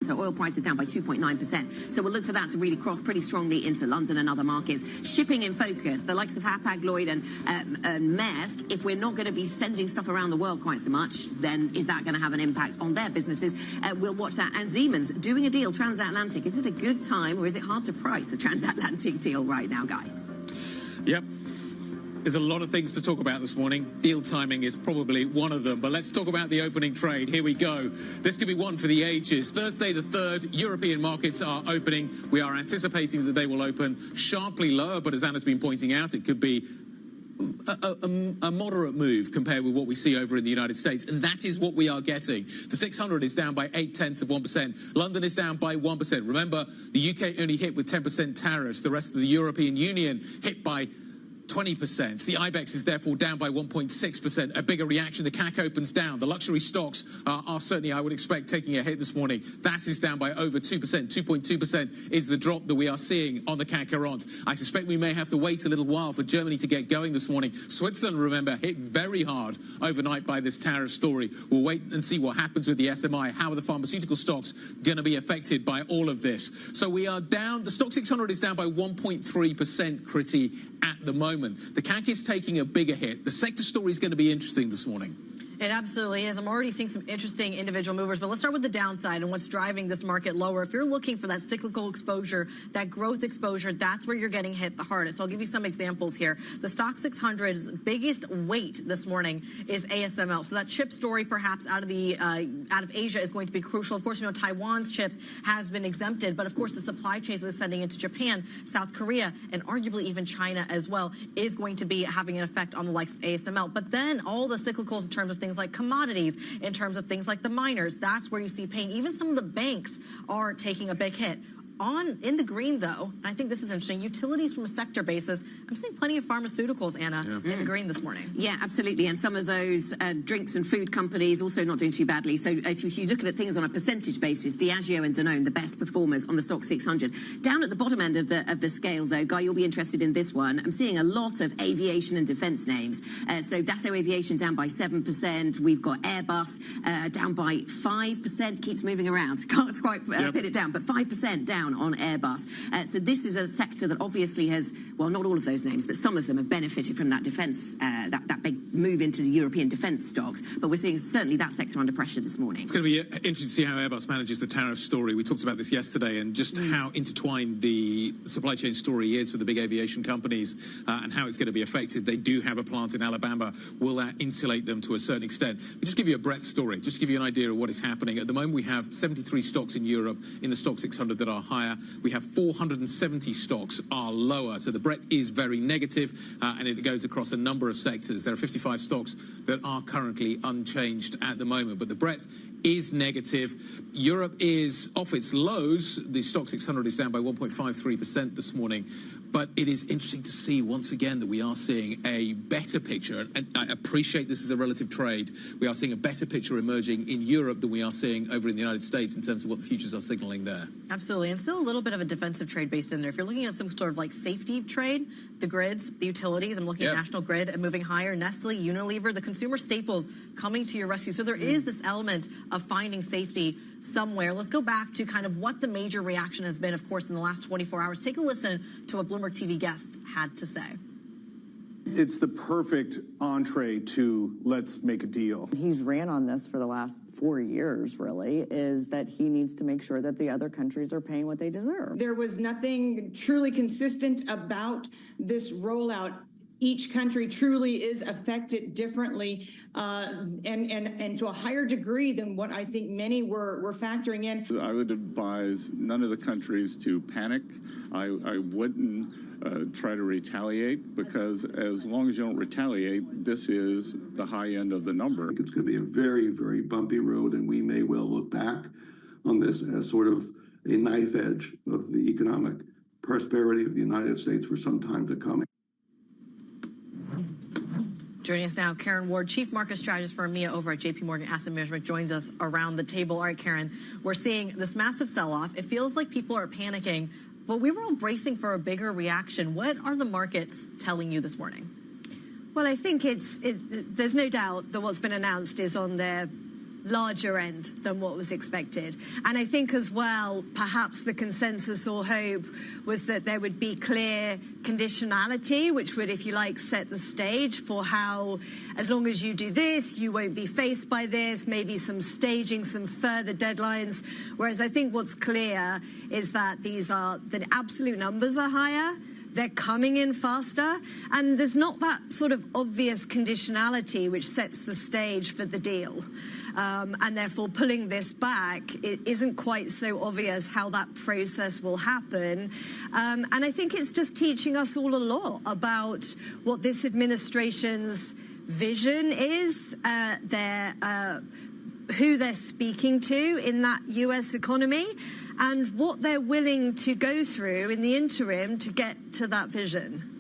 So oil prices down by 2.9%. So we'll look for that to really cross pretty strongly into London and other markets. Shipping in focus, the likes of Hapag-Lloyd and Maersk. If we're not going to be sending stuff around the world quite so much, then is that going to have an impact on their businesses? We'll watch that. And Siemens doing a deal transatlantic. Is it a good time or is it hard to price a transatlantic deal right now, Guy? Yep. There's a lot of things to talk about this morning. Deal timing is probably one of them. But let's talk about the opening trade. Here we go. This could be one for the ages. Thursday the 3rd, European markets are opening. We are anticipating that they will open sharply lower. But as Anna's been pointing out, it could be a moderate move compared with what we see over in the United States. And that is what we are getting. The 600 is down by 0.8%. London is down by 1%. Remember, the UK only hit with 10% tariffs. The rest of the European Union hit by 20%. The IBEX is therefore down by 1.6%. A bigger reaction. The CAC opens down. The luxury stocks are certainly, I would expect, taking a hit this morning. That is down by over 2%. 2.2% is the drop that we are seeing on the CAC 40. I suspect we may have to wait a little while for Germany to get going this morning. Switzerland, remember, hit very hard overnight by this tariff story. We'll wait and see what happens with the SMI. How are the pharmaceutical stocks going to be affected by all of this? So we are down. The stock 600 is down by 1.3%, Critty, at the moment. The CAC is taking a bigger hit. The sector story is going to be interesting this morning. It absolutely is. I'm already seeing some interesting individual movers, but let's start with the downside and what's driving this market lower. If you're looking for that cyclical exposure, that growth exposure, that's where you're getting hit the hardest. So I'll give you some examples here. The stock 600's biggest weight this morning is ASML. So that chip story, perhaps out of Asia, is going to be crucial. Of course, you know, Taiwan's chips has been exempted, but of course the supply chains that are sending into Japan, South Korea, and arguably even China as well is going to be having an effect on the likes of ASML. But then all the cyclicals in terms of things like commodities, in terms of things like the miners, that's where you see pain. Even some of the banks are taking a big hit. In the green, though, and I think this is interesting, utilities from a sector basis, I'm seeing plenty of pharmaceuticals, Anna, in the green this morning. Yeah, absolutely. And some of those drinks and food companies also not doing too badly. So if you look at things on a percentage basis, Diageo and Danone, the best performers on the stock 600. Down at the bottom end of the scale, though, Guy, you'll be interested in this one. I'm seeing a lot of aviation and defence names. So Dassault Aviation down by 7%. We've got Airbus down by 5%. Keeps moving around. Can't quite pin it down, but 5% down on Airbus. So this is a sector that obviously has, well, not all of those names, but some of them have benefited from that defence, that big move into the European defence stocks. But we're seeing certainly that sector under pressure this morning. It's going to be interesting to see how Airbus manages the tariff story. We talked about this yesterday, and just how intertwined the supply chain story is for the big aviation companies and how it's going to be affected. They do have a plant in Alabama. Will that insulate them to a certain extent? But just give you a breadth story, just to give you an idea of what is happening. At the moment, we have 73 stocks in Europe in the stock 600 that are higher. We have 470 stocks are lower. So the breadth is very negative, and it goes across a number of sectors. There are 55 stocks that are currently unchanged at the moment, but the breadth is negative. Europe is off its lows. The stock 600 is down by 1.53% this morning. But it is interesting to see once again that we are seeing a better picture, and I appreciate this is a relative trade. We are seeing a better picture emerging in Europe than we are seeing over in the United States in terms of what the futures are signaling there. Absolutely, and still a little bit of a defensive trade based in there. If you're looking at some sort of like safety trade, the grids, the utilities, I'm looking at National Grid and moving higher, Nestle, Unilever, the consumer staples coming to your rescue. So there is this element of finding safety somewhere. Let's go back to kind of what the major reaction has been, of course, in the last 24 hours. Take a listen to what Bloomberg TV guests had to say. It's the perfect entree to let's make a deal. He's ran on this for the last 4 years, really, is that he needs to make sure that the other countries are paying what they deserve. There was nothing truly consistent about this rollout. Each country truly is affected differently and to a higher degree than what I think many were factoring in. I would advise none of the countries to panic. I wouldn't try to retaliate, because as long as you don't retaliate, this is the high end of the number. It's going to be a very, very bumpy road, and we may well look back on this as sort of a knife edge of the economic prosperity of the United States for some time to come. Joining us now, Karen Ward, Chief Market Strategist for EMEA over at JP Morgan Asset Management, joins us around the table. All right, Karen, we're seeing this massive sell-off. It feels like people are panicking, but we were all bracing for a bigger reaction. What are the markets telling you this morning? Well, I think there's no doubt that what's been announced is on their larger end than what was expected. And I think as well, perhaps the consensus or hope was that there would be clear conditionality, which would, if you like, set the stage for how, as long as you do this, you won't be faced by this, maybe some staging, some further deadlines. Whereas I think what's clear is that the absolute numbers are higher. They're coming in faster, and there's not that sort of obvious conditionality which sets the stage for the deal. And therefore, pulling this back, it isn't quite so obvious how that process will happen. And I think it's just teaching us all a lot about what this administration's vision is, who they're speaking to in that U.S. economy, and what they're willing to go through in the interim to get to that vision.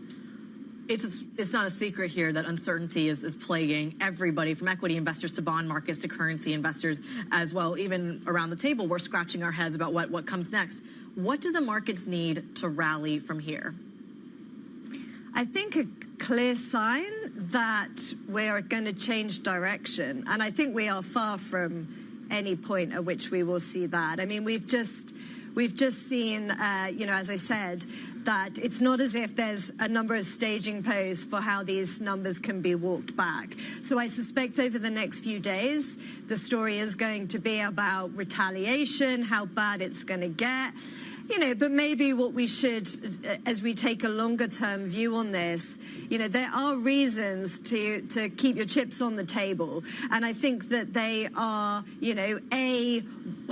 It's not a secret here that uncertainty is plaguing everybody, from equity investors to bond markets to currency investors as well. Even around the table, we're scratching our heads about what comes next. What do the markets need to rally from here? I think a clear sign that we're going to change direction. And I think we are far from any point at which we will see that. I mean, we've just seen, as I said, that it's not as if there's a number of staging posts for how these numbers can be walked back. So I suspect over the next few days, the story is going to be about retaliation, how bad it's going to get. But maybe what we should, as we take a longer-term view on this, there are reasons to keep your chips on the table. And I think that they are,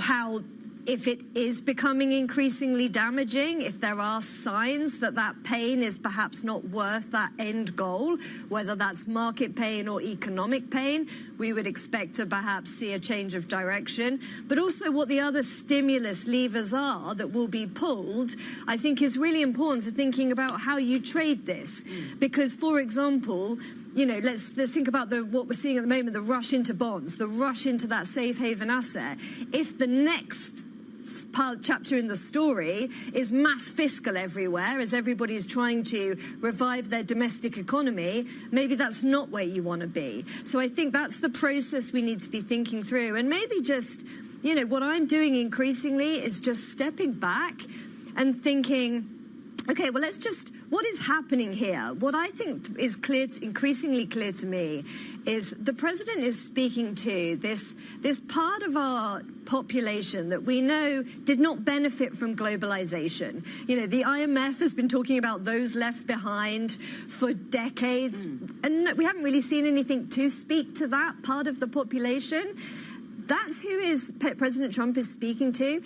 how if it is becoming increasingly damaging, if there are signs that that pain is perhaps not worth that end goal, whether that's market pain or economic pain, we would expect to perhaps see a change of direction. But also what the other stimulus levers are that will be pulled, I think is really important for thinking about how you trade this. Because, for example, let's think about what we're seeing at the moment, the rush into bonds, the rush into that safe haven asset. If the next chapter in the story is mass fiscal everywhere as everybody's trying to revive their domestic economy, maybe that's not where you want to be. So I think that's the process we need to be thinking through. And maybe just, what I'm doing increasingly is just stepping back and thinking, okay, well, what is happening here? What I think is increasingly clear to me is the president is speaking to this part of our population that we know did not benefit from globalization. The IMF has been talking about those left behind for decades, and we haven't really seen anything to speak to that part of the population. That's who President Trump is speaking to.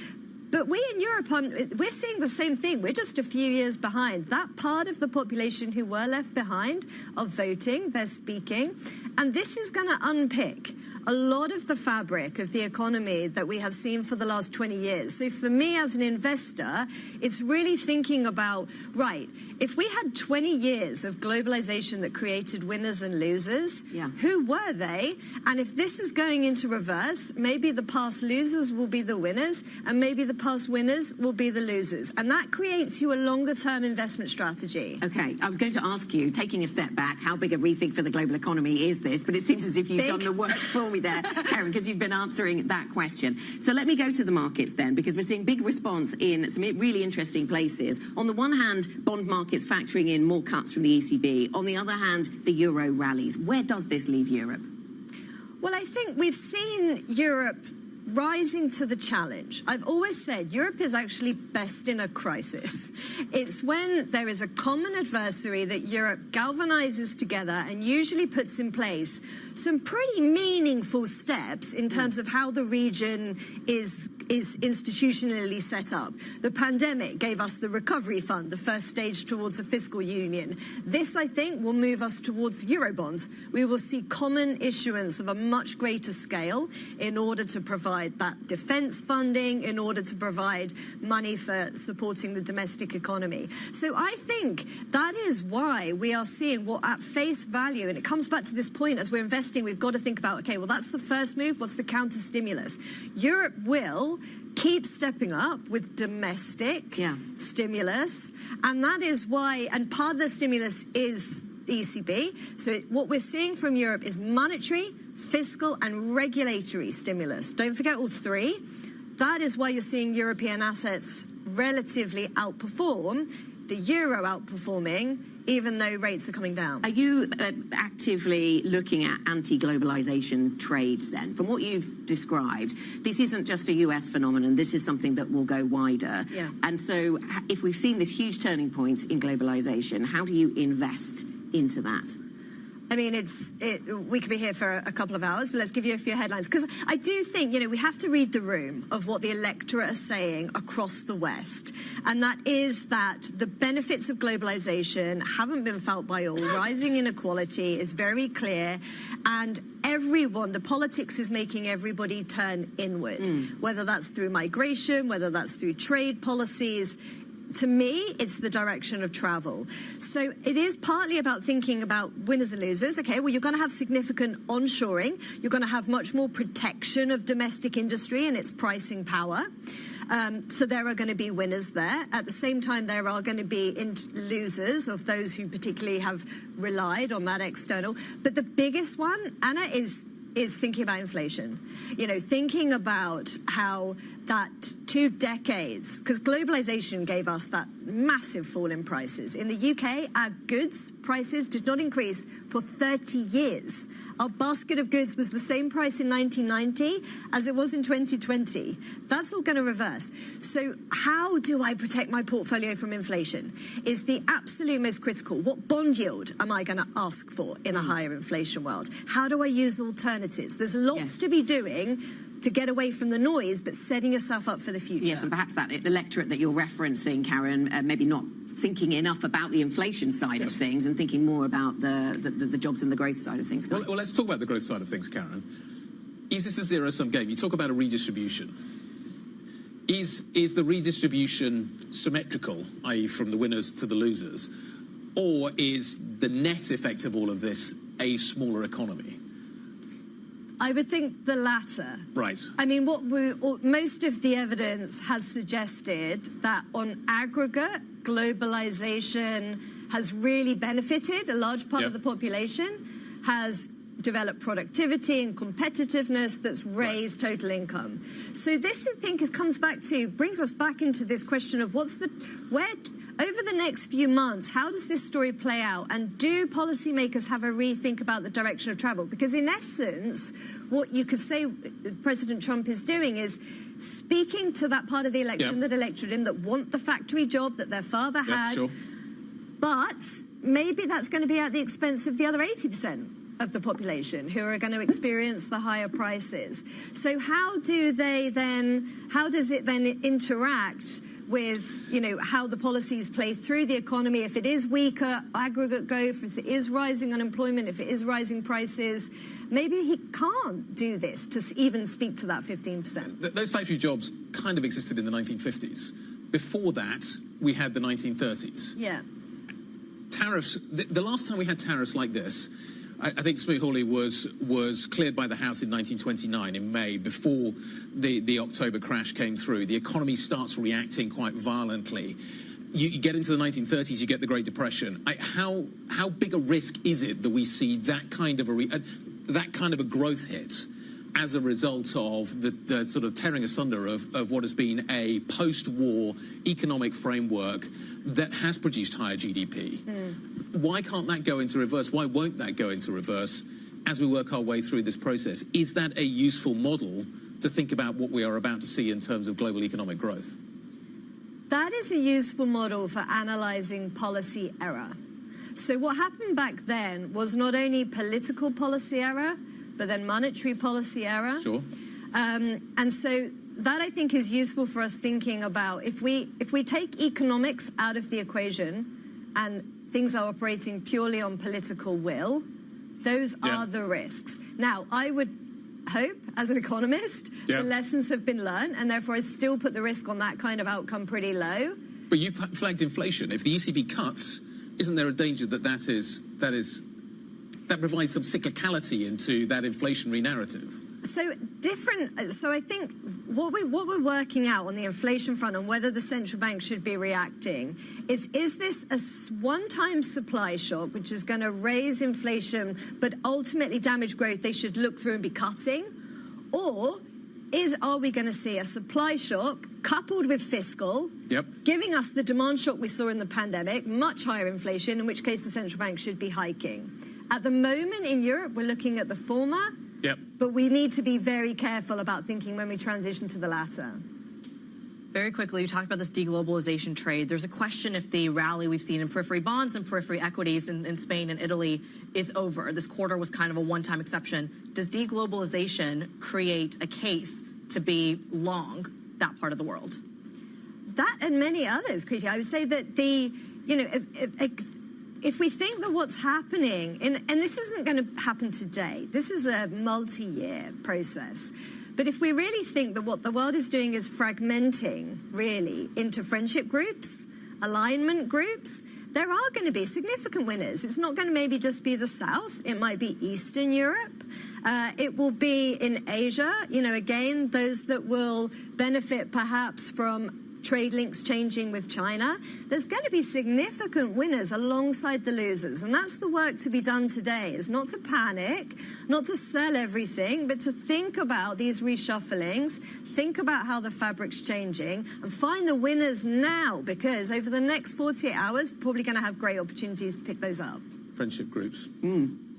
But we in Europe, we're seeing the same thing. We're just a few years behind. That part of the population who were left behind are voting, they're speaking. And this is going to unpick a lot of the fabric of the economy that we have seen for the last 20 years. So for me as an investor, it's really thinking about, right, if we had 20 years of globalization that created winners and losers, who were they? And if this is going into reverse, maybe the past losers will be the winners, and maybe the past winners will be the losers. And that creates you a longer-term investment strategy. Okay, I was going to ask you, taking a step back, how big a rethink for the global economy is this? But it seems as if you've done the work for for me there, Karen, because you've been answering that question. So let me go to the markets then, because we're seeing big response in some really interesting places. On the one hand, bond markets factoring in more cuts from the ECB. On the other hand, the euro rallies. Where does this leave Europe? Well, I think we've seen Europe rising to the challenge. I've always said Europe is actually best in a crisis. It's when there is a common adversary that Europe galvanizes together and usually puts in place some pretty meaningful steps in terms of how the region is institutionally set up. The pandemic gave us the recovery fund, the first stage towards a fiscal union. This, I think, will move us towards Eurobonds. We will see common issuance of a much greater scale in order to provide that defense funding, in order to provide money for supporting the domestic economy. So I think that is why we are seeing what at face value, and it comes back to this point, as we're investing, we've got to think about, okay, well, that's the first move. What's the counter stimulus? Europe will keep stepping up with domestic stimulus, and that is why, and part of the stimulus is ECB. So what we're seeing from Europe is monetary, fiscal, and regulatory stimulus. Don't forget all three. That is why you're seeing European assets relatively outperform, the euro outperforming, even though rates are coming down. Are you actively looking at anti-globalization trades then? From what you've described, this isn't just a US phenomenon, this is something that will go wider. Yeah. And so if we've seen this huge turning point in globalization, how do you invest into that? I mean, we could be here for a couple of hours, but let's give you a few headlines. Because I do think, we have to read the room of what the electorate are saying across the West. And that is that the benefits of globalization haven't been felt by all. Rising inequality is very clear. And everyone, the politics is making everybody turn inward, whether that's through migration, whether that's through trade policies. To me, it's the direction of travel. So it is partly about thinking about winners and losers. Okay, well, you're going to have significant onshoring. You're going to have much more protection of domestic industry and its pricing power. So there are going to be winners there. At the same time, there are going to be losers of those who particularly have relied on that external. But the biggest one, Anna, is thinking about inflation. Thinking about how that 2 decades, because globalization gave us that massive fall in prices. In the UK, our goods prices did not increase for 30 years. Our basket of goods was the same price in 1990 as it was in 2020. That's all going to reverse. So how do I protect my portfolio from inflation is the absolute most critical. What bond yield am I going to ask for in a higher inflation world? How do I use alternatives? There's lots to be doing to get away from the noise, but setting yourself up for the future. Yes, and perhaps the electorate that you're referencing, Karen, maybe not thinking enough about the inflation side of things and thinking more about the jobs and the growth side of things. Well, let's talk about the growth side of things, Karen. Is this a zero-sum game? You talk about a redistribution. Is the redistribution symmetrical, i.e. from the winners to the losers, or is the net effect of all of this a smaller economy? I would think the latter. Right. I mean, most of the evidence has suggested that on aggregate, globalization has really benefited a large part of the population, has developed productivity and competitiveness that's raised total income. So this, I think, brings us back into this question of over the next few months, how does this story play out? And do policymakers have a rethink about the direction of travel? Because in essence, what you could say President Trump is doing is speaking to that part of the election that elected him, that want the factory job that their father had. Sure. But maybe that's going to be at the expense of the other 80% of the population who are going to experience the higher prices. So how does it then interact with, how the policies play through the economy? If it is weaker, aggregate growth, if it is rising unemployment, if it is rising prices, maybe he can't do this to even speak to that 15%. Those factory jobs kind of existed in the 1950s. Before that, we had the 1930s. Yeah. Tariffs, the last time we had tariffs like this, I think Smoot-Hawley was cleared by the House in 1929 in May, before the October crash came through. The economy starts reacting quite violently. You get into the 1930s, you get the Great Depression. How big a risk is it that we see that kind of a growth hit as a result of the sort of tearing asunder of what has been a post-war economic framework that has produced higher GDP. Why can't that go into reverse? Why won't that go into reverse as we work our way through this process? Is that a useful model to think about what we are about to see in terms of global economic growth? That is a useful model for analyzing policy error. So what happened back then was not only political policy error, but then monetary policy error. Sure. And so that, I think, is useful for us thinking about if we take economics out of the equation and things are operating purely on political will, those are the risks. Now, I would hope, as an economist, the lessons have been learned, and therefore I still put the risk on that kind of outcome pretty low. But you've flagged inflation. If the ECB cuts, isn't there a danger that that provides some cyclicality into that inflationary narrative? So I think what we're working out on the inflation front and whether the central bank should be reacting is this a one-time supply shock which is going to raise inflation but ultimately damage growth they should look through and be cutting? Or are we going to see a supply shock coupled with fiscal, giving us the demand shock we saw in the pandemic, much higher inflation, in which case the central bank should be hiking? At the moment in Europe, we're looking at the former, but we need to be very careful about thinking when we transition to the latter. Very quickly, you talked about this deglobalization trade. There's a question if the rally we've seen in periphery bonds and periphery equities in Spain and Italy is over. This quarter was kind of a one-time exception. Does deglobalization create a case to be long that part of the world? That and many others, Kriti. I would say that if we think that what's happening, and this isn't going to happen today, this is a multi-year process. But if we really think that what the world is doing is fragmenting, really, into friendship groups, alignment groups, there are going to be significant winners. It's not going to maybe just be the South. It might be Eastern Europe. It will be in Asia. Again, those that will benefit perhaps from trade links changing with China. There's going to be significant winners alongside the losers. And that's the work to be done today, is not to panic, not to sell everything, but to think about these reshufflings, think about how the fabric's changing, and find the winners now, because over the next 48 hours, we're probably going to have great opportunities to pick those up. Friendship groups.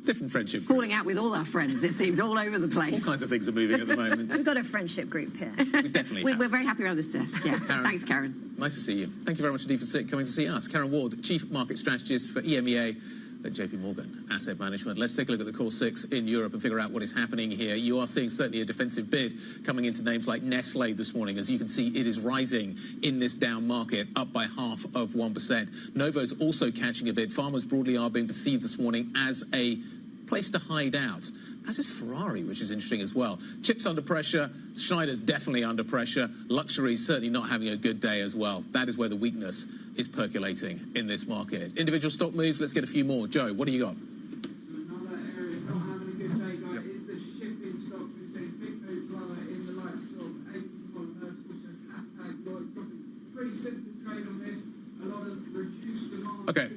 Different friendship groups. Falling out with all our friends, it seems, all over the place. All kinds of things are moving at the moment. We've got a friendship group here. We definitely have. We're very happy around this desk. Yeah. Karen, Thanks, Karen. Nice to see you. Thank you very much indeed for coming to see us. Karen Ward, Chief Market Strategist for EMEA at JP Morgan Asset Management. Let's take a look at the core six in Europe and figure out what is happening here. You are seeing certainly a defensive bid coming into names like Nestlé this morning. As you can see, it is rising in this down market, up by 0.5%. Novo's also catching a bid. Farmers broadly are being perceived this morning as a place to hide out, as is Ferrari, which is interesting as well. Chips under pressure, Schneider's definitely under pressure, luxury certainly not having a good day as well. That is where the weakness is percolating in this market. Individual stock moves, let's get a few more. Joe, what do you got? Another area not having a good day, guys, is the shipping stock. We're seeing big moves lower in the likes of also Hapag, dropping pretty simple trade on this. A lot of reduced demand. Okay.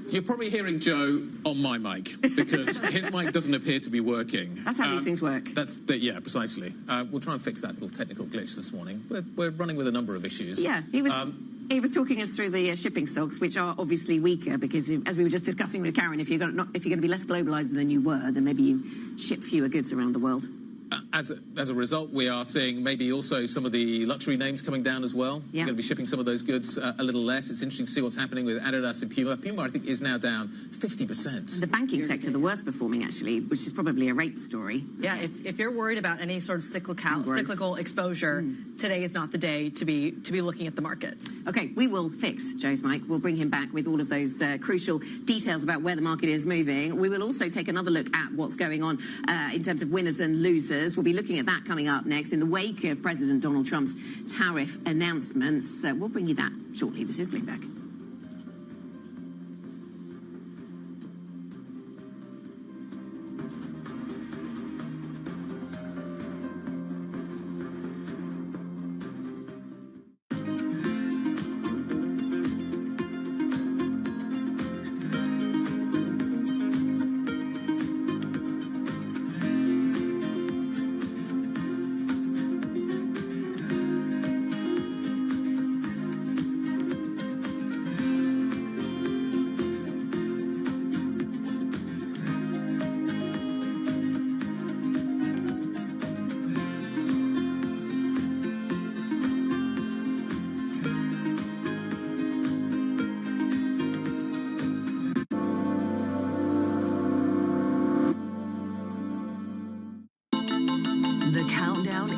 You're probably hearing Joe on my mic because his mic doesn't appear to be working. That's how these things work. Yeah, precisely. We'll try and fix that little technical glitch this morning. We're running with a number of issues. Yeah, he was talking us through the shipping stocks, which are obviously weaker because, as we were just discussing with Karen, if you're going to be less globalised than you were, then maybe you ship fewer goods around the world. As a result, we are seeing maybe also some of the luxury names coming down as well. Yeah. You're going to be shipping some of those goods a little less. It's interesting to see what's happening with Adidas and Puma. Puma, I think, is now down 50%. The banking sector, the worst performing, actually, which is probably a rate story. Yeah, if you're worried about any sort of cyclical exposure, today is not the day to be looking at the markets. Okay, we will fix Joe's mic. We'll bring him back with all of those crucial details about where the market is moving. We will also take another look at what's going on in terms of winners and losers. We'll be looking at that coming up next in the wake of President Donald Trump's tariff announcements. We'll bring you that shortly. This is Bloomberg.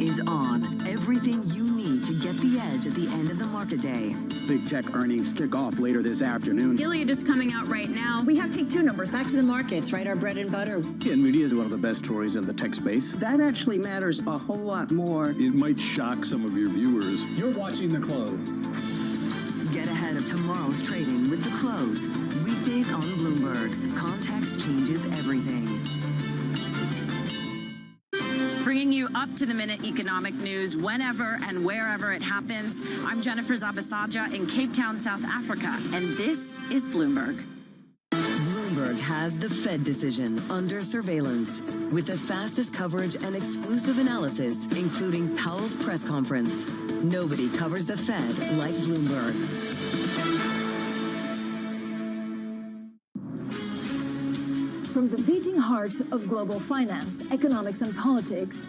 is on. Everything you need to get the edge at the end of the market day. Big tech earnings kick off later this afternoon. Gilead is coming out right now. We have Take-Two numbers. Back to the markets, right? Our bread and butter. NVIDIA is one of the best stories in the tech space. That actually matters a whole lot more. It might shock some of your viewers. You're watching The Close. Get ahead of tomorrow's trading with The Close. Weekdays on Bloomberg. Context changes everything. Bringing you up-to-the-minute economic news whenever and wherever it happens. I'm Jennifer Zabasaja in Cape Town, South Africa, and this is Bloomberg. Bloomberg has the Fed decision under surveillance with the fastest coverage and exclusive analysis, including Powell's press conference. Nobody covers the Fed like Bloomberg. From the beating heart of global finance, economics, and politics,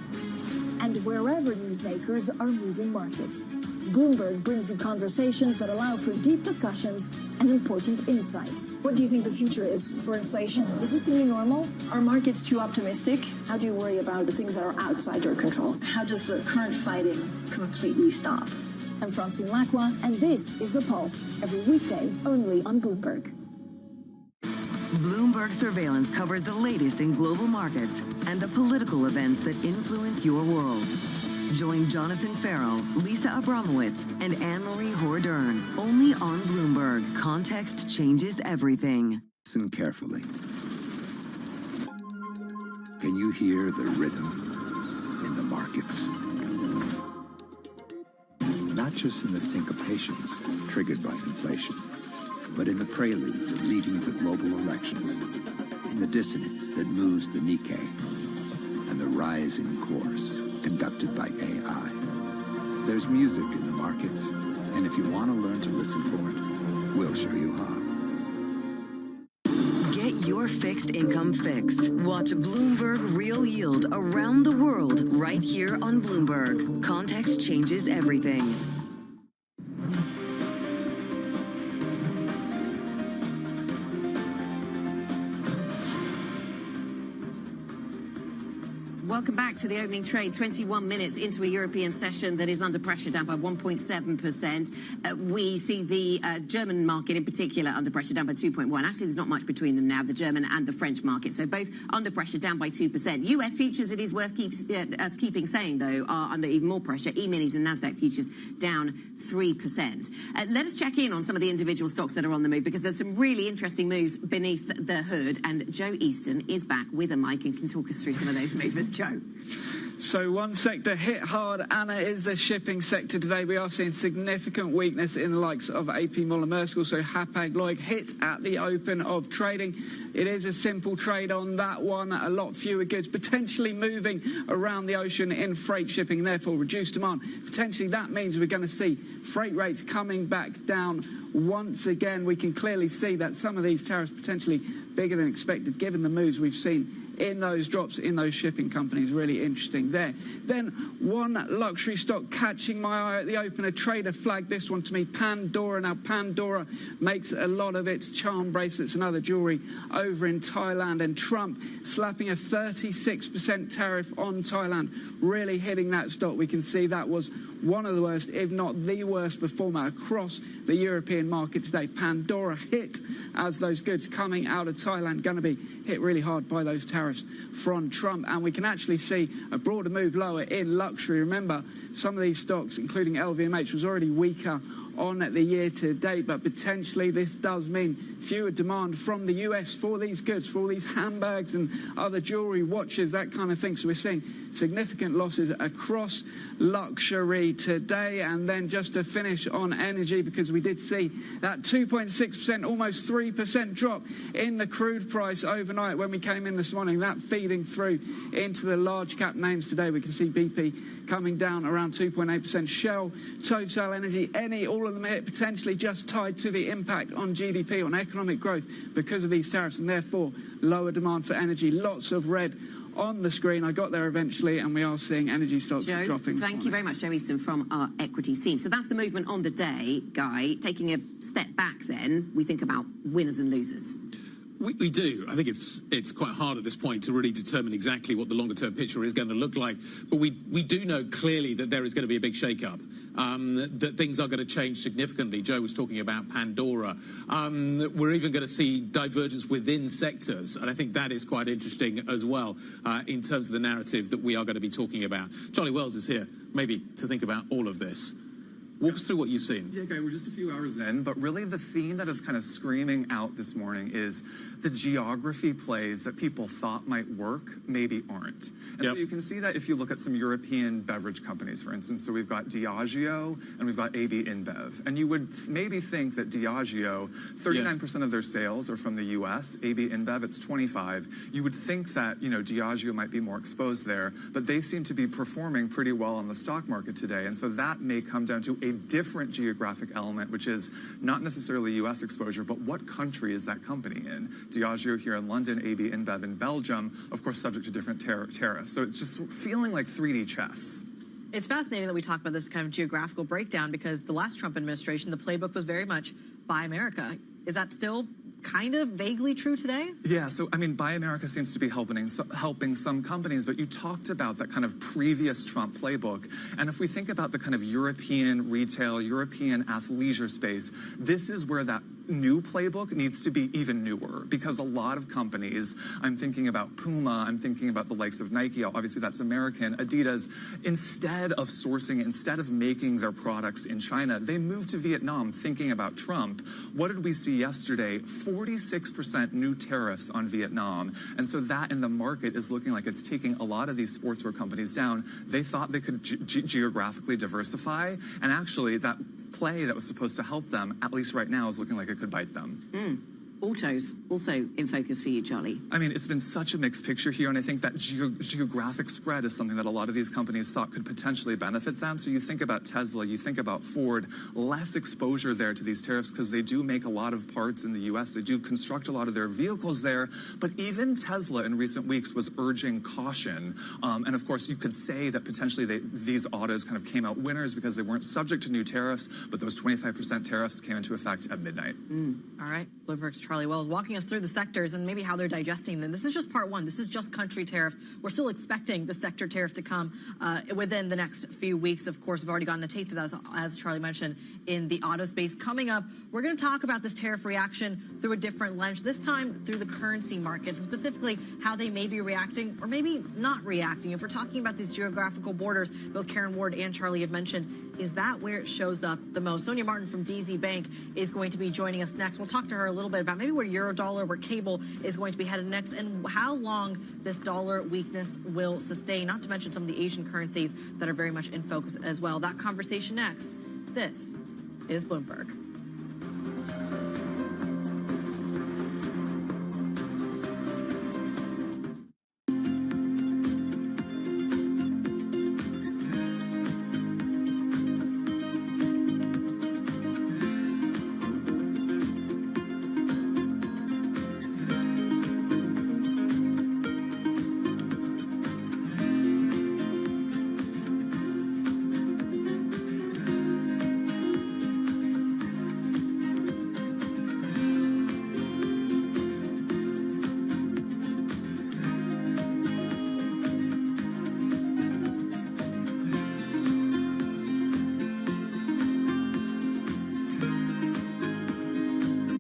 and wherever newsmakers are moving markets, Bloomberg brings you conversations that allow for deep discussions and important insights. What do you think the future is for inflation? Is this new normal? Are markets too optimistic? How do you worry about the things that are outside your control? How does the current fighting completely stop? I'm Francine Lacroix, and this is The Pulse, every weekday only on Bloomberg. Bloomberg Surveillance covers the latest in global markets and the political events that influence your world. Join Jonathan Farrell, Lisa Abramowitz, and Anne-Marie Hordern, only on Bloomberg. Context changes everything. Listen carefully. Can you hear the rhythm in the markets? Not just in the syncopations triggered by inflation, but in the preludes leading to global elections, in the dissonance that moves the Nikkei, and the rising course conducted by AI. There's music in the markets, and if you want to learn to listen for it, we'll show you how. Get your fixed income fix. Watch Bloomberg Real Yield around the world right here on Bloomberg. Context changes everything. Welcome back to the opening trade. 21 minutes into a European session that is under pressure, down by 1.7%. We see the German market in particular under pressure, down by 2.1%. Actually, there's not much between them now, the German and the French market. So both under pressure, down by 2%. US futures, it is worth us keeping saying, though, are under even more pressure. E-minis and NASDAQ futures down 3%. Let us check in on some of the individual stocks that are on the move, because there's some really interesting moves beneath the hood. And Joe Easton is back with a mic and can talk us through some of those movers. Joe. So one sector hit hard, Anna, is the shipping sector today. We are seeing significant weakness in the likes of AP Moller Maersk, also Hapag-Lloyd hit at the open of trading. It is a simple trade on that one. A lot fewer goods potentially moving around the ocean in freight shipping, and therefore reduced demand. Potentially that means we're going to see freight rates coming back down once again. We can clearly see that some of these tariffs potentially bigger than expected, given the moves we've seen in those drops in those shipping companies. Really interesting there. Then one luxury stock catching my eye at the open. A trader flagged this one to me, Pandora. Now Pandora makes a lot of its charm bracelets and other jewelry over in Thailand, and Trump slapping a 36% tariff on Thailand, really hitting that stock. We can see that was one of the worst, if not the worst performer across the European market today. Pandora hit as those goods coming out of Thailand going to be hit really hard by those tariffs from Trump, and we can actually see a broader move lower in luxury. Remember, some of these stocks, including LVMH, was already weaker on the year to date, but potentially this does mean fewer demand from the US for these goods, for all these handbags and other jewelry, watches, that kind of thing. So we're seeing significant losses across luxury today. And then just to finish on energy, because we did see that 2.6%, almost 3% drop in the crude price overnight when we came in this morning, that feeding through into the large cap names today. We can see BP coming down around 2.8%, Shell, Total Energy, Eni, all of them hit, potentially just tied to the impact on GDP, on economic growth because of these tariffs, and therefore lower demand for energy. Lots of red on the screen. I got there eventually, and we are seeing energy stocks dropping. Thank you very much, Joe Easton from our equities team. So that's the movement on the day, Guy. Taking a step back then, we think about winners and losers. We do. I think it's quite hard at this point to really determine exactly what the longer-term picture is going to look like. But we do know clearly that there is going to be a big shake-up, that things are going to change significantly. Joe was talking about Pandora. We're even going to see divergence within sectors, and I think that is quite interesting as well in terms of the narrative that we are going to be talking about. Charlie Wells is here, maybe to think about all of this. Walk us through what you've seen. Yeah, Guy, we're just a few hours in, but really the theme that is kind of screaming out this morning is the geography plays that people thought might work maybe aren't. And so you can see that if you look at some European beverage companies, for instance. So we've got Diageo and we've got AB InBev. And you would maybe think that Diageo, 39% of their sales are from the US, AB InBev, it's 25. You would think that, you know, Diageo might be more exposed there, but they seem to be performing pretty well on the stock market today. And so that may come down to a different geographic element, which is not necessarily U.S. exposure, but what country is that company in? Diageo here in London, AB InBev in Belgium, of course, subject to different tariffs. So it's just feeling like 3D chess. It's fascinating that we talk about this kind of geographical breakdown because the last Trump administration, the playbook was very much Buy America. Is that still kind of vaguely true today? Yeah, so I mean, Buy America seems to be helping some companies, but you talked about that kind of previous Trump playbook. And if we think about the kind of European retail, European athleisure space, this is where that new playbook needs to be even newer because a lot of companies, I'm thinking about Puma, I'm thinking about the likes of Nike, obviously that's American, Adidas, instead of making their products in China, they moved to Vietnam thinking about Trump. What did we see yesterday? 46% new tariffs on Vietnam. And so that in the market is looking like it's taking a lot of these sportswear companies down. They thought they could geographically diversify. And actually that play that was supposed to help them, at least right now, is looking like it could bite them. Autos also in focus for you, Charlie. I mean, it's been such a mixed picture here, and I think that geographic spread is something that a lot of these companies thought could potentially benefit them. So you think about Tesla, you think about Ford, less exposure there to these tariffs because they do make a lot of parts in the U.S. They do construct a lot of their vehicles there. But even Tesla in recent weeks was urging caution. And of course, you could say that potentially these autos kind of came out winners because they weren't subject to new tariffs, but those 25% tariffs came into effect at midnight. All right, Bloomberg's Charlie Wells walking us through the sectors and maybe how they're digesting them. This is just part one. This is just country tariffs. We're still expecting the sector tariff to come within the next few weeks. Of course, we've already gotten a taste of that, as Charlie mentioned, in the auto space. Coming up, we're going to talk about this tariff reaction through a different lens, this time through the currency markets, and specifically how they may be reacting or maybe not reacting. If we're talking about these geographical borders, both Karen Ward and Charlie have mentioned, is that where it shows up the most? Sonia Martin from DZ Bank is going to be joining us next. We'll talk to her a little bit about maybe where Eurodollar, where cable is going to be headed next, and how long this dollar weakness will sustain, not to mention some of the Asian currencies that are very much in focus as well. That conversation next. This is Bloomberg.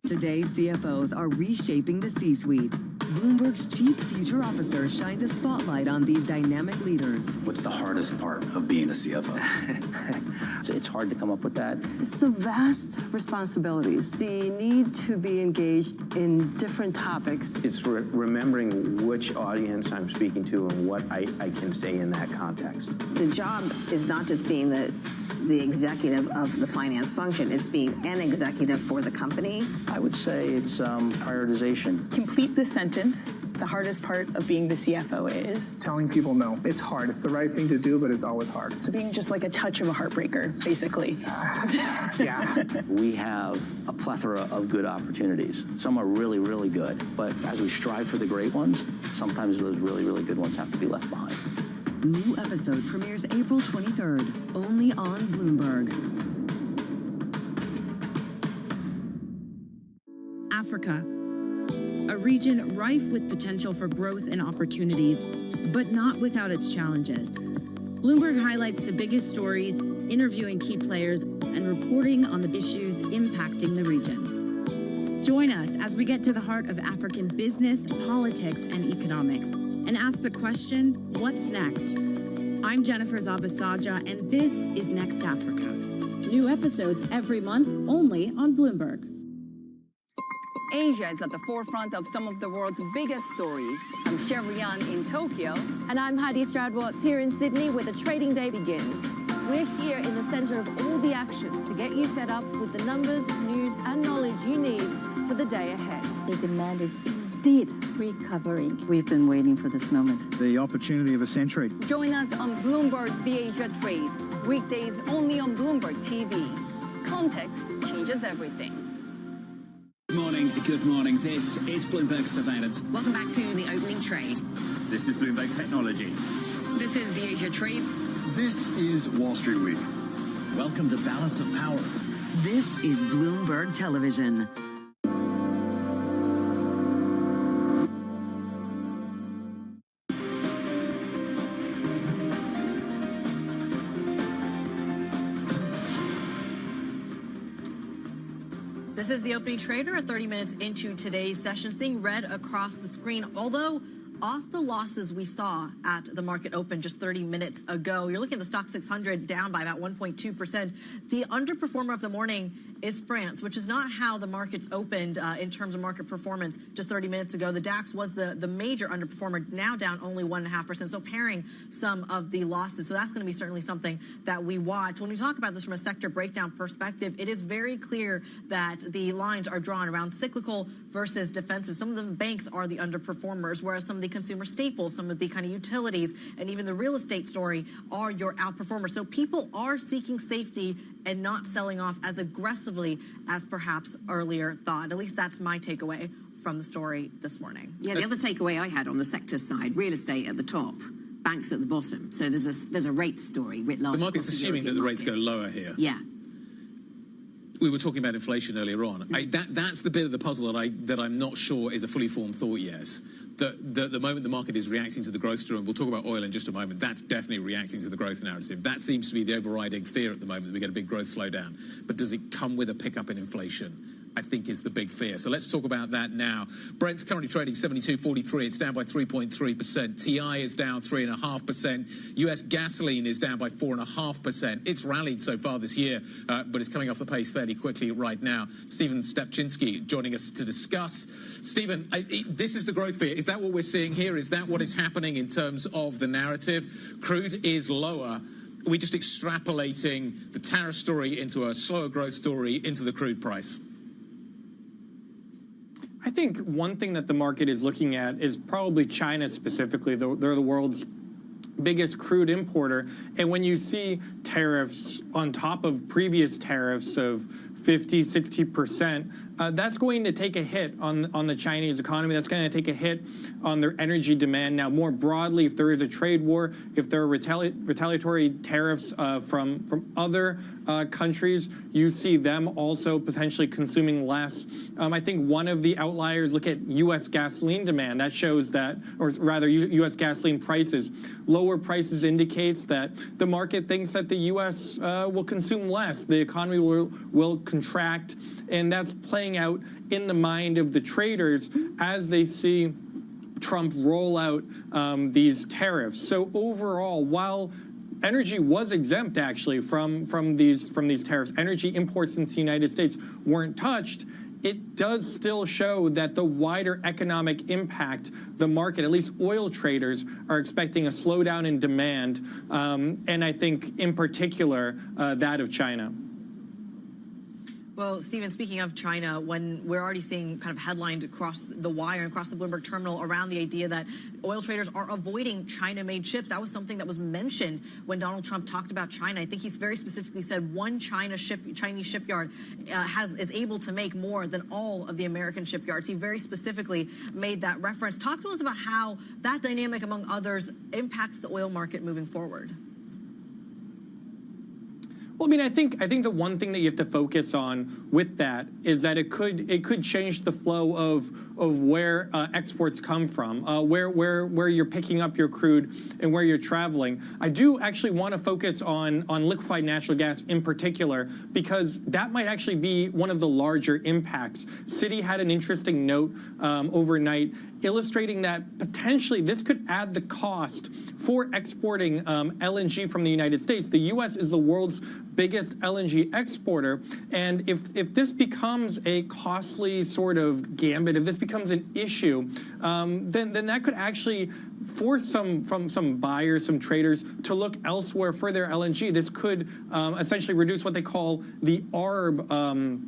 Today's CFOs are reshaping the C-suite. Bloomberg's chief future officer shines a spotlight on these dynamic leaders. What's the hardest part of being a CFO? It's hard to come up with that. It's the vast responsibilities, the need to be engaged in different topics. It's remembering which audience I'm speaking to and what I can say in that context. The job is not just being the executive of the finance function. It's being an executive for the company. I would say it's prioritization. Complete the sentence. The hardest part of being the CFO is? Telling people no. It's hard. It's the right thing to do, but it's always hard. So being just like a touch of a heartbreaker, basically. Yeah. We have a plethora of good opportunities. Some are really, really good. But as we strive for the great ones, sometimes those really, really good ones have to be left behind. New episode premieres April 23rd, only on Bloomberg. Africa, a region rife with potential for growth and opportunities, but not without its challenges. Bloomberg highlights the biggest stories, interviewing key players, and reporting on the issues impacting the region. Join us as we get to the heart of African business, politics, and economics, and ask the question, what's next? I'm Jennifer Zabasaja, and this is Next Africa. New episodes every month, only on Bloomberg. Asia is at the forefront of some of the world's biggest stories. I'm Sherrian in Tokyo. And I'm Heidi Stroud-Watts here in Sydney, where the trading day begins. We're here in the center of all the action to get you set up with the numbers, news, and knowledge you need for the day ahead. The demand is indeed recovering. We've been waiting for this moment. The opportunity of a century. Join us on Bloomberg The Asia Trade. Weekdays only on Bloomberg TV. Context changes everything. Good morning. This is Bloomberg Surveillance. Welcome back to the opening trade. This is Bloomberg Technology. This is The Asia Trade. This is Wall Street Week. Welcome to Balance of Power. This is Bloomberg Television. This is the opening trader at 30 minutes into today's session, seeing red across the screen. Although off the losses we saw at the market open just 30 minutes ago, you're looking at the stock 600 down by about 1.2%. The underperformer of the morning is France, which is not how the markets opened in terms of market performance just 30 minutes ago. The DAX was the major underperformer, now down only 1.5%, so pairing some of the losses. So that's going to be certainly something that we watch. When we talk about this from a sector breakdown perspective, it is very clear that the lines are drawn around cyclical versus defensive. Some of the banks are the underperformers, whereas some of the consumer staples, some of the kind of utilities, and even the real estate story are your outperformers. So people are seeking safety and not selling off as aggressively as perhaps earlier thought. At least that's my takeaway from the story this morning. Yeah, the other takeaway I had on the sector side, real estate at the top, banks at the bottom. So there's a rate story writ large. The market's assuming that the rates go lower here. Yeah. We were talking about inflation earlier on. That's the bit of the puzzle that I'm not sure is a fully formed thought yet. The moment the market is reacting to the growth story, and we'll talk about oil in just a moment, that's definitely reacting to the growth narrative. That seems to be the overriding fear at the moment, that we get a big growth slowdown. But does it come with a pickup in inflation? I think is the big fear. So let's talk about that now. Brent's currently trading 72.43. It's down by 3.3%. TI is down 3.5%. US gasoline is down by 4.5%. It's rallied so far this year, but it's coming off the pace fairly quickly right now. Stephen Stepczynski joining us to discuss. Stephen, this is the growth fear. Is that what we're seeing here? Is that what is happening in terms of the narrative? Crude is lower. Are we just extrapolating the tariff story into a slower growth story into the crude price? I think one thing that the market is looking at is probably China specifically. They're the world's biggest crude importer. And when you see tariffs on top of previous tariffs of 50, 60%, that's going to take a hit on the Chinese economy. That's going to take a hit on their energy demand. Now, more broadly, if there is a trade war, if there are retaliatory tariffs from other countries, you see them also potentially consuming less. I think one of the outliers, look at U.S. gasoline demand. That shows that, or rather U.S. gasoline prices. Lower prices indicates that the market thinks that the U.S. will consume less. The economy will contract, and that's playing out in the mind of the traders as they see Trump roll out these tariffs. So overall, while energy was exempt actually from these tariffs, energy imports into the United States weren't touched, it does still show that the wider economic impact, the market, at least oil traders, are expecting a slowdown in demand, and I think in particular that of China. Well, Stephen, speaking of China, when we're already seeing kind of headlines across the wire and across the Bloomberg terminal around the idea that oil traders are avoiding China-made ships, that was something that was mentioned when Donald Trump talked about China. I think he's very specifically said one Chinese shipyard is able to make more than all of the American shipyards. He very specifically made that reference. Talk to us about how that dynamic, among others, impacts the oil market moving forward. Well, I mean, I think the one thing that you have to focus on with that is that it could change the flow of where exports come from, where you're picking up your crude and where you're traveling. I do actually want to focus on liquefied natural gas in particular, because that might actually be one of the larger impacts. Citi had an interesting note overnight illustrating that potentially this could add the cost for exporting LNG from the United States. The U.S. is the world's biggest LNG exporter, and if this becomes a costly sort of gambit, if this becomes an issue, then that could actually force some buyers, some traders, to look elsewhere for their LNG. This could essentially reduce what they call the ARB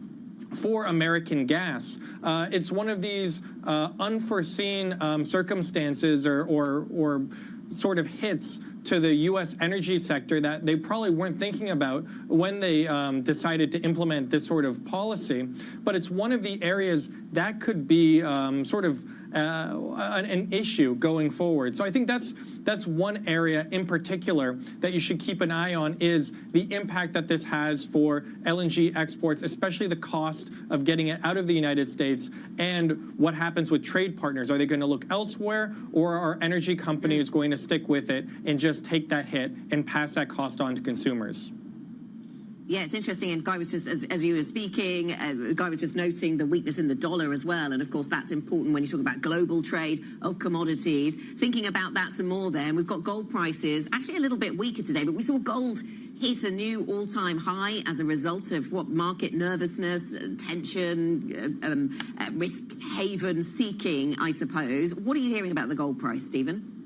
for American gas. It's one of these unforeseen circumstances or sort of hits to the U.S. energy sector that they probably weren't thinking about when they decided to implement this sort of policy. But it's one of the areas that could be sort of an issue going forward. So I think that's one area in particular that you should keep an eye on, is the impact that this has for LNG exports, especially the cost of getting it out of the United States, and what happens with trade partners. Are they going to look elsewhere, or are energy companies going to stick with it and just take that hit and pass that cost on to consumers? Yeah, it's interesting, and Guy was just, as you were speaking, Guy was just noting the weakness in the dollar as well, and of course that's important when you talk about global trade of commodities. Thinking about that some more then, we've got gold prices actually a little bit weaker today, but we saw gold hit a new all-time high as a result of what market nervousness, tension, risk haven seeking, I suppose. What are you hearing about the gold price, Stephen?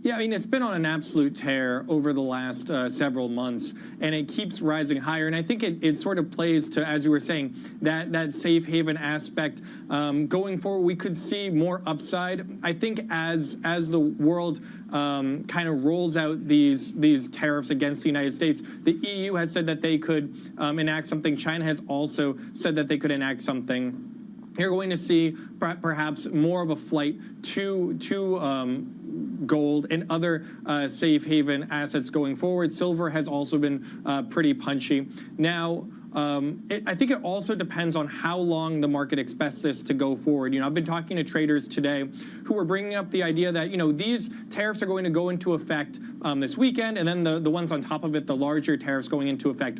Yeah, I mean, it's been on an absolute tear over the last several months, and it keeps rising higher. And I think it sort of plays to, as you were saying, that safe haven aspect. Going forward, we could see more upside. I think as the world kind of rolls out these tariffs against the United States, the EU has said that they could enact something. China has also said that they could enact something. You're going to see perhaps more of a flight to gold and other safe haven assets going forward. Silver has also been pretty punchy. Now, I think it also depends on how long the market expects this to go forward. You know, I've been talking to traders today who are bringing up the idea that, you know, these tariffs are going to go into effect this weekend, and then the ones on top of it, the larger tariffs, going into effect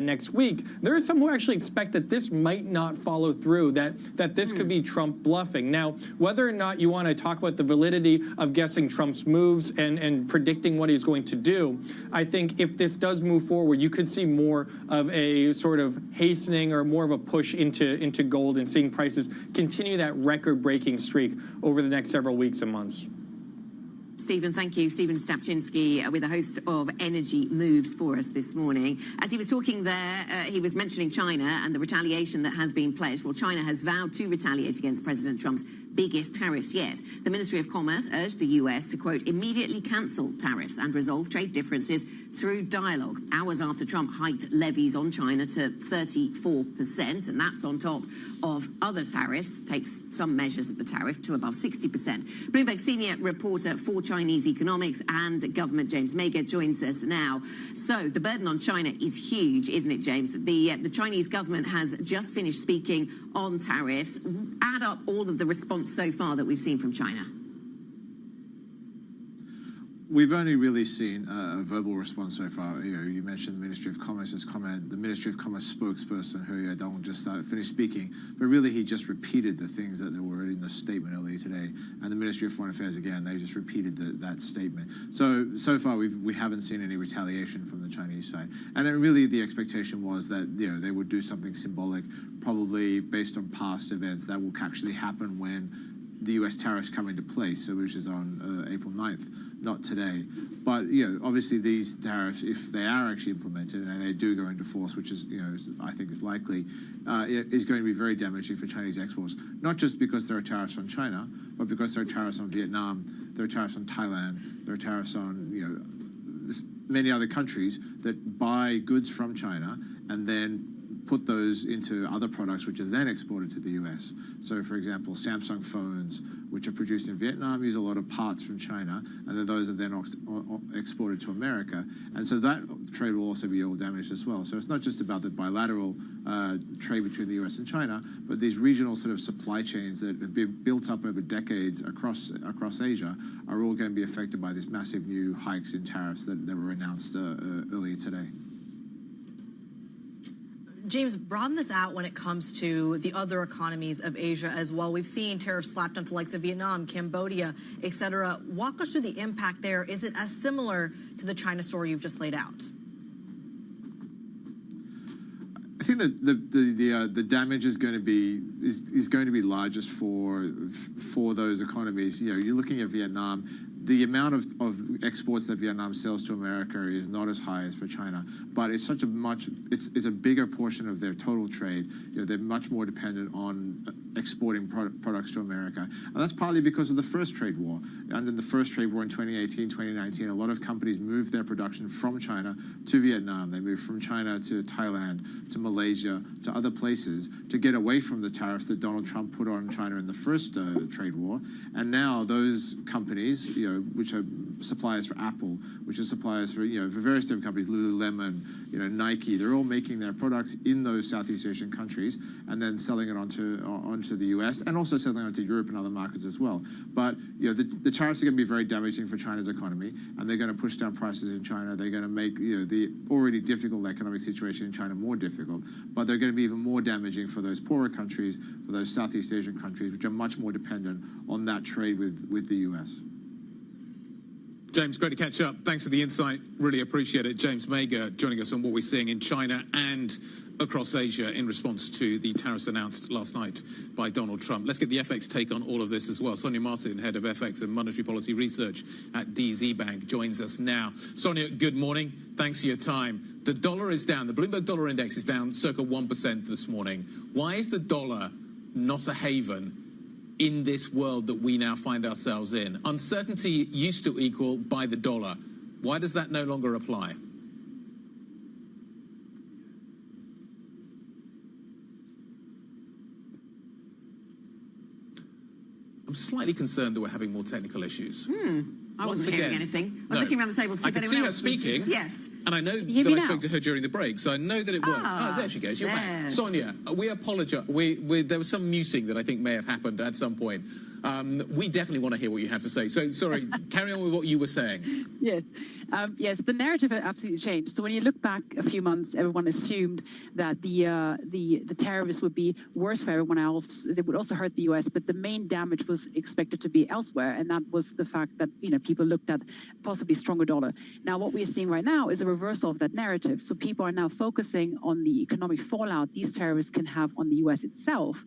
next week. There are some who actually expect that this might not follow through, that this could be Trump bluffing. Now, whether or not you want to talk about the validity of guessing Trump's moves and predicting what he's going to do, I think if this does move forward, you could see more of a sort of hastening or more of a push into gold, and seeing prices continue that record-breaking streak over the next several weeks and months. Stephen, thank you. Stephen Stapczynski with a host of energy moves for us this morning. As he was talking there, he was mentioning China and the retaliation that has been pledged. Well, China has vowed to retaliate against President Trump's biggest tariffs yet. The Ministry of Commerce urged the US to, quote, immediately cancel tariffs and resolve trade differences through dialogue, hours after Trump hiked levies on China to 34%, and that's on top of other tariffs, takes some measures of the tariff to above 60%. Bloomberg senior reporter for Chinese economics and government, James Mager, joins us now. So the burden on China is huge, isn't it, James? The Chinese government has just finished speaking on tariffs. Add up all of the response so far that we've seen from China. We've only really seen a verbal response so far. You know, you mentioned the Ministry of Commerce's comment. The Ministry of Commerce spokesperson, Hu Yadong, just finished speaking, but really he just repeated the things that were in the statement earlier today. And the Ministry of Foreign Affairs, again, they just repeated that statement. So far we haven't seen any retaliation from the Chinese side. And really the expectation was that, you know, they would do something symbolic, probably based on past events that will actually happen when the U.S. tariffs come into place, so which is on April 9th, not today. But, you know, obviously these tariffs, if they are actually implemented and they do go into force, which is, you know, I think is likely, is going to be very damaging for Chinese exports. Not just because there are tariffs on China, but because there are tariffs on Vietnam, there are tariffs on Thailand, there are tariffs on, you know, many other countries that buy goods from China and then put those into other products which are then exported to the US. So, for example, Samsung phones, which are produced in Vietnam, use a lot of parts from China, and then those are then exported to America. And so that trade will also be all damaged as well. So it's not just about the bilateral trade between the US and China, but these regional sort of supply chains that have been built up over decades across Asia are all going to be affected by these massive new hikes in tariffs that were announced earlier today. James, broaden this out when it comes to the other economies of Asia as well. We've seen tariffs slapped onto the likes of Vietnam, Cambodia, et cetera. Walk us through the impact there. Is it as similar to the China story you've just laid out? I think that the damage is going to be largest for those economies. You know, you're looking at Vietnam. The amount of exports that Vietnam sells to America is not as high as for China, but it's it's a bigger portion of their total trade. You know, they're much more dependent on exporting products to America, and that's partly because of the first trade war. Under the first trade war in 2018, 2019, a lot of companies moved their production from China to Vietnam. They moved from China to Thailand, to Malaysia, to other places to get away from the tariffs that Donald Trump put on China in the first trade war. And now those companies, you know, which are suppliers for Apple, which are suppliers for, you know, for various different companies, Lululemon, you know, Nike, they're all making their products in those Southeast Asian countries and then selling it onto the US and also selling it onto Europe and other markets as well. But, you know, the tariffs are going to be very damaging for China's economy, and they're going to push down prices in China. They're going to make, you know, the already difficult economic situation in China more difficult, but they're going to be even more damaging for those poorer countries, for those Southeast Asian countries, which are much more dependent on that trade with the US. James, great to catch up. Thanks for the insight. Really appreciate it. James Mager joining us on what we're seeing in China and across Asia in response to the tariffs announced last night by Donald Trump. Let's get the FX take on all of this as well. Sonia Martin, head of FX and monetary policy research at DZ Bank, joins us now. Sonia, good morning. Thanks for your time. The dollar is down. The Bloomberg Dollar Index is down circa 1% this morning. Why is the dollar not a haven in this world that we now find ourselves in? Uncertainty used to equal buy the dollar. Why does that no longer apply? I'm slightly concerned that we're having more technical issues. I wasn't hearing anything. I was looking around the table to see if anyone else I could see her speaking. Yes. And I know that I spoke to her during the break, so I know that it works. Oh, there she goes. You're back. Sonia, we apologize. There was some muting that I think may have happened at some point. We definitely want to hear what you have to say. So, sorry, carry on with what you were saying. Yes. Yes, the narrative has absolutely changed. So when you look back a few months, everyone assumed that the tariffs would be worse for everyone else. They would also hurt the U.S., but the main damage was expected to be elsewhere, and that was the fact that, you know, people looked at possibly stronger dollar. Now, what we're seeing right now is a reversal of that narrative. So people are now focusing on the economic fallout these tariffs can have on the U.S. itself,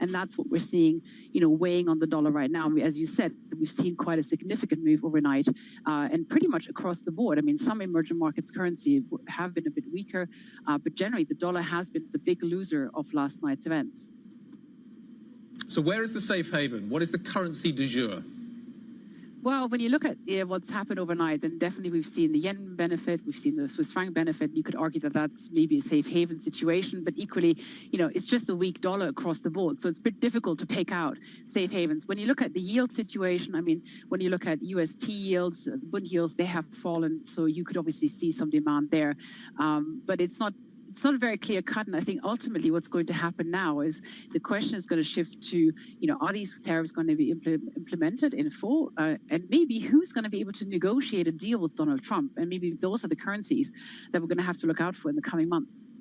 and that's what we're seeing, you know, weighing on the dollar right now. I mean, as you said, we've seen quite a significant move overnight, and pretty much across the board. I mean, some emerging markets currency have been a bit weaker, but generally the dollar has been the big loser of last night's events. So where is the safe haven? What is the currency du jour? Well, when you look at what's happened overnight, then definitely we've seen the yen benefit, we've seen the Swiss franc benefit. You could argue that that's maybe a safe haven situation, but equally, you know, it's just a weak dollar across the board. So it's a bit difficult to pick out safe havens. When you look at the yield situation, I mean, when you look at UST yields, Bund yields, they have fallen. So you could obviously see some demand there, but it's not very clear cut. And I think ultimately what's going to happen now is the question is going to shift to, you know, are these tariffs going to be implemented in full? And maybe who's going to be able to negotiate a deal with Donald Trump? And maybe those are the currencies that we're going to have to look out for in the coming months.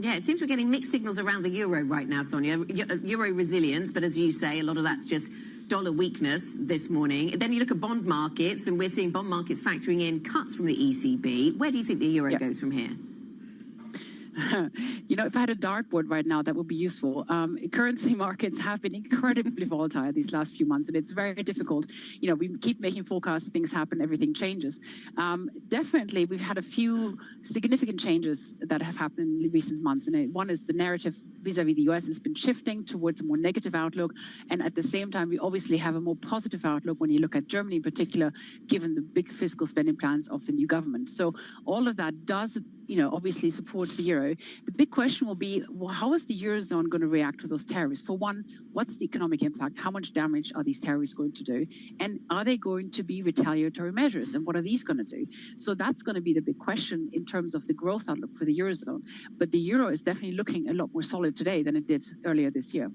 Yeah, it seems we're getting mixed signals around the euro right now, Sonia. Euro resilience, but as you say, a lot of that's just dollar weakness this morning. Then you look at bond markets, and we're seeing bond markets factoring in cuts from the ECB. Where do you think the euro goes from here? You know, if I had a dartboard right now, that would be useful. Currency markets have been incredibly volatile these last few months, and it's very difficult. You know, we keep making forecasts, things happen, everything changes. Definitely, we've had a few significant changes that have happened in recent months. And one is the narrative vis-a-vis the US has been shifting towards a more negative outlook. And at the same time, we obviously have a more positive outlook when you look at Germany in particular, given the big fiscal spending plans of the new government. So all of that does, you know, obviously support the euro. euro, the big question will be, well, how is the Eurozone going to react to those tariffs? For one, what's the economic impact? How much damage are these tariffs going to do? And are they going to be retaliatory measures? And what are these going to do? So that's going to be the big question in terms of the growth outlook for the Eurozone. But the euro is definitely looking a lot more solid today than it did earlier this year.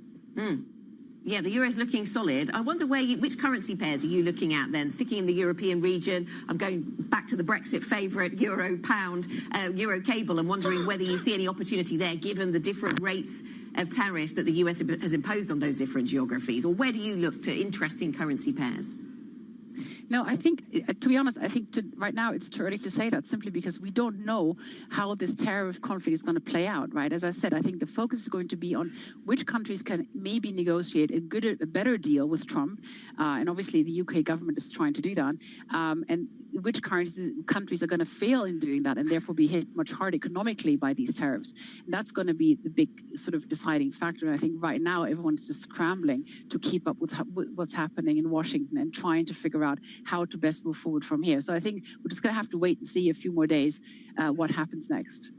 Yeah, the euro is looking solid. I wonder which currency pairs are you looking at then? Sticking in the European region, I'm going back to the Brexit favourite, euro pound, euro cable, and wondering whether you see any opportunity there given the different rates of tariff that the US has imposed on those different geographies. Or where do you look to interesting currency pairs? No, I think, to be honest, I think right now it's too early to say that simply because we don't know how this tariff conflict is going to play out, right? As I said, I think the focus is going to be on which countries can maybe negotiate a better deal with Trump. And obviously the UK government is trying to do that. And which countries are going to fail in doing that and therefore be hit much harder economically by these tariffs. And that's going to be the big sort of deciding factor. And I think right now everyone's just scrambling to keep up with what's happening in Washington and trying to figure out how to best move forward from here. So I think we're just going to have to wait and see a few more days what happens next.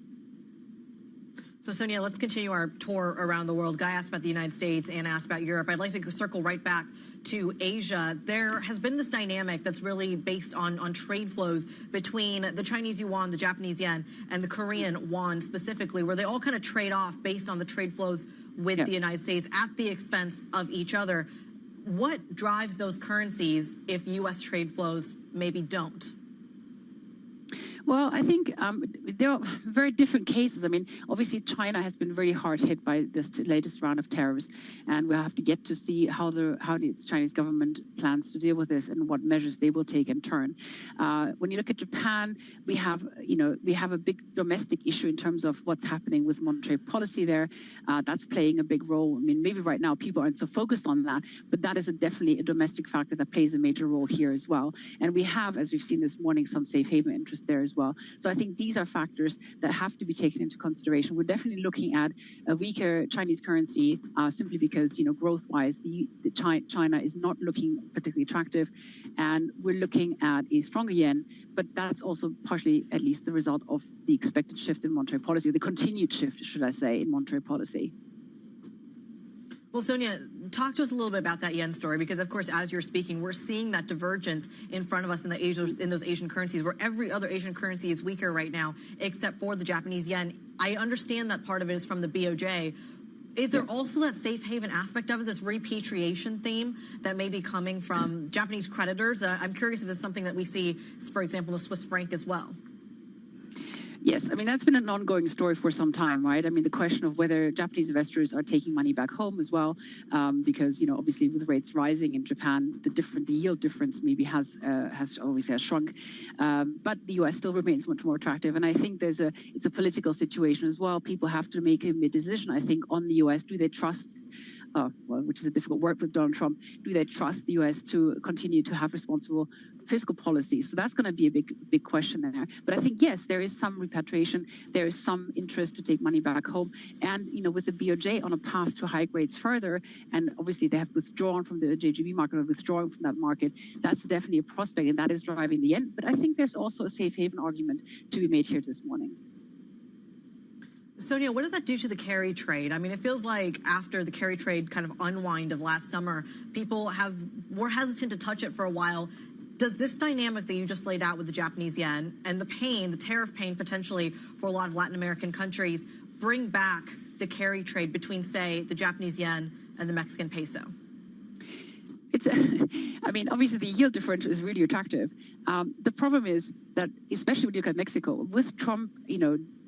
So, Sonia, let's continue our tour around the world. Guy asked about the United States and asked about Europe. I'd like to circle right back to Asia. There has been this dynamic that's really based on trade flows between the Chinese yuan, the Japanese yen, and the Korean won specifically, where they all kind of trade off based on the trade flows with the United States at the expense of each other. What drives those currencies if U.S. trade flows maybe don't? Well, I think there are very different cases. I mean, obviously, China has been very hard hit by this latest round of tariffs, and we have to get to see how the Chinese government plans to deal with this and what measures they will take in turn. When you look at Japan, we have a big domestic issue in terms of what's happening with monetary policy there. That's playing a big role. I mean, maybe right now people aren't so focused on that, but that is definitely a domestic factor that plays a major role here as well. And we have, as we've seen this morning, some safe haven interest there as well. So I think these are factors that have to be taken into consideration. We're definitely looking at a weaker Chinese currency simply because, growth-wise, China is not looking particularly attractive, and we're looking at a stronger yen. But that's also partially, at least, the result of the expected shift in monetary policy, or the continued shift, should I say, in monetary policy. Well, Sonia, talk to us a little bit about that yen story, because, of course, as you're speaking, we're seeing that divergence in front of us in those Asian currencies, where every other Asian currency is weaker right now, except for the Japanese yen. I understand that part of it is from the BOJ. Is there also that safe haven aspect of it, this repatriation theme that may be coming from Japanese creditors? I'm curious if it's something that we see, for example, in the Swiss franc as well. Yes, I mean, that's been an ongoing story for some time, right? I mean, the question of whether Japanese investors are taking money back home as well, because, obviously with rates rising in Japan, the yield difference maybe has shrunk, but the US still remains much more attractive. And I think it's a political situation as well. People have to make a decision, I think, on the US. Do they trust, which is a difficult word with Donald Trump, do they trust the US to continue to have responsible fiscal policies? So that's going to be a big question there. But I think, yes, there is some repatriation. There is some interest to take money back home. And, with the BOJ on a path to hike rates further, and obviously they have withdrawn from the JGB market or withdrawing from that market, that's definitely a prospect, and that is driving the yen. But I think there's also a safe haven argument to be made here this morning. Sonia, what does that do to the carry trade? I mean, it feels like after the carry trade kind of unwind of last summer, people were hesitant to touch it for a while. Does this dynamic that you just laid out with the Japanese yen and the tariff pain potentially for a lot of Latin American countries, bring back the carry trade between, say, the Japanese yen and the Mexican peso? Obviously the yield differential is really attractive. The problem is that, especially when you look at Mexico, with Trump,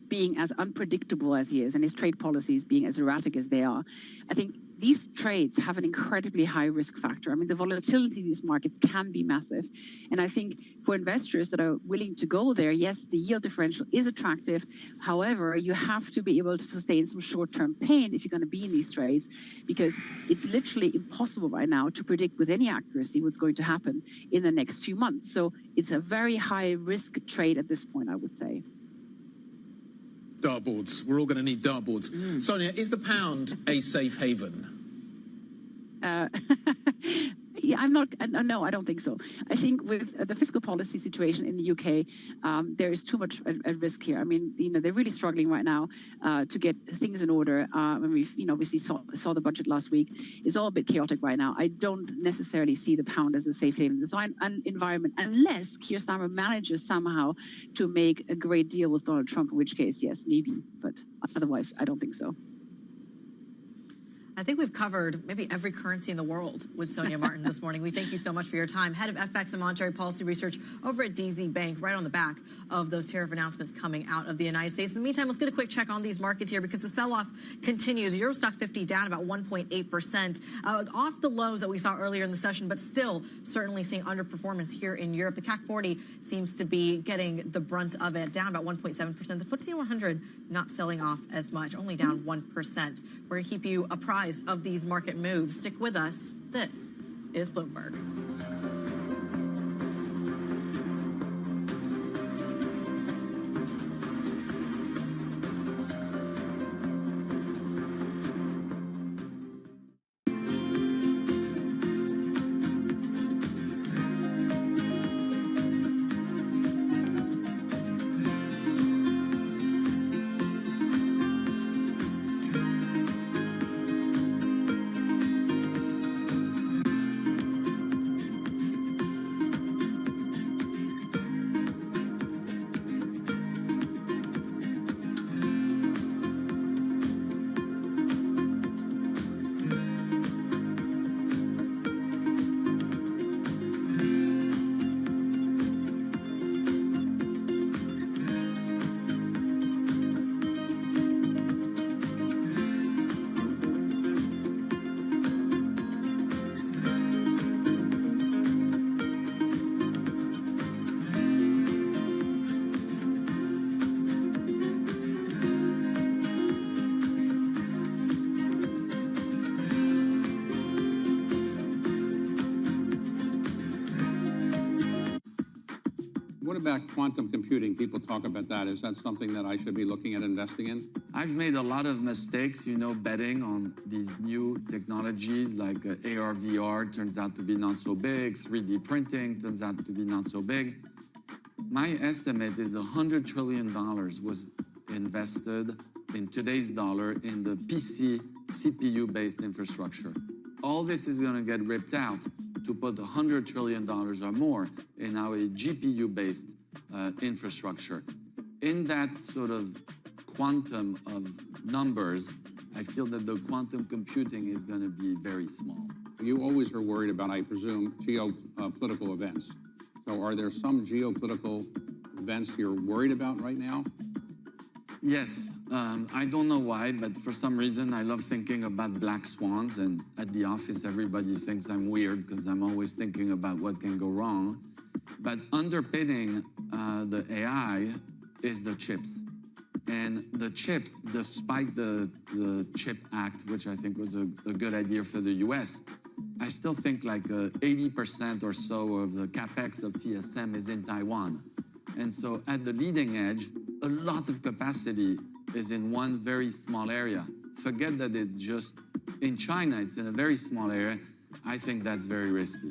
being as unpredictable as he is and his trade policies being as erratic as they are, I think these trades have an incredibly high risk factor. I mean, the volatility in these markets can be massive. And I think for investors that are willing to go there, yes, the yield differential is attractive. However, you have to be able to sustain some short-term pain if you're going to be in these trades, because it's literally impossible right now to predict with any accuracy what's going to happen in the next few months. So it's a very high risk trade at this point, I would say. Dartboards. We're all going to need dartboards. Sonia, is the pound a safe haven? Yeah, I'm not. No, I don't think so. I think with the fiscal policy situation in the UK, there is too much at risk here. I mean, they're really struggling right now to get things in order. And we've, obviously saw the budget last week. It's all a bit chaotic right now. I don't necessarily see the pound as a safe haven design environment unless Keir Starmer manages somehow to make a great deal with Donald Trump, in which case, yes, maybe. But otherwise, I don't think so. I think we've covered maybe every currency in the world with Sonia Martin this morning. We thank you so much for your time. Head of FX and Monetary Policy Research over at DZ Bank, right on the back of those tariff announcements coming out of the United States. In the meantime, let's get a quick check on these markets here because the sell-off continues. Euro Stoxx 50 down about 1.8%, off the lows that we saw earlier in the session, but still certainly seeing underperformance here in Europe. The CAC 40 seems to be getting the brunt of it, down about 1.7%. The FTSE 100 not selling off as much, only down 1%. We're going to keep you apprised of these market moves. Stick with us. This is Bloomberg. What about quantum computing? People talk about that. Is that something that I should be looking at investing in? I've made a lot of mistakes, betting on these new technologies like AR, VR turns out to be not so big, 3D printing turns out to be not so big. My estimate is $100 trillion was invested in today's dollar in the PC, CPU-based infrastructure. All this is going to get ripped out to put $100 trillion or more in now a GPU-based infrastructure. In that sort of quantum of numbers, I feel that the quantum computing is going to be very small. You always are worried about, I presume, geopolitical events. So are there some geopolitical events you're worried about right now? Yes. I don't know why, but for some reason, I love thinking about black swans. And at the office, everybody thinks I'm weird because I'm always thinking about what can go wrong. But underpinning the AI is the chips. And the chips, despite the CHIP Act, which I think was a good idea for the US, I still think like 80% or so of the capex of TSM is in Taiwan. And so at the leading edge, a lot of capacity is in one very small area. Forget that it's just in China, it's in a very small area. I think that's very risky.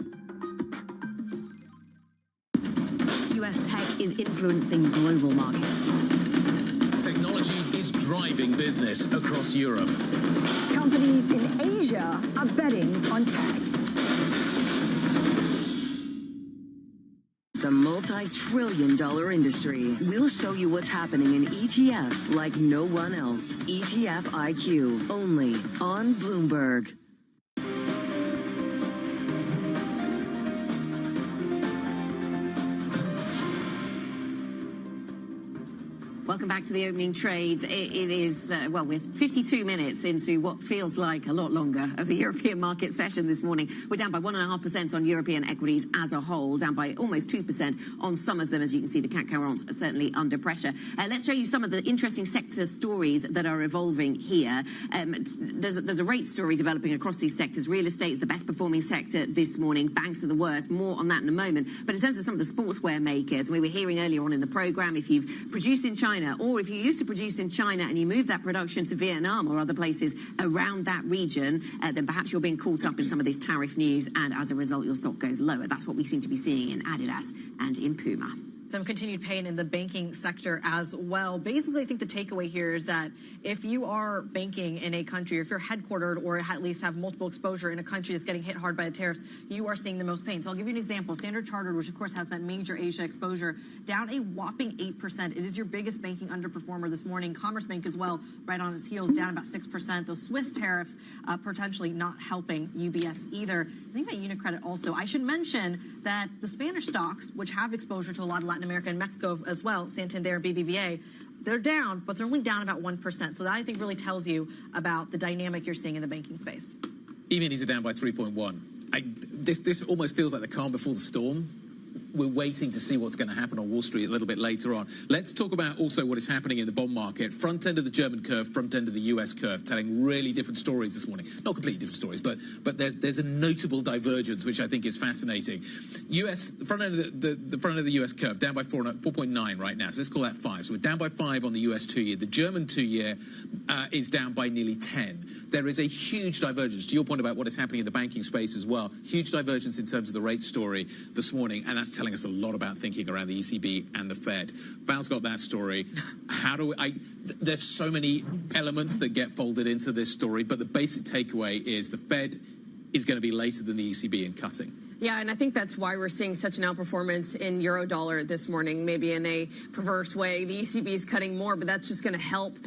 US tech is influencing global markets. Technology is driving business across Europe. Companies in Asia are betting on tech. It's a multi-trillion-dollar industry. We'll show you what's happening in ETFs like no one else. ETF IQ, only on Bloomberg. Welcome back to the opening trade. It is, well, we're 52 minutes into what feels like a lot longer of the European market session this morning. We're down by 1.5% on European equities as a whole, down by almost 2% on some of them. As you can see, the CAC 40 are certainly under pressure. Let's show you some of the interesting sector stories that are evolving here. There's a rate story developing across these sectors. Real estate is the best performing sector this morning. Banks are the worst. More on that in a moment. But in terms of some of the sportswear makers, we were hearing earlier on in the program, if you've produced in China, China, or if you used to produce in China and you move that production to Vietnam or other places around that region, then perhaps you're being caught up in some of this tariff news, and as a result, your stock goes lower. That's what we seem to be seeing in Adidas and in Puma. Some continued pain in the banking sector as well. Basically, I think the takeaway here is that if you are banking in a country, or if you're headquartered or at least have multiple exposure in a country that's getting hit hard by the tariffs, you are seeing the most pain. So I'll give you an example. Standard Chartered, which of course has that major Asia exposure, down a whopping 8%. It is your biggest banking underperformer this morning. Commerce Bank as well, right on its heels, down about 6%. Those Swiss tariffs potentially not helping UBS either. I think about UniCredit also. I should mention that the Spanish stocks, which have exposure to a lot of Latin America and Mexico as well, Santander, BBVA, they're down, but they're only down about 1%. So that, I think, really tells you about the dynamic you're seeing in the banking space. E-minis are down by 3.1. This almost feels like the calm before the storm. We're waiting to see what's going to happen on Wall Street a little bit later on. Let's talk about also what is happening in the bond market. Front end of the German curve, front end of the US curve, telling really different stories this morning. Not completely different stories, but there's a notable divergence, which I think is fascinating. The front end of the US curve down by 4.9 right now. So let's call that 5. So we're down by 5 on the US 2-year. The German 2-year is down by nearly 10. There is a huge divergence. To your point about what is happening in the banking space as well, huge divergence in terms of the rate story this morning, and that's telling us a lot about thinking around the ECB and the Fed. Val's got that story. There's so many elements that get folded into this story, but the basic takeaway is the Fed is going to be later than the ECB in cutting. Yeah, and I think that's why we're seeing such an outperformance in euro-dollar this morning, maybe in a perverse way. The ECB is cutting more, but that's just going to help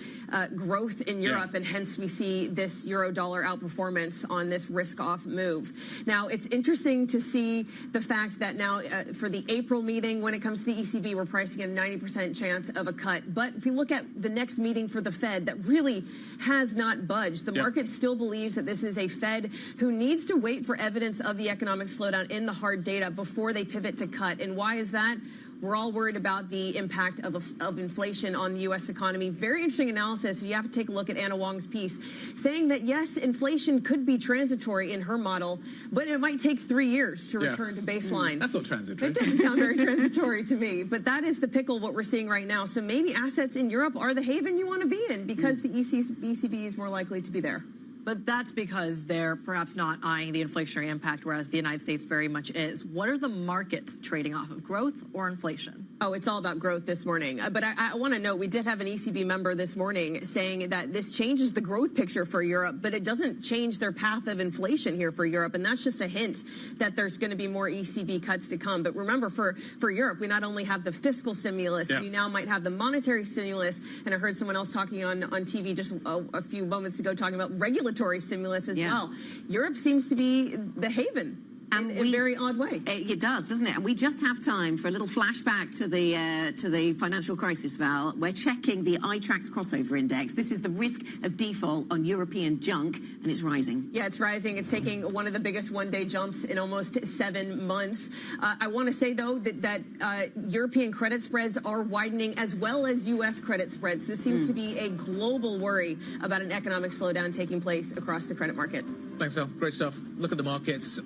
growth in Europe, and hence we see this euro-dollar outperformance on this risk-off move. Now, it's interesting to see the fact that now for the April meeting, when it comes to the ECB, we're pricing a 90% chance of a cut. But if you look at the next meeting for the Fed, that really has not budged. The market still believes that this is a Fed who needs to wait for evidence of the economic slowdown in the hard data before they pivot to cut. And why is that? We're all worried about the impact of inflation on the U.S. economy. Very interesting analysis. You have to take a look at Anna Wong's piece, saying that, yes, inflation could be transitory in her model, but it might take 3 years to return to baseline. That's not transitory. That doesn't sound very transitory to me, but that is the pickle, what we're seeing right now. So maybe assets in Europe are the haven you want to be in because the ECB is more likely to be there. But that's because they're perhaps not eyeing the inflationary impact, whereas the United States very much is. What are the markets trading off of, growth or inflation? Oh, it's all about growth this morning. But I want to note, we did have an ECB member this morning saying that this changes the growth picture for Europe, but it doesn't change their path of inflation here for Europe. And that's just a hint that there's going to be more ECB cuts to come. But remember, for Europe, we not only have the fiscal stimulus, we now might have the monetary stimulus. And I heard someone else talking on TV just a few moments ago talking about regulatory stimulus as well. Europe seems to be the haven. In a very odd way. It does, doesn't it? And we just have time for a little flashback to the financial crisis, Val. We're checking the iTraxx crossover index. This is the risk of default on European junk, and it's rising. Yeah, it's rising. It's taking one of the biggest one-day jumps in almost 7 months. I want to say, though, that European credit spreads are widening as well as U.S. credit spreads. So there seems to be a global worry about an economic slowdown taking place across the credit market. Thanks, Val. Great stuff. Look at the markets.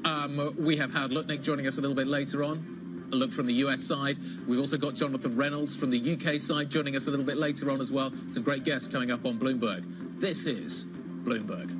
We have Howard Lutnick joining us a little bit later on. A look from the US side. We've also got Jonathan Reynolds from the UK side joining us a little bit later on as well. Some great guests coming up on Bloomberg. This is Bloomberg.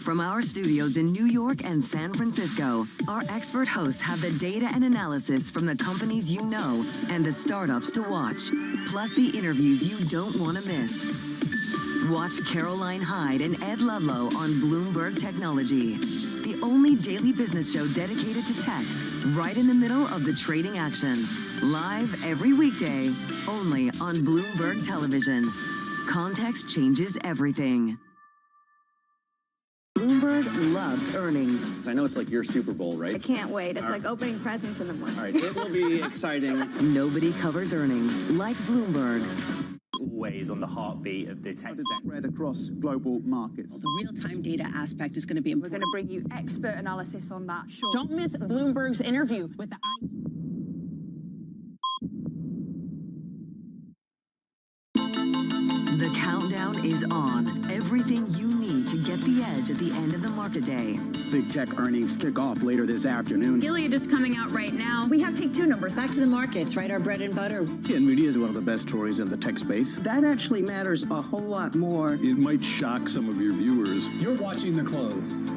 From our studios in New York and San Francisco, our expert hosts have the data and analysis from the companies you know and the startups to watch, plus the interviews you don't want to miss. Watch Caroline Hyde and Ed Ludlow on Bloomberg Technology, the only daily business show dedicated to tech, right in the middle of the trading action. Live every weekday, only on Bloomberg Television. Context changes everything. Bloomberg loves earnings. I know it's like your Super Bowl, right? I can't wait. It's like opening presents in the morning. All right, it will be exciting. Nobody covers earnings like Bloomberg. Always on the heartbeat of the tech spread across global markets. The real-time data aspect is going to be important. We're going to bring you expert analysis on that. Sure. Don't miss Bloomberg's interview with the The countdown is on. Everything you need to get the edge at the end of the market day. Big tech earnings kick off later this afternoon. Gilead is coming out right now. We have take two numbers. Back to the markets, right? Our bread and butter. NVIDIA is one of the best stories in the tech space. That actually matters a whole lot more. It might shock some of your viewers. You're watching The Close.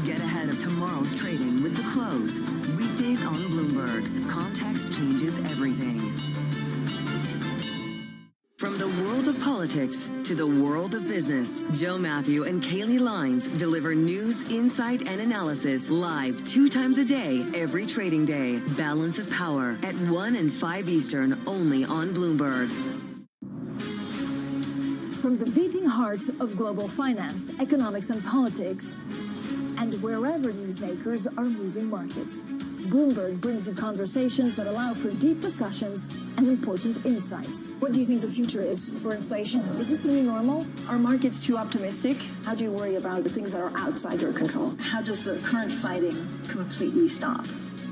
Get ahead of tomorrow's trading with The Close. Weekdays on Bloomberg. Context changes everything. From the world of politics to the world of business, Joe Matthew and Kaylee Lines deliver news, insight, and analysis live 2 times a day, every trading day. Balance of Power at 1 and 5 Eastern, only on Bloomberg. From the beating heart of global finance, economics, and politics, and wherever newsmakers are moving markets, Bloomberg brings you conversations that allow for deep discussions and important insights. What do you think the future is for inflation? Is this new normal? Are markets too optimistic? How do you worry about the things that are outside your control? How does the current fighting completely stop?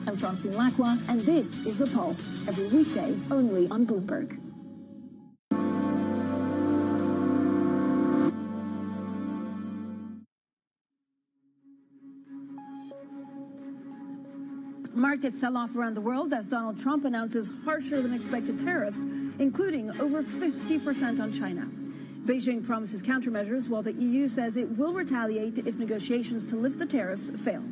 I'm Francine Lacqua, and this is The Pulse, every weekday only on Bloomberg. Markets sell off around the world as Donald Trump announces harsher than expected tariffs, including over 50% on China. Beijing promises countermeasures while the EU says it will retaliate if negotiations to lift the tariffs fail.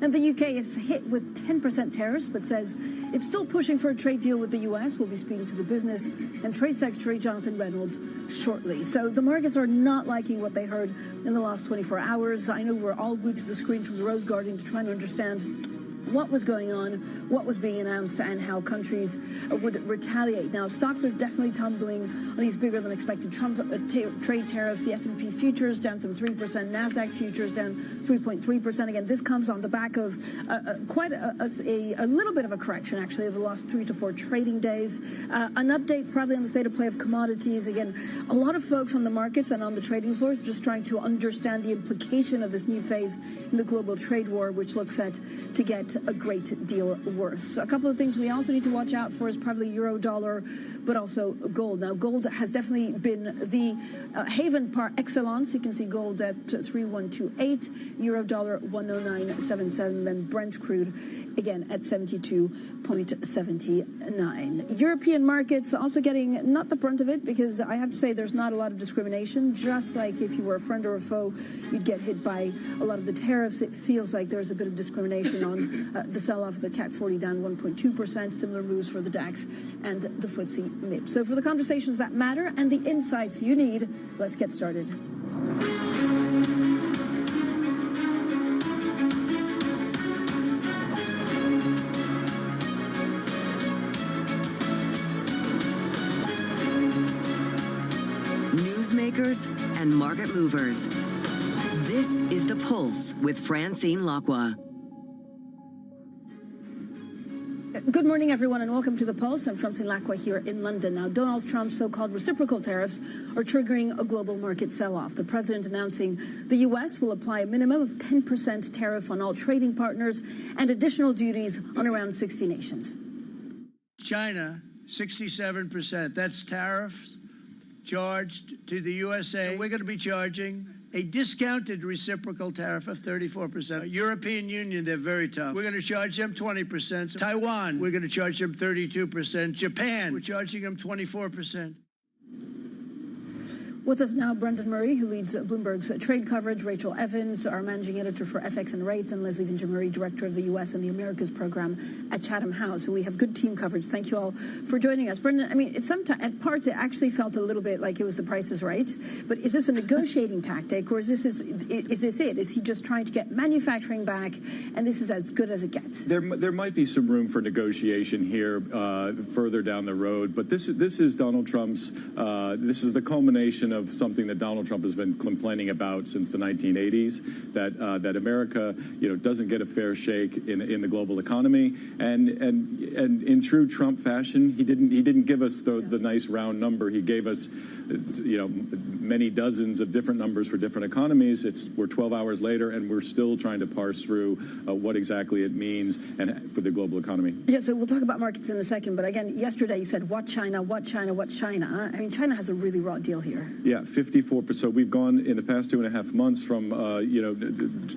And the UK is hit with 10% tariffs, but says it's still pushing for a trade deal with the US. We'll be speaking to the Business and Trade Secretary Jonathan Reynolds shortly. So the markets are not liking what they heard in the last 24 hours. I know we're all glued to the screen from the Rose Garden to try to understand what was going on, what was being announced, and how countries would retaliate. Now, stocks are definitely tumbling on these bigger than expected Trump trade tariffs. The S&P futures down some 3%, NASDAQ futures down 3.3%. Again, this comes on the back of quite a little bit of a correction, actually, over the last 3 to 4 trading days. An update probably on the state of play of commodities. Again, a lot of folks on the markets and on the trading floors just trying to understand the implication of this new phase in the global trade war, which looks set to get a great deal worse. A couple of things we also need to watch out for is probably euro dollar, but also gold. Now, gold has definitely been the haven par excellence. You can see gold at 3128, euro dollar 109.77, then Brent crude again at 72.79. European markets also getting not the brunt of it, because I have to say there's not a lot of discrimination. Just like if you were a friend or a foe, you'd get hit by a lot of the tariffs. It feels like there's a bit of discrimination on the sell-off of the CAC 40 down 1.2%, similar moves for the DAX and the FTSE MIB. So for the conversations that matter and the insights you need, let's get started. Newsmakers and market movers. This is The Pulse with Francine Lacqua. Good morning, everyone, and welcome to The Pulse. I'm Francine Lacqua here in London. Now, Donald Trump's so-called reciprocal tariffs are triggering a global market sell-off. The president announcing the U.S. will apply a minimum of 10% tariff on all trading partners and additional duties on around 60 nations. China, 67%. That's tariffs charged to the USA. So we're going to be charging a discounted reciprocal tariff of 34%. European Union, they're very tough. We're going to charge them 20%. Taiwan, we're going to charge them 32%. Japan, we're charging them 24%. With us now, Brendan Murray, who leads Bloomberg's trade coverage, Rachel Evans, our managing editor for FX and Rates, and Leslie Vinjamuri, director of the U.S. and the Americas program at Chatham House. So we have good team coverage. Thank you all for joining us. Brendan, I mean, at parts it actually felt a little bit like it was The Price is Right. But is this a negotiating tactic, or is this it? Is he just trying to get manufacturing back, and this is as good as it gets? There might be some room for negotiation here further down the road, but this is Donald Trump's. This is the culmination of something that Donald Trump has been complaining about since the 1980s, that America, doesn't get a fair shake in the global economy, and in true Trump fashion, he didn't give us the nice round number. He gave us, many dozens of different numbers for different economies. We're 12 hours later, and we're still trying to parse through what exactly it means and for the global economy. Yeah, so we'll talk about markets in a second, but again, yesterday you said, what China? I mean, China has a really raw deal here. Yeah, 54%. So we've gone in the past 2.5 months from,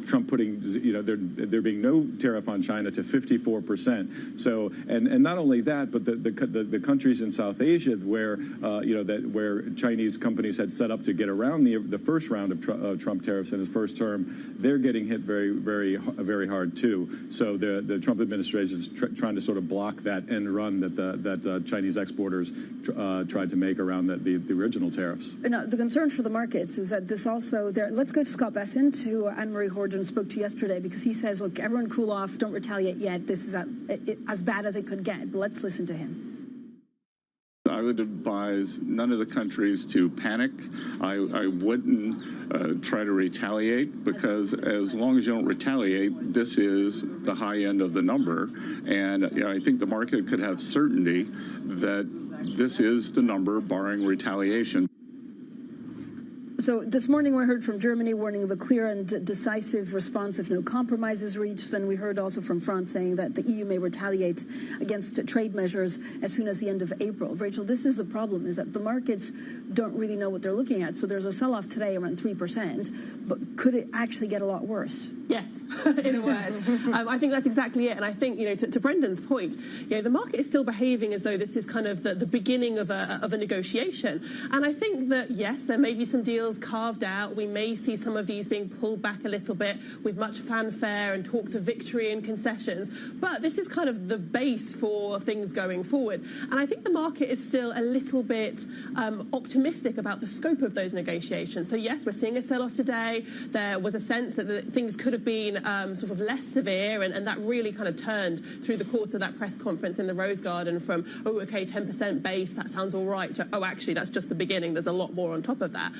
Trump putting, there being no tariff on China to 54%. So, and not only that, but the countries in South Asia where, where Chinese companies had set up to get around the first round of Trump tariffs in his first term, they're getting hit very, very, very hard too. So the Trump administration is trying to sort of block that end run that Chinese exporters tried to make around the original tariffs. Now, the concern for the markets is that this also, let's go to Scott Bessent, who Anne-Marie Horgen spoke to yesterday, because he says, look, everyone cool off, don't retaliate yet. This is as bad as it could get. But let's listen to him. I would advise none of the countries to panic. I wouldn't try to retaliate, because as long as you don't retaliate, this is the high end of the number. And I think the market could have certainty that this is the number barring retaliation. So this morning we heard from Germany warning of a clear and decisive response if no compromise is reached. And we heard also from France saying that the EU may retaliate against trade measures as soon as the end of April. Rachel, this is the problem, is that the markets don't really know what they're looking at. So there's a sell-off today around 3%, but could it actually get a lot worse? Yes, in a word. I think that's exactly it. And I think, to Brendan's point, the market is still behaving as though this is kind of the beginning of a negotiation. And I think that, yes, there may be some deals carved out. We may see some of these being pulled back a little bit with much fanfare and talks of victory and concessions. But this is kind of the base for things going forward. And I think the market is still a little bit optimistic about the scope of those negotiations. So, yes, we're seeing a sell-off today. There was a sense that things could have been sort of less severe, and that really kind of turned through the course of that press conference in the Rose Garden from, 10% base, that sounds all right, to, actually, that's just the beginning. There's a lot more on top of that.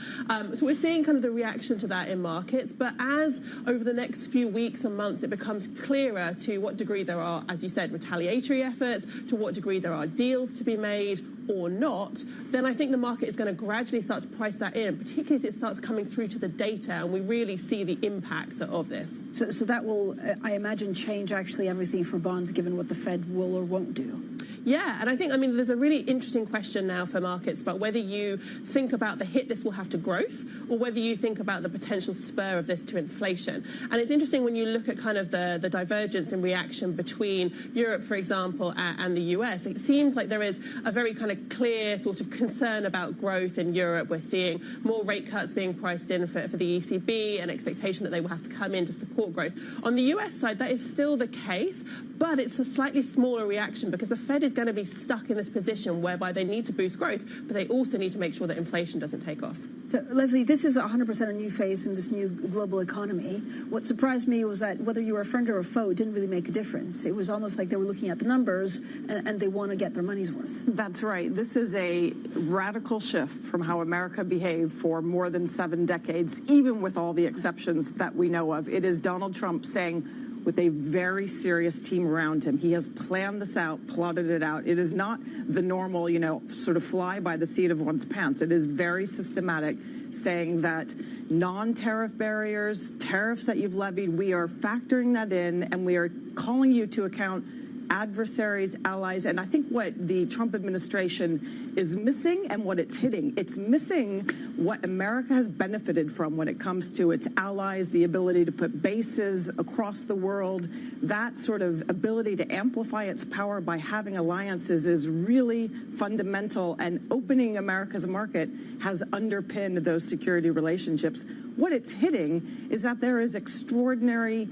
So we're seeing kind of the reaction to that in markets. But as over the next few weeks and months, it becomes clearer to what degree there are, as you said, retaliatory efforts, to what degree there are deals to be made or not, then I think the market is going to gradually start to price that in, particularly as it starts coming through to the data and we really see the impact of this. So that will, I imagine, change actually everything for bonds, given what the Fed will or won't do. Yeah, and I think, there's a really interesting question now for markets about whether you think about the hit this will have to growth or whether you think about the potential spur of this to inflation. And it's interesting when you look at kind of the divergence in reaction between Europe, for example, and the US. It seems like there is a very kind of clear sort of concern about growth in Europe. We're seeing more rate cuts being priced in for the ECB, an expectation that they will have to come in to support growth. On the US side, that is still the case, but it's a slightly smaller reaction because the Fed is going to be stuck in this position whereby they need to boost growth, but they also need to make sure that inflation doesn't take off. So, Leslie, this is 100% a new phase in this new global economy. What surprised me was that whether you were a friend or a foe, it didn't really make a difference. It was almost like they were looking at the numbers and they want to get their money's worth. That's right. This is a radical shift from how America behaved for more than 7 decades, even with all the exceptions that we know of. It is Donald Trump saying, with a very serious team around him, he has planned this out, plotted it out. It is not the normal, sort of fly by the seat of one's pants. It is very systematic, saying that non-tariff barriers, tariffs that you've levied, we are factoring that in, and we are calling you to account adversaries, allies, and I think what the Trump administration is missing and what it's hitting, it's missing what America has benefited from when it comes to its allies, the ability to put bases across the world. That sort of ability to amplify its power by having alliances is really fundamental, and opening America's market has underpinned those security relationships. What it's hitting is that there is extraordinary,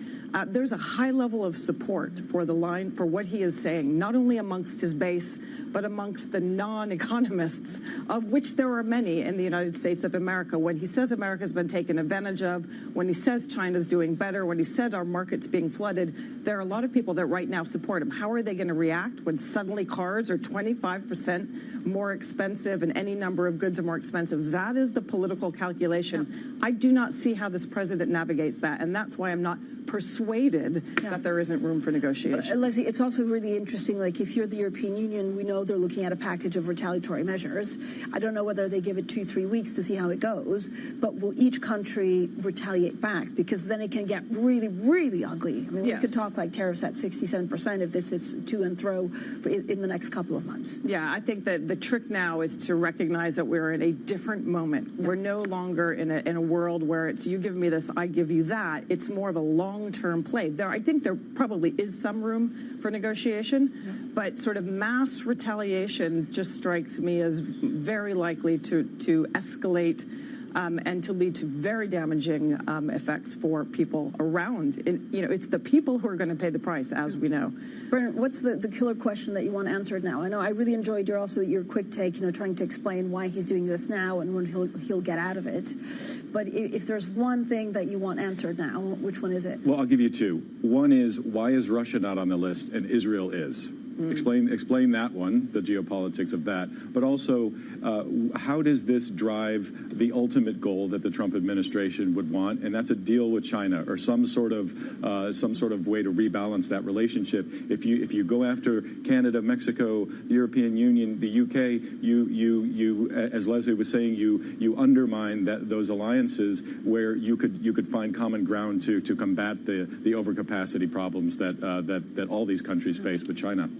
there's a high level of support for the line, for what he is saying, not only amongst his base, but amongst the non-economists, of which there are many in the United States of America. When he says America's been taken advantage of, when he says China's doing better, when he said our market's being flooded, there are a lot of people that right now support him. How are they going to react when suddenly cars are 25% more expensive and any number of goods are more expensive? That is the political calculation. I do not see how this president navigates that, and that's why I'm not persuaded that there isn't room for negotiation. Leslie, it's also really interesting, like if you're the European Union, we know they're looking at a package of retaliatory measures. I don't know whether they give it 2-3 weeks to see how it goes, but will each country retaliate back? Because then it can get really, really ugly. I mean, we could talk like tariffs at 67% if this is to and fro in the next couple of months. Yeah, I think that the trick now is to recognize that we're in a different moment. We're no longer in a world where it's you give me this, I give you that. It's more of a long-term play. I think there probably is some room for negotiation, but sort of mass retaliation just strikes me as very likely to escalate and to lead to very damaging effects for people around. It's the people who are going to pay the price, as we know. Bernard, what's the killer question that you want answered now? I know I really enjoyed your quick take, trying to explain why he's doing this now and when he'll get out of it. But if there's one thing that you want answered now, which one is it? Well, I'll give you two. One is, why is Russia not on the list and Israel is? Explain that one, the geopolitics of that. But also, how does this drive the ultimate goal that the Trump administration would want, and that's a deal with China or some sort of way to rebalance that relationship. If you go after Canada, Mexico, the European Union, the UK, you as Leslie was saying, you undermine those alliances where you could find common ground to combat the overcapacity problems that all these countries face with China.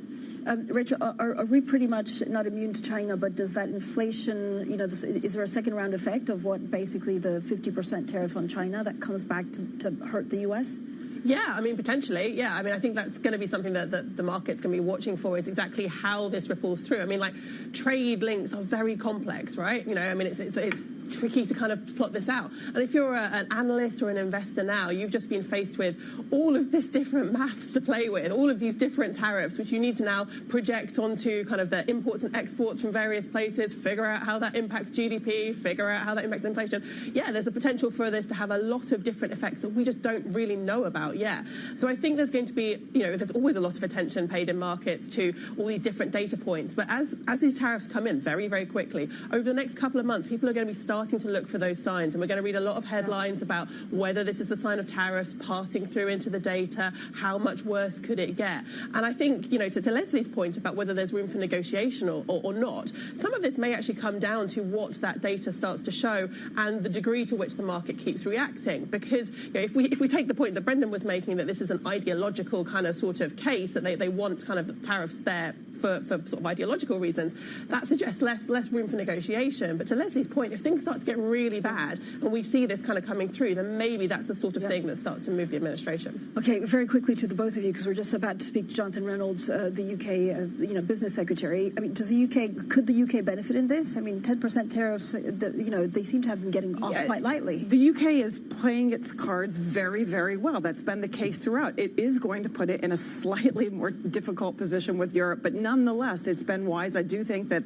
Rachel, are we pretty much not immune to China, but does that inflation, is there a second round effect of what basically the 50% tariff on China that comes back to hurt the U.S.? Yeah, I mean, potentially. Yeah, I mean, I think that's going to be something that the market's going to be watching for, is exactly how this ripples through. I mean, like, trade links are very complex, right? I mean, it's tricky to kind of plot this out. And if you're an analyst or an investor now, you've just been faced with all of this different maths to play with, all of these different tariffs, which you need to now project onto kind of the imports and exports from various places, figure out how that impacts GDP, figure out how that impacts inflation. Yeah, there's a potential for this to have a lot of different effects that we just don't really know about yet. So I think there's going to be, there's always a lot of attention paid in markets to all these different data points. But as these tariffs come in very, very quickly, over the next couple of months, people are going to be starting to look for those signs. And we're going to read a lot of headlines about whether this is a sign of tariffs passing through into the data, how much worse could it get. And I think, to Leslie's point about whether there's room for negotiation or not, some of this may actually come down to what that data starts to show and the degree to which the market keeps reacting. Because if we take the point that Brendan was making, that this is an ideological kind of sort of case, that they want kind of tariffs there for sort of ideological reasons, that suggests less room for negotiation. But to Leslie's point, if things start to get really bad and we see this kind of coming through, then maybe that's the sort of thing that starts to move the administration. Okay, very quickly to the both of you, because we're just about to speak to Jonathan Reynolds, the UK business secretary. I mean, could the UK benefit in this? I mean, 10% tariffs, they seem to have been getting off quite lightly. The UK is playing its cards very, very well. That's been the case throughout. It is going to put it in a slightly more difficult position with Europe, but nonetheless, it's been wise. I do think that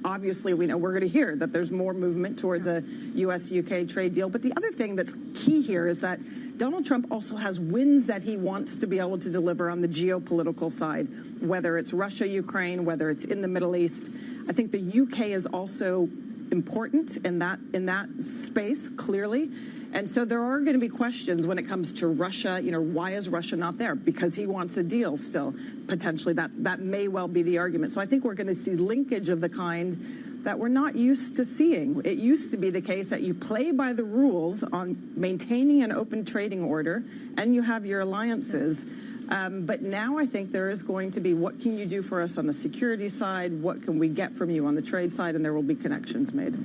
obviously, we're going to hear that there's more movement towards a US-UK trade deal. But the other thing that's key here is that Donald Trump also has wins that he wants to be able to deliver on the geopolitical side, whether it's Russia, Ukraine, whether it's in the Middle East. I think the UK is also important in that space, clearly. And so there are going to be questions when it comes to Russia. Why is Russia not there? Because he wants a deal still. Potentially, that may well be the argument. So I think we're going to see linkage of the kind that we're not used to seeing. It used to be the case that you play by the rules on maintaining an open trading order and you have your alliances. But now I think there is going to be, what can you do for us on the security side? What can we get from you on the trade side? And there will be connections made.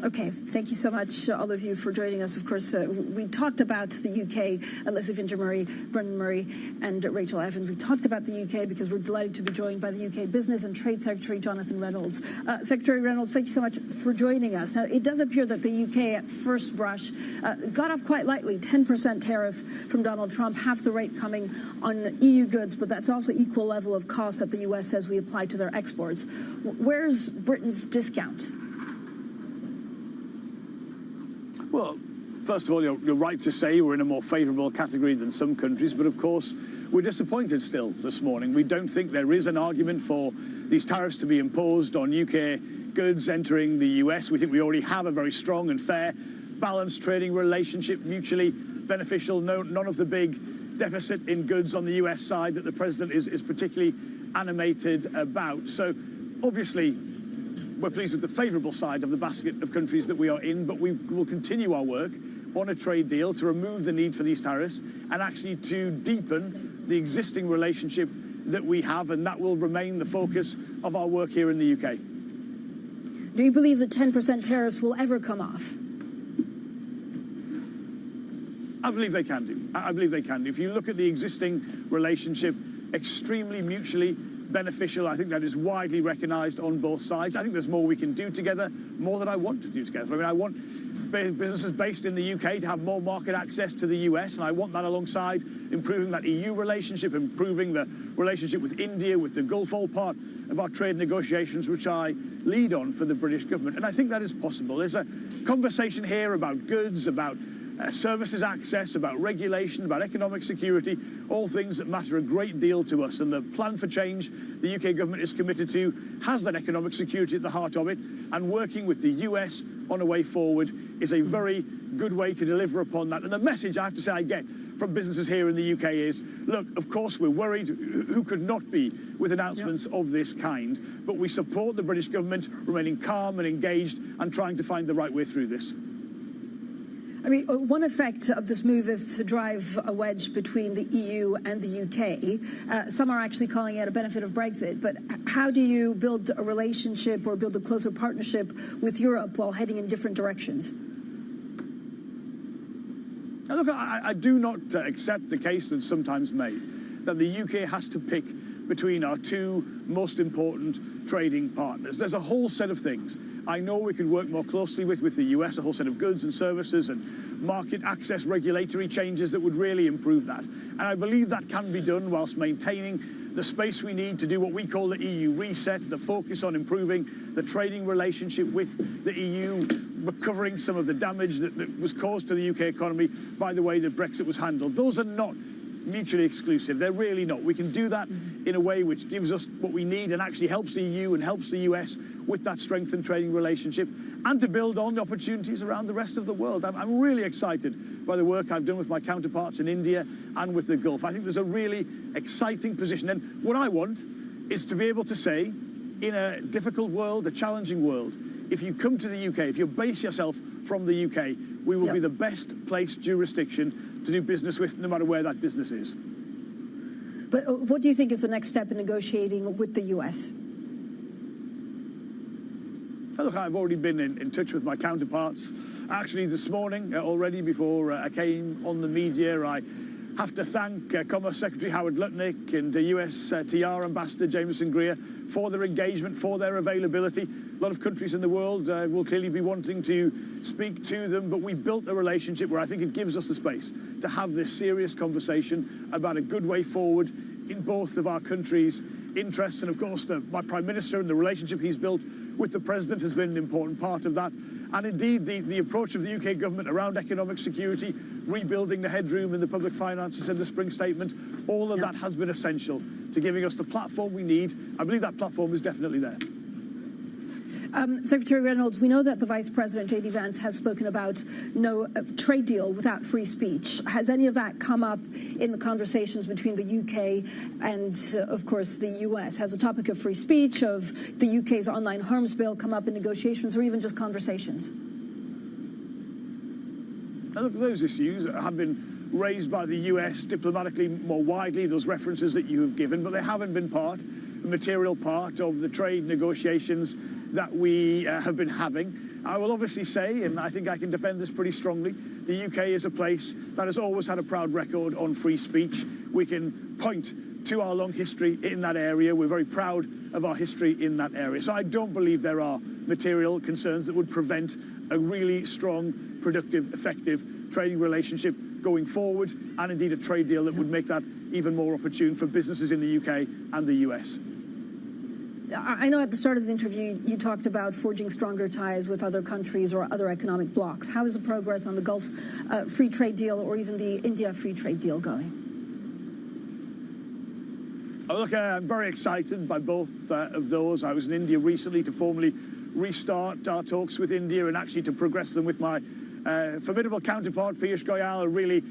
Okay, thank you so much, all of you, for joining us. Of course, we talked about the UK, Leslie Fincher-Murray, Brendan Murray, and Rachel Evans. We talked about the UK because we're delighted to be joined by the UK Business and Trade Secretary, Jonathan Reynolds. Secretary Reynolds, thank you so much for joining us. Now, it does appear that the UK, at first brush, got off quite lightly, 10% tariff from Donald Trump, half the rate coming on EU goods, but that's also equal level of cost that the US says we apply to their exports. Where's Britain's discount? Well, first of all, you're right to say we're in a more favourable category than some countries, but of course, we're disappointed still this morning. We don't think there is an argument for these tariffs to be imposed on UK goods entering the US. We think we already have a very strong and fair, balanced trading relationship, mutually beneficial. None of the big deficit in goods on the US side that the president is particularly animated about. So, obviously, we're pleased with the favourable side of the basket of countries that we are in, but we will continue our work on a trade deal to remove the need for these tariffs and actually to deepen the existing relationship that we have, and that will remain the focus of our work here in the UK. Do you believe the 10% tariffs will ever come off? I believe they can do. I believe they can do. If you look at the existing relationship, extremely mutually beneficial. I think that is widely recognised on both sides. I think there's more we can do together, more than I want to do together. I mean, I want businesses based in the UK to have more market access to the US, and I want that alongside improving that EU relationship, improving the relationship with India, with the Gulf, all part of our trade negotiations, which I lead on for the British government. And I think that is possible. There's a conversation here about goods, about services access, about regulation, about economic security, all things that matter a great deal to us. And the plan for change the UK government is committed to has that economic security at the heart of it, and working with the US on a way forward is a very good way to deliver upon that. And the message I have to say I get from businesses here in the UK is, look, of course we're worried, who could not be with announcements of this kind, but we support the British government remaining calm and engaged and trying to find the right way through this. I mean, one effect of this move is to drive a wedge between the EU and the UK. Some are actually calling it a benefit of Brexit. But how do you build a relationship or build a closer partnership with Europe while heading in different directions? Now, look, I do not accept the case that's sometimes made that the UK has to pick between our two most important trading partners. There's a whole set of things I know we could work more closely with the US, a whole set of goods and services and market access regulatory changes that would really improve that. And I believe that can be done whilst maintaining the space we need to do what we call the EU reset, the focus on improving the trading relationship with the EU, recovering some of the damage that was caused to the UK economy by the way that Brexit was handled. Those are not mutually exclusive. They're really not. We can do that in a way which gives us what we need and actually helps the EU and helps the US with that strengthened trading relationship, and to build on the opportunities around the rest of the world. I'm really excited by the work I've done with my counterparts in India and with the Gulf. I think there's a really exciting position. And what I want is to be able to say, in a difficult world, a challenging world, if you come to the UK, if you base yourself from the UK, we will be the best placed jurisdiction to do business with, no matter where that business is. But what do you think is the next step in negotiating with the US? Look, I've already been in touch with my counterparts. Actually, this morning, already before I came on the media, I have to thank Commerce Secretary Howard Lutnick and US TR Ambassador Jameson Greer for their engagement, for their availability. A lot of countries in the world will clearly be wanting to speak to them, but we built a relationship where I think it gives us the space to have this serious conversation about a good way forward in both of our countries' interests. And of course, my Prime Minister and the relationship he's built with the President has been an important part of that. And indeed, the approach of the UK government around economic security, rebuilding the headroom in the public finances in the spring statement, all of that has been essential to giving us the platform we need. I believe that platform is definitely there. Secretary Reynolds, we know that the Vice President, J.D. Vance, has spoken about no trade deal without free speech. Has any of that come up in the conversations between the UK and, of course, the US? Has the topic of free speech, of the UK's online harms bill come up in negotiations or even just conversations? Look, those issues have been raised by the US diplomatically more widely, those references that you have given, but they haven't been a material part of the trade negotiations that we have been having. I will obviously say, and I think I can defend this pretty strongly, the UK is a place that has always had a proud record on free speech. We can point to our long history in that area. We're very proud of our history in that area. So I don't believe there are material concerns that would prevent a really strong, productive, effective trading relationship going forward, and indeed a trade deal that would make that even more opportune for businesses in the UK and the US. I know at the start of the interview you talked about forging stronger ties with other countries or other economic blocs. How is the progress on the Gulf free trade deal or even the India free trade deal going? Oh, look, I'm very excited by both of those. I was in India recently to formally restart our talks with India and actually to progress them with my formidable counterpart, Piyush Goyal, a really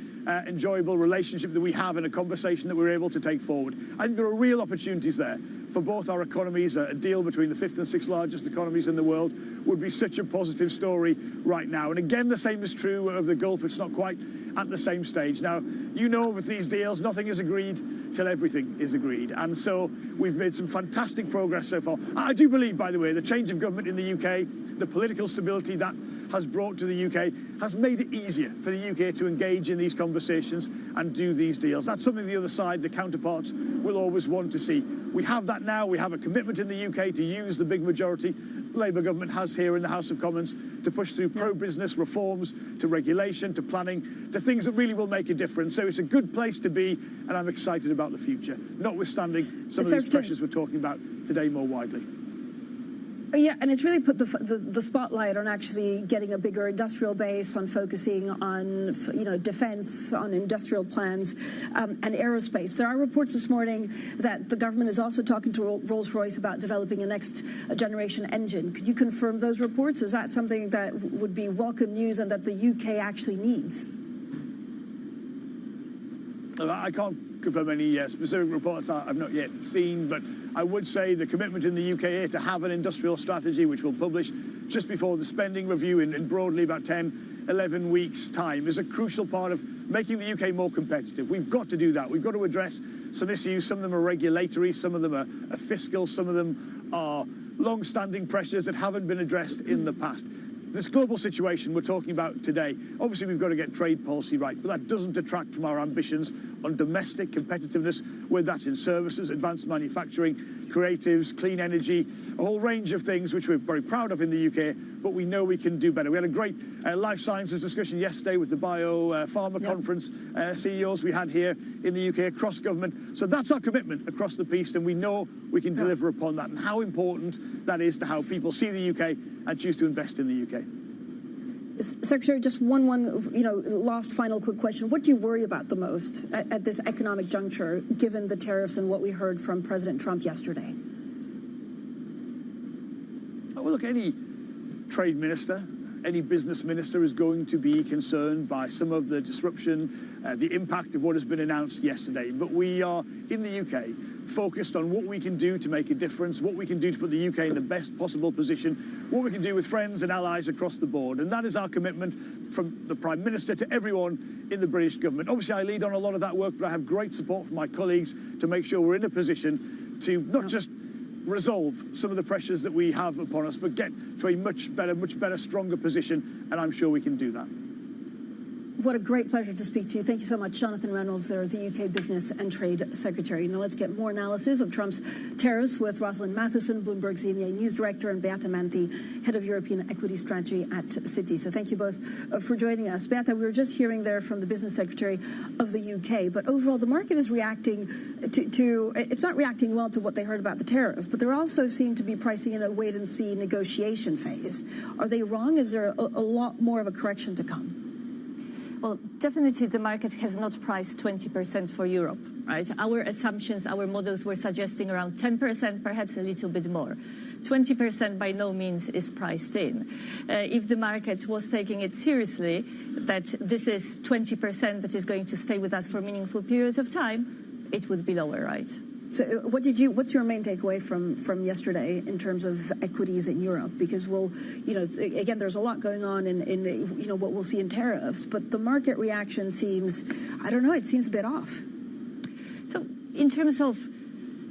enjoyable relationship that we have and a conversation that we're able to take forward. I think there are real opportunities there for both our economies. A deal between the 5th and 6th largest economies in the world would be such a positive story right now. And again, the same is true of the Gulf. It's not quite at the same stage. Now, you know, with these deals, nothing is agreed till everything is agreed. And so we've made some fantastic progress so far. I do believe, by the way, the change of government in the UK, the political stability that has brought to the UK, has made it easier for the UK to engage in these conversations and do these deals. That's something the other side, the counterparts, will always want to see. We have that now. We have a commitment in the UK to use the big majority Labour government has here in the House of Commons to push through pro-business reforms, to regulation, to planning, to things that really will make a difference. So it's a good place to be, and I'm excited about the future, notwithstanding some of these pressures we're talking about today more widely. Yeah, and it's really put the spotlight on actually getting a bigger industrial base, on focusing on, you know, defense, on industrial plans, and aerospace. There are reports this morning that the government is also talking to Rolls-Royce about developing a next generation engine. Could you confirm those reports? Is that something that would be welcome news and that the UK actually needs? I can't confirm any specific reports I've not yet seen, but I would say the commitment in the UK to have an industrial strategy, which we'll publish just before the spending review in broadly about 10, 11 weeks' time, is a crucial part of making the UK more competitive. We've got to do that. We've got to address some issues. Some of them are regulatory, some of them are fiscal, some of them are long-standing pressures that haven't been addressed in the past. This global situation we're talking about today, obviously we've got to get trade policy right, but that doesn't detract from our ambitions on domestic competitiveness, whether that's in services, advanced manufacturing, creatives, clean energy, a whole range of things which we're very proud of in the UK, but we know we can do better. We had a great life sciences discussion yesterday with the Bio-Pharma Conference CEOs we had here in the UK across government. So that's our commitment across the piece, and we know we can deliver upon that, and how important that is to how people see the UK and choose to invest in the UK. Secretary, just one last final quick question. What do you worry about the most at this economic juncture, given the tariffs and what we heard from President Trump yesterday? Well, look, any trade minister, any business minister is going to be concerned by some of the disruption, the impact of what has been announced yesterday. But we are, in the UK, focused on what we can do to make a difference, what we can do to put the UK in the best possible position, what we can do with friends and allies across the board. And that is our commitment from the Prime Minister to everyone in the British government. Obviously, I lead on a lot of that work, but I have great support from my colleagues to make sure we're in a position to not just resolve some of the pressures that we have upon us, but get to a much better, stronger position, and I'm sure we can do that. What a great pleasure to speak to you. Thank you so much, Jonathan Reynolds, there, the UK Business and Trade Secretary. Now let's get more analysis of Trump's tariffs with Rosalind Matheson, Bloomberg's EMEA News Director, and Beata Manthi, Head of European Equity Strategy at Citi. So thank you both for joining us. Beata, we were just hearing there from the Business Secretary of the UK, but overall the market is reacting it's not reacting well to what they heard about the tariff, but there also seem to be pricing in a wait-and-see negotiation phase. Are they wrong? Is there a lot more of a correction to come? Well, definitely the market has not priced 20% for Europe, right? Our assumptions, our models were suggesting around 10%, perhaps a little bit more. 20% by no means is priced in. If the market was taking it seriously, that this is 20% that is going to stay with us for meaningful periods of time, it would be lower, right? So what's your main takeaway from yesterday in terms of equities in Europe? Because again, there's a lot going on in what we'll see in tariffs, but the market reaction seems, I don't know, it seems a bit off. So in terms of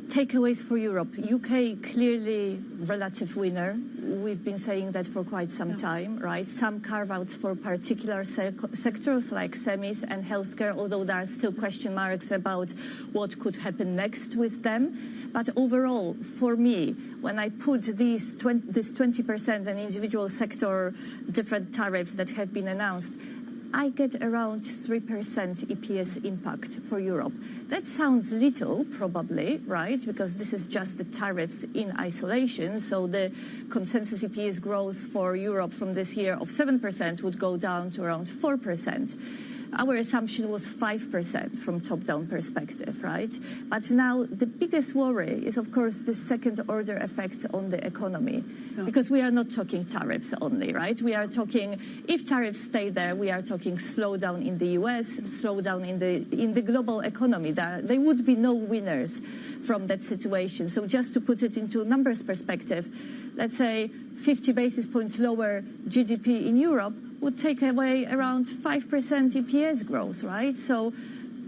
takeaways for Europe, UK clearly relative winner. We've been saying that for quite some time, right? Some carve-outs for particular sectors like semis and healthcare, although there are still question marks about what could happen next with them. But overall, for me, when I put this 20% and individual sector different tariffs that have been announced, I get around 3% EPS impact for Europe. That sounds little, probably, right? Because this is just the tariffs in isolation. So the consensus EPS growth for Europe from this year of 7% would go down to around 4%. Our assumption was 5% from top-down perspective, right? But now the biggest worry is, of course, the second-order effects on the economy, because we are not talking tariffs only, right? We are talking, if tariffs stay there, we are talking slowdown in the US, slowdown in the global economy. There would be no winners from that situation. So just to put it into numbers perspective, let's say 50 basis points lower GDP in Europe would take away around 5% EPS growth, right? So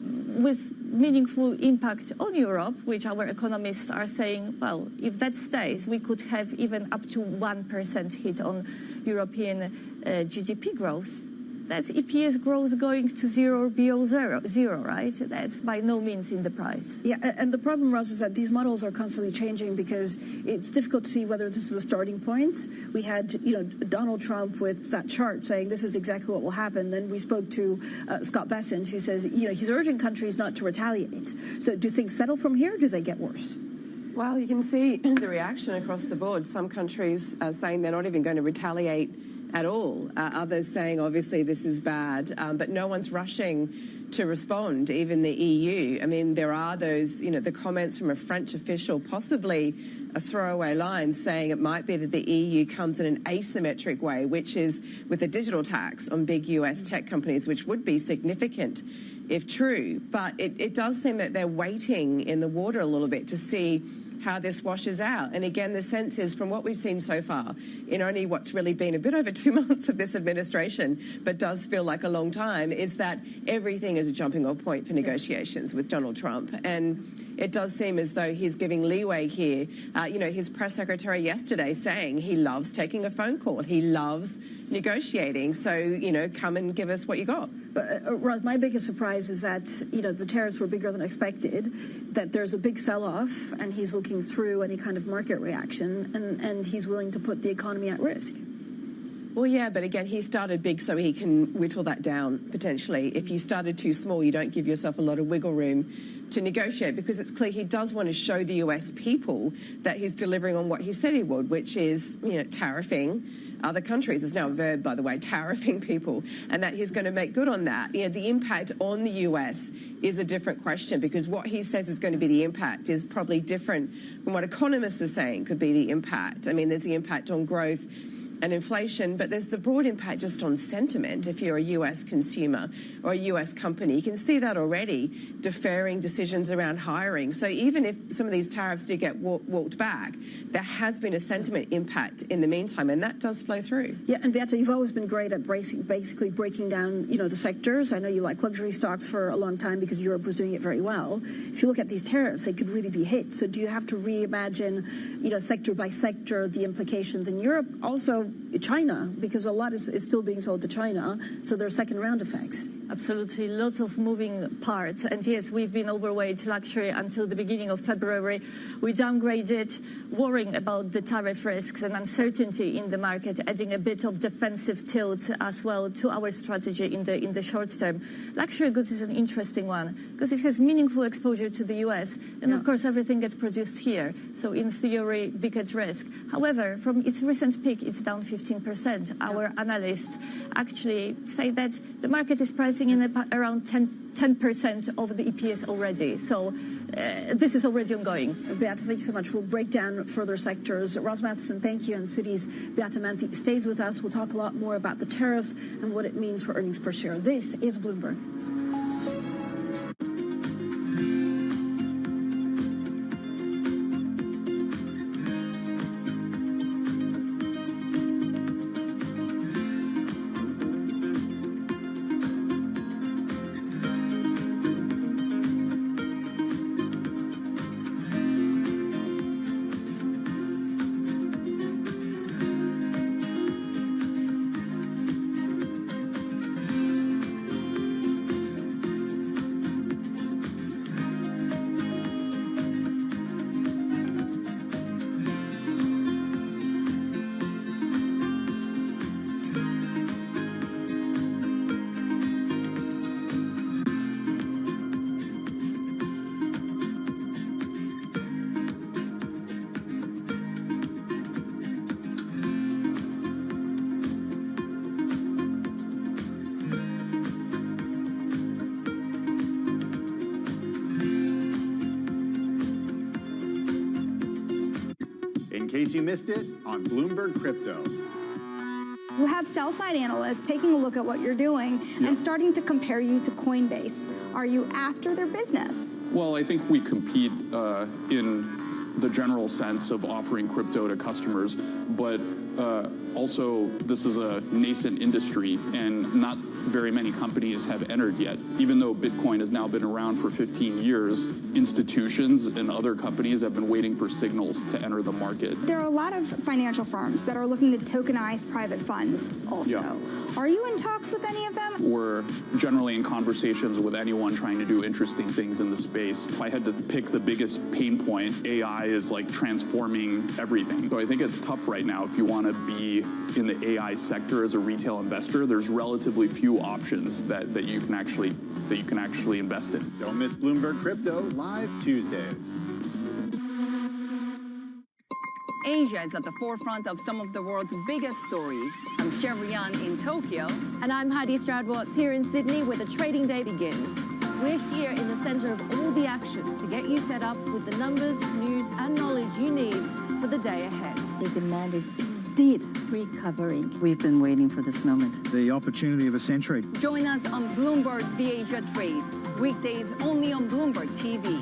with meaningful impact on Europe, which our economists are saying, well, if that stays, we could have even up to 1% hit on European GDP growth. That's EPS growth going to zero, below zero, right? That's by no means in the price. Yeah, and the problem, Ross, is that these models are constantly changing because it's difficult to see whether this is a starting point. We had, Donald Trump with that chart saying this is exactly what will happen. Then we spoke to Scott Bessent, who says, he's urging countries not to retaliate. So do things settle from here, or do they get worse? Well, you can see the reaction across the board. Some countries are saying they're not even going to retaliate at all. Others saying, obviously, this is bad, but no one's rushing to respond, even the EU. I mean, there are those, the comments from a French official, possibly a throwaway line, saying it might be that the EU comes in an asymmetric way, which is with a digital tax on big US tech companies, which would be significant if true. But it does seem that they're waiting in the water a little bit to see how this washes out. And again, the sense is, from what we've seen so far, in only what's really been a bit over 2 months of this administration, but does feel like a long time, is that everything is a jumping off point for negotiations with Donald Trump. And it does seem as though he's giving leeway here. His press secretary yesterday saying he loves taking a phone call. He loves negotiating. So, come and give us what you got. But, Ross, my biggest surprise is that, the tariffs were bigger than expected, that there's a big sell-off, and he's looking through any kind of market reaction, and he's willing to put the economy at risk. Well, yeah, but again, he started big so he can whittle that down, potentially. If you started too small, you don't give yourself a lot of wiggle room to negotiate, because it's clear he does want to show the US people that he's delivering on what he said he would, which is, tariffing other countries. It's now a verb, by the way, tariffing people, and that he's going to make good on that. The impact on the US is a different question, because what he says is going to be the impact is probably different from what economists are saying could be the impact. I mean, there's the impact on growth and inflation, but there's the broad impact just on sentiment. If you're a US consumer or a US company, you can see that already, deferring decisions around hiring. So even if some of these tariffs do get walked back, there has been a sentiment impact in the meantime, and that does flow through. Yeah, and Beata, you've always been great at basically breaking down, the sectors. I know you like luxury stocks for a long time because Europe was doing it very well. If you look at these tariffs, they could really be hit. So do you have to reimagine, sector by sector, the implications in Europe? Also, China, because a lot is still being sold to China, so there are second-round effects. Absolutely, lots of moving parts. And yes, we've been overweight luxury until the beginning of February. We downgraded, worrying about the tariff risks and uncertainty in the market, adding a bit of defensive tilt as well to our strategy in the short term. Luxury goods is an interesting one because it has meaningful exposure to the US, and of course everything gets produced here. So in theory, big at risk. However, from its recent peak, it's down 15%. Our analysts actually say that the market is pricing in around 10% of the EPS already. So this is already ongoing. Beata, thank you so much. We'll break down further sectors. Ross Matheson, thank you. And Citi's Beata Manthi stays with us. We'll talk a lot more about the tariffs and what it means for earnings per share. This is Bloomberg. case you missed it, on Bloomberg Crypto. You have sell-side analysts taking a look at what you're doing and starting to compare you to Coinbase. Are you after their business? Well, I think we compete in the general sense of offering crypto to customers, but also this is a nascent industry and not very many companies have entered yet. Even though Bitcoin has now been around for 15 years, institutions and other companies have been waiting for signals to enter the market. There are a lot of financial firms that are looking to tokenize private funds also. Yeah. Are you in talks with any of them? We're generally in conversations with anyone trying to do interesting things in the space. If I had to pick the biggest pain point, AI is like transforming everything. So I think it's tough right now if you want to be in the AI sector as a retail investor. There's relatively few options that you can actually invest in. Don't miss Bloomberg Crypto live Tuesdays. Asia is at the forefront of some of the world's biggest stories. I'm Sherrian in Tokyo. And I'm Heidi Stroud-Watts here in Sydney, where the trading day begins. We're here in the center of all the action to get you set up with the numbers, news, and knowledge you need for the day ahead. The demand is indeed recovering. We've been waiting for this moment. The opportunity of a century. Join us on Bloomberg The Asia Trade. Weekdays only on Bloomberg TV.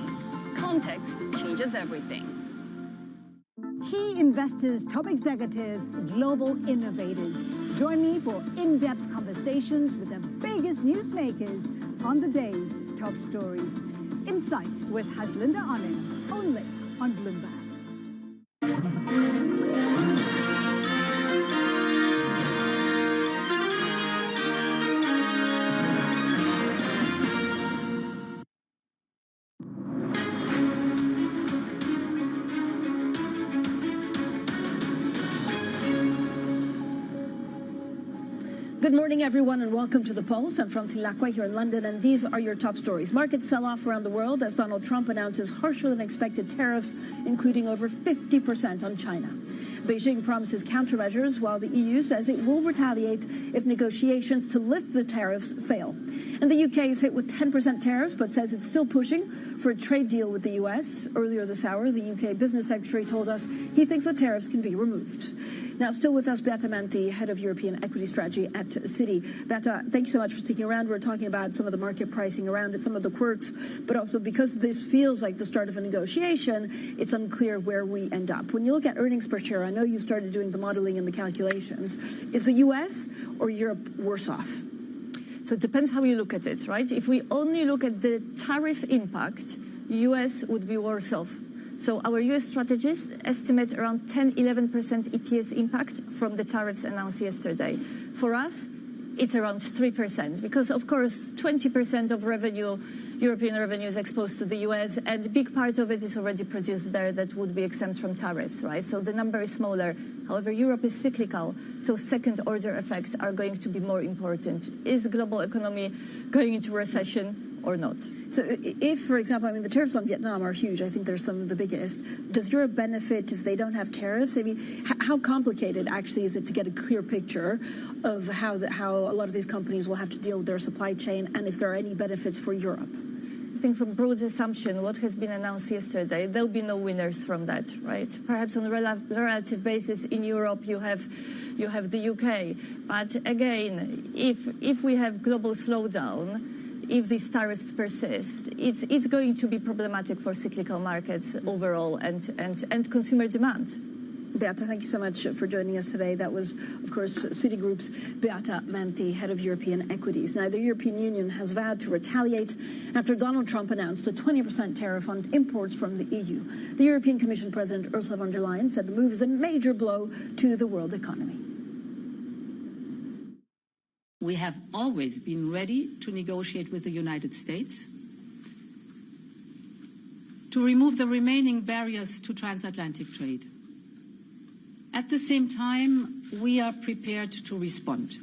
Context changes everything. Key investors, top executives, global innovators. Join me for in-depth conversations with the biggest newsmakers on the day's top stories. Insight with Haslinda Anand, only on Bloomberg. Good morning, everyone, and welcome to The Pulse. I'm Francine Lacroix here in London, and these are your top stories. Markets sell off around the world as Donald Trump announces harsher-than-expected tariffs, including over 50% on China. Beijing promises countermeasures, while the EU says it will retaliate if negotiations to lift the tariffs fail. And the UK is hit with 10% tariffs, but says it's still pushing for a trade deal with the US. Earlier this hour, the UK business secretary told us he thinks the tariffs can be removed. Now, still with us, Beata Manti, head of European equity strategy at Citi. Beata, thank you so much for sticking around. We're talking about some of the market pricing around it, some of the quirks, but also because this feels like the start of a negotiation, it's unclear where we end up. When you look at earnings per share, I know you started doing the modeling and the calculations. Is the US or Europe worse off? So it depends how you look at it, right? If we only look at the tariff impact, US would be worse off. So our US strategists estimate around 10-11% EPS impact from the tariffs announced yesterday. For us, it's around 3%, because of course 20% of revenue, European revenue, is exposed to the US, and a big part of it is already produced there that would be exempt from tariffs, right? So the number is smaller. However, Europe is cyclical, so second-order effects are going to be more important. Is the global economy going into recession or not? So if, for example, I mean, the tariffs on Vietnam are huge. I think they're some of the biggest. Does Europe benefit if they don't have tariffs? I mean, how complicated actually is it to get a clear picture of how a lot of these companies will have to deal with their supply chain, and if there are any benefits for Europe? I think from broad assumption, what has been announced yesterday, there'll be no winners from that, right? Perhaps on a relative basis in Europe, you have the UK. But again, if we have global slowdown, if these tariffs persist, it's going to be problematic for cyclical markets overall and consumer demand. Beata, thank you so much for joining us today. That was, of course, Citigroup's Beata Manti, head of European equities. Now, the European Union has vowed to retaliate after Donald Trump announced a 20% tariff on imports from the EU. The European Commission President Ursula von der Leyen said the move is a major blow to the world economy. We have always been ready to negotiate with the United States to remove the remaining barriers to transatlantic trade. At the same time, we are prepared to respond.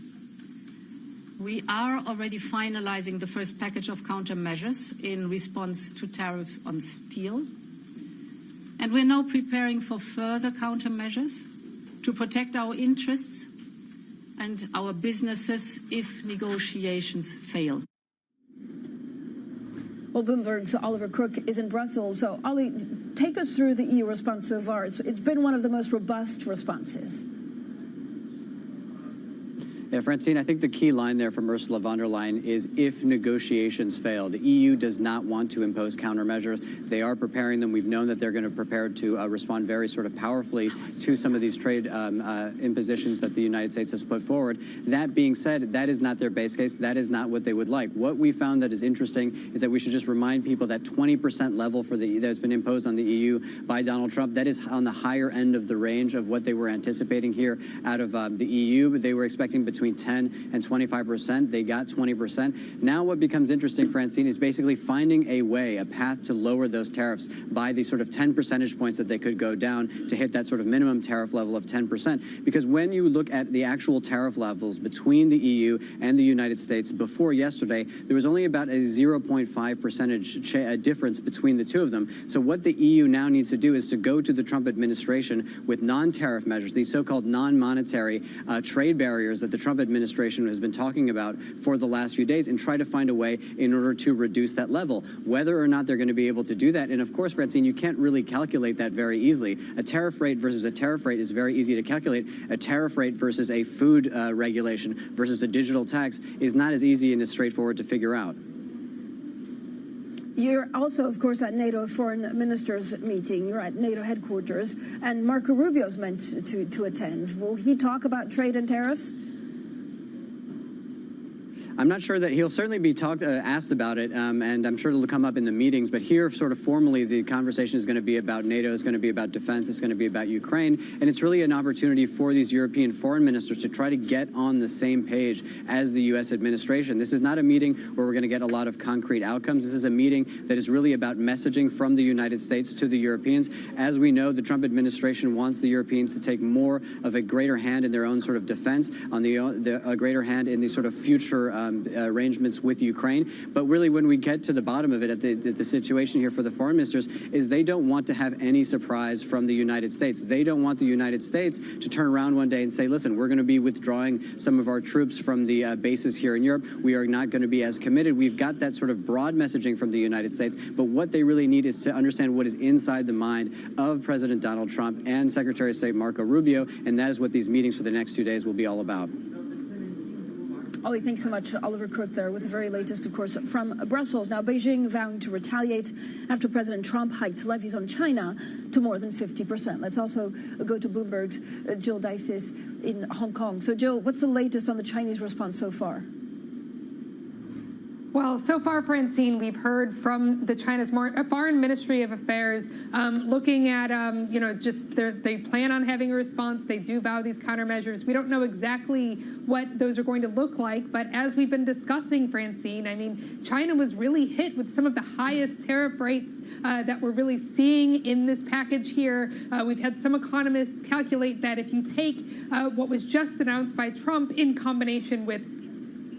We are already finalizing the first package of countermeasures in response to tariffs on steel. And we're now preparing for further countermeasures to protect our interests and our businesses if negotiations fail. Well, Bloomberg's Oliver Crook is in Brussels. So, Ollie, take us through the EU response so far. It's been one of the most robust responses. Yeah, Francine, I think the key line there from Ursula von der Leyen is if negotiations fail. The EU does not want to impose countermeasures. They are preparing them. We've known that they're going to prepare to respond very sort of powerfully to some of these trade impositions that the United States has put forward. That being said, that is not their base case. That is not what they would like. What we found that is interesting is that we should just remind people that 20% level for that has been imposed on the EU by Donald Trump, that is on the higher end of the range of what they were anticipating here out of the EU. They were expecting between 10 and 25%. They got 20%. Now what becomes interesting, Francine, is basically finding a way, a path to lower those tariffs by the sort of 10 percentage points that they could go down to hit that sort of minimum tariff level of 10%. Because when you look at the actual tariff levels between the EU and the United States before yesterday, there was only about a 0.5 percentage difference between the two of them. So what the EU now needs to do is to go to the Trump administration with non-tariff measures, these so-called non-monetary trade barriers that the Trump administration has been talking about for the last few days, and try to find a way in order to reduce that level. Whether or not they're going to be able to do that, and of course, Francine, you can't really calculate that very easily. A tariff rate versus a tariff rate is very easy to calculate. A tariff rate versus a food regulation versus a digital tax is not as easy and as straightforward to figure out. You're also, of course, at NATO foreign ministers meeting. You're at NATO headquarters, and Marco Rubio's meant to attend. Will he talk about trade and tariffs? I'm not sure that he'll certainly be asked about it, and I'm sure it'll come up in the meetings. But here, sort of formally, the conversation is going to be about NATO, it's going to be about defense, it's going to be about Ukraine, and it's really an opportunity for these European foreign ministers to try to get on the same page as the U.S. administration. This is not a meeting where we're going to get a lot of concrete outcomes. This is a meeting that is really about messaging from the United States to the Europeans. As we know, the Trump administration wants the Europeans to take more of a greater hand in their own sort of defense, on a greater hand in the sort of future arrangements with Ukraine. But really, when we get to the bottom of it, at the situation here for the foreign ministers, is they don't want to have any surprise from the United States. They don't want the United States to turn around one day and say, listen, we're going to be withdrawing some of our troops from the bases here in Europe. We are not going to be as committed. We've got that sort of broad messaging from the United States, but what they really need is to understand what is inside the mind of President Donald Trump and Secretary of State Marco Rubio, and that is what these meetings for the next 2 days will be all about. Ollie, thanks so much. Oliver Crook there with the very latest, of course, from Brussels. Now, Beijing vowing to retaliate after President Trump hiked levies on China to more than 50%. Let's also go to Bloomberg's Jill Dices in Hong Kong. So, Jill, what's the latest on the Chinese response so far? Well, so far, Francine, we've heard from the China's Foreign Ministry of Affairs looking at, just they plan on having a response. They do vow these countermeasures. We don't know exactly what those are going to look like. But as we've been discussing, Francine, I mean, China was really hit with some of the highest tariff rates that we're really seeing in this package here. We've had some economists calculate that if you take what was just announced by Trump in combination with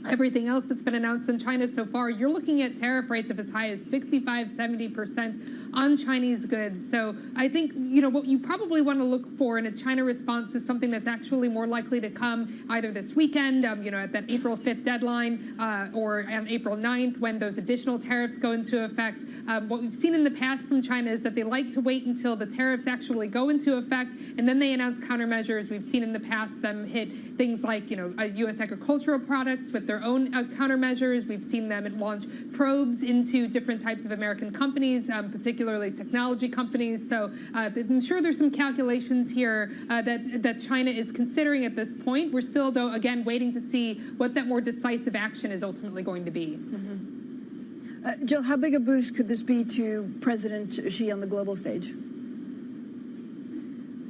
everything else that's been announced in China so far, you're looking at tariff rates of as high as 65-70% on Chinese goods. So I think, what you probably want to look for in a China response is something that's actually more likely to come either this weekend, at that April 5th deadline, or on April 9th when those additional tariffs go into effect. What we've seen in the past from China is that they like to wait until the tariffs actually go into effect, and then they announce countermeasures. We've seen in the past them hit things like, U.S. agricultural products with their own countermeasures. We've seen them launch probes into different types of American companies, particularly technology companies. So I'm sure there's some calculations here that China is considering at this point. We're still, though, again, waiting to see what that more decisive action is ultimately going to be. Mm-hmm. Jill, how big a boost could this be to President Xi on the global stage?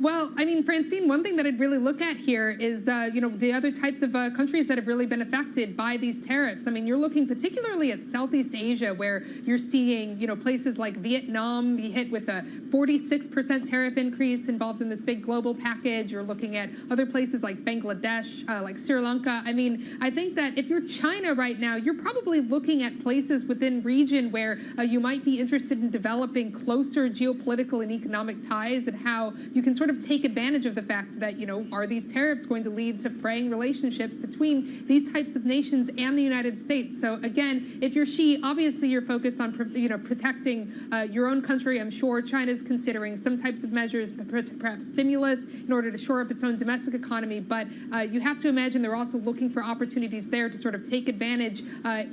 Well, I mean, Francine, one thing that I'd really look at here is, the other types of countries that have really been affected by these tariffs. I mean, you're looking particularly at Southeast Asia, where you're seeing, places like Vietnam be hit with a 46% tariff increase involved in this big global package. You're looking at other places like Bangladesh, like Sri Lanka. I mean, I think that if you're China right now, you're probably looking at places within region where you might be interested in developing closer geopolitical and economic ties, and how you can sort sort of take advantage of the fact that, are these tariffs going to lead to fraying relationships between these types of nations and the United States? So again, if you're Xi, obviously you're focused on, protecting your own country. I'm sure China's considering some types of measures, perhaps stimulus, in order to shore up its own domestic economy. But you have to imagine they're also looking for opportunities there to sort of take advantage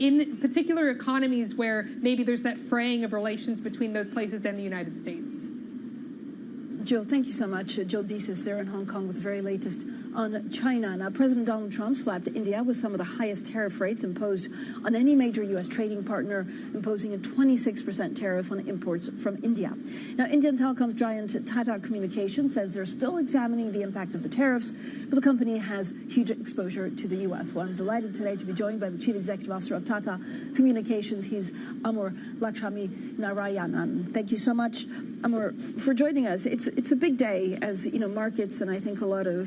in particular economies where maybe there's that fraying of relations between those places and the United States. Jill, thank you so much. Jill Deesis there in Hong Kong with the very latest on China. Now, President Donald Trump slapped India with some of the highest tariff rates imposed on any major U.S. trading partner, imposing a 26% tariff on imports from India. Now, Indian telecoms giant Tata Communications says they're still examining the impact of the tariffs, but the company has huge exposure to the U.S. Well, I'm delighted today to be joined by the Chief Executive Officer of Tata Communications. He's Amur Lakshmi Narayanan. Thank you so much, Amur, for joining us. It's a big day as, markets and I think a lot of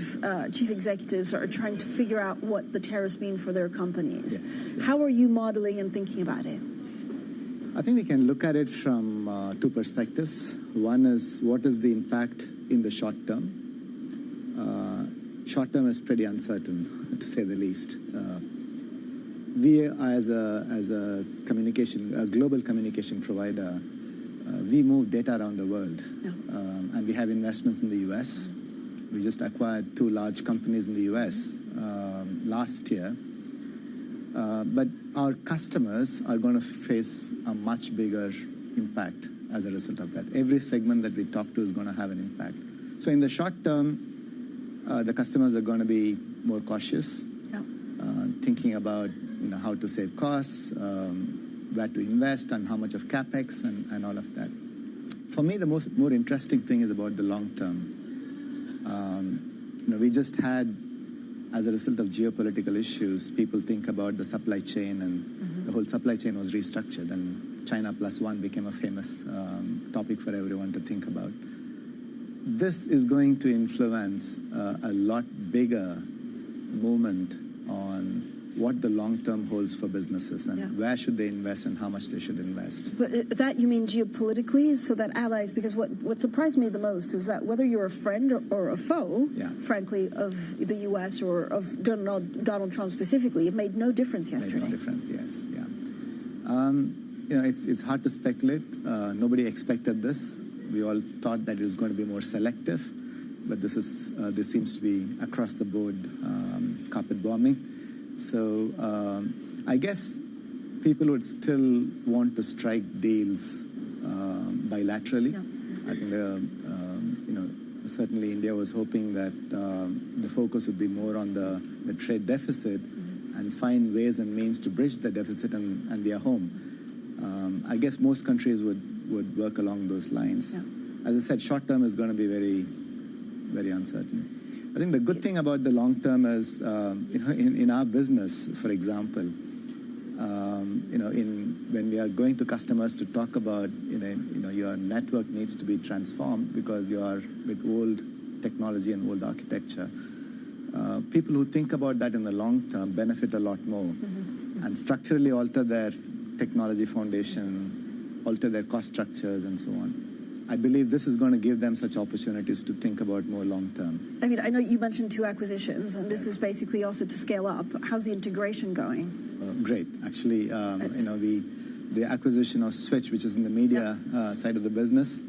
chief executives are trying to figure out what the tariffs mean for their companies. Yes. How are you modeling and thinking about it? I think we can look at it from two perspectives. One is what is the impact in the short term. Short term is pretty uncertain, to say the least. We, as a global communication provider, we move data around the world, and we have investments in the U.S. We just acquired 2 large companies in the U.S. Last year. But our customers are going to face a much bigger impact as a result of that. Every segment that we talk to is going to have an impact. So in the short term, the customers are going to be more cautious, thinking about how to save costs, where to invest, and how much of CapEx and all of that. For me, the more interesting thing is about the long term. We just had, as a result of geopolitical issues, people think about the supply chain, and the whole supply chain was restructured, and China plus one became a famous topic for everyone to think about. This is going to influence a lot bigger movement on what the long term holds for businesses and where should they invest and how much they should invest. But that you mean geopolitically, so that allies, because what surprised me the most is that whether you're a friend or a foe, frankly, of the U.S. or of Donald Trump specifically, it made no difference yesterday. Made no difference, yes, it's hard to speculate. Nobody expected this. We all thought that it was going to be more selective, but this seems to be across the board carpet bombing. So I guess people would still want to strike deals bilaterally. I think certainly India was hoping that the focus would be more on the trade deficit and find ways and means to bridge the deficit and be a home. I guess most countries would work along those lines. As I said, short term is going to be very, very uncertain. I think the good thing about the long term is, in our business, for example, when we are going to customers to talk about, your network needs to be transformed because you are with old technology and old architecture. People who think about that in the long term benefit a lot more and structurally alter their technology foundation, alter their cost structures, and so on. I believe this is going to give them such opportunities to think about more long term. I mean, I know you mentioned 2 acquisitions, and this is basically also to scale up. How's the integration going? Great. Actually, the acquisition of Switch, which is in the media side of the business,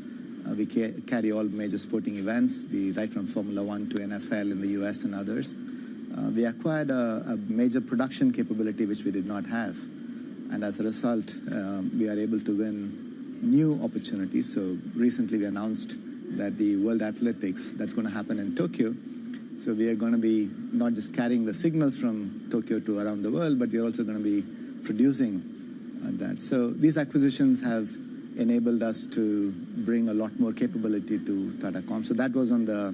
we carry all major sporting events, right from Formula 1 to NFL in the US and others. We acquired a major production capability which we did not have. And as a result, we are able to win new opportunities. So recently we announced that the World Athletics, that's going to happen in Tokyo. So we are going to be not just carrying the signals from Tokyo to around the world, but we're also going to be producing that. So these acquisitions have enabled us to bring a lot more capability to Tata Comm. So that was on the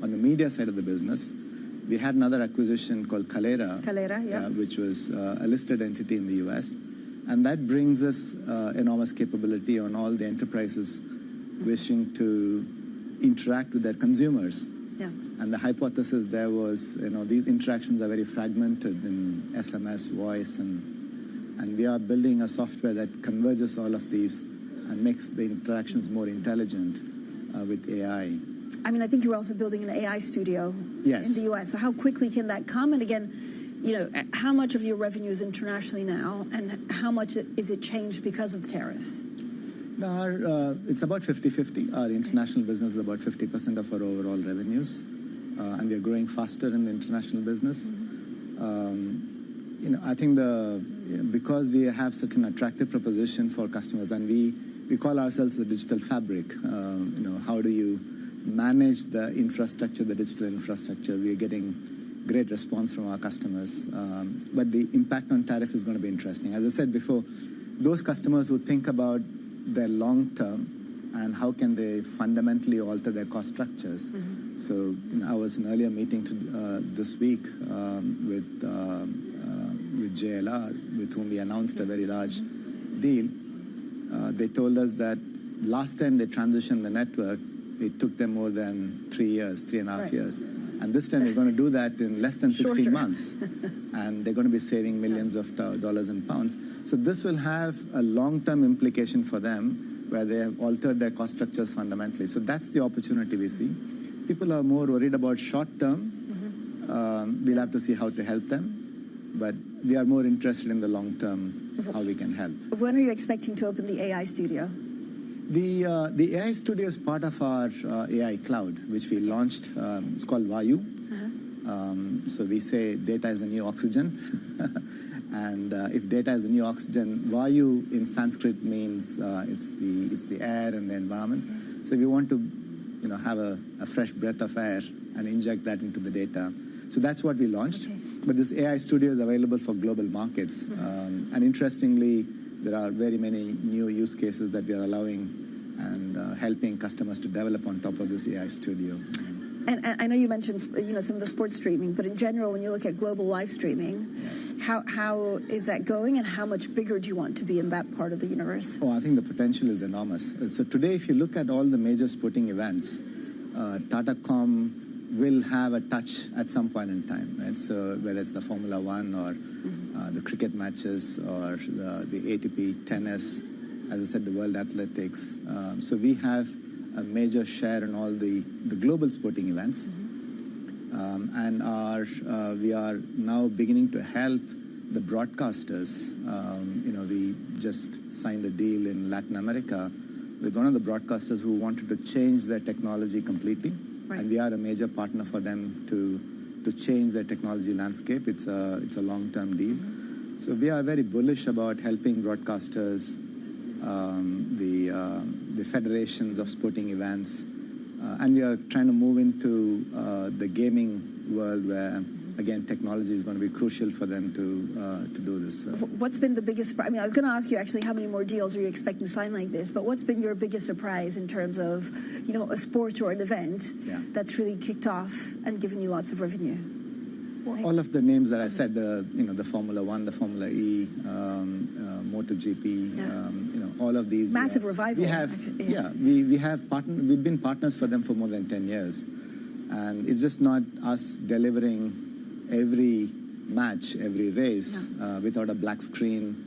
media side of the business. We had another acquisition called Kalera, which was a listed entity in the US. And that brings us enormous capability on all the enterprises wishing to interact with their consumers. And the hypothesis there was, these interactions are very fragmented in SMS, voice, and we are building a software that converges all of these and makes the interactions more intelligent with AI. I mean, I think you're also building an AI studio Yes. in the U.S. So how quickly can that come? And again, you know, how much of your revenue is internationally now, and how much is it changed because of the tariffs? No, it's about 50-50. Our international business is about 50% of our overall revenues, and we are growing faster in the international business. You know, I think because we have such an attractive proposition for customers, and we call ourselves the digital fabric. You know, how do you manage the infrastructure, the digital infrastructure? We are getting great response from our customers, but the impact on tariff is going to be interesting. As I said before, those customers who think about their long term and how can they fundamentally alter their cost structures. So you know, I was in an earlier meeting this week with JLR, with whom we announced a very large deal. They told us that last time they transitioned the network, it took them more than 3 years, 3.5 years. And this time we're going to do that in less than 16 months. And they're going to be saving millions of dollars and pounds. So this will have a long-term implication for them where they have altered their cost structures fundamentally. So that's the opportunity we see. People are more worried about short-term. We'll have to see how to help them. But we are more interested in the long-term, how we can help. When are you expecting to open the AI studio? The AI studio is part of our AI cloud, which we launched. It's called Vayu. So we say data is the new oxygen. And if data is the new oxygen, Vayu in Sanskrit means it's the air and the environment. So we want to have a fresh breath of air and inject that into the data. So that's what we launched. But this AI studio is available for global markets. And interestingly, there are very many new use cases that we are allowing and helping customers to develop on top of this AI studio. And I know you mentioned some of the sports streaming, but in general, when you look at global live streaming, how is that going, and how much bigger do you want to be in that part of the universe? Oh, I think the potential is enormous. So today, if you look at all the major sporting events, Tata.com will have a touch at some point in time, right? So whether it's the Formula One or the cricket matches or the ATP tennis, as I said, the World Athletics. So we have a major share in all the global sporting events. And we are now beginning to help the broadcasters. We just signed a deal in Latin America with one of the broadcasters who wanted to change their technology completely. Right. And we are a major partner for them to change their technology landscape. It's a long-term deal. So we are very bullish about helping broadcasters, the federations of sporting events, and we are trying to move into the gaming world where, again, technology is going to be crucial for them to do this. What's been the biggest? I mean, I was going to ask you actually how many more deals are you expecting to sign like this? But what's been your biggest surprise in terms of, a sport or an event that's really kicked off and given you lots of revenue? Well, all of the names that I said, the Formula One, the Formula E, MotoGP, all of these. Massive revival. We've been partners for them for more than 10 years. And it's just not us delivering every match, every race without a black screen,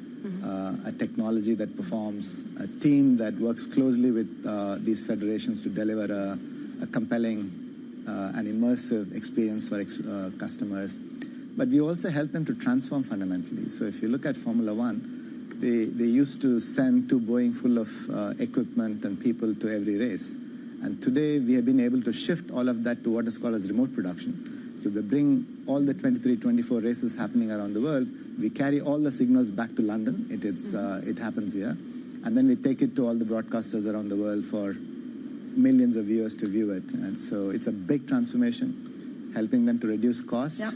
a technology that performs, a team that works closely with these federations to deliver a compelling and immersive experience for customers. But we also help them to transform fundamentally. So if you look at Formula One, they used to send 2 Boeing full of equipment and people to every race. And today we have been able to shift all of that to what is called as remote production. So they bring all the 23, 24 races happening around the world. We carry all the signals back to London. It happens here. And then we take it to all the broadcasters around the world for millions of viewers to view it. And so it's a big transformation, helping them to reduce cost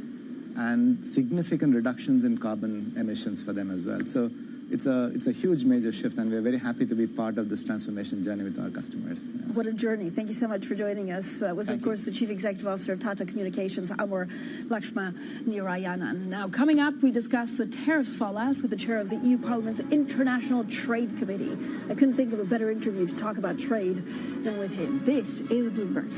and significant reductions in carbon emissions for them as well. So it's a huge major shift, and we're very happy to be part of this transformation journey with our customers. What a journey. Thank you so much for joining us. That was, of course, the Chief Executive Officer of Tata Communications, Amur Lakshmanarayanan. Now, coming up, we discuss the tariffs fallout with the chair of the EU Parliament's International Trade Committee. I couldn't think of a better interview to talk about trade than with him. This is Bloomberg.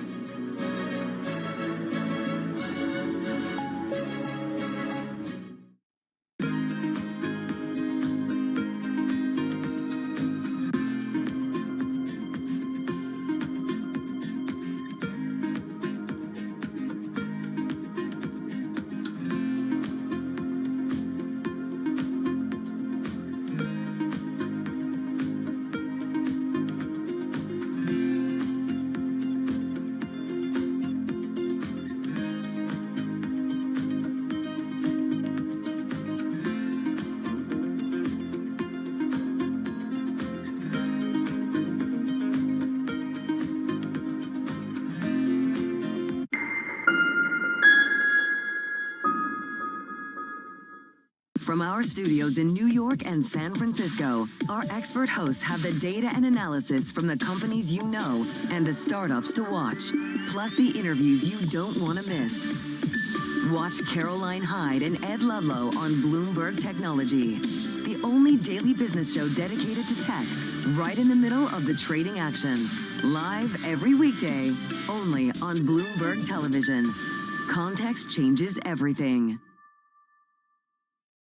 From our studios in New York and San Francisco, our expert hosts have the data and analysis from the companies you know and the startups to watch, plus the interviews you don't want to miss. Watch Caroline Hyde and Ed Ludlow on Bloomberg Technology, the only daily business show dedicated to tech, right in the middle of the trading action. Live every weekday, only on Bloomberg Television. Context changes everything.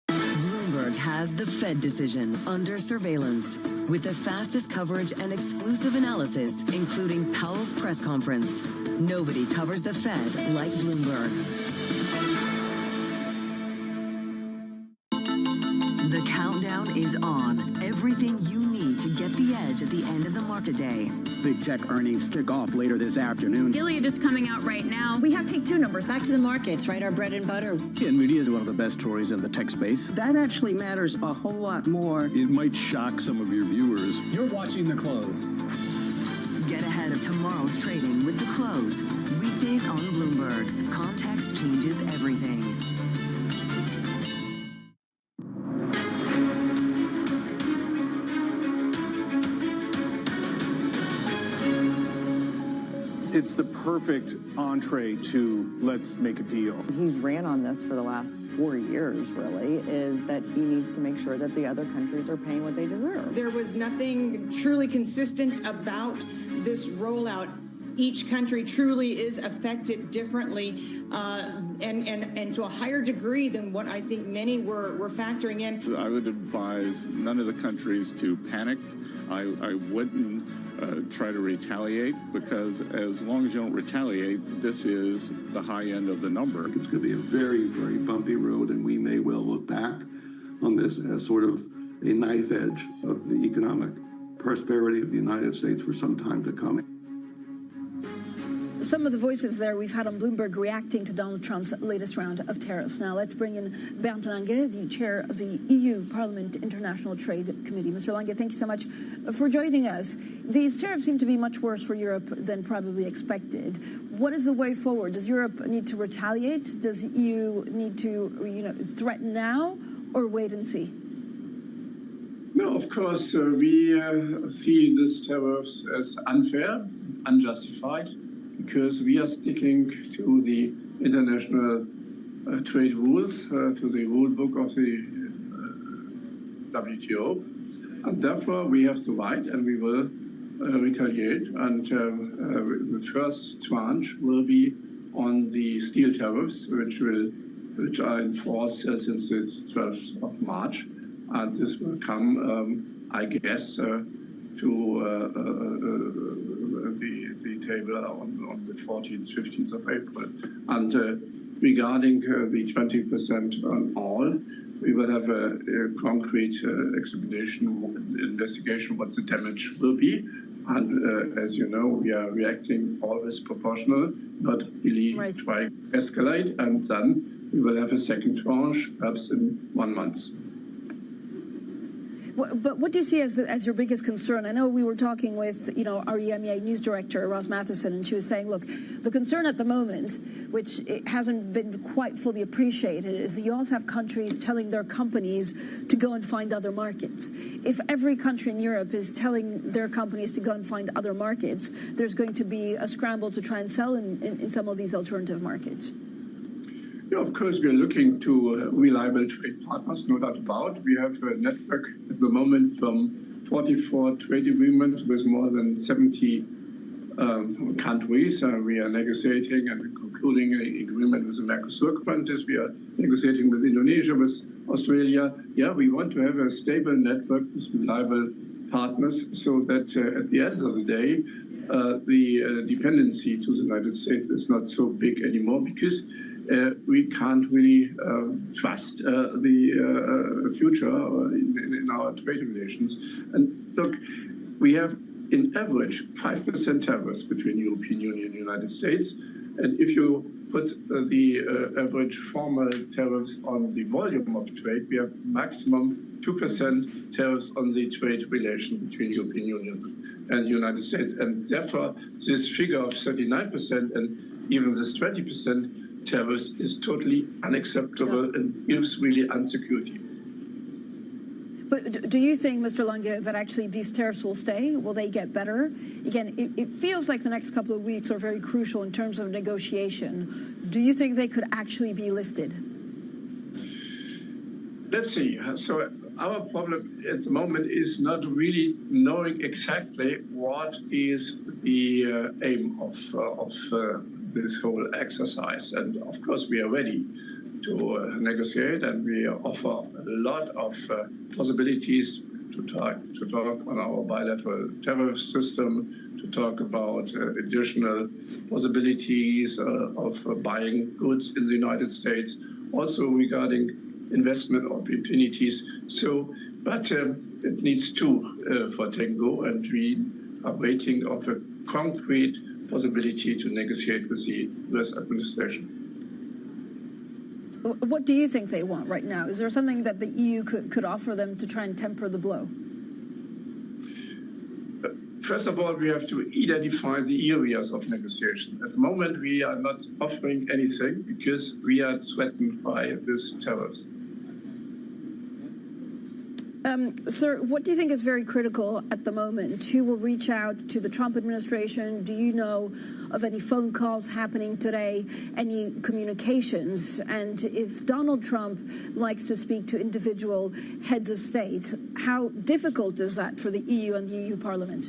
Bloomberg has the Fed decision under surveillance with the fastest coverage and exclusive analysis, including Powell's press conference. Nobody covers the Fed like Bloomberg. The countdown is on. Everything you need to get the edge at the end of the market day. Big tech earnings kick off later this afternoon. Gilead is coming out right now. We have take two numbers. Back to the markets, right? Our bread and butter. NVIDIA is one of the best stories in the tech space. That actually matters a whole lot more. It might shock some of your viewers. You're watching The Close. Get ahead of tomorrow's trading with The Close. Weekdays on Bloomberg. Context changes everything. It's the perfect entree to let's make a deal. He's ran on this for the last 4 years, really, is that he needs to make sure that the other countries are paying what they deserve. There was nothing truly consistent about this rollout. Each country truly is affected differently and to a higher degree than what I think many were factoring in. I would advise none of the countries to panic. I wouldn't try to retaliate, because as long as you don't retaliate, this is the high end of the number. It's going to be a very, very bumpy road, and we may well look back on this as sort of a knife edge of the economic prosperity of the United States for some time to come. Some of the voices there we've had on Bloomberg reacting to Donald Trump's latest round of tariffs. Now let's bring in Bernd Lange, the chair of the EU Parliament International Trade Committee. Mr. Lange, thank you so much for joining us. These tariffs seem to be much worse for Europe than probably expected. What is the way forward? Does Europe need to retaliate? Does the EU need to, threaten now, or wait and see? No, of course, we see these tariffs as unfair, unjustified, because we are sticking to the international trade rules, to the rule book of the WTO. And therefore, we have the right, and we will retaliate. And the first tranche will be on the steel tariffs, which are in force since the 12th of March. And this will come, I guess, to the table on the 14th, 15th of April. And regarding the 20% on all, we will have a concrete investigation what the damage will be. And as you know, we are reacting always proportional, not really try to escalate. And then we will have a second tranche, perhaps in 1 month. But what do you see as your biggest concern? I know we were talking with, our EMEA news director, Ross Matheson, and she was saying, look, the concern at the moment, which it hasn't been quite fully appreciated, is that you also have countries telling their companies to go and find other markets. If every country in Europe is telling their companies to go and find other markets, there's going to be a scramble to try and sell in some of these alternative markets. Yeah, of course, we are looking to reliable trade partners, no doubt about. We have a network at the moment from 44 trade agreements with more than 70 countries. We are negotiating and concluding an agreement with the Mercosur countries. We are negotiating with Indonesia, with Australia. Yeah, we want to have a stable network with reliable partners so that at the end of the day, the dependency to the United States is not so big anymore, because we can't really trust the future in our trade relations. And look, we have in average 5% tariffs between European Union and United States. And if you put the average formal tariffs on the volume of trade, we have maximum 2% tariffs on the trade relation between European Union and the United States. And therefore, this figure of 39% and even this 20% tariffs is totally unacceptable and gives really insecurity. But do you think, Mr. Lange, that actually these tariffs will stay? Will they get better? Again, it feels like the next couple of weeks are very crucial in terms of negotiation. Do you think they could actually be lifted? Let's see. So our problem at the moment is not really knowing exactly what is the aim of this whole exercise. And of course, we are ready to negotiate, and we offer a lot of possibilities to talk on our bilateral tariff system, to talk about additional possibilities of buying goods in the United States, also regarding investment opportunities. So, but it needs two for tango, and we are waiting of a concrete possibility to negotiate with the US administration. What do you think they want right now? Is there something that the EU could offer them to try and temper the blow? First of all, we have to identify the areas of negotiation. At the moment, we are not offering anything because we are threatened by this tariffs. Sir, what do you think is very critical at the moment? Who will reach out to the Trump administration? Do you know of any phone calls happening today, any communications? And if Donald Trump likes to speak to individual heads of state, how difficult is that for the EU and the EU Parliament?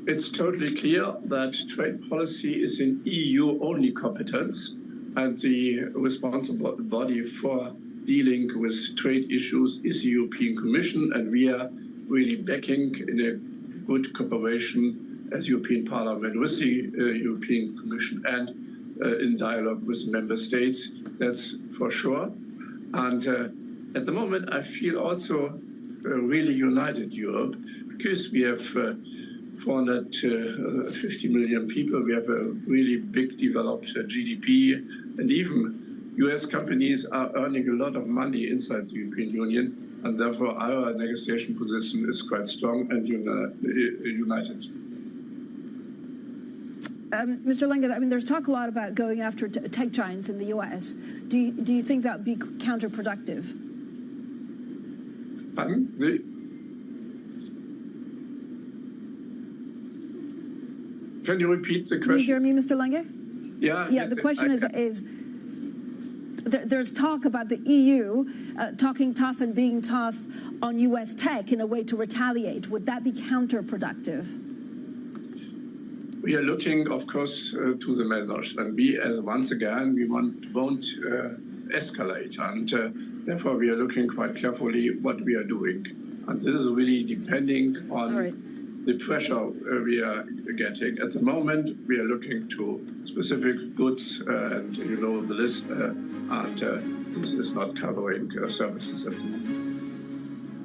It's totally clear that trade policy is an EU-only competence, and the responsible body for dealing with trade issues is the European Commission, and we are really backing in a good cooperation as European Parliament with the European Commission and in dialogue with member states, that's for sure. And at the moment, I feel also really united Europe, because we have 450 million people, we have a really big developed GDP, and even US companies are earning a lot of money inside the European Union, and therefore our negotiation position is quite strong and united. Mr. Lange, I mean, there's talk a lot about going after tech giants in the US. Do you think that would be counterproductive? Pardon? Can you repeat the question? Can you hear me, Mr. Lange? Yeah. Yeah, the question is there's talk about the EU talking tough and being tough on US tech in a way to retaliate. Would that be counterproductive? We are looking, of course, to the measures, and we, as once again, we won't escalate, and therefore we are looking quite carefully what we are doing. And this is really depending on the pressure we are getting. At the moment, we are looking to specific goods, and you know the list, and this is not covering services at the moment.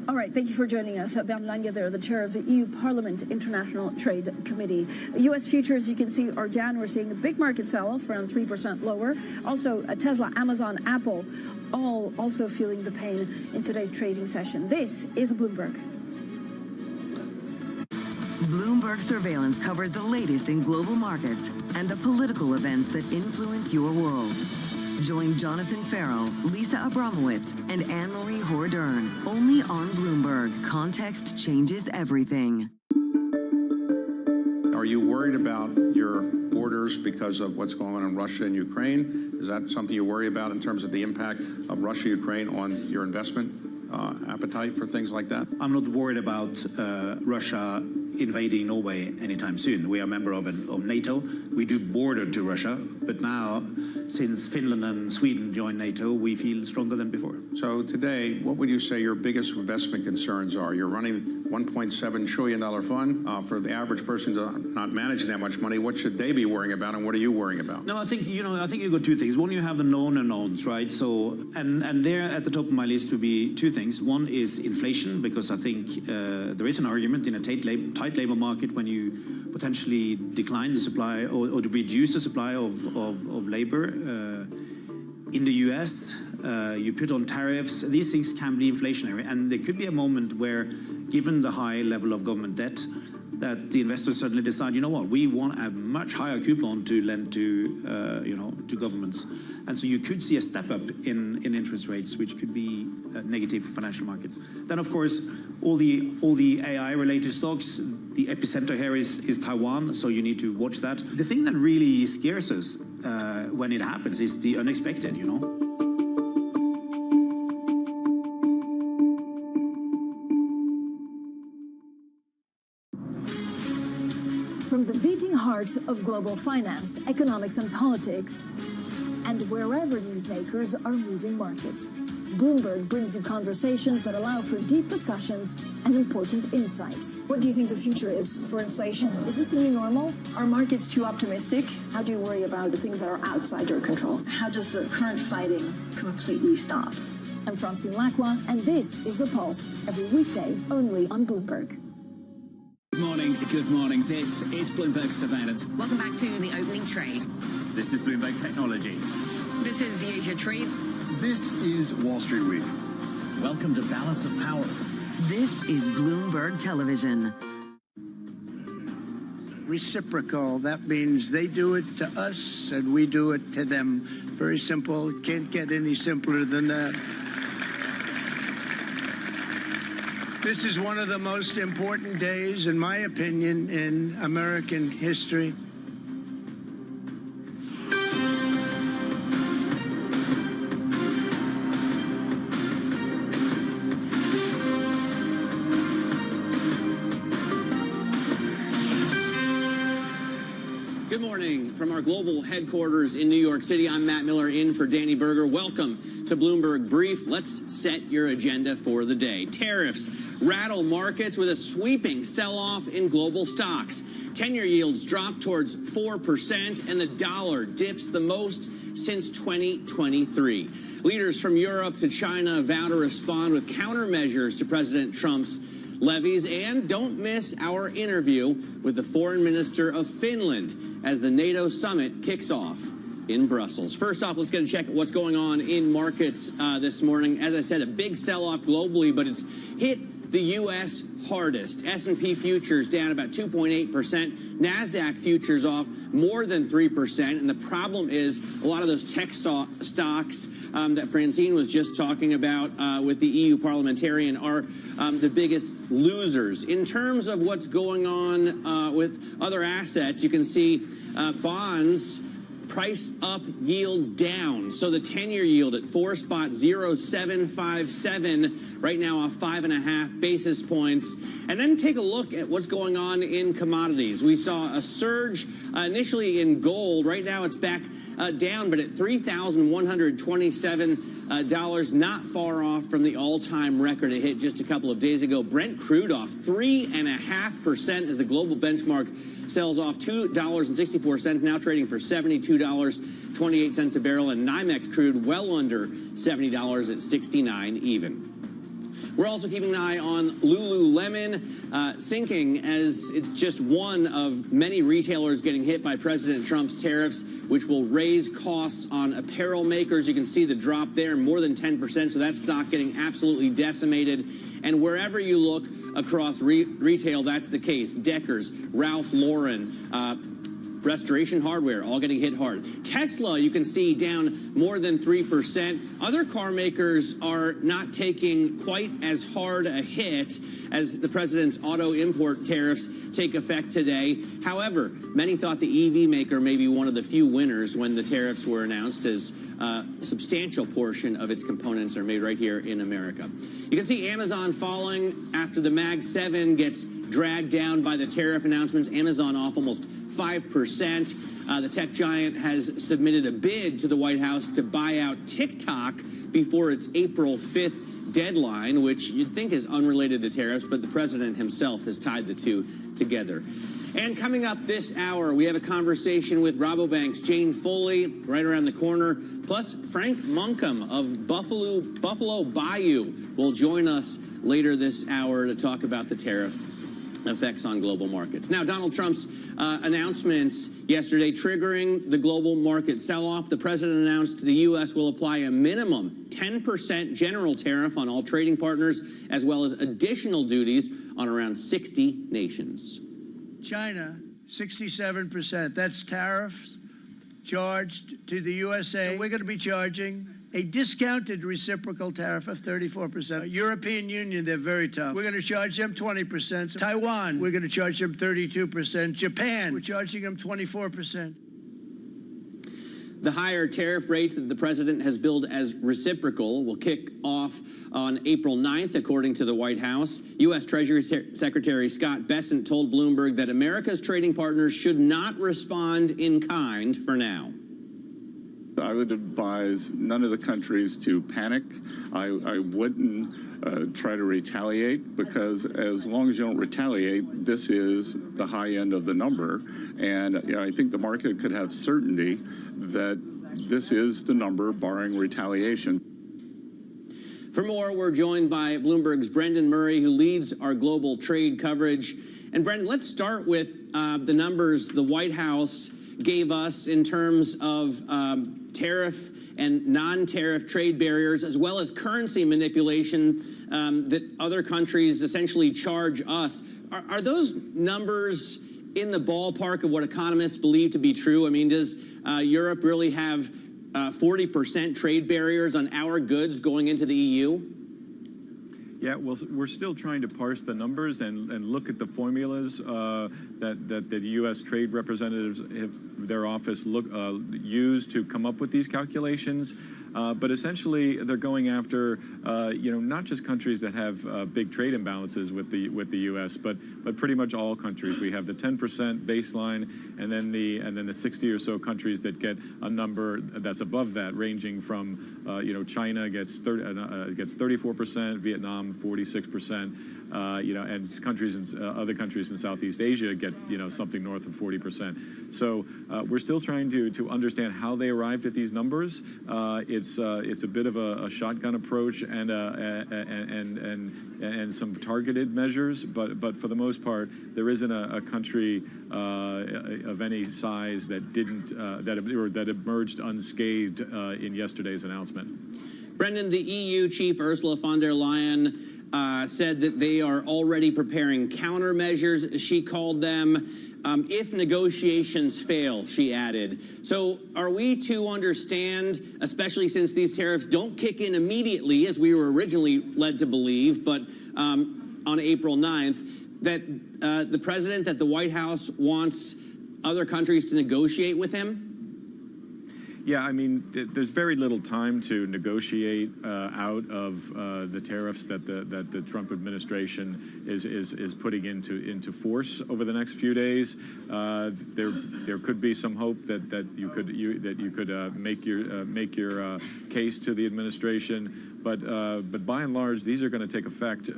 All right, thank you for joining us. Bernd Lange there, the chair of the EU Parliament International Trade Committee. U.S. futures, you can see, are down. We're seeing a big market sell-off, around 3% lower. Also, Tesla, Amazon, Apple, all also feeling the pain in today's trading session. This is Bloomberg. Bloomberg Surveillance covers the latest in global markets and the political events that influence your world. Join Jonathan Farrell, Lisa Abramowitz, and Anne-Marie Hordern, only on Bloomberg. Context changes everything. Are you worried about your borders because of what's going on in Russia and Ukraine? Is that something you worry about in terms of the impact of Russia, Ukraine on your investment appetite for things like that? I'm not worried about Russia invading Norway anytime soon. We are a member of NATO. We do border to Russia, but now, since Finland and Sweden joined NATO, we feel stronger than before. So today, what would you say your biggest investment concerns are? You're running $1.7 trillion fund. For the average person to not manage that much money, what should they be worrying about, and what are you worrying about? No, I think you've got two things. One, you have the known unknowns, right? So, and there at the top of my list would be two things. One is inflation, because I think there is an argument in a tight labor market when you potentially decline the supply or reduce the supply of labor. In the US, you put on tariffs. These things can be inflationary, and there could be a moment where, given the high level of government debt, that the investors suddenly decide, you know what, we want a much higher coupon to lend to, to governments. And so you could see a step up in interest rates, which could be negative for financial markets. Then, of course, all the AI-related stocks, the epicenter here is Taiwan, so you need to watch that. The thing that really scares us when it happens is the unexpected, you know. From the beating heart of global finance, economics, and politics, and wherever newsmakers are moving markets, Bloomberg brings you conversations that allow for deep discussions and important insights. What do you think the future is for inflation? Is this a new normal? Are markets too optimistic? How do you worry about the things that are outside your control? How does the current fighting completely stop? I'm Francine Lacroix, and this is The Pulse, every weekday only on Bloomberg. Good morning. This is Bloomberg Surveillance. Welcome back to the opening trade. This is Bloomberg Technology. This is the Asia trade. This is Wall Street Week. Welcome to Balance of Power. This is Bloomberg Television. Reciprocal. That means they do it to us and we do it to them. Very simple. Can't get any simpler than that. This is one of the most important days, in my opinion, in American history. Good morning from our global headquarters in New York City. I'm Matt Miller in for Danny Berger. Welcome to Bloomberg Brief. Let's set your agenda for the day. Tariffs rattle markets with a sweeping sell-off in global stocks. 10-year yields drop towards 4%, and the dollar dips the most since 2023. Leaders from Europe to China vow to respond with countermeasures to President Trump's levies, and don't miss our interview with the foreign minister of Finland as the NATO summit kicks off in Brussels. First off, let's get a check at what's going on in markets this morning. As I said, a big sell-off globally, but it's hit the U.S. hardest. S&P futures down about 2.8%. NASDAQ futures off more than 3%. And the problem is a lot of those tech stocks that Francine was just talking about with the EU parliamentarian are the biggest losers. In terms of what's going on with other assets, you can see bonds price up, yield down. So the 10-year yield at 4.0757, right now off 5.5 basis points. And then take a look at what's going on in commodities. We saw a surge initially in gold. Right now it's back down, but at $3,127, not far off from the all-time record it hit just a couple of days ago. Brent crude off 3.5% as the global benchmark sells off $2.64, now trading for $72.28 a barrel, and NYMEX crude well under $70 at 69 even. We're also keeping an eye on Lululemon sinking as it's just one of many retailers getting hit by President Trump's tariffs, which will raise costs on apparel makers. You can see the drop there, more than 10%, so that stock getting absolutely decimated. And wherever you look across retail, that's the case. Deckers, Ralph Lauren, Restoration Hardware, all getting hit hard. Tesla, you can see, down more than 3%. Other car makers are not taking quite as hard a hit as the president's auto import tariffs take effect today. However, many thought the EV maker may be one of the few winners when the tariffs were announced, as a substantial portion of its components are made right here in America. You can see Amazon falling after the Mag 7 gets dragged down by the tariff announcements. Amazon off almost 5%. The tech giant has submitted a bid to the White House to buy out TikTok before its April 5th deadline, which you'd think is unrelated to tariffs, but the president himself has tied the two together. And coming up this hour, we have a conversation with Rabobank's Jane Foley right around the corner, plus Frank Munkham of Buffalo Bayou will join us later this hour to talk about the tariff effects on global markets. Now, Donald Trump's announcements yesterday triggering the global market sell-off. The president announced the U.S. will apply a minimum 10% general tariff on all trading partners, as well as additional duties on around 60 nations. China, 67%. That's tariffs charged to the USA. So we're going to be charging a discounted reciprocal tariff of 34%. European Union, they're very tough. We're going to charge them 20%. Taiwan, we're going to charge them 32%. Japan, we're charging them 24%. The higher tariff rates that the president has billed as reciprocal will kick off on April 9th, according to the White House. U.S. Treasury Secretary Scott Bessent told Bloomberg that America's trading partners should not respond in kind for now. I would advise none of the countries to panic. I wouldn't try to retaliate, because as long as you don't retaliate, this is the high end of the number. And I think the market could have certainty that this is the number barring retaliation. For more, we're joined by Bloomberg's Brendan Murray, who leads our global trade coverage. And Brendan, let's start with the numbers the White House gave us in terms of tariff and non-tariff trade barriers, as well as currency manipulation that other countries essentially charge us. Are those numbers in the ballpark of what economists believe to be true? I mean, does Europe really have 40% trade barriers on our goods going into the EU? Yeah, well, we're still trying to parse the numbers and look at the formulas that the U.S. trade representatives, their office, use to come up with these calculations. But essentially, they're going after, not just countries that have big trade imbalances with the U.S., but pretty much all countries. We have the 10% baseline, and then the 60 or so countries that get a number that's above that, ranging from, China gets 34%, Vietnam 46%. And countries other countries in Southeast Asia get something north of 40%. So we're still trying to understand how they arrived at these numbers. It's a bit of a shotgun approach and some targeted measures, but for the most part, there isn't a country of any size that that emerged unscathed in yesterday's announcement. Brendan, the EU chief Ursula von der Leyen said that they are already preparing countermeasures, as she called them, if negotiations fail, she added. So are we to understand, especially since these tariffs don't kick in immediately, as we were originally led to believe, but on April 9th, that the president, that the White House wants other countries to negotiate with him? Yeah, I mean, there's very little time to negotiate out of the tariffs that the Trump administration is putting into force over the next few days. There could be some hope that you could make your case to the administration. But by and large, these are going to take effect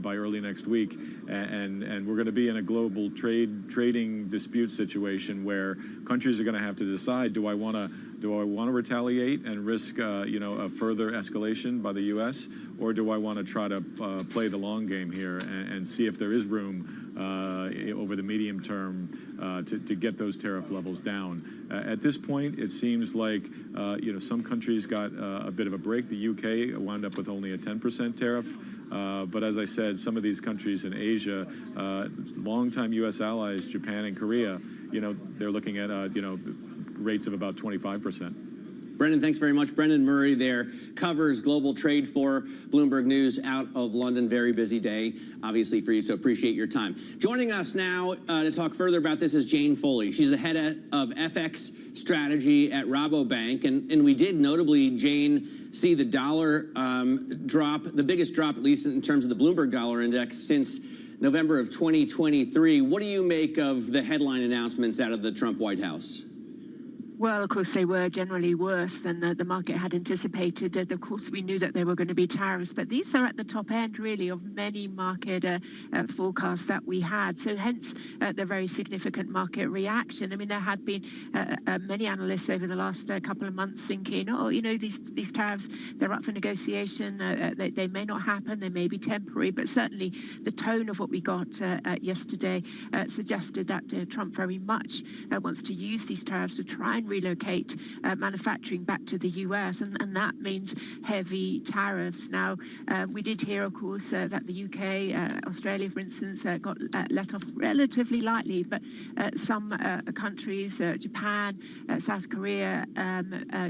by early next week, and we're going to be in a global trading dispute situation where countries are going to have to decide: do I want to retaliate and risk a further escalation by the U.S., or do I want to try to play the long game here and see if there is room over the medium term to get those tariff levels down? At this point, it seems like some countries got a bit of a break. The U.K. wound up with only a 10% tariff. But as I said, some of these countries in Asia, longtime U.S. allies, Japan and Korea, they're looking at rates of about 25%. Brendan, thanks very much. Brendan Murray there covers global trade for Bloomberg News out of London. Very busy day, obviously, for you, so appreciate your time. Joining us now to talk further about this is Jane Foley. She's the head of FX strategy at Rabobank. And we did notably, Jane, see the dollar drop, the biggest drop, at least in terms of the Bloomberg Dollar Index, since November of 2023. What do you make of the headline announcements out of the Trump White House? Well, of course, they were generally worse than the market had anticipated. Of course, we knew that there were going to be tariffs, but these are at the top end, really, of many market forecasts that we had. So hence the very significant market reaction. I mean, there had been many analysts over the last couple of months thinking, these tariffs, they're up for negotiation. They may not happen. They may be temporary. But certainly the tone of what we got yesterday suggested that Trump very much wants to use these tariffs to try and relocate manufacturing back to the US, and that means heavy tariffs. Now, we did hear, of course, that the UK, Australia, for instance, got let off relatively lightly, but some countries, Japan, South Korea,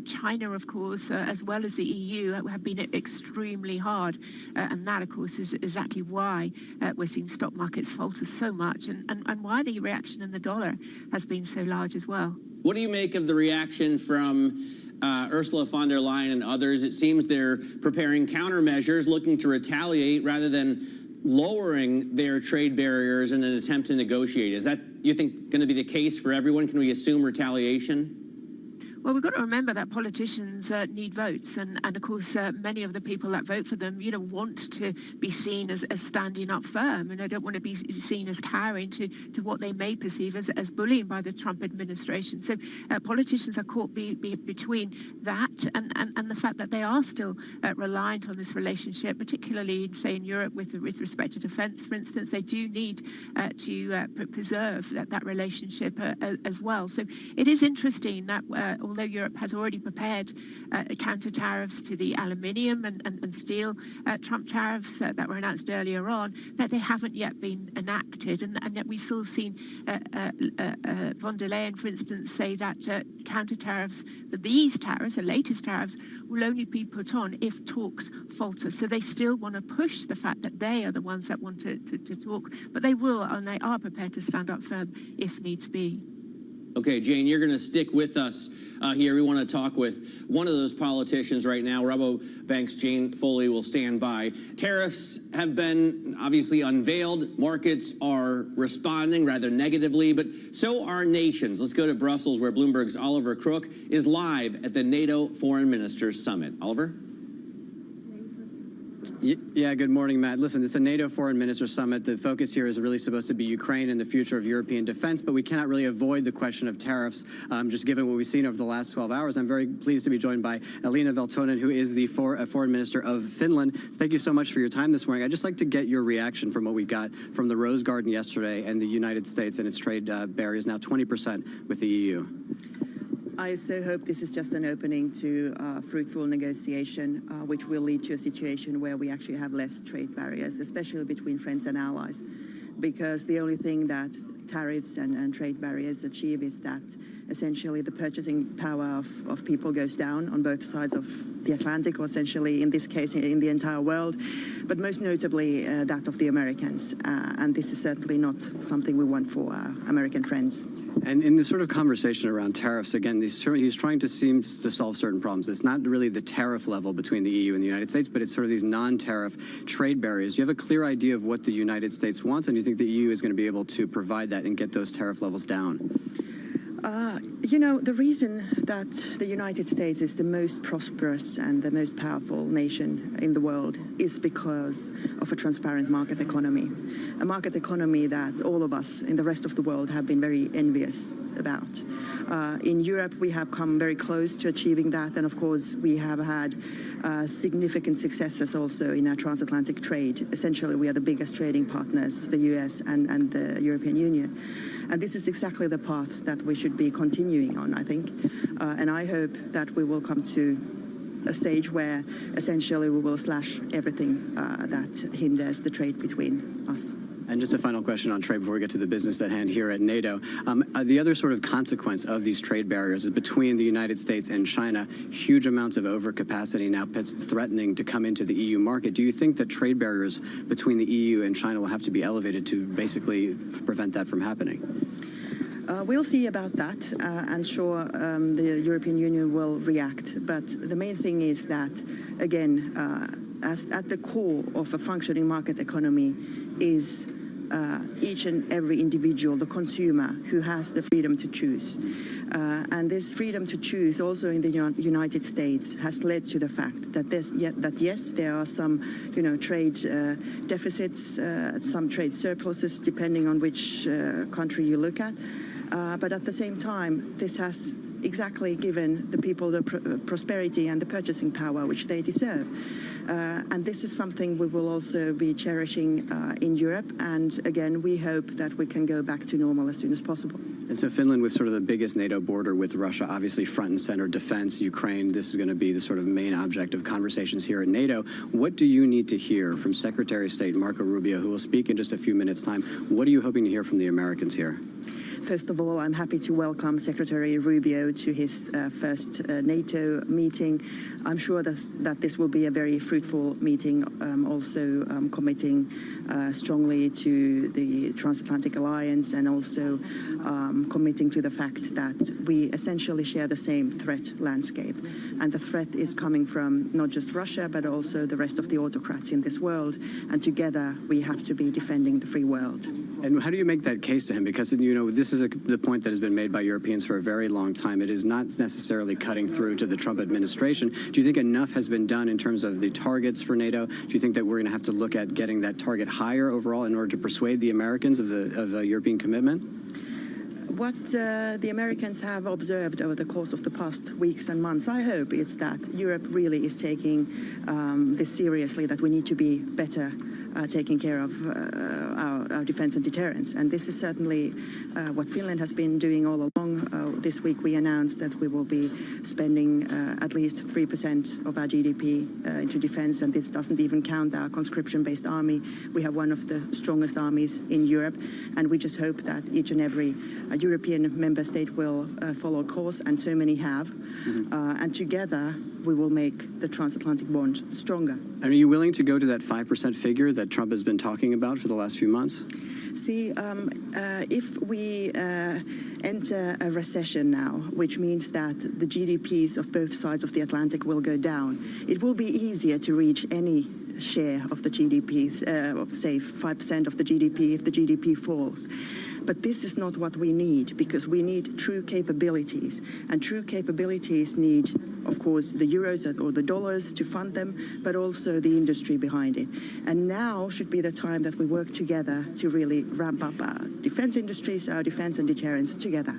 China, of course, as well as the EU, have been extremely hard. And that, of course, is exactly why we're seeing stock markets falter so much, and why the reaction in the dollar has been so large as well. What do you make of the reaction from Ursula von der Leyen and others? It seems they're preparing countermeasures, looking to retaliate rather than lowering their trade barriers in an attempt to negotiate. Is that, you think, going to be the case for everyone? Can we assume retaliation? Well, we've got to remember that politicians need votes, and of course, many of the people that vote for them, want to be seen as standing up firm, and they don't want to be seen as cowering to what they may perceive as bullying by the Trump administration. So politicians are caught between that and the fact that they are still reliant on this relationship, particularly, say, in Europe with respect to defence, for instance. They do need to preserve that relationship as well. So it is interesting that although Europe has already prepared counter tariffs to the aluminium and steel Trump tariffs that were announced earlier on, that they haven't yet been enacted, and yet we've still seen von der Leyen, for instance, say that counter tariffs, that these tariffs, the latest tariffs, will only be put on if talks falter. So they still want to push the fact that they are the ones that want to talk, but they will, and they are prepared to stand up firm if needs be. Okay, Jane, you're going to stick with us here. We want to talk with one of those politicians right now. Rabobank's Jane Foley will stand by. Tariffs have been obviously unveiled. Markets are responding rather negatively, but so are nations. Let's go to Brussels, where Bloomberg's Oliver Crook is live at the NATO Foreign Ministers Summit. Oliver? Yeah, good morning, Matt. Listen, it's a NATO Foreign Ministers Summit. The focus here is really supposed to be Ukraine and the future of European defense, but we cannot really avoid the question of tariffs, just given what we've seen over the last 12 hours. I'm very pleased to be joined by Elina Valtonen, who is the Foreign Minister of Finland. Thank you so much for your time this morning. I'd just like to get your reaction from what we got from the Rose Garden yesterday and the United States and its trade barriers, now 20% with the EU. I so hope this is just an opening to fruitful negotiation, which will lead to a situation where we actually have less trade barriers, especially between friends and allies. Because the only thing that tariffs and trade barriers achieve is that essentially the purchasing power of people goes down on both sides of the Atlantic, or essentially in this case in the entire world, but most notably that of the Americans. And this is certainly not something we want for our American friends. And in this sort of conversation around tariffs, again, he's trying to seem to solve certain problems. It's not really the tariff level between the EU and the United States, but it's sort of these non-tariff trade barriers. Do you have a clear idea of what the United States wants, and do you think the EU is going to be able to provide that and get those tariff levels down? The reason that the United States is the most prosperous and the most powerful nation in the world is because of a transparent market economy. A market economy that all of us in the rest of the world have been very envious about. In Europe, we have come very close to achieving that, and of course, we have had significant successes also in our transatlantic trade. Essentially, we are the biggest trading partners, the US and the European Union. And this is exactly the path that we should be continuing on, I think. And I hope that we will come to a stage where essentially we will slash everything that hinders the trade between us. And just a final question on trade before we get to the business at hand here at NATO. The other sort of consequence of these trade barriers is between the United States and China, huge amounts of overcapacity now threatening to come into the EU market. Do you think that trade barriers between the EU and China will have to be elevated to basically prevent that from happening? We'll see about that. And sure, the European Union will react. But the main thing is that, again, at the core of a functioning market economy is each and every individual, the consumer, who has the freedom to choose. And this freedom to choose also in the United States has led to the fact that yes, there are some trade deficits, some trade surpluses, depending on which country you look at. But at the same time, this has exactly given the people the prosperity and the purchasing power which they deserve. And this is something we will also be cherishing in Europe. And again, we hope that we can go back to normal as soon as possible. And so Finland, with sort of the biggest NATO border with Russia, obviously front and center, defense, Ukraine, this is going to be the sort of main object of conversations here at NATO. What do you need to hear from Secretary of State Marco Rubio, who will speak in just a few minutes' time? What are you hoping to hear from the Americans here? First of all, I'm happy to welcome Secretary Rubio to his first NATO meeting. I'm sure that this will be a very fruitful meeting, also committing strongly to the transatlantic alliance and also committing to the fact that we essentially share the same threat landscape. And the threat is coming from not just Russia, but also the rest of the autocrats in this world. And together, we have to be defending the free world. And how do you make that case to him? Because, you know, this is the point that has been made by Europeans for a very long time. It is not necessarily cutting through to the Trump administration. Do you think enough has been done in terms of the targets for NATO? Do you think that we're going to have to look at getting that target higher overall in order to persuade the Americans of the European commitment? What the Americans have observed over the course of the past weeks and months, I hope, is that Europe really is taking this seriously, that we need to be better taking care of our defense and deterrence. And this is certainly what Finland has been doing all along. This week we announced that we will be spending at least 3% of our GDP into defense, and this doesn't even count our conscription-based army. We have one of the strongest armies in Europe, and we just hope that each and every European member state will follow course, and so many have. And together we will make the transatlantic bond stronger. And are you willing to go to that 5% figure that Trump has been talking about for the last few months? See, if we enter a recession now, which means that the GDPs of both sides of the Atlantic will go down, it will be easier to reach any share of the GDPs, of say 5% of the GDP if the GDP falls. But this is not what we need, because we need true capabilities, and true capabilities need, of course, the euros or the dollars to fund them, but also the industry behind it. And now should be the time that we work together to really ramp up our defense industries, our defense and deterrence together.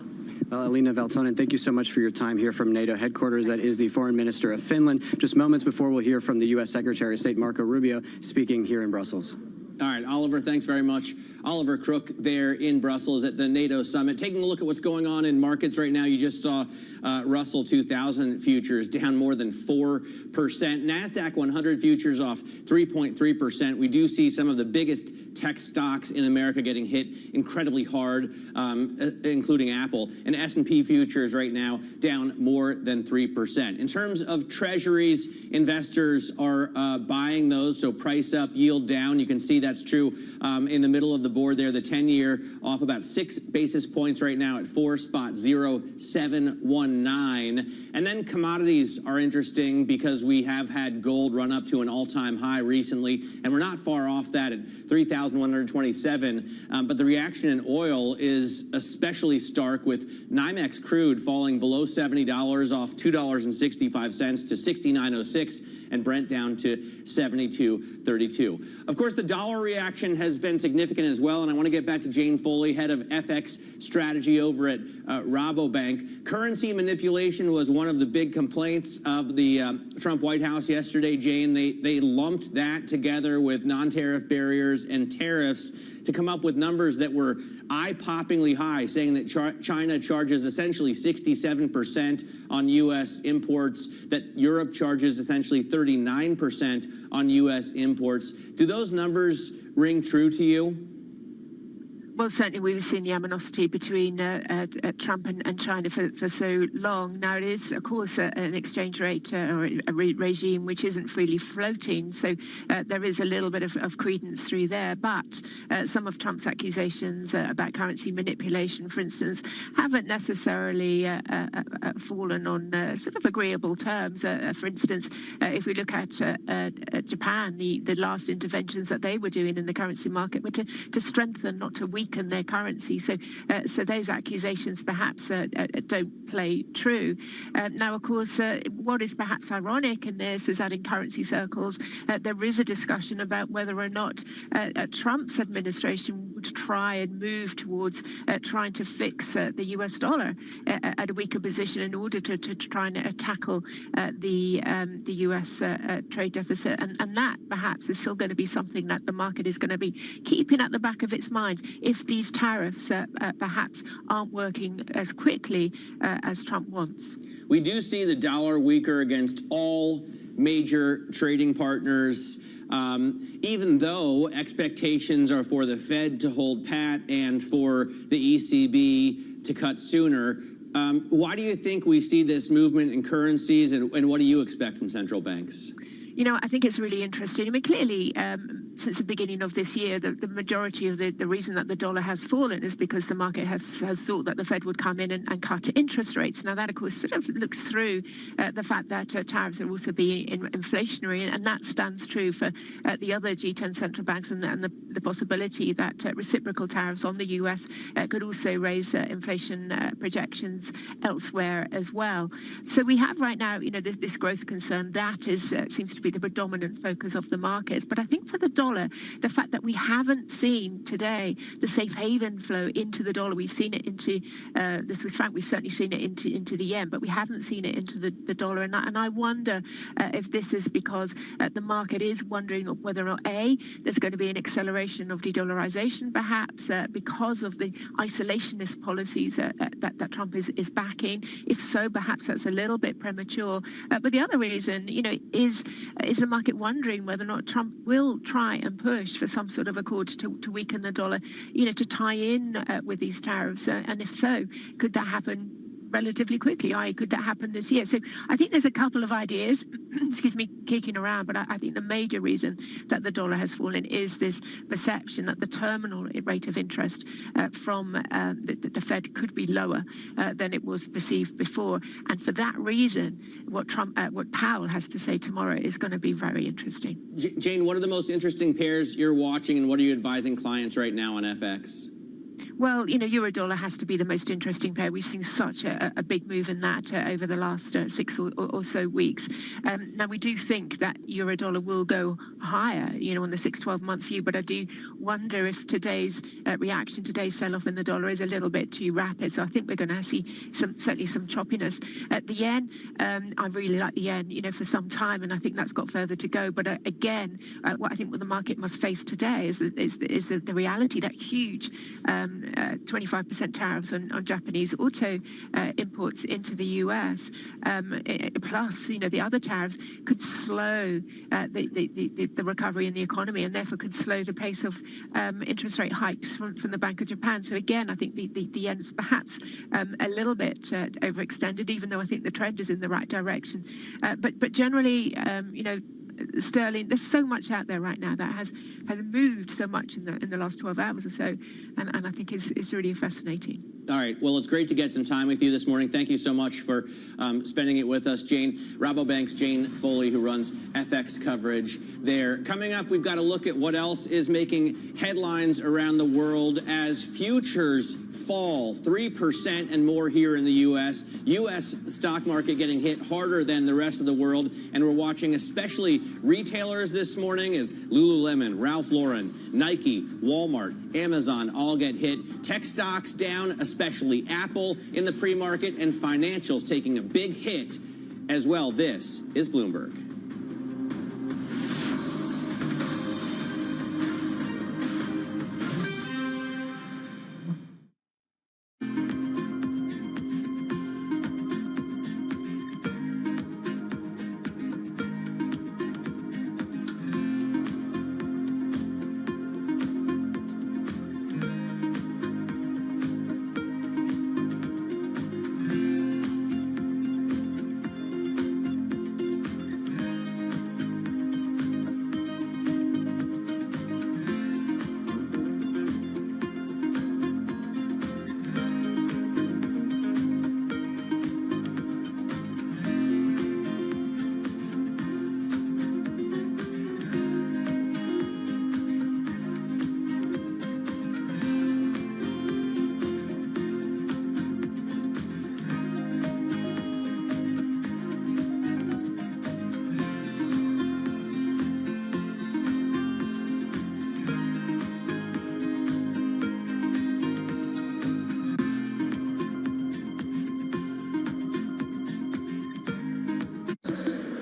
Well, Elina Valtonen, thank you so much for your time here from NATO headquarters. That is the Foreign Minister of Finland. Just moments before we'll hear from the U.S. Secretary of State Marco Rubio speaking here in Brussels. All right, Oliver, thanks very much. Oliver Crook there in Brussels at the NATO summit. Taking a look at what's going on in markets right now, you just saw Russell 2000 futures down more than 4%. NASDAQ 100 futures off 3.3%. We do see some of the biggest tech stocks in America getting hit incredibly hard, including Apple. And S&P futures right now down more than 3%. In terms of treasuries, investors are buying those, so price up, yield down. You can see that's true in the middle of the board there. The 10-year off about 6 basis points right now at 4.0719. And then commodities are interesting because we have had gold run up to an all-time high recently, and we're not far off that at 3,127. But the reaction in oil is especially stark, with NYMEX crude falling below $70 off $2.65 to $69.06, and Brent down to $72.32. Of course, the dollar reaction has been significant as well, and I want to get back to Jane Foley, head of FX strategy over at Rabobank. Currency manipulation was one of the big complaints of the Trump White House yesterday, Jane. They lumped that together with non-tariff barriers and tariffs to come up with numbers that were eye-poppingly high, saying that China charges essentially 67% on U.S. imports, that Europe charges essentially 39% on U.S. imports. Do those numbers ring true to you? Well, certainly we've seen the animosity between Trump and China for so long. Now it is, of course, an exchange rate or a regime which isn't freely floating, so there is a little bit of credence through there. But some of Trump's accusations about currency manipulation, for instance, haven't necessarily fallen on sort of agreeable terms. For instance, if we look at Japan, the last interventions that they were doing in the currency market were to strengthen, not to weaken their currency. So those accusations perhaps don't play true. Now, of course, what is perhaps ironic in this is that in currency circles, there is a discussion about whether or not Trump's administration would try and move towards trying to fix the US dollar at a weaker position in order to try and tackle the US trade deficit. And that perhaps is still going to be something that the market is going to be keeping at the back of its mind if these tariffs perhaps aren't working as quickly as Trump wants. We do see the dollar weaker against all major trading partners, even though expectations are for the Fed to hold pat and for the ECB to cut sooner. Why do you think we see this movement in currencies, and what do you expect from central banks? You know, I think it's really interesting. I mean, clearly, since the beginning of this year, the majority of the reason that the dollar has fallen is because the market has thought that the Fed would come in and cut interest rates. Now, that, of course, sort of looks through the fact that tariffs are also being inflationary, and that stands true for the other G10 central banks, and the possibility that reciprocal tariffs on the US could also raise inflation projections elsewhere as well. So we have right now, you know, this growth concern that is seems to be the predominant focus of the markets. But I think for the dollar, the fact that we haven't seen today the safe haven flow into the dollar, we've seen it into the Swiss franc, we've certainly seen it into the yen, but we haven't seen it into the dollar. And I wonder if this is because the market is wondering whether or not, A, there's going to be an acceleration of de-dollarization, perhaps because of the isolationist policies that Trump is backing. If so, perhaps that's a little bit premature. But the other reason, you know, is the market wondering whether or not Trump will try and push for some sort of accord to weaken the dollar, you know, to tie in with these tariffs. And if so, could that happen relatively quickly? Could that happen this year? So I think there's a couple of ideas, excuse me, kicking around, but I think the major reason that the dollar has fallen is this perception that the terminal rate of interest from the Fed could be lower than it was perceived before. And for that reason, what Powell has to say tomorrow is going to be very interesting. Jane, what are the most interesting pairs you're watching, and what are you advising clients right now on FX? Well, you know, euro-dollar has to be the most interesting pair. We've seen such a big move in that over the last 6 or so weeks. Now, we do think that euro-dollar will go higher, you know, on the 6-12 month view, but I do wonder if today's reaction, today's sell-off in the dollar is a little bit too rapid. So I think we're going to see certainly some choppiness. The yen, I really like the yen, you know, for some time, and I think that's got further to go. But again, what I think what the market must face today is the reality that huge 25% tariffs on Japanese auto imports into the US, plus, you know, the other tariffs could slow the recovery in the economy, and therefore could slow the pace of interest rate hikes from the Bank of Japan. So again, I think the yen is perhaps a little bit overextended, even though I think the trend is in the right direction. But generally, you know, sterling, there's so much out there right now that has moved so much in the last 12 hours or so, and I think it's really fascinating. All right. Well, it's great to get some time with you this morning. Thank you so much for spending it with us, Jane. Rabobank's Jane Foley, who runs FX coverage there. Coming up, we've got to look at what else is making headlines around the world as futures fall 3% and more here in the U.S. U.S. stock market getting hit harder than the rest of the world, and we're watching especially retailers this morning as Lululemon, Ralph Lauren, Nike, Walmart, Amazon all get hit. Tech stocks down, especially Apple in the pre-market, and financials taking a big hit as well. This is Bloomberg.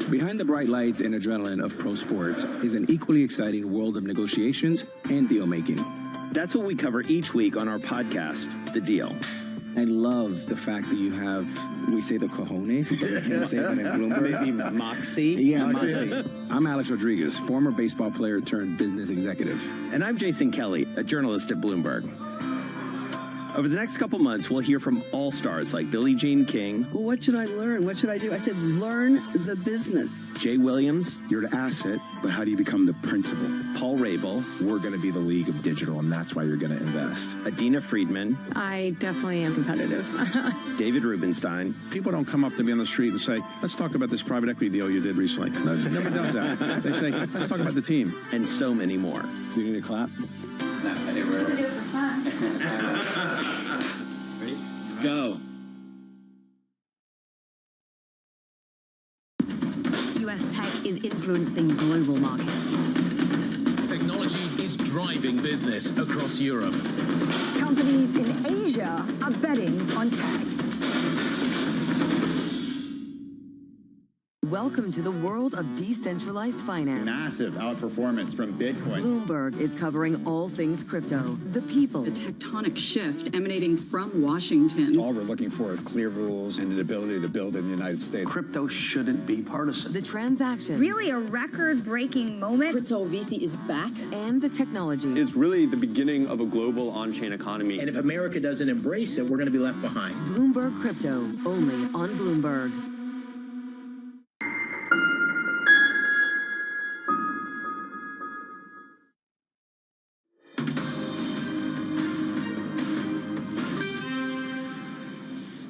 Behind the bright lights and adrenaline of pro sports is an equally exciting world of negotiations and deal-making. That's what we cover each week on our podcast, The Deal. I love the fact that you have, we say the cojones, but we can't say that in Bloomberg. Maybe moxie? Yeah, moxie. I'm Alex Rodriguez, former baseball player turned business executive. And I'm Jason Kelly, a journalist at Bloomberg. Over the next couple months, we'll hear from all-stars like Billie Jean King. Well, what should I learn? What should I do? I said, learn the business. Jay Williams. You're the asset, but how do you become the principal? Paul Rabel. We're going to be the league of digital, and that's why you're going to invest. Adina Friedman. I definitely am competitive. David Rubenstein. People don't come up to me on the street and say, let's talk about this private equity deal you did recently. Nobody does that. They say, let's talk about the team. And so many more. Do you need a clap? Go. U.S. tech is influencing global markets. Technology is driving business across Europe. Companies in Asia are betting on tech. Welcome to the world of decentralized finance. Massive outperformance from Bitcoin. Bloomberg is covering all things crypto, the people. The tectonic shift emanating from Washington. All we're looking for is clear rules and an ability to build in the United States. Crypto shouldn't be partisan. The transactions. Really a record-breaking moment. Crypto VC is back. And the technology. It's really the beginning of a global on-chain economy. And if America doesn't embrace it, we're going to be left behind. Bloomberg Crypto, only on Bloomberg.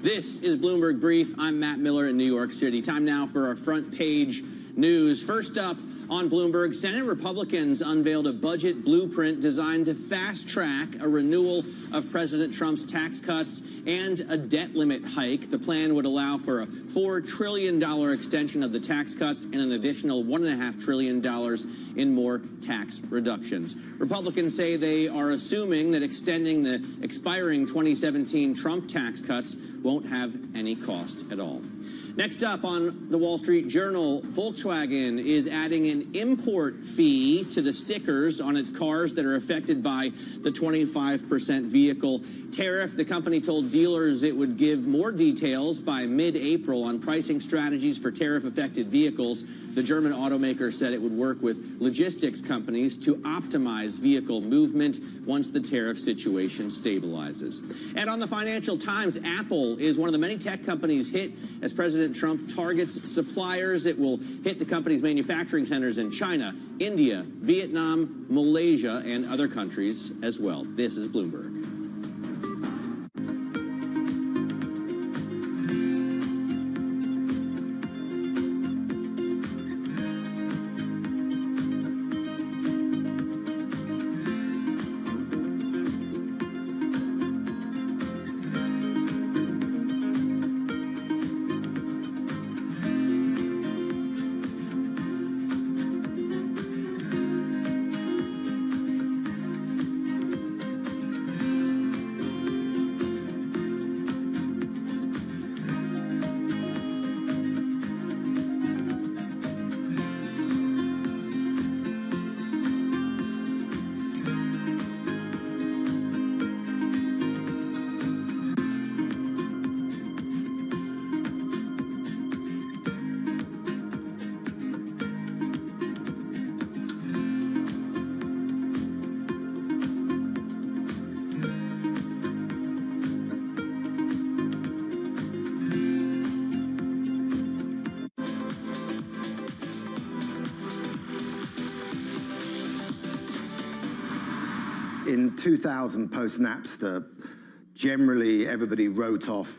This is Bloomberg Brief. I'm Matt Miller in New York City. Time now for our front page news. First up on Bloomberg, Senate Republicans unveiled a budget blueprint designed to fast-track a renewal of President Trump's tax cuts and a debt limit hike. The plan would allow for a $4 trillion extension of the tax cuts and an additional $1.5 trillion in more tax reductions. Republicans say they are assuming that extending the expiring 2017 Trump tax cuts won't have any cost at all. Next up on the Wall Street Journal, Volkswagen is adding an import fee to the stickers on its cars that are affected by the 25% vehicle tariff. The company told dealers it would give more details by mid-April on pricing strategies for tariff-affected vehicles. The German automaker said it would work with logistics companies to optimize vehicle movement once the tariff situation stabilizes. And on the Financial Times, Apple is one of the many tech companies hit as President Trump targets suppliers. It will hit the company's manufacturing centers in China, India, Vietnam, Malaysia, and other countries as well. This is Bloomberg. In 2000, post-Napster, generally everybody wrote off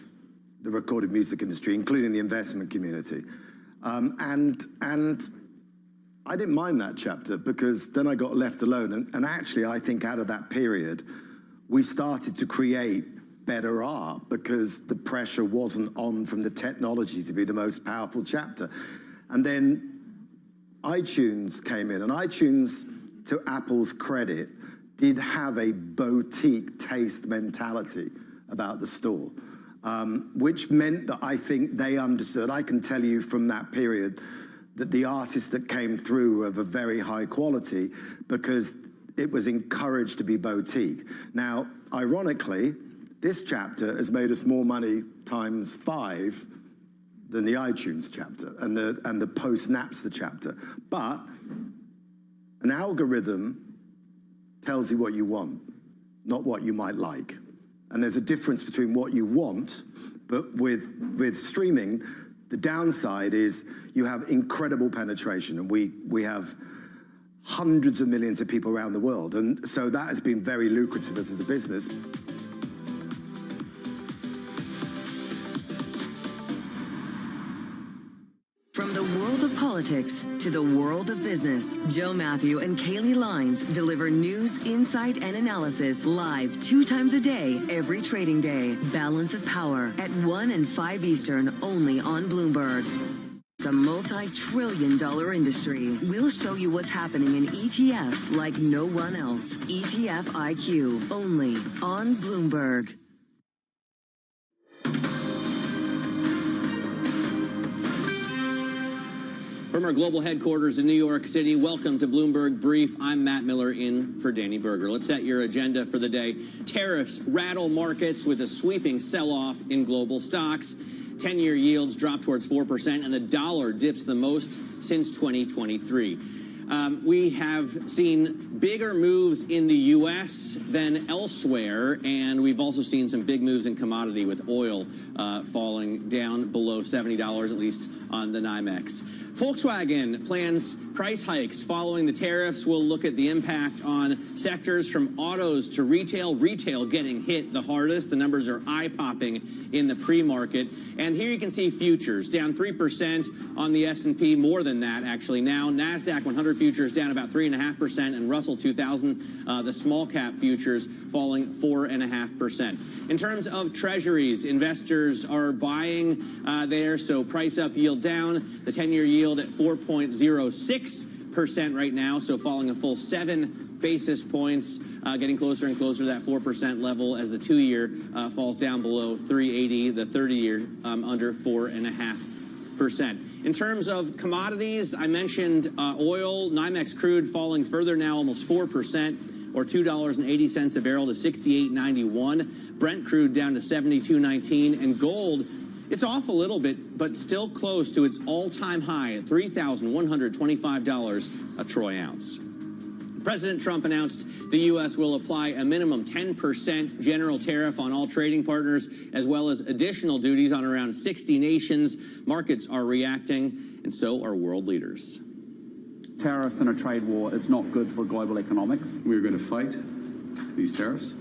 the recorded music industry, including the investment community. And I didn't mind that chapter because then I got left alone. And actually, I think out of that period, we started to create better art because the pressure wasn't on from the technology to be the most powerful chapter. And then iTunes came in, and iTunes, to Apple's credit, did have a boutique taste mentality about the store, which meant that I think they understood. I can tell you from that period that the artists that came through were of a very high quality because it was encouraged to be boutique. Now, ironically, this chapter has made us more money times 5 than the iTunes chapter and the post-Napster chapter. But an algorithm tells you what you want, not what you might like. And there's a difference between what you want, but with streaming, the downside is you have incredible penetration, and we have hundreds of millions of people around the world. And so that has been very lucrative to us as a business. From the world of politics to the world of business, Joe Matthew and Kaylee Lines deliver news, insight, and analysis live 2 times a day, every trading day. Balance of Power at 1 and 5 Eastern, only on Bloomberg. It's a multi-trillion-dollar industry. We'll show you what's happening in ETFs like no one else. ETF IQ, only on Bloomberg. From our global headquarters in New York City, welcome to Bloomberg Brief. I'm Matt Miller in for Danny Berger. Let's set your agenda for the day. Tariffs rattle markets with a sweeping sell-off in global stocks. 10-year yields drop towards 4%, and the dollar dips the most since 2023. We have seen bigger moves in the U.S. than elsewhere, and we've also seen some big moves in commodity with oil falling down below $70, at least on the NYMEX. Volkswagen plans price hikes following the tariffs. We'll look at the impact on sectors from autos to retail. Retail getting hit the hardest. The numbers are eye-popping in the pre-market. And here you can see futures down 3% on the S&P, more than that actually now. NASDAQ 100 futures down about 3.5%, and Russell 2000, the small cap futures, falling 4.5%. In terms of treasuries, investors are buying there, so price up, yield down. The 10-year yield at 4.06% right now, so falling a full 7 basis points, getting closer and closer to that 4% level as the 2-year falls down below 3.80, the 30-year under 4.5%. In terms of commodities, I mentioned oil, NYMEX crude falling further now, almost 4%, or $2.80 a barrel to 68.91. Brent crude down to 72.19, and gold, it's off a little bit, but still close to its all-time high at $3,125 a troy ounce. President Trump announced the U.S. will apply a minimum 10% general tariff on all trading partners, as well as additional duties on around 60 nations. Markets are reacting, and so are world leaders. Tariffs and a trade war is not good for global economics. We're going to fight these tariffs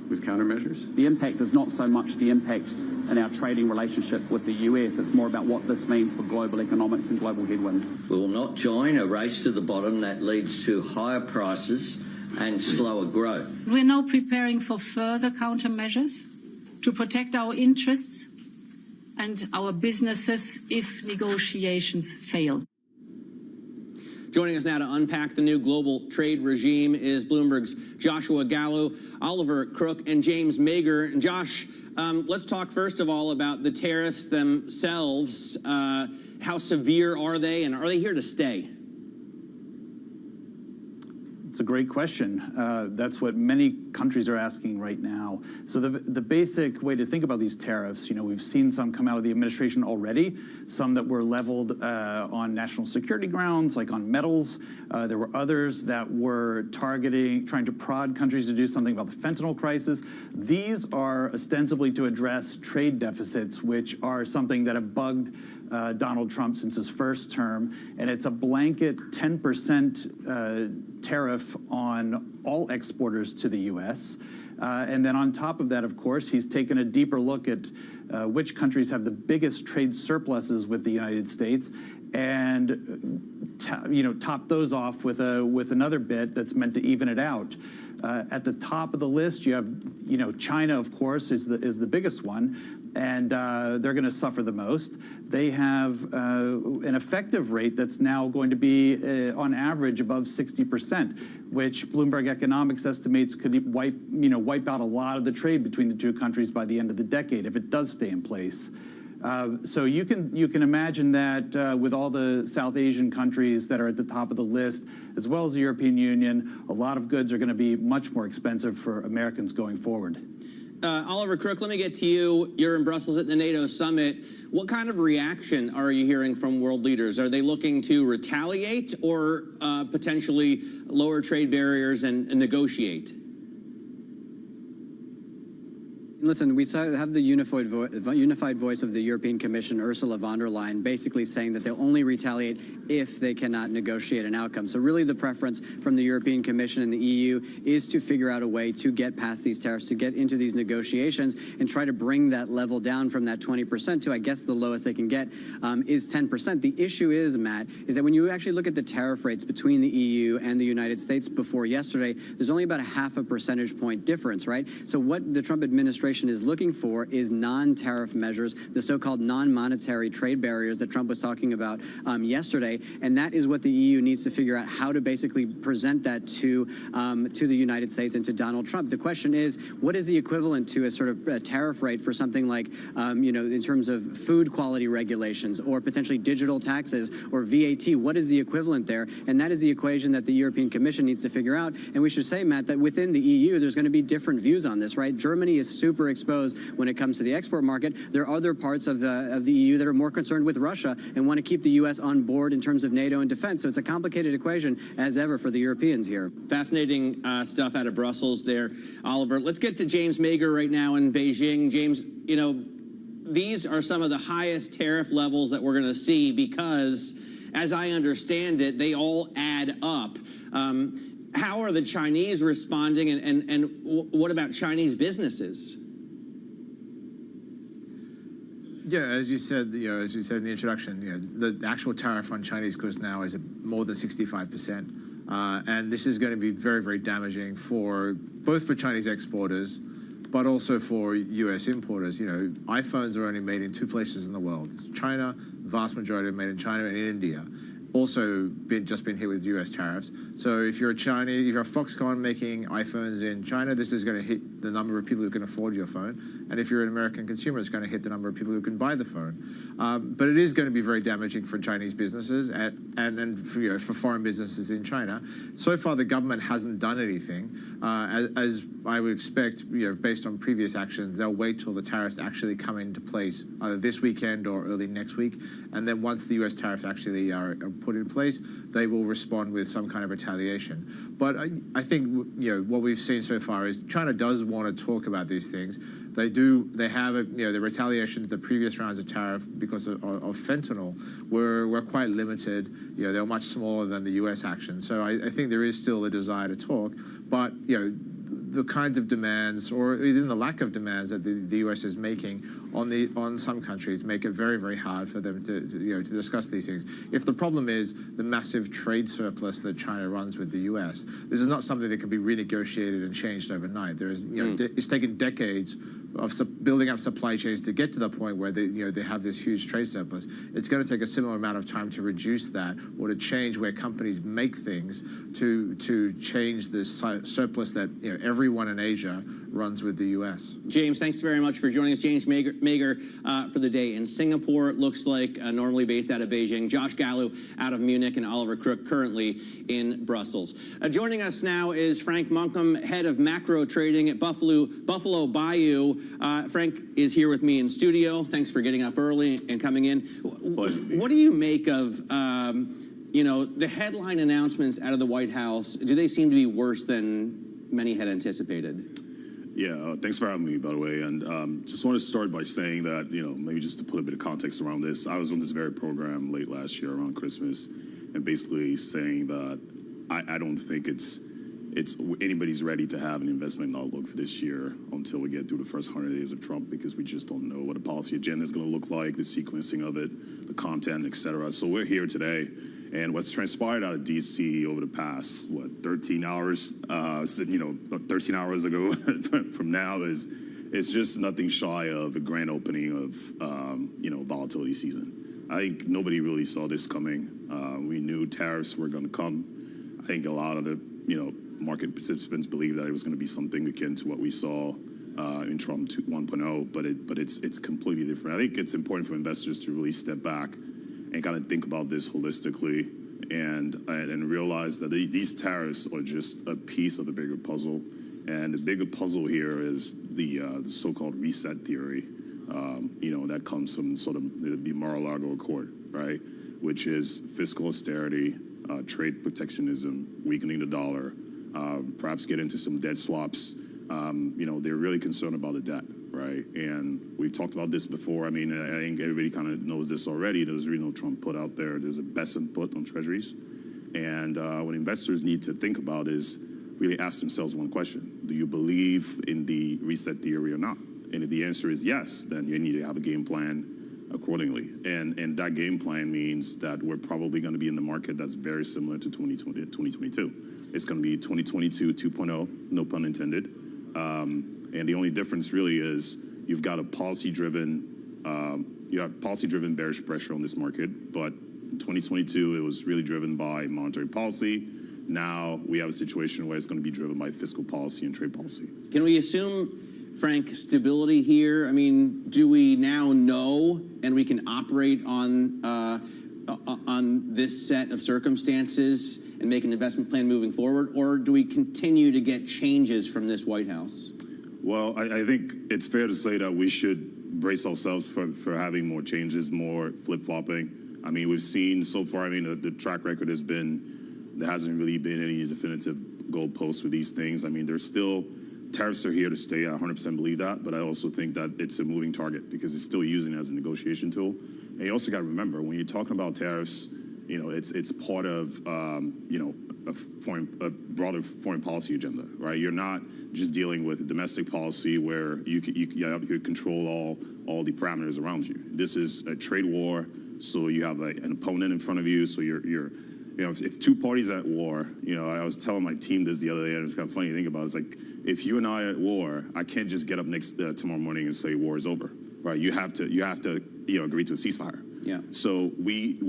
with countermeasures. The impact is not so much the impact in our trading relationship with the US. It's more about what this means for global economics and global headwinds. We will not join a race to the bottom that leads to higher prices and slower growth. We're now preparing for further countermeasures to protect our interests and our businesses if negotiations fail. Joining us now to unpack the new global trade regime is Bloomberg's Joshua Gallo, Oliver Crook, and James Mager. And Josh, let's talk first of all about the tariffs themselves. How severe are they, and are they here to stay? It's a great question. That's what many countries are asking right now. So the basic way to think about these tariffs, you know, we've seen some come out of the administration already, some that were leveled on national security grounds, like on metals. There were others that were trying to prod countries to do something about the fentanyl crisis. These are ostensibly to address trade deficits, which are something that have bugged Donald Trump since his first term, and it's a blanket 10% tariff on all exporters to the U.S. And then on top of that, of course, he's taken a deeper look at which countries have the biggest trade surpluses with the United States, and top those off with another bit that's meant to even it out. At the top of the list, you have China, of course, is the biggest one, and they're going to suffer the most. They have an effective rate that's now going to be on average above 60%, which Bloomberg Economics estimates could wipe out a lot of the trade between the two countries by the end of the decade if it does stay in place. So you can imagine that with all the South Asian countries that are at the top of the list, as well as the European Union, a lot of goods are going to be much more expensive for Americans going forward. Oliver Crook, let me get to you. You're in Brussels at the NATO summit. What kind of reaction are you hearing from world leaders? Are they looking to retaliate or potentially lower trade barriers and negotiate? Listen, we have the unified voice of the European Commission, Ursula von der Leyen, basically saying that they'll only retaliate if they cannot negotiate an outcome. So really the preference from the European Commission and the EU is to figure out a way to get past these tariffs, to get into these negotiations and try to bring that level down from that 20% to, I guess, the lowest they can get is 10%. The issue is, Matt, is that when you actually look at the tariff rates between the EU and the United States before yesterday, there's only about a 0.5 percentage point difference, right? So what the Trump administration is looking for is non-tariff measures, the so-called non-monetary trade barriers that Trump was talking about yesterday, and that is what the EU needs to figure out how to basically present that to the United States and to Donald Trump. The question is, what is the equivalent to a sort of a tariff rate for something like, in terms of food quality regulations or potentially digital taxes or VAT? What is the equivalent there? And that is the equation that the European Commission needs to figure out. And we should say, Matt, that within the EU, there's going to be different views on this, right? Germany is super exposed when it comes to the export market. There are other parts of the EU that are more concerned with Russia and want to keep the U.S. on board in terms of NATO and defense. So it's a complicated equation as ever for the Europeans here. Fascinating stuff out of Brussels there, Oliver. Let's get to James Mager right now in Beijing. James, these are some of the highest tariff levels that we're going to see because, as I understand it, they all add up. How are the Chinese responding, and what about Chinese businesses? Yeah, as you said in the introduction, the actual tariff on Chinese goods now is more than 65%, and this is going to be very, very damaging both for Chinese exporters, but also for U.S. importers. iPhones are only made in 2 places in the world: it's China, vast majority are made in China and in India. Also just been hit with U.S. tariffs. So if you're a Foxconn making iPhones in China, this is going to hit the number of people who can afford your phone. And if you're an American consumer, it's going to hit the number of people who can buy the phone. But it is going to be very damaging for Chinese businesses and for foreign businesses in China. So far, the government hasn't done anything. As I would expect, based on previous actions, they'll wait till the tariffs actually come into place, either this weekend or early next week. And then once the U.S. tariffs actually are put in place, they will respond with some kind of retaliation. But I think what we've seen so far is China does want to talk about these things. They have the retaliation to the previous rounds of tariff because of fentanyl were quite limited. They were much smaller than the U.S. action. So I think there is still a desire to talk, but the kinds of demands, or even the lack of demands that the U.S. is making on some countries, make it very, very hard for them to discuss these things. If the problem is the massive trade surplus that China runs with the U.S., this is not something that can be renegotiated and changed overnight. There is, it's taken decades of building up supply chains to get to the point where they have this huge trade surplus. It's going to take a similar amount of time to reduce that, or to change where companies make things, to change this surplus that everyone in Asia runs with the U.S. James, thanks very much for joining us. James Mager for the day in Singapore, looks like normally based out of Beijing. Josh Gallo out of Munich, and Oliver Crook currently in Brussels. Joining us now is Frank Monkham, head of macro trading at Buffalo Bayou. Frank is here with me in studio. Thanks for getting up early and coming in. Pleasure. What do you make of the headline announcements out of the White House? Do they seem to be worse than many had anticipated? Yeah, thanks for having me, by the way. And just want to start by saying that, maybe just to put a bit of context around this, I was on this very program late last year around Christmas, and basically saying that I don't think it's anybody's ready to have an investment outlook for this year until we get through the first 100 days of Trump, because we just don't know what a policy agenda is going to look like, the sequencing of it, the content, et cetera. So we're here today, and what's transpired out of D.C. over the past, 13 hours, 13 hours ago from now it's just nothing shy of a grand opening of, volatility season. I think nobody really saw this coming. We knew tariffs were going to come. I think a lot of the, market participants believed that it was going to be something akin to what we saw in Trump 1.0, but it's completely different. I think it's important for investors to really step back and kind of think about this holistically and realize that these tariffs are just a piece of the bigger puzzle. And the bigger puzzle here is the so-called reset theory, that comes from sort of the Mar-a-Lago Accord, right? Which is fiscal austerity, trade protectionism, weakening the dollar, perhaps get into some debt swaps. They're really concerned about the debt, right? And we've talked about this before. I mean, I think everybody kind of knows this already. There's Trump put out there. There's a best and put on treasuries. And what investors need to think about is really ask themselves one question. Do you believe in the reset theory or not? And if the answer is yes, then you need to have a game plan accordingly. And that game plan means that we're probably going to be in the market that's very similar to 2022. It's going to be 2022 2.0, no pun intended. And the only difference really is you've got a policy-driven bearish pressure on this market. But in 2022, it was really driven by monetary policy. Now we have a situation where it's going to be driven by fiscal policy and trade policy. Can we assume, Frank, stability here? I mean, do we now know and we can operate on this set of circumstances and make an investment plan moving forward, or do we continue to get changes from this White House? Well, I think it's fair to say that we should brace ourselves for having more changes, more flip-flopping. I mean, we've seen so far, I mean, the track record has been, there hasn't really been any definitive goalposts with these things. I mean, there's still, tariffs are here to stay. I 100% believe that, but I also think that it's a moving target because it's still using it as a negotiation tool. And you also got to remember, when you're talking about tariffs, it's part of, a broader foreign policy agenda, right? You're not just dealing with domestic policy where you control all the parameters around you. This is a trade war, so you have an opponent in front of you, so if two parties are at war, I was telling my team this the other day, and it's kind of funny to think about. It's like, if you and I are at war, I can't just get up tomorrow morning and say war is over, right? You have to agree to a ceasefire. Yeah. So we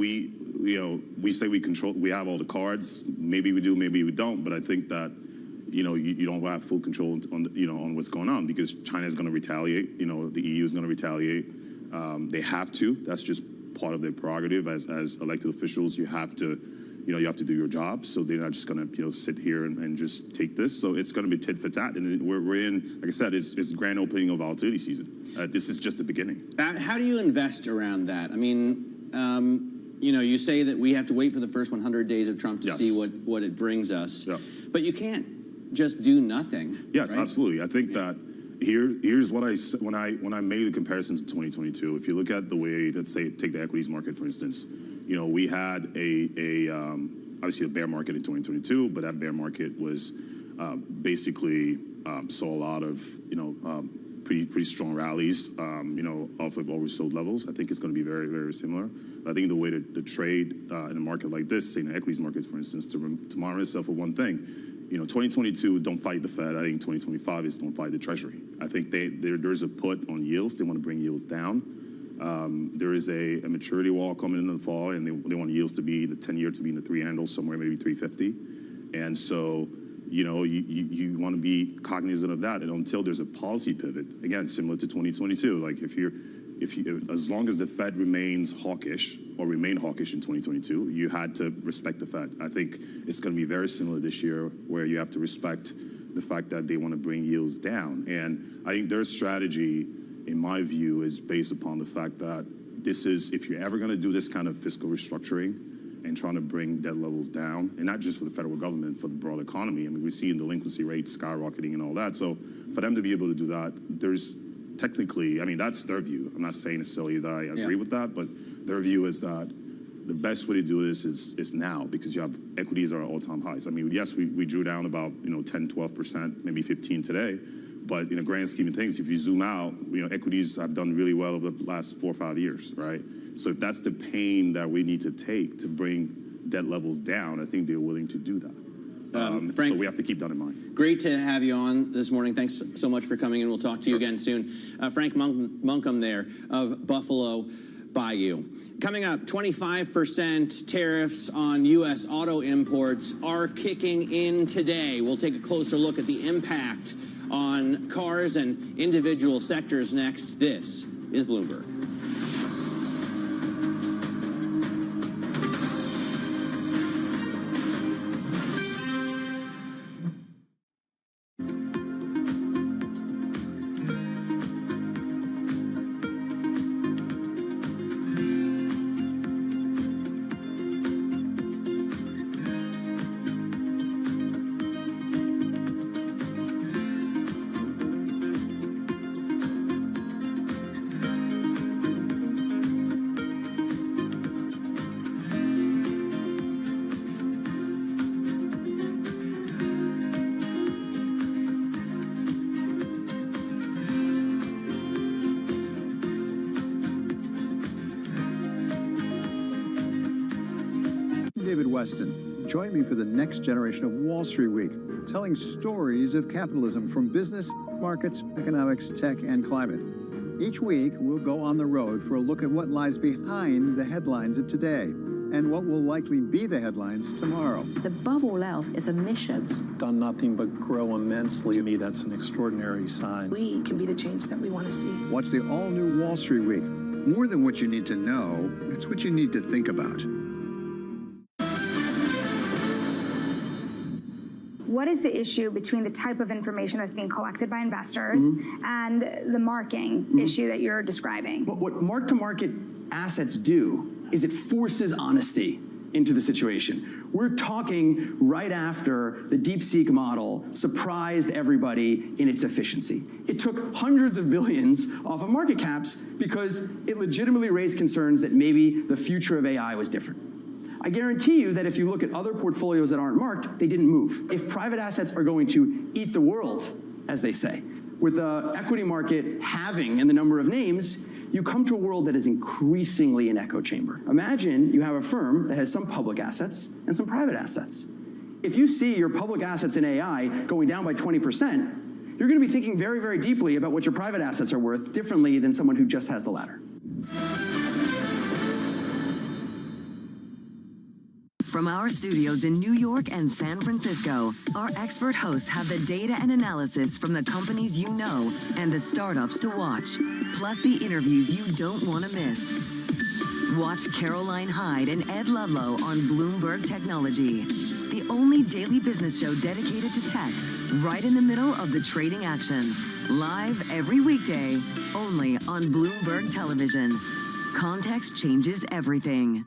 say we have all the cards. Maybe we do, maybe we don't. But I think that you don't have full control on what's going on because China is going to retaliate. The EU is going to retaliate. They have to. That's just part of their prerogative as elected officials. You have to do your job. So they're not just going to sit here and just take this. So it's going to be tit for tat. And we're in, like I said, it's the grand opening of volatility season. This is just the beginning. How do you invest around that? I mean, you say that we have to wait for the first 100 days of Trump to see what it brings us. Yeah. But you can't just do nothing. Yes, right? Absolutely. I think that here's what I said when I made the comparison to 2022. If you look at the way, let's say, take the equities market, for instance, we had obviously a bear market in 2022, but that bear market was basically saw a lot of pretty strong rallies off of oversold levels. I think it's going to be very, very similar. I think the way to trade in a market like this, say in the equities market, for instance, to remind yourself of one thing. 2022, don't fight the Fed. I think 2025 is don't fight the Treasury. I think there's a put on yields. They want to bring yields down. There is a maturity wall coming in the fall, and they want yields to be the 10-year to be in the 3 handle, somewhere maybe 350. And so, you want to be cognizant of that. And until there's a policy pivot, again, similar to 2022, like as long as the Fed remains hawkish or remain hawkish in 2022, you had to respect the Fed. I think it's going to be very similar this year, where you have to respect the fact that they want to bring yields down. And I think their strategy, in my view, is based upon the fact that this is, if you're ever going to do this kind of fiscal restructuring and trying to bring debt levels down, and not just for the federal government, for the broad economy. I mean, we see in delinquency rates skyrocketing and all that. So for them to be able to do that, there's technically, I mean, that's their view. I'm not saying necessarily that I agree with that, but their view is that the best way to do this is now, because you have equities are at all-time highs. I mean, yes, we drew down about 10, 12%, maybe 15 today. But in a grand scheme of things, if you zoom out, equities have done really well over the last 4 or 5 years, right? So if that's the pain that we need to take to bring debt levels down, I think they're willing to do that. Frank, so we have to keep that in mind. Great to have you on this morning. Thanks so much for coming in. We'll talk to you again soon. Frank Munkham there of Buffalo Bayou. Coming up, 25% tariffs on U.S. auto imports are kicking in today. We'll take a closer look at the impact on cars and individual sectors next. This is Bloomberg. David Weston. Join me for the next generation of Wall Street Week, telling stories of capitalism from business, markets, economics, tech, and climate. Each week, we'll go on the road for a look at what lies behind the headlines of today and what will likely be the headlines tomorrow. Above all else, it's a mission. Done nothing but grow immensely. To me, that's an extraordinary sign. We can be the change that we want to see. Watch the all-new Wall Street Week. More than what you need to know, it's what you need to think about. What is the issue between the type of information that's being collected by investors and the marking issue that you're describing? What mark-to-market assets do is it forces honesty into the situation. We're talking right after the DeepSeek model surprised everybody in its efficiency. It took hundreds of billions off of market caps because it legitimately raised concerns that maybe the future of AI was different. I guarantee you that if you look at other portfolios that aren't marked, they didn't move. If private assets are going to eat the world, as they say, with the equity market halving in the number of names, you come to a world that is increasingly an echo chamber. Imagine you have a firm that has some public assets and some private assets. If you see your public assets in AI going down by 20%, you're going to be thinking very, very deeply about what your private assets are worth differently than someone who just has the latter. From our studios in New York and San Francisco, our expert hosts have the data and analysis from the companies you know and the startups to watch, plus the interviews you don't want to miss. Watch Caroline Hyde and Ed Ludlow on Bloomberg Technology, the only daily business show dedicated to tech, right in the middle of the trading action. Live every weekday, only on Bloomberg Television. Context changes everything.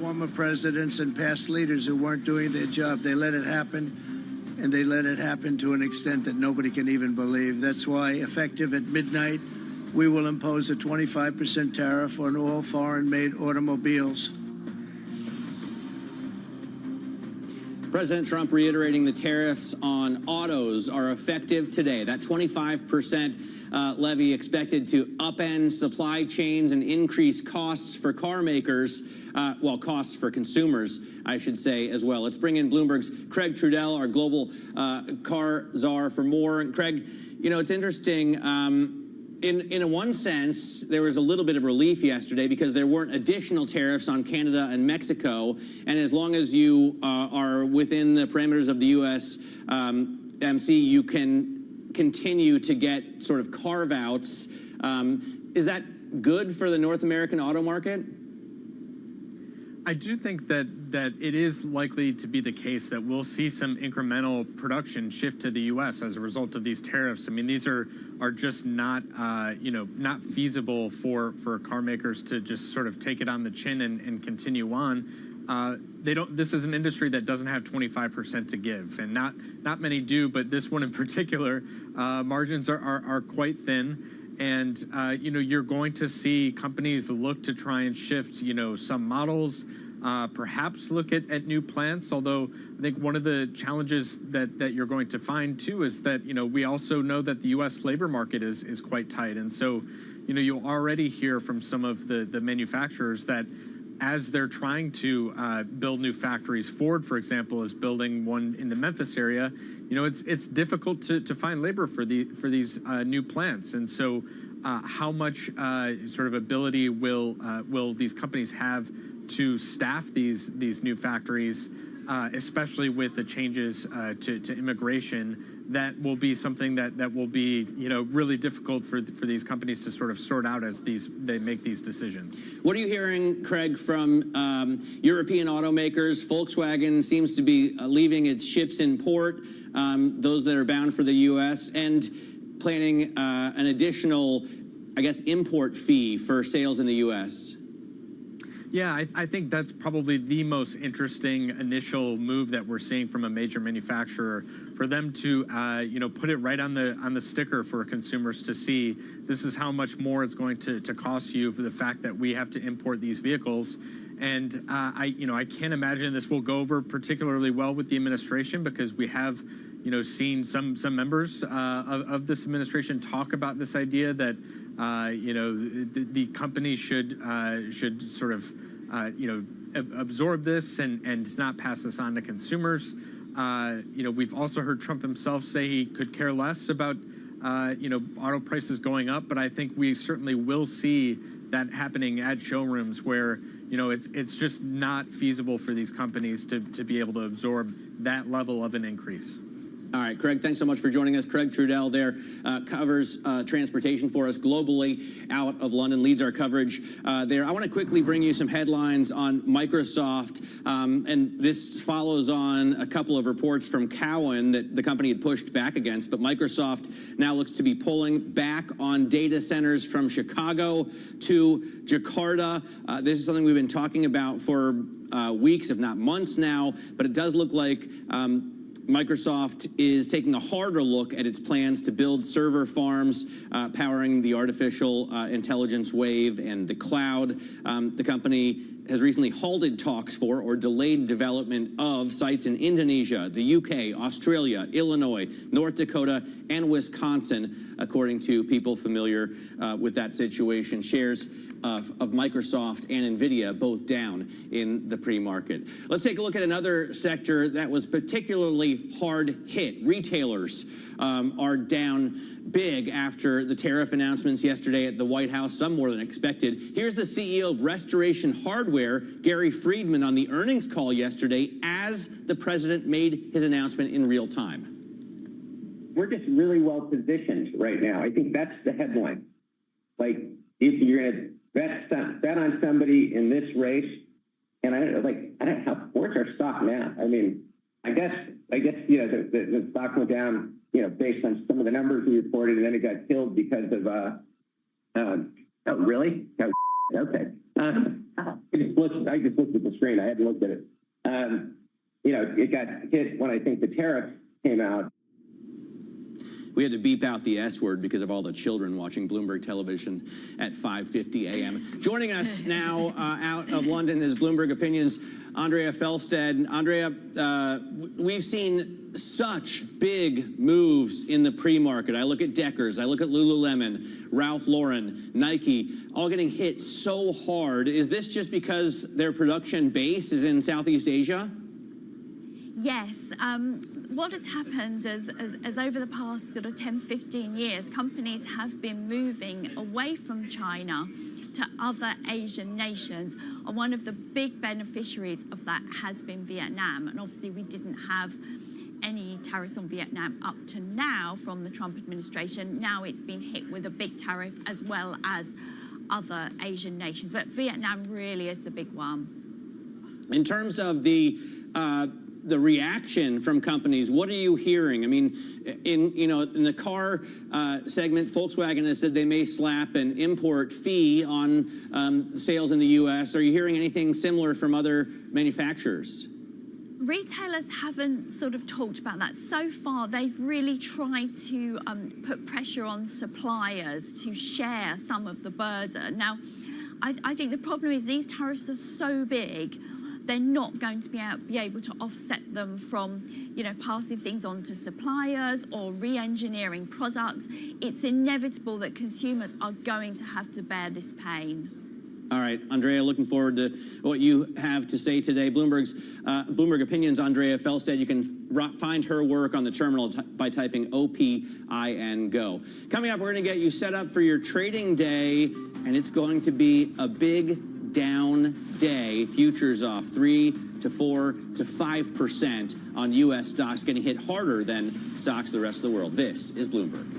Former presidents and past leaders who weren't doing their job. They let it happen, and they let it happen to an extent that nobody can even believe. That's why, effective at midnight, we will impose a 25% tariff on all foreign-made automobiles. President Trump reiterating the tariffs on autos are effective today. That 25% levy expected to upend supply chains and increase costs for car makers, well, costs for consumers, I should say, as well. Let's bring in Bloomberg's Craig Trudell, our global car czar, for more. And Craig, you know, it's interesting. In one sense, there was a little bit of relief yesterday because there weren't additional tariffs on Canada and Mexico. And as long as you are within the parameters of the USMC, you can continue to get sort of carve-outs. Is that good for the North American auto market? I do think that it is likely to be the case that we'll see some incremental production shift to the U.S. as a result of these tariffs. I mean, these are just not not feasible for car makers to just sort of take it on the chin and continue on. They don't. This is an industry that doesn't have 25% to give, and not many do. But this one in particular, margins are quite thin. And, you're going to see companies look to try and shift, some models, perhaps look at new plants. Although I think one of the challenges that you're going to find, too, is that, we also know that the U.S. labor market is quite tight. And so, you'll already hear from some of the manufacturers that as they're trying to build new factories, Ford, for example, is building one in the Memphis area. It's difficult to find labor for these new plants, and so how much sort of ability will these companies have to staff these new factories, especially with the changes to immigration. That will be something that will be, really difficult for these companies to sort of sort out as they make these decisions. What are you hearing, Craig, from European automakers? Volkswagen seems to be leaving its ships in port, those that are bound for the U.S., and planning an additional, I guess, import fee for sales in the U.S. Yeah, I think that's probably the most interesting initial move that we're seeing from a major manufacturer, for them to put it right on the sticker for consumers to see. This is how much more it's going to cost you for the fact that we have to import these vehicles. And I can't imagine this will go over particularly well with the administration, because we have seen some members of this administration talk about this idea that the company should sort of absorb this and not pass this on to consumers. We've also heard Trump himself say he could care less about auto prices going up, but I think we certainly will see that happening at showrooms where it's just not feasible for these companies to be able to absorb that level of an increase. All right, Craig, thanks so much for joining us. Craig Trudell there covers transportation for us globally out of London, leads our coverage there. I want to quickly bring you some headlines on Microsoft, and this follows on a couple of reports from Cowen that the company had pushed back against, but Microsoft now looks to be pulling back on data centers from Chicago to Jakarta. This is something we've been talking about for weeks, if not months now, but it does look like Microsoft is taking a harder look at its plans to build server farms powering the artificial intelligence wave and the cloud. The company has recently halted talks for or delayed development of sites in Indonesia, the UK, Australia, Illinois, North Dakota, and Wisconsin, according to people familiar with that situation. Shares of Microsoft and NVIDIA both down in the pre-market. Let's take a look at another sector that was particularly hard hit. Retailers are down big after the tariff announcements yesterday at the White House, some more than expected. Here's the CEO of Restoration Hardware, Gary Friedman, on the earnings call yesterday as the president made his announcement in real time. We're just really well positioned right now. I think that's the headline. Like, if you're going to bet on somebody in this race, and I don't know how, where's our stock now? I mean, I guess the stock went down, based on some of the numbers we reported, and then it got killed because of oh, really? Oh, okay. I just looked at the screen. I hadn't looked at it. It got hit when I think the tariff came out. We had to beep out the S word because of all the children watching Bloomberg television at 5:50 a.m. Joining us now out of London is Bloomberg Opinion's Andrea Felstead. Andrea, we've seen such big moves in the pre-market. I look at Deckers, I look at Lululemon, Ralph Lauren, Nike, all getting hit so hard. Is this just because their production base is in Southeast Asia? Yes. What has happened is over the past sort of 10, 15 years, companies have been moving away from China to other Asian nations. And one of the big beneficiaries of that has been Vietnam. And obviously we didn't have any tariffs on Vietnam up to now from the Trump administration. Now it's been hit with a big tariff as well as other Asian nations. But Vietnam really is the big one. In terms of the reaction from companies, what are you hearing? I mean, in the car segment, Volkswagen has said they may slap an import fee on sales in the U.S. Are you hearing anything similar from other manufacturers? Retailers haven't sort of talked about that. So far, they've really tried to put pressure on suppliers to share some of the burden. Now, I think the problem is these tariffs are so big, they're not going to be able to offset them from, passing things on to suppliers or re-engineering products. It's inevitable that consumers are going to have to bear this pain. All right, Andrea, looking forward to what you have to say today. Bloomberg Opinion's Andrea Felstead. You can find her work on the terminal by typing OPIN GO. Coming up, we're going to get you set up for your trading day, and it's going to be a big down day. Futures off 3 to 4 to 5% on U.S. stocks, getting hit harder than stocks the rest of the world. This is Bloomberg.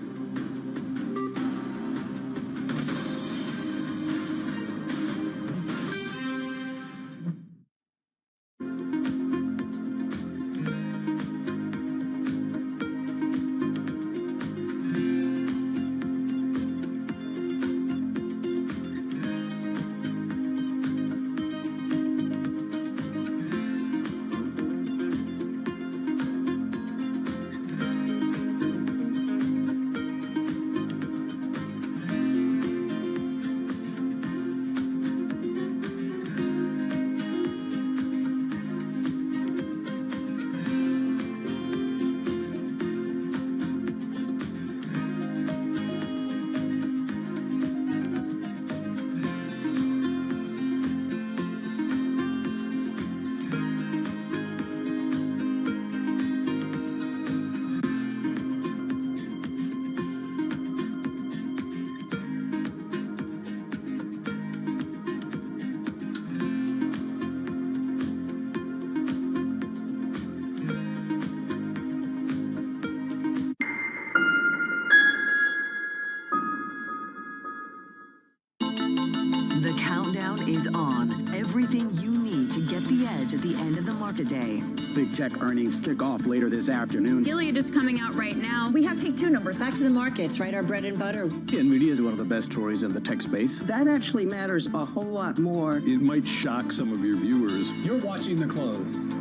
The countdown is on. Everything you need to get the edge at the end of the market day. Big tech earnings stick off later this afternoon. Gilead is coming out right now. We have take two numbers. Back to the markets, right? Our bread and butter. NVIDIA is one of the best stories in the tech space. That actually matters a whole lot more. It might shock some of your viewers. You're watching The Close.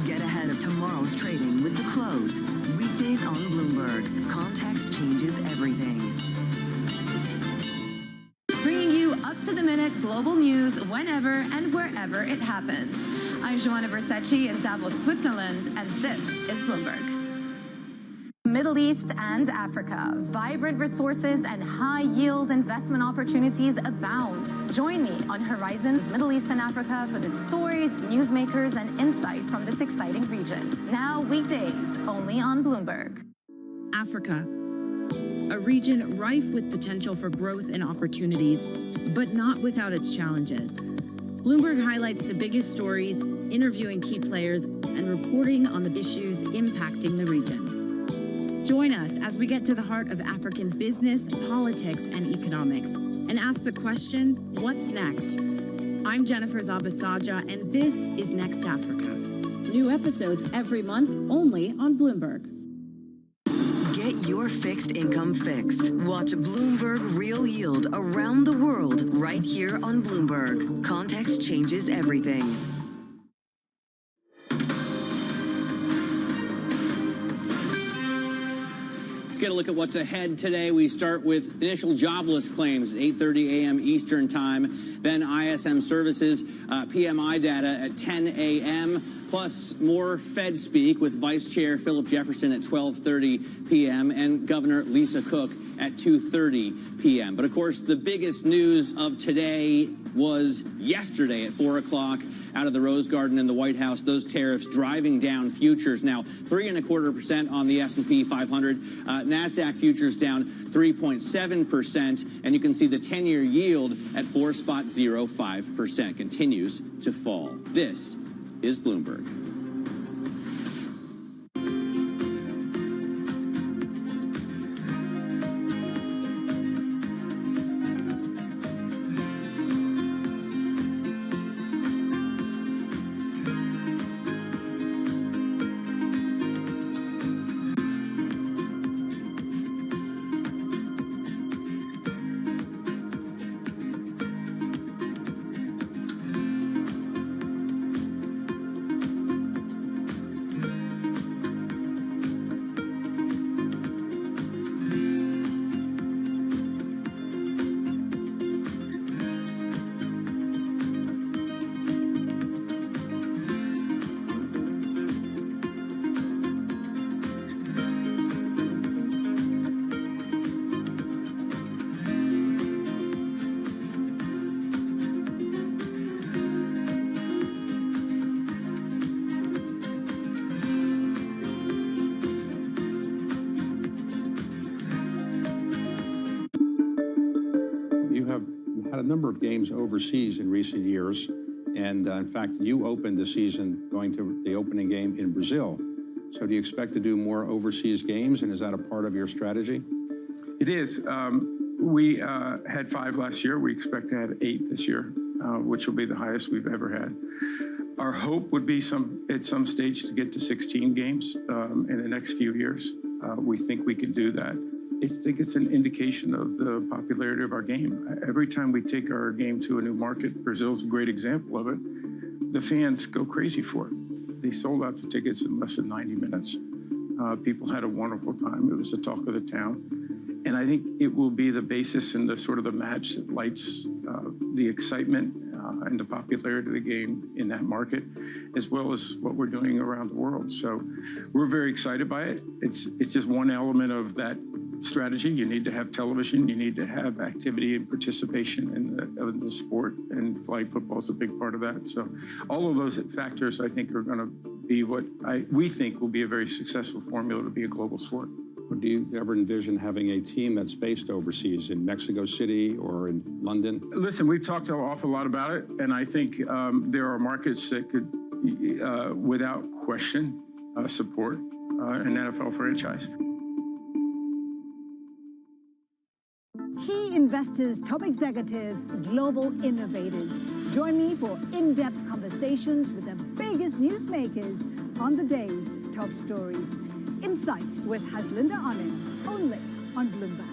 Get ahead of tomorrow's trading with The Close. Weekdays on Bloomberg. Context changes everything. Bringing you up-to-the-minute global news whenever and wherever it happens. I'm Joanna Versace in Davos, Switzerland, and this is Bloomberg. Middle East and Africa. Vibrant resources and high-yield investment opportunities abound. Join me on Horizons Middle East and Africa for the stories, newsmakers, and insight from this exciting region. Now weekdays, only on Bloomberg. Africa, a region rife with potential for growth and opportunities, but not without its challenges. Bloomberg highlights the biggest stories, interviewing key players, and reporting on the issues impacting the region. Join us as we get to the heart of African business, politics, and economics, and ask the question, what's next? I'm Jennifer Zabasaja, and this is Next Africa. New episodes every month, only on Bloomberg. Get your fixed income fix. Watch Bloomberg Real Yield around the world right here on Bloomberg. Context changes everything. Let's get a look at what's ahead today. We start with initial jobless claims at 8:30 a.m. Eastern Time, then ISM services, PMI data at 10 a.m., plus more Fed speak with Vice Chair Philip Jefferson at 12:30 p.m. and Governor Lisa Cook at 2:30 p.m. But of course, the biggest news of today was yesterday at 4 o'clock out of the Rose Garden in the White House. Those tariffs driving down futures now 3.25% on the S&P 500. NASDAQ futures down 3.7%. And you can see the 10-year yield at 4.05% continues to fall. This is Bloomberg. number of games overseas in recent years. And in fact, you opened the season going to the opening game in Brazil. So do you expect to do more overseas games, and is that a part of your strategy? It is. We had 5 last year. We expect to have 8 this year, which will be the highest we've ever had. Our hope would be at some stage to get to 16 games in the next few years. We think we can do that. I think it's an indication of the popularity of our game. Every time we take our game to a new market, Brazil's a great example of it, the fans go crazy for it. They sold out the tickets in less than 90 minutes. People had a wonderful time. It was the talk of the town. And I think it will be the basis and the sort of the match that lights the excitement and the popularity of the game in that market, as well as what we're doing around the world. So we're very excited by it. It's just one element of that strategy. You need to have television. You need to have activity and participation in the sport, and flag football is a big part of that. So all of those factors, I think, are going to be what we think will be a very successful formula to be a global sport. Do you ever envision having a team that's based overseas in Mexico City or in London? Listen, we've talked an awful lot about it, and I think there are markets that could, without question, support an NFL franchise. Key investors, top executives, global innovators. Join me for in-depth conversations with the biggest newsmakers on the day's top stories. Insight with Haslinda Anand, only on Bloomberg.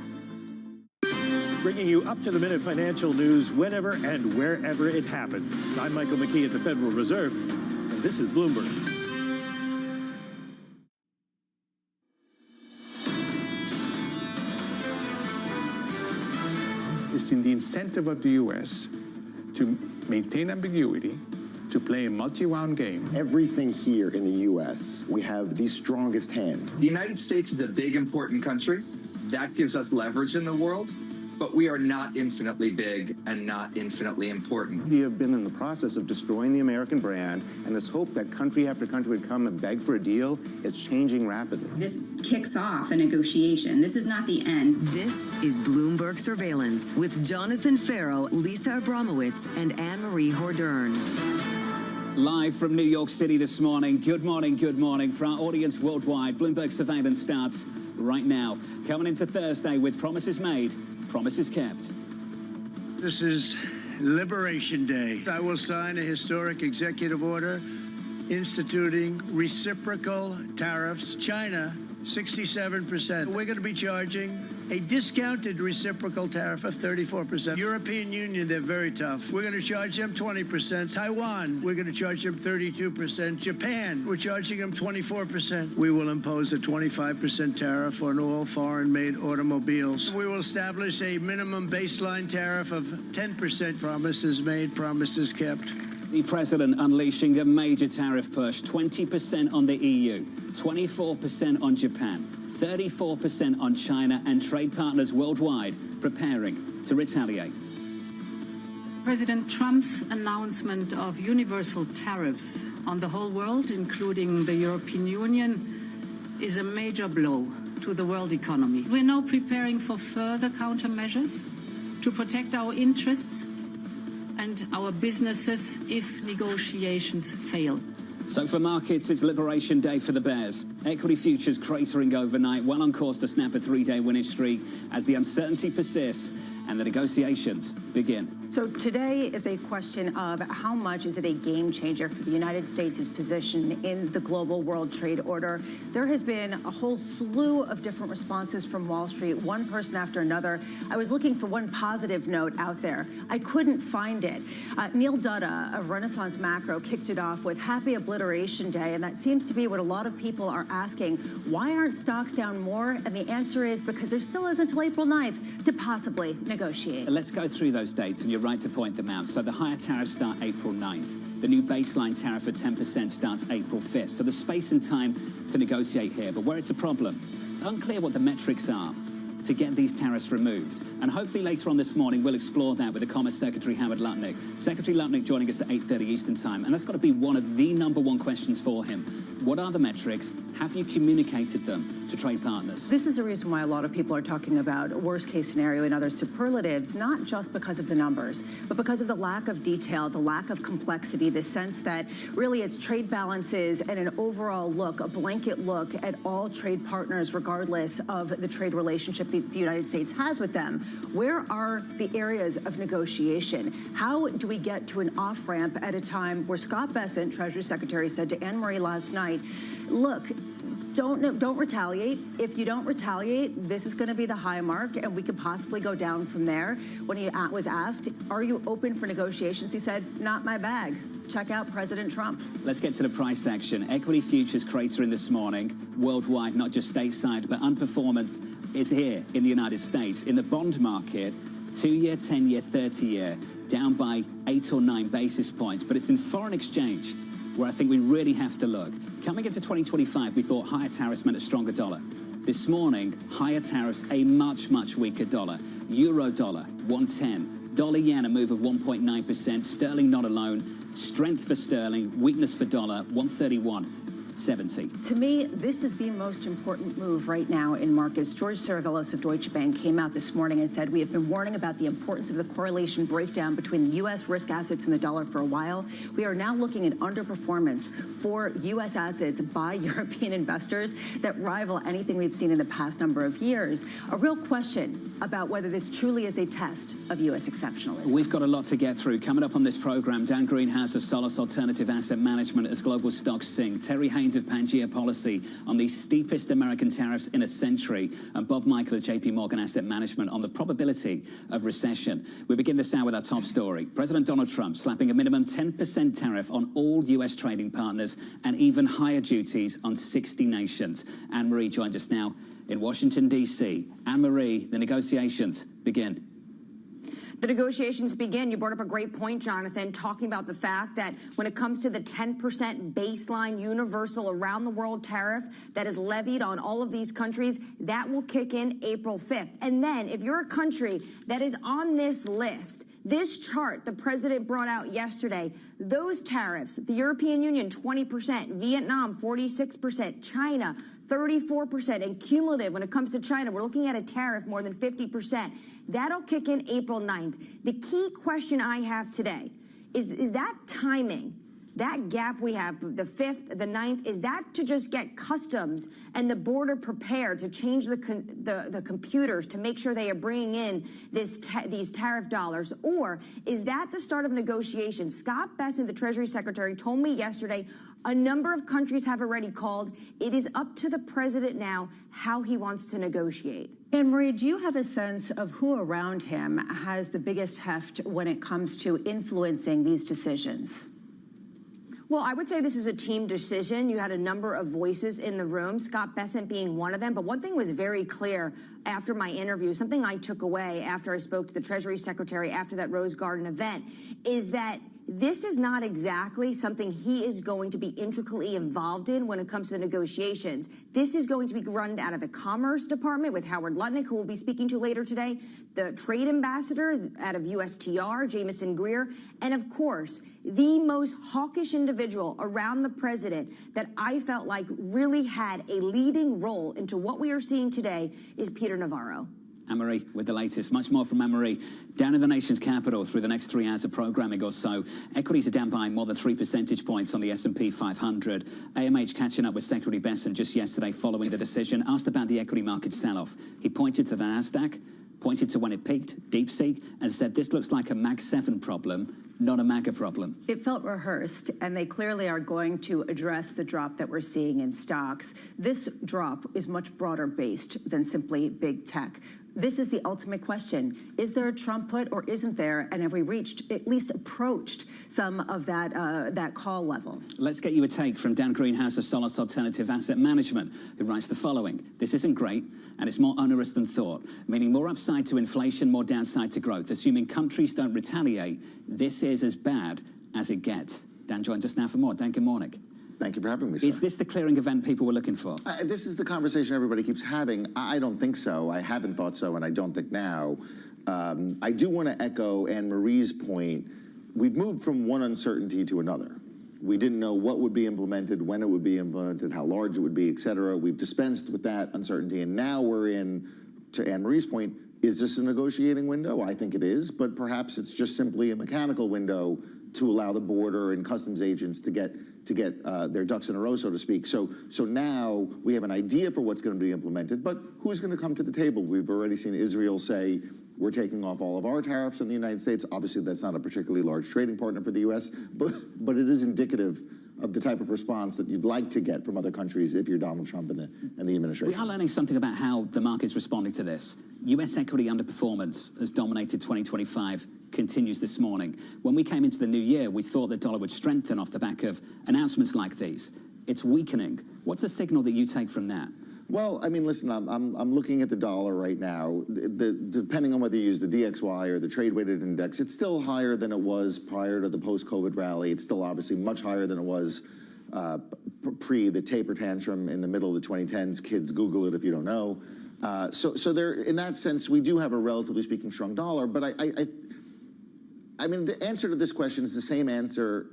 Bringing you up-to-the-minute financial news whenever and wherever it happens. I'm Michael McKee at the Federal Reserve, and this is Bloomberg. It's in the incentive of the U.S. to maintain ambiguity, to play a multi-round game. Everything here in the U.S., we have the strongest hand. The United States is a big, important country. That gives us leverage in the world, but we are not infinitely big and not infinitely important. We have been in the process of destroying the American brand, and this hope that country after country would come and beg for a deal is changing rapidly. This kicks off a negotiation. This is not the end. This is Bloomberg Surveillance with Jonathan Farrow, Lisa Abramowitz, and Anne-Marie Hordern. Live from New York City this morning. Good morning, good morning. For our audience worldwide, Bloomberg Surveillance starts right now. Coming into Thursday with promises made, promises kept. This is Liberation Day. I will sign a historic executive order instituting reciprocal tariffs. China, 67%. We're going to be charging a discounted reciprocal tariff of 34%. European Union, they're very tough. We're going to charge them 20%. Taiwan, we're going to charge them 32%. Japan, we're charging them 24%. We will impose a 25% tariff on all foreign-made automobiles. We will establish a minimum baseline tariff of 10%. Promises made, promises kept. The president unleashing a major tariff push, 20% on the EU, 24% on Japan, 34% on China, and trade partners worldwide preparing to retaliate. President Trump's announcement of universal tariffs on the whole world, including the European Union, is a major blow to the world economy. We're now preparing for further countermeasures to protect our interests and our businesses if negotiations fail. So for markets, it's Liberation Day for the Bears. Equity futures cratering overnight, well on course to snap a 3-day winning streak as the uncertainty persists and the negotiations begin. So today is a question of how much is it a game changer for the United States' position in the global world trade order. There has been a whole slew of different responses from Wall Street, one person after another. I was looking for one positive note out there. I couldn't find it. Neil Dutta of Renaissance Macro kicked it off with Happy Obliteration Day, and that seems to be what a lot of people are asking. Why aren't stocks down more? And the answer is because there still isn't until April 9th to possibly negotiate. Let's go through those dates, and you're right to point them out. So the higher tariffs start April 9th. The new baseline tariff of 10% starts April 5th. So there's space and time to negotiate here. But where it's a problem, it's unclear what the metrics are to get these tariffs removed. And hopefully later on this morning, we'll explore that with the Commerce Secretary, Howard Lutnick. Secretary Lutnick joining us at 8:30 Eastern Time. And that's got to be one of the #1 questions for him. What are the metrics Have you communicated them to trade partners? This is the reason why a lot of people are talking about a worst-case scenario and other superlatives, not just because of the numbers, but because of the lack of detail, the lack of complexity, the sense that really it's trade balances and an overall look, a blanket look at all trade partners, regardless of the trade relationship the United States has with them. Where are the areas of negotiation? How do we get to an off-ramp at a time where Scott Bessent, Treasury Secretary, said to Anne-Marie last night, look, don't retaliate. If you don't retaliate, this is going to be the high mark, and we could possibly go down from there. When he was asked, are you open for negotiations, he said, not my bag. Check out President Trump. Let's get to the price section. Equity futures cratering this morning, worldwide, not just stateside, but underperformance is here in the United States. In the bond market, 2-year, 10-year, 30-year, down by 8 or 9 basis points. But it's in foreign exchange where I think we really have to look. Coming into 2025, we thought higher tariffs meant a stronger dollar. This morning, higher tariffs, a much, much weaker dollar. Euro dollar, 110. Dollar yen, a move of 1.9%. Sterling not alone. Strength for sterling, weakness for dollar, 131.70. To me, this is the most important move right now in markets. George Saravelos of Deutsche Bank came out this morning and said, we have been warning about the importance of the correlation breakdown between the U.S. risk assets and the dollar for a while. We are now looking at underperformance for U.S. assets by European investors that rival anything we've seen in the past number of years. A real question about whether this truly is a test of U.S. exceptionalism. We've got a lot to get through. Coming up on this program, Dan Greenhouse of Solis Alternative Asset Management as global stocks sink. Terry Haynes of Pangea Policy on the steepest American tariffs in a century, and Bob Michael of JP Morgan Asset Management on the probability of recession. We begin this hour with our top story. President Donald Trump slapping a minimum 10% tariff on all U.S. trading partners and even higher duties on 60 nations. Anne-Marie joins us now in Washington, D.C. Anne-Marie, the negotiations begin. The negotiations begin. You brought up a great point, Jonathan, talking about the fact that when it comes to the 10% baseline universal around the world tariff that is levied on all of these countries, that will kick in April 5th. And then if you're a country that is on this list, this chart the president brought out yesterday, those tariffs, the European Union, 20%, Vietnam, 46%, China, 34%, and cumulative, when it comes to China, we're looking at a tariff more than 50%. That'll kick in April 9th. The key question I have today is that timing, that gap we have, the 5th, the 9th, is that to just get customs and the border prepared to change the computers to make sure they are bringing in these tariff dollars? Or is that the start of negotiations? Scott Bessent, the Treasury Secretary, told me yesterday a number of countries have already called. It is up to the president now how he wants to negotiate. Anne-Marie, do you have a sense of who around him has the biggest heft when it comes to influencing these decisions? Well, I would say this is a team decision. You had a number of voices in the room, Scott Bessent being one of them. But one thing was very clear after my interview, something I took away after I spoke to the Treasury Secretary after that Rose Garden event, is that this is not exactly something he is going to be intricately involved in when it comes to negotiations. This is going to be run out of the Commerce Department with Howard Lutnick, who we'll be speaking to later today, the Trade Ambassador out of USTR, Jameson Greer, and of course, the most hawkish individual around the president that I felt like really had a leading role into what we are seeing today is Peter Navarro. Anne-Marie with the latest. Much more from Anne-Marie. Down in the nation's capital through the next 3 hours of programming or so. Equities are down by more than 3 percentage points on the S&P 500. AMH catching up with Secretary Bessent just yesterday following the decision. Asked about the equity market sell-off. He pointed to the NASDAQ, pointed to when it peaked, DeepSeek, and said this looks like a Mag 7 problem, not a MAGA problem. It felt rehearsed, and they clearly are going to address the drop that we're seeing in stocks. This drop is much broader based than simply big tech. This is the ultimate question. Is there a Trump put or isn't there? And have we reached, at least approached, some of that call level? Let's get you a take from Dan Greenhouse of Solis Alternative Asset Management, who writes the following. This isn't great, and it's more onerous than thought, meaning more upside to inflation, more downside to growth. Assuming countries don't retaliate, this is as bad as it gets. Dan joins us now for more. Dan, good morning. Thank you for having me, sir. Is this the clearing event people were looking for? This is the conversation everybody keeps having. I don't think so. I haven't thought so, and I don't think now. I do want to echo Anne-Marie's point. We've moved from one uncertainty to another. We didn't know what would be implemented, when it would be implemented, how large it would be, et cetera. We've dispensed with that uncertainty, and now we're in, to Anne-Marie's point, is this a negotiating window? I think it is, but perhaps it's just simply a mechanical window to allow the border and customs agents to get their ducks in a row, so to speak. So now we have an idea for what's going to be implemented, but who's going to come to the table? We've already seen Israel say, we're taking off all of our tariffs in the United States. Obviously, that's not a particularly large trading partner for the U.S., but it is indicative of the type of response that you'd like to get from other countries if you're Donald Trump and the administration. We are learning something about how the market's responding to this. U.S. equity underperformance has dominated 2025, continues this morning. When we came into the new year, we thought the dollar would strengthen off the back of announcements like these. It's weakening. What's the signal that you take from that? Well, I mean, listen, I'm looking at the dollar right now. Depending on whether you use the DXY or the trade-weighted index, it's still higher than it was prior to the post-COVID rally. It's still obviously much higher than it was pre the taper tantrum in the middle of the 2010s. Kids, Google it if you don't know. So there, in that sense, we do have a relatively speaking strong dollar. But I mean, the answer to this question is the same answer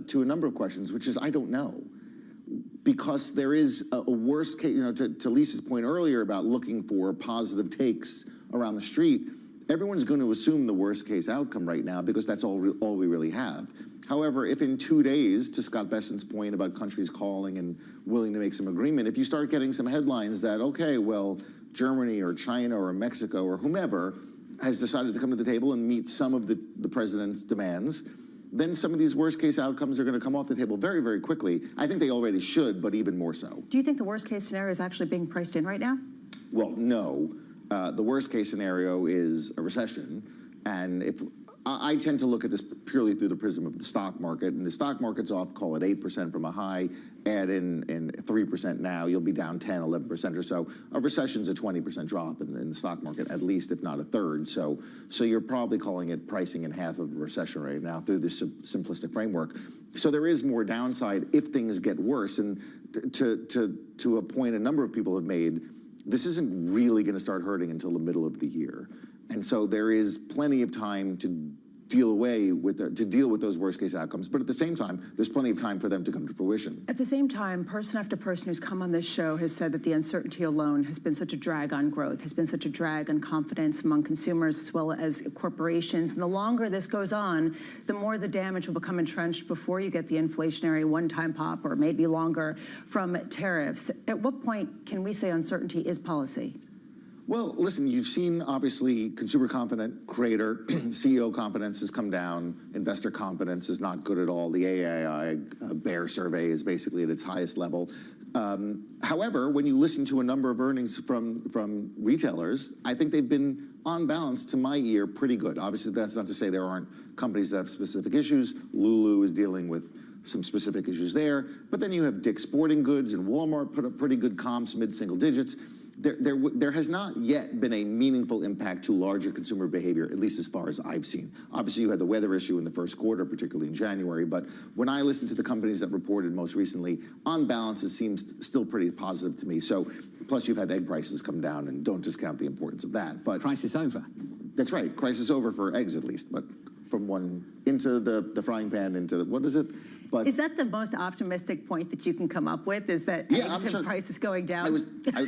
to a number of questions, which is I don't know. Because there is a worst case, to Lisa's point earlier about looking for positive takes around the street, everyone's going to assume the worst case outcome right now because that's all we really have. However, if in 2 days, to Scott Besant's point about countries calling and willing to make some agreement, if you start getting some headlines that, okay, well, Germany or China or Mexico or whomever has decided to come to the table and meet some of the president's demands, then some of these worst-case outcomes are going to come off the table very, very quickly. I think they already should, but even more so. Do you think the worst-case scenario is actually being priced in right now? Well, no. The worst-case scenario is a recession, and if I tend to look at this purely through the prism of the stock market, and the stock market's off, call it 8% from a high, add in 3% now, you'll be down 10, 11% or so. A recession's a 20% drop in the stock market, at least, if not a third. So you're probably calling it pricing in half of a recession right now through this simplistic framework. So there is more downside if things get worse. And to a point a number of people have made, this isn't really going to start hurting until the middle of the year. And so there is plenty of time to deal with those worst case outcomes. But at the same time, there's plenty of time for them to come to fruition. At the same time, person after person who's come on this show has said that the uncertainty alone has been such a drag on growth, has been such a drag on confidence among consumers as well as corporations. And the longer this goes on, the more the damage will become entrenched before you get the inflationary one-time pop or maybe longer from tariffs. At what point can we say uncertainty is policy? Well, listen, you've seen, obviously, consumer confidence crater, CEO confidence has come down, investor confidence is not good at all. The AAI bear survey is basically at its highest level. However, when you listen to a number of earnings from retailers, I think they've been, on balance, to my ear, pretty good. Obviously, that's not to say there aren't companies that have specific issues. Lulu is dealing with some specific issues there. But then you have Dick's Sporting Goods and Walmart put up pretty good comps, mid-single digits. There has not yet been a meaningful impact to larger consumer behavior, at least as far as I've seen. Obviously, you had the weather issue in the first quarter, particularly in January, but when I listen to the companies that reported most recently, on balance, it seems still pretty positive to me. So, plus you've had egg prices come down, and don't discount the importance of that. But crisis over. That's right. Crisis over for eggs, at least, but from one into the frying pan into the, what is it? But is that the most optimistic point that you can come up with, is that eggs have prices going down?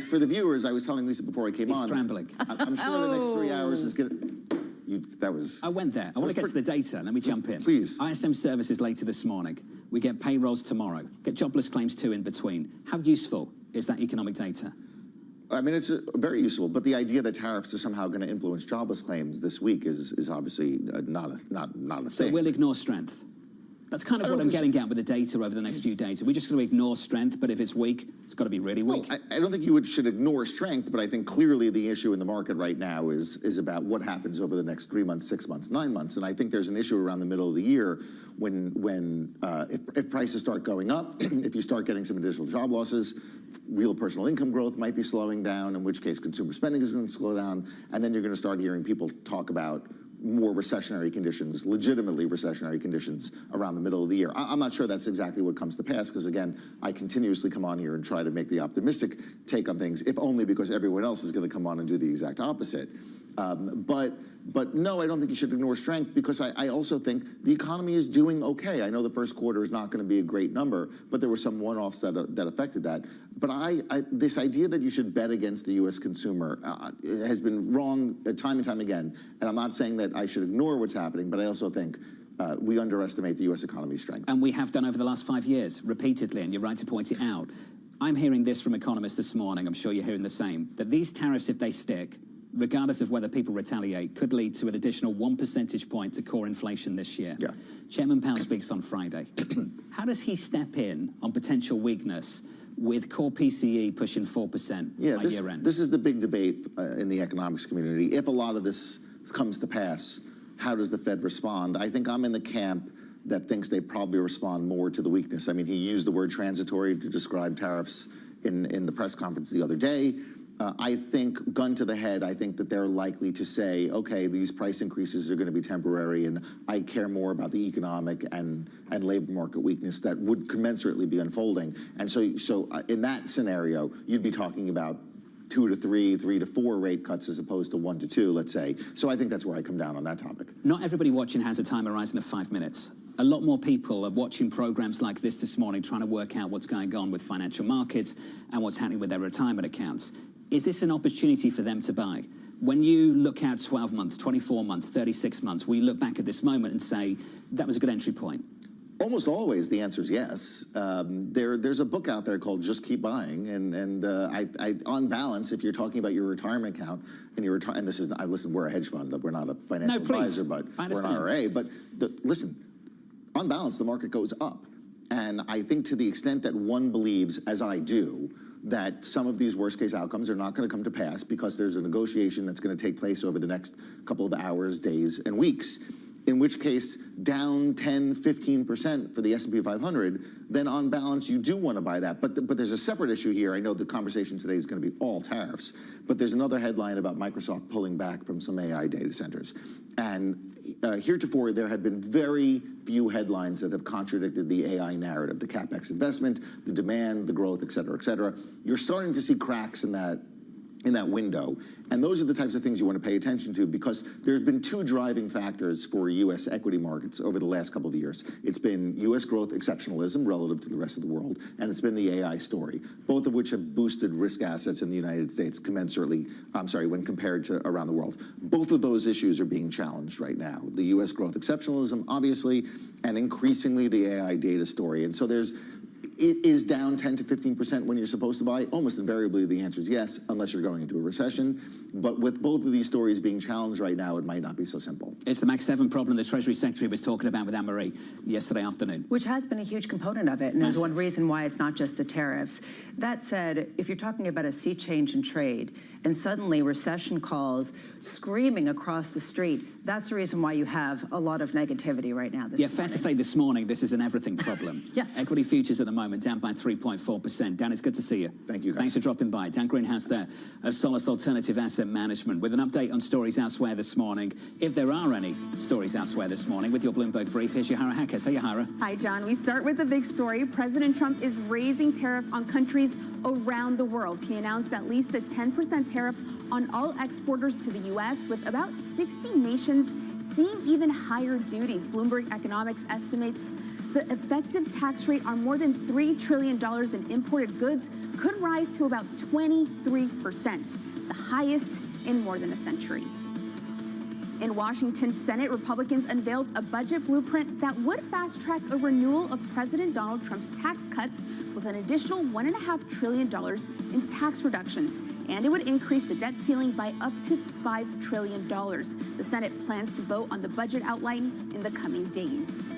For the viewers, I was telling Lisa before I came on. Scrambling. I'm sure the next 3 hours is going to... I went there. I want to get to the data. Let me jump in. Please. ISM services later this morning. We get payrolls tomorrow. Get jobless claims too in between. How useful is that economic data? I mean, it's very useful, but the idea that tariffs are somehow going to influence jobless claims this week is obviously not a thing. So we'll ignore strength. That's kind of what I'm getting at with the data over the next few days. Are we just going to ignore strength, but if it's weak, it's got to be really weak? Well, I don't think you should ignore strength, but I think clearly the issue in the market right now is about what happens over the next 3 months, 6 months, 9 months. And I think there's an issue around the middle of the year if prices start going up, if you start getting some additional job losses, real personal income growth might be slowing down, in which case consumer spending is going to slow down, and then you're going to start hearing people talk about more recessionary conditions, legitimately recessionary conditions around the middle of the year. I'm not sure that's exactly what comes to pass because, again, I continuously come on here and try to make the optimistic take on things, if only because everyone else is going to come on and do the exact opposite. But no, I don't think you should ignore strength, because I also think the economy is doing okay. I know the first quarter is not going to be a great number, but there were some one-offs that affected that. But this idea that you should bet against the U.S. consumer has been wrong time and time again. And I'm not saying that I should ignore what's happening, but I also think we underestimate the U.S. economy's strength. And we have done over the last 5 years, repeatedly, and you're right to point it out. I'm hearing this from economists this morning, I'm sure you're hearing the same, that these tariffs, if they stick, regardless of whether people retaliate, could lead to an additional 1 percentage point to core inflation this year. Yeah. Chairman Powell speaks on Friday. How does he step in on potential weakness with core PCE pushing 4% by year end? This is the big debate in the economics community. If a lot of this comes to pass, how does the Fed respond? I think I'm in the camp that thinks they probably respond more to the weakness. I mean, he used the word transitory to describe tariffs in the press conference the other day. I think, gun to the head, I think that they're likely to say, okay, these price increases are going to be temporary, and I care more about the economic and labor market weakness that would commensurately be unfolding. And so in that scenario, you'd be talking about 2 to 3, 3 to 4 rate cuts as opposed to 1 to 2, let's say. So I think that's where I come down on that topic. Not everybody watching has a time horizon of 5 minutes. A lot more people are watching programs like this morning, trying to work out what's going on with financial markets and what's happening with their retirement accounts. Is this an opportunity for them to buy? When you look out 12 months, 24 months, 36 months, will you look back at this moment and say, that was a good entry point? Almost always the answer is yes. There's a book out there called Just Keep Buying, and on balance, if you're talking about your retirement account and this is, listen, we're a hedge fund, we're not a financial advisor, but we're an IRA. But listen, on balance, the market goes up, and I think to the extent that one believes, as I do, that some of these worst-case outcomes are not going to come to pass because there's a negotiation that's going to take place over the next couple of hours, days, and weeks, in which case down 10, 15% for the S&P 500, then on balance, you do want to buy that. But there's a separate issue here. I know the conversation today is going to be all tariffs, but there's another headline about Microsoft pulling back from some AI data centers. And heretofore, there have been very few headlines that have contradicted the AI narrative, the CapEx investment, the demand, the growth, et cetera, et cetera. You're starting to see cracks in that window. And those are the types of things you want to pay attention to, because there's been two driving factors for U.S. equity markets over the last couple of years. It's been U.S. growth exceptionalism relative to the rest of the world, and it's been the AI story, both of which have boosted risk assets in the United States commensurately, when compared to around the world. Both of those issues are being challenged right now. The U.S. growth exceptionalism, obviously, and increasingly the AI data story. And so it is down 10 to 15% when you're supposed to buy. Almost invariably, the answer is yes, unless you're going into a recession. But with both of these stories being challenged right now, it might not be so simple. It's the Max 7 problem the Treasury Secretary was talking about with Anne-Marie yesterday afternoon. Which has been a huge component of it, and there's one reason why it's not just the tariffs. That said, if you're talking about a sea change in trade, and suddenly recession calls screaming across the street, that's the reason why you have a lot of negativity right now. Fair to say this morning, this is an everything problem. Yes. Equity futures at the moment down by 3.4%. Dan, it's good to see you. Thank you, guys. Thanks for dropping by. Dan Greenhouse there of Solace Alternative Asset Management with an update on stories elsewhere this morning. If there are any stories elsewhere this morning, with your Bloomberg Brief, here's Yahara Hackett. Hey, Yahara. Hi, John. We start with the big story. President Trump is raising tariffs on countries around the world. He announced at least a 10% tariff on all exporters to the U.S., with about 60 nations seeing even higher duties. Bloomberg Economics estimates the effective tax rate on more than $3 trillion in imported goods could rise to about 23%, the highest in more than a century. In Washington Senate, Republicans unveiled a budget blueprint that would fast-track a renewal of President Donald Trump's tax cuts with an additional $1.5 trillion in tax reductions, and it would increase the debt ceiling by up to $5 trillion. The Senate plans to vote on the budget outline in the coming days.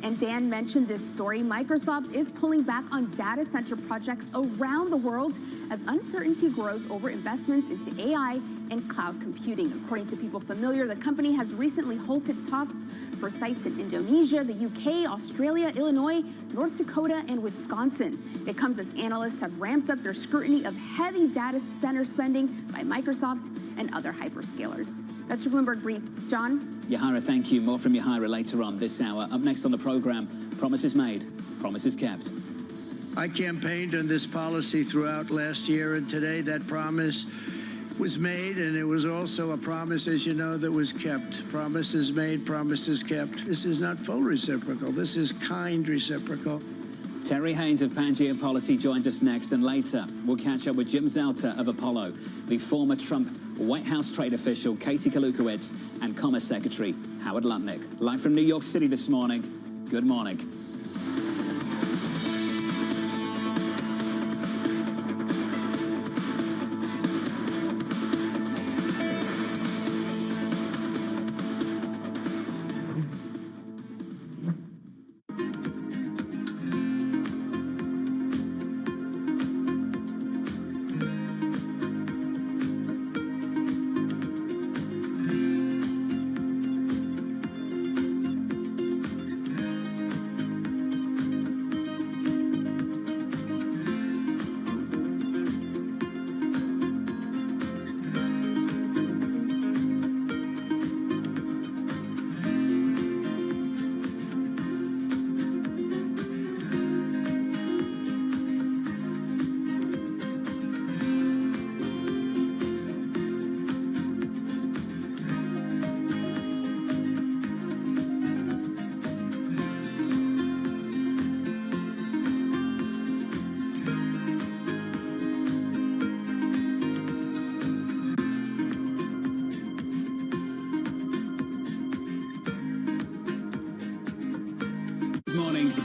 And Dan mentioned this story. Microsoft is pulling back on data center projects around the world as uncertainty grows over investments into AI and cloud computing. According to people familiar, the company has recently halted talks for sites in Indonesia, the UK, Australia, Illinois, North Dakota, and Wisconsin. It comes as analysts have ramped up their scrutiny of heavy data center spending by Microsoft and other hyperscalers. That's your Bloomberg Brief. John? Yahara, thank you. More from Yahara later on this hour. Up next on the program, promises made, promises kept. I campaigned on this policy throughout last year, and today that promise was made, and it was also a promise, as you know, that was kept. Promises made, promises kept. This is not full reciprocal. This is kind reciprocal. Terry Haynes of Pangea Policy joins us next, and later we'll catch up with Jim Zelter of Apollo, the former Trump White House trade official Katie Kalukowicz, and Commerce Secretary Howard Lutnick. Live from New York City this morning. Good morning.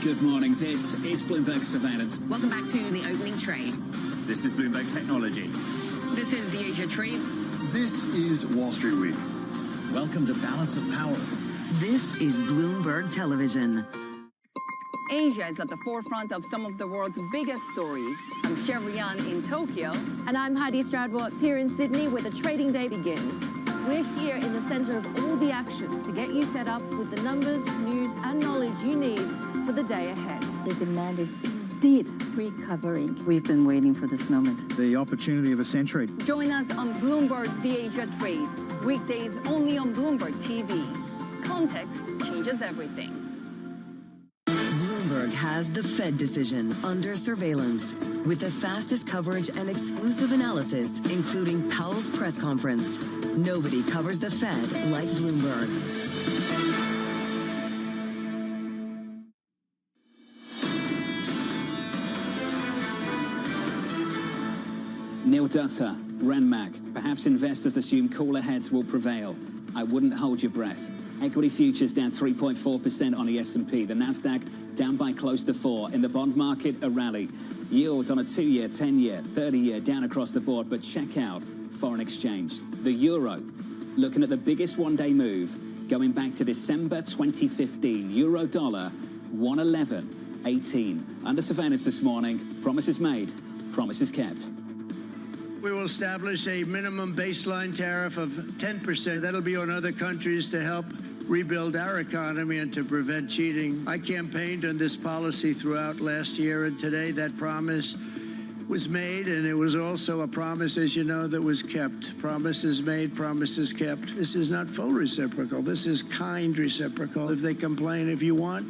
Good morning. This is Bloomberg Surveillance. Welcome back to the opening trade. This is Bloomberg Technology. This is the Asia trade. This is Wall Street Week. Welcome to Balance of Power. This is Bloomberg Television. Asia is at the forefront of some of the world's biggest stories. I'm Sherrian in Tokyo. And I'm Heidi Stradwatts here in Sydney, where the trading day begins. We're here in the center of all the action to get you set up with the numbers, news, and knowledge you need for the day ahead. The demand is indeed recovering. We've been waiting for this moment. The opportunity of a century. Join us on Bloomberg The Asia Trade. Weekdays only on Bloomberg TV. Context changes everything. Bloomberg has the Fed decision under surveillance with the fastest coverage and exclusive analysis, including Powell's press conference. Nobody covers the Fed like Bloomberg. Neil Dutter, Renmac. Perhaps investors assume cooler heads will prevail. I wouldn't hold your breath. Equity futures down 3.4% on the S&P. The Nasdaq down by close to 4%. In the bond market, a rally. Yields on a 2-year, 10-year, 30-year down across the board. But check out foreign exchange. The euro, looking at the biggest one-day move going back to December 2015. Euro dollar 111.18. Under surveillance this morning. Promises made, promises kept. We will establish a minimum baseline tariff of 10%. That'll be on other countries to help rebuild our economy and to prevent cheating. I campaigned on this policy throughout last year, and today that promise was made, and it was also a promise, as you know, that was kept. Promises made, promises kept. This is not full reciprocal. This is kind reciprocal. If they complain, if you want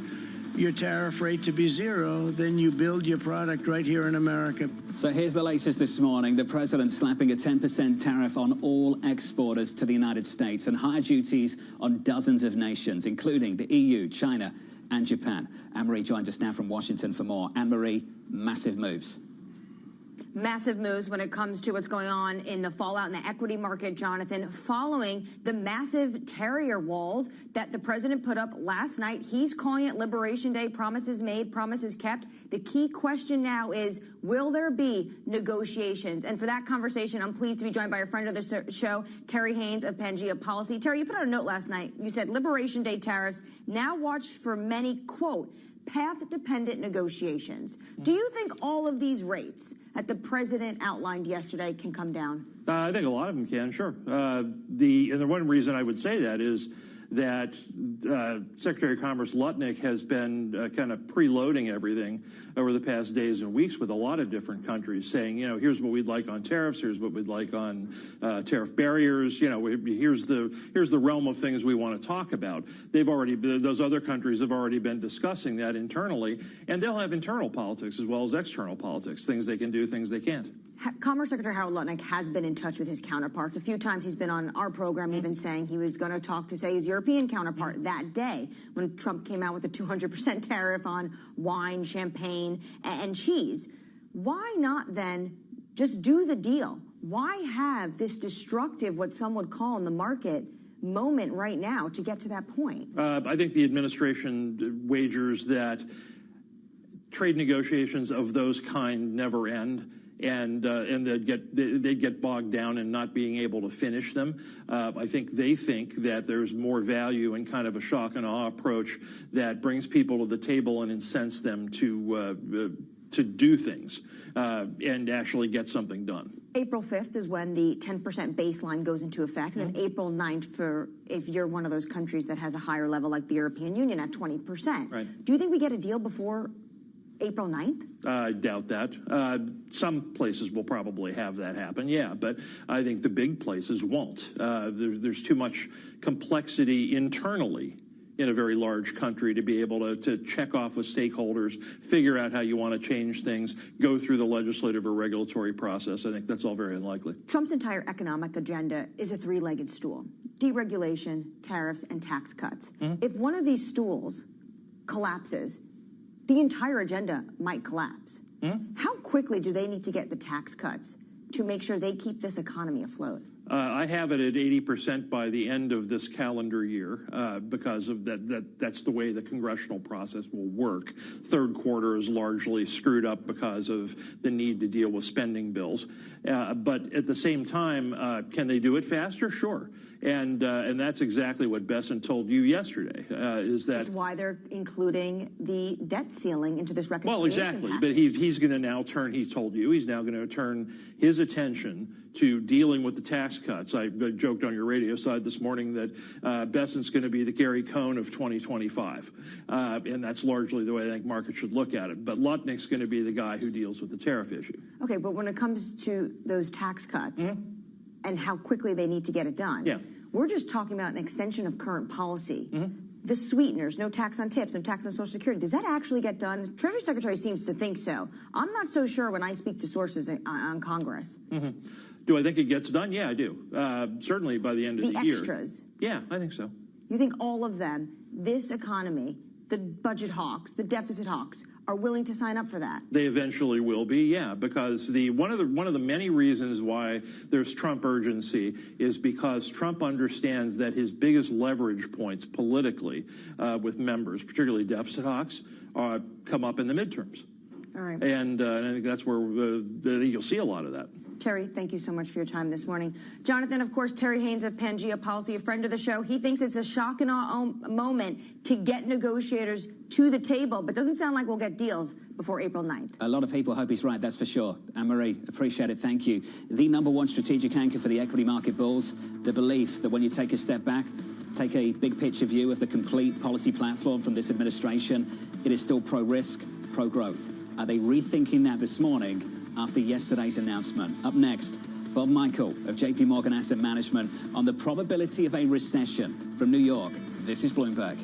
your tariff rate to be zero, then you build your product right here in America. So here's the latest this morning. The president slapping a 10% tariff on all exporters to the United States and higher duties on dozens of nations, including the EU, China, and Japan. Anne-Marie joins us now from Washington for more. Anne-Marie, massive moves. Massive moves when it comes to what's going on in the fallout in the equity market, Jonathan, following the massive tariff walls that the president put up last night. He's calling it Liberation Day, promises made, promises kept. The key question now is, will there be negotiations? And for that conversation, I'm pleased to be joined by a friend of the show, Terry Haynes of Pangea Policy. Terry, you put out a note last night. You said Liberation Day tariffs now watch for many, quote, path-dependent negotiations. Do you think all of these rates that the president outlined yesterday can come down? I think a lot of them can, sure. The one reason I would say that is that Secretary of Commerce Lutnick has been kind of preloading everything over the past days and weeks with a lot of different countries, saying, you know, here's what we'd like on tariffs, here's what we'd like on tariff barriers, you know, here's the realm of things we want to talk about. Those other countries have already been discussing that internally, and they'll have internal politics as well as external politics, things they can do, things they can't. Commerce Secretary Harold Lutnick has been in touch with his counterparts. A few times he's been on our program even saying he was going to talk to, say, his European counterpart that day when Trump came out with a 200% tariff on wine, champagne, and cheese. Why not then just do the deal? Why have this destructive, what some would call in the market, moment right now to get to that point? I think the administration wagers that trade negotiations of those kind never end, and they'd get bogged down in not being able to finish them. I think they think that there's more value in kind of a shock and awe approach that brings people to the table and incents them to do things and actually get something done. April 5th is when the 10% baseline goes into effect, and then April 9th for if you're one of those countries that has a higher level like the European Union at 20%. Right. Do you think we get a deal before April 9th? I doubt that. Some places will probably have that happen, yeah, but I think the big places won't. There's too much complexity internally in a very large country to be able to check off with stakeholders, figure out how you want to change things, go through the legislative or regulatory process. I think that's all very unlikely. Trump's entire economic agenda is a three-legged stool: deregulation, tariffs, and tax cuts. If one of these stools collapses, the entire agenda might collapse. How quickly do they need to get the tax cuts to make sure they keep this economy afloat? I have it at 80% by the end of this calendar year because of that's the way the congressional process will work. Third quarter is largely screwed up because of the need to deal with spending bills. But at the same time, can they do it faster? Sure. And that's exactly what Besson told you yesterday, is that... That's why they're including the debt ceiling into this reconciliation Well, exactly. package. But he's going to now turn, he's told you, he's now going to turn his attention to dealing with the tax cuts. I joked on your radio side this morning that Besson's going to be the Gary Cohn of 2025. And that's largely the way I think markets should look at it. But Lutnick's going to be the guy who deals with the tariff issue. Okay, but when it comes to those tax cuts and how quickly they need to get it done, we're just talking about an extension of current policy. The sweeteners, no tax on tips, no tax on Social Security, does that actually get done? The Treasury Secretary seems to think so. I'm not so sure when I speak to sources on Congress. Do I think it gets done? Yeah, I do. Certainly by the end of the year. The extras? Yeah, I think so. You think all of them, this economy, the budget hawks, the deficit hawks, are willing to sign up for that? They eventually will be, yeah, because one of the many reasons why there's Trump urgency is because Trump understands that his biggest leverage points politically with members, particularly deficit hawks, come up in the midterms. All right. And I think that's where you'll see a lot of that. Terry, thank you so much for your time this morning. Jonathan, of course, Terry Haynes of Pangea Policy, a friend of the show. He thinks it's a shock and awe moment to get negotiators to the table, but doesn't sound like we'll get deals before April 9th. A lot of people hope he's right, that's for sure. Anne-Marie, appreciate it, thank you. The #1 strategic anchor for the equity market bulls, the belief that when you take a step back, take a big picture view of the complete policy platform from this administration, it is still pro-risk, pro-growth. Are they rethinking that this morning after yesterday's announcement? Up next, Bob Michael of JP Morgan Asset Management on the probability of a recession. From New York, this is Bloomberg.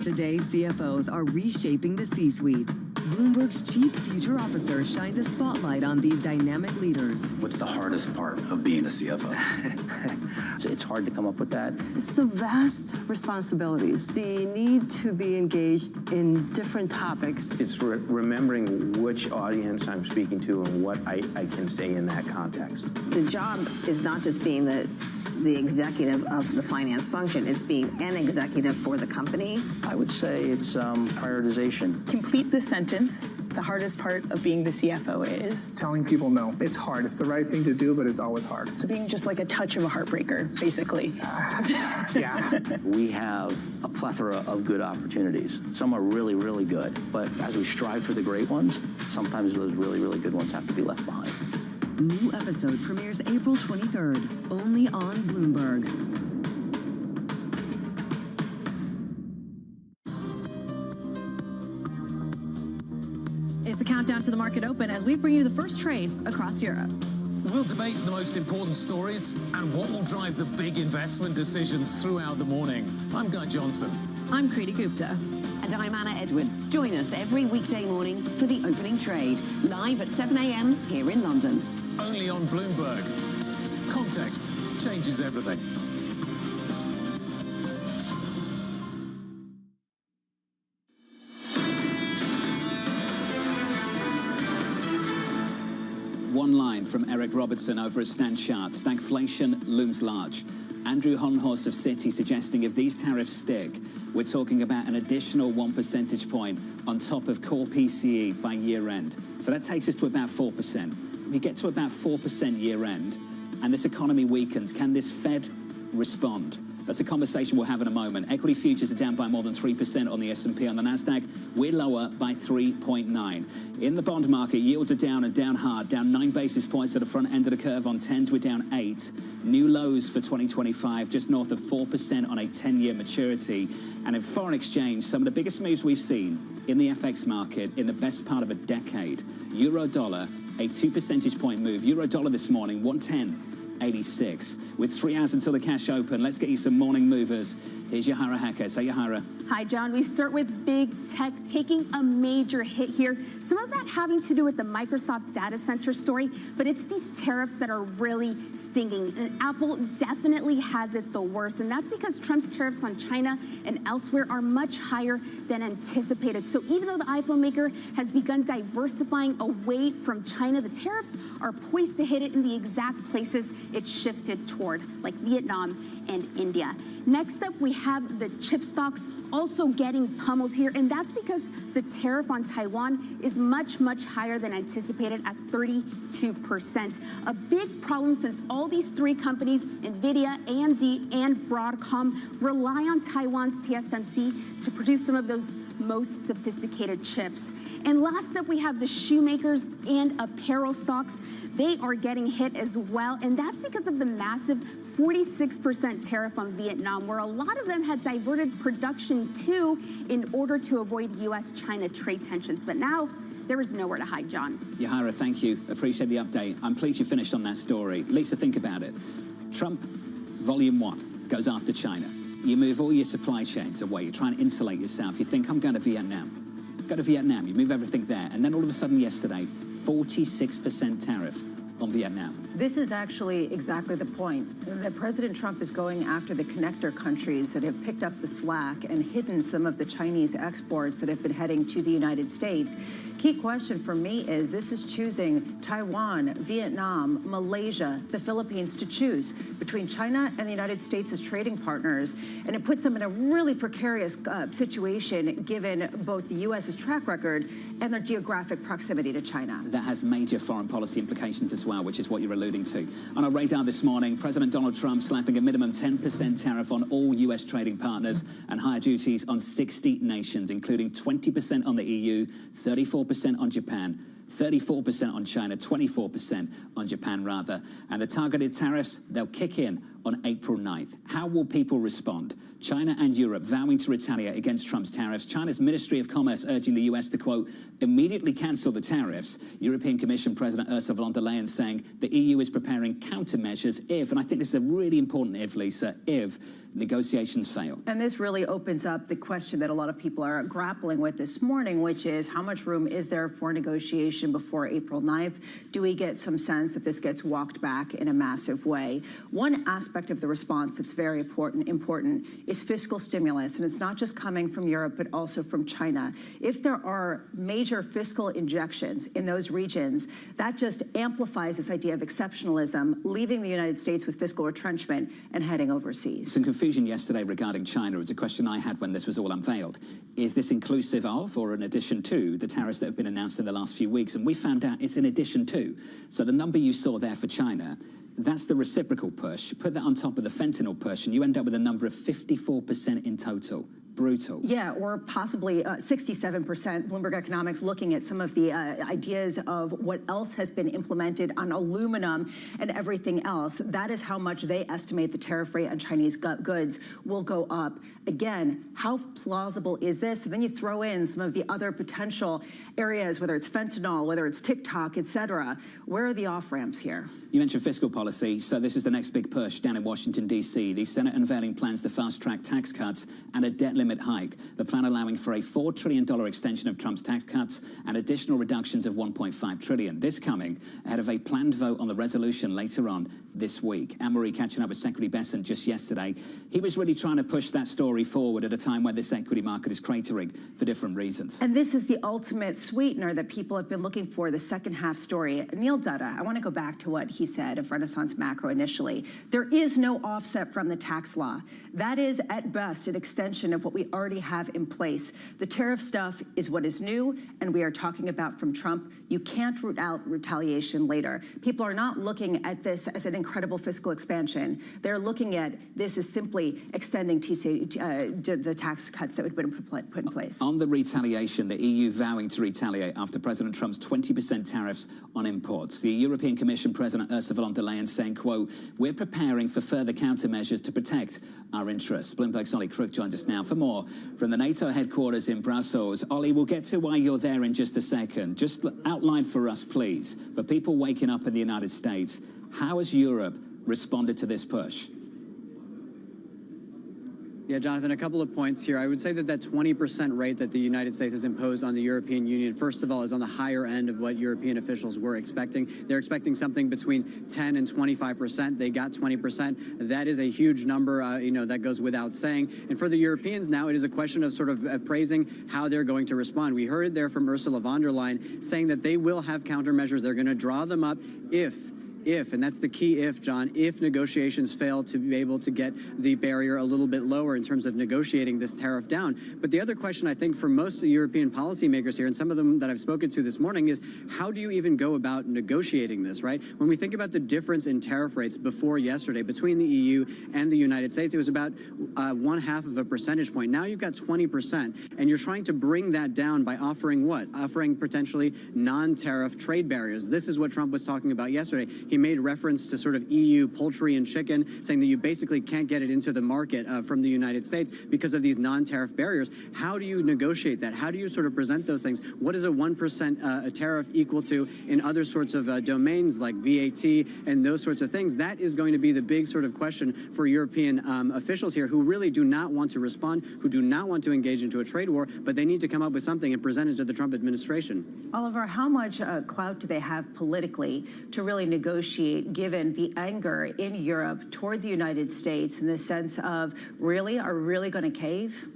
Today's CFOs are reshaping the C-suite. Bloomberg's chief future officer shines a spotlight on these dynamic leaders. What's the hardest part of being a CFO? It's hard to come up with that. It's the vast responsibilities, the need to be engaged in different topics. It's remembering which audience I'm speaking to and what I can say in that context. The job is not just being the executive of the finance function, it's being an executive for the company. I would say it's prioritization. Complete the sentence. The hardest part of being the CFO is? Telling people no. It's hard. It's the right thing to do, but it's always hard. So being just like a touch of a heartbreaker, basically. Yeah. We have a plethora of good opportunities. Some are really, really good, but as we strive for the great ones, sometimes those really, really good ones have to be left behind. New episode premieres April 23rd, only on Bloomberg. It's the countdown to the market open as we bring you the first trades across Europe. We'll debate the most important stories and what will drive the big investment decisions throughout the morning. I'm Guy Johnson. I'm Kriti Gupta. And I'm Anna Edwards. Join us every weekday morning for the opening trade, live at 7 a.m. here in London. Only on Bloomberg. Context changes everything. One line from Eric Robertson over at Stan Chart. Stagflation looms large. Andrew Honhorst of Citi suggesting if these tariffs stick, we're talking about an additional 1 percentage point on top of core PCE by year end. So that takes us to about 4%. If you get to about 4% year end and this economy weakens, can this Fed respond? That's a conversation we'll have in a moment. Equity futures are down by more than 3% on the S&P. On the Nasdaq, we're lower by 3.9. In the bond market, yields are down and down hard, down 9 basis points at the front end of the curve. On 10s, we're down 8. New lows for 2025, just north of 4% on a 10-year maturity. And in foreign exchange, some of the biggest moves we've seen in the FX market in the best part of a decade. Euro dollar, a 2 percentage point move. Euro dollar this morning, 110.86. With 3 hours until the cash open, let's get you some morning movers. Here's Yahara Hacker. Say, Yahara. Hi, John. We start with big tech taking a major hit here. Some of that having to do with the Microsoft data center story, but it's these tariffs that are really stinging. And Apple definitely has it the worst. And that's because Trump's tariffs on China and elsewhere are much higher than anticipated. So even though the iPhone maker has begun diversifying away from China, the tariffs are poised to hit it in the exact places it shifted toward, like Vietnam and India. Next up, we have the chip stocks also getting pummeled here, and that's because the tariff on Taiwan is much, much higher than anticipated at 32%. A big problem since all these three companies, NVIDIA, AMD, and Broadcom, rely on Taiwan's TSMC to produce some of those most sophisticated chips. And last up, we have the shoemakers and apparel stocks. They are getting hit as well, and that's because of the massive 46% tariff on Vietnam, where a lot of them had diverted production to in order to avoid U.S.-China trade tensions. But now, there is nowhere to hide, John. Yahara, thank you. Appreciate the update. I'm pleased you finished on that story. Lisa, think about it. Trump, volume 1, goes after China. You move all your supply chains away. You try and insulate yourself. You think, I'm going to Vietnam. Go to Vietnam. You move everything there. And then all of a sudden yesterday, 46% tariff on Vietnam. This is actually exactly the point, that President Trump is going after the connector countries that have picked up the slack and hidden some of the Chinese exports that have been heading to the United States. Key question for me is this is choosing Taiwan, Vietnam, Malaysia, the Philippines to choose between China and the United States as trading partners, and it puts them in a really precarious situation given both the U.S.'s track record and their geographic proximity to China. That has major foreign policy implications as well, which is what you're alluding to. On our radar this morning, President Donald Trump slapping a minimum 10% tariff on all U.S. trading partners and higher duties on 60 nations, including 20% on the EU, 34% on Japan, 34% on China, 24% on Japan, rather. And the targeted tariffs, they'll kick in on April 9th. How will people respond? China and Europe vowing to retaliate against Trump's tariffs. China's Ministry of Commerce urging the US to, quote, immediately cancel the tariffs. European Commission President Ursula von der Leyen saying the EU is preparing countermeasures if, and I think this is a really important if, Lisa, if negotiations fail. And this really opens up the question that a lot of people are grappling with this morning, which is how much room is there for negotiation before April 9th? Do we get some sense that this gets walked back in a massive way? One aspect of the response that's very important is fiscal stimulus, and it's not just coming from Europe, but also from China. If there are major fiscal injections in those regions, that just amplifies this idea of exceptionalism, leaving the United States with fiscal retrenchment and heading overseas. Some confusion yesterday regarding China. It was a question I had when this was all unveiled. Is this inclusive of or in addition to the tariffs that have been announced in the last few weeks? And we found out it's in addition to. So the number you saw there for China, that's the reciprocal push. Put that on top of the fentanyl push, and you end up with a number of 54% in total. Brutal. Yeah, or possibly 67%. Bloomberg Economics looking at some of the ideas of what else has been implemented on aluminum and everything else. That is how much they estimate the tariff rate on Chinese goods will go up. Again, how plausible is this? And then you throw in some of the other potential areas, whether it's fentanyl, whether it's TikTok, et cetera. Where are the off-ramps here? You mentioned fiscal policy, so this is the next big push down in Washington, D.C. The Senate unveiling plans to fast-track tax cuts and a debt limit hike. The plan allowing for a $4 trillion extension of Trump's tax cuts and additional reductions of $1.5 trillion. This coming ahead of a planned vote on the resolution later on this week. Anne-Marie catching up with Secretary Bessent just yesterday. He was really trying to push that story forward at a time when this equity market is cratering for different reasons. And this is the ultimate sweetener that people have been looking for, the second half story. Neil Dutta, I want to go back to what he said of Renaissance Macro initially. There is no offset from the tax law. That is, at best, an extension of what we already have in place. The tariff stuff is what is new, and we are talking about from Trump. You can't root out retaliation later. People are not looking at this as an incredible fiscal expansion. They're looking at this as simply extending the tax cuts that would have been put in place. On the retaliation, the EU vowing to retaliate after President Trump's 20% tariffs on imports. The European Commission President Ursula von der Leyen saying, quote, we're preparing for further countermeasures to protect our interests. Bloomberg's Ollie Crook joins us now for more from the NATO headquarters in Brussels. Ollie, we'll get to why you're there in just a second. Just outline for us, please, for people waking up in the United States, how has Europe responded to this push? Yeah, Jonathan, a couple of points here. I would say that 20% rate that the United States has imposed on the European Union, first of all, is on the higher end of what European officials were expecting. They're expecting something between 10 and 25%. They got 20%. That is a huge number, that goes without saying. And for the Europeans now, it is a question of sort of appraising how they're going to respond. We heard there from Ursula von der Leyen saying that they will have countermeasures. They're going to draw them up if, and that's the key if, John, if negotiations fail to be able to get the barrier a little bit lower in terms of negotiating this tariff down. But the other question, I think, for most of the European policymakers here, and some of them that I've spoken to this morning, is how do you even go about negotiating this, right? When we think about the difference in tariff rates before yesterday between the EU and the United States, it was about 1/2 of a percentage point. Now you've got 20%, and you're trying to bring that down by offering what? Offering potentially non-tariff trade barriers. This is what Trump was talking about yesterday. He made reference to sort of EU poultry and chicken, saying that you basically can't get it into the market from the United States because of these non-tariff barriers. How do you negotiate that? How do you sort of present those things? What is a 1% tariff equal to in other sorts of domains like VAT and those sorts of things? That is going to be the big sort of question for European officials here, who really do not want to respond, who do not want to engage into a trade war, but they need to come up with something and present it to the Trump administration. Oliver, how much clout do they have politically to really negotiate, given the anger in Europe toward the United States in the sense of, really, are we really going to cave?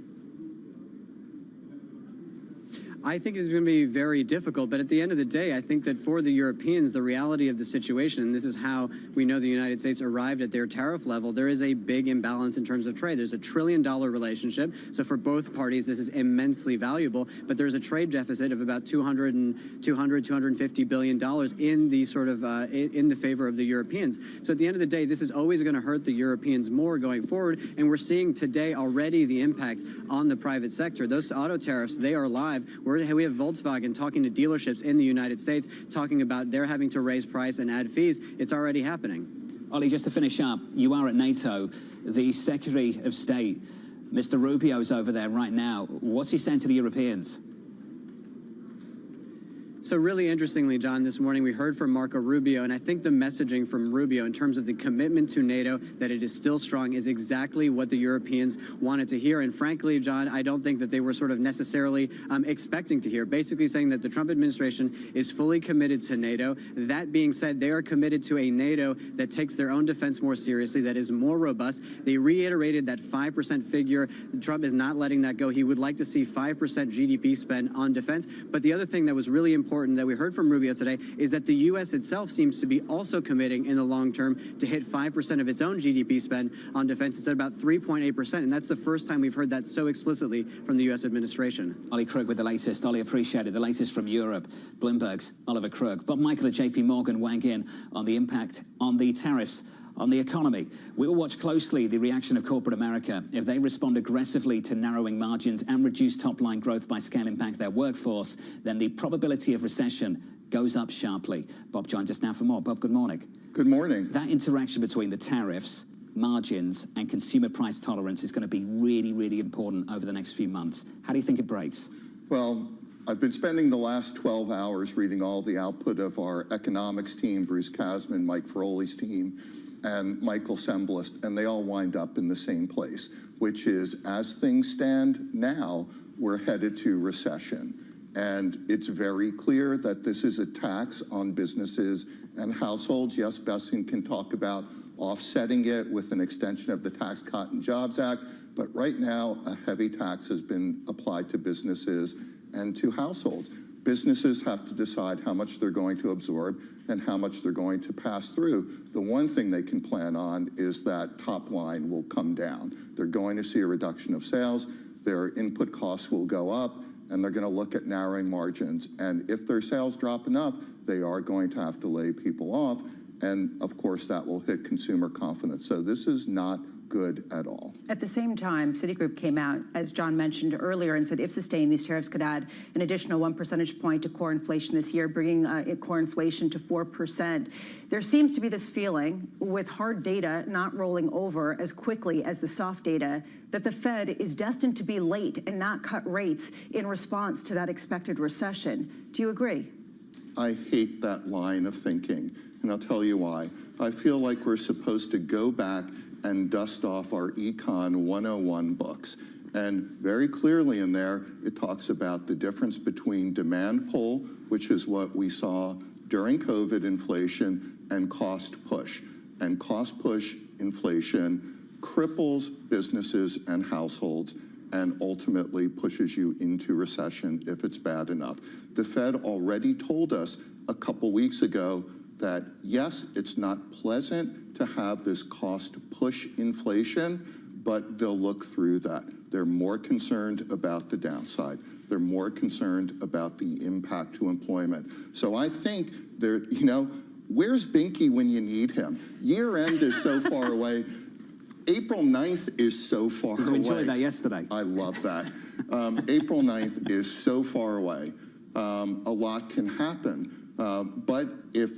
I think it's going to be very difficult, but at the end of the day, I think that for the Europeans, the reality of the situation, and this is how we know the United States arrived at their tariff level, there is a big imbalance in terms of trade. There's a $1 trillion relationship, so for both parties, this is immensely valuable, but there's a trade deficit of about $250 billion in the sort of, in the favor of the Europeans. So at the end of the day, this is always going to hurt the Europeans more going forward, and we're seeing today already the impact on the private sector. Those auto tariffs, they are live. We have Volkswagen talking to dealerships in the United States, talking about they're having to raise price and add fees. It's already happening. Ollie, just to finish up, you are at NATO. The Secretary of State, Mr. Rubio's over there right now. What's he saying to the Europeans? So really interestingly, John, this morning we heard from Marco Rubio, and I think the messaging from Rubio in terms of the commitment to NATO, that it is still strong, is exactly what the Europeans wanted to hear. And frankly, John, I don't think that they were sort of necessarily expecting to hear, basically saying that the Trump administration is fully committed to NATO. That being said, they are committed to a NATO that takes their own defense more seriously, that is more robust. They reiterated that 5% figure. Trump is not letting that go. He would like to see 5% GDP spend on defense. But the other thing that was really important that we heard from Rubio today is that the U.S. itself seems to be also committing in the long term to hit 5% of its own GDP spend on defense. It's at about 3.8%, and that's the first time we've heard that so explicitly from the U.S. administration. Ollie Krug with the latest. Ollie, appreciate it. The latest from Europe. Bloomberg's Oliver Krug. Bob Michael at JP Morgan weighing in on the impact on the tariffs on the economy. We will watch closely the reaction of corporate America. If they respond aggressively to narrowing margins and reduce top-line growth by scaling back their workforce, then the probability of recession goes up sharply. Bob joins us now for more. Bob, good morning. Good morning. That interaction between the tariffs, margins, and consumer price tolerance is going to be really, really important over the next few months. How do you think it breaks? Well, I've been spending the last 12 hours reading all the output of our economics team, Bruce Kasman, Mike Feroli's team, and Michael Semblist, and they all wind up in the same place, which is, as things stand now, we're headed to recession. And it's very clear that this is a tax on businesses and households. Yes, Bessing can talk about offsetting it with an extension of the Tax Cut and Jobs Act, but right now, a heavy tax has been applied to businesses and to households. Businesses have to decide how much they're going to absorb and how much they're going to pass through. The one thing they can plan on is that top line will come down. They're going to see a reduction of sales, their input costs will go up, and they're going to look at narrowing margins. And if their sales drop enough, they are going to have to lay people off. And of course, that will hit consumer confidence. So this is not good at all. At the same time, Citigroup came out, as John mentioned earlier, and said if sustained, these tariffs could add an additional 1 percentage point to core inflation this year, bringing core inflation to 4%. There seems to be this feeling, with hard data not rolling over as quickly as the soft data, that the Fed is destined to be late and not cut rates in response to that expected recession. Do you agree? I hate that line of thinking, and I'll tell you why. I feel like we're supposed to go back and dust off our Econ 101 books. And very clearly in there, it talks about the difference between demand pull, which is what we saw during COVID inflation, and cost push. And cost push inflation cripples businesses and households and ultimately pushes you into recession if it's bad enough. The Fed already told us a couple weeks ago that, yes, it's not pleasant to have this cost push inflation, but they'll look through that. They're more concerned about the downside. They're more concerned about the impact to employment. So I think they're, where's Binky when you need him? Year end is so far away. April 9th is so far away. I enjoyed that yesterday. I love that. April 9th is so far away. A lot can happen. But if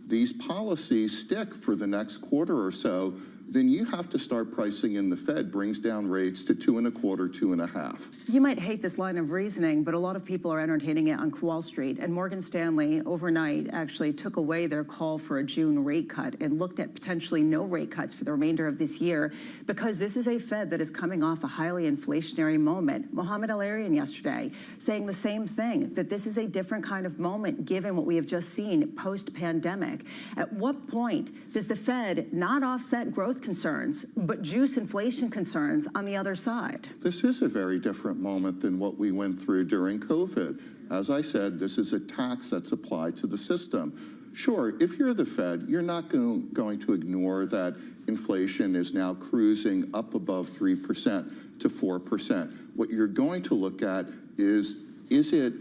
these policies stick for the next quarter or so, then you have to start pricing in the Fed brings down rates to 2.25%, 2.5%. You might hate this line of reasoning, but a lot of people are entertaining it on Wall Street. And Morgan Stanley overnight actually took away their call for a June rate cut and looked at potentially no rate cuts for the remainder of this year, because this is a Fed that is coming off a highly inflationary moment. Mohamed El-Erian yesterday saying the same thing, that this is a different kind of moment given what we have just seen post-pandemic. At what point does the Fed not offset growth concerns, but juice inflation concerns on the other side? This is a very different moment than what we went through during COVID. As I said, this is a tax that's applied to the system. Sure, if you're the Fed, you're not going to ignore that inflation is now cruising up above 3% to 4%. What you're going to look at is it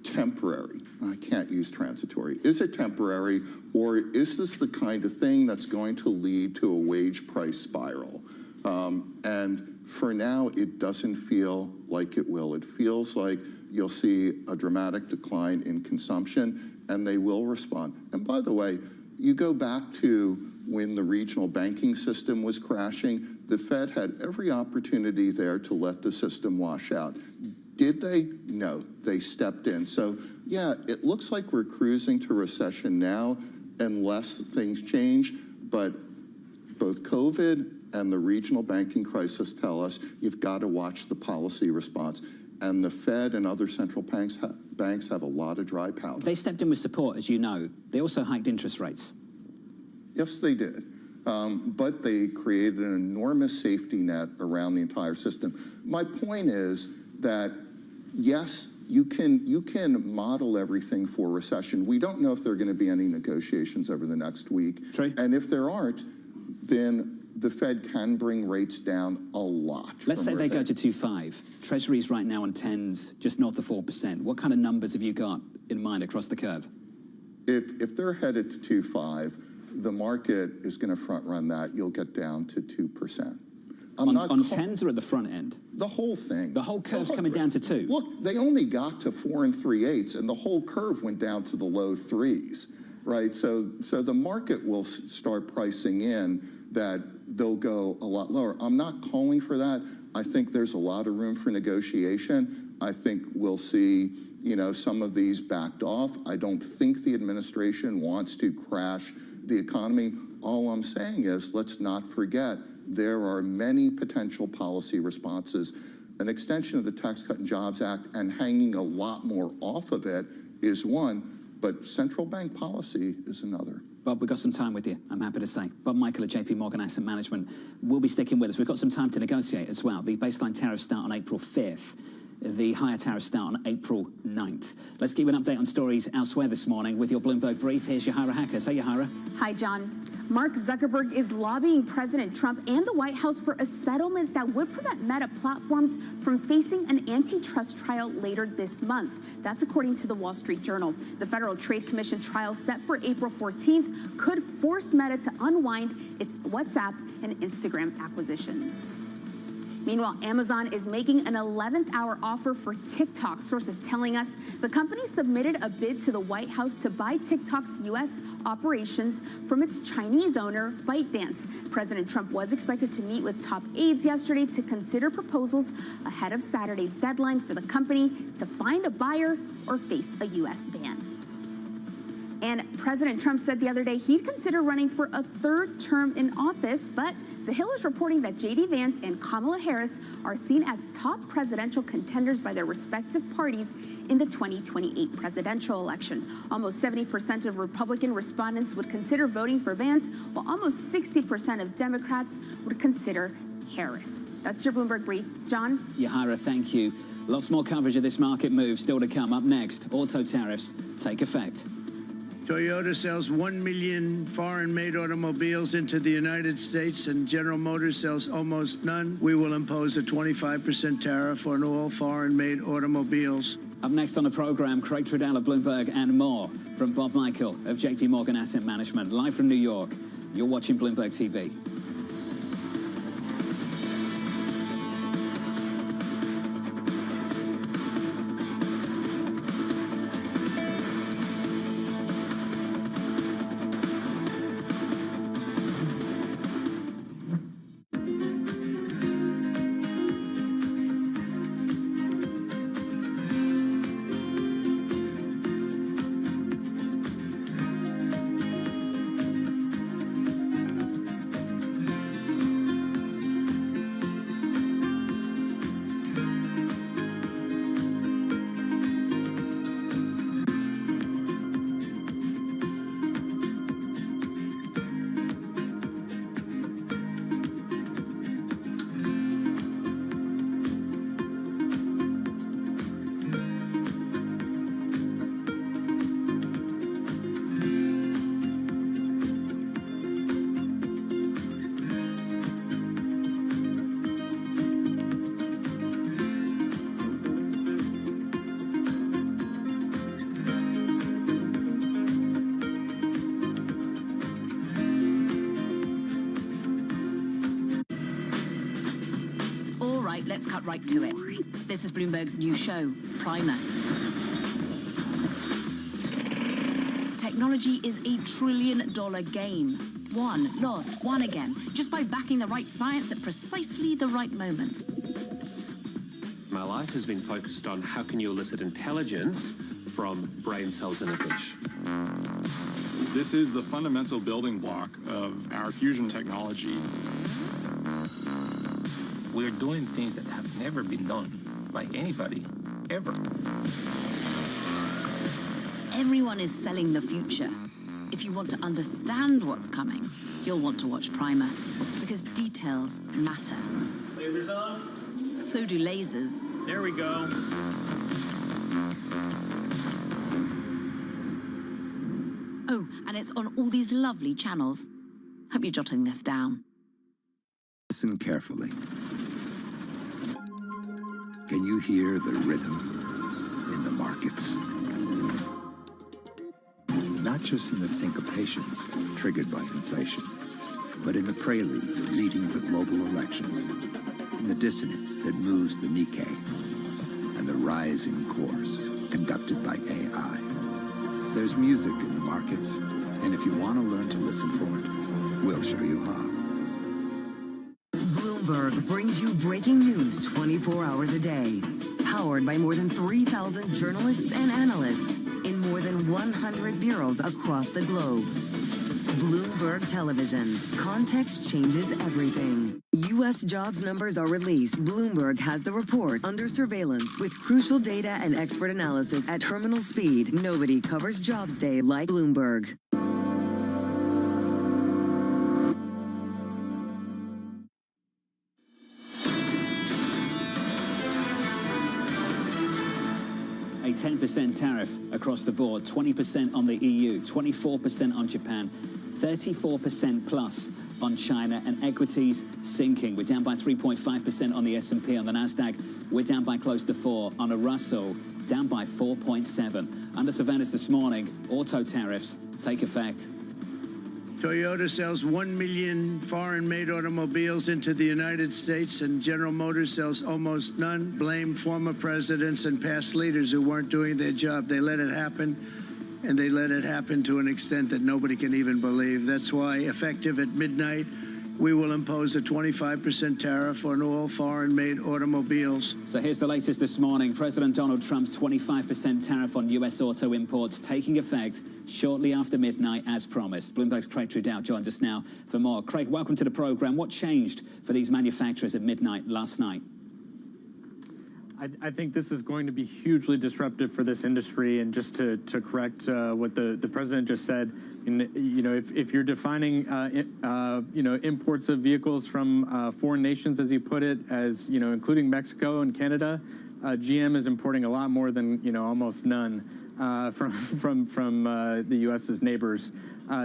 temporary? I can't use transitory. Is it temporary, or is this the kind of thing that's going to lead to a wage price spiral? And For now, it doesn't feel like it will. It feels like you'll see a dramatic decline in consumption, and they will respond. And by the way, you go back to when the regional banking system was crashing, the Fed had every opportunity there to let the system wash out. Did they? No, they stepped in. So yeah, it looks like we're cruising to recession now unless things change, but both COVID and the regional banking crisis tell us you've got to watch the policy response. And the Fed and other central banks have a lot of dry powder. They stepped in with support, as you know. They also hiked interest rates. Yes, they did. But they created an enormous safety net around the entire system. My point is that, yes, you can model everything for recession. We don't know if there are going to be any negotiations over the next week. True. And if there aren't, then the Fed can bring rates down a lot. Let's say they go to 2.5. Treasuries right now on 10s, just north of 4%. What kind of numbers have you got in mind across the curve? If they're headed to 2.5, the market is going to front run that. You'll get down to 2%. On 10s or at the front end? The whole thing. The whole curve's coming down to 2. Look, they only got to 4 3/8, and the whole curve went down to the low 3s, right? So the market will start pricing in that they'll go a lot lower. I'm not calling for that. I think there's a lot of room for negotiation. I think we'll see, some of these backed off. I don't think the administration wants to crash the economy. All I'm saying is, let's not forget, there are many potential policy responses. An extension of the Tax Cut and Jobs Act and hanging a lot more off of it is one, but central bank policy is another. Bob, we've got some time with you, I'm happy to say. Bob Michael at JP Morgan Asset Management will be sticking with us. We've got some time to negotiate as well. The baseline tariffs start on April 5th. The higher tariffs start on April 9th. Let's give you an update on stories elsewhere this morning with your Bloomberg Brief. Here's Yahara Hackers. Hey, Yahara. Hi, John. Mark Zuckerberg is lobbying President Trump and the White House for a settlement that would prevent Meta platforms from facing an antitrust trial later this month. That's according to the Wall Street Journal. The Federal Trade Commission trial set for April 14th could force Meta to unwind its WhatsApp and Instagram acquisitions. Meanwhile, Amazon is making an 11th hour offer for TikTok. Sources telling us the company submitted a bid to the White House to buy TikTok's U.S. operations from its Chinese owner, ByteDance. President Trump was expected to meet with top aides yesterday to consider proposals ahead of Saturday's deadline for the company to find a buyer or face a U.S. ban. And President Trump said the other day he'd consider running for a third term in office, but The Hill is reporting that J.D. Vance and Kamala Harris are seen as top presidential contenders by their respective parties in the 2028 presidential election. Almost 70% of Republican respondents would consider voting for Vance, while almost 60% of Democrats would consider Harris. That's your Bloomberg Brief. John? Yahara, thank you. Lots more coverage of this market move still to come. Up next, auto tariffs take effect. Toyota sells 1 million foreign-made automobiles into the United States, and General Motors sells almost none. We will impose a 25% tariff on all foreign-made automobiles. Up next on the program, Craig Trudell of Bloomberg and more from Bob Michael of JP Morgan Asset Management, live from New York. You're watching Bloomberg TV. let's cut right to it. This is Bloomberg's new show, Primer. Technology is a $1 trillion game. Won, lost, won again, just by backing the right science at precisely the right moment. My life has been focused on how can you elicit intelligence from brain cells in a dish. This is the fundamental building block of our fusion technology. We're doing things that have never been done by anybody, ever. Everyone is selling the future. If you want to understand what's coming, you'll want to watch Primer, because details matter. Lasers on? So do lasers. There we go. Oh, and it's on all these lovely channels. Hope you're jotting this down. Listen carefully. Can you hear the rhythm in the markets? Not just in the syncopations triggered by inflation, but in the preludes leading to global elections, in the dissonance that moves the Nikkei, and the rising course conducted by AI. There's music in the markets, and if you want to learn to listen for it, we'll show you how. Bloomberg brings you breaking news 24 hours a day. Powered by more than 3,000 journalists and analysts in more than 100 bureaus across the globe. Bloomberg Television. Context changes everything. U.S. jobs numbers are released. Bloomberg has the report under surveillance with crucial data and expert analysis at terminal speed. Nobody covers Jobs Day like Bloomberg. A 10% tariff across the board, 20% on the EU, 24% on Japan, 34% plus on China, and equities sinking. We're down by 3.5% on the S&P. On the Nasdaq, we're down by close to 4. On a Russell, down by 4.7. Under surveillance this morning, auto tariffs take effect. Toyota sells 1 million foreign-made automobiles into the United States, and General Motors sells almost none. Blame former presidents and past leaders who weren't doing their job. They let it happen, and they let it happen to an extent that nobody can even believe. That's why, effective at midnight, we will impose a 25% tariff on all foreign-made automobiles. So here's the latest this morning. President Donald Trump's 25% tariff on U.S. auto imports taking effect shortly after midnight, as promised. Bloomberg's Craig Trudeau joins us now for more. Craig, welcome to the program. What changed for these manufacturers at midnight last night? I think this is going to be hugely disruptive for this industry. And just to correct what the president just said, if you're defining imports of vehicles from foreign nations, as he put it, as including Mexico and Canada, GM is importing a lot more than almost none from the U.S.'s neighbors.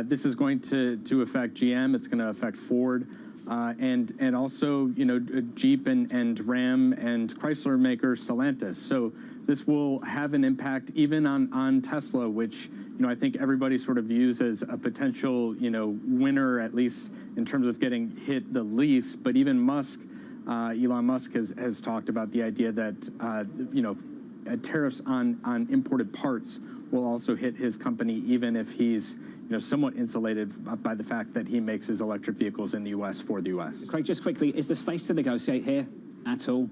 This is going to affect GM. It's going to affect Ford. And also, Jeep and Ram and Chrysler maker Stellantis. So this will have an impact even on Tesla, which, I think everybody sort of views as a potential, winner, at least in terms of getting hit the least. But even Elon Musk has talked about the idea that, tariffs on imported parts will also hit his company, even if he's somewhat insulated by the fact that he makes his electric vehicles in the U.S. for the U.S. Craig, just quickly, is there space to negotiate here at all?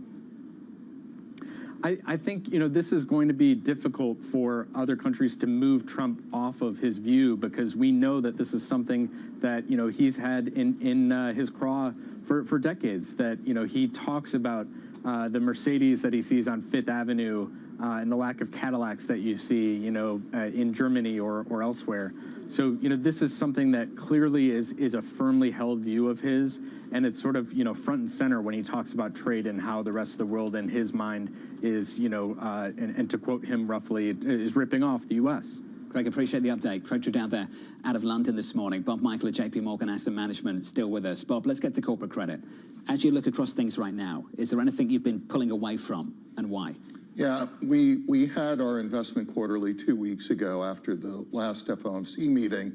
I think, this is going to be difficult for other countries to move Trump off of his view, because we know that this is something that, he's had in his craw for decades, that, he talks about the Mercedes that he sees on Fifth Avenue and the lack of Cadillacs that you see, in Germany or elsewhere. So, this is something that clearly is a firmly held view of his, and it's sort of, front and center when he talks about trade and how the rest of the world in his mind is, and to quote him roughly, is ripping off the U.S. Craig, appreciate the update. Craig Trudeau there out of London this morning. Bob Michael at JP Morgan Asset Management still with us. Bob, let's get to corporate credit. As you look across things right now, is there anything you've been pulling away from, and why? Yeah, we had our investment quarterly 2 weeks ago after the last FOMC meeting,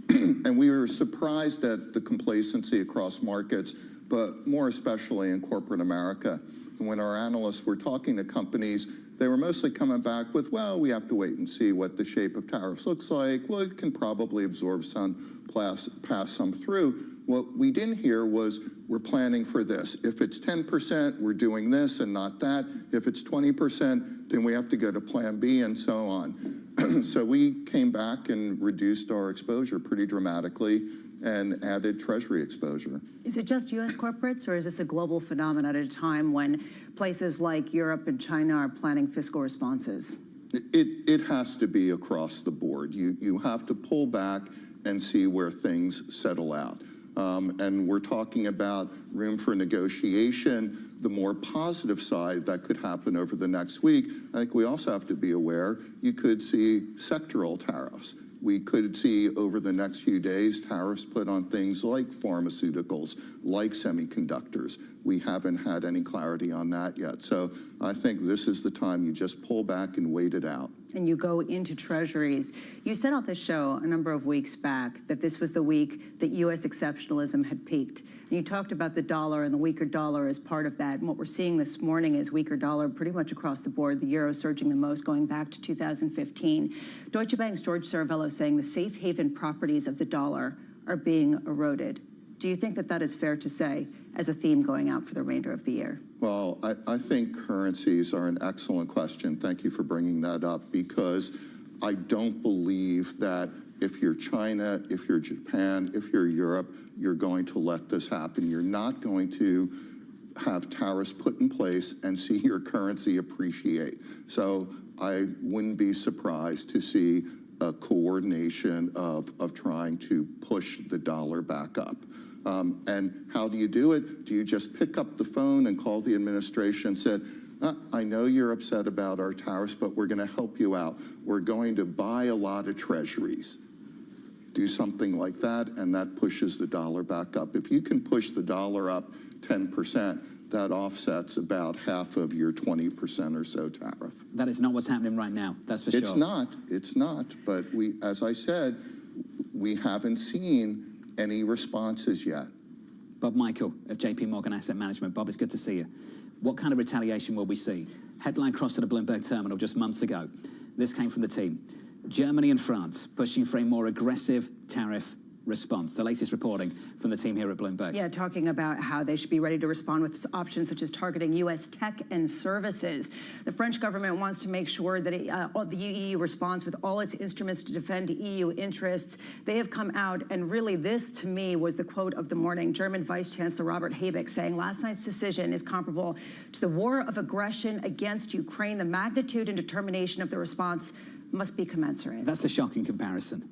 and we were surprised at the complacency across markets, but more especially in corporate America. when our analysts were talking to companies, they were mostly coming back with, well, we have to wait and see what the shape of tariffs looks like. Well, it can probably absorb some, pass some through. What we didn't hear was, we're planning for this. If it's 10%, we're doing this and not that. If it's 20%, then we have to go to plan B and so on. So we came back and reduced our exposure pretty dramatically and added Treasury exposure. Is it just U.S. corporates, or is this a global phenomenon at a time when places like Europe and China are planning fiscal responses? It has to be across the board. You have to pull back and see where things settle out. And we're talking about room for negotiation. The more positive side that could happen over the next week, I think we also have to be aware you could see sectoral tariffs. We could see over the next few days tariffs put on things like pharmaceuticals, like semiconductors. We haven't had any clarity on that yet. So I think this is the time you just pull back and wait it out. And you go into treasuries. You said on this show a number of weeks back that this was the week that U.S. exceptionalism had peaked. And you talked about the dollar and the weaker dollar as part of that. And what we're seeing this morning is weaker dollar pretty much across the board. The euro surging the most going back to 2015. Deutsche Bank's George Saravello saying the safe haven properties of the dollar are being eroded. Do you think that that is fair to say as a theme going out for the remainder of the year? Well, I think currencies are an excellent question. Thank you for bringing that up, because I don't believe that if you're China, if you're Japan, if you're Europe, you're going to let this happen. You're not going to have tariffs put in place and see your currency appreciate. So I wouldn't be surprised to see a coordination of trying to push the dollar back up. And how do you do it? Do you just pick up the phone and call the administration and say, I know you're upset about our tariffs, but we're going to help you out. We're going to buy a lot of treasuries. Do something like that, and that pushes the dollar back up. If you can push the dollar up 10%, that offsets about half of your 20% or so tariff. That is not what's happening right now, that's for sure. It's not, but we, as I said, we haven't seen any responses yet. Bob Michael of JP Morgan Asset Management. Bob, it's good to see you. What kind of retaliation will we see? Headline crossed at a Bloomberg terminal just months ago. This came from the team. Germany and France pushing for a more aggressive tariff response. The latest reporting from the team here at Bloomberg. Yeah, talking about how they should be ready to respond with options such as targeting U.S. tech and services. The French government wants to make sure that the EU responds with all its instruments to defend EU interests. They have come out, and really this, to me, was the quote of the morning. German Vice Chancellor Robert Habeck saying last night's decision is comparable to the war of aggression against Ukraine. The magnitude and determination of the response must be commensurate. That's a shocking comparison.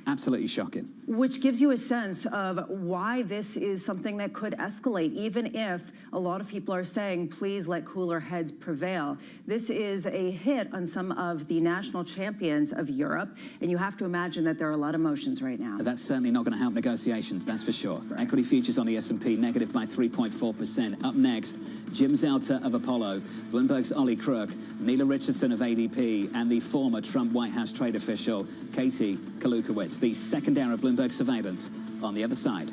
Absolutely shocking. Which gives you a sense of why this is something that could escalate, even if a lot of people are saying, please let cooler heads prevail. This is a hit on some of the national champions of Europe, and you have to imagine that there are a lot of emotions right now. That's certainly not going to help negotiations, that's for sure. Right. Equity futures on the S&P negative by 3.4%. Up next, Jim Zelter of Apollo, Bloomberg's Ollie Crook, Neela Richardson of ADP, and the former Trump White House trade official, Katie Kalukowicz. The second hour of Bloomberg surveillance on the other side.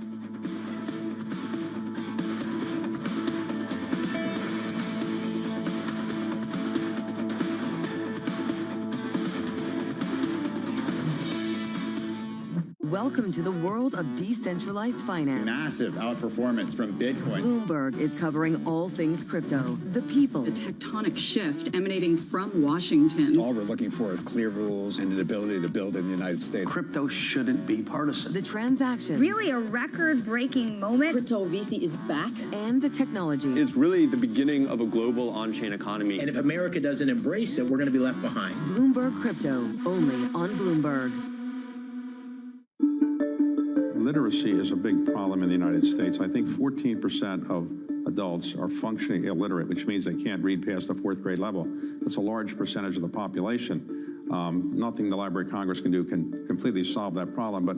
Welcome to the world of decentralized finance. Massive outperformance from Bitcoin. Bloomberg is covering all things crypto, the people. The tectonic shift emanating from Washington. All we're looking for is clear rules and an ability to build in the United States. Crypto shouldn't be partisan. The transactions. Really a record-breaking moment. Crypto VC is back. And the technology. It's really the beginning of a global on-chain economy. And if America doesn't embrace it, we're going to be left behind. Bloomberg Crypto, only on Bloomberg. Literacy is a big problem in the United States. I think 14% of adults are functionally illiterate, which means they can't read past the 4th grade level. That's a large percentage of the population. Nothing the Library of Congress can do can completely solve that problem, but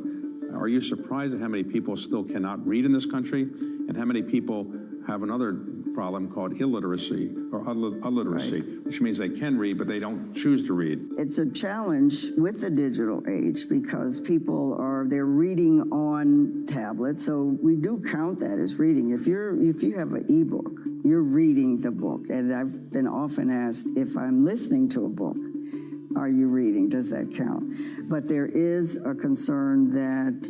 are you surprised at how many people still cannot read in this country and how many people have another problem called illiteracy or illiteracy, which means they can read, but they don't choose to read. It's a challenge with the digital age because they're reading on tablets, so we do count that as reading. If you have an e-book, you're reading the book, and I've been often asked if I'm listening to a book, are you reading? Does that count? But there is a concern that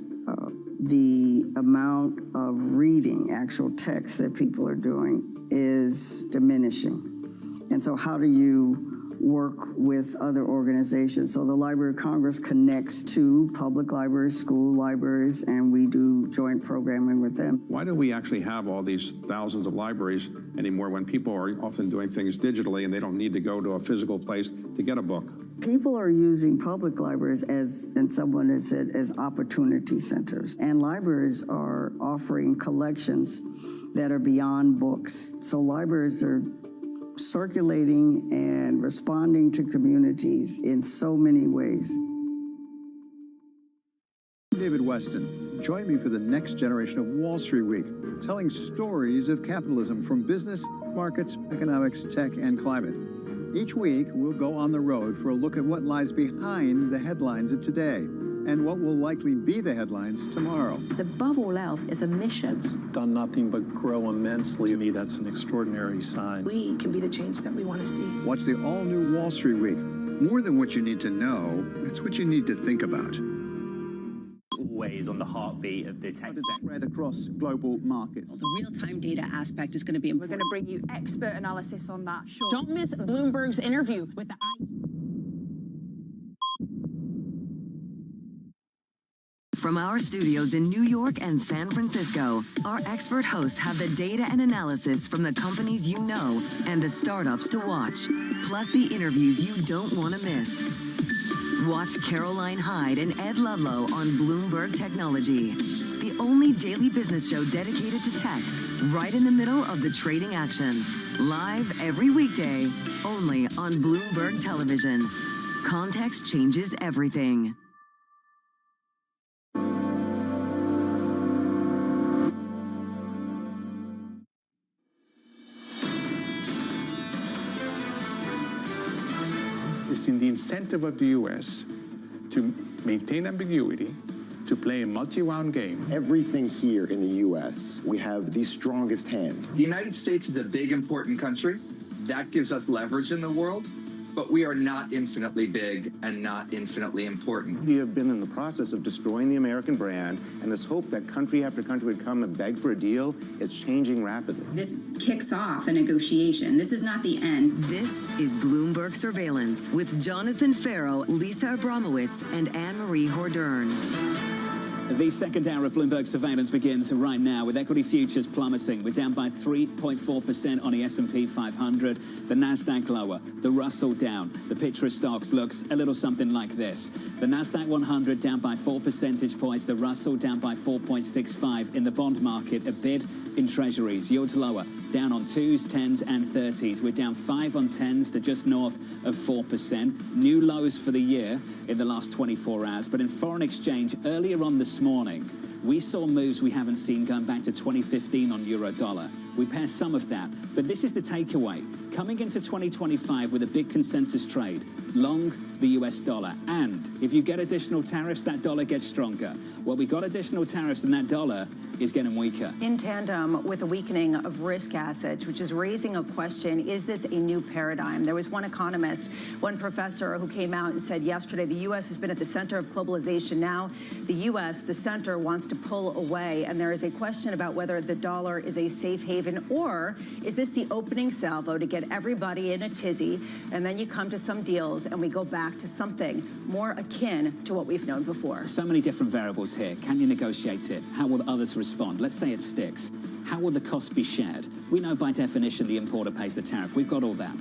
the amount of reading, actual text that people are doing, is diminishing. And so how do you work with other organizations? So the Library of Congress connects to public libraries, school libraries, and we do joint programming with them. Why do we actually have all these thousands of libraries anymore when people are often doing things digitally and they don't need to go to a physical place to get a book? People are using public libraries and someone has said, as opportunity centers. And libraries are offering collections that are beyond books. So libraries are circulating and responding to communities in so many ways. David Weston. Join me for the next generation of Wall Street Week, telling stories of capitalism from business, markets, economics, tech, and climate. Each week, we'll go on the road for a look at what lies behind the headlines of today and what will likely be the headlines tomorrow. Above all else, it's a mission. It's done nothing but grow immensely. To me, that's an extraordinary sign. We can be the change that we want to see. Watch the all-new Wall Street Week. More than what you need to know, it's what you need to think about. Always on the heartbeat of the tech spread across global markets. The real-time data aspect is going to be important. We're going to bring you expert analysis on that. Sure. Don't miss Bloomberg's interview with the... From our studios in New York and San Francisco, our expert hosts have the data and analysis from the companies you know and the startups to watch, plus the interviews you don't want to miss. Watch Caroline Hyde and Ed Ludlow on Bloomberg Technology, the only daily business show dedicated to tech, right in the middle of the trading action. Live every weekday, only on Bloomberg Television. Context changes everything. It's in the incentive of the U.S. to maintain ambiguity, to play a multi-round game. Everything here in the U.S., we have the strongest hand. The United States is a big, important country. That gives us leverage in the world. But we are not infinitely big and not infinitely important. We have been in the process of destroying the American brand, and this hope that country after country would come and beg for a deal is changing rapidly. This kicks off a negotiation. This is not the end. This is Bloomberg Surveillance with Jonathan Farrow, Lisa Abramowitz, and Anne-Marie Hordern. The second hour of Bloomberg Surveillance begins right now with equity futures plummeting. We're down by 3.4% on the S&P 500, the Nasdaq lower, the Russell down. The picture of stocks looks a little something like this. The Nasdaq 100 down by 4 percentage points, the Russell down by 4.65. In the bond market, a bid in treasuries, yields lower, down on 2s, 10s, and 30s. We're down 5 on 10s to just north of 4%. New lows for the year in the last 24 hours. But in foreign exchange, earlier on this morning, we saw moves we haven't seen going back to 2015 on euro-dollar. We pair some of that, but this is the takeaway. Coming into 2025 with a big consensus trade, long the US dollar. And if you get additional tariffs, that dollar gets stronger. Well, we got additional tariffs and that dollar is getting weaker. In tandem with the weakening of risk assets, which is raising a question, is this a new paradigm? There was one economist, one professor who came out and said yesterday, the U.S. has been at the center of globalization. Now the U.S., the center, wants to pull away. And there is a question about whether the dollar is a safe haven, or is this the opening salvo to get everybody in a tizzy, and then you come to some deals and we go back to something more akin to what we've known before. So many different variables here. Can you negotiate it? How will others respond? Let's say it sticks. How will the cost be shared? We know by definition the importer pays the tariff. We've got all that.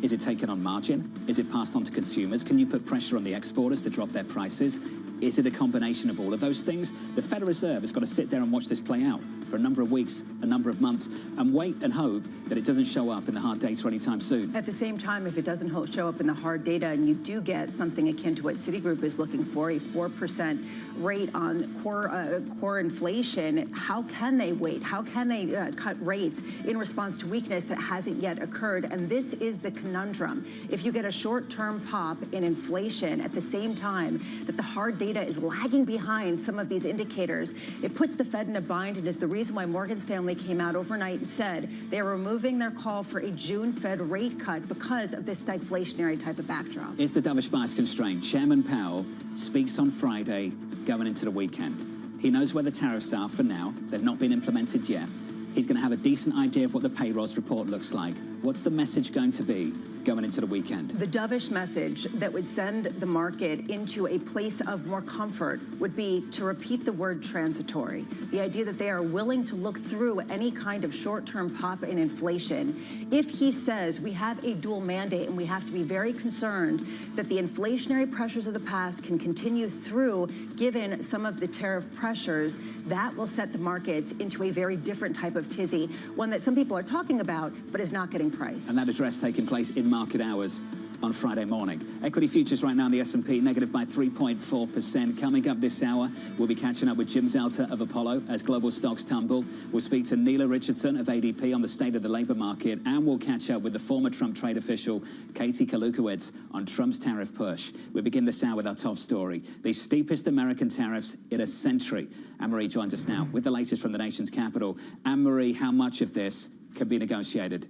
Is it taken on margin? Is it passed on to consumers? Can you put pressure on the exporters to drop their prices? Is it a combination of all of those things? The Federal Reserve has got to sit there and watch this play out for for a number of weeks, a number of months, and wait and hope that it doesn't show up in the hard data anytime soon. At the same time, if it doesn't show up in the hard data and you do get something akin to what Citigroup is looking for, a 4% rate on core inflation, how can they wait? How can they cut rates in response to weakness that hasn't yet occurred? And this is the conundrum. If you get a short-term pop in inflation at the same time that the hard data is lagging behind some of these indicators, it puts the Fed in a bind, and is the reason why Morgan Stanley came out overnight and said they're removing their call for a June Fed rate cut because of this stagflationary type of backdrop. Is the dovish bias constrained? Chairman Powell speaks on Friday going into the weekend. He knows where the tariffs are for now. They've not been implemented yet. He's going to have a decent idea of what the payrolls report looks like. What's the message going to be going into the weekend? The dovish message that would send the market into a place of more comfort would be to repeat the word transitory. The idea that they are willing to look through any kind of short-term pop in inflation. If he says we have a dual mandate and we have to be very concerned that the inflationary pressures of the past can continue through, given some of the tariff pressures, that will set the markets into a very different type of tizzy, one that some people are talking about but is not getting priced. And that address taking place in market hours on Friday morning. Equity futures right now in the S&P negative by 3.4%. Coming up this hour, we'll be catching up with Jim Zelter of Apollo as global stocks tumble. We'll speak to Neela Richardson of ADP on the state of the labor market, and we'll catch up with the former Trump trade official Katie Kalukowicz on Trump's tariff push. We begin this hour with our top story: the steepest American tariffs in a century. Anne-Marie joins us now with the latest from the nation's capital. Anne-Marie, how much of this can be negotiated?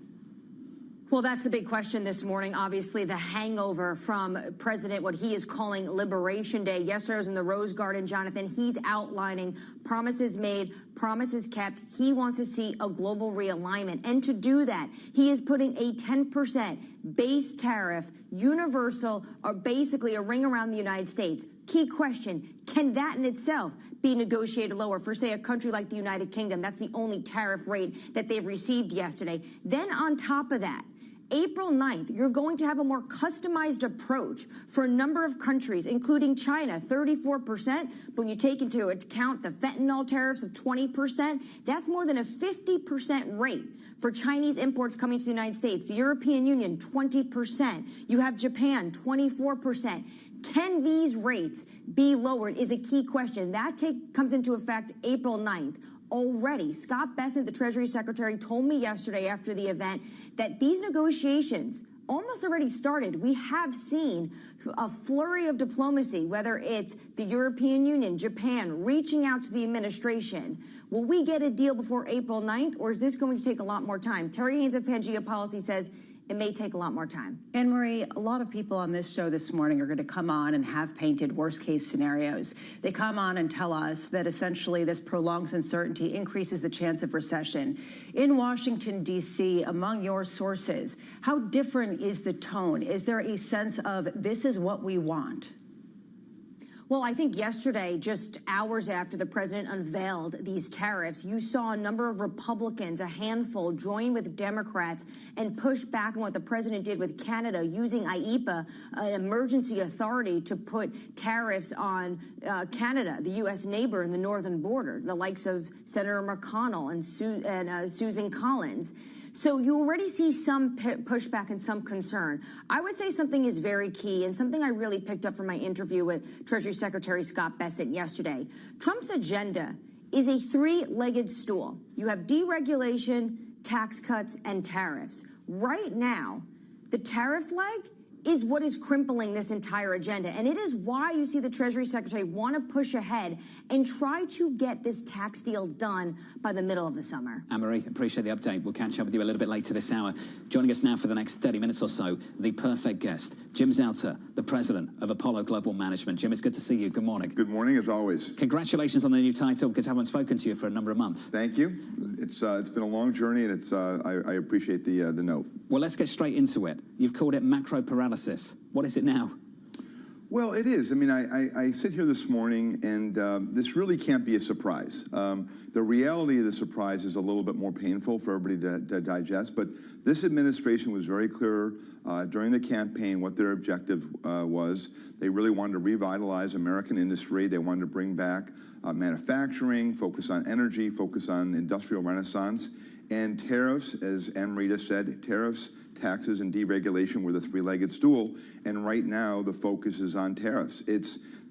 Well, that's the big question this morning. Obviously, the hangover from President, what he is calling Liberation Day. Yesterday, I was in the Rose Garden, Jonathan. He's outlining promises made, promises kept. He wants to see a global realignment. And to do that, he is putting a 10% base tariff, universal, or basically a ring around the United States. Key question, can that in itself be negotiated lower for, say, a country like the United Kingdom? That's the only tariff rate that they've received yesterday. Then on top of that, April 9th, you're going to have a more customized approach for a number of countries, including China, 34%. But when you take into account the fentanyl tariffs of 20%, that's more than a 50% rate for Chinese imports coming to the United States. The European Union, 20%. You have Japan, 24%. Can these rates be lowered is a key question. That comes into effect April 9th. Already, Scott Bessent, the Treasury Secretary, told me yesterday after the event that these negotiations almost already started. We have seen a flurry of diplomacy, whether it's the European Union, Japan, reaching out to the administration. Will we get a deal before April 9th, or is this going to take a lot more time? Terry Haynes of Pangea Policy says it may take a lot more time. Anne-Marie, a lot of people on this show this morning are going to come on and have painted worst-case scenarios. They come on and tell us that essentially this prolonged uncertainty increases the chance of recession. In Washington, D.C., among your sources, how different is the tone? Is there a sense of this is what we want? Well, I think yesterday, just hours after the president unveiled these tariffs, you saw a number of Republicans, a handful, join with Democrats and push back on what the president did with Canada, using IEEPA, an emergency authority, to put tariffs on Canada, the U.S. neighbor in the northern border, the likes of Senator McConnell and Susan Collins. So you already see some pushback and some concern. I would say something is very key, and something I really picked up from my interview with Treasury Secretary Scott Bessent yesterday. Trump's agenda is a three-legged stool. You have deregulation, tax cuts, and tariffs. Right now, the tariff leg is what is crippling this entire agenda. And it is why you see the Treasury Secretary want to push ahead and try to get this tax deal done by the middle of the summer. Anne-Marie, appreciate the update. We'll catch up with you a little bit later this hour. Joining us now for the next 30 minutes or so, the perfect guest, Jim Zelter, the president of Apollo Global Management. Jim, it's good to see you. Good morning. Good morning, as always. Congratulations on the new title, because I haven't spoken to you for a number of months. Thank you. It's been a long journey, and I appreciate the note. Well, let's get straight into it. You've called it macro paralysis. What is it now? Well, it is. I mean, I sit here this morning, and this really can't be a surprise. The reality of the surprise is a little bit more painful for everybody to digest, but this administration was very clear during the campaign what their objective was. They really wanted to revitalize American industry. They wanted to bring back manufacturing, focus on energy, focus on industrial renaissance. And tariffs, as Amrita said, tariffs, taxes, and deregulation were the three-legged stool. And right now, the focus is on tariffs.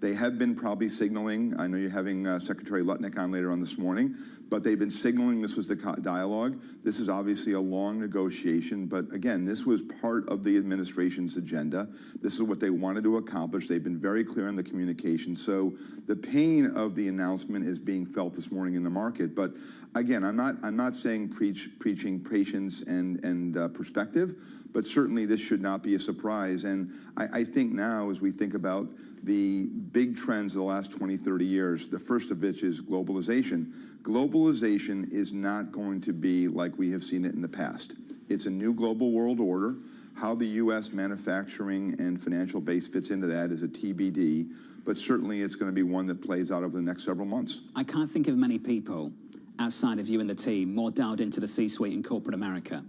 They have been probably signaling, I know you're having Secretary Lutnick on later on this morning, but they've been signaling this was the dialogue. This is obviously a long negotiation, but again, this was part of the administration's agenda. This is what they wanted to accomplish. They've been very clear in the communication. So the pain of the announcement is being felt this morning in the market. But again, I'm not saying preaching patience and perspective, but certainly this should not be a surprise. And I think now, as we think about the big trends of the last 20, 30 years, the first of which is globalization. Globalization is not going to be like we have seen it in the past. It's a new global world order. How the U.S. manufacturing and financial base fits into that is a TBD, but certainly it's going to be one that plays out over the next several months. I can't think of many people outside of you and the team more dialed into the C-suite in corporate America.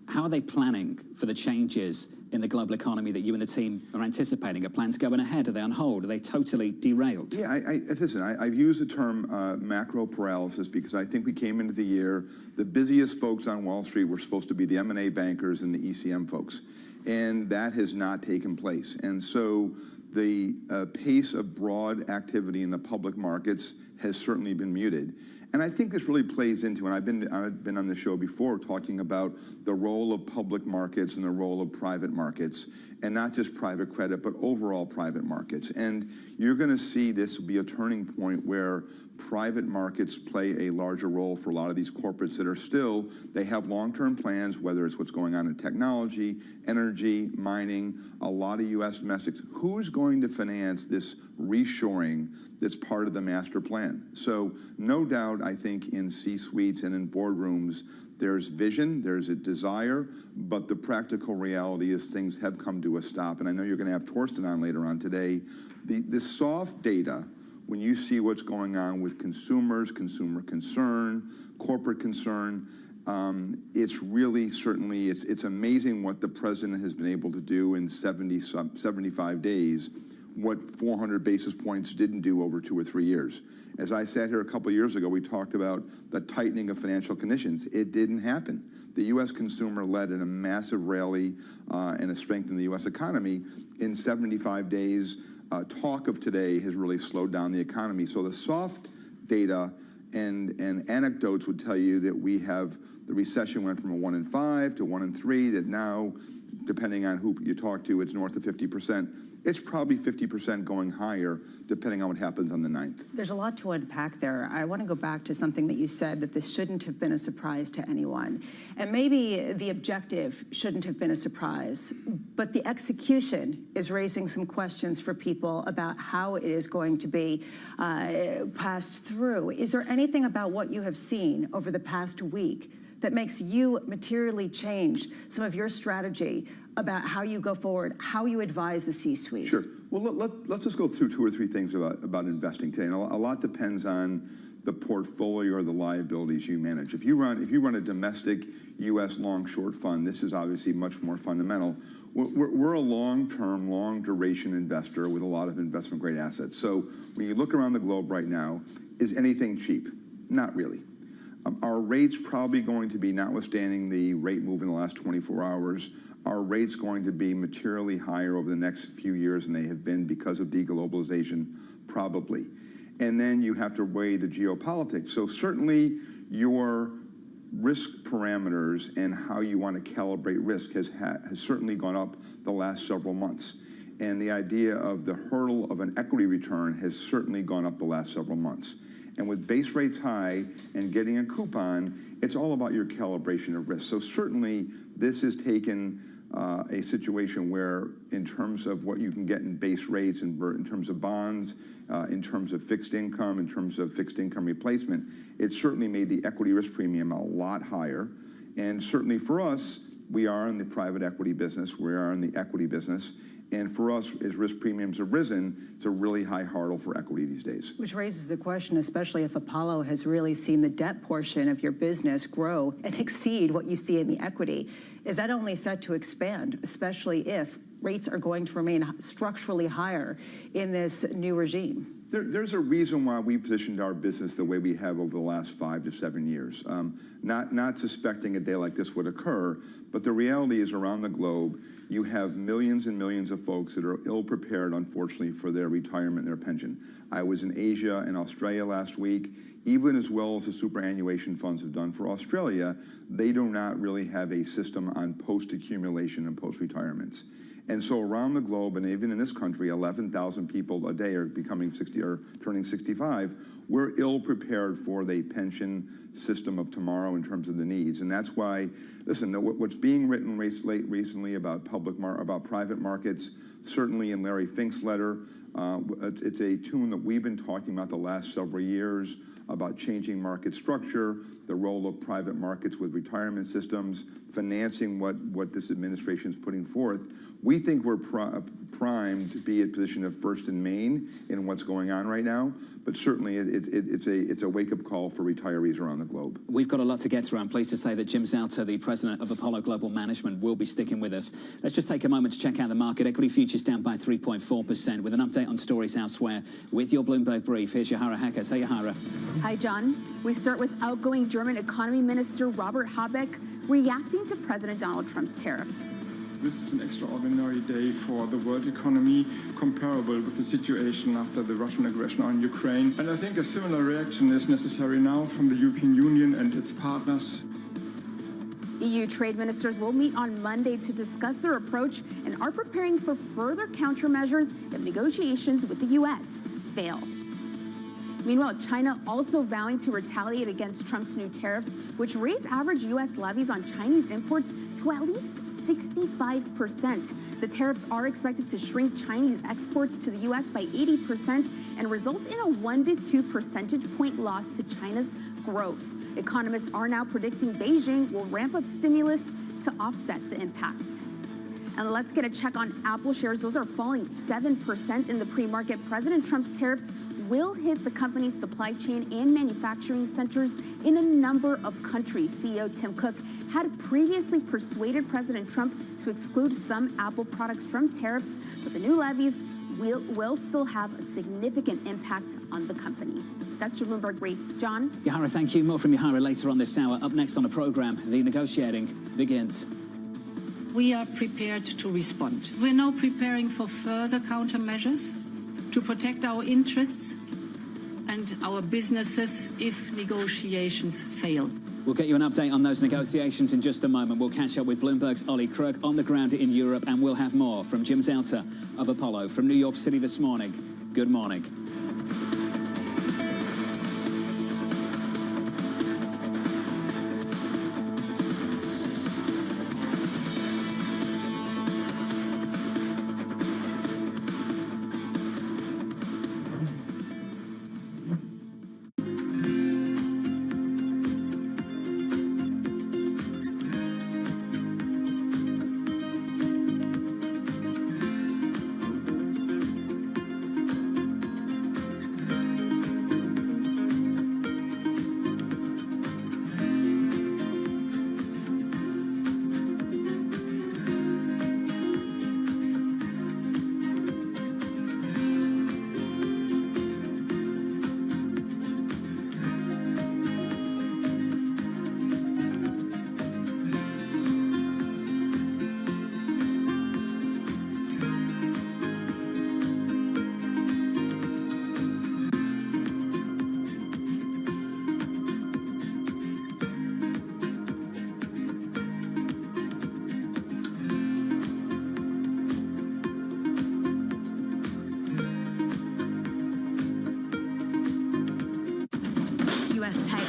How are they planning for the changes in the global economy that you and the team are anticipating? Are plans going ahead? Are they on hold? Are they totally derailed? Yeah, listen, I've used the term macro paralysis because I think we came into the year, the busiest folks on Wall Street were supposed to be the M&A bankers and the ECM folks, and that has not taken place. And so the pace of broad activity in the public markets has certainly been muted. And I think this really plays into, and I've been on the show before talking about the role of public markets and the role of private markets, and not just private credit, but overall private markets. And you're going to see this be a turning point where private markets play a larger role for a lot of these corporates that are still, they have long-term plans, whether it's what's going on in technology, energy, mining, a lot of U.S. domestics. Who's going to finance this reshoring that's part of the master plan? So no doubt, I think, in C-suites and in boardrooms, there's vision, there's a desire, but the practical reality is things have come to a stop. And I know you're going to have Torsten on later on today. The soft data, when you see what's going on with consumers, consumer concern, corporate concern, it's really certainly, it's amazing what the president has been able to do in 75 days, what 400 basis points didn't do over 2 or 3 years. As I sat here a couple of years ago, we talked about the tightening of financial conditions. It didn't happen. The U.S. consumer led in a massive rally and a strength in the U.S. economy. In 75 days, talk of today has really slowed down the economy. So the soft data and anecdotes would tell you that we have, the recession went from a 1 in 5 to 1 in 3, that now, depending on who you talk to, it's north of 50%. It's probably 50% going higher, depending on what happens on the 9th. There's a lot to unpack there. I want to go back to something that you said, that this shouldn't have been a surprise to anyone. And maybe the objective shouldn't have been a surprise, but the execution is raising some questions for people about how it is going to be passed through. Is there anything about what you have seen over the past week that makes you materially change some of your strategy about how you go forward, how you advise the C-suite? Sure. Well, let's just go through 2 or 3 things about investing today. And a lot depends on the portfolio or the liabilities you manage. If you run a domestic U.S. long-short fund, this is obviously much more fundamental. We're a long-term, long-duration investor with a lot of investment-grade assets. So when you look around the globe right now, is anything cheap? Not really. Our rates probably going to be, notwithstanding the rate move in the last 24 hours, our rates going to be materially higher over the next few years than they have been because of deglobalization, probably. And then you have to weigh the geopolitics. So certainly your risk parameters and how you want to calibrate risk has certainly gone up the last several months. And the idea of the hurdle of an equity return has certainly gone up the last several months. And with base rates high and getting a coupon, it's all about your calibration of risk. So certainly this has taken a situation where, in terms of what you can get in base rates, in terms of bonds, in terms of fixed income, in terms of fixed income replacement, it certainly made the equity risk premium a lot higher. And certainly for us, we are in the private equity business, we are in the equity business, And for us, as risk premiums have risen, it's a really high hurdle for equity these days. Which raises the question, especially if Apollo has really seen the debt portion of your business grow and exceed what you see in the equity. Is that only set to expand, especially if rates are going to remain structurally higher in this new regime? There's a reason why we positioned our business the way we have over the last 5 to 7 years. Not suspecting a day like this would occur, but the reality is around the globe, you have millions and millions of folks that are ill-prepared, unfortunately, for their retirement and their pension. I was in Asia and Australia last week. Even as well as the superannuation funds have done for Australia, they do not really have a system on post-accumulation and post-retirements. And so around the globe, and even in this country, 11,000 people a day are becoming 60 or turning 65. We're ill-prepared for the pension system of tomorrow in terms of the needs. And that's why, listen, what's being written recently about private markets, certainly in Larry Fink's letter, it's a tune that we've been talking about the last several years, about changing market structure, the role of private markets with retirement systems, financing what this administration is putting forth. We think we're primed to be in a position of first in main in what's going on right now, but certainly it's a wake-up call for retirees around the globe. We've got a lot to get through. I'm pleased to say that Jim Zelter, the president of Apollo Global Management, will be sticking with us. Let's just take a moment to check out the market. Equity futures down by 3.4% with an update on stories elsewhere with your Bloomberg brief. Here's Yahara Hacker. Say, Yahara. Hi, John. We start with outgoing German economy minister Robert Habeck reacting to President Donald Trump's tariffs. This is an extraordinary day for the world economy, comparable with the situation after the Russian aggression on Ukraine. And I think a similar reaction is necessary now from the European Union and its partners. EU trade ministers will meet on Monday to discuss their approach and are preparing for further countermeasures if negotiations with the U.S. fail. Meanwhile, China also vowing to retaliate against Trump's new tariffs, which raise average U.S. levies on Chinese imports to at least 65%. The tariffs are expected to shrink Chinese exports to the U.S. by 80% and result in a 1 to 2 percentage point loss to China's growth. Economists are now predicting Beijing will ramp up stimulus to offset the impact. And let's get a check on Apple shares. Those are falling 7% in the pre-market. President Trump's tariffs will hit the company's supply chain and manufacturing centers in a number of countries. CEO Tim Cook had previously persuaded President Trump to exclude some Apple products from tariffs, but the new levies will still have a significant impact on the company. That's your Bloomberg brief. John? Yahara, thank you. More from Yahara later on this hour. Up next on the program, the negotiating begins. We are prepared to respond. We're now preparing for further countermeasures to protect our interests and our businesses if negotiations fail. We'll get you an update on those negotiations in just a moment. We'll catch up with Bloomberg's Ollie Krug on the ground in Europe, and we'll have more from Jim Zelter of Apollo from New York City this morning. Good morning.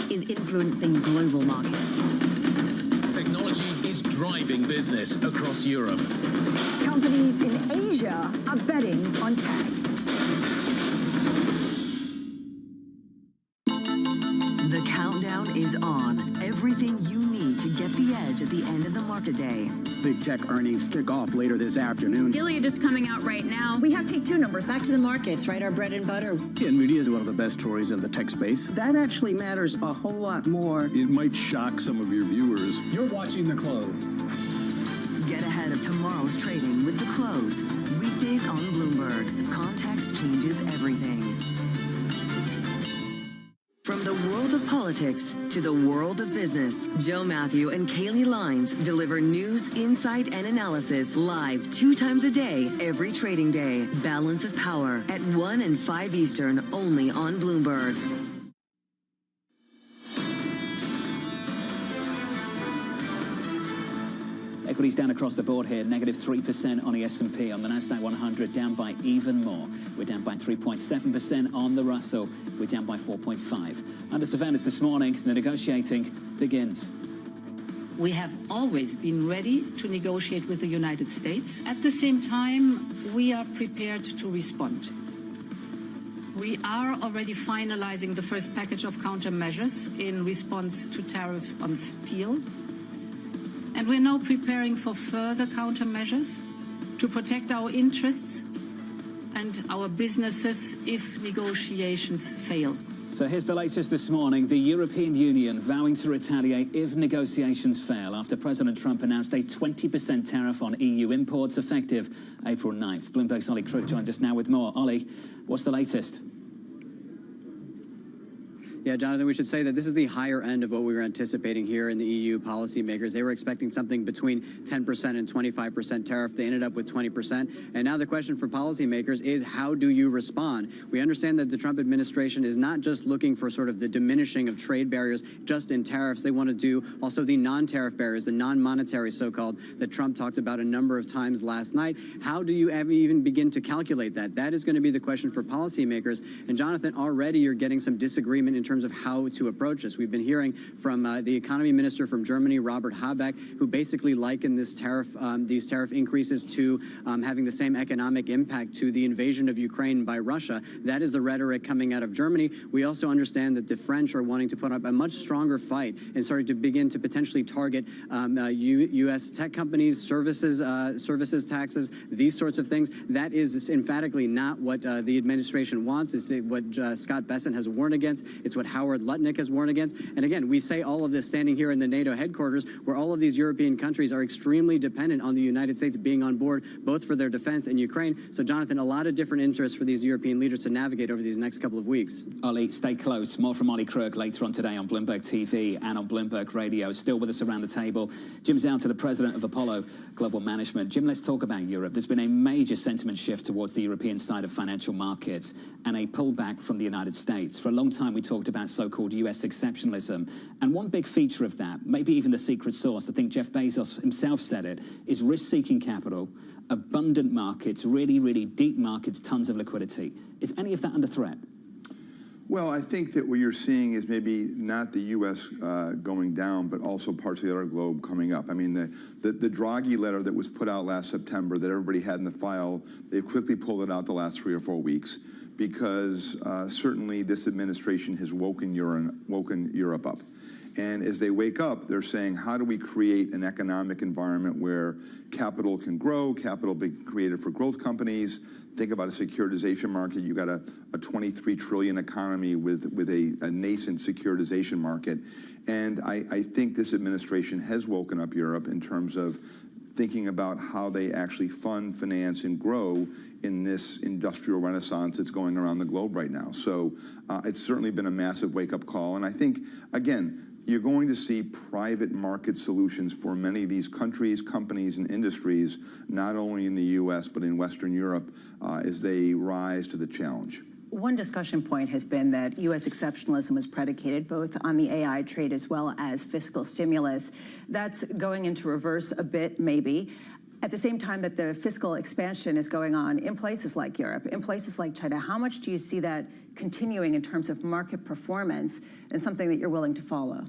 Is influencing global markets. Technology is driving business across Europe. Companies in Asia are betting on tech. The countdown is on. Everything you need to get the edge at the end of the market day. Big tech earnings kick off later this afternoon. Gilead is coming out right now. We have take two numbers. Back to the markets, right? Our bread and butter. NVIDIA is one of the best stories in the tech space. That actually matters a whole lot more. It might shock some of your viewers. You're watching The Close. Get ahead of tomorrow's trading with The Close. Weekdays on Bloomberg. Context changes everything. From the world of politics to the world of business, Joe Matthew and Kaylee Lines deliver news, insight, and analysis live 2 times a day, every trading day. Balance of Power at 1 and 5 Eastern, only on Bloomberg. Equities down across the board here, negative 3% on the S&P. On the Nasdaq 100, down by even more. We're down by 3.7% on the Russell. We're down by 4.5%. Under surveillance this morning, the negotiating begins. We have always been ready to negotiate with the United States. At the same time, we are prepared to respond. We are already finalizing the first package of countermeasures in response to tariffs on steel. And we're now preparing for further countermeasures to protect our interests and our businesses if negotiations fail. So here's the latest this morning. The European Union vowing to retaliate if negotiations fail after President Trump announced a 20% tariff on EU imports effective April 9th. Bloomberg's Ollie Crook joins us now with more. Ollie, what's the latest? Yeah, Jonathan, we should say that this is the higher end of what we were anticipating here in the EU policymakers. They were expecting something between 10% and 25% tariff. They ended up with 20%. And now the question for policymakers is, how do you respond? We understand that the Trump administration is not just looking for sort of the diminishing of trade barriers just in tariffs. They want to do also the non-tariff barriers, the non-monetary so-called, that Trump talked about a number of times last night. How do you even begin to calculate that? That is going to be the question for policymakers. And Jonathan, already you're getting some disagreement in terms of how to approach this. We've been hearing from the economy minister from Germany, Robert Habeck, who basically likened this these tariff increases to having the same economic impact to the invasion of Ukraine by Russia. That is the rhetoric coming out of Germany. We also understand that the French are wanting to put up a much stronger fight and starting to begin to potentially target U.S. tech companies, services taxes, these sorts of things. That is emphatically not what the administration wants. It's what Scott Bessent has warned against. It's what Howard Lutnick has warned against. And again, we say all of this standing here in the NATO headquarters, where all of these European countries are extremely dependent on the United States being on board, both for their defense and Ukraine. So, Jonathan, a lot of different interests for these European leaders to navigate over these next couple of weeks. Ollie, stay close. More from Ollie Crook later on today on Bloomberg TV and on Bloomberg Radio. Still with us around the table, Jim Zalta, the president of Apollo Global Management. Jim, let's talk about Europe. There's been a major sentiment shift towards the European side of financial markets and a pullback from the United States. For a long time, we talked about so-called US exceptionalism. And one big feature of that, maybe even the secret sauce, I think Jeff Bezos himself said it, is risk-seeking capital, abundant markets, really, really deep markets, tons of liquidity. Is any of that under threat? Well, I think that what you're seeing is maybe not the U.S. Going down, but also parts of the other globe coming up. I mean, the Draghi letter that was put out last September that everybody had in the file, they've quickly pulled it out the last 3 or 4 weeks, because certainly this administration has woken Europe up. And as they wake up, they're saying, how do we create an economic environment where capital can grow, capital be created for growth companies? Think about a securitization market. You got a 23 trillion economy with a nascent securitization market. And I think this administration has woken up Europe in terms of thinking about how they actually fund, finance, and grow in this industrial renaissance that's going around the globe right now. So it's certainly been a massive wake-up call. And I think, again, you're going to see private market solutions for many of these countries, companies, and industries, not only in the U.S., but in Western Europe, as they rise to the challenge. One discussion point has been that U.S. exceptionalism is predicated both on the AI trade as well as fiscal stimulus. That's going into reverse a bit, maybe. At the same time that the fiscal expansion is going on in places like Europe, in places like China, how much do you see that continuing in terms of market performance and something that you're willing to follow?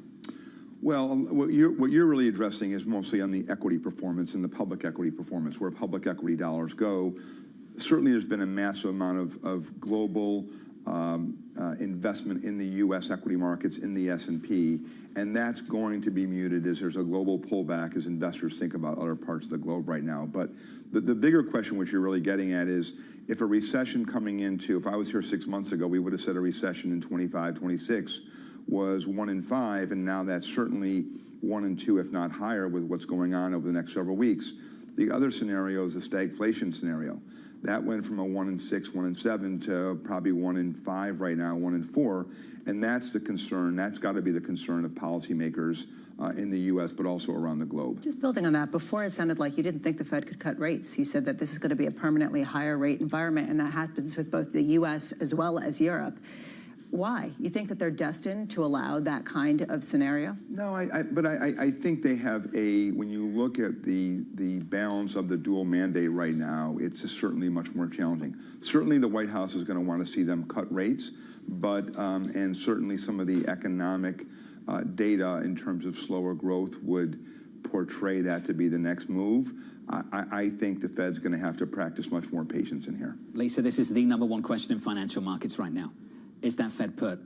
Well, what you're really addressing is mostly on the equity performance and the public equity performance, where public equity dollars go. Certainly there's been a massive amount of global investment in the U.S. equity markets in the S&P, and that's going to be muted as there's a global pullback as investors think about other parts of the globe right now. But the bigger question, which you're really getting at, is if a recession coming into, if I was here 6 months ago, we would have said a recession in 25, 26 was 1 in 5, and now that's certainly 1 in 2, if not higher, with what's going on over the next several weeks. The other scenario is the stagflation scenario. That went from a 1 in 6, 1 in 7 to probably 1 in 5 right now, 1 in 4. And that's the concern. That's got to be the concern of policymakers in the U.S., but also around the globe. Just building on that, before it sounded like you didn't think the Fed could cut rates. You said that this is going to be a permanently higher rate environment, and that happens with both the U.S. as well as Europe. Why? You think that they're destined to allow that kind of scenario? No, but I think they have when you look at the balance of the dual mandate right now, it's certainly much more challenging. Certainly the White House is going to want to see them cut rates, but, and certainly some of the economic data in terms of slower growth would portray that to be the next move. I think the Fed's going to have to practice much more patience in here. Lisa, this is the #1 question in financial markets right now. Is that Fed put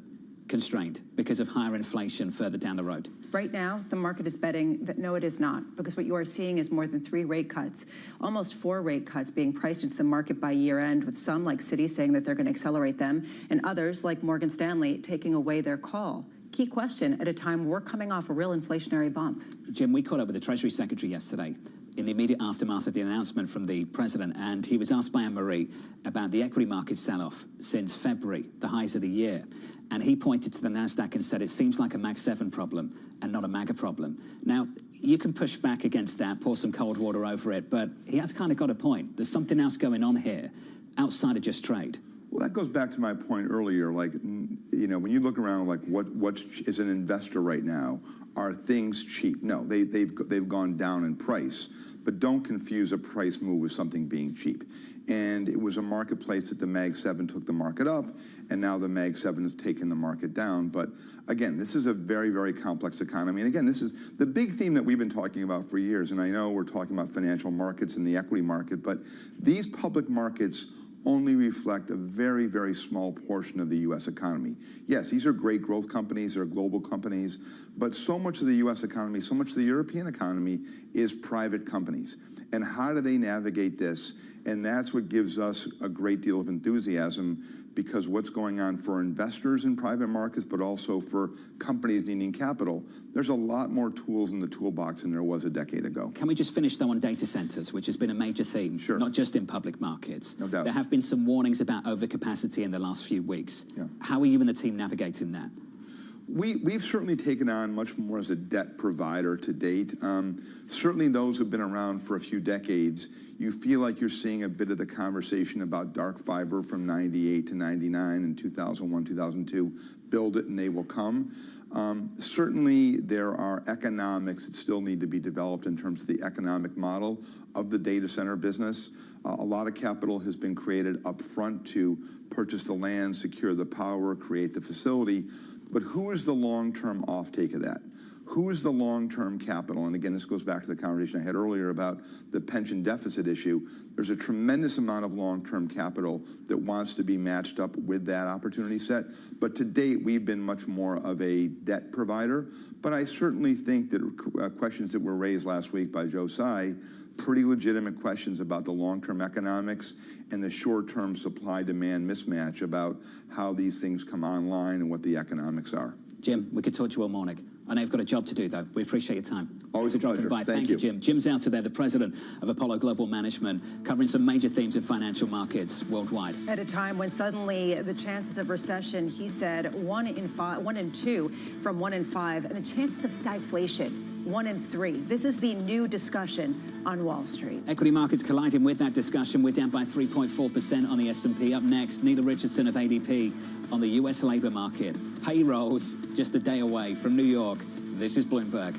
constrained because of higher inflation further down the road? Right now, the market is betting that no, it is not, because what you are seeing is more than 3 rate cuts, almost 4 rate cuts being priced into the market by year end, with some like Citi saying that they're going to accelerate them, and others like Morgan Stanley taking away their call. Key question at a time we're coming off a real inflationary bump. Jim, we caught up with the Treasury Secretary yesterday in the immediate aftermath of the announcement from the president, and he was asked by Anne-Marie about the equity market sell-off since February, the highs of the year. And he pointed to the NASDAQ and said it seems like a Mag 7 problem and not a MAGA problem. Now, you can push back against that, pour some cold water over it, but he has kind of got a point. There's something else going on here outside of just trade. Well, that goes back to my point earlier. Like, you know, when you look around, like, what is an investor right now? Are things cheap? No, they've gone down in price. But don't confuse a price move with something being cheap. And it was a marketplace that the Mag 7 took the market up, and now the Mag 7 has taken the market down. But again, this is a very, very complex economy. And again, this is the big theme that we've been talking about for years. And I know we're talking about financial markets and the equity market, but these public markets only reflect a very, very small portion of the U.S. economy. Yes, these are great growth companies, they're global companies, but so much of the U.S. economy, so much of the European economy is private companies. And how do they navigate this? And that's what gives us a great deal of enthusiasm, because what's going on for investors in private markets, but also for companies needing capital, there's a lot more tools in the toolbox than there was a decade ago. Can we just finish, though, on data centers, which has been a major theme, not just in public markets? No doubt. There have been some warnings about overcapacity in the last few weeks. Yeah. How are you and the team navigating that? We've certainly taken on much more as a debt provider to date. Certainly those who've been around for a few decades, you feel like you're seeing a bit of the conversation about dark fiber from 98 to 99 and 2001, 2002. Build it and they will come. Certainly there are economics that still need to be developed in terms of the economic model of the data center business. A lot of capital has been created up front to purchase the land, secure the power, create the facility. But who is the long-term offtake of that? Who is the long-term capital? And again, this goes back to the conversation I had earlier about the pension deficit issue. There's a tremendous amount of long-term capital that wants to be matched up with that opportunity set. But to date, we've been much more of a debt provider. But I certainly think that questions that were raised last week by Joe Tsai, pretty legitimate questions about the long-term economics and the short-term supply-demand mismatch about how these things come online and what the economics are. Jim, we could talk to you all morning. I know you've got a job to do, though. We appreciate your time. Always a pleasure. Thank you, Jim. Jim's out there, the president of Apollo Global Management, covering some major themes in financial markets worldwide. At a time when suddenly the chances of recession, he said 1 in 2 from 1 in 5, and the chances of stagflation 1 in 3. This is the new discussion on Wall Street. Equity markets colliding with that discussion. We're down by 3.4% on the S&P. Up next, Neil Richardson of ADP on the U.S. labor market. Payrolls just a day away from New York. This is Bloomberg.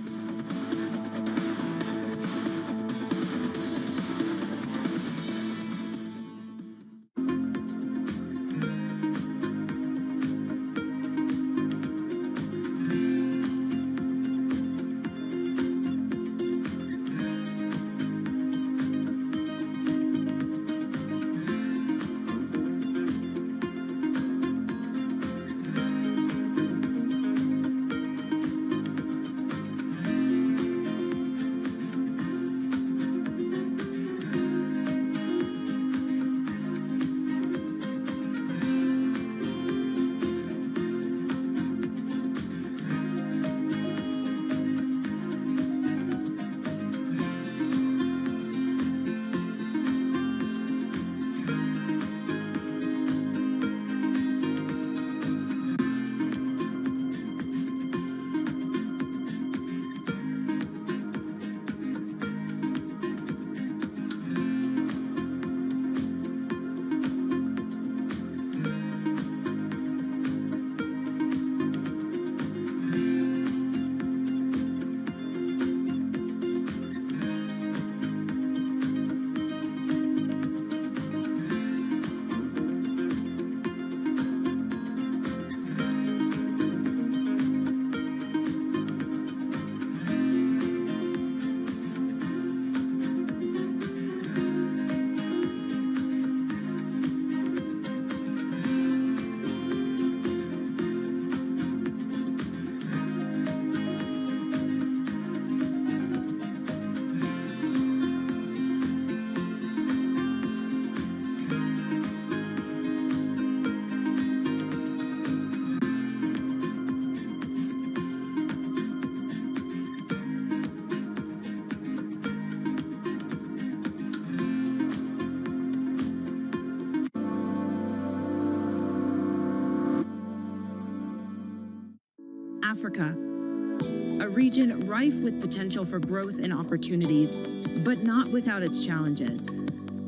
Africa, a region rife with potential for growth and opportunities, but not without its challenges.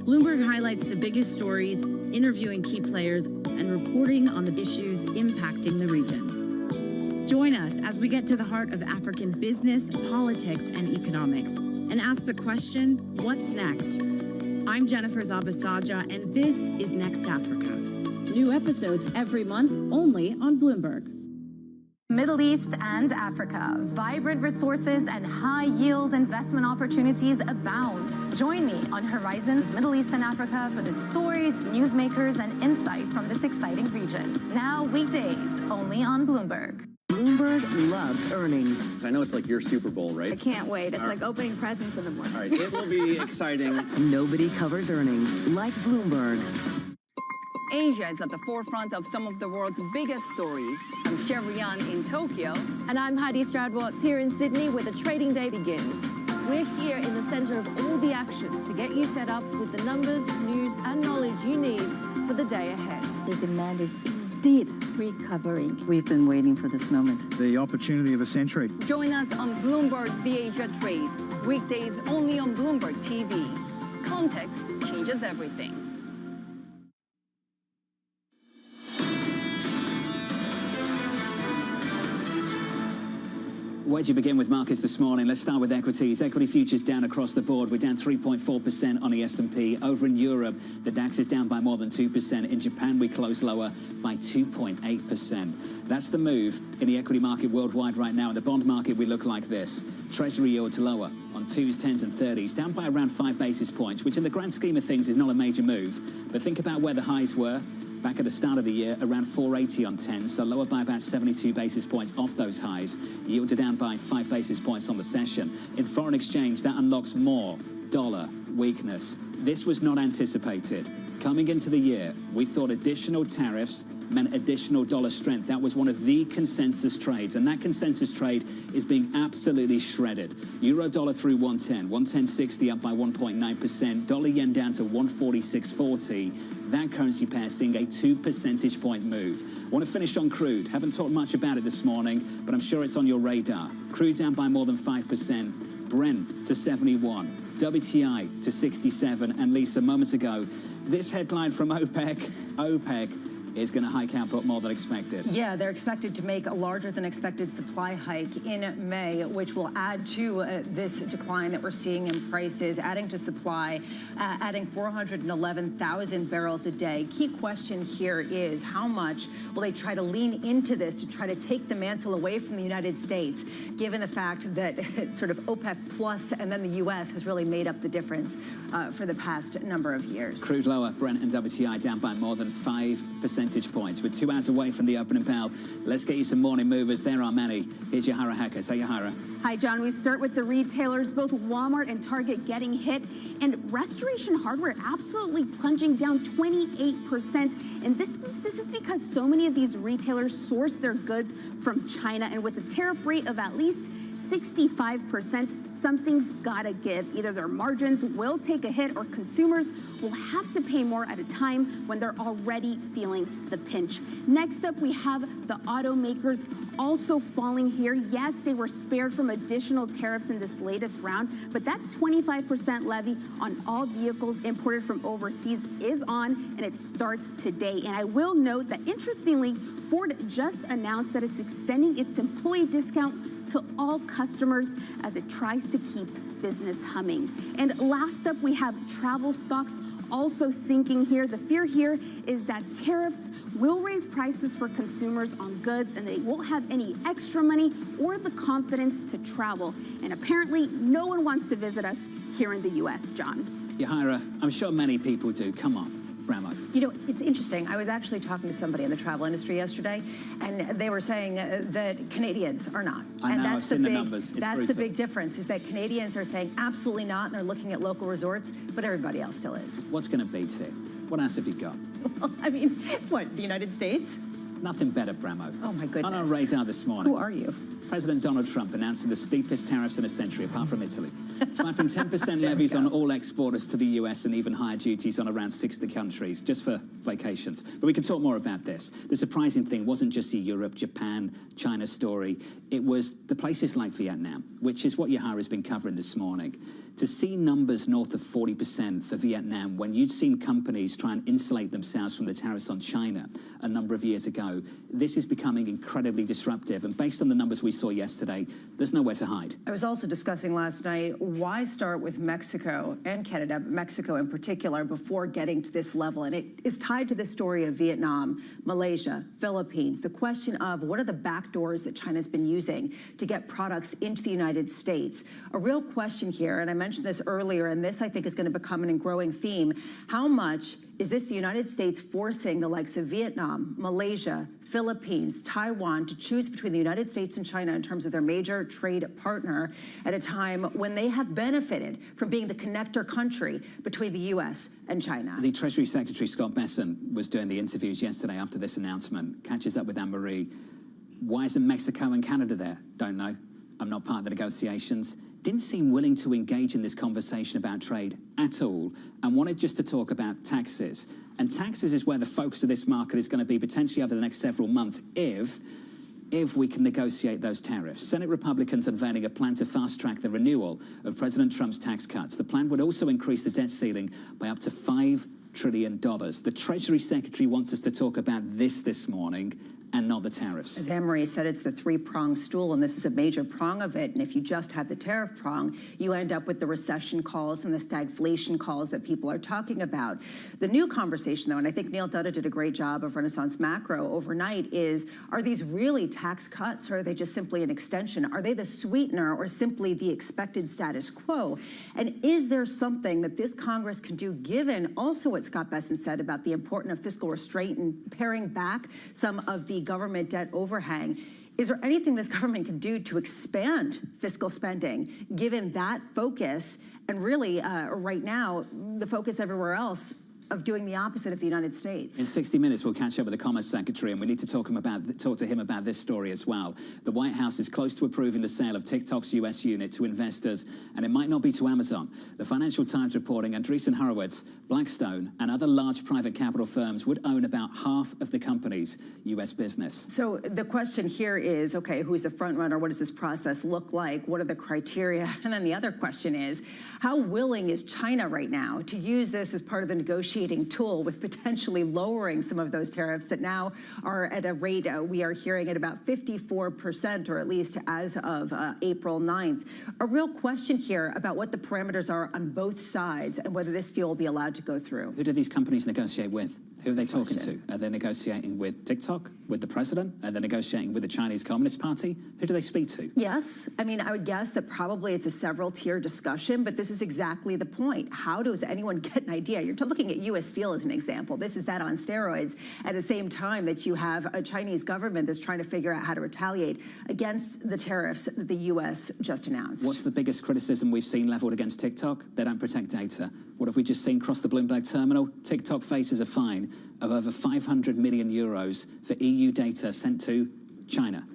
Bloomberg highlights the biggest stories, interviewing key players, and reporting on the issues impacting the region. Join us as we get to the heart of African business, politics, and economics, and ask the question, what's next? I'm Jennifer Zabasaja, and this is Next Africa. New episodes every month, only on Bloomberg. Middle East and Africa. Vibrant resources and high-yield investment opportunities abound. Join me on Horizons Middle East and Africa for the stories, newsmakers, and insight from this exciting region. Now weekdays, only on Bloomberg. Bloomberg loves earnings. I know it's like your Super Bowl, right? I can't wait. It's like opening presents in the morning. All right, it will be exciting. Nobody covers earnings like Bloomberg. Asia is at the forefront of some of the world's biggest stories. I'm Sherrian in Tokyo. And I'm Heidi Stroud-Watts here in Sydney, where the trading day begins. We're here in the center of all the action to get you set up with the numbers, news, and knowledge you need for the day ahead. The demand is indeed recovering. We've been waiting for this moment. The opportunity of a century. Join us on Bloomberg The Asia Trade. Weekdays only on Bloomberg TV. Context changes everything. Where do you begin with markets this morning? Let's start with equities. Equity futures down across the board. We're down 3.4% on the S&P. Over in Europe, the DAX is down by more than 2%. In Japan, we close lower by 2.8%. That's the move in the equity market worldwide right now. In the bond market, we look like this. Treasury yields lower on 2s, 10s, and 30s, down by around 5 basis points, which in the grand scheme of things is not a major move. But think about where the highs were. Back at the start of the year, around 480 on 10, so lower by about 72 basis points off those highs. Yields are down by 5 basis points on the session. In foreign exchange, that unlocks more dollar weakness. This was not anticipated. Coming into the year, we thought additional tariffs meant additional dollar strength. That was one of the consensus trades, and that consensus trade is being absolutely shredded. Euro dollar through 110, 110.60 up by 1.9%, dollar yen down to 146.40. That currency pair seeing a 2 percentage point move. I want to finish on crude. Haven't talked much about it this morning, but I'm sure it's on your radar. Crude down by more than 5%, Brent to 71, WTI to 67, and Lisa, moments ago, this headline from OPEC is going to hike output more than expected. Yeah, they're expected to make a larger than expected supply hike in May, which will add to this decline that we're seeing in prices, adding to supply, adding 411,000 barrels a day. Key question here is how much will they try to lean into this to try to take the mantle away from the United States, given the fact that sort of OPEC plus and then the U.S. has really made up the difference for the past number of years. Crude lower, Brent and WTI down by more than 5 percentage points. We're 2 hours away from the opening bell. Let's get you some morning movers. There are many. Here's Yahara Hacker. Say, Yahara. Hi, John. We start with the retailers, both Walmart and Target getting hit, and Restoration Hardware absolutely plunging down 28%. And this is because so many of these retailers source their goods from China, and with a tariff rate of at least 65%, something's gotta give. Either their margins will take a hit or consumers will have to pay more at a time when they're already feeling the pinch. Next up, we have the automakers also falling here. Yes, they were spared from additional tariffs in this latest round, but that 25% levy on all vehicles imported from overseas is on, and it starts today. And I will note that, interestingly, Ford just announced that it's extending its employee discount to all customers as it tries to keep business humming. And last up, we have travel stocks also sinking here. The fear here is that tariffs will raise prices for consumers on goods, and they won't have any extra money or the confidence to travel. And apparently, no one wants to visit us here in the U.S., John. Yahara, I'm sure many people do. Come on. Ramo. You know, it's interesting. I was actually talking to somebody in the travel industry yesterday, and they were saying that Canadians are not. I know, I've seen the numbers. That's the big difference, is that Canadians are saying absolutely not, and they're looking at local resorts, but everybody else still is. What's going to beat it? What else have you got? Well, I mean, what, the United States? Nothing better, Bramo. Oh, my goodness. On our radar this morning. Who are you? President Donald Trump announcing the steepest tariffs in a century, apart from Italy, slapping 10% levies on all exporters to the US and even higher duties on around 60 countries, just for vacations. But we can talk more about this. The surprising thing wasn't just the Europe, Japan, China story. It was the places like Vietnam, which is what Yahara has been covering this morning. To see numbers north of 40% for Vietnam when you'd seen companies try and insulate themselves from the tariffs on China a number of years ago, this is becoming incredibly disruptive. And based on the numbers we saw yesterday, there's nowhere to hide. I was also discussing last night, why start with Mexico and Canada, Mexico in particular, before getting to this level? And it is tied to the story of Vietnam, Malaysia, Philippines, the question of what are the backdoors that China's been using to get products into the United States. A real question here, and I mentioned this earlier, and this I think is going to become an growing theme. How much is this the United States forcing the likes of Vietnam, Malaysia, Philippines, Taiwan to choose between the United States and China in terms of their major trade partner at a time when they have benefited from being the connector country between the U.S. and China? The Treasury Secretary, Scott Bessent, was doing the interviews yesterday after this announcement, catches up with Anne-Marie. Why isn't Mexico and Canada there? Don't know. I'm not part of the negotiations. Didn't seem willing to engage in this conversation about trade at all, and wanted just to talk about taxes. And taxes is where the focus of this market is going to be potentially over the next several months if we can negotiate those tariffs. Senate Republicans unveiling a plan to fast-track the renewal of President Trump's tax cuts. The plan would also increase the debt ceiling by up to $5 trillion. The Treasury Secretary wants us to talk about this morning, and not the tariffs. As Anne-Marie said, it's the three-pronged stool, and this is a major prong of it. And if you just have the tariff prong, you end up with the recession calls and the stagflation calls that people are talking about. The new conversation, though, and I think Neil Dutta did a great job of Renaissance Macro overnight, is are these really tax cuts, or are they just simply an extension? Are they the sweetener or simply the expected status quo? And is there something that this Congress can do, given also what Scott Bessent said about the importance of fiscal restraint and paring back some of the government debt overhang? Is there anything this government can do to expand fiscal spending, given that focus and really right now the focus everywhere else of doing the opposite of the United States? In 60 minutes, we'll catch up with the Commerce Secretary, and we need to talk to him about this story as well. The White House is close to approving the sale of TikTok's U.S. unit to investors, and it might not be to Amazon. The Financial Times reporting Andreessen Horowitz, Blackstone, and other large private capital firms would own about half of the company's U.S. business. So the question here is, okay, who's the front runner? What does this process look like? What are the criteria? And then the other question is, how willing is China right now to use this as part of the negotiation tool with potentially lowering some of those tariffs that now are at a rate we are hearing at about 54%, or at least as of April 9th. A real question here about what the parameters are on both sides and whether this deal will be allowed to go through. Who do these companies negotiate with? Who are they talking to? Are they negotiating with TikTok, with the president? Are they negotiating with the Chinese Communist Party? Who do they speak to? Yes. I mean, I would guess that probably it's a several-tier discussion, but this is exactly the point. How does anyone get an idea? You're looking at U.S. Steel as an example. This is that on steroids. At the same time that you have a Chinese government that's trying to figure out how to retaliate against the tariffs that the U.S. just announced. What's the biggest criticism we've seen leveled against TikTok? They don't protect data. What have we just seen cross the Bloomberg terminal? TikTok faces a fine of over 500 million euros for EU data sent to China.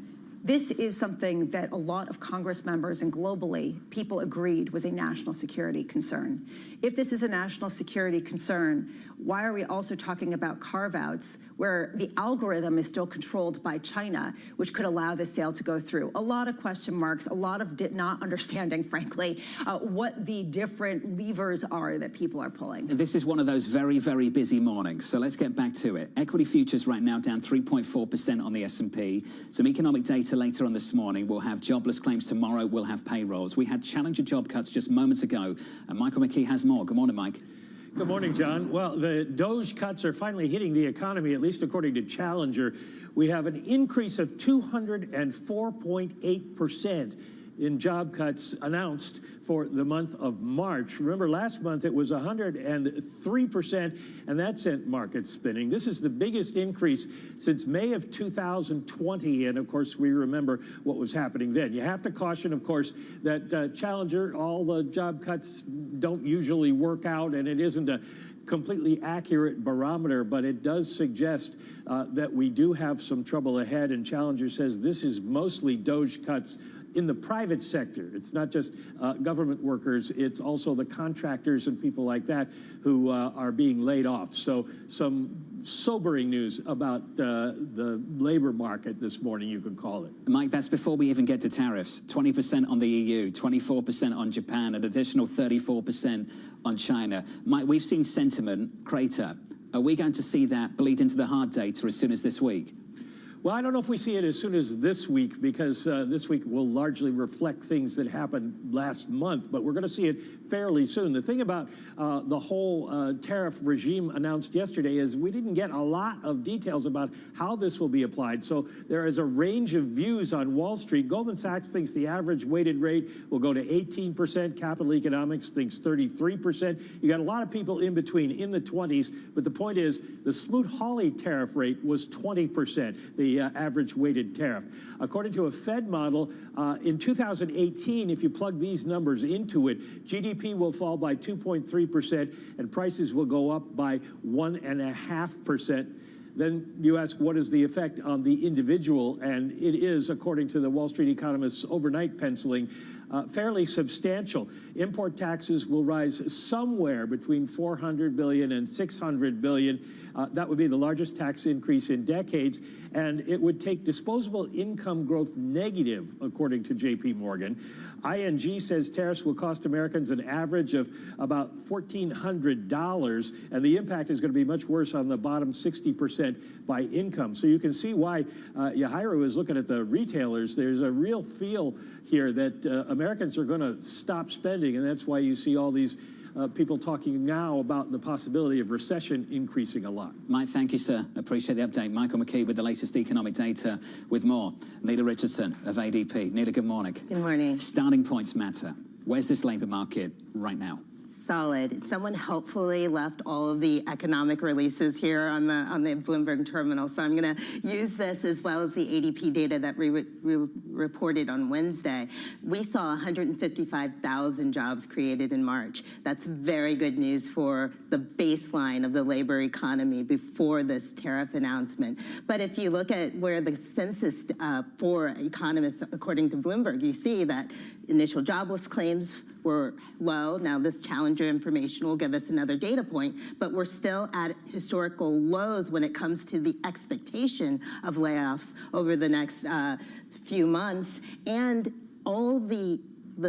This is something that a lot of Congress members and globally people agreed was a national security concern. If this is a national security concern, why are we also talking about carve-outs where the algorithm is still controlled by China, which could allow the sale to go through? A lot of question marks, a lot of not understanding, frankly, what the different levers are that people are pulling. This is one of those very, very busy mornings, so let's get back to it. Equity futures right now down 3.4% on the S&P. Some economic data later on this morning. We'll have jobless claims tomorrow. We'll have payrolls. We had challenger job cuts just moments ago, and Michael McKee has more. Good morning, Mike. Good morning, John. Well, the Doge cuts are finally hitting the economy, at least according to Challenger. We have an increase of 204.8% in job cuts announced for the month of March. Remember, last month it was 103%, and that sent markets spinning. This is the biggest increase since May of 2020, and of course we remember what was happening then. You have to caution, of course, that Challenger, all the job cuts don't usually work out, and it isn't a completely accurate barometer, but it does suggest that we do have some trouble ahead, and Challenger says this is mostly DOGE cuts in the private sector. It's not just government workers, it's also the contractors and people like that who are being laid off. So some sobering news about the labor market this morning, you could call it. Mike, that's before we even get to tariffs. 20% on the EU, 24% on Japan, an additional 34% on China. Mike, we've seen sentiment crater. Are we going to see that bleed into the hard data as soon as this week? Well, I don't know if we see it as soon as this week, because this week will largely reflect things that happened last month, but we're going to see it fairly soon. The thing about the whole tariff regime announced yesterday is we didn't get a lot of details about how this will be applied. So there is a range of views on Wall Street. Goldman Sachs thinks the average weighted rate will go to 18%. Capital Economics thinks 33%. You got a lot of people in between, in the 20s, but the point is the Smoot-Hawley tariff rate was 20%. The average weighted tariff. According to a Fed model, in 2018, if you plug these numbers into it, GDP will fall by 2.3% and prices will go up by 1.5%. Then you ask, what is the effect on the individual? And it is, according to the Wall Street economists' overnight penciling, fairly substantial. Import taxes will rise somewhere between $400 billion and $600 billion. That would be the largest tax increase in decades, and it would take disposable income growth negative, according to J.P. Morgan. ING says tariffs will cost Americans an average of about $1,400, and the impact is going to be much worse on the bottom 60% by income. So you can see why Yahaira is looking at the retailers. There's a real feel here that Americans are going to stop spending, and that's why you see all these people talking now about the possibility of recession increasing a lot. Mike, thank you, sir. Appreciate the update. Michael McKee with the latest economic data with more. Nita Richardson of ADP. Nita, good morning. Good morning. Starting points matter. Where's this labor market right now? Solid. Someone helpfully left all of the economic releases here on the Bloomberg terminal, so I'm going to use this as well as the ADP data that we reported on Wednesday. We saw 155,000 jobs created in March. That's very good news for the baseline of the labor economy before this tariff announcement. But if you look at where the census for economists, according to Bloomberg, you see that initial jobless claims were low. Now, this Challenger information will give us another data point, but we're still at historical lows when it comes to the expectation of layoffs over the next few months. And all the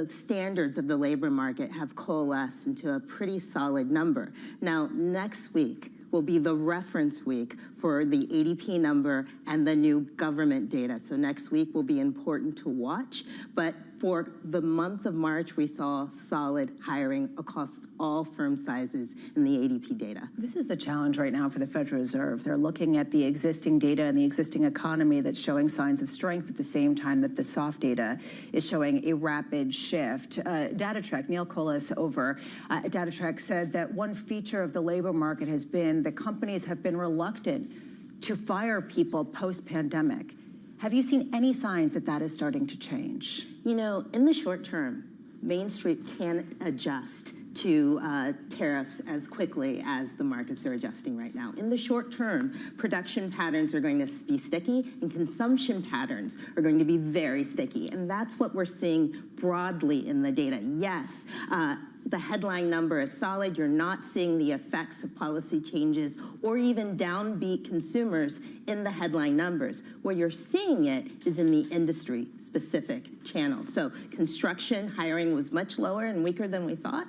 standards of the labor market have coalesced into a pretty solid number. Now, next week will be the reference week for the ADP number and the new government data. So next week will be important to watch. But for the month of March, we saw solid hiring across all firm sizes in the ADP data. This is the challenge right now for the Federal Reserve. They're looking at the existing data and the existing economy that's showing signs of strength at the same time that the soft data is showing a rapid shift. DataTrek, Neil Colas over at DataTrek said that one feature of the labor market has been that companies have been reluctant to fire people post-pandemic. Have you seen any signs that that is starting to change? You know, in the short term, Main Street can adjust to tariffs as quickly as the markets are adjusting right now. In the short term, production patterns are going to be sticky and consumption patterns are going to be very sticky. And that's what we're seeing broadly in the data. Yes, the headline number is solid. You're not seeing the effects of policy changes or even downbeat consumers in the headline numbers. Where you're seeing it is in the industry-specific channels. So construction hiring was much lower and weaker than we thought.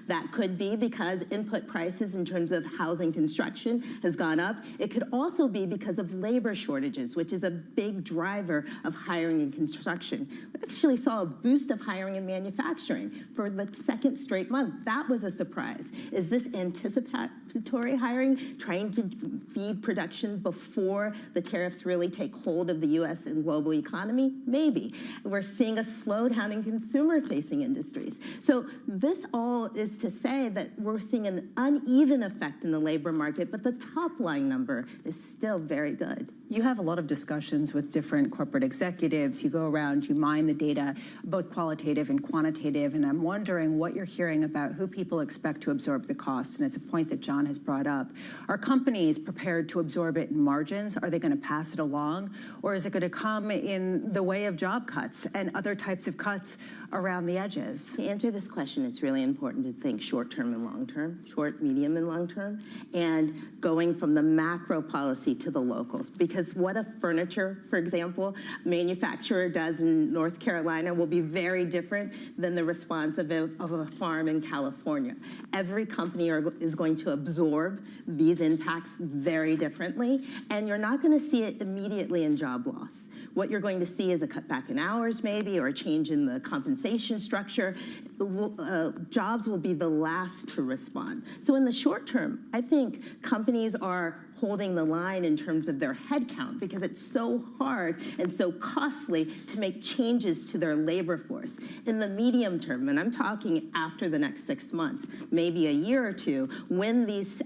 That could be because input prices in terms of housing construction has gone up. It could also be because of labor shortages, which is a big driver of hiring in construction. We actually saw a boost of hiring in manufacturing for the second straight month. That was a surprise. Is this anticipatory hiring, trying to feed production before the tariffs really take hold of the U.S. and global economy? Maybe. We're seeing a slowdown in consumer-facing industries. So this all is to say that we're seeing an uneven effect in the labor market, but the top line number is still very good. You have a lot of discussions with different corporate executives. You go around, you mine the data, both qualitative and quantitative, and I'm wondering what you're hearing about who people expect to absorb the cost, and it's a point that John has brought up. Are companies prepared to absorb it in margins? Are they going to pass it along? Or is it going to come in the way of job cuts and other types of cuts around the edges? To answer this question, it's really important to think short-term and long-term, short, medium, and long-term, and going from the macro policy to the locals. Because what a furniture, for example, manufacturer does in North Carolina will be very different than the response of a farm in California. Every company is going to absorb these impacts very differently, and you're not going to see it immediately in job loss. What you're going to see is a cutback in hours maybe, or a change in the compensation structure. Jobs will be the last to respond. So in the short term, I think companies are holding the line in terms of their headcount because it's so hard and so costly to make changes to their labor force. In the medium term, and I'm talking after the next 6 months, maybe a year or two, when these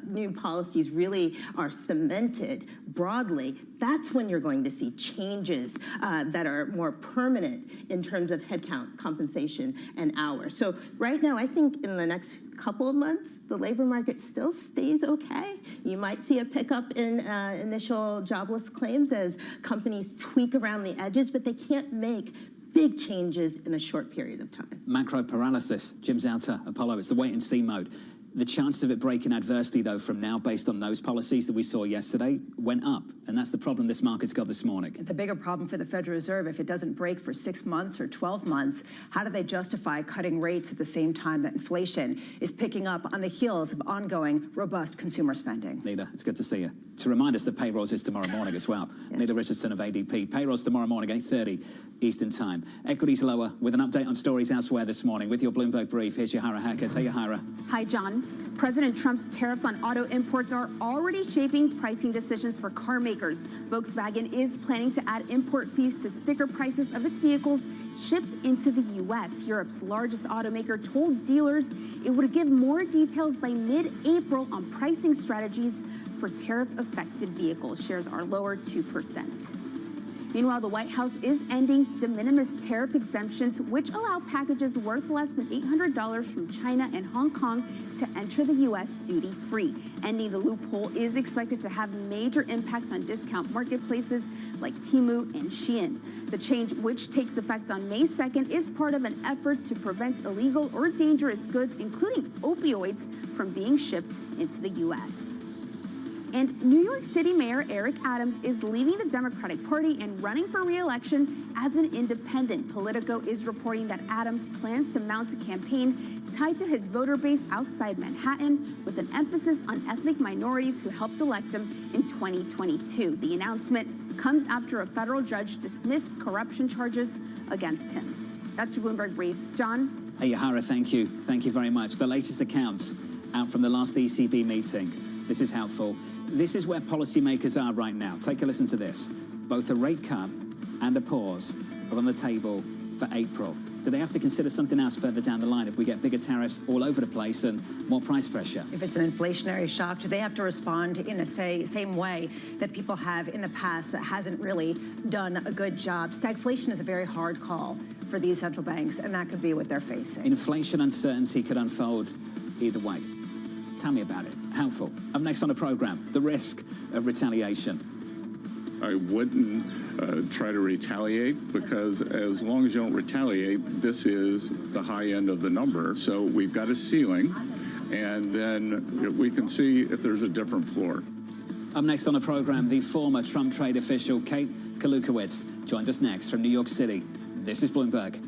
new policies really are cemented broadly, that's when you're going to see changes that are more permanent in terms of headcount, compensation, and hours. So right now, I think in the next couple of months, the labor market still stays okay. You might see a pickup in initial jobless claims as companies tweak around the edges, but they can't make big changes in a short period of time. Macro paralysis, Jim Zauter, Apollo, it's the wait and see mode. The chance of it breaking adversely, though, from now, based on those policies that we saw yesterday, went up. And that's the problem this market's got this morning. The bigger problem for the Federal Reserve, if it doesn't break for 6 months or 12 months, how do they justify cutting rates at the same time that inflation is picking up on the heels of ongoing robust consumer spending? Nita, it's good to see you. To remind us that payrolls is tomorrow morning as well. Nita Richardson of ADP. Payrolls tomorrow morning, 8:30 Eastern Time. Equities lower with an update on stories elsewhere this morning. With your Bloomberg Brief, here's Yahara Hackers. Hey, Yahara. Hi, John. President Trump's tariffs on auto imports are already shaping pricing decisions for car makers. Volkswagen is planning to add import fees to sticker prices of its vehicles shipped into the U.S. Europe's largest automaker told dealers it would give more details by mid-April on pricing strategies for tariff-affected vehicles. Shares are lower 2%. Meanwhile, the White House is ending de minimis tariff exemptions, which allow packages worth less than $800 from China and Hong Kong to enter the U.S. duty-free. Ending the loophole is expected to have major impacts on discount marketplaces like Temu and Shein. The change, which takes effect on May 2nd, is part of an effort to prevent illegal or dangerous goods, including opioids, from being shipped into the U.S. And New York City Mayor Eric Adams is leaving the Democratic Party and running for re-election as an independent. Politico is reporting that Adams plans to mount a campaign tied to his voter base outside Manhattan, with an emphasis on ethnic minorities who helped elect him in 2022. The announcement comes after a federal judge dismissed corruption charges against him. That's your Bloomberg Brief. John? Hey, Yahara, thank you. Thank you very much. The latest accounts out from the last ECB meeting. This is helpful. This is where policymakers are right now. Take a listen to this. Both a rate cut and a pause are on the table for April. Do they have to consider something else further down the line if we get bigger tariffs all over the place and more price pressure? If it's an inflationary shock, do they have to respond in a same way that people have in the past that hasn't really done a good job? Stagflation is a very hard call for these central banks, and that could be what they're facing. Inflation uncertainty could unfold either way. Tell me about it. Helpful. Up next on the program, the risk of retaliation. I wouldn't try to retaliate, because as long as you don't retaliate, this is the high end of the number. So we've got a ceiling, and then we can see if there's a different floor. Up next on the program, the former Trump trade official Kate Kalukowicz joins us next from New York City. This is Bloomberg.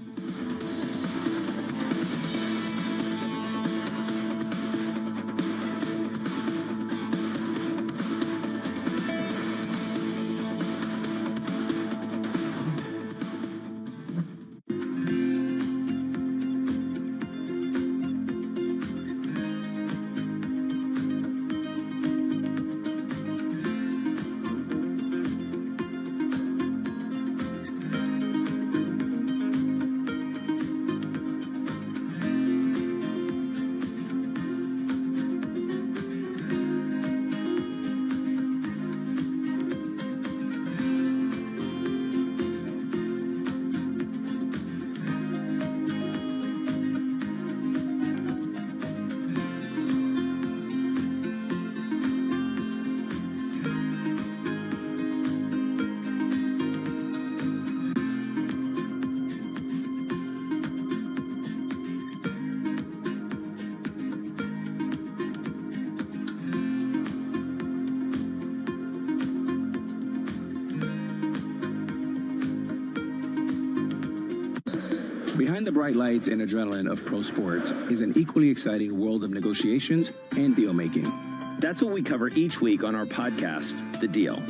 Behind the bright lights and adrenaline of pro sport is an equally exciting world of negotiations and deal making. That's what we cover each week on our podcast, The Deal.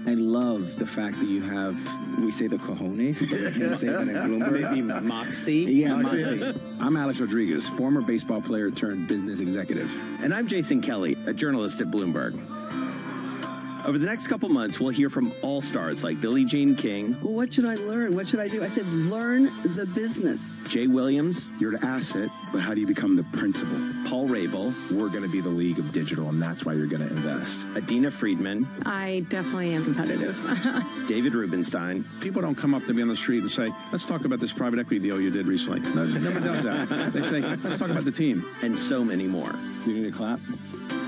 I love the fact that you have, we say the cojones, but I can't say that in Bloomberg. Maybe moxie? Yeah, moxie. I'm Alex Rodriguez, former baseball player turned business executive. And I'm Jason Kelly, a journalist at Bloomberg. Over the next couple months, we'll hear from all-stars like Billie Jean King. Well, what should I learn? What should I do? I said, learn the business. Jay Williams. You're the asset, but how do you become the principal? Paul Rabel. We're going to be the league of digital, and that's why you're going to invest. Adina Friedman. I definitely am competitive. David Rubenstein. People don't come up to me on the street and say, let's talk about this private equity deal you did recently. No, nobody does that. They say, let's talk about the team. And so many more. You need a clap?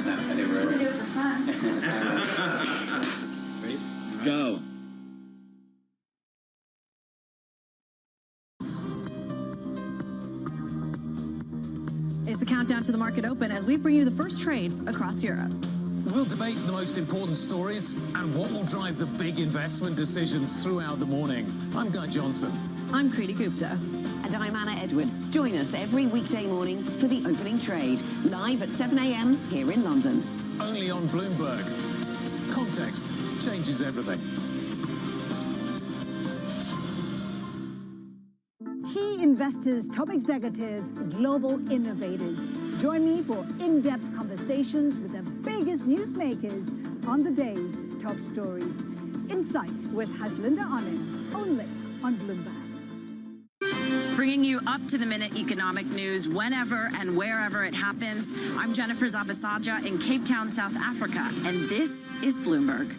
No, I never. Go. It's the countdown to the market open as we bring you the first trades across Europe. We'll debate the most important stories and what will drive the big investment decisions throughout the morning. I'm Guy Johnson. I'm Kriti Gupta. And I'm Anna Edwards. Join us every weekday morning for the opening trade, live at 7 a.m. here in London. Only on Bloomberg. Context changes everything. Key investors, top executives, global innovators. Join me for in-depth conversations with the biggest newsmakers on the day's top stories. Insight with Haslinda Anand, only on Bloomberg. Bringing you up-to-the-minute economic news whenever and wherever it happens. I'm Jennifer Zabasaja in Cape Town, South Africa, and this is Bloomberg.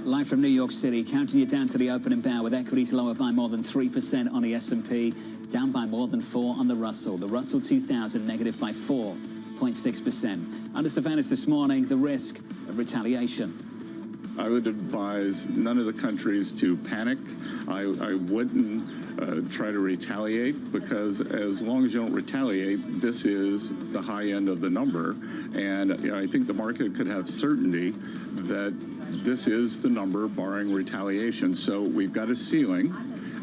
Live from New York City, counting you down to the opening bell with equities lower by more than 3% on the S&P, down by more than 4% on the Russell. The Russell 2000 negative by 4.6%. Under surveillance this morning, the risk of retaliation. I would advise none of the countries to panic. I wouldn't try to retaliate, because as long as you don't retaliate, this is the high end of the number. And I think the market could have certainty that this is the number barring retaliation. So we've got a ceiling,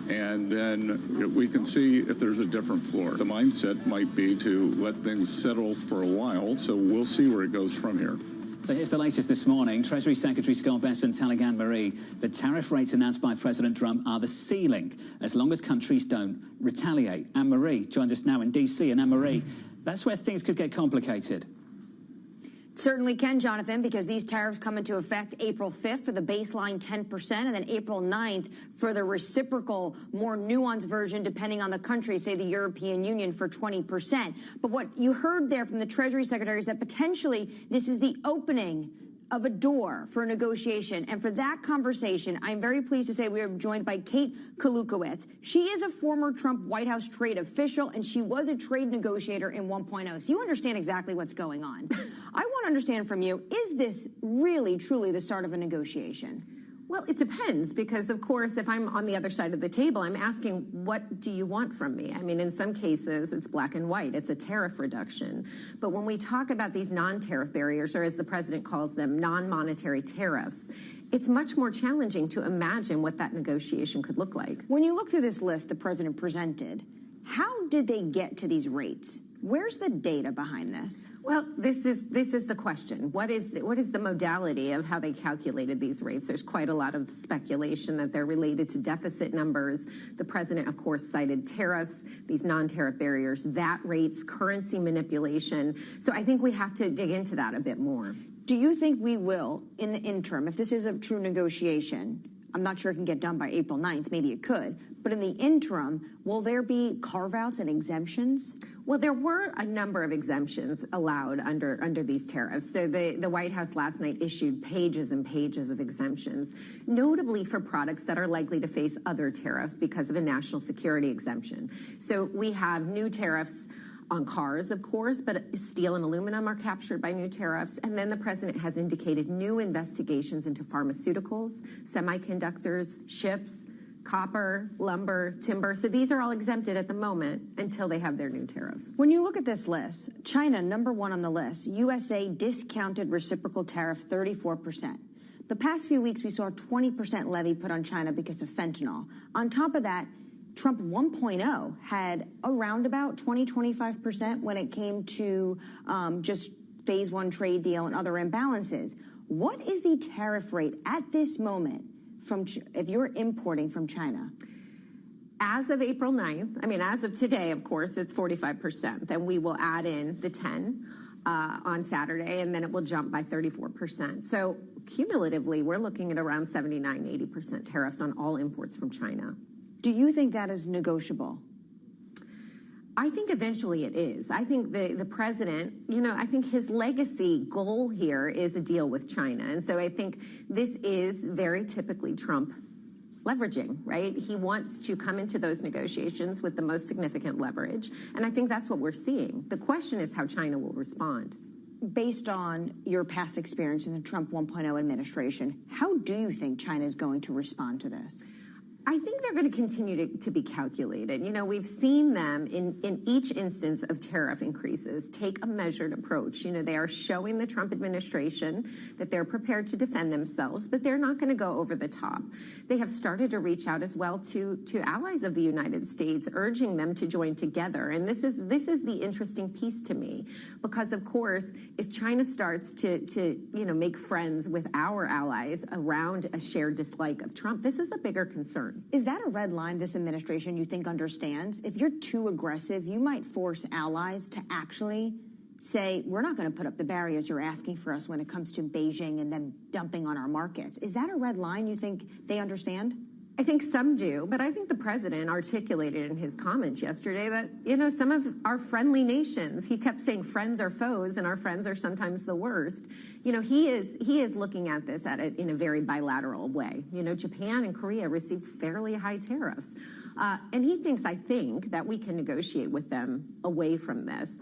and then we can see if there's a different floor. The mindset might be to let things settle for a while, so we'll see where it goes from here. So here's the latest this morning. Treasury Secretary Scott Bessent telling Anne-Marie the tariff rates announced by President Trump are the ceiling as long as countries don't retaliate. Anne-Marie joins us now in D.C. And Anne-Marie, that's where things could get complicated. Certainly can, Jonathan, because these tariffs come into effect April 5th for the baseline 10%, and then April 9th for the reciprocal, more nuanced version, depending on the country, say the European Union, for 20%. But what you heard there from the Treasury Secretary is that potentially this is the opening of a door for a negotiation. And for that conversation, I'm very pleased to say we are joined by Kate Kalukowicz. She is a former Trump White House trade official, and she was a trade negotiator in 1.0. So you understand exactly what's going on. I want to understand from you, is this really, truly the start of a negotiation? Well, it depends, because, of course, if I'm on the other side of the table, I'm asking, what do you want from me? I mean, in some cases, it's black and white. It's a tariff reduction. But when we talk about these non-tariff barriers, or as the president calls them, non-monetary tariffs, it's much more challenging to imagine what that negotiation could look like. When you look through this list the president presented, how did they get to these rates? Where's the data behind this? Well, this is the question. What is the modality of how they calculated these rates? There's quite a lot of speculation that they're related to deficit numbers. The president, of course, cited tariffs, these non-tariff barriers, VAT rates, currency manipulation. So I think we have to dig into that a bit more. Do you think we will, in the interim, if this is a true negotiation, I'm not sure it can get done by April 9th, maybe it could, but in the interim, will there be carve-outs and exemptions? Well, there were a number of exemptions allowed under these tariffs. So the White House last night issued pages and pages of exemptions, notably for products that are likely to face other tariffs because of a national security exemption. So we have new tariffs on cars, of course, but steel and aluminum are captured by new tariffs. And then the president has indicated new investigations into pharmaceuticals, semiconductors, ships, copper, lumber, timber. So these are all exempted at the moment until they have their new tariffs. When you look at this list, China, #1 on the list, USA discounted reciprocal tariff 34%. The past few weeks, we saw a 20% levy put on China because of fentanyl. On top of that, Trump 1.0 had around about 20-25% when it came to just phase 1 trade deal and other imbalances. What is the tariff rate at this moment if you're importing from China? As of April 9th, I mean, as of today, of course, it's 45%. Then we will add in the 10 on Saturday, and then it will jump by 34%. So cumulatively, we're looking at around 79-80% tariffs on all imports from China. Do you think that is negotiable? I think eventually it is. I think the president, I think his legacy goal here is a deal with China. And so I think this is very typically Trump leveraging, right? He wants to come into those negotiations with the most significant leverage. And I think that's what we're seeing. The question is how China will respond. Based on your past experience in the Trump 1.0 administration, how do you think China is going to respond to this? I think they're going to continue to be calculated. We've seen them in each instance of tariff increases take a measured approach. They are showing the Trump administration that they're prepared to defend themselves, but they're not going to go over the top. They have started to reach out as well to allies of the United States, urging them to join together. And this is the interesting piece to me, because of course, if China starts to make friends with our allies around a shared dislike of Trump, this is a bigger concern. Is that a red line this administration you think understands? If you're too aggressive, you might force allies to actually say, we're not going to put up the barriers you're asking for us when it comes to Beijing and then dumping on our markets. Is that a red line you think they understand? I think some do, but I think the president articulated in his comments yesterday that, some of our friendly nations, he kept saying friends are foes and our friends are sometimes the worst. He is looking at this in a very bilateral way. Japan and Korea received fairly high tariffs. And he thinks, I think, that we can negotiate with them away from this.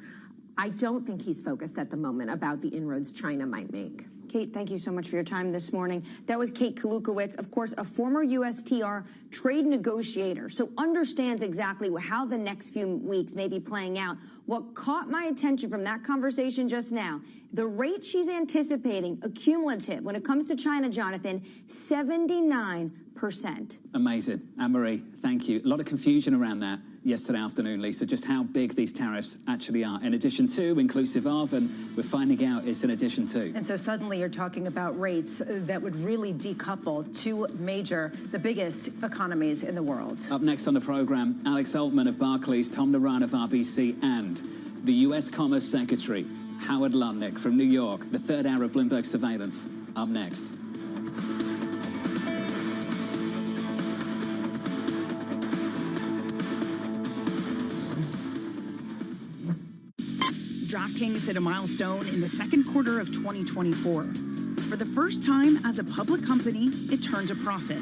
I don't think he's focused at the moment about the inroads China might make. Kate, thank you so much for your time this morning. That was Kate Kalukowicz, of course, a former USTR trade negotiator, so understands exactly how the next few weeks may be playing out. What caught my attention from that conversation just now, the rate she's anticipating, accumulative, when it comes to China, Jonathan, 79%. Amazing. Anne-Marie, thank you. A lot of confusion around that yesterday afternoon, Lisa, just how big these tariffs actually are. In addition to, inclusive of, and we're finding out it's in addition to. And so suddenly you're talking about rates that would really decouple the biggest economies in the world. Up next on the program, Alex Altman of Barclays, Tom Naran of RBC, and the U.S. Commerce Secretary, Howard Lutnick from New York. The third hour of Bloomberg Surveillance, up next. DraftKings hit a milestone in the second quarter of 2024. For the first time as a public company, it turned a profit.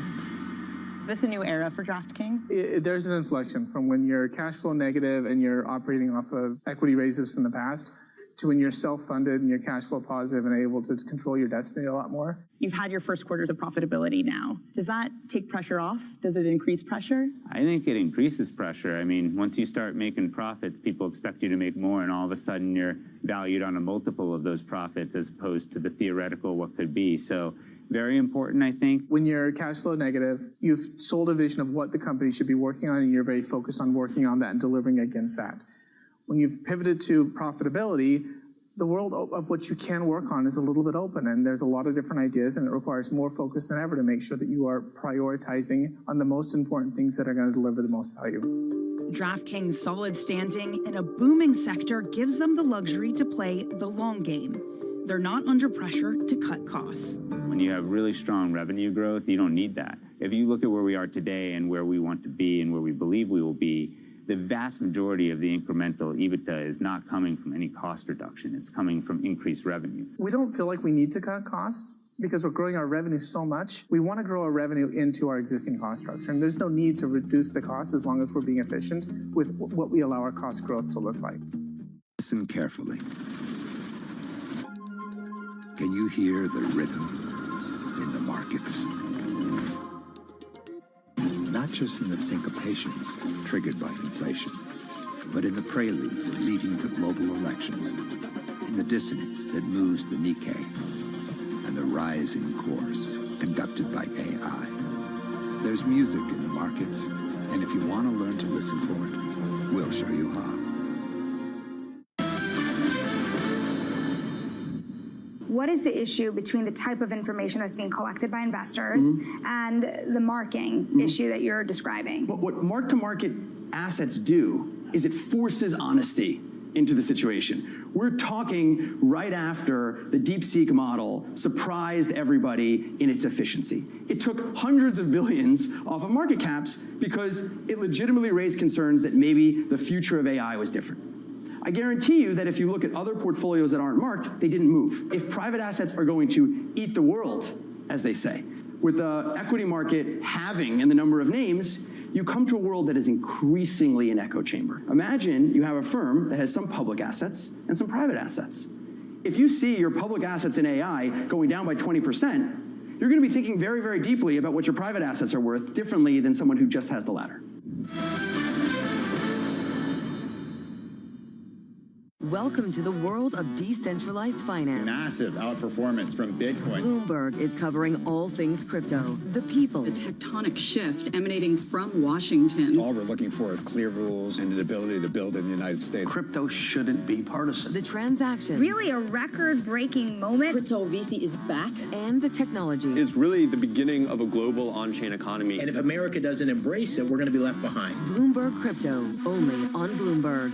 Is this a new era for DraftKings? There's an inflection from when you're cash flow negative and you're operating off of equity raises from the past to when you're self-funded and you're cash flow positive and able to control your destiny a lot more. You've had your first quarters of profitability now. Does that take pressure off? Does it increase pressure? I think it increases pressure. I mean, once you start making profits, people expect you to make more, and all of a sudden you're valued on a multiple of those profits as opposed to the theoretical what could be. So very important, I think. When you're cash flow negative, you've sold a vision of what the company should be working on, and you're very focused on working on that and delivering against that. When you've pivoted to profitability, the world of what you can work on is a little bit open, and there's a lot of different ideas, and it requires more focus than ever to make sure that you are prioritizing on the most important things that are going to deliver the most value. DraftKings' solid standing in a booming sector gives them the luxury to play the long game. They're not under pressure to cut costs. When you have really strong revenue growth, you don't need that. If you look at where we are today and where we want to be and where we believe we will be, the vast majority of the incremental EBITDA is not coming from any cost reduction. It's coming from increased revenue. We don't feel like we need to cut costs because we're growing our revenue so much. We want to grow our revenue into our existing cost structure, and there's no need to reduce the cost as long as we're being efficient with what we allow our cost growth to look like. Listen carefully. Can you hear the rhythm in the markets? Not not just in the syncopations triggered by inflation, but in the preludes leading to global elections, in the dissonance that moves the Nikkei, and the rising course conducted by AI. There's music in the markets, and if you want to learn to listen for it, we'll show you how. What is the issue between the type of information that's being collected by investors and the marking issue that you're describing? What mark-to-market assets do is it forces honesty into the situation. We're talking right after the DeepSeek model surprised everybody in its efficiency. It took hundreds of billions off of market caps because it legitimately raised concerns that maybe the future of AI was different. I guarantee you that if you look at other portfolios that aren't marked, they didn't move. If private assets are going to eat the world, as they say, with the equity market halving in the number of names, you come to a world that is increasingly an echo chamber. Imagine you have a firm that has some public assets and some private assets. If you see your public assets in AI going down by 20%, you're going to be thinking very, very deeply about what your private assets are worth differently than someone who just has the latter. Welcome to the world of decentralized finance. Massive outperformance from Bitcoin. Bloomberg is covering all things crypto, the people. The tectonic shift emanating from Washington. All we're looking for is clear rules and the ability to build in the United States. Crypto shouldn't be partisan. The transactions. Really a record-breaking moment. Crypto VC is back. And the technology. It's really the beginning of a global on-chain economy. And if America doesn't embrace it, we're going to be left behind. Bloomberg Crypto, only on Bloomberg.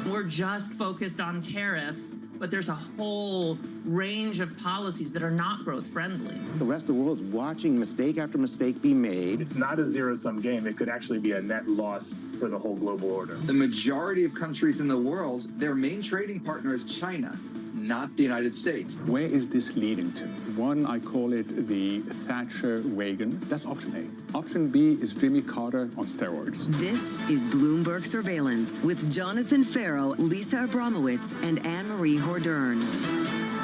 We're just focused on tariffs, but there's a whole range of policies that are not growth friendly. The rest of the world's watching mistake after mistake be made. It's not a zero-sum game. It could actually be a net loss for the whole global order. The majority of countries in the world, their main trading partner is China, not the United States. Where is this leading to? One, I call it the Thatcher Reagan. That's option A. Option B is Jimmy Carter on steroids. This is Bloomberg Surveillance with Jonathan Farrow, Lisa Abramowitz, and Anne-Marie Hordern.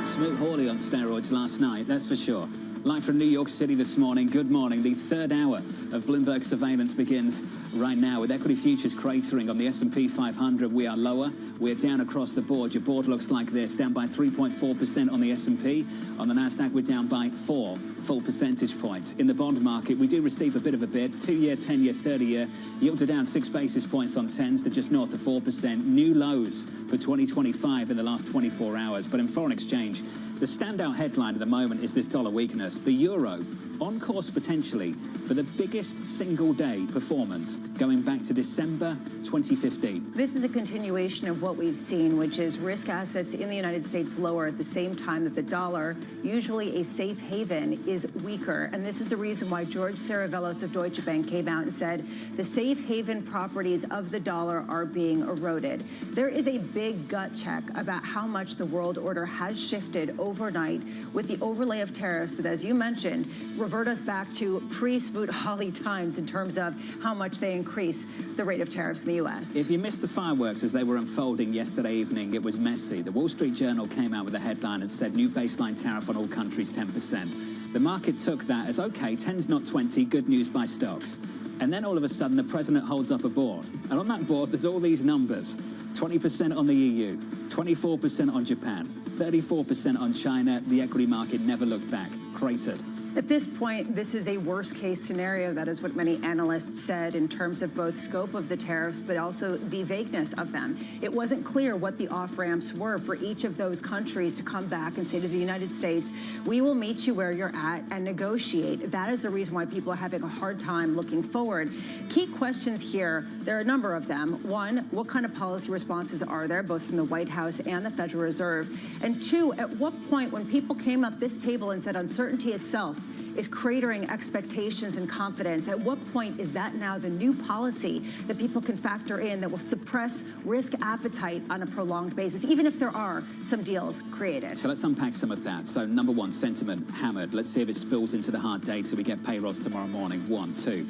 Smoot Hawley on steroids last night, that's for sure. Live from New York City this morning. Good morning. The third hour of Bloomberg Surveillance begins right now with equity futures cratering on the S&P 500. We are lower. We're down across the board. Your board looks like this, down by 3.4% on the S&P. On the Nasdaq, we're down by 4 full percentage points. In the bond market, we do receive a bit of a bid. 2-year, 10-year, 30-year. Yields are down 6 basis points on 10s to just north of 4%. New lows for 2025 in the last 24 hours. But in foreign exchange, the standout headline at the moment is this dollar weakness. The euro on course potentially for the biggest single day performance going back to December 2015. This is a continuation of what we've seen, which is risk assets in the United States lower at the same time that the dollar, usually a safe haven, is weaker. And this is the reason why George Saravelos of Deutsche Bank came out and said the safe haven properties of the dollar are being eroded. There is a big gut check about how much the world order has shifted overnight with the overlay of tariffs that, as you mentioned, revert us back to pre-Smoot Hawley times in terms of how much they increase the rate of tariffs in the U.S. If you missed the fireworks as they were unfolding yesterday evening, it was messy. The Wall Street Journal came out with a headline and said new baseline tariff on all countries 10%. The market took that as, okay, 10's not 20, good news by stocks. And then all of a sudden the president holds up a board. And on that board there's all these numbers. 20% on the EU, 24% on Japan, 34% on China. The equity market never looked back, cratered. At this point, this is a worst-case scenario. That is what many analysts said in terms of both scope of the tariffs, but also the vagueness of them. It wasn't clear what the off-ramps were for each of those countries to come back and say to the United States, we will meet you where you're at and negotiate. That is the reason why people are having a hard time looking forward. Key questions here, there are a number of them. One, what kind of policy responses are there, both from the White House and the Federal Reserve? And two, at what point, when people came up this table and said uncertainty itself is cratering expectations and confidence. At what point is that now the new policy that people can factor in that will suppress risk appetite on a prolonged basis, even if there are some deals created? So let's unpack some of that. So number one, sentiment hammered. Let's see if it spills into the hard data. We get payrolls tomorrow morning. 1, 2.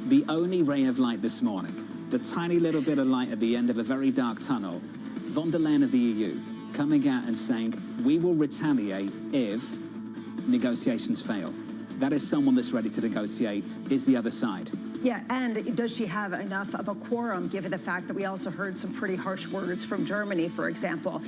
The only ray of light this morning, the tiny little bit of light at the end of a very dark tunnel, von der Leyen of the EU coming out and saying, we will retaliate if negotiations fail. That is someone that's ready to negotiate, is the other side. Yeah, and does she have enough of a quorum, given the fact that we also heard some pretty harsh words from Germany, for example,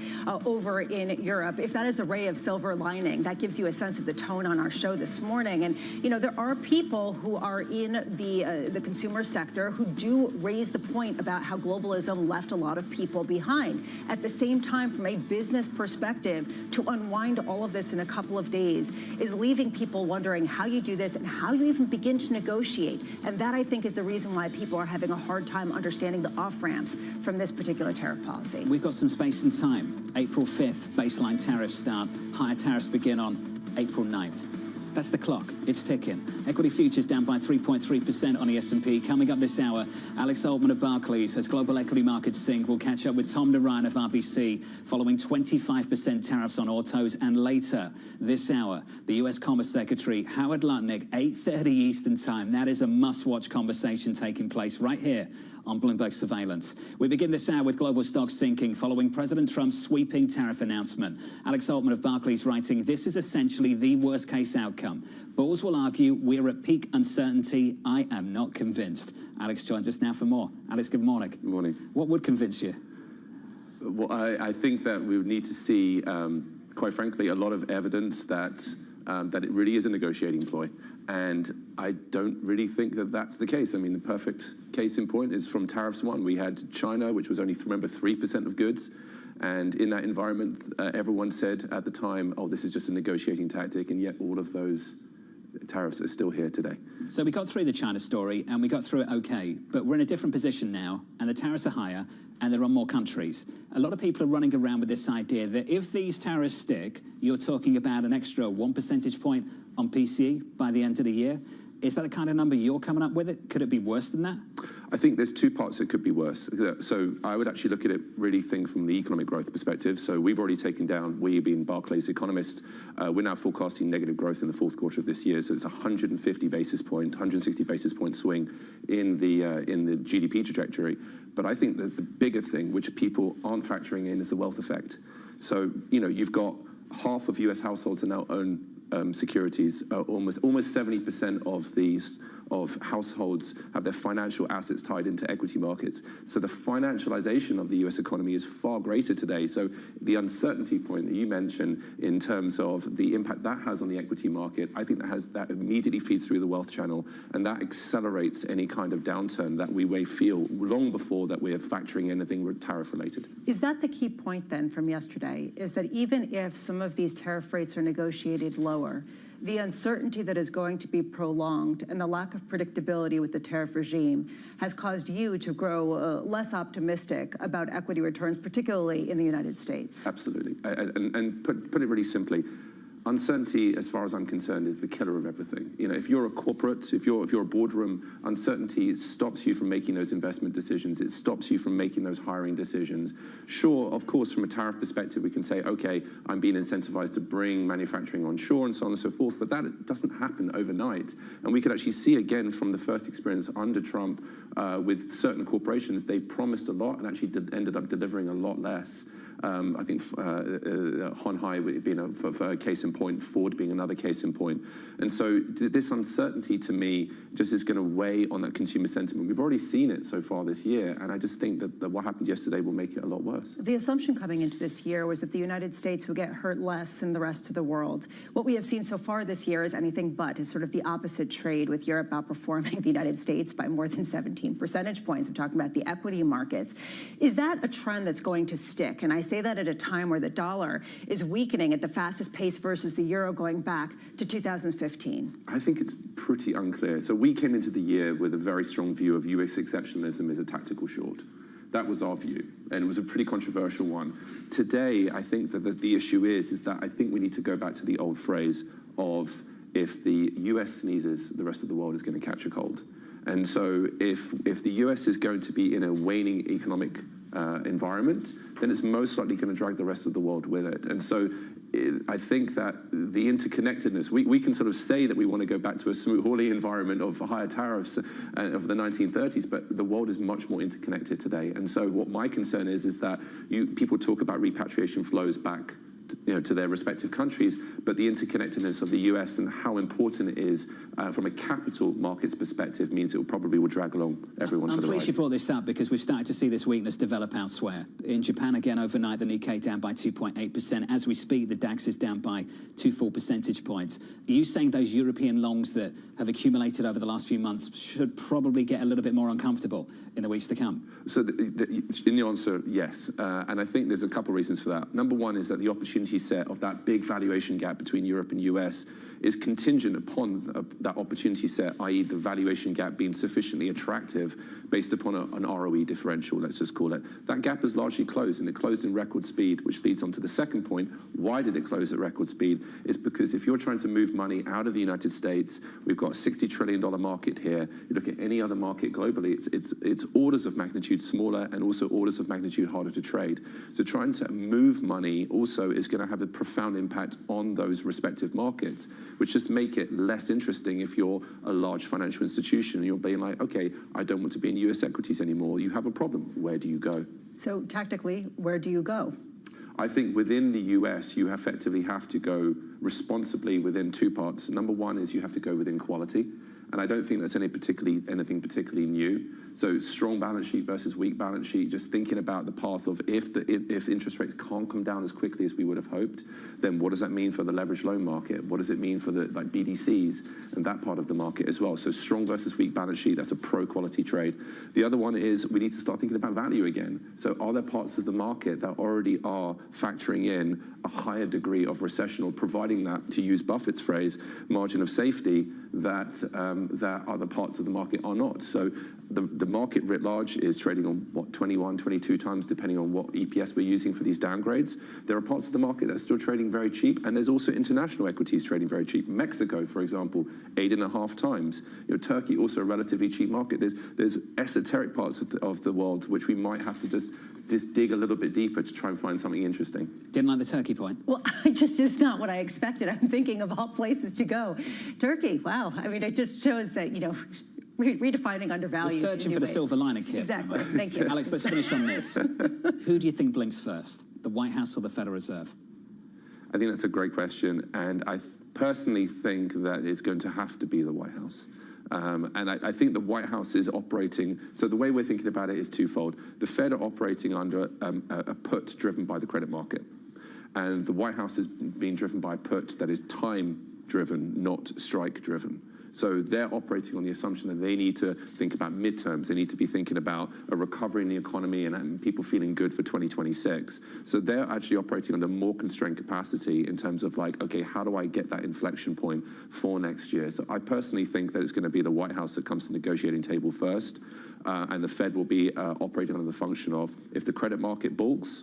over in Europe? If that is a ray of silver lining, that gives you a sense of the tone on our show this morning. And, you know, there are people who are in the consumer sector who do raise the point about how globalism left a lot of people behind. At the same time, from a business perspective, to unwind all of this in a couple of days is leaving people wondering how you do this and how you even begin to negotiate. And that, I think, is the reason why people are having a hard time understanding the off-ramps from this particular tariff policy. We've got some space and time. April 5th, baseline tariffs start. Higher tariffs begin on April 9th. That's the clock. It's ticking. Equity futures down by 3.3% on the S&P. Coming up this hour, Alex Altman of Barclays as global equity markets sink. We'll catch up with Tom Narayan of RBC following 25% tariffs on autos. And later this hour, the U.S. Commerce Secretary, Howard Lutnick, 8:30 Eastern Time. That is a must-watch conversation taking place right here on Bloomberg Surveillance. We begin this hour with global stocks sinking following President Trump's sweeping tariff announcement. Alex Altman of Barclays writing, this is essentially the worst case outcome. Bulls will argue we're at peak uncertainty. I am not convinced. Alex joins us now for more. Alex, good morning. Good morning. What would convince you? Well, I think that we would need to see, quite frankly, a lot of evidence that it really is a negotiating ploy. And I don't really think that that's the case. I mean, the perfect case in point is from tariffs 1. We had China, which was only, remember, 3% of goods. And in that environment, everyone said at the time, oh, this is just a negotiating tactic. And yet all of those tariffs are still here today. So we got through the China story and we got through it okay, but we're in a different position now and the tariffs are higher and there are more countries. A lot of people are running around with this idea that if these tariffs stick, you're talking about an extra 1 percentage point on PCE by the end of the year. Is that the kind of number you're coming up with? Could it be worse than that? I think there's two parts that could be worse. So I would actually look at it, really think from the economic growth perspective. So we've already taken down, we being Barclays economists, we're now forecasting negative growth in the fourth quarter of this year. So it's 150 basis point, 160 basis point swing in the GDP trajectory. But I think that the bigger thing, which people aren't factoring in, is the wealth effect. So, you know, you've got half of US households that now own securities. Almost 70% of households have their financial assets tied into equity markets. So the financialization of the US economy is far greater today. So the uncertainty point that you mentioned in terms of the impact that has on the equity market, I think that immediately feeds through the wealth channel, and that accelerates any kind of downturn that we may feel long before that we are factoring anything tariff related. Is that the key point then from yesterday, is that even if some of these tariff rates are negotiated lower, the uncertainty that is going to be prolonged and the lack of predictability with the tariff regime has caused you to grow less optimistic about equity returns, particularly in the United States? Absolutely. And put it really simply, uncertainty, as far as I'm concerned, is the killer of everything. You know, if you're a corporate, if you're a boardroom, uncertainty stops you from making those investment decisions. It stops you from making those hiring decisions. Sure, of course, from a tariff perspective, we can say, okay, I'm being incentivized to bring manufacturing onshore and so on and so forth, but that doesn't happen overnight. And we could actually see again from the first experience under Trump with certain corporations, they promised a lot and actually ended up delivering a lot less. I think Hon Hai being a case in point, Ford being another case in point. And so this uncertainty to me just is going to weigh on that consumer sentiment. We've already seen it so far this year, and I just think that what happened yesterday will make it a lot worse. The assumption coming into this year was that the United States would get hurt less than the rest of the world. What we have seen so far this year is anything but, is sort of the opposite trade, with Europe outperforming the United States by more than 17 percentage points. I'm talking about the equity markets. Is that a trend that's going to stick? And I say that at a time where the dollar is weakening at the fastest pace versus the euro going back to 2015. I think it's pretty unclear. So we came into the year with a very strong view of US exceptionalism as a tactical short. That was our view, and it was a pretty controversial one. Today, I think that the issue is that I think we need to go back to the old phrase of if the US sneezes, the rest of the world is going to catch a cold. And so if the US is going to be in a waning economic environment, then it's most likely going to drag the rest of the world with it. And so I think that the interconnectedness, we can sort of say that we want to go back to a Smoot-Hawley environment of higher tariffs of the 1930s, but the world is much more interconnected today. And so what my concern is that people talk about repatriation flows back to their respective countries, but the interconnectedness of the US and how important it is from a capital markets perspective means it probably will drag along everyone for the ride. I'm pleased you brought this up because we've started to see this weakness develop elsewhere. In Japan, again, overnight, the Nikkei down by 2.8%. As we speak, the DAX is down by 2 full percentage points. Are you saying those European longs that have accumulated over the last few months should probably get a little bit more uncomfortable in the weeks to come? So in the answer, yes. And I think there's a couple of reasons for that. Number one is that the opportunity set of that big valuation gap between Europe and US is contingent upon that opportunity set, i.e. the valuation gap being sufficiently attractive based upon an ROE differential, let's just call it. That gap is largely closed, and it closed in record speed, which leads on to the second point. Why did it close at record speed? It's because if you're trying to move money out of the United States, we've got a $60 trillion market here. You look at any other market globally, it's orders of magnitude smaller and also orders of magnitude harder to trade. So trying to move money also is going to have a profound impact on those respective markets, which just make it less interesting if you're a large financial institution and you're being like, okay, I don't want to be in US equities anymore. You have a problem. Where do you go? So tactically, where do you go? I think within the US, you effectively have to go responsibly within two parts. Number one is you have to go within quality. And I don't think that's anything particularly new. So strong balance sheet versus weak balance sheet, just thinking about the path of if interest rates can't come down as quickly as we would have hoped, then what does that mean for the leveraged loan market? What does it mean for the BDCs and that part of the market as well? So strong versus weak balance sheet, that's a pro-quality trade. The other one is we need to start thinking about value again. So are there parts of the market that already are factoring in a higher degree of recession or providing that, to use Buffett's phrase, margin of safety that other parts of the market are not? So the market writ large is trading on, 21, 22 times, depending on what EPS we're using for these downgrades. There are parts of the market that are still trading very cheap, and there's also international equities trading very cheap. Mexico, for example, 8.5 times. Turkey, also a relatively cheap market. There's esoteric parts of the world which we might have to just dig a little bit deeper to try and find something interesting. Didn't like the Turkey point? Well, it's not what I expected. I'm thinking of all places to go. Turkey, wow. I mean, it just shows that, redefining undervalued. We're searching for the silver lining, Kip. Exactly. Thank you. Alex, let's finish on this. Who do you think blinks first, the White House or the Federal Reserve? I think that's a great question, and I personally think that it's going to have to be the White House. And I think the White House is operating, so the way we're thinking about it is twofold. The Fed are operating under a put driven by the credit market. And the White House is being driven by a put that is time-driven, not strike-driven. So they're operating on the assumption that they need to think about midterms. They need to be thinking about a recovery in the economy and people feeling good for 2026. So they're actually operating under more constrained capacity in terms of like, okay, how do I get that inflection point for next year? So I personally think that it's going to be the White House that comes to the negotiating table first. And the Fed will be operating under the function of, if the credit market bulks,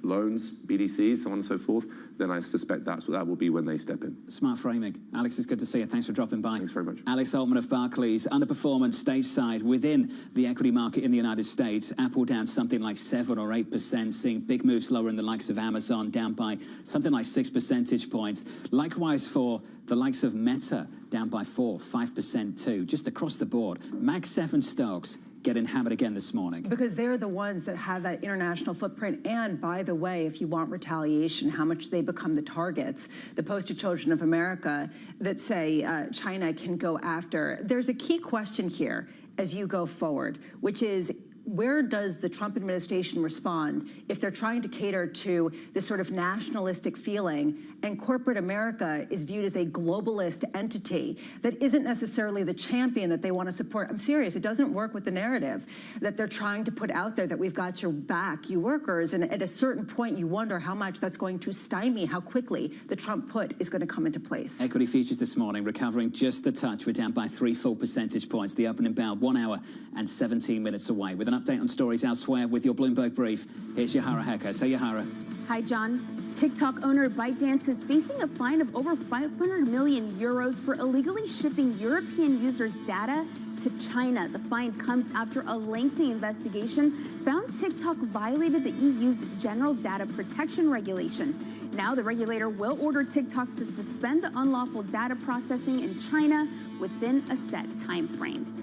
loans, BDCs, so on and so forth, then I suspect that will be when they step in. Smart framing. Alex, it's good to see you. Thanks for dropping by. Thanks very much. Alex Altman of Barclays. Underperformance stateside within the equity market in the United States. Apple down something like 7 or 8%, seeing big moves lower in the likes of Amazon, down by something like 6 percentage points. Likewise for the likes of Meta, down by 4, 5% too, just across the board. Mag 7 stocks getting hammered again this morning. Because they're the ones that have that international footprint. And by the way, if you want retaliation, how much they become the targets, the poster children of America that say China can go after. There's a key question here as you go forward, which is, where does the Trump administration respond if they're trying to cater to this sort of nationalistic feeling and corporate America is viewed as a globalist entity that isn't necessarily the champion that they want to support? I'm serious. It doesn't work with the narrative that they're trying to put out there that we've got your back, you workers. And at a certain point, you wonder how much that's going to stymie how quickly the Trump put is going to come into place. Equity futures this morning recovering just a touch. We're down by 3 full percentage points. The opening bell 1 hour and 17 minutes away with an update on stories elsewhere with your Bloomberg Brief. Here's Yahara Hecker. So, Yahara. Hi, John. TikTok owner ByteDance is facing a fine of over 500 million euros for illegally shipping European users' data to China. The fine comes after a lengthy investigation found TikTok violated the EU's General Data Protection Regulation. Now the regulator will order TikTok to suspend the unlawful data processing in China within a set time frame.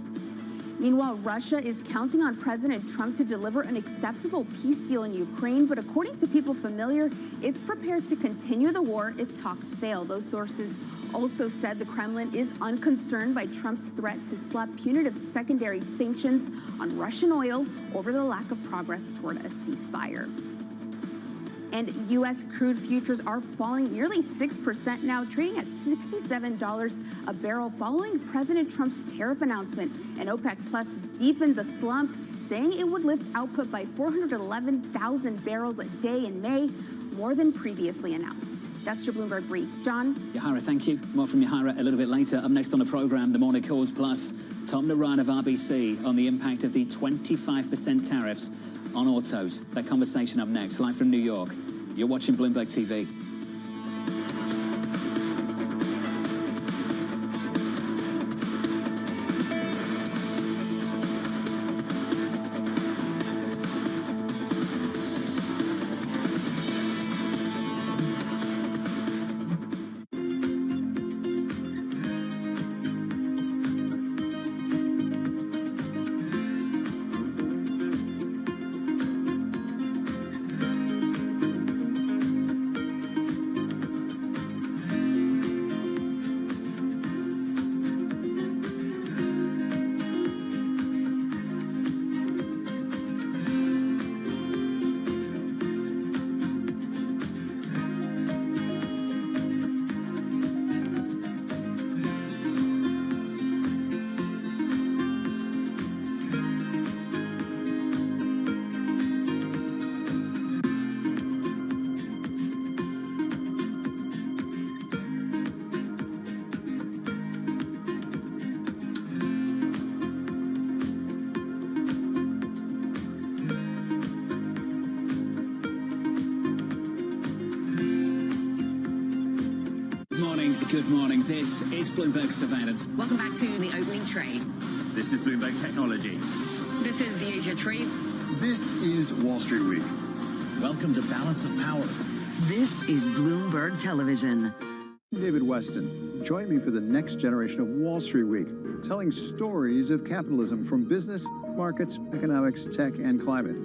Meanwhile, Russia is counting on President Trump to deliver an acceptable peace deal in Ukraine, but according to people familiar, it's prepared to continue the war if talks fail. Those sources also said the Kremlin is unconcerned by Trump's threat to slap punitive secondary sanctions on Russian oil over the lack of progress toward a ceasefire. And U.S. crude futures are falling nearly 6% now, trading at $67 a barrel following President Trump's tariff announcement. And OPEC Plus deepened the slump, saying it would lift output by 411,000 barrels a day in May, more than previously announced. That's your Bloomberg Brief. John? Yahara, thank you. More from Yahara a little bit later. Up next on the program, the Morning Calls Plus, Tom Naran of RBC on the impact of the 25% tariffs on autos. That conversation up next, live from New York. You're watching Bloomberg TV. Good morning. This is Bloomberg Surveillance. Welcome back to the opening trade. This is Bloomberg Technology. This is the Asia Trade. This is Wall Street Week. Welcome to Balance of Power. This is Bloomberg Television. David Weston. Join me for the next generation of Wall Street Week, telling stories of capitalism from business, markets, economics, tech, and climate.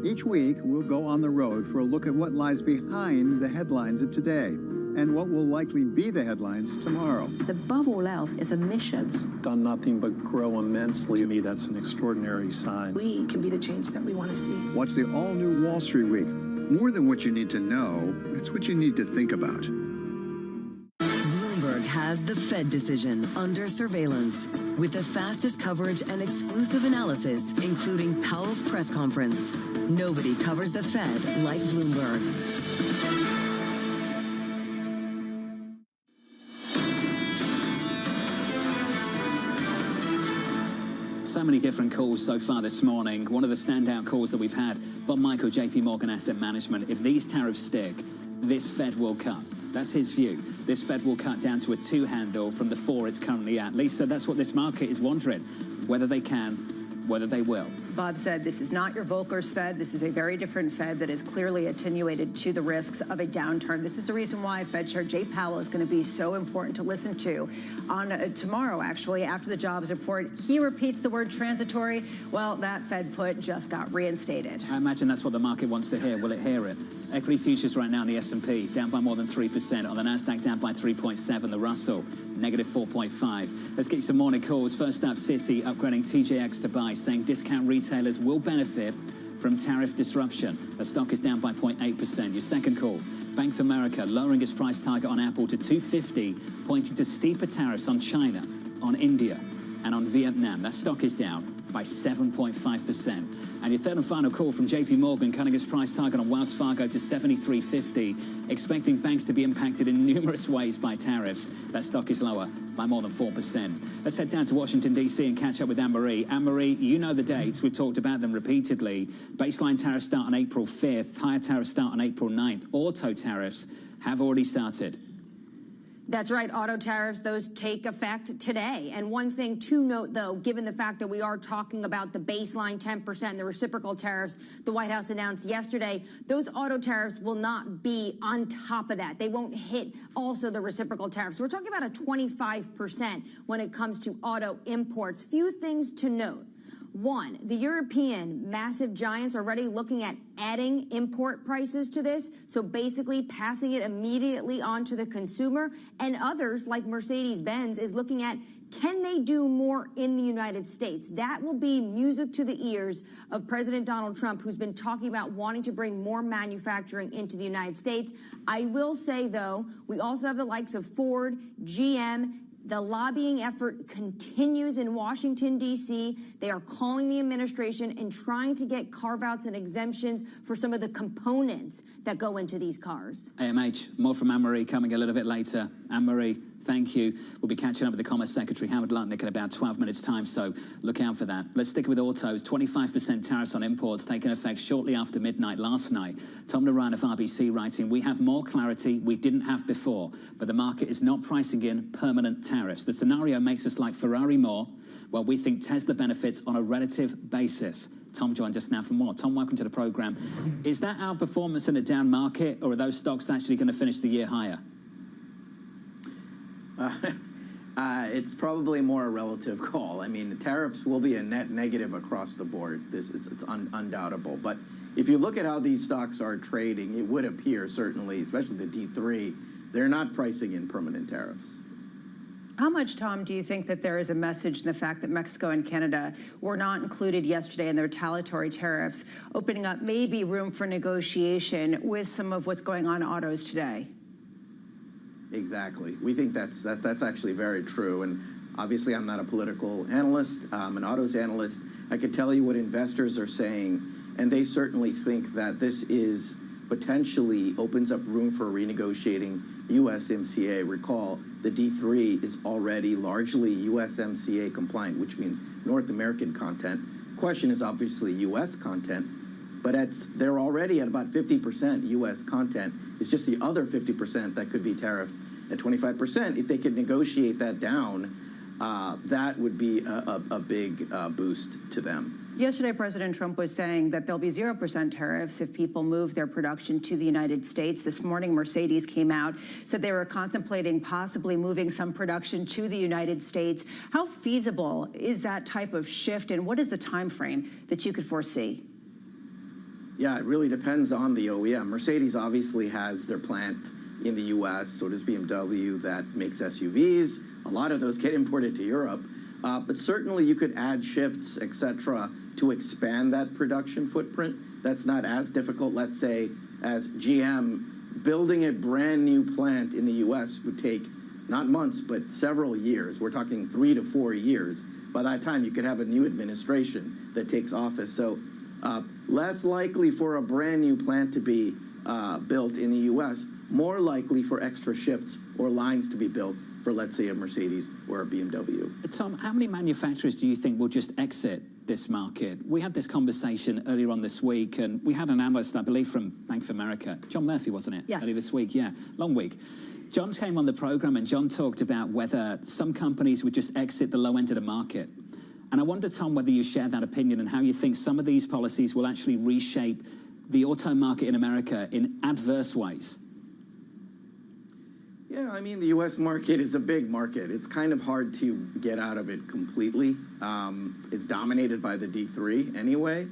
Each week, we'll go on the road for a look at what lies behind the headlines of today and what will likely be the headlines tomorrow. Above all else, it's emissions. Done nothing but grow immensely. To me, that's an extraordinary sign. We can be the change that we want to see. Watch the all-new Wall Street Week. More than what you need to know, it's what you need to think about. Bloomberg has the Fed decision under surveillance with the fastest coverage and exclusive analysis, including Powell's press conference. Nobody covers the Fed like Bloomberg. So many different calls so far this morning. One of the standout calls that we've had, Bob Michael, JP Morgan Asset Management. If these tariffs stick, this Fed will cut. That's his view. This Fed will cut down to a 2 handle from the 4 it's currently at. Lisa, that's what this market is wondering, whether they can, whether they will. Bob said this is not your Volcker's Fed. This is a very different Fed that is clearly attenuated to the risks of a downturn. This is the reason why Fed Chair Jay Powell is going to be so important to listen to. On tomorrow, actually, after the jobs report, he repeats the word transitory. Well, that Fed put just got reinstated. I imagine that's what the market wants to hear. Will it hear it? Equity futures right now in the S&P down by more than 3%. On the Nasdaq down by 3.7. The Russell negative 4.5. Let's get you some morning calls. First up, Citi upgrading TJX to buy, saying discount retailers will benefit from tariff disruption. The stock is down by 0.8%. Your second call, Bank of America lowering its price target on Apple to $250, pointing to steeper tariffs on China, on India, And on Vietnam, that stock is down by 7.5%. And your third and final call from JP Morgan, cutting its price target on Wells Fargo to 73.50, expecting banks to be impacted in numerous ways by tariffs. That stock is lower by more than 4%. Let's head down to Washington, D.C. and catch up with Anne-Marie. Anne-Marie, you know the dates. We've talked about them repeatedly. Baseline tariffs start on April 5th. Higher tariffs start on April 9th. Auto tariffs have already started. That's right. Auto tariffs, those take effect today. And one thing to note, though, given the fact that we are talking about the baseline 10%, the reciprocal tariffs the White House announced yesterday, those auto tariffs will not be on top of that. They won't hit also the reciprocal tariffs. We're talking about a 25% when it comes to auto imports. Few things to note. One, the European massive giants are already looking at adding import prices to this, so basically passing it immediately on to the consumer. And others, like Mercedes-Benz, is looking at, can they do more in the United States? That will be music to the ears of President Donald Trump, who's been talking about wanting to bring more manufacturing into the United States. I will say, though, we also have the likes of Ford, GM. The lobbying effort continues in Washington, D.C. They are calling the administration and trying to get carve-outs and exemptions for some of the components that go into these cars. AMH, more from Anne-Marie coming a little bit later. Anne-Marie, thank you. We'll be catching up with the Commerce Secretary, Howard Lutnick, in about 12 minutes' time, so look out for that. Let's stick with autos. 25% tariffs on imports taking effect shortly after midnight last night. Tom Naran of RBC writing, we have more clarity we didn't have before, but the market is not pricing in permanent tariffs. The scenario makes us like Ferrari more, while we think Tesla benefits on a relative basis. Tom joined us now for more. Tom, welcome to the program. Is that our performance in a down market, or are those stocks actually going to finish the year higher? It's probably more a relative call. I mean, the tariffs will be a net negative across the board. It's undoubtable. But if you look at how these stocks are trading, it would appear, certainly, especially the D3, they're not pricing in permanent tariffs. How much, Tom, do you think that there is a message in the fact that Mexico and Canada were not included yesterday in the retaliatory tariffs, opening up maybe room for negotiation with some of what's going on in autos today? Exactly. We think that's actually very true. And obviously, I'm not a political analyst. I'm an autos analyst. I can tell you what investors are saying, and they certainly think that this is potentially opens up room for renegotiating USMCA. Recall, the D3 is already largely USMCA compliant, which means North American content. Question is obviously U.S. content, but they're already at about 50% U.S. content. It's just the other 50% that could be tariffed at 25%. If they could negotiate that down, that would be a big boost to them. Yesterday, President Trump was saying that there'll be 0% tariffs if people move their production to the United States. This morning, Mercedes came out, said they were contemplating possibly moving some production to the United States. How feasible is that type of shift, and what is the time frame that you could foresee? Yeah, it really depends on the OEM. Mercedes obviously has their plant in the U.S., so does BMW that makes SUVs. A lot of those get imported to Europe. But certainly you could add shifts, et cetera, to expand that production footprint. That's not as difficult, let's say, as GM. Building a brand new plant in the U.S. would take not months, but several years. We're talking 3 to 4 years. By that time, you could have a new administration that takes office. So less likely for a brand new plant to be built in the U.S., more likely for extra shifts or lines to be built for, let's say, a Mercedes or a BMW. Tom, how many manufacturers do you think will just exit this market? We had this conversation earlier on this week, and we had an analyst, I believe, from Bank of America, John Murphy, wasn't it? Yes. Earlier this week, yeah, long week. John came on the program, and John talked about whether some companies would just exit the low end of the market. And I wonder, Tom, whether you share that opinion and how you think some of these policies will actually reshape the auto market in America in adverse ways. Yeah, I mean, the U.S. market is a big market. It's kind of hard to get out of it completely. It's dominated by the D3 anyway.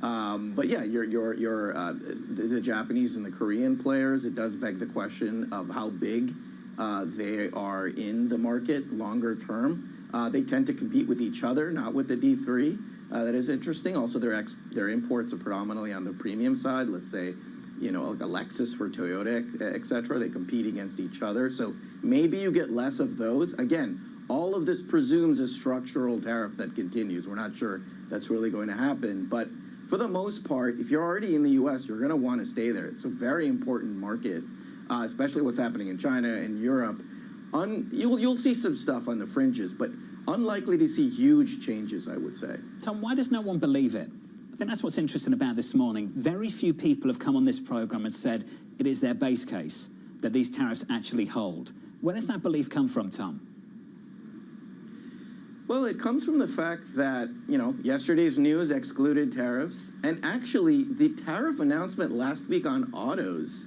But yeah, the Japanese and the Korean players, it does beg the question of how big they are in the market longer term. They tend to compete with each other, not with the D3. That is interesting. Also, their imports are predominantly on the premium side. Let's say, you know, like a Lexus for Toyota, et cetera. They compete against each other. So maybe you get less of those. Again, all of this presumes a structural tariff that continues. We're not sure that's really going to happen, but for the most part, if you're already in the U.S., you're going to want to stay there. It's a very important market, especially what's happening in China and Europe. You'll see some stuff on the fringes, but unlikely to see huge changes, I would say. Tom, why does no one believe it? I think that's what's interesting about this morning. Very few people have come on this program and said it is their base case that these tariffs actually hold. Where does that belief come from, Tom? Well, it comes from the fact that, yesterday's news excluded tariffs. And actually, the tariff announcement last week on autos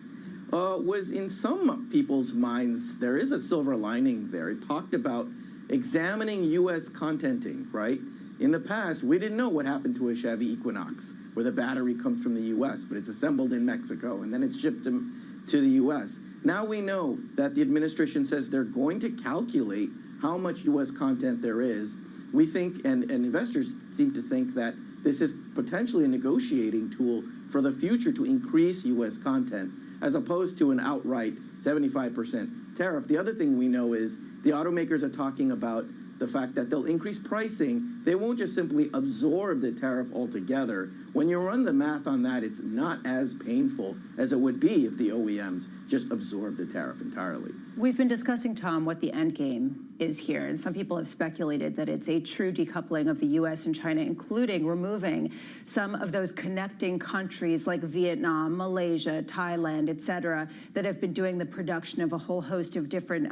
was, in some people's minds, there is a silver lining there. It talked about examining U.S. contenting, right? In the past, we didn't know what happened to a Chevy Equinox, where the battery comes from the U.S., but it's assembled in Mexico, and then it's shipped to the U.S. Now we know that the administration says they're going to calculate how much U.S. content there is. We think, and investors seem to think, that this is potentially a negotiating tool for the future to increase U.S. content, as opposed to an outright 75% tariff. The other thing we know is the automakers are talking about the fact that they'll increase pricing. They won't just simply absorb the tariff altogether. When you run the math on that, it's not as painful as it would be if the OEMs just absorb the tariff entirely. We've been discussing, Tom, what the end game is here, and some people have speculated that it's a true decoupling of the U.S. and China, including removing some of those connecting countries like Vietnam, Malaysia, Thailand, et cetera, that have been doing the production of a whole host of different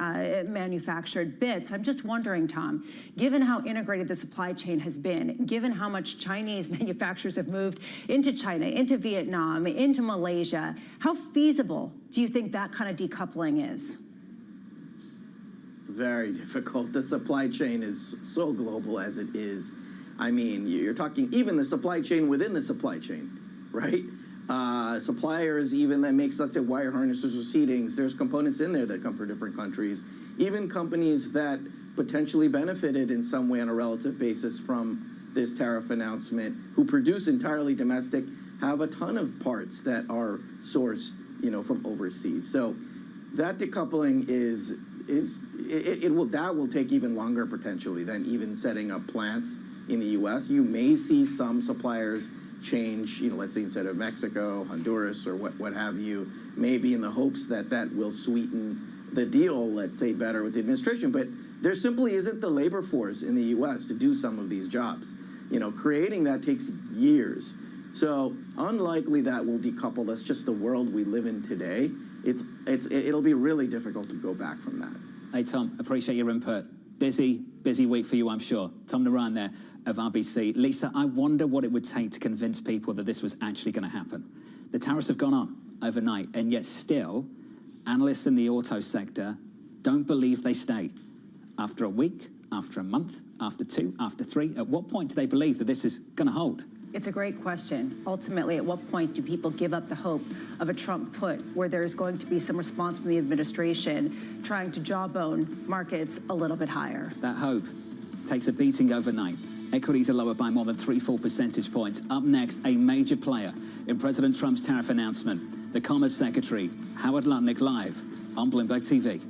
manufactured bits. I'm just wondering, Tom, given how integrated the supply chain has been, given how much Chinese manufacturers have moved into China, into Vietnam, into Malaysia, how feasible do you think that kind of decoupling is? Very difficult. The supply chain is so global as it is. I mean, you're talking even the supply chain within the supply chain, right? Suppliers even that make, let's say, wire harnesses or seatings, there's components in there that come from different countries. Even companies that potentially benefited in some way on a relative basis from this tariff announcement, who produce entirely domestic, have a ton of parts that are sourced, from overseas. So that decoupling that will take even longer potentially than even setting up plants in the U.S. You may see some suppliers change, let's say instead of Mexico, Honduras, or what have you, maybe in the hopes that that will sweeten the deal, let's say, better with the administration. But there simply isn't the labor force in the U.S. to do some of these jobs. Creating that takes years. So unlikely that will decouple. That's just the world we live in today. It'll be really difficult to go back from that. Hey, Tom, appreciate your input. Busy week for you, I'm sure. Tom Naran there of RBC. Lisa, I wonder what it would take to convince people that this was actually going to happen. The tariffs have gone on overnight, and yet still, analysts in the auto sector don't believe they stay. After a week, after a month, after 2, after 3, at what point do they believe that this is going to hold? It's a great question. Ultimately, at what point do people give up the hope of a Trump put, where there's going to be some response from the administration trying to jawbone markets a little bit higher? That hope takes a beating overnight. Equities are lower by more than 3 full percentage points. Up next, a major player in President Trump's tariff announcement, the Commerce Secretary, Howard Lutnick, live on Bloomberg TV.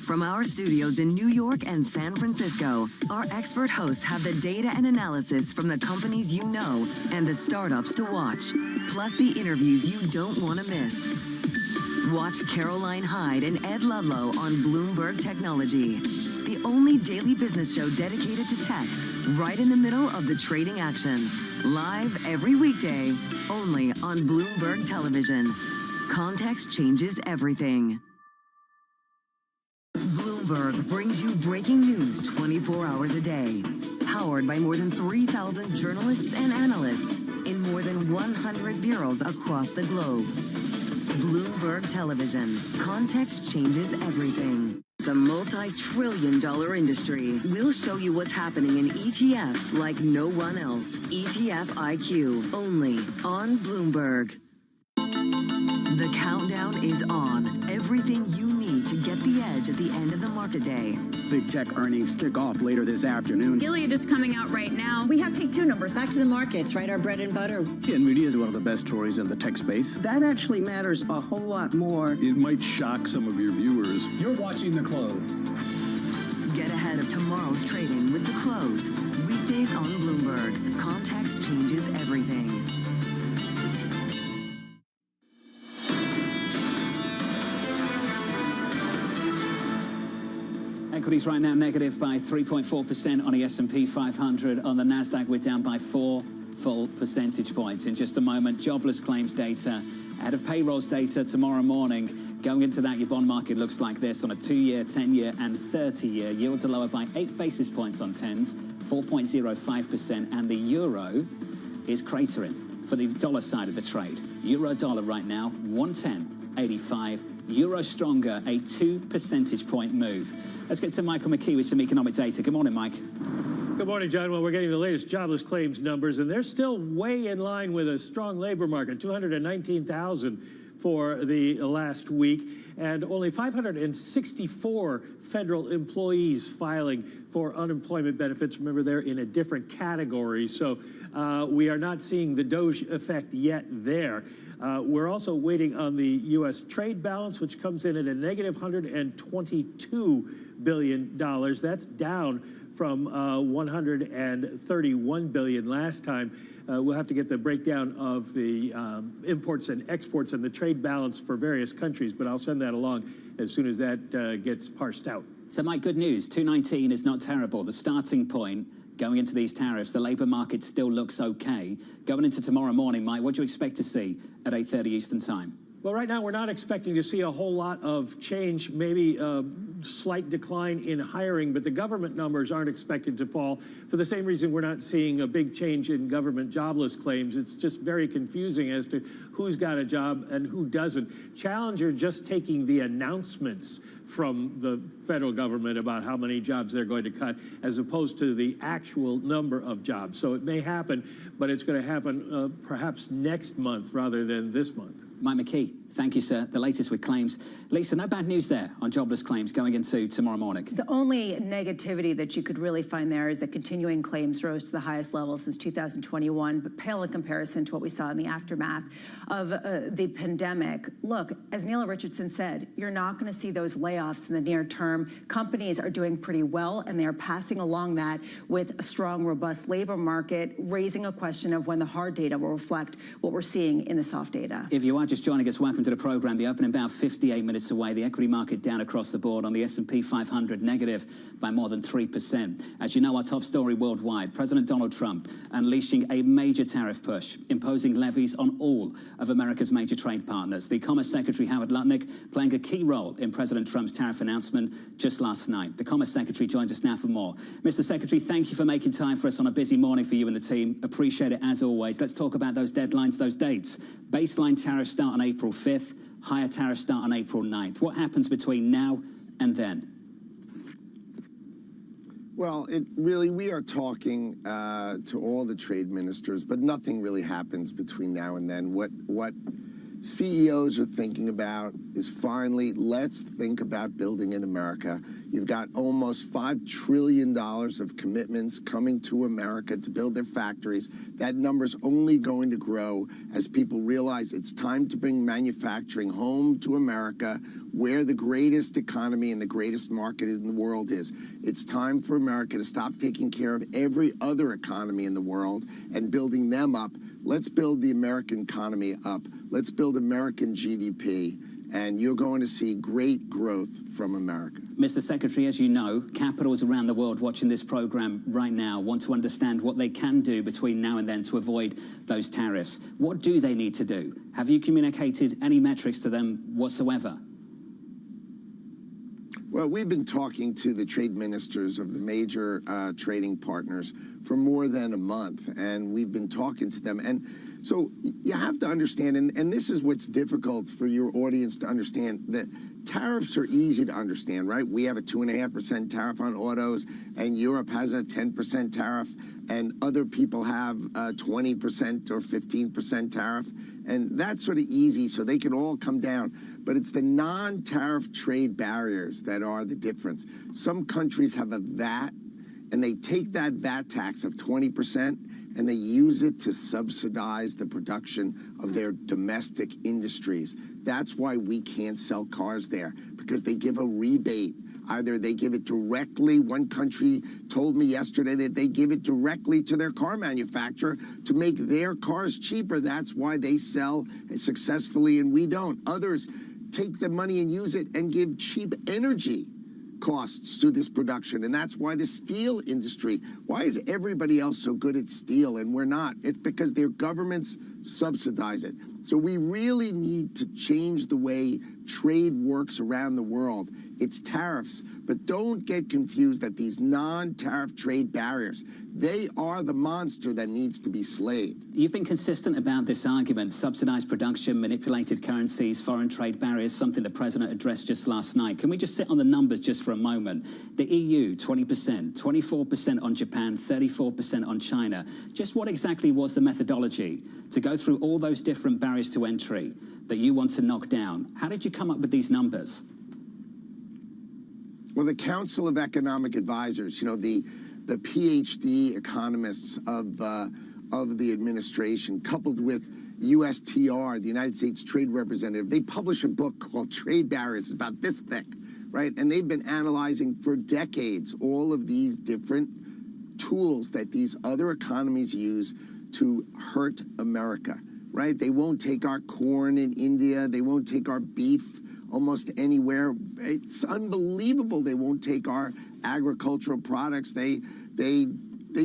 From our studios in New York and San Francisco, our expert hosts have the data and analysis from the companies you know and the startups to watch, plus the interviews you don't want to miss. Watch Caroline Hyde and Ed Ludlow on Bloomberg Technology, the only daily business show dedicated to tech, right in the middle of the trading action. Live every weekday, only on Bloomberg Television. Context changes everything. Bloomberg brings you breaking news 24 hours a day. Powered by more than 3,000 journalists and analysts in more than 100 bureaus across the globe. Bloomberg Television. Context changes everything. It's a multi-trillion-dollar industry. We'll show you what's happening in ETFs like no one else. ETF IQ, only on Bloomberg. The countdown is on. Everything you need to get the edge at the end of the market day. Big tech earnings kick off later this afternoon. Gilead is coming out right now. We have take two numbers. Back to the markets, right? Our bread and butter. NVIDIA is one of the best stories in the tech space. That actually matters a whole lot more. It might shock some of your viewers. You're watching The Close. Get ahead of tomorrow's trading with The Close. Weekdays on Bloomberg. Context changes everything. Equities right now negative by 3.4% on the S&P 500. On the Nasdaq, we're down by 4 full percentage points. In just a moment, jobless claims data ahead of payrolls data tomorrow morning. Going into that, your bond market looks like this on a 2-year, 10-year, and 30-year. Yields are lower by 8 basis points on 10s, 4.05%, and the euro is cratering for the dollar side of the trade. Euro dollar right now 110.85. Euro stronger, a 2 percentage point move. Let's get to Michael McKee with some economic data. Good morning, Mike. Good morning, John. Well, we're getting the latest jobless claims numbers, and they're still way in line with a strong labor market, 219,000 for the last week, and only 564 federal employees filing for unemployment benefits. Remember, they're in a different category, so we are not seeing the Doge effect yet there. We're also waiting on the U.S. trade balance, which comes in at a negative $122 billion. That's down from $131 billion last time. We'll have to get the breakdown of the imports and exports and the trade balance for various countries, but I'll send that along as soon as that gets parsed out. So, Mike, good news. 219 is not terrible. The starting point going into these tariffs, the labor market still looks okay. Going into tomorrow morning, Mike, what do you expect to see at 8:30 Eastern Time? Well, right now we're not expecting to see a whole lot of change, maybe a slight decline in hiring, but the government numbers aren't expected to fall for the same reason we're not seeing a big change in government jobless claims. It's just very confusing as to who's got a job and who doesn't. Challenger just taking the announcements from the federal government about how many jobs they're going to cut as opposed to the actual number of jobs. So it may happen, but it's going to happen perhaps next month rather than this month. Mike McKee, thank you, sir. The latest with claims. Lisa, no bad news there on jobless claims going into tomorrow morning. The only negativity that you could really find there is that continuing claims rose to the highest level since 2021, but pale in comparison to what we saw in the aftermath of the pandemic. Look, as Neil Richardson said, you're not going to see those layoffs in the near term. Companies are doing pretty well, and they are passing along that with a strong, robust labor market, raising a question of when the hard data will reflect what we're seeing in the soft data. If you are just joining us, welcome to the program. The opening about 58 minutes away. The equity market down across the board. On the S&P 500 negative by more than 3%. As you know, our top story worldwide, President Donald Trump unleashing a major tariff push, imposing levies on all of America's major trade partners. The Commerce Secretary Howard Lutnick playing a key role in President Trump's tariff announcement just last night. The Commerce Secretary joins us now for more. Mr. Secretary, thank you for making time for us on a busy morning for you and the team. Appreciate it as always. Let's talk about those deadlines, those dates. Baseline tariffs start on April 5th, higher tariffs start on April 9th. What happens between now and then? Well, we are talking to all the trade ministers, but nothing really happens between now and then. What CEOs are thinking about is finally, let's think about building in America. You've got almost $5 trillion of commitments coming to America to build their factories. That number's only going to grow as people realize it's time to bring manufacturing home to America, where the greatest economy and the greatest market in the world is. It's time for America to stop taking care of every other economy in the world and building them up. Let's build the American economy up. Let's build American GDP. And you're going to see great growth from America. Mr. Secretary, as you know, capitals around the world watching this program right now want to understand what they can do between now and then to avoid those tariffs. What do they need to do? Have you communicated any metrics to them whatsoever? Well, we've been talking to the trade ministers of the major trading partners for more than a month, and we've been talking to them. And so you have to understand, and this is what's difficult for your audience to understand, that tariffs are easy to understand, right? We have a 2.5% tariff on autos, and Europe has a 10% tariff, and other people have a 20% or 15% tariff. And that's sort of easy, so they can all come down. But it's the non-tariff trade barriers that are the difference. Some countries have a VAT, and they take that VAT tax of 20%, and they use it to subsidize the production of their domestic industries. That's why we can't sell cars there, because they give a rebate. Either they give it directly. One country told me yesterday that they give it directly to their car manufacturer to make their cars cheaper. That's why they sell successfully and we don't. Others take the money and use it and give cheap energy costs to this production. And that's why the steel industry, why is everybody else so good at steel and we're not? It's because their governments subsidize it. So we really need to change the way trade works around the world. It's tariffs, but don't get confused that these non-tariff trade barriers, they are the monster that needs to be slayed. You've been consistent about this argument: subsidized production, manipulated currencies, foreign trade barriers, something the president addressed just last night. Can we just sit on the numbers just for a moment? The EU, 20%, 24% on Japan, 34% on China. Just what exactly was the methodology to go through all those different barriers to entry that you want to knock down? How did you come up with these numbers? Well, the Council of Economic Advisors, you know, the PhD economists of the administration, coupled with USTR, the United States Trade Representative, they publish a book called Trade Barriers, about this thick, right? And they've been analyzing for decades all of these different tools that these other economies use to hurt America, right? They won't take our corn in India. They won't take our beef almost anywhere. It's unbelievable. They won't take our agricultural products. They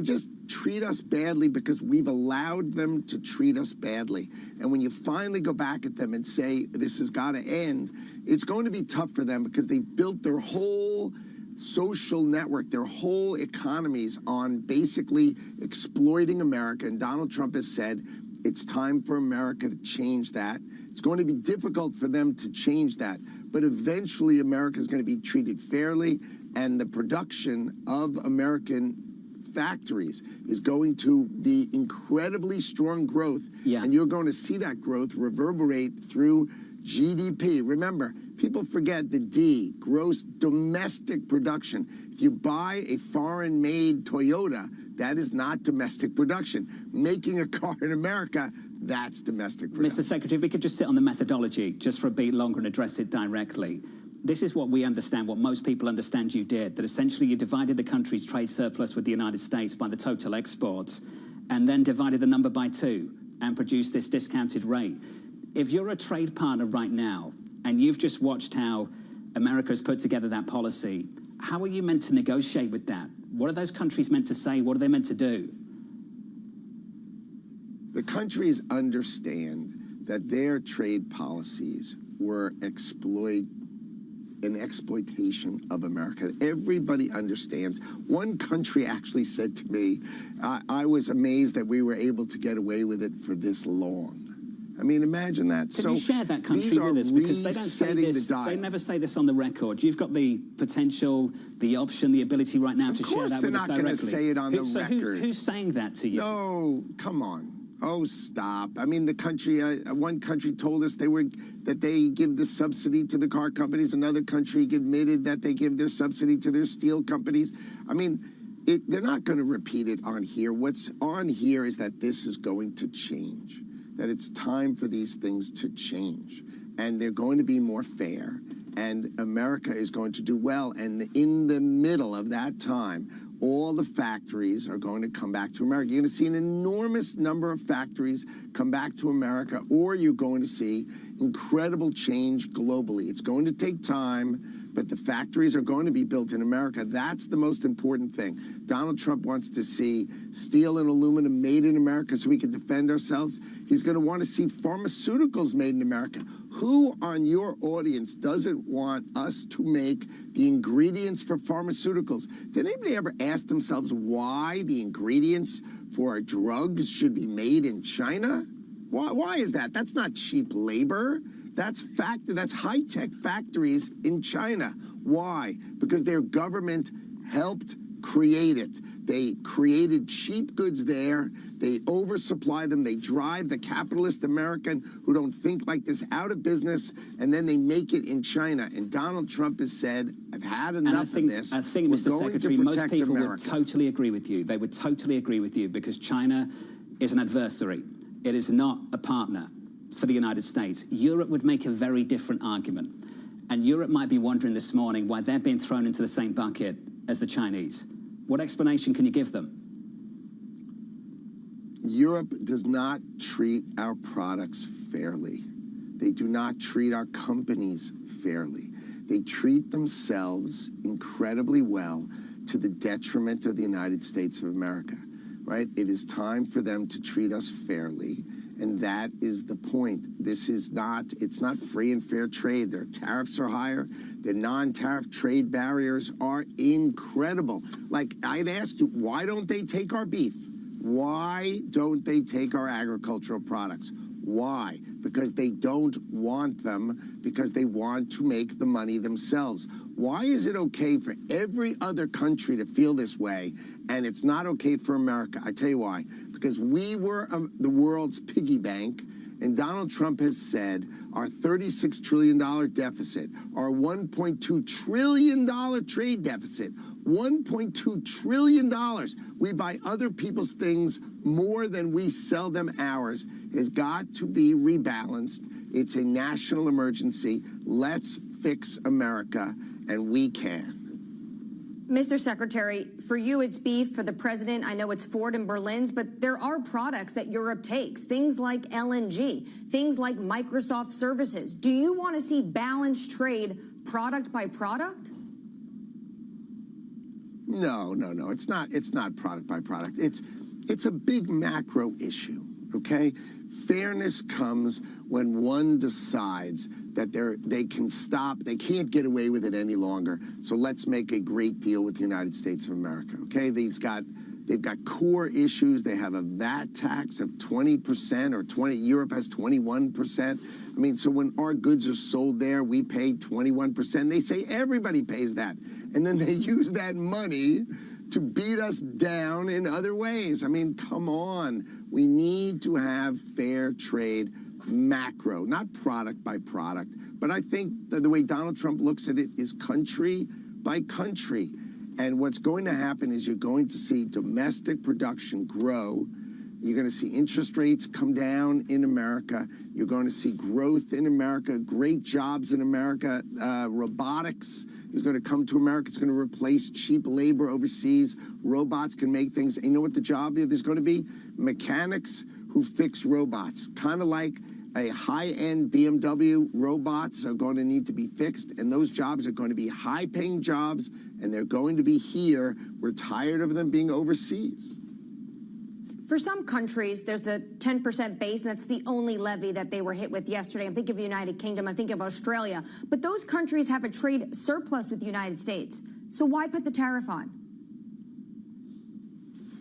just treat us badly because we've allowed them to treat us badly. And when you finally go back at them and say, this has got to end, it's going to be tough for them because they've built their whole social network, their whole economies on basically exploiting America. And Donald Trump has said, it's time for America to change that. It's going to be difficult for them to change that, but eventually America is going to be treated fairly, and the production of American factories is going to be incredibly strong growth, and you're going to see that growth reverberate through GDP. Remember, people forget the D, gross domestic production. If you buy a foreign-made Toyota, that is not domestic production. Making a car in America, that's domestic production. Mr. Secretary, if we could just sit on the methodology just for a beat longer and address it directly. This is what we understand, what most people understand you did, that essentially you divided the country's trade surplus with the United States by the total exports, and then divided the number by 2 and produced this discounted rate. If you're a trade partner right now, and you've just watched how America has put together that policy, how are you meant to negotiate with that? What are those countries meant to say? What are they meant to do? The countries understand that their trade policies were an exploitation of America. Everybody understands. One country actually said to me, I was amazed that we were able to get away with it for this long. I mean, imagine that. Can you share that country with us? Because they don't say this, they never say this on the record. You've got the potential, the option, the ability right now to share that with us directly. Of course they're not going to say it on the record. Who's saying that to you? No, come on. Oh, stop. I mean, the country, one country told us that they give the subsidy to the car companies. Another country admitted that they give their subsidy to their steel companies. I mean, they're not going to repeat it on here. What's on here is that this is going to change, that it's time for these things to change. And they're going to be more fair. And America is going to do well. And in the middle of that time, all the factories are going to come back to America. You're going to see an enormous number of factories come back to America, or you're going to see incredible change globally. It's going to take time, but the factories are going to be built in America. That's the most important thing. Donald Trump wants to see steel and aluminum made in America so we can defend ourselves. He's going to want to see pharmaceuticals made in America. Who on your audience doesn't want us to make the ingredients for pharmaceuticals? Did anybody ever ask themselves why the ingredients for drugs should be made in China? Why is that? That's not cheap labor. That's high-tech factories in China. Why? Because their government helped create it. They created cheap goods there. They oversupply them. They drive the capitalist American who don't think like this out of business, and then they make it in China. And Donald Trump has said, I've had enough of this. I think, Mr. Secretary, most people would totally agree with you. They would totally agree with you because China is an adversary. It is not a partner for the United States. Europe would make a very different argument. And Europe might be wondering this morning why they're being thrown into the same bucket as the Chinese. What explanation can you give them? Europe does not treat our products fairly. They do not treat our companies fairly. They treat themselves incredibly well to the detriment of the United States of America, right? It is time for them to treat us fairly. And that is the point. It's not free and fair trade. Their tariffs are higher. The non-tariff trade barriers are incredible. Like, I'd ask you, why don't they take our beef? Why don't they take our agricultural products? Why? Because they don't want them, because they want to make the money themselves. Why is it okay for every other country to feel this way, and it's not okay for America? I tell you why. Because we were the world's piggy bank, and Donald Trump has said our $36 trillion deficit, our $1.2 trillion trade deficit, $1.2 trillion. We buy other people's things more than we sell them ours. Has got to be rebalanced. It's a national emergency. Let's fix America, and we can. Mr. Secretary, for you it's beef, for the president I know it's Ford and Berlin's, but there are products that Europe takes, things like LNG, things like Microsoft services. Do you want to see balanced trade product by product? No. It's not product by product. It's a big macro issue, okay? Fairness comes when one decides that they can stop, they can't get away with it any longer. So let's make a great deal with the United States of America, okay? They've got core issues. They have a VAT tax of 20% or 20. Europe has 21%. I mean, so when our goods are sold there, we pay 21%. They say everybody pays that. And then they use that money to beat us down in other ways. I mean, come on. We need to have fair trade macro, not product by product. But I think that the way Donald Trump looks at it is country by country. And what's going to happen is you're going to see domestic production grow. You're going to see interest rates come down in America. You're going to see growth in America, great jobs in America. Robotics is going to come to America. It's going to replace cheap labor overseas. Robots can make things. And you know what the job is? There's going to be mechanics who fix robots, kind of like a high-end BMW. Robots are going to need to be fixed, and those jobs are going to be high-paying jobs, and they're going to be here. We're tired of them being overseas. For some countries, there's the 10% base, and that's the only levy that they were hit with yesterday. I'm thinking of the United Kingdom. I think of Australia. But those countries have a trade surplus with the United States. So why put the tariff on?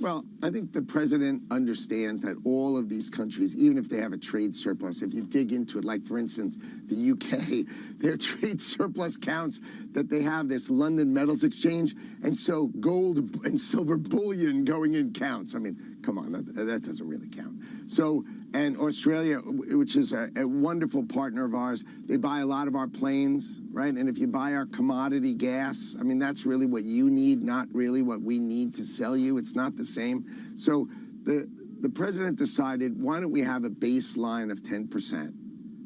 Well, I think the president understands that all of these countries, even if they have a trade surplus, if you dig into it, like, for instance, the UK, their trade surplus counts that they have this London Metals Exchange, and so gold and silver bullion going in counts. I mean, Come on, that doesn't really count. So, and Australia, which is a wonderful partner of ours, they buy a lot of our planes, right? And if you buy our commodity gas, I mean, that's really what you need, not really what we need to sell you. It's not the same. So the president decided, why don't we have a baseline of 10%,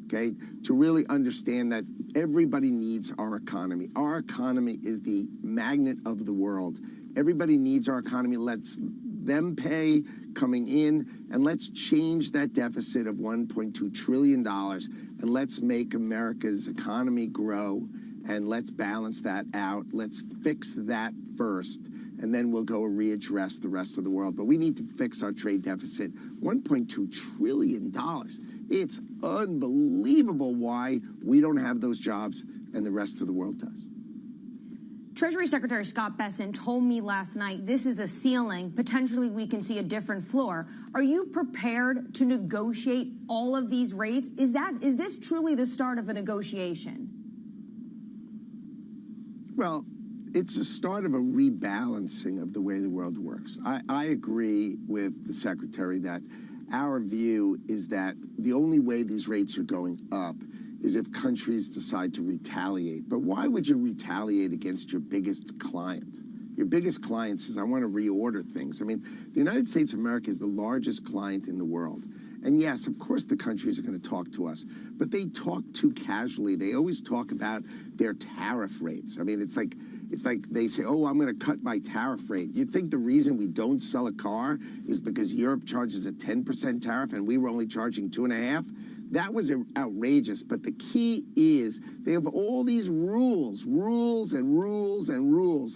okay, to really understand that everybody needs our economy. Our economy is the magnet of the world. Everybody needs our economy. Let's them pay coming in, and let's change that deficit of $1.2 trillion, and let's make America's economy grow, and let's balance that out. Let's fix that first, and then we'll go readdress the rest of the world. But we need to fix our trade deficit. $1.2 trillion. It's unbelievable why we don't have those jobs and the rest of the world does. Treasury Secretary Scott Bessent told me last night this is a ceiling. Potentially we can see a different floor. Are you prepared to negotiate all of these rates? Is this truly the start of a negotiation? Well, it's a start of a rebalancing of the way the world works. I agree with the Secretary that our view is that the only way these rates are going up is if countries decide to retaliate. But why would you retaliate against your biggest client? Your biggest client says, I want to reorder things. I mean, the United States of America is the largest client in the world. And yes, of course the countries are going to talk to us, but they talk too casually. They always talk about their tariff rates. I mean, it's like they say, oh, I'm going to cut my tariff rate. You think the reason we don't sell a car is because Europe charges a 10% tariff and we were only charging 2.5%? That was outrageous, but the key is they have all these rules.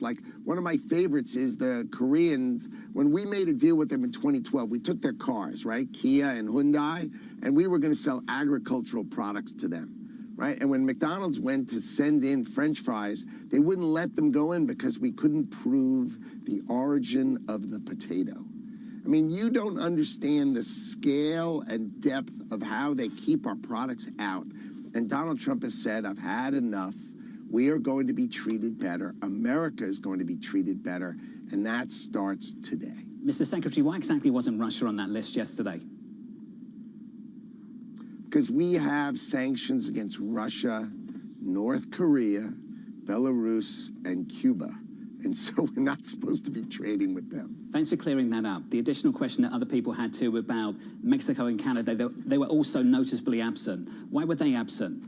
Like one of my favorites is the Koreans. When we made a deal with them in 2012, we took their cars, right, Kia and Hyundai, and we were going to sell agricultural products to them, right? And when McDonald's went to send in French fries, they wouldn't let them go in because we couldn't prove the origin of the potato. I mean, you don't understand the scale and depth of how they keep our products out. And Donald Trump has said, I've had enough. We are going to be treated better. America is going to be treated better. And that starts today. Mr. Secretary, why exactly wasn't Russia on that list yesterday? Because we have sanctions against Russia, North Korea, Belarus, and Cuba. And so we're not supposed to be trading with them. Thanks for clearing that up. The additional question that other people had too about Mexico and Canada, they were also noticeably absent. Why were they absent?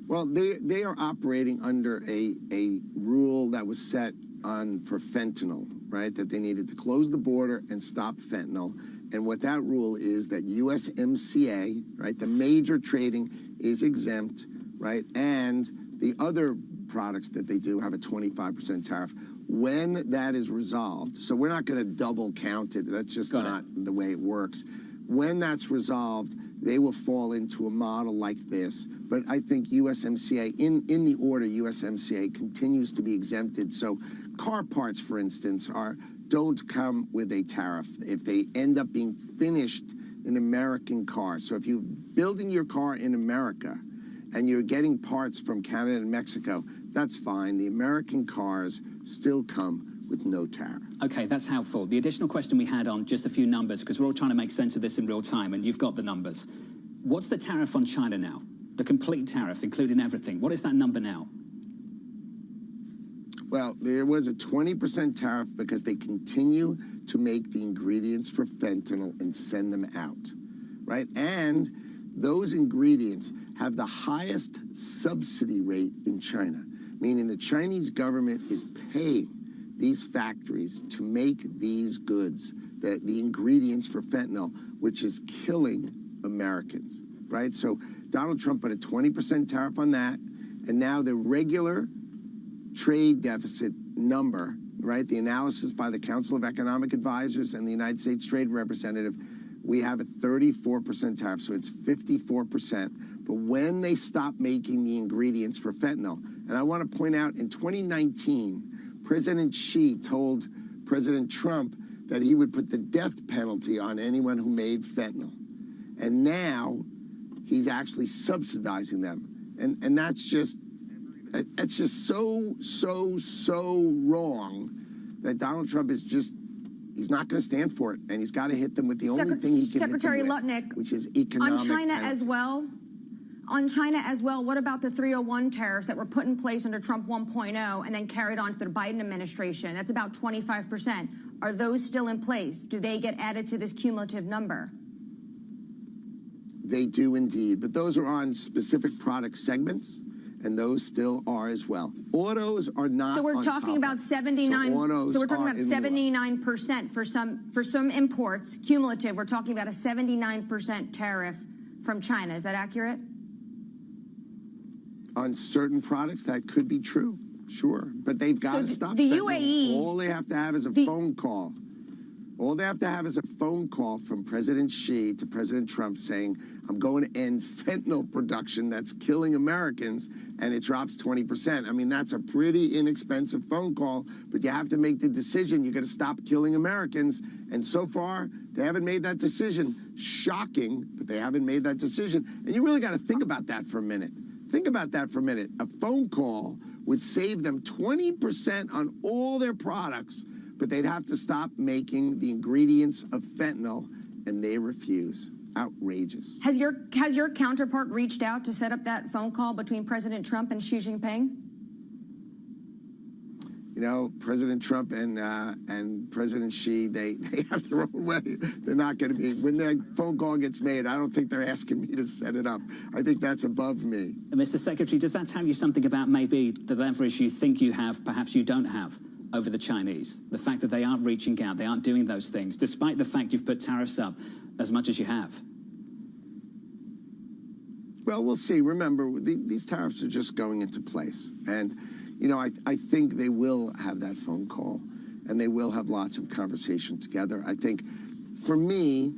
Well, they are operating under a rule that was set for fentanyl, right? That they needed to close the border and stop fentanyl. And what that rule is that USMCA, right, the major trading is exempt, right? And the other products that they do have a 25% tariff. When that is resolved, so we're not going to double count it. That's just not the way it works. When that's resolved, they will fall into a model like this. But I think USMCA, in the order, USMCA continues to be exempted. So car parts, for instance, don't come with a tariff if they end up being finished in American cars. So if you're building your car in America and you're getting parts from Canada and Mexico, that's fine. The American cars still come with no tariff. Okay, that's helpful. The additional question we had on just a few numbers, because we're all trying to make sense of this in real time, and you've got the numbers. What's the tariff on China now? The complete tariff, including everything. What is that number now? Well, there was a 20% tariff because they continue to make the ingredients for fentanyl and send them out, right? And those ingredients have the highest subsidy rate in China, meaning the Chinese government is paying these factories to make these goods, the ingredients for fentanyl, which is killing Americans, right? So Donald Trump put a 20% tariff on that, and now the regular trade deficit number, right, the analysis by the Council of Economic Advisors and the United States Trade Representative, we have a 34% tariff, so it's 54%. But when they stop making the ingredients for fentanyl, and I want to point out, in 2019, President Xi told President Trump that he would put the death penalty on anyone who made fentanyl. And now he's actually subsidizing them. And that's just so wrong that Donald Trump is just He's not going to stand for it, and he's got to hit them with the only thing he can Secretary hit them Lutnick, with, which is economic on China penalty. as well. On China as well, what about the 301 tariffs that were put in place under Trump 1.0 and then carried on to the Biden administration? That's about 25%. Are those still in place? Do they get added to this cumulative number? They do indeed, but those are on specific product segments, and those still are as well. Autos are not. So we're on talking top about 79. So we're talking about 79% for some imports cumulative. We're talking about a 79% tariff from China. Is that accurate? On certain products, that could be true, sure. But they've got to stop the fentanyl. UAE. All they have to have is a phone call. All they have to have is a phone call from President Xi to President Trump saying, I'm going to end fentanyl production that's killing Americans, and it drops 20%. I mean, that's a pretty inexpensive phone call, but you have to make the decision. You got to stop killing Americans. And so far, they haven't made that decision. Shocking, but they haven't made that decision. And you really got to think about that for a minute. Think about that for a minute. A phone call would save them 20% on all their products, but they'd have to stop making the ingredients of fentanyl, and they refuse. Outrageous. Has your counterpart reached out to set up that phone call between President Trump and Xi Jinping? You know, President Trump and President Xi, they have their own way. They're not going to be, when that phone call gets made, I don't think they're asking me to set it up. I think that's above me. Mr. Secretary, does that tell you something about maybe the leverage you think you have, perhaps you don't have, over the Chinese? The fact that they aren't reaching out, they aren't doing those things, despite the fact you've put tariffs up as much as you have? Well, we'll see. Remember, these tariffs are just going into place. And, you know, I think they will have that phone call, and they will have lots of conversation together. I think, for me,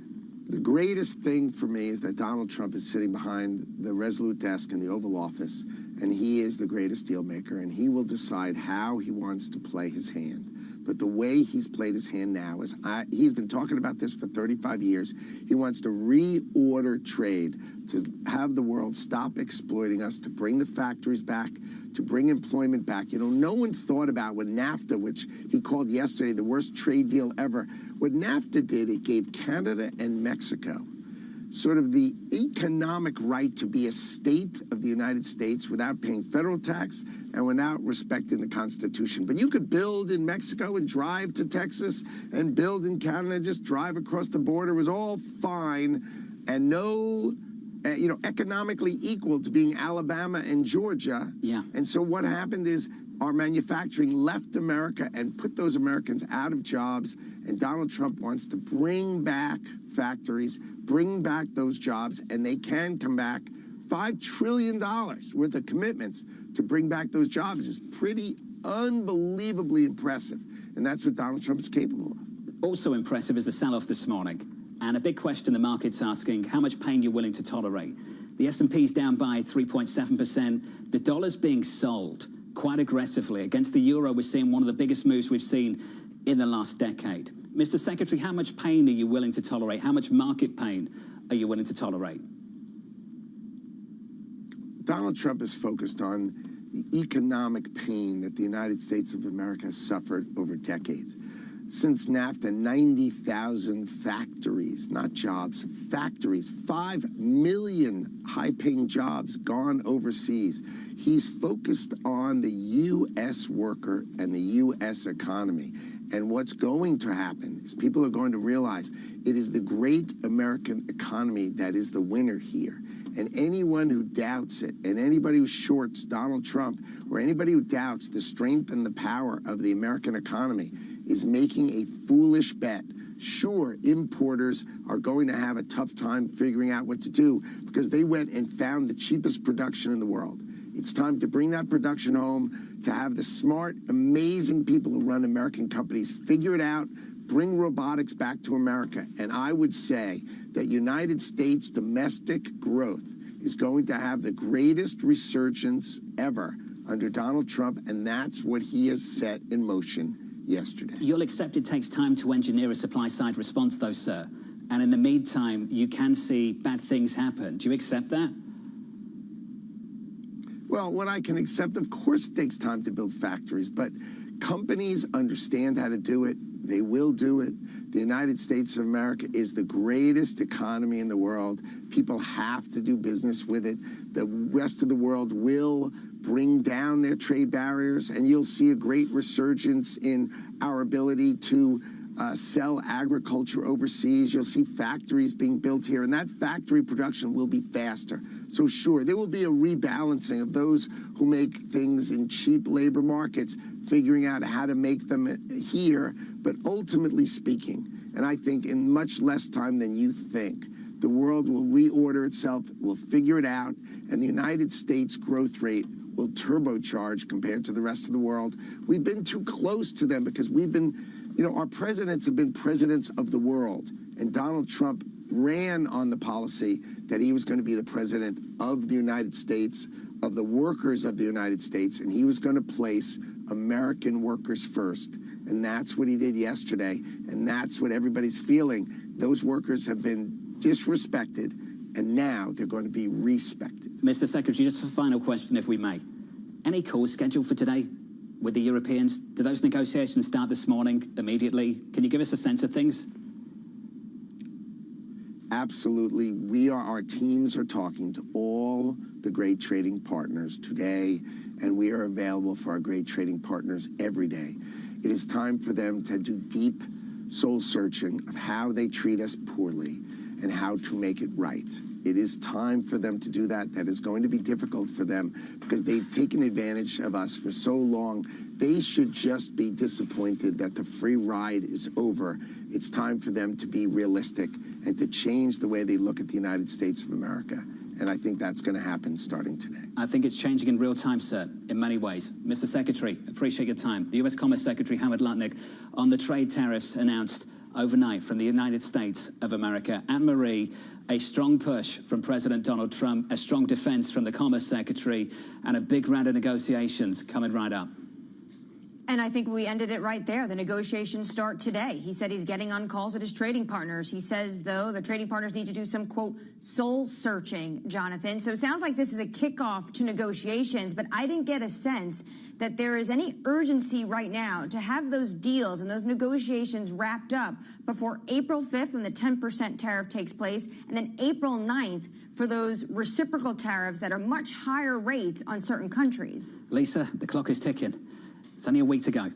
the greatest thing for me is that Donald Trump is sitting behind the Resolute desk in the Oval Office, and he is the greatest deal maker, and he will decide how he wants to play his hand. But the way he's played his hand now is, he's been talking about this for 35 years. He wants to reorder trade, to have the world stop exploiting us, to bring the factories back, to bring employment back. You know, no one thought about what NAFTA, which he called yesterday the worst trade deal ever. What NAFTA did, it gave Canada and Mexico sort of the economic right to be a state of the United States without paying federal tax and without respecting the Constitution. But you could build in Mexico and drive to Texas, and build in Canada and just drive across the border. It was all fine and no, you know, economically equal to being Alabama and Georgia. Yeah. And so what happened is our manufacturing left America and put those Americans out of jobs. And Donald Trump wants to bring back factories, bring back those jobs, and they can come back. $5 trillion worth of commitments to bring back those jobs is pretty unbelievably impressive. And that's what Donald Trump is capable of. Also impressive is the sell-off this morning. And a big question the market's asking, how much pain you're willing to tolerate. The S&P's down by 3.7%. The dollar's being sold quite aggressively. Against the euro, we're seeing one of the biggest moves we've seen in the last decade. Mr. Secretary, how much pain are you willing to tolerate? How much market pain are you willing to tolerate? Donald Trump is focused on the economic pain that the United States of America has suffered over decades. Since NAFTA, 90,000 factories, not jobs, factories, 5 million high-paying jobs gone overseas. He's focused on the U.S. worker and the U.S. economy. And what's going to happen is people are going to realize it is the great American economy that is the winner here. And anyone who doubts it, and anybody who shorts Donald Trump, or anybody who doubts the strength and the power of the American economy, is making a foolish bet. Sure, importers are going to have a tough time figuring out what to do because they went and found the cheapest production in the world. It's time to bring that production home, to have the smart, amazing people who run American companies figure it out, bring robotics back to America. And I would say that United States domestic growth is going to have the greatest resurgence ever under Donald Trump, and that's what he has set in motion yesterday. You'll accept it takes time to engineer a supply-side response, though, sir. And in the meantime, you can see bad things happen. Do you accept that? Well, what I can accept, of course it takes time to build factories, but companies understand how to do it. They will do it. The United States of America is the greatest economy in the world. People have to do business with it. The rest of the world will bring down their trade barriers, and you'll see a great resurgence in our ability to sell agriculture overseas. You'll see factories being built here, and that factory production will be faster. So sure, there will be a rebalancing of those who make things in cheap labor markets, figuring out how to make them here. But ultimately speaking, and I think in much less time than you think, the world will reorder itself, will figure it out, and the United States growth rate will turbocharge compared to the rest of the world. We've been too close to them because we've been, our presidents have been presidents of the world, and Donald Trump ran on the policy that he was going to be the president of the United States, of the workers of the United States, and he was going to place American workers first. And that's what he did yesterday, and that's what everybody's feeling. Those workers have been disrespected, and now they're going to be respected. Mr. Secretary, just a final question, if we may. Any calls scheduled for today with the Europeans? Do those negotiations start this morning, immediately? Can you give us a sense of things? Absolutely. Our teams are talking to all the great trading partners today, and we are available for our great trading partners every day. It is time for them to do deep soul searching of how they treat us poorly and how to make it right. It is time for them to do that. That is going to be difficult for them because they've taken advantage of us for so long. They should just be disappointed that the free ride is over. It's time for them to be realistic and to change the way they look at the United States of America. And I think that's going to happen starting today. I think it's changing in real time, sir, in many ways. Mr. Secretary, appreciate your time. The U.S. Commerce Secretary, Howard Lutnick, on the trade tariffs announced overnight from the United States of America. Anne-Marie, a strong push from President Donald Trump, a strong defense from the Commerce Secretary, and a big round of negotiations coming right up. And I think we ended it right there. The negotiations start today. He said he's getting on calls with his trading partners. He says, though, the trading partners need to do some, quote, soul searching, Jonathan. So it sounds like this is a kickoff to negotiations, but I didn't get a sense that there is any urgency right now to have those deals and those negotiations wrapped up before April 5th when the 10% tariff takes place, and then April 9th for those reciprocal tariffs that are much higher rates on certain countries. Lisa, the clock is ticking. It's only a week to go.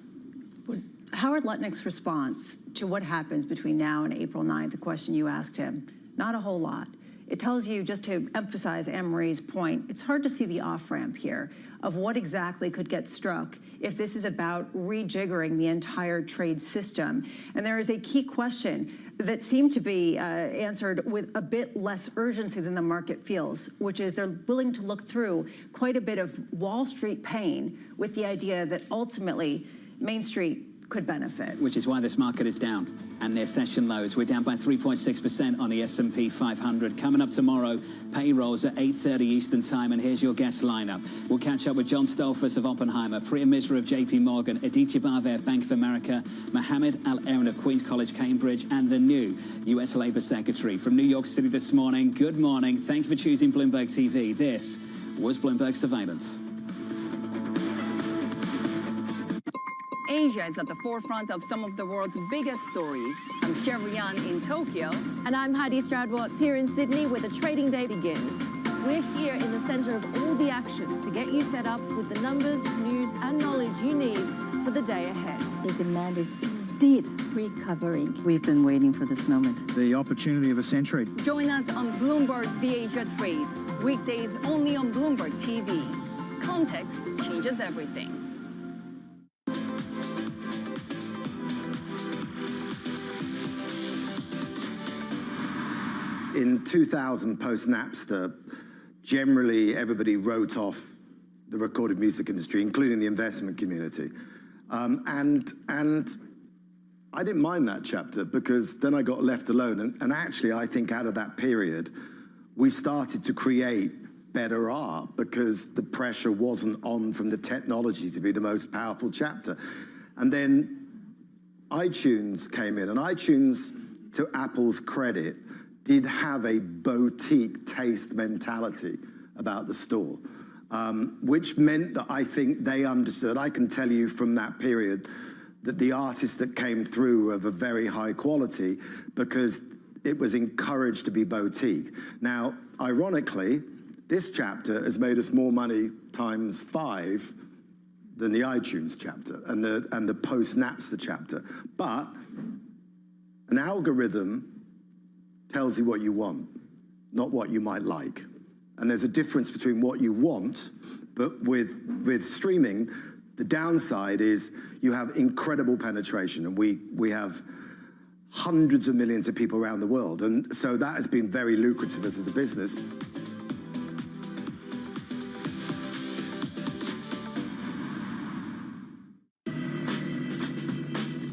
Howard Lutnick's response to what happens between now and April 9th, the question you asked him, not a whole lot. It tells you, just to emphasize Anne-Marie's point, it's hard to see the off-ramp here of what exactly could get struck if this is about rejiggering the entire trade system. And there is a key question that seemed to be answered with a bit less urgency than the market feels, which is they're willing to look through quite a bit of Wall Street pain with the idea that ultimately Main Street could benefit. Which is why this market is down and their session lows. We're down by 3.6% on the S&P 500. Coming up tomorrow, payrolls at 8:30 Eastern Time, and here's your guest lineup. We'll catch up with John Stolfus of Oppenheimer, Priya Misra of JP Morgan, Aditya Bharve of Bank of America, Mohammed Al-Erin of Queen's College, Cambridge, and the new U.S. Labor Secretary from New York City this morning. Good morning. Thank you for choosing Bloomberg TV. This was Bloomberg Surveillance. Asia is at the forefront of some of the world's biggest stories. I'm Sherrian in Tokyo. And I'm Heidi Stroud-Watts here in Sydney, where the trading day begins. We're here in the center of all the action to get you set up with the numbers, news, and knowledge you need for the day ahead. The demand is indeed recovering. We've been waiting for this moment. The opportunity of a century. Join us on Bloomberg The Asia Trade. Weekdays only on Bloomberg TV. Context changes everything. In 2000, post-Napster, generally everybody wrote off the recorded music industry, including the investment community. And I didn't mind that chapter because then I got left alone. And actually, I think out of that period, we started to create better art because the pressure wasn't on from the technology to be the most powerful chapter. And then iTunes came in, and iTunes, to Apple's credit, did have a boutique taste mentality about the store, which meant that I think they understood. I can tell you from that period that the artists that came through are of a very high quality because it was encouraged to be boutique. Now, ironically, this chapter has made us more money times 5 than the iTunes chapter and the post-Napster chapter. But an algorithm tells you what you want, not what you might like. And there's a difference between what you want, but with streaming, the downside is you have incredible penetration, and we have hundreds of millions of people around the world. And so that has been very lucrative as a business.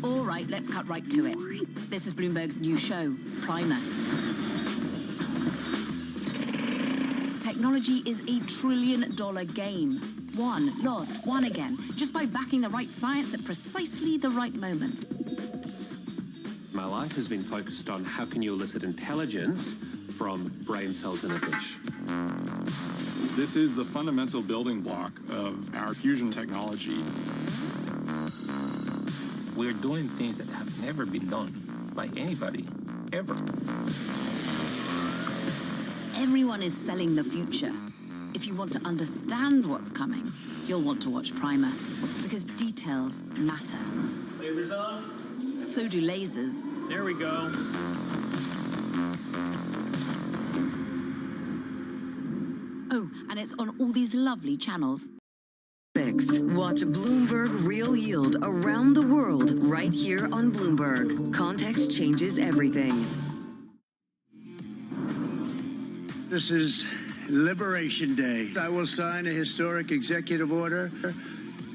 All right, let's cut right to it. This is Bloomberg's new show, Primer. Technology is a $1 trillion game. Won, lost, won again, just by backing the right science at precisely the right moment. My life has been focused on how can you elicit intelligence from brain cells in a dish. This is the fundamental building block of our fusion technology. We're doing things that have never been done by anybody, ever. Everyone is selling the future. If you want to understand what's coming, you'll want to watch Primer, because details matter. Lasers on? So do lasers. There we go. Oh, and it's on all these lovely channels. Watch Bloomberg Real Yield around the world right here on Bloomberg. Context changes everything. This is Liberation Day. I will sign a historic executive order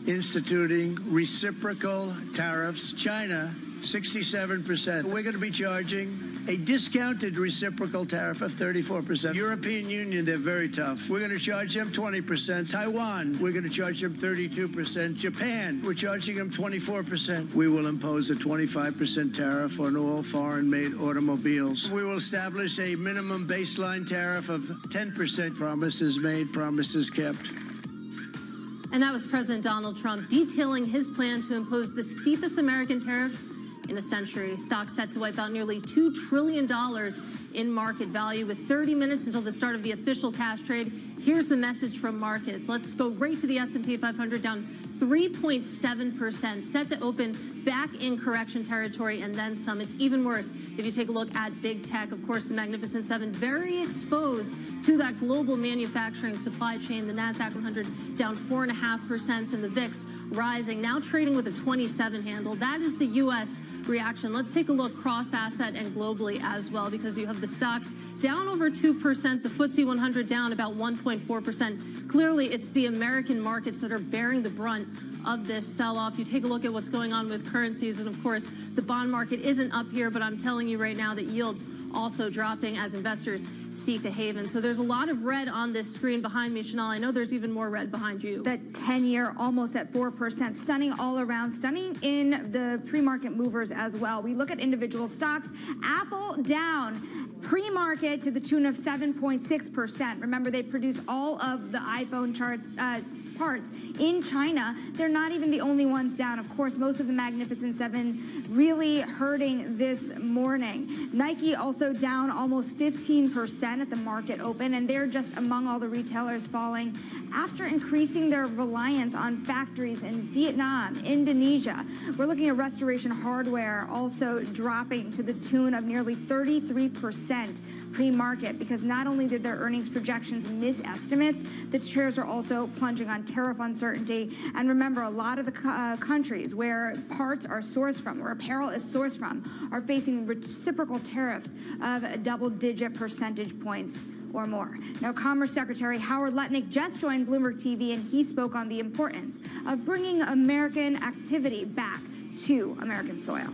instituting reciprocal tariffs. China, 67%. We're going to be charging a discounted reciprocal tariff of 34%. European Union, they're very tough. We're going to charge them 20%. Taiwan, we're going to charge them 32%. Japan, we're charging them 24%. We will impose a 25% tariff on all foreign-made automobiles. We will establish a minimum baseline tariff of 10%. Promises made, promises kept. And that was President Donald Trump detailing his plan to impose the steepest American tariffs in a century. Stocks set to wipe out nearly $2 trillion in market value with 30 minutes until the start of the official cash trade. Here's the message from markets. Let's go right to the S&P 500, down 3.7%, set to open back in correction territory and then some. It's even worse if you take a look at big tech. Of course, the Magnificent Seven, very exposed to that global manufacturing supply chain. The NASDAQ 100 down 4.5%, and the VIX rising, now trading with a 27 handle. That is the U.S. reaction. Let's take a look cross-asset and globally as well, because you have the stocks down over 2%, the FTSE 100 down about 1.4%. Clearly, it's the American markets that are bearing the brunt of this sell-off. You take a look at what's going on with currencies, and of course, the bond market isn't up here, but I'm telling you right now that yields also dropping as investors seek a haven. So there's a lot of red on this screen behind me, Chanel. I know there's even more red behind you. The 10-year almost at 4%, stunning all around, stunning in the pre-market movers as well. We look at individual stocks. Apple down pre-market to the tune of 7.6%. Remember, they produce all of the iPhone parts in China. They're not even the only ones down. Of course, most of the Magnificent Seven really hurting this morning. Nike also down almost 15% at the market open, and they're just among all the retailers falling after increasing their reliance on factories in Vietnam, Indonesia. We're looking at Restoration Hardware also dropping to the tune of nearly 33% pre-market, because not only did their earnings projections miss estimates, the shares are also plunging on tariff uncertainty. And remember, a lot of the countries where parts are sourced from, where apparel is sourced from, are facing reciprocal tariffs of double-digit percentage points or more. Now, Commerce Secretary Howard Lutnick just joined Bloomberg TV, and he spoke on the importance of bringing American activity back to American soil.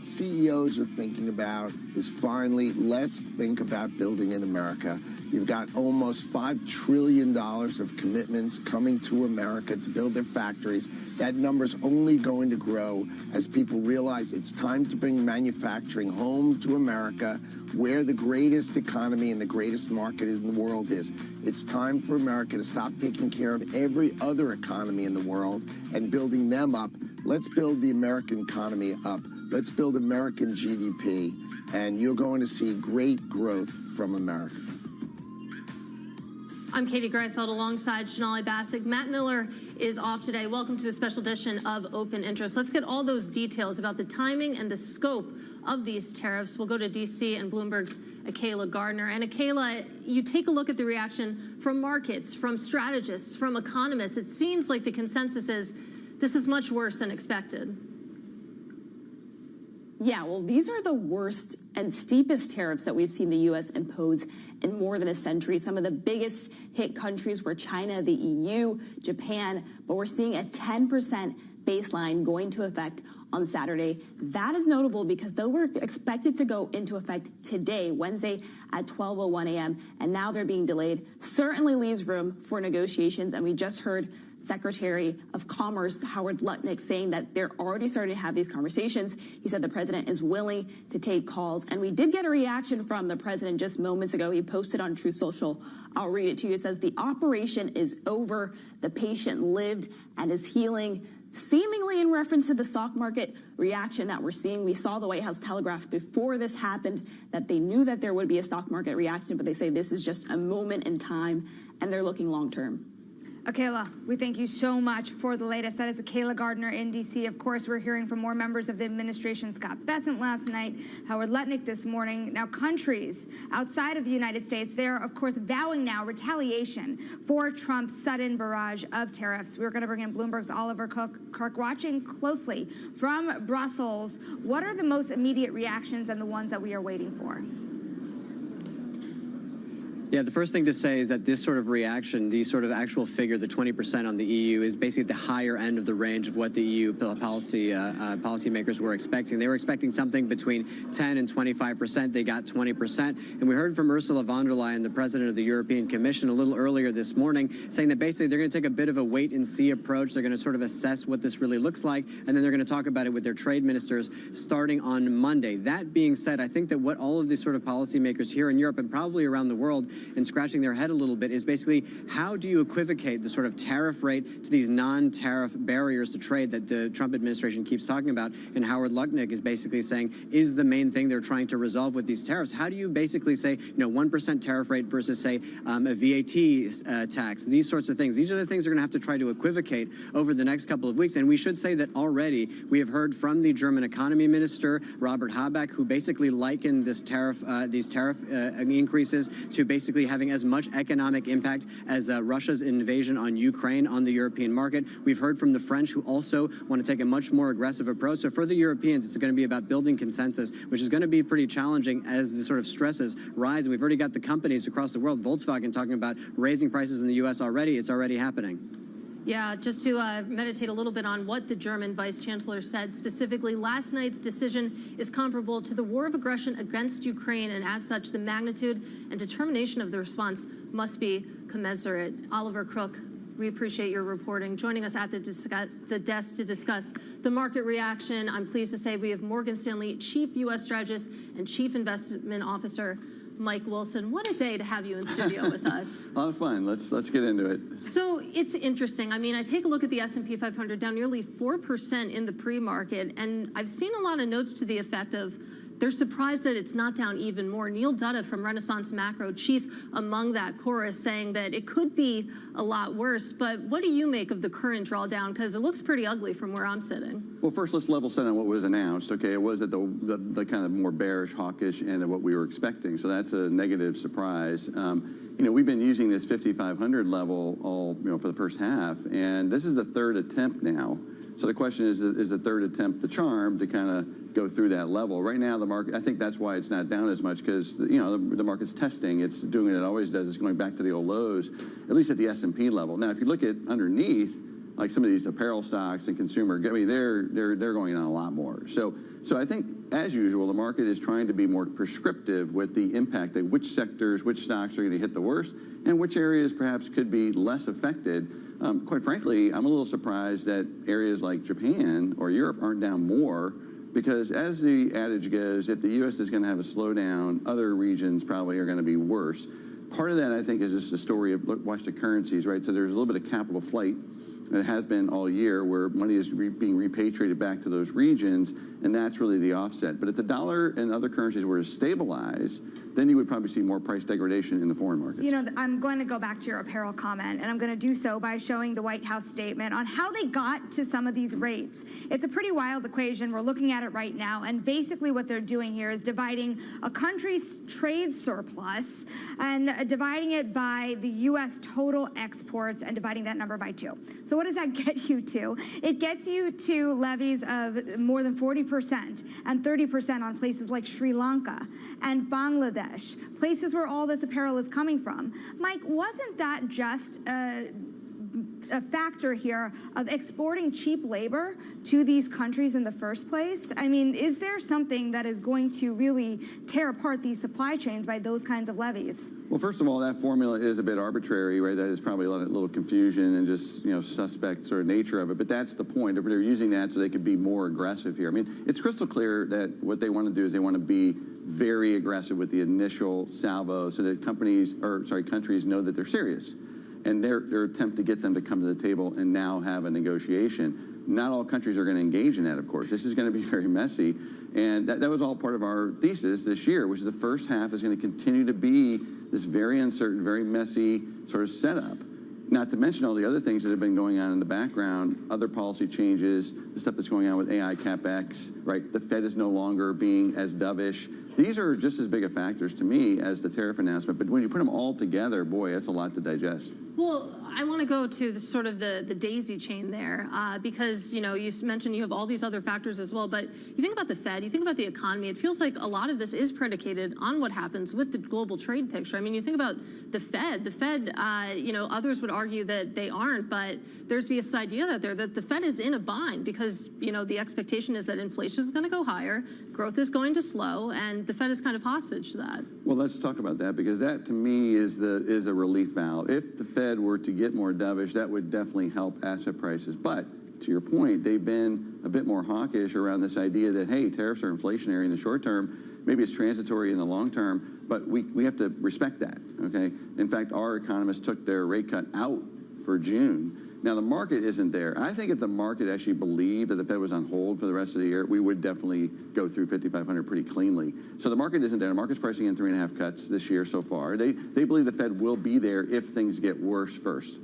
CEOs are thinking about is finally, let's think about building in America. You've got almost $5 trillion of commitments coming to America to build their factories. That number's only going to grow as people realize it's time to bring manufacturing home to America, where the greatest economy and the greatest market in the world is. It's time for America to stop taking care of every other economy in the world and building them up Let's build the American economy up. Let's build American GDP, and you're going to see great growth from America. I'm Katie Greifeld alongside Sonali Basak. Matt Miller is off today. Welcome to a special edition of Open Interest. Let's get all those details about the timing and the scope of these tariffs. We'll go to D.C. and Bloomberg's Akayla Gardner. And Akayla, you take a look at the reaction from markets, from strategists, from economists. It seems like the consensus is this is much worse than expected. Yeah, well, these are the worst and steepest tariffs that we've seen the U.S. impose in more than a century. Some of the biggest hit countries were China, the EU, Japan, but we're seeing a 10% baseline going into effect on Saturday. That is notable because they were expected to go into effect today, Wednesday at 12:01 a.m., and now they're being delayed. Certainly leaves room for negotiations, and we just heard Secretary of Commerce Howard Lutnick saying that they're already starting to have these conversations. He said the president is willing to take calls. And we did get a reaction from the president just moments ago. He posted on Truth Social. I'll read it to you. It says, "The operation is over. The patient lived and is healing." Seemingly in reference to the stock market reaction that we're seeing. We saw the White House telegraph before this happened that they knew that there would be a stock market reaction, but they say this is just a moment in time and they're looking long term. Akayla, we thank you so much for the latest. That is Akayla Gardner in D.C. Of course, we're hearing from more members of the administration. Scott Bessent last night, Howard Lutnick this morning. Now, countries outside of the United States, they're, of course, vowing now retaliation for Trump's sudden barrage of tariffs. We're going to bring in Bloomberg's Oliver Kirk, watching closely from Brussels. What are the most immediate reactions and the ones that we are waiting for? Yeah, the first thing to say is that this sort of reaction, the sort of actual figure, the 20% on the EU, is basically at the higher end of the range of what the EU policymakers were expecting. They were expecting something between 10 and 25%. They got 20%. And we heard from Ursula von der Leyen, the president of the European Commission, a little earlier this morning, saying that basically they're going to take a bit of a wait-and-see approach. They're going to sort of assess what this really looks like, and then they're going to talk about it with their trade ministers starting on Monday. That being said, I think that what all of these sort of policymakers here in Europe and probably around the world and scratching their head a little bit is basically how do you equivocate the sort of tariff rate to these non-tariff barriers to trade that the Trump administration keeps talking about. And Howard Lutnick is basically saying is the main thing they're trying to resolve with these tariffs. How do you basically say, 1% tariff rate versus, say, a VAT tax, these sorts of things? These are the things they're going to have to try to equivocate over the next couple of weeks. And we should say that already we have heard from the German economy minister, Robert Habeck, who basically likened these tariff increases to basically having as much economic impact as Russia's invasion on Ukraine on the European market. We've heard from the French, who also want to take a much more aggressive approach. So for the Europeans, it's going to be about building consensus, which is going to be pretty challenging as the sort of stresses rise. And we've already got the companies across the world, Volkswagen, talking about raising prices in the U.S. already. It's already happening. Yeah, just to meditate a little bit on what the German vice chancellor said specifically, last night's decision is comparable to the war of aggression against Ukraine, and as such, the magnitude and determination of the response must be commensurate. Oliver Crook, we appreciate your reporting. Joining us at the desk to discuss the market reaction, I'm pleased to say we have Morgan Stanley Chief U.S. Strategist and Chief Investment Officer Mike Wilson. What a day to have you in studio with us. A lot of fun. Let's get into it. So it's interesting. I mean, I take a look at the S&P 500 down nearly 4% in the pre-market, and I've seen a lot of notes to the effect of they're surprised that it's not down even more. Neil Dutta from Renaissance Macro, chief among that chorus, saying that it could be a lot worse. But what do you make of the current drawdown? Because it looks pretty ugly from where I'm sitting. Well, first, let's level set on what was announced. Okay, it was at the kind of more bearish, hawkish end of what we were expecting. So that's a negative surprise. We've been using this 5,500 level all for the first half, and this is the third attempt now. So the question is the third attempt the charm to kind of go through that level? Right now, the market, I think that's why it's not down as much, because the market's testing. It's doing what it always does. It's going back to the old lows, at least at the S&P level. Now, if you look at underneath, like some of these apparel stocks and consumer, I mean, they're going on a lot more. So I think, as usual, the market is trying to be more prescriptive with the impact of which sectors, which stocks are going to hit the worst, and which areas perhaps could be less affected. Quite frankly, I'm a little surprised that areas like Japan or Europe aren't down more, because as the adage goes, if the U.S. is going to have a slowdown, other regions probably are going to be worse. Part of that, I think, is just the story of watch the currencies, right? So there's a little bit of capital flight It has been all year, where money is being repatriated back to those regions, and that's really the offset. But if the dollar and other currencies were to stabilize, then you would probably see more price degradation in the foreign markets. You know, I'm going to go back to your apparel comment, and I'm going to do so by showing the White House statement on how they got to some of these rates. It's a pretty wild equation. We're looking at it right now, and basically what they're doing here is dividing a country's trade surplus and dividing it by the U.S. total exports and dividing that number by 2. So what does that get you to? It gets you to levies of more than 40% and 30% on places like Sri Lanka and Bangladesh, places where all this apparel is coming from. Mike, wasn't that just a factor here of exporting cheap labor to these countries in the first place? I mean, is there something that is going to really tear apart these supply chains by those kinds of levies? Well, first of all, that formula is a bit arbitrary, right? That is probably a little confusion and just, suspect sort of nature of it. But that's the point. They're using that so they could be more aggressive here. I mean, it's crystal clear that what they want to do is they want to be very aggressive with the initial salvo so that countries know that they're serious. And their attempt to get them to come to the table and now have a negotiation. Not all countries are going to engage in that, of course. This is going to be very messy. And that was all part of our thesis this year, which is the first half is going to continue to be this very uncertain, very messy sort of setup. Not to mention all the other things that have been going on in the background, other policy changes, the stuff that's going on with AI CapEx, right? The Fed is no longer being as dovish. These are just as big a factors to me as the tariff announcement. But when you put them all together, boy, that's a lot to digest. Well, I want to go to the daisy chain there because, you mentioned you have all these other factors as well. But you think about the Fed, you think about the economy, it feels like a lot of this is predicated on what happens with the global trade picture. I mean, you think about the Fed, others would argue that they aren't, but there's this idea out there that the Fed is in a bind because, the expectation is that inflation is going to go higher, growth is going to slow, and the Fed is kind of hostage to that. Well, let's talk about that because that, to me, is a relief valve. If the Fed were to get more dovish, that would definitely help asset prices. But to your point, they've been a bit more hawkish around this idea that, hey, tariffs are inflationary in the short term. Maybe it's transitory in the long term, but we have to respect that, okay? In fact, our economists took their rate cut out for June. Now, the market isn't there. I think if the market actually believed that the Fed was on hold for the rest of the year, we would definitely go through 5,500 pretty cleanly. So the market isn't there. The market's pricing in 3.5 cuts this year so far. They believe the Fed will be there if things get worse first.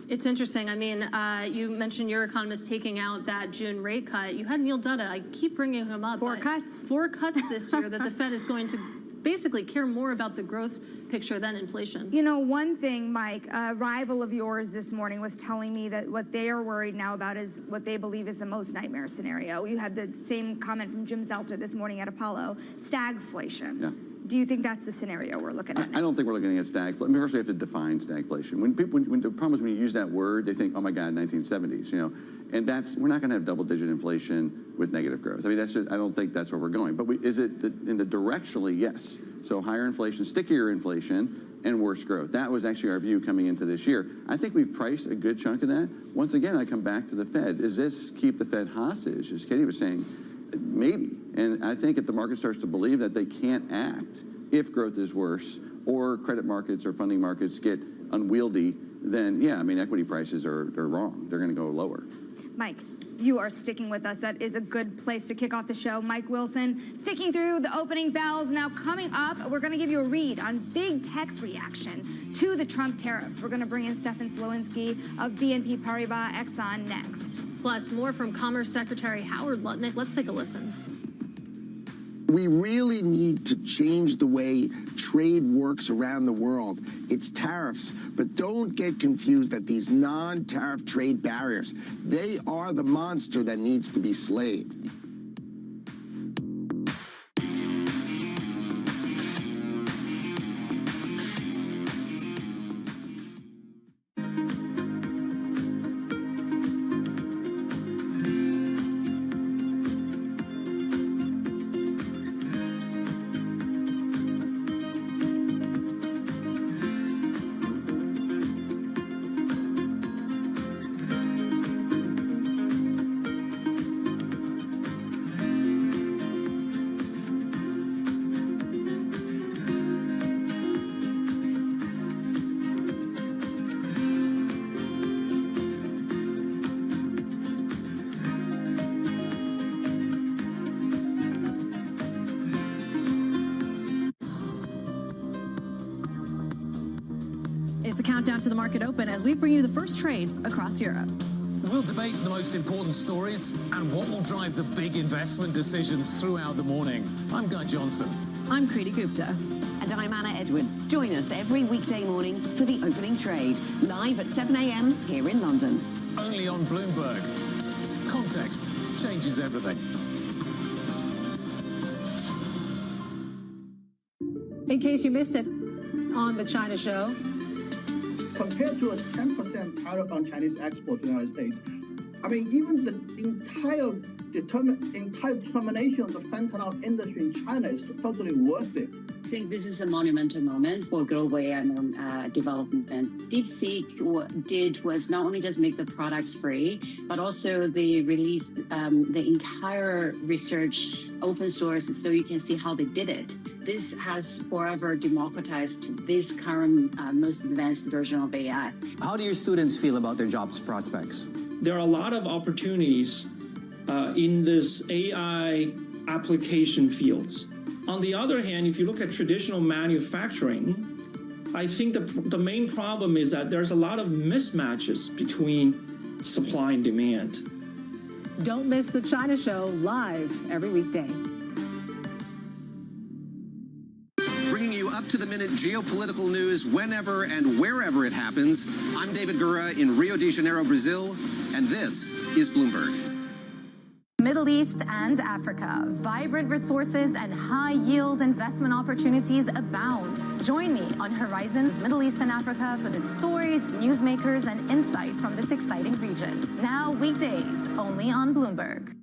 It's interesting. I mean, you mentioned your economist taking out that June rate cut. You had Neil Dutta. I keep bringing him up. 4 cuts. 4 cuts this year that the Fed is going to basically care more about the growth picture than inflation. One thing, Mike, a rival of yours this morning was telling me that what they are worried now about is what they believe is the most nightmare scenario. You had the same comment from Jim Zelter this morning at Apollo, stagflation. Yeah. Do you think that's the scenario we're looking at now? I don't think we're looking at stagflation. I mean, first we have to define stagflation. When the problem is when you use that word, they think, oh my God, 1970s, And we're not going to have double-digit inflation with negative growth. I mean, I don't think that's where we're going. But is it in the directionally? Yes. So higher inflation, stickier inflation, and worse growth. That was actually our view coming into this year. I think we've priced a good chunk of that. Once again, I come back to the Fed. Is this keep the Fed hostage, as Katie was saying? Maybe. And I think if the market starts to believe that they can't act if growth is worse or credit markets or funding markets get unwieldy, then, yeah, I mean, equity prices are wrong. They're going to go lower. Mike, you are sticking with us. That is a good place to kick off the show. Mike Wilson, sticking through the opening bells. Now, coming up, we're going to give you a read on big tech's reaction to the Trump tariffs. We're going to bring in Stefan Slowinski of BNP Paribas Exxon next. Plus, more from Commerce Secretary Howard Lutnick. Let's take a listen. We really need to change the way trade works around the world. It's tariffs, but don't get confused that these non-tariff trade barriers, they are the monster that needs to be slayed. countdown to the market open as we bring you the first trades across Europe. We'll debate the most important stories and what will drive the big investment decisions throughout the morning. I'm Guy Johnson. I'm Kriti Gupta. And I'm Anna Edwards. Join us every weekday morning for the opening trade, live at 7 a.m. here in London. Only on Bloomberg. Context changes everything. In case you missed it on the China show. Compared to a 10% tariff on Chinese export to the United States, I mean, even the entire determination of the fentanyl industry in China is totally worth it. I think this is a monumental moment for global AI development. DeepSeek was not only just make the products free, but also they released the entire research open source so you can see how they did it. This has forever democratized this current most advanced version of AI. How do your students feel about their jobs prospects? There are a lot of opportunities in this AI application fields. On the other hand, if you look at traditional manufacturing, I think the main problem is that there's a lot of mismatches between supply and demand. Don't miss the China show live every weekday. Bringing you up-to-the-minute geopolitical news whenever and wherever it happens. I'm David Gura in Rio de Janeiro, Brazil, and this is Bloomberg. Middle East and Africa, vibrant resources and high-yield investment opportunities abound. Join me on Horizons Middle East and Africa for the stories, newsmakers, and insight from this exciting region. Now weekdays, only on Bloomberg.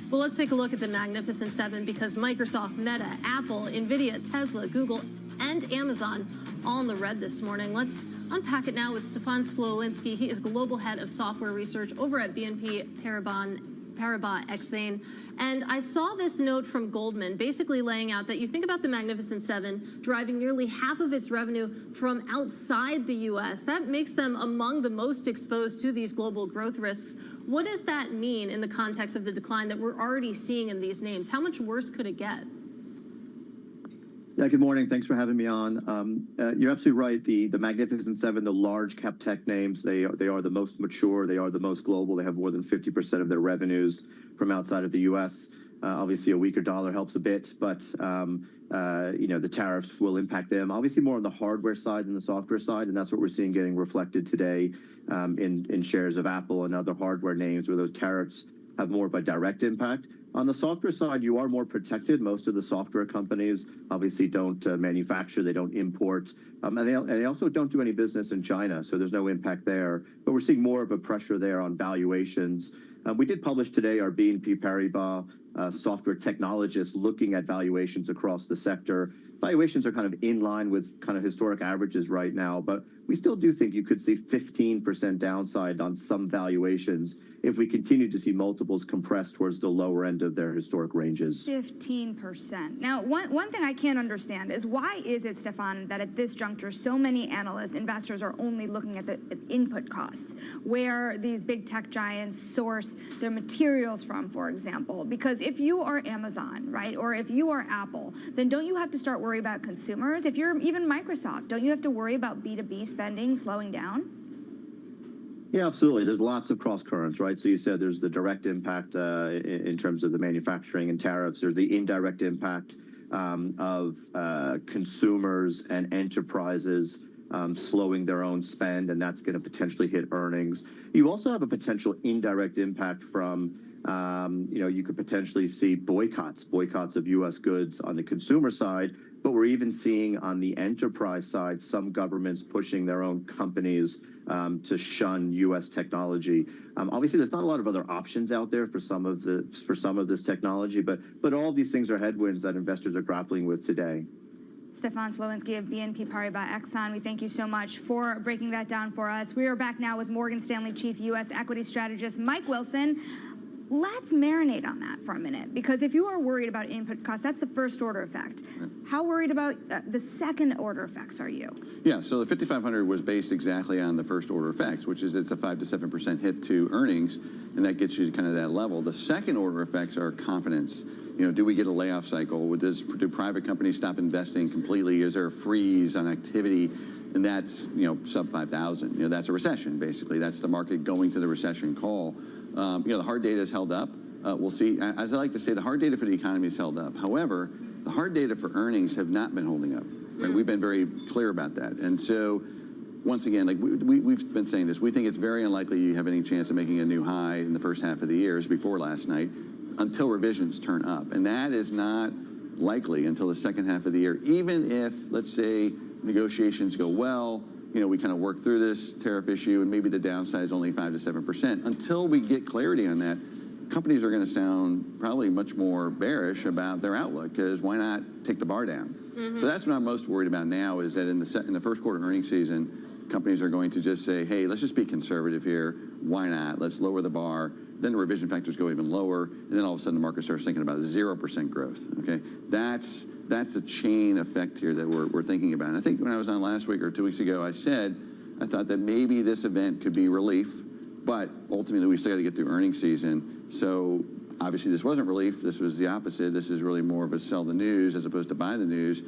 Well, let's take a look at the Magnificent Seven because Microsoft, Meta, Apple, Nvidia, Tesla, Google, and Amazon all in the red this morning. Let's unpack it now with Stefan Slowinski. He is Global Head of Software Research over at BNP Paribas Exane. And I saw this note from Goldman basically laying out that you think about the Magnificent Seven driving nearly half of its revenue from outside the U.S. That makes them among the most exposed to these global growth risks. What does that mean in the context of the decline that we're already seeing in these names? How much worse could it get? Yeah, good morning. Thanks for having me on. You're absolutely right. The Magnificent Seven, the large cap tech names, they are the most mature. They are the most global. They have more than 50% of their revenues from outside of the U.S. Obviously, a weaker dollar helps a bit, but the tariffs will impact them. Obviously, more on the hardware side than the software side, and that's what we're seeing getting reflected today in shares of Apple and other hardware names where those tariffs have more of a direct impact. On the software side, you are more protected. Most of the software companies obviously don't manufacture, they don't import, and they also don't do any business in China, so there's no impact there. But we're seeing more of a pressure there on valuations. We did publish today our BNP Paribas software technologists looking at valuations across the sector. Valuations are kind of in line with kind of historic averages right now, but we still do think you could see 15% downside on some valuations if we continue to see multiples compress towards the lower end of their historic ranges. 15%. Now, one thing I can't understand is why is it, Stefan, that at this juncture, so many analysts, investors are only looking at the input costs, where these big tech giants source their materials from, for example? Because if you are Amazon, right, or if you are Apple, then don't you have to start worrying about consumers? If you're even Microsoft, don't you have to worry about B2B spending slowing down? Yeah, absolutely. There's lots of cross currents, right? So you said there's the direct impact in terms of the manufacturing and tariffs. There's the indirect impact of consumers and enterprises slowing their own spend, and that's going to potentially hit earnings. You also have a potential indirect impact from, you could potentially see boycotts of U.S. goods on the consumer side, but we're even seeing on the enterprise side some governments pushing their own companies to shun U.S. technology. Obviously, there's not a lot of other options out there for some of this technology, but all of these things are headwinds that investors are grappling with today. Stefan Slowinski of BNP Paribas Exane, we thank you so much for breaking that down for us. We are back now with Morgan Stanley Chief U.S. Equity Strategist Mike Wilson. Let's marinate on that for a minute, because if you are worried about input costs, that's the first order effect. How worried about the second order effects are you? Yeah, so the 5,500 was based exactly on the first order effects, which is it's a 5 to 7% hit to earnings, and that gets you to kind of that level. The second order effects are confidence. You know, do we get a layoff cycle? Do private companies stop investing completely? Is there a freeze on activity? And that's, you know, sub 5,000. You know, that's a recession, basically. That's the market going to the recession call. You know, the hard data is held up. We'll see. As I like to say, the hard data for the economy is held up. However, the hard data for earnings have not been holding up. Right? We've been very clear about that. And so, once again, like we've been saying this, we think it's very unlikely you have any chance of making a new high in the first half of the year, as before last night, until revisions turn up. And that is not likely until the second half of the year, even if, let's say, negotiations go well, you know, we kind of work through this tariff issue and maybe the downside is only 5 to 7%. Until we get clarity on that, companies are going to sound probably much more bearish about their outlook, because why not take the bar down? So that's what I'm most worried about now, is that in the first quarter earnings season, companies are going to just say, hey, let's just be conservative here. Why not? Let's lower the bar. Then the revision factors go even lower, and then all of a sudden the market starts thinking about 0% growth. Okay, that's the chain effect here that we're thinking about. And I think when I was on last week or 2 weeks ago, I said I thought that maybe this event could be relief, but ultimately we still got to get through earnings season. So obviously this wasn't relief. This was the opposite. This is really more of a sell the news as opposed to buy the news.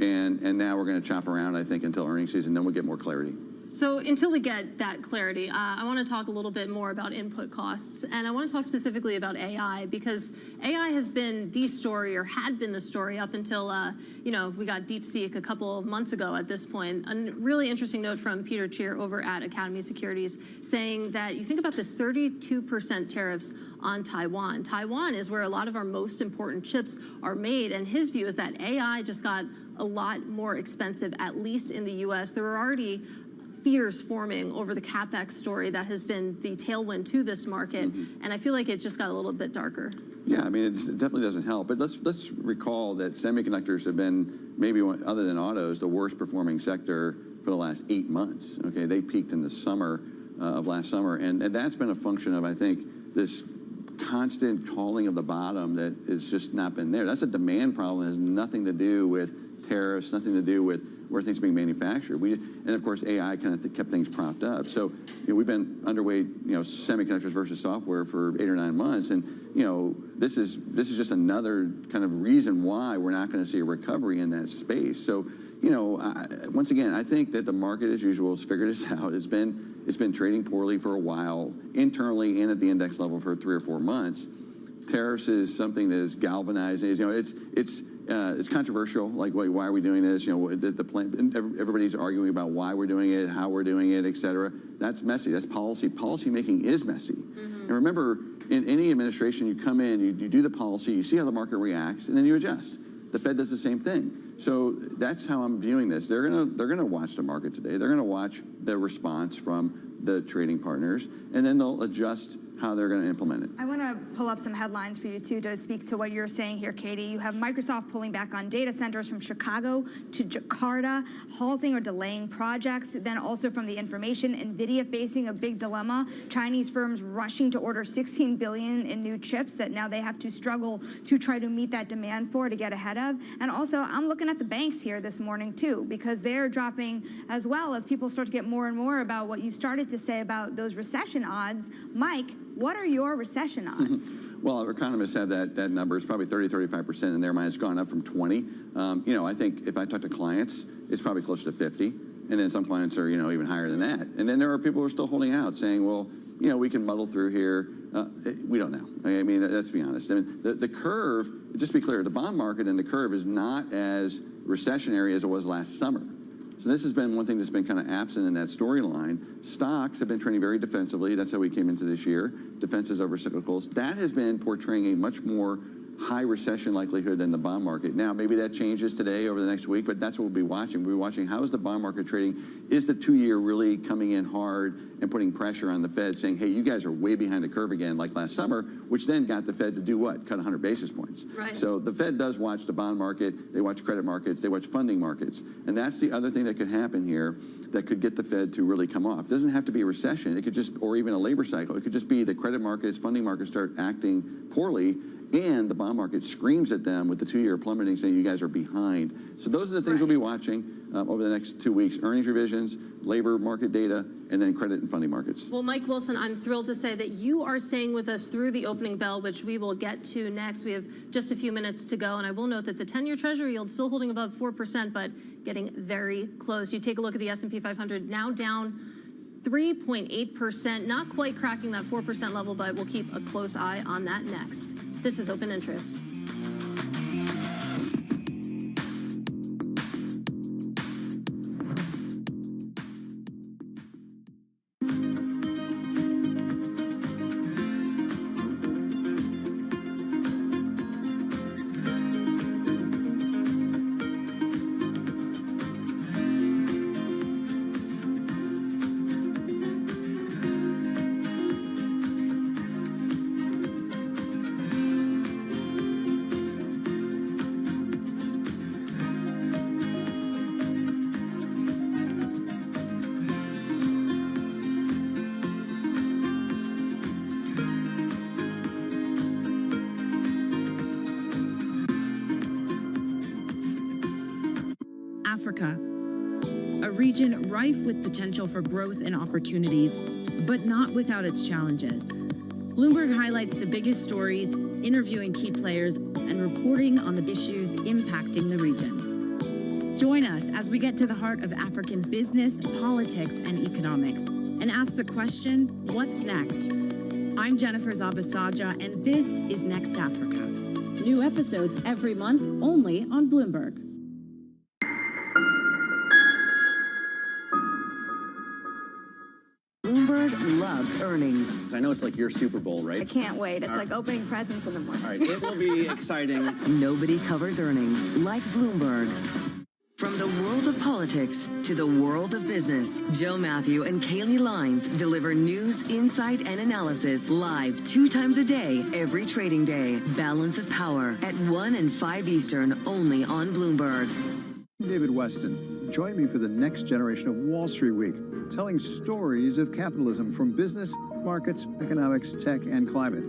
And now we're going to chop around, I think, until earnings season. Then we'll get more clarity. So until we get that clarity, I want to talk a little bit more about input costs, and I want to talk specifically about AI, because AI has been the story, or had been the story, up until you know, we got DeepSeek a couple of months ago at this point. A really interesting note from Peter Cheer over at Academy Securities, saying that you think about the 32% tariffs on Taiwan. Taiwan is where a lot of our most important chips are made, and his view is that AI just got a lot more expensive, at least in the U.S. There were already fears forming over the CapEx story that has been the tailwind to this market, and I feel like it just got a little bit darker. Yeah, I mean, it definitely doesn't help. But let's recall that semiconductors have been, maybe other than autos, the worst performing sector for the last 8 months. Okay, they peaked in the summer of last summer, and that's been a function of, I think, this constant calling of the bottom that has just not been there. That's a demand problem. It has nothing to do with tariffs, nothing to do with where things are being manufactured. And of course, AI kind of kept things propped up. So, you know, we've been underweight, you know, semiconductors versus software for 8 or 9 months. And, you know, this is just another kind of reason why we're not going to see a recovery in that space. So, you know, once again, I think that the market, as usual, has figured this out. It's been trading poorly for a while, internally and at the index level for 3 or 4 months. Tariffs is something that is galvanizing. You know, it's controversial. Like, why are we doing this? You know, the plan. Everybody's arguing about why we're doing it, how we're doing it, et cetera. That's messy. That's policy. Policy making is messy. And remember, in any administration, you come in, you do the policy, you see how the market reacts, and then you adjust. The Fed does the same thing. So that's how I'm viewing this. They're gonna watch the market today. They're gonna watch the response from the trading partners, and then they'll adjust how they're going to implement it. I want to pull up some headlines for you, too, to speak to what you're saying here, Katie. You have Microsoft pulling back on data centers from Chicago to Jakarta, halting or delaying projects. Then also from the information, NVIDIA facing a big dilemma. Chinese firms rushing to order 16 billion in new chips that now they have to struggle to try to meet that demand for, to get ahead of. And also, I'm looking at the banks here this morning, too, because they're dropping as well as people start to get more and more about what you started to say about those recession odds. Mike, what are your recession odds? Well, our economists have that number. It's probably 30-35% in their mind. It's gone up from 20. You know, I think if I talk to clients, it's probably closer to 50. And then some clients are, you know, even higher than that. And then there are people who are still holding out, saying, well, you know, we can muddle through here. We don't know. I mean, let's be honest. I mean, the curve, just to be clear, the bond market and the curve is not as recessionary as it was last summer. So this has been one thing that's been kind of absent in that storyline. Stocks have been trading very defensively. That's how we came into this year. Defenses over cyclicals. That has been portraying a much more high recession likelihood than the bond market. Now, maybe that changes today over the next week, but that's what we'll be watching. We'll be watching how is the bond market trading? Is the 2-year really coming in hard and putting pressure on the Fed, saying, hey, you guys are way behind the curve again, like last summer, which then got the Fed to do what? Cut 100 basis points. Right. So the Fed does watch the bond market, they watch credit markets, they watch funding markets. And that's the other thing that could happen here that could get the Fed to really come off. It doesn't have to be a recession. It could just, or even a labor cycle. It could just be the credit markets, funding markets start acting poorly, and the bond market screams at them with the 2-year plummeting, saying you guys are behind. So those are the things we'll be watching over the next 2 weeks: earnings revisions, labor market data, and then credit and funding markets. Well, Mike Wilson, I'm thrilled to say that you are staying with us through the opening bell, which we will get to next. We have just a few minutes to go, and I will note that the 10-year Treasury yield still holding above 4%, but getting very close. You take a look at the S&P 500, now down 3.8%, not quite cracking that 4% level, but we'll keep a close eye on that next. This is Open Interest. Africa, a region rife with potential for growth and opportunities, but not without its challenges. Bloomberg highlights the biggest stories, interviewing key players, and reporting on the issues impacting the region. Join us as we get to the heart of African business, politics, and economics, and ask the question, what's next? I'm Jennifer Zabasaja, and this is Next Africa. New episodes every month, only on Bloomberg. Bloomberg loves earnings. I know it's like your Super Bowl, right? I can't wait. It's like opening presents in the morning. All right, it will be exciting. Nobody covers earnings like Bloomberg. From the world of politics to the world of business, Joe Matthew and Kaylee Lines deliver news, insight, and analysis live 2 times a day, every trading day. Balance of Power at 1 and 5 Eastern, only on Bloomberg. David Weston, join me for the next generation of Wall Street Week, telling stories of capitalism from business, markets, economics, tech, and climate.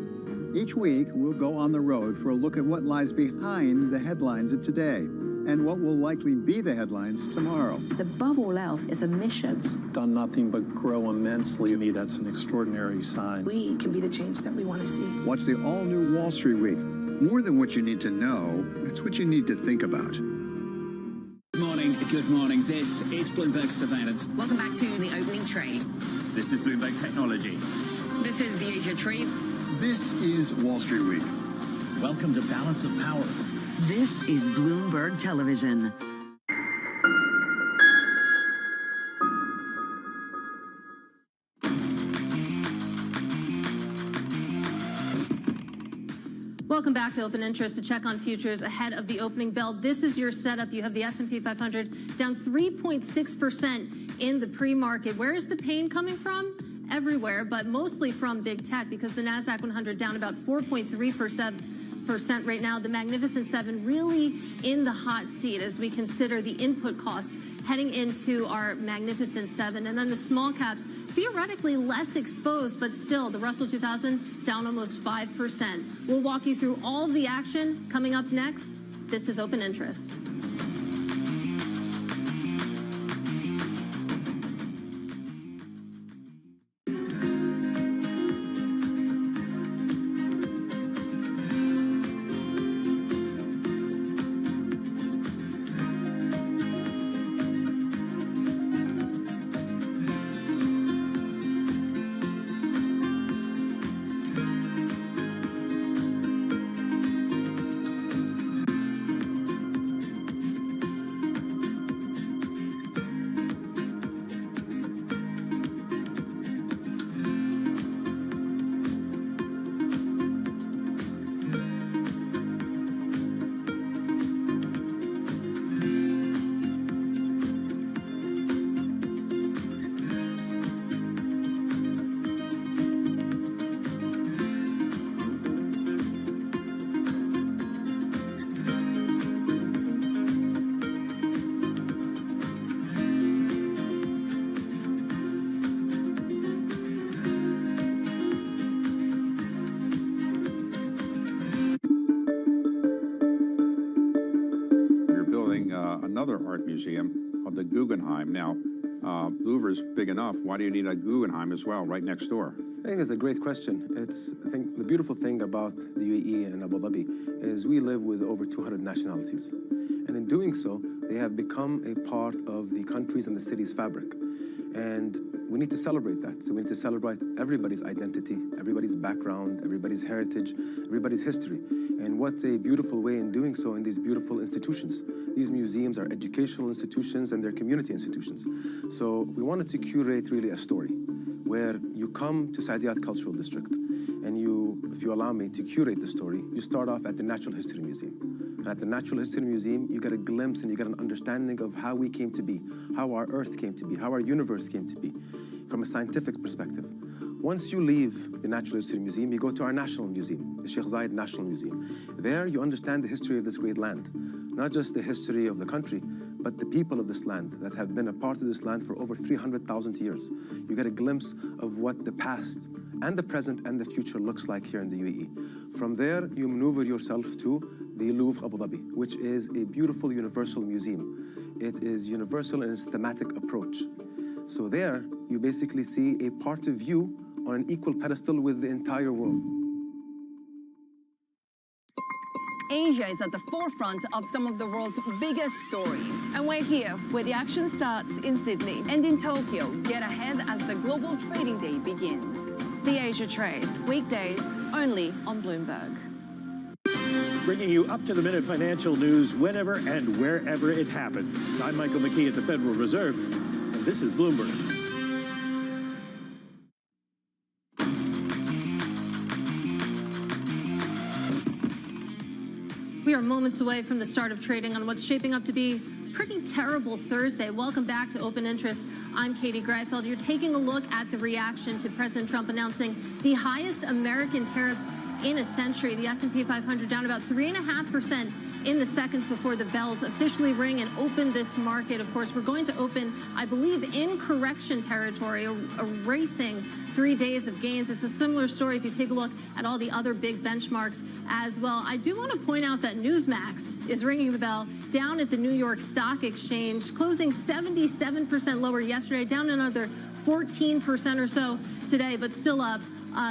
Each week, we'll go on the road for a look at what lies behind the headlines of today and what will likely be the headlines tomorrow. Above all else, it's emissions. Done nothing but grow immensely. To me, that's an extraordinary sign. We can be the change that we want to see. Watch the all-new Wall Street Week. More than what you need to know, it's what you need to think about. Good morning. This is Bloomberg Surveillance. Welcome back to the opening trade. This is Bloomberg Technology. This is the Asia Trade. This is Wall Street Week. Welcome to Balance of Power. This is Bloomberg Television. Welcome back to Open Interest, to check on futures ahead of the opening bell. This is your setup. You have the S&P 500 down 3.6% in the pre-market. Where is the pain coming from? Everywhere, but mostly from big tech, because the NASDAQ 100 down about 4.3% right now. The Magnificent Seven really in the hot seat as we consider the input costs heading into our Magnificent Seven. And then the small caps, theoretically less exposed, but still the Russell 2000 down almost 5%. We'll walk you through all of the action coming up next. This is Open Interest. another art museum called the Guggenheim. Now, Louvre's big enough. Why do you need a Guggenheim as well, right next door? I think it's a great question. I think the beautiful thing about the UAE and Abu Dhabi is we live with over 200 nationalities. And in doing so, they have become a part of the country's and the city's fabric. And we need to celebrate that. So we need to celebrate everybody's identity, everybody's background, everybody's heritage, everybody's history. And what a beautiful way in doing so in these beautiful institutions. These museums are educational institutions and they're community institutions. So we wanted to curate really a story where you come to Saadiyat Cultural District and you, if you allow me to curate the story, you start off at the Natural History Museum. And at the Natural History Museum, you get a glimpse and you get an understanding of how we came to be, how our Earth came to be, how our universe came to be, from a scientific perspective. Once you leave the Natural History Museum, you go to our National Museum, the Sheikh Zayed National Museum. There, you understand the history of this great land, not just the history of the country, but the people of this land that have been a part of this land for over 300,000 years. You get a glimpse of what the past and the present and the future looks like here in the UAE. From there, you maneuver yourself to the Louvre Abu Dhabi, which is a beautiful universal museum. It is universal in its thematic approach. So there, you basically see a part of you on an equal pedestal with the entire world. Asia is at the forefront of some of the world's biggest stories. And we're here, where the action starts in Sydney. And in Tokyo, get ahead as the global trading day begins. The Asia Trade, weekdays only on Bloomberg. Bringing you up-to-the-minute financial news whenever and wherever it happens. I'm Michael McKee at the Federal Reserve, and this is Bloomberg. We are moments away from the start of trading on what's shaping up to be a pretty terrible Thursday. Welcome back to Open Interest. I'm Katie Greifeld. You're taking a look at the reaction to President Trump announcing the highest American tariffs in a century. The S&P 500 down about 3.5% in the seconds before the bells officially ring and open this market. Of course, we're going to open, I believe, in correction territory, erasing 3 days of gains. It's a similar story if you take a look at all the other big benchmarks as well. I do want to point out that Newsmax is ringing the bell down at the New York Stock Exchange, closing 77% lower yesterday, down another 14% or so today, but still up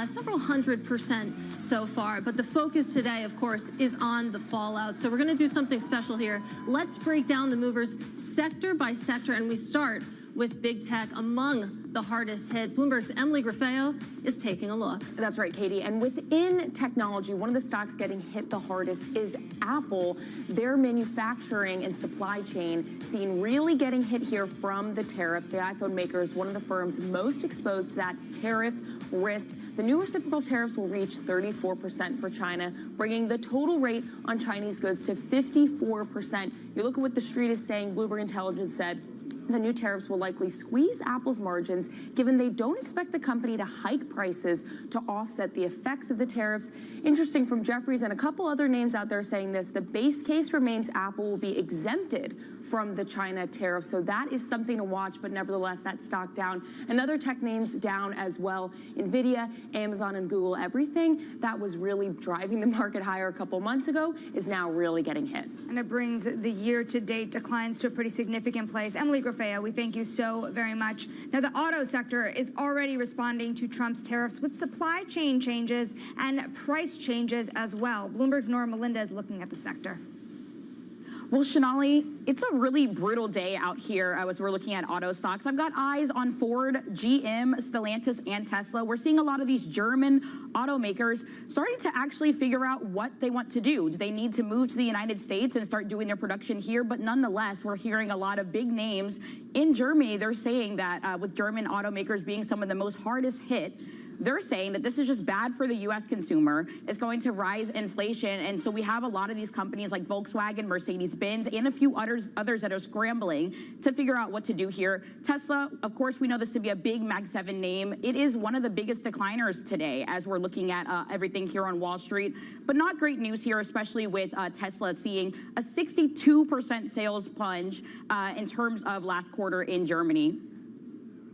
several 100% so far. But the focus today, of course, is on the fallout. So we're going to do something special here. Let's break down the movers sector by sector, and we start with big tech, among the hardest hit. Bloomberg's Emily Grafeo is taking a look. That's right, Katie. And within technology, one of the stocks getting hit the hardest is Apple. Their manufacturing and supply chain seen really getting hit here from the tariffs. The iPhone maker is one of the firms most exposed to that tariff risk. The new reciprocal tariffs will reach 34% for China, bringing the total rate on Chinese goods to 54%. You look at what the street is saying. Bloomberg Intelligence said the new tariffs will likely squeeze Apple's margins, given they don't expect the company to hike prices to offset the effects of the tariffs. Interesting from Jefferies and a couple other names out there saying this, the base case remains Apple will be exempted from the China tariff. So that is something to watch, but nevertheless, that stock down. And other tech names down as well. NVIDIA, Amazon, and Google, everything that was really driving the market higher a couple months ago is now really getting hit. And it brings the year-to-date declines to a pretty significant place. Emily Grafeo, we thank you so very much. Now, the auto sector is already responding to Trump's tariffs with supply chain changes and price changes as well. Bloomberg's Nora Melinda is looking at the sector. Well, Shanali, it's a really brutal day out here as we're looking at auto stocks. I've got eyes on Ford, GM, Stellantis, and Tesla. We're seeing a lot of these German automakers starting to actually figure out what they want to do. Do they need to move to the United States and start doing their production here? But nonetheless, we're hearing a lot of big names in Germany. They're saying that with German automakers being some of the most hardest hit, they're saying that this is just bad for the U.S. consumer. It's going to rise inflation. And so we have a lot of these companies like Volkswagen, Mercedes-Benz, and a few others that are scrambling to figure out what to do here. Tesla, of course, we know this to be a big Mag 7 name. It is one of the biggest decliners today as we're looking at everything here on Wall Street. But not great news here, especially with Tesla seeing a 62% sales plunge in terms of last quarter in Germany.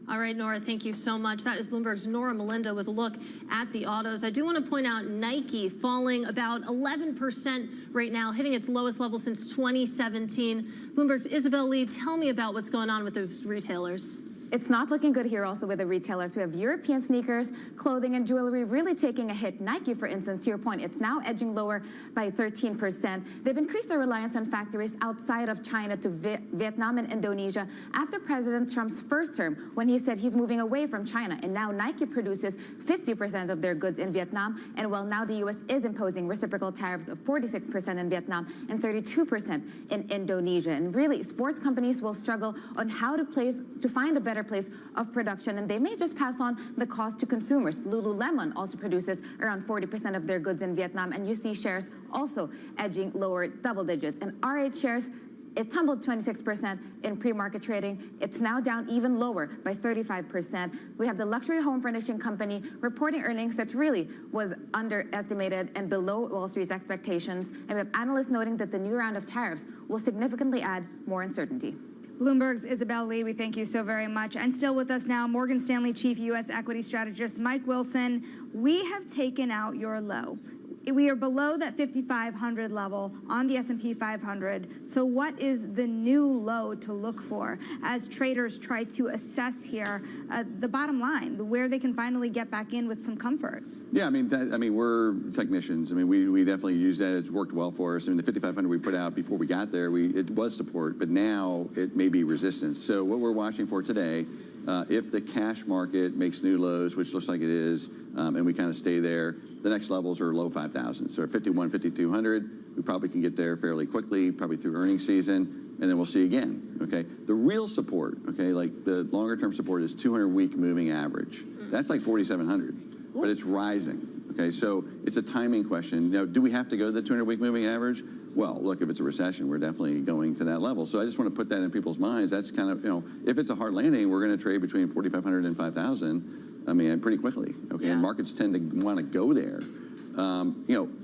All right, Nora, thank you so much. That is Bloomberg's Nora Melinda with a look at the autos. I do want to point out Nike falling about 11% right now, hitting its lowest level since 2017. Bloomberg's Isabel Lee, tell me about what's going on with those retailers. It's not looking good here also with the retailers. We have European sneakers, clothing, and jewelry really taking a hit. Nike, for instance, to your point, it's now edging lower by 13%. They've increased their reliance on factories outside of China to Vietnam and Indonesia after President Trump's first term, when he said he's moving away from China. And now Nike produces 50% of their goods in Vietnam. And while now the U.S. is imposing reciprocal tariffs of 46% in Vietnam and 32% in Indonesia. And really, sports companies will struggle on how to find a better place of production, and they may just pass on the cost to consumers. Lululemon also produces around 40% of their goods in Vietnam, and you see shares also edging lower double digits. And RH shares, it tumbled 26% in pre-market trading. It's now down even lower by 35%. We have the luxury home furnishing company reporting earnings that really was underestimated and below Wall Street's expectations. And we have analysts noting that the new round of tariffs will significantly add more uncertainty. Bloomberg's Isabel Lee, we thank you so very much. And still with us now, Morgan Stanley Chief U.S. Equity Strategist Mike Wilson. We have taken out your low. We are below that 5,500 level on the S&P 500. So what is the new low to look for as traders try to assess here the bottom line, where they can finally get back in with some comfort? Yeah, I mean, we're technicians. I mean, we definitely use that. It's worked well for us. I mean, the 5,500 we put out before we got there, it was support, but now it may be resistance. So what we're watching for today, if the cash market makes new lows, which looks like it is, and we kind of stay there, the next levels are low 5,000. So at 51, 5,200, we probably can get there fairly quickly, probably through earnings season, and then we'll see again, okay? The real support, okay, like the longer term support is 200-week moving average. That's like 4,700, but it's rising, okay? So it's a timing question. Now, do we have to go to the 200-week moving average? Well, look, if it's a recession, we're definitely going to that level. So I just want to put that in people's minds. That's kind of, if it's a hard landing, we're going to trade between 4,500 and 5,000. I mean, pretty quickly, okay? Yeah. And markets tend to want to go there.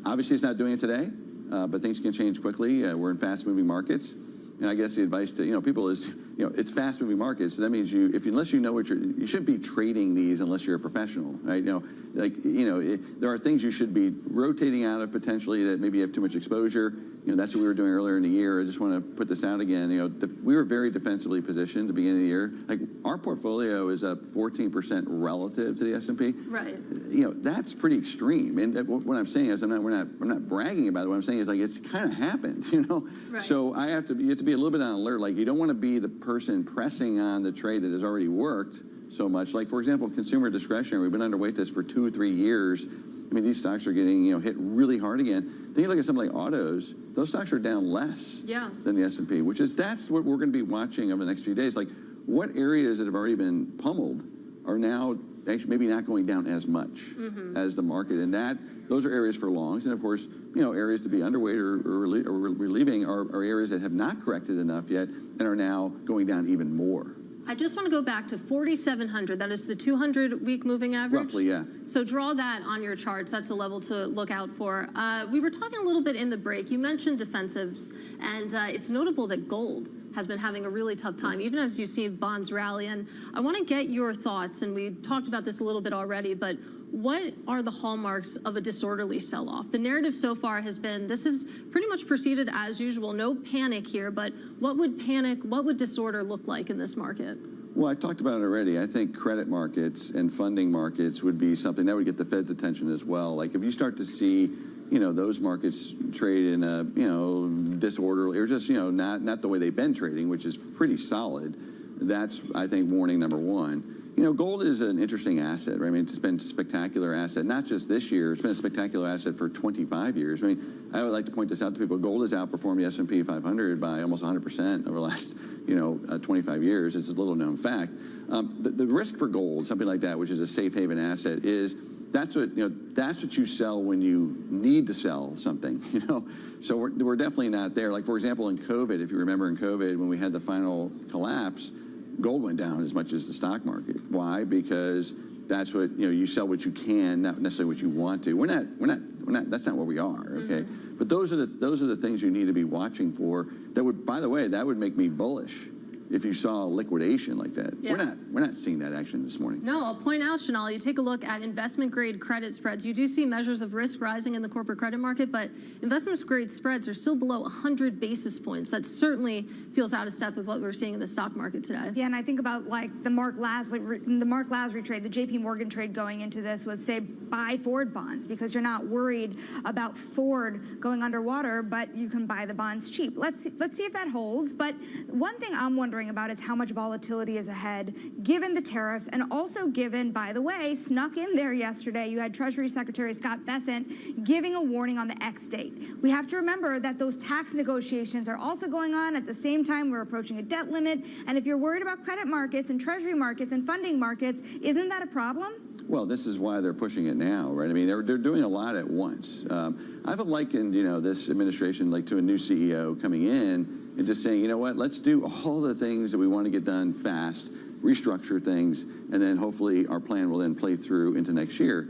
Obviously it's not doing it today, but things can change quickly. We're in fast-moving markets. And I guess the advice to, people is, it's fast-moving markets. So that means unless you know what you shouldn't be trading these unless you're a professional, right? There are things you should be rotating out of potentially that maybe you have too much exposure. That's what we were doing earlier in the year. I just want to put this out again. We were very defensively positioned at the beginning of the year. Like, our portfolio is up 14% relative to the S&P. Right. That's pretty extreme. And what I'm saying is, I'm not bragging about it. What I'm saying is, like, it's kind of happened, Right. So you have to be a little bit on alert. Like, you don't want to be the person pressing on the trade that has already worked so much. Like, for example, consumer discretionary. We've been under Waitlist for 2 or 3 years. I mean, these stocks are getting, hit really hard again. Then you look at something like autos, those stocks are down less than the S&P, that's what we're going to be watching over the next few days. Like, what areas that have already been pummeled are now actually maybe not going down as much as the market. And those are areas for longs. And of course, areas to be underweight or relieving are areas that have not corrected enough yet and are now going down even more. I just want to go back to 4,700. That is the 200-week moving average? Roughly, yeah. So draw that on your charts. That's a level to look out for. We were talking a little bit in the break. You mentioned defensives, and it's notable that gold has been having a really tough time, even as you see bonds rally. And I want to get your thoughts, and we talked about this a little bit already, but what are the hallmarks of a disorderly sell-off? The narrative so far has been this is pretty much proceeded as usual, no panic here, but what would disorder look like in this market? Well, I talked about it already. I think credit markets and funding markets would be something that would get the Fed's attention as well. Like, if you start to see those markets trade in a, disorderly, or just, not the way they've been trading, which is pretty solid, that's, I think, warning number one. Gold is an interesting asset, right? I mean, it's been a spectacular asset, not just this year. It's been a spectacular asset for 25 years. I mean, I would like to point this out to people. Gold has outperformed the S&P 500 by almost 100% over the last, 25 years. It's a little known fact. The risk for gold, something like that, which is a safe haven asset, is that's what you sell when you need to sell something, So we're definitely not there. Like, for example, in COVID, if you remember in COVID, when we had the final collapse, gold went down as much as the stock market. Why? Because that's what, you sell what you can, not necessarily what you want to. We're not, that's not where we are, okay? But those are the things you need to be watching for. That would, by the way, that would make me bullish if you saw liquidation like that. Yeah. We're not seeing that action this morning. No, I'll point out, Chanel, you take a look at investment grade credit spreads. You do see measures of risk rising in the corporate credit market, but investment grade spreads are still below 100 basis points. That certainly feels out of step with what we're seeing in the stock market today. Yeah, and I think about like the Mark Lasry trade, the JP Morgan trade going into this was, say, buy Ford bonds because you're not worried about Ford going underwater, but you can buy the bonds cheap. Let's see if that holds. But one thing I'm wondering about is how much volatility is ahead, given the tariffs, and also given, by the way, snuck in there yesterday, you had Treasury Secretary Scott Bessent giving a warning on the X date. We have to remember that those tax negotiations are also going on at the same time we're approaching a debt limit. And if you're worried about credit markets and treasury markets and funding markets, isn't that a problem? Well, this is why they're pushing it now, right? I mean, they're doing a lot at once. I've likened, this administration like to a new CEO coming in and just saying, you know what, let's do all the things that we want to get done fast, restructure things, and then hopefully our plan will then play through into next year.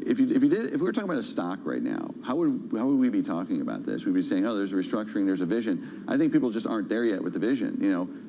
If we were talking about a stock right now, how would we be talking about this? We'd be saying, oh, there's a restructuring, there's a vision. I think people just aren't there yet with the vision,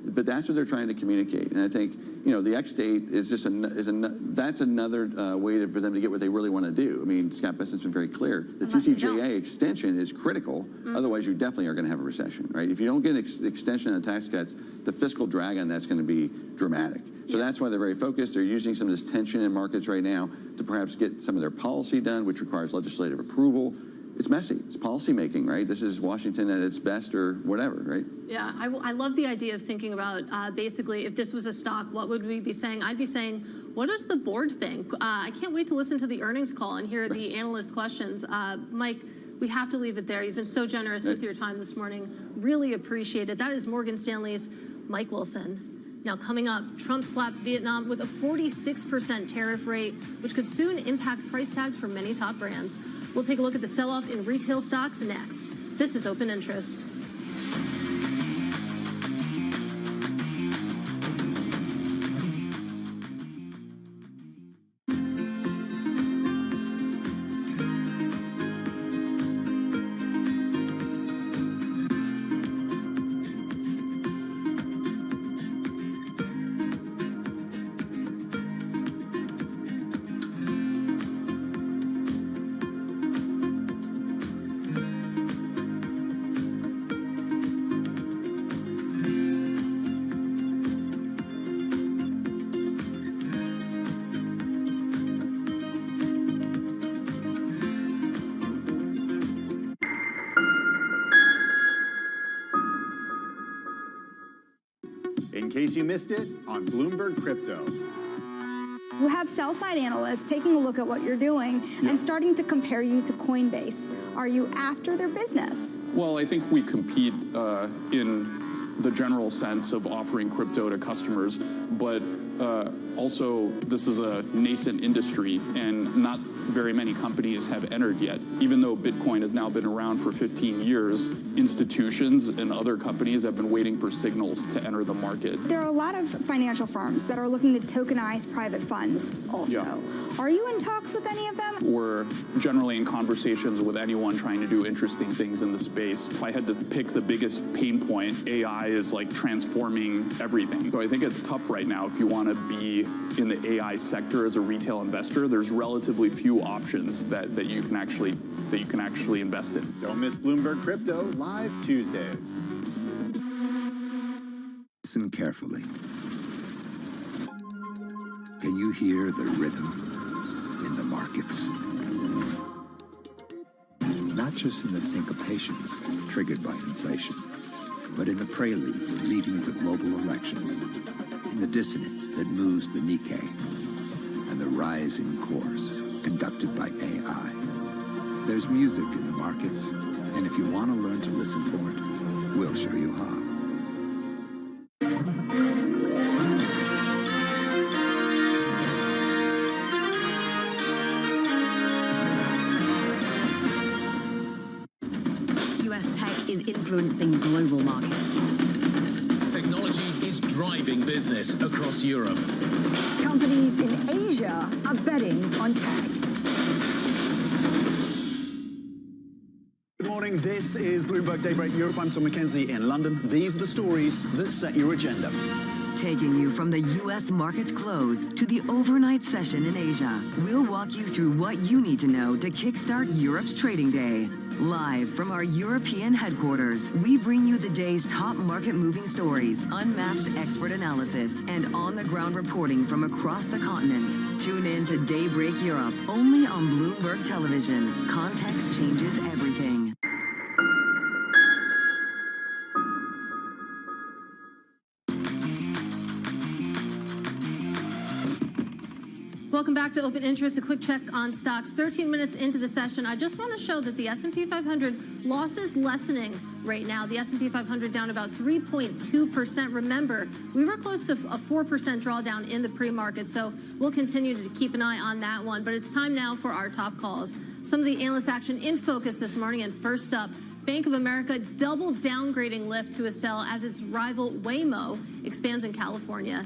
but that's what they're trying to communicate. And I think, the X date is just that's another way for them to get what they really want to do. I mean, Scott Bessent's been very clear. The TCJA extension is critical. Otherwise, you definitely are going to have a recession, right? If you don't get an extension on tax cuts, the fiscal drag on that's going to be dramatic. So that's why they're very focused. They're using some of this tension in markets right now to perhaps get some of their policy done, which requires legislative approval. It's messy. It's policy making, right? This is Washington at its best or whatever, right? Yeah, I love the idea of thinking about basically if this was a stock, what would we be saying? I'd be saying, what does the board think? I can't wait to listen to the earnings call and hear the analyst questions. Mike, we have to leave it there. You've been so generous with your time this morning. Really appreciate it. That is Morgan Stanley's Mike Wilson. Now, coming up, Trump slaps Vietnam with a 46% tariff rate, which could soon impact price tags for many top brands. We'll take a look at the sell-off in retail stocks next. This is Open Interest. In case you missed it, on Bloomberg Crypto. You have sell-side analysts taking a look at what you're doing and starting to compare you to Coinbase. Are you after their business? Well, I think we compete in the general sense of offering crypto to customers, but also this is a nascent industry and not very many companies have entered yet. Even though Bitcoin has now been around for 15 years, institutions and other companies have been waiting for signals to enter the market. There are a lot of financial firms that are looking to tokenize private funds also. Yeah. Are you in talks with any of them? We're generally in conversations with anyone trying to do interesting things in the space. If I had to pick the biggest pain point, AI is like transforming everything. So I think it's tough right now if you want to be in the AI sector as a retail investor. There's relatively few options that you can actually invest in. Don't miss Bloomberg Crypto live Tuesdays. Listen carefully. Can you hear the rhythm in the markets? Not just in the syncopations triggered by inflation, but in the preludes leading to global elections, in the dissonance that moves the Nikkei, and the rising course conducted by AI. There's music in the markets, and if you want to learn to listen for it, we'll show you how. U.S. tech is influencing global markets. Technology is driving business across Europe. Companies in Asia are betting on tech. Good morning. morning. This is Bloomberg Daybreak Europe. I'm Tom McKenzie in London. These are the stories that set your agenda. Taking you from the U.S. market's close to the overnight session in Asia, we'll walk you through what you need to know to kickstart Europe's trading day. Live from our European headquarters, we bring you the day's top market-moving stories, unmatched expert analysis, and on-the-ground reporting from across the continent. Tune in to Daybreak Europe, only on Bloomberg Television. Context changes everything. Welcome back to Open Interest. A quick check on stocks. 13 minutes into the session, I just want to show that the S&P 500 loss is lessening right now. The S&P 500 down about 3.2%. Remember, we were close to a 4% drawdown in the pre-market, so we'll continue to keep an eye on that one. But it's time now for our top calls. Some of the analyst action in focus this morning, and first up, Bank of America double downgrading Lyft to a sell as its rival Waymo expands in California.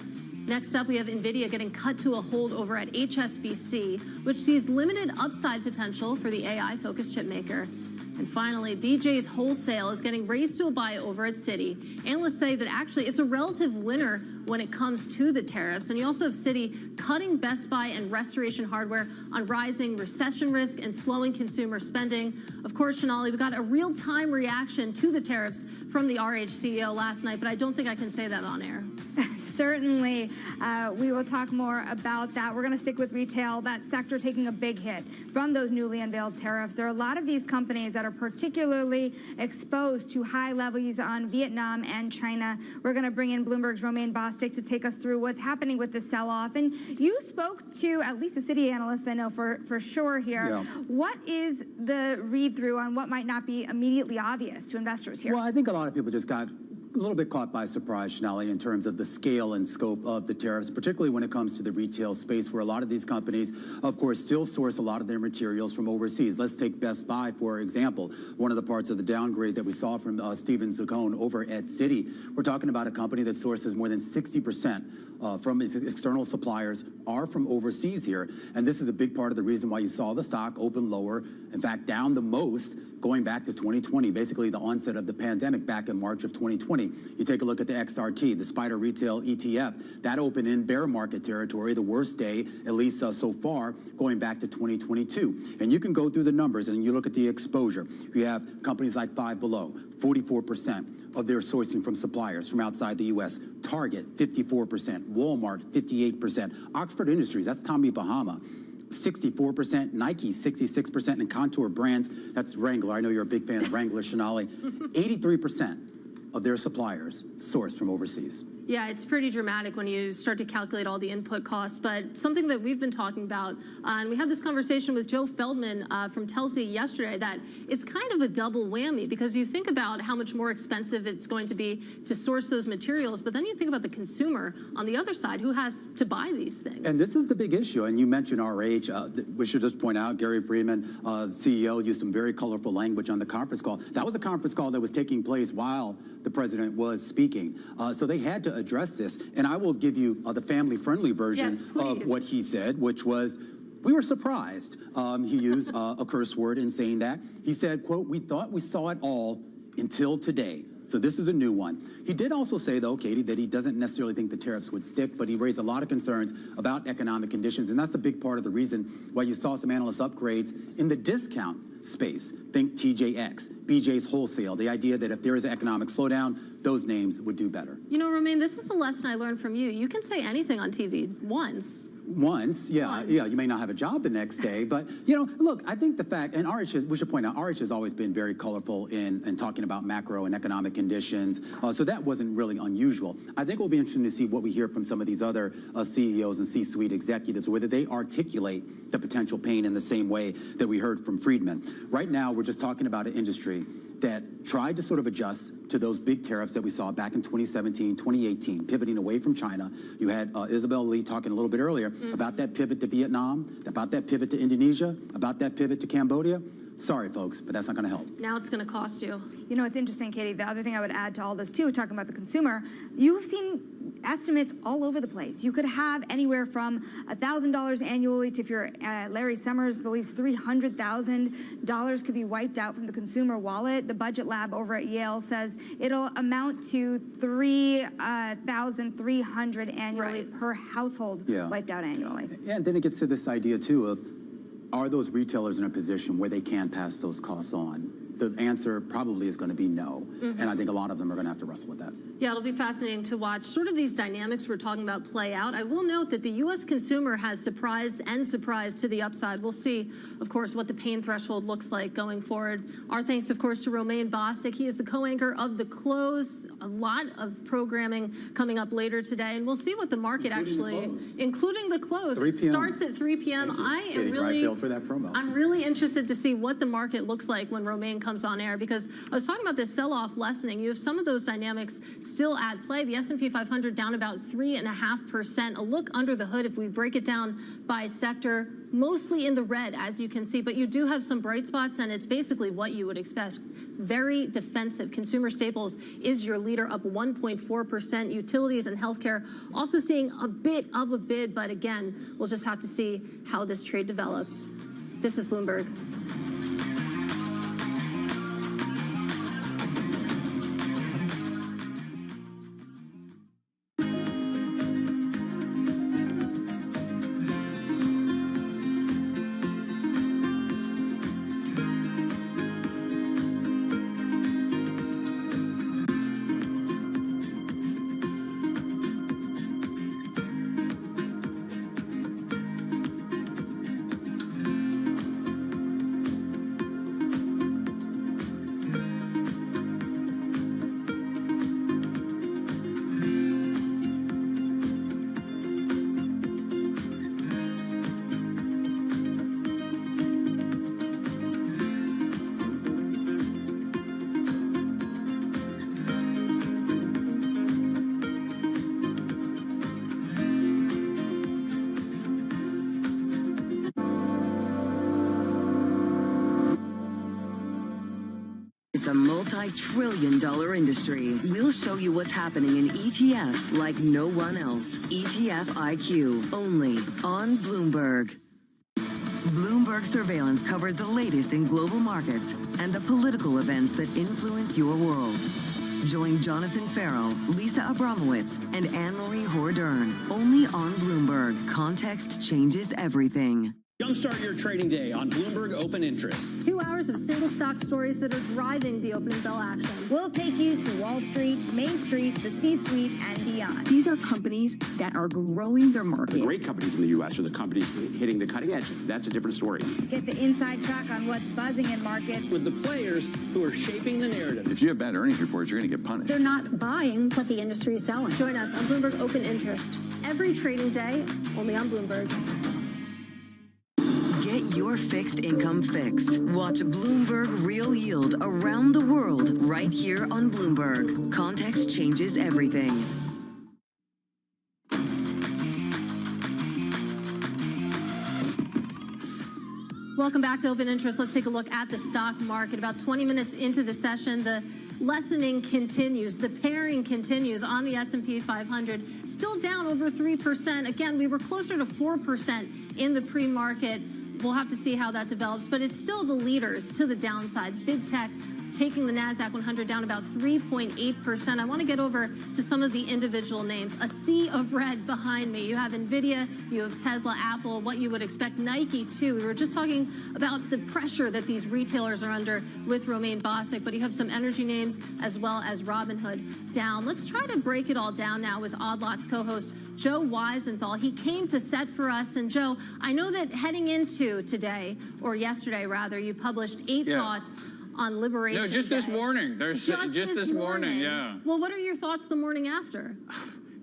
Next up, we have NVIDIA getting cut to a hold over at HSBC, which sees limited upside potential for the AI-focused chip maker. And finally, BJ's Wholesale is getting raised to a buy over at Citi. Analysts say that actually it's a relative winner when it comes to the tariffs. And you also have Citi cutting Best Buy and Restoration Hardware on rising recession risk and slowing consumer spending. Of course, Shanali, we got a real-time reaction to the tariffs from the RH CEO last night, but I don't think I can say that on air. Certainly, we will talk more about that. We're going to stick with retail, that sector taking a big hit from those newly unveiled tariffs. There are a lot of these companies that are particularly exposed to high levels on Vietnam and China. We're going to bring in Bloomberg's Romaine Bostick to take us through what's happening with the sell-off. And you spoke to at least the Citi analysts, I know for sure here. Yeah. What is the read-through on what might not be immediately obvious to investors here? Well, I think a lot of people just got a little bit caught by surprise, Shanali, in terms of the scale and scope of the tariffs, particularly when it comes to the retail space, where a lot of these companies, of course, still source a lot of their materials from overseas. Let's take Best Buy, for example. One of the parts of the downgrade that we saw from Steven Zaccone over at Citi. We're talking about a company that sources more than 60% from its external suppliers are from overseas here. And this is a big part of the reason why you saw the stock open lower, in fact, down the most going back to 2020, basically the onset of the pandemic back in March of 2020. You take a look at the XRT, the Spider Retail ETF, that opened in bear market territory, the worst day, at least so far, going back to 2022. And you can go through the numbers and you look at the exposure. You have companies like Five Below, 44% of their sourcing from suppliers from outside the U.S. Target, 54%. Walmart, 58%. Oxford Industries, that's Tommy Bahama, 64%, Nike 66%, and Contour Brands, that's Wrangler. I know you're a big fan of Wrangler, Shanali. 83% of their suppliers sourced from overseas. Yeah, it's pretty dramatic when you start to calculate all the input costs, but something that we've been talking about, and we had this conversation with Joe Feldman from Telsey yesterday, that it's kind of a double whammy, because you think about how much more expensive it's going to be to source those materials, but then you think about the consumer on the other side who has to buy these things. And this is the big issue, and you mentioned RH. We should just point out, Gary Friedman, CEO, used some very colorful language on the conference call. That was a conference call that was taking place while the president was speaking. So they had to address this, and I will give you the family-friendly version of what he said, which was, we were surprised. He used a curse word in saying that. He said, quote, "We thought we saw it all until today." So this is a new one. He did also say, though, Katie, that he doesn't necessarily think the tariffs would stick, but he raised a lot of concerns about economic conditions, and that's a big part of the reason why you saw some analyst upgrades in the discount space. Think TJX, BJ's Wholesale, the idea that if there is an economic slowdown, those names would do better. You know, Romaine, this is a lesson I learned from you. You can say anything on TV once. Once, yeah, you may not have a job the next day, but, you know, look, I think the fact, and RH, we should point out, RH has always been very colorful in talking about macro and economic conditions, so that wasn't really unusual. I think it will be interesting to see what we hear from some of these other CEOs and C-suite executives, whether they articulate the potential pain in the same way that we heard from Friedman. Right now, we're just talking about an industry that tried to sort of adjust to those big tariffs that we saw back in 2017, 2018, pivoting away from China. You had Isabel Lee talking a little bit earlier about that pivot to Vietnam, about that pivot to Indonesia, about that pivot to Cambodia. Sorry, folks, but that's not going to help. Now it's going to cost you. You know, it's interesting, Katie. The other thing I would add to all this, too, talking about the consumer, you've seen estimates all over the place. You could have anywhere from $1,000 annually to, if you're Larry Summers believes $300,000 could be wiped out from the consumer wallet. The budget lab over at Yale says it'll amount to $3,300 annually per household wiped out annually. Yeah, and then it gets to this idea too of, are those retailers in a position where they can pass those costs on? The answer probably is going to be no. And I think a lot of them are going to have to wrestle with that. Yeah, it'll be fascinating to watch sort of these dynamics we're talking about play out. I will note that the U.S. consumer has surprised to the upside. We'll see, of course, what the pain threshold looks like going forward. Our thanks, of course, to Romain Bostic. He is the co-anchor of The Close. A lot of programming coming up later today, and we'll see what the market including The Close. 3 p.m. Starts at 3 p.m. I am really, for that promo. I'm really interested to see what the market looks like when Romain comes on air, because I was talking about this sell-off lessening. You have some of those dynamics still at play. The S&P 500 down about 3.5%. A look under the hood, if we break it down by sector, mostly in the red, as you can see, but you do have some bright spots, and it's basically what you would expect. Very defensive. Consumer staples is your leader, up 1.4%. Utilities and healthcare also seeing a bit of a bid, but again, we'll just have to see how this trade develops. This is Bloomberg. It's a multi-trillion-dollar industry. We'll show you what's happening in ETFs like no one else. ETF IQ, only on Bloomberg. Bloomberg Surveillance covers the latest in global markets and the political events that influence your world. Join Jonathan Farrow, Lisa Abramowitz, and Anne-Marie Hordern, only on Bloomberg. Context changes everything. Jumpstart your trading day on Bloomberg Open Interest. 2 hours of single stock stories that are driving the opening bell action. We'll take you to Wall Street, Main Street, the C-suite, and beyond. These are companies that are growing their market. The great companies in the U.S. are the companies hitting the cutting edge. That's a different story. Get the inside track on what's buzzing in markets. With the players who are shaping the narrative. If you have bad earnings reports, you're going to get punished. They're not buying what the industry is selling. Join us on Bloomberg Open Interest every trading day, only on Bloomberg. Get your fixed income fix. Watch Bloomberg Real Yield around the world right here on Bloomberg. Context changes everything. Welcome back to Open Interest. Let's take a look at the stock market. About 20 minutes into the session, the lessening continues. The pairing continues on the S&P 500. Still down over 3%. Again, we were closer to 4% in the pre-market. We'll have to see how that develops, but it's still the leaders to the downside. Big tech taking the NASDAQ 100 down about 3.8%. I want to get over to some of the individual names. A sea of red behind me. You have NVIDIA, you have Tesla, Apple, what you would expect. Nike, too. We were just talking about the pressure that these retailers are under with Romain Bostic, but you have some energy names as well as Robinhood down. Let's try to break it all down now with Odd Lots co-host Joe Weisenthal. He came to set for us. And Joe, I know that heading into today, or yesterday rather, you published 8 thoughts on Liberation No, just this Day. morning. There's just this morning, yeah. Well, what are your thoughts the morning after?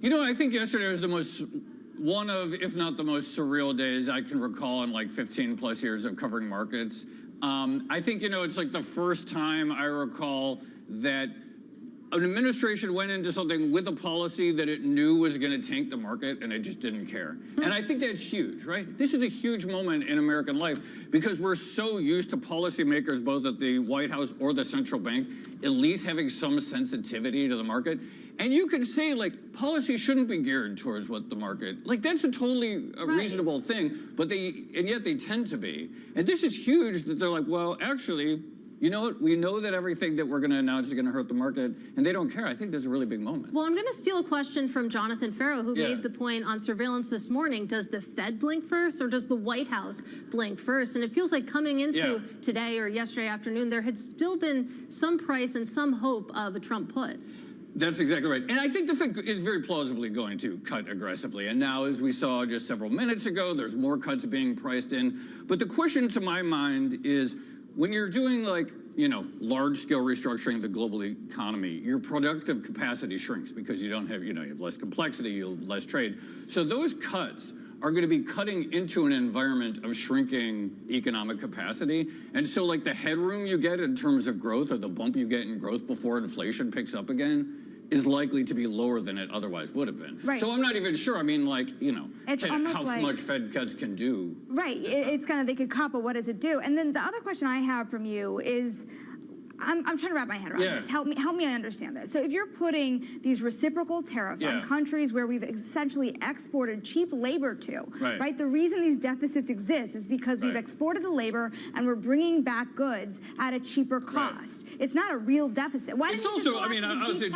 You know, I think yesterday was the most, one of, if not the most surreal days I can recall in like 15 plus years of covering markets. I think, you know, it's like the first time I recall that an administration went into something with a policy that it knew was going to tank the market, and it just didn't care. And I think that's huge, right? This is a huge moment in American life because we're so used to policymakers, both at the White House or the central bank, at least having some sensitivity to the market. And you could say, like, policy shouldn't be geared towards what the market, like, that's a totally reasonable thing, but and yet they tend to be. And this is huge that they're like, well, actually, you know what? We know that everything that we're going to announce is going to hurt the market, and they don't care. I think there's a really big moment. Well, I'm going to steal a question from Jonathan Farrow, who made the point on surveillance this morning. Does the Fed blink first, or does the White House blink first? And it feels like coming into today or yesterday afternoon, there had still been some price and some hope of a Trump put. That's exactly right. And I think the Fed is very plausibly going to cut aggressively. And now, as we saw just several minutes ago, there's more cuts being priced in. But the question to my mind is, when you're doing, like, you know, large-scale restructuring of the global economy, your productive capacity shrinks because you don't have, you know, you have less complexity, you have less trade. So those cuts are going to be cutting into an environment of shrinking economic capacity. And so, like, the headroom you get in terms of growth, or the bump you get in growth before inflation picks up again, is likely to be lower than it otherwise would have been. Right. So I'm not even sure. I mean, like, you know, how like, much Fed cuts can do. Right. It's kind of, they could cut, but what does it do? And then the other question I have from you is, I'm trying to wrap my head around this. Help me understand this. So if you're putting these reciprocal tariffs on countries where we've essentially exported cheap labor to, right? The reason these deficits exist is because we've exported the labor and we're bringing back goods at a cheaper cost. It's not a real deficit. Why It's didn't you just also, I mean, I'll say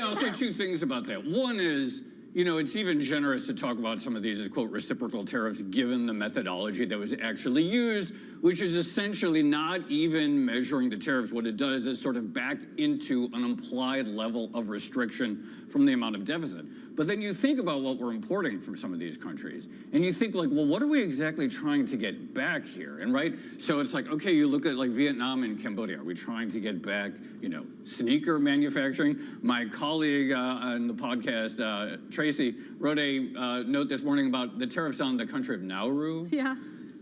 I'll say two things about that. One is, you know, it's even generous to talk about some of these as, quote, reciprocal tariffs, given the methodology that was actually used, which is essentially not even measuring the tariffs. What it does is sort of back into an implied level of restriction from the amount of deficit. But then you think about what we're importing from some of these countries, and you think, like, well, what are we exactly trying to get back here? And so it's like, okay, you look at, like, Vietnam and Cambodia. Are we trying to get back, you know, sneaker manufacturing? My colleague on the podcast, Tracy, wrote a note this morning about the tariffs on the country of Nauru. Yeah.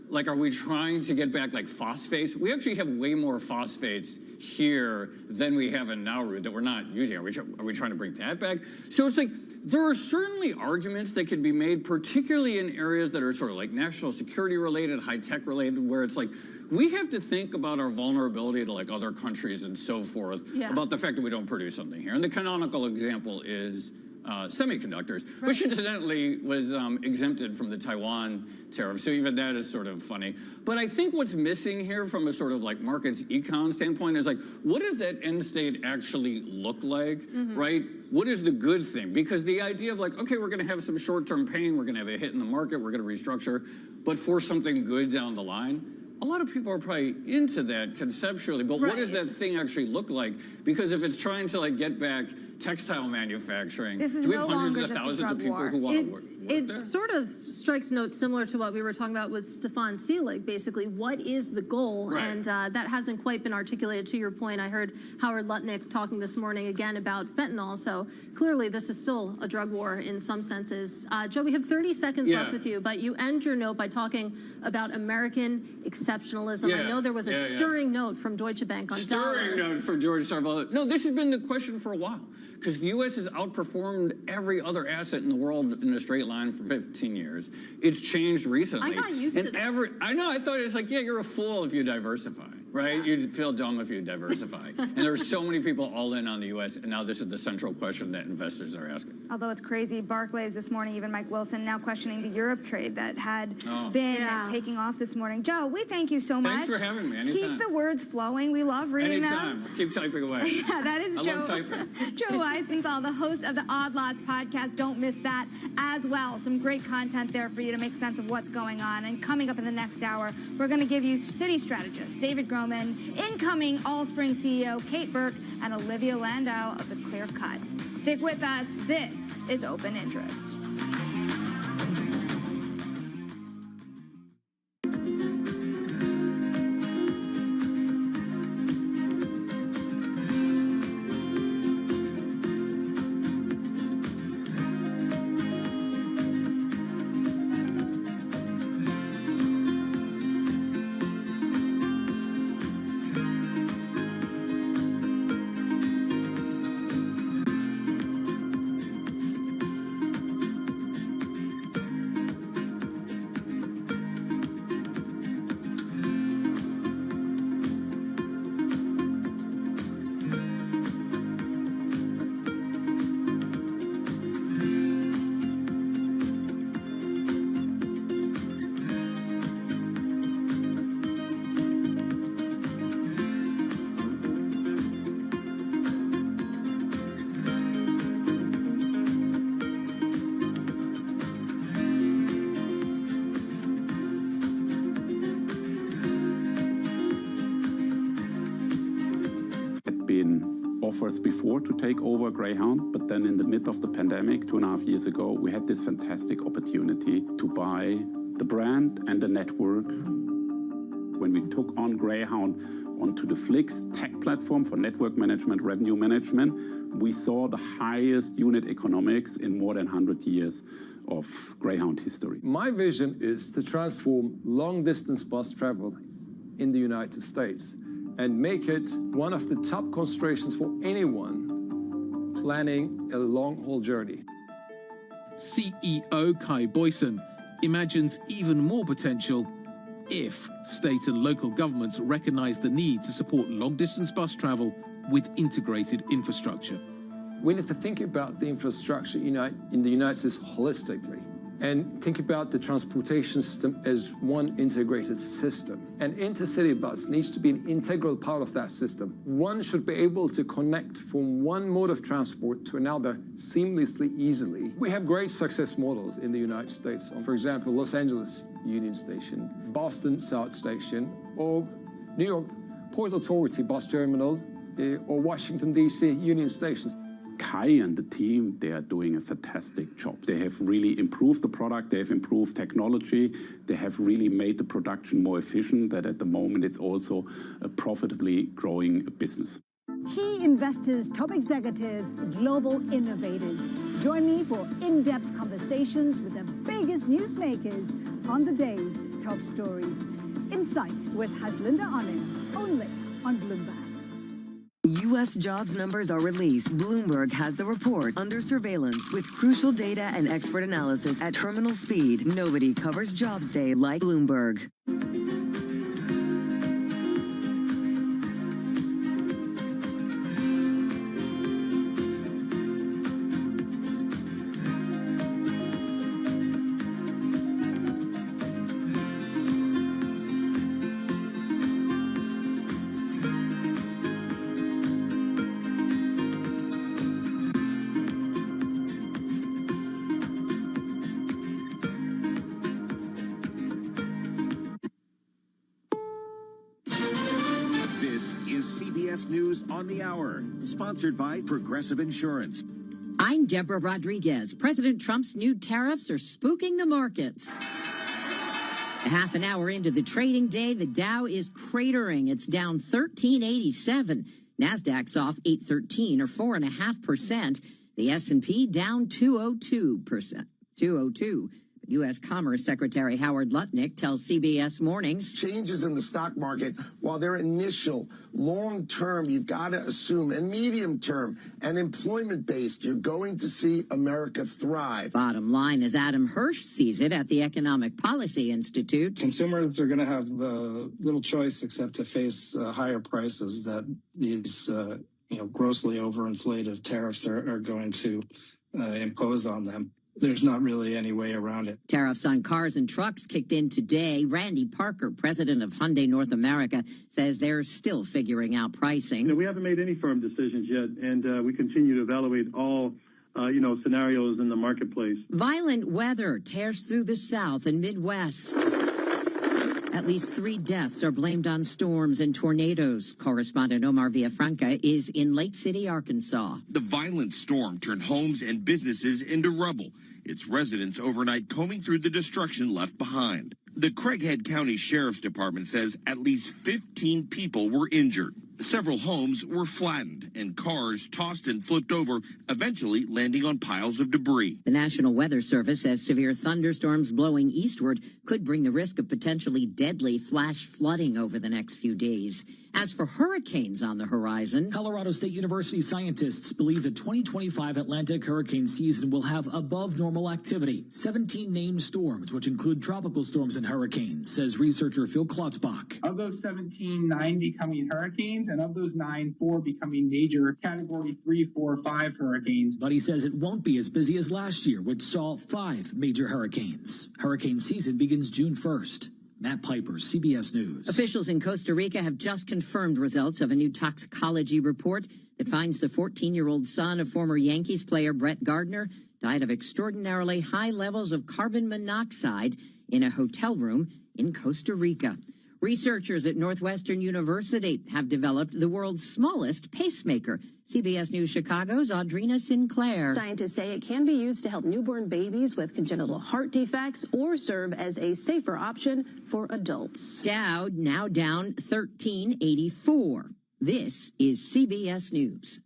Like, are we trying to get back, like, phosphates? We actually have way more phosphates here than we have in Nauru that we're not using. Are we trying to bring that back? So it's like, there are certainly arguments that can be made, particularly in areas that are sort of like national security related, high-tech related, where it's like, we have to think about our vulnerability to, like, other countries and so forth, about the fact that we don't produce something here. And the canonical example is semiconductors, which incidentally was exempted from the Taiwan tariff. So even that is sort of funny. But I think what's missing here from a sort of like markets econ standpoint is like, what does that end state actually look like, right? What is the good thing? Because the idea of like, okay, we're going to have some short-term pain, we're going to have a hit in the market, we're going to restructure, but for something good down the line, a lot of people are probably into that conceptually, but what does that thing actually look like? Because if it's trying to like get back textile manufacturing, do we have hundreds of thousands of people who want to work It sort of strikes notes similar to what we were talking about with Stefan Seelig, basically. What is the goal? And that hasn't quite been articulated. To your point, I heard Howard Lutnick talking this morning again about fentanyl. So clearly this is still a drug war in some senses. Joe, we have 30 seconds left with you, but you end your note by talking about American exceptionalism. I know there was a stirring note from Deutsche Bank on Stirring note from George Sarvel. No, this has been the question for a while, because the U.S. has outperformed every other asset in the world in a straight line for 15 years. It's changed recently. I got used to that. I know, I thought it's like, yeah, you're a fool if you diversify, right? You'd feel dumb if you diversify. And there's so many people all in on the U.S., and now this is the central question that investors are asking. Although it's crazy, Barclays this morning, even Mike Wilson now questioning the Europe trade that had been taking off this morning. Joe, we thank you so much. Thanks for having me. Anytime. Keep the words flowing. We love reading them. Keep typing away. Yeah, that is I love typing. Joe Weisenthal, the host of the Odd Lots podcast. Don't miss that as well. Some great content there for you to make sense of what's going on. And coming up in the next hour, we're going to give you Citi strategist David Groman, incoming Allspring CEO Kate Burke, and Olivia Landau of The Clear Cut. Stick with us. This is Open Interest. offers before to take over Greyhound, but then in the midst of the pandemic 2.5 years ago, we had this fantastic opportunity to buy the brand and the network. When we took on Greyhound onto the Flix tech platform for network management, revenue management, we saw the highest unit economics in more than 100 years of Greyhound history. My vision is to transform long-distance bus travel in the United States and make it one of the top considerations for anyone planning a long-haul journey. CEO Kai Boyson imagines even more potential if state and local governments recognize the need to support long-distance bus travel with integrated infrastructure. We need to think about the infrastructure in the United States holistically and think about the transportation system as one integrated system. And intercity bus needs to be an integral part of that system. One should be able to connect from one mode of transport to another seamlessly, easily. We have great success models in the United States. For example, Los Angeles Union Station, Boston South Station, or New York Port Authority Bus Terminal, or Washington, D.C. Union Stations. Kai and the team, they are doing a fantastic job. They have really improved the product, they have improved technology, they have really made the production more efficient, that at the moment it's also a profitably growing business. Key investors, top executives, global innovators. Join me for in-depth conversations with the biggest newsmakers on the day's top stories. Insight with Haslinda Anand, only on Bloomberg. U.S. jobs numbers are released. Bloomberg has the report under surveillance with crucial data and expert analysis at terminal speed. Nobody covers Jobs Day like Bloomberg. News on the Hour, sponsored by Progressive Insurance. I'm Deborah Rodriguez. President Trump's new tariffs are spooking the markets. A half an hour into the trading day, the Dow is cratering. It's down 1387. Nasdaq's off 813 or 4.5%. The S&P down 202%. 202. U.S. Commerce Secretary Howard Lutnick tells CBS Mornings. Changes in the stock market, while they're initial, long-term, you've got to assume, and medium-term, and employment-based, you're going to see America thrive. Bottom line, as Adam Hirsch sees it at the Economic Policy Institute. Consumers are going to have little choice except to face higher prices that these grossly overinflated tariffs are going to impose on them. There's not really any way around it. Tariffs on cars and trucks kicked in today. Randy Parker, president of Hyundai North America, says they're still figuring out pricing. We haven't made any firm decisions yet, and we continue to evaluate all scenarios in the marketplace. Violent weather tears through the South and Midwest. At least 3 deaths are blamed on storms and tornadoes. Correspondent Omar Villafranca is in Lake City, Arkansas. The violent storm turned homes and businesses into rubble, its residents overnight combing through the destruction left behind. The Craighead County Sheriff's Department says at least 15 people were injured. Several homes were flattened and cars tossed and flipped over, eventually landing on piles of debris. The National Weather Service says severe thunderstorms blowing eastward could bring the risk of potentially deadly flash flooding over the next few days. As for hurricanes on the horizon, Colorado State University scientists believe the 2025 Atlantic hurricane season will have above normal activity. 17 named storms, which include tropical storms and hurricanes, says researcher Phil Klotzbach. Of those 17, 9 becoming hurricanes, and of those 9, 4 becoming major Category 3, 4, 5 hurricanes. But he says it won't be as busy as last year, which saw 5 major hurricanes. Hurricane season begins June 1st. Matt Piper, CBS News. Officials in Costa Rica have just confirmed results of a new toxicology report that finds the 14-year-old son of former Yankees player Brett Gardner died of extraordinarily high levels of carbon monoxide in a hotel room in Costa Rica. Researchers at Northwestern University have developed the world's smallest pacemaker. CBS News Chicago's Audrina Sinclair. Scientists say it can be used to help newborn babies with congenital heart defects or serve as a safer option for adults. Dow now down 1384. This is CBS News.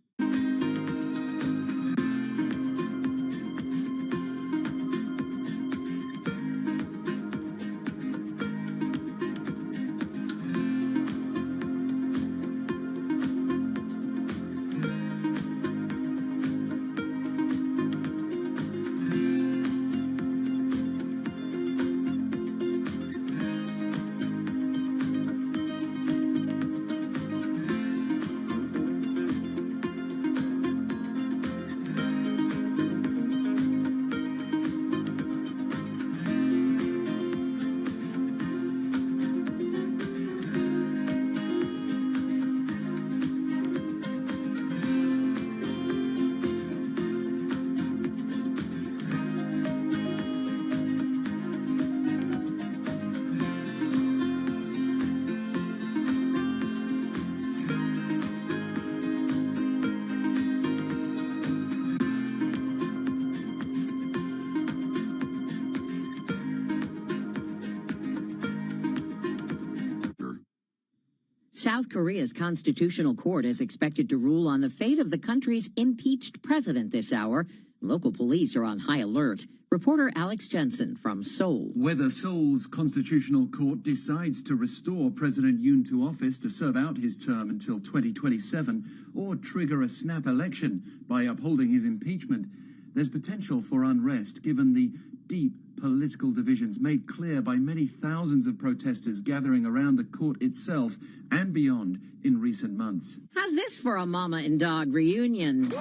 South Korea's Constitutional Court is expected to rule on the fate of the country's impeached president this hour. Local police are on high alert. Reporter Alex Jensen from Seoul. Whether Seoul's Constitutional Court decides to restore President Yoon to office to serve out his term until 2027 or trigger a snap election by upholding his impeachment, there's potential for unrest given the deep political divisions made clear by many thousands of protesters gathering around the court itself and beyond in recent months. How's this for a mama and dog reunion?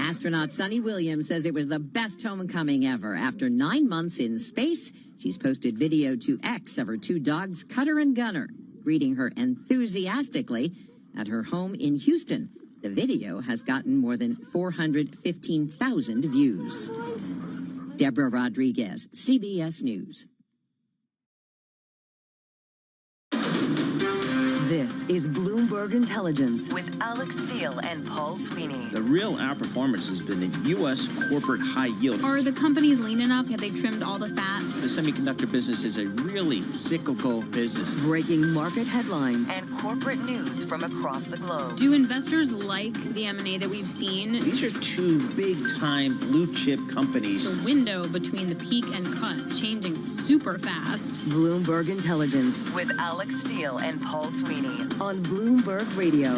Astronaut Sunny Williams says it was the best homecoming ever. After 9 months in space, she's posted video to X of her two dogs, Cutter and Gunner, greeting her enthusiastically at her home in Houston. The video has gotten more than 415,000 views. Deborah Rodriguez, CBS News. This is Bloomberg Intelligence with Alex Steele and Paul Sweeney. The real outperformance has been the U.S. corporate high yield. Are the companies lean enough? Have they trimmed all the fat? The semiconductor business is a really cyclical business. Breaking market headlines and corporate news from across the globe. Do investors like the M&A that we've seen? These are two big-time blue-chip companies. The window between the peak and cut changing super fast. Bloomberg Intelligence with Alex Steele and Paul Sweeney on Bloomberg Radio.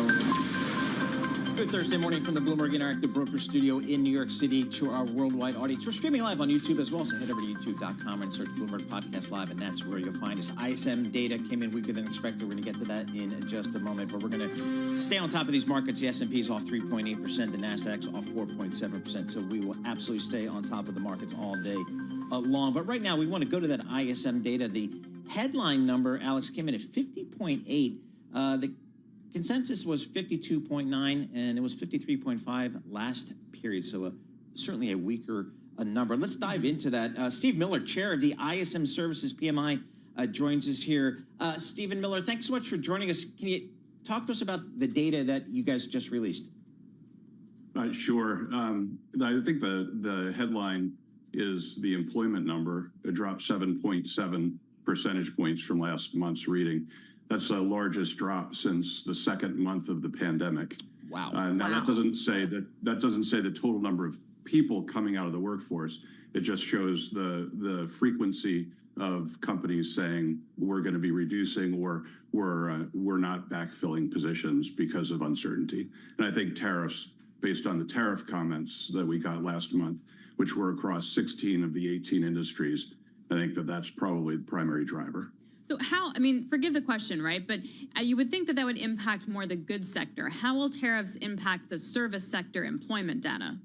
Good Thursday morning from the Bloomberg Interactive Broker Studio in New York City to our worldwide audience. We're streaming live on YouTube as well, so head over to youtube.com and search Bloomberg Podcast Live, and that's where you'll find us. ISM data came in weaker than expected. We're going to get to that in just a moment, but we're going to stay on top of these markets. The S&P is off 3.8%, the NASDAQ's off 4.7%, so we will absolutely stay on top of the markets all day long. But right now, we want to go to that ISM data. The headline number, Alex, came in at 50.8. The consensus was 52.9, and it was 53.5 last period, so certainly a weaker number. Let's dive into that. Steve Miller, chair of the ISM Services PMI, joins us here. Stephen Miller, thanks so much for joining us. Can you talk to us about the data that you guys just released? Sure. I think the headline is the employment number. It dropped 7.7 percentage points from last month's reading. That's the largest drop since the second month of the pandemic. Wow. Now that doesn't say the total number of people coming out of the workforce. It just shows the frequency of companies saying we're going to be reducing or we're not backfilling positions because of uncertainty. And I think tariffs, based on the tariff comments that we got last month, which were across 16 of the 18 industries, I think that's probably the primary driver. So how, I mean, forgive the question, right? But you would think that would impact more the goods sector. How will tariffs impact the service sector employment data?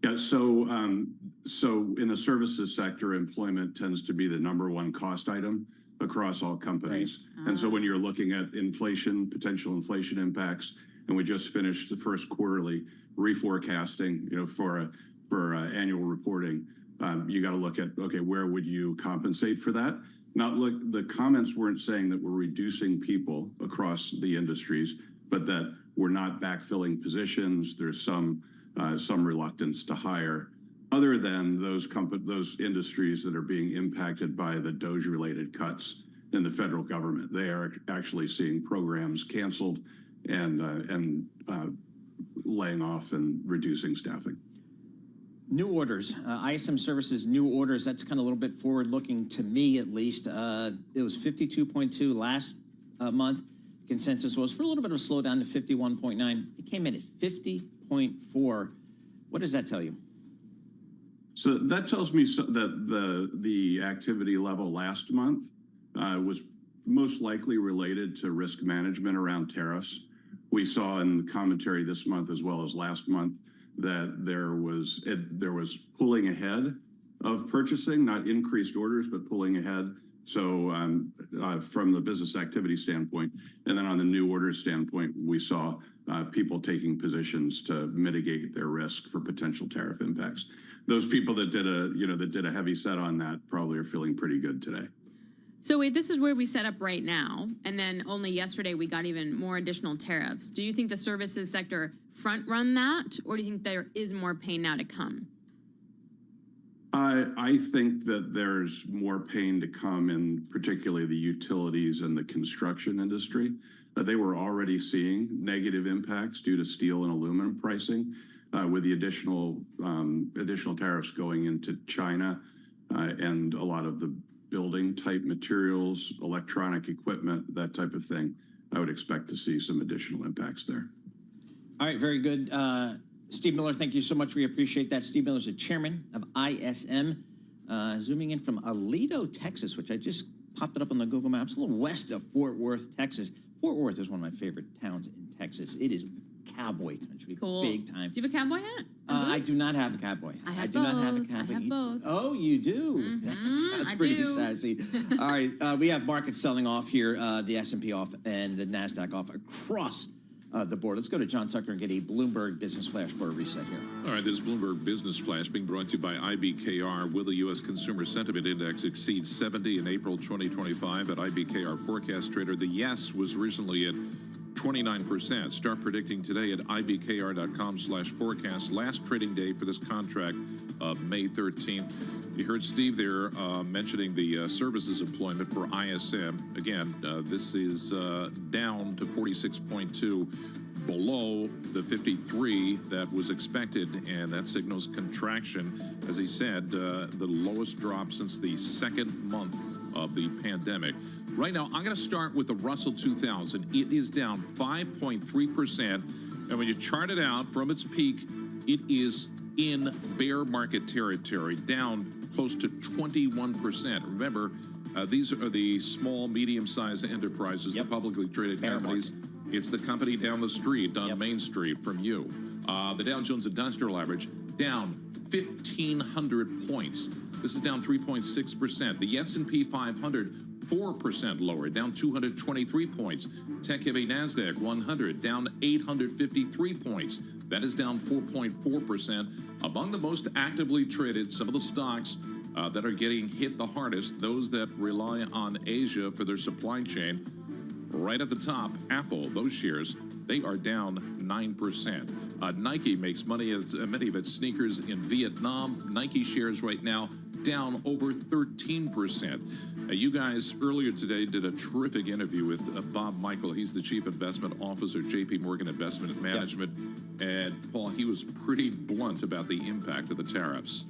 Yeah, so in the services sector, employment tends to be the #1 cost item across all companies. Right. And so when you're looking at inflation, potential inflation impacts, and we just finished the first quarterly reforecasting, for annual reporting, you got to look at, okay, where would you compensate for that? the comments weren't saying that we're reducing people across the industries, but that we're not backfilling positions. There's some reluctance to hire, other than those industries that are being impacted by the DOGE-related cuts in the federal government. They are actually seeing programs canceled and laying off and reducing staffing. New orders, ISM Services new orders, that's kind of a little bit forward-looking to me, at least. It was 52.2 last month. Consensus was for a little bit of a slowdown to 51.9. It came in at 50.4. What does that tell you? So that tells me that the activity level last month was most likely related to risk management around tariffs. We saw in the commentary this month as well as last month that there was pulling ahead of purchasing, not increased orders, but pulling ahead. So from the business activity standpoint, and then on the new order standpoint, we saw people taking positions to mitigate their risk for potential tariff impacts. Those people that did a heavy set on that probably are feeling pretty good today. So wait, this is where we set up right now, and then only yesterday we got even more additional tariffs. Do you think the services sector front-run that, or do you think there is more pain now to come? I think that there's more pain to come in particularly the utilities and the construction industry. They were already seeing negative impacts due to steel and aluminum pricing with the additional tariffs going into China and a lot of the building type materials, electronic equipment, that type of thing. I would expect to see some additional impacts there. All right, very good. Steve Miller, thank you so much. We appreciate that. Steve Miller is the chairman of ISM, zooming in from Aledo, Texas, which I just popped it up on the Google Maps, a little west of Fort Worth, Texas. Fort Worth is one of my favorite towns in Texas. It is cowboy country, cool. Big time. Do you have a cowboy hat? I do not have a cowboy hat. I do not have a cowboy. I have both. Oh, you do? That's pretty sassy. All right, we have markets selling off here, the S&P off and the NASDAQ off across the board. Let's go to John Tucker and get a Bloomberg Business Flash for a reset here. All right, this Bloomberg Business Flash being brought to you by IBKR. Will the U.S. Consumer Sentiment Index exceed 70 in April 2025 at IBKR Forecast Trader? The yes was recently at 29%. Start predicting today at ibkr.com/forecast. Last trading day for this contract, May 13th. You heard Steve there mentioning the services employment for ISM. Again, this is down to 46.2, below the 53 that was expected, and that signals contraction. As he said, the lowest drop since the second month of the pandemic. Right now, I'm going to start with the Russell 2000. It is down 5.3%, and when you chart it out from its peak, it is in bear market territory, down close to 21%. Remember, these are the small, medium-sized enterprises, the publicly traded companies. It's the company down the street, on Main Street from you. The Dow Jones Industrial Average down 1,500 points. This is down 3.6%. The S&P 500, 4% lower, down 223 points. Tech-heavy NASDAQ 100, down 853 points. That is down 4.4%. Among the most actively traded, some of the stocks that are getting hit the hardest, those that rely on Asia for their supply chain. Right at the top, Apple, those shares, they are down 9%. Nike makes money at many of its sneakers in Vietnam. Nike shares right now down over 13%. You guys earlier today did a terrific interview with Bob Michael. He's the Chief Investment Officer, JP Morgan Investment Management. And Paul, he was pretty blunt about the impact of the tariffs.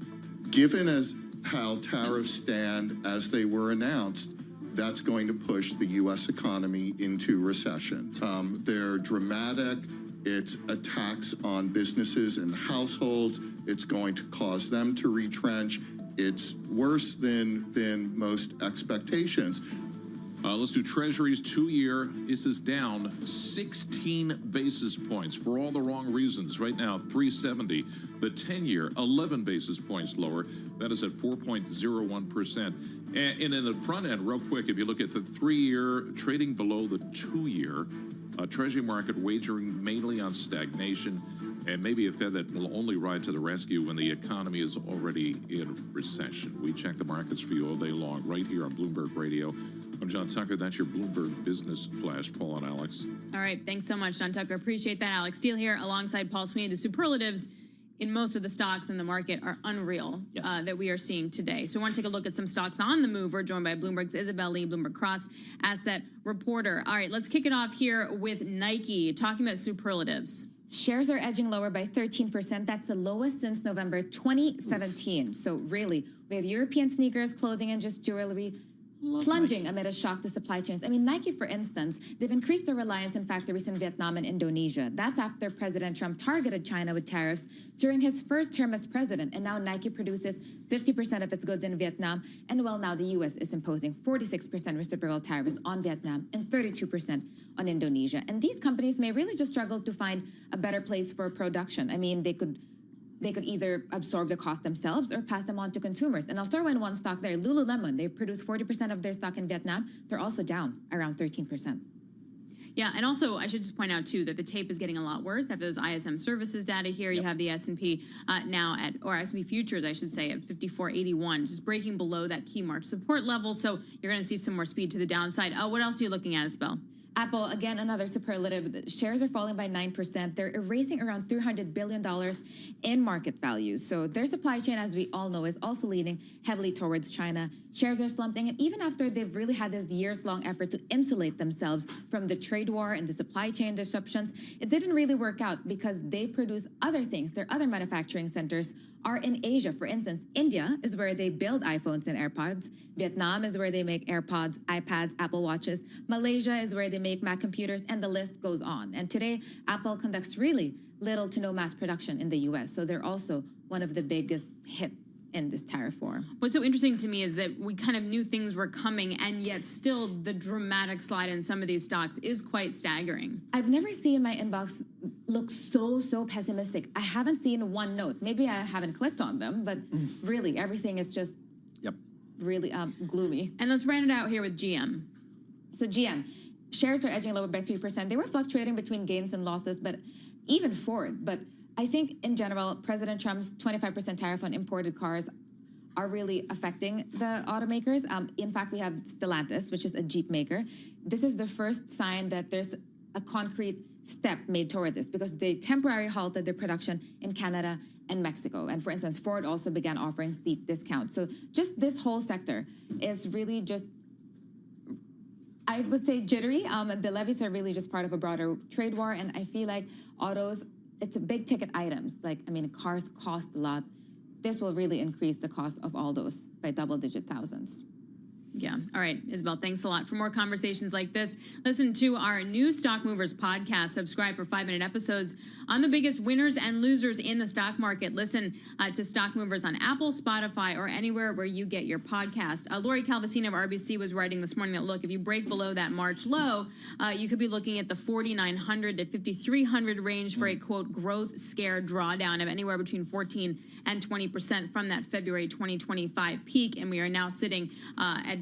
Given as how tariffs stand as they were announced, that's going to push the U.S. economy into recession. They're dramatic. It's a tax on businesses and households. It's going to cause them to retrench. It's worse than most expectations. Let's do Treasuries 2-year. This is down 16 basis points for all the wrong reasons. Right now, 370. The 10-year, 11 basis points lower. That is at 4.01%. And in the front end, real quick, if you look at the 3-year trading below the 2-year, Treasury market wagering mainly on stagnation. and maybe a Fed that will only ride to the rescue when the economy is already in recession. We check the markets for you all day long right here on Bloomberg Radio. I'm John Tucker. That's your Bloomberg Business Flash. Paul and Alex. All right. Thanks so much, John Tucker. Appreciate that. Alex Steele here alongside Paul Sweeney. The superlatives in most of the stocks in the market are unreal that we are seeing today. So I want to take a look at some stocks on the move. We're joined by Bloomberg's Isabel Lee, Bloomberg Cross Asset Reporter. All right, let's kick it off here with Nike, talking about superlatives. Shares are edging lower by 13%. That's the lowest since November 2017. So really, we have European sneakers, clothing, and just jewelry plunging amid a shock to supply chains. I mean, Nike, for instance, they've increased their reliance in factories in Vietnam and Indonesia. That's after President Trump targeted China with tariffs during his first term as president. And now Nike produces 50% of its goods in Vietnam. And well, now the U.S. is imposing 46% reciprocal tariffs on Vietnam and 32% on Indonesia. And these companies may really just struggle to find a better place for production. I mean, they could either absorb the cost themselves or pass them on to consumers. And I'll throw in one stock there, Lululemon. They produce 40% of their stock in Vietnam. They're also down around 13%. Yeah, and also I should just point out too that the tape is getting a lot worse after those ISM services data here. You have the S&P now at, or S&P futures, I should say, at 54.81, just breaking below that key March support level. So you're going to see some more speed to the downside. What else are you looking at, Isabel? Apple, again, another superlative. The shares are falling by 9%. They're erasing around $300 billion in market value. So their supply chain, as we all know, is also leaning heavily towards China. Shares are slumping. And even after they've really had this years-long effort to insulate themselves from the trade war and the supply chain disruptions, it didn't really work out because they produce other things. Their other manufacturing centers are in Asia. For instance, India is where they build iPhones and AirPods. Vietnam is where they make AirPods, iPads, Apple Watches. Malaysia is where they make Mac computers, and the list goes on. And today, Apple conducts really little to no mass production in the U.S., so they're also one of the biggest hit in this tariff war. What's so interesting to me is that we kind of knew things were coming, and yet still the dramatic slide in some of these stocks is quite staggering. I've never seen my inbox look so pessimistic. I haven't seen one note. Maybe I haven't clicked on them, but really everything is just really gloomy. And let's round it out here with GM. So GM, shares are edging lower by 3%. They were fluctuating between gains and losses, but even Ford. But I think in general, President Trump's 25% tariff on imported cars are really affecting the automakers. In fact, we have Stellantis, which is a Jeep maker. This is the first sign that there's a concrete step made toward this because they temporarily halted their production in Canada and Mexico. And for instance, Ford also began offering steep discounts. So just this whole sector is really just, I would say, jittery. The levies are really just part of a broader trade war. And I feel like autos, it's a big ticket items. Like, I mean, cars cost a lot. This will really increase the cost of all those by double-digit thousands. Yeah. All right, Isabel, thanks a lot. For more conversations like this, listen to our new Stock Movers podcast. Subscribe for 5-minute episodes on the biggest winners and losers in the stock market. Listen to Stock Movers on Apple, Spotify, or anywhere where you get your podcast. Lori Calvasina of RBC was writing this morning that, look, if you break below that March low, you could be looking at the 4,900 to 5,300 range for a, quote, growth scare drawdown of anywhere between 14 and 20% from that February 2025 peak. And we are now sitting at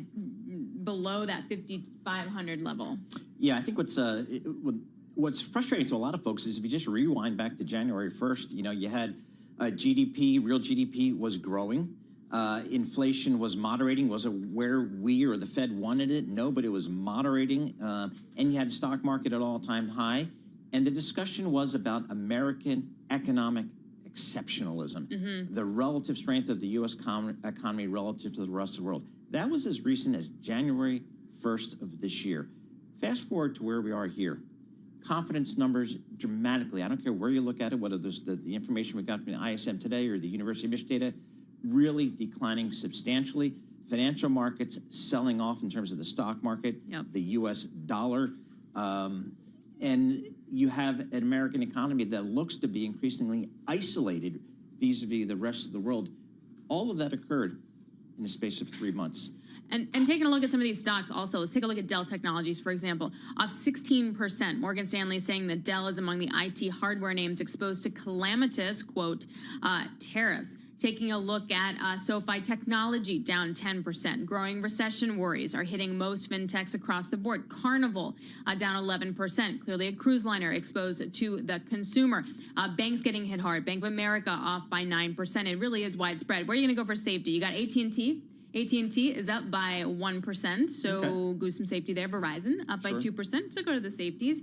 below that 5,500 level. Yeah, I think what's frustrating to a lot of folks is if you just rewind back to January 1st, you know, you had GDP, real GDP was growing. Inflation was moderating. Was it where we or the Fed wanted it? No, but it was moderating. And you had the stock market at all-time high. And the discussion was about American economic exceptionalism, the relative strength of the U.S. economy relative to the rest of the world. That was as recent as January 1st of this year. Fast forward to where we are here. Confidence numbers dramatically, I don't care where you look at it, whether there's the information we got from the ISM today or the University of Michigan data, really declining substantially. Financial markets selling off in terms of the stock market, the U.S. dollar. And you have an American economy that looks to be increasingly isolated vis-a-vis the rest of the world. All of that occurred in the space of 3 months. And taking a look at some of these stocks also, let's take a look at Dell Technologies, for example, off 16%. Morgan Stanley saying that Dell is among the IT hardware names exposed to calamitous, quote, tariffs. Taking a look at SoFi Technology, down 10%. Growing recession worries are hitting most fintechs across the board. Carnival, down 11%. Clearly a cruise liner exposed to the consumer. Banks getting hit hard. Bank of America off by 9%. It really is widespread. Where are you going to go for safety? You got AT&T. AT&T is up by 1%, so go some safety there. Verizon up by 2%, so go to the safeties.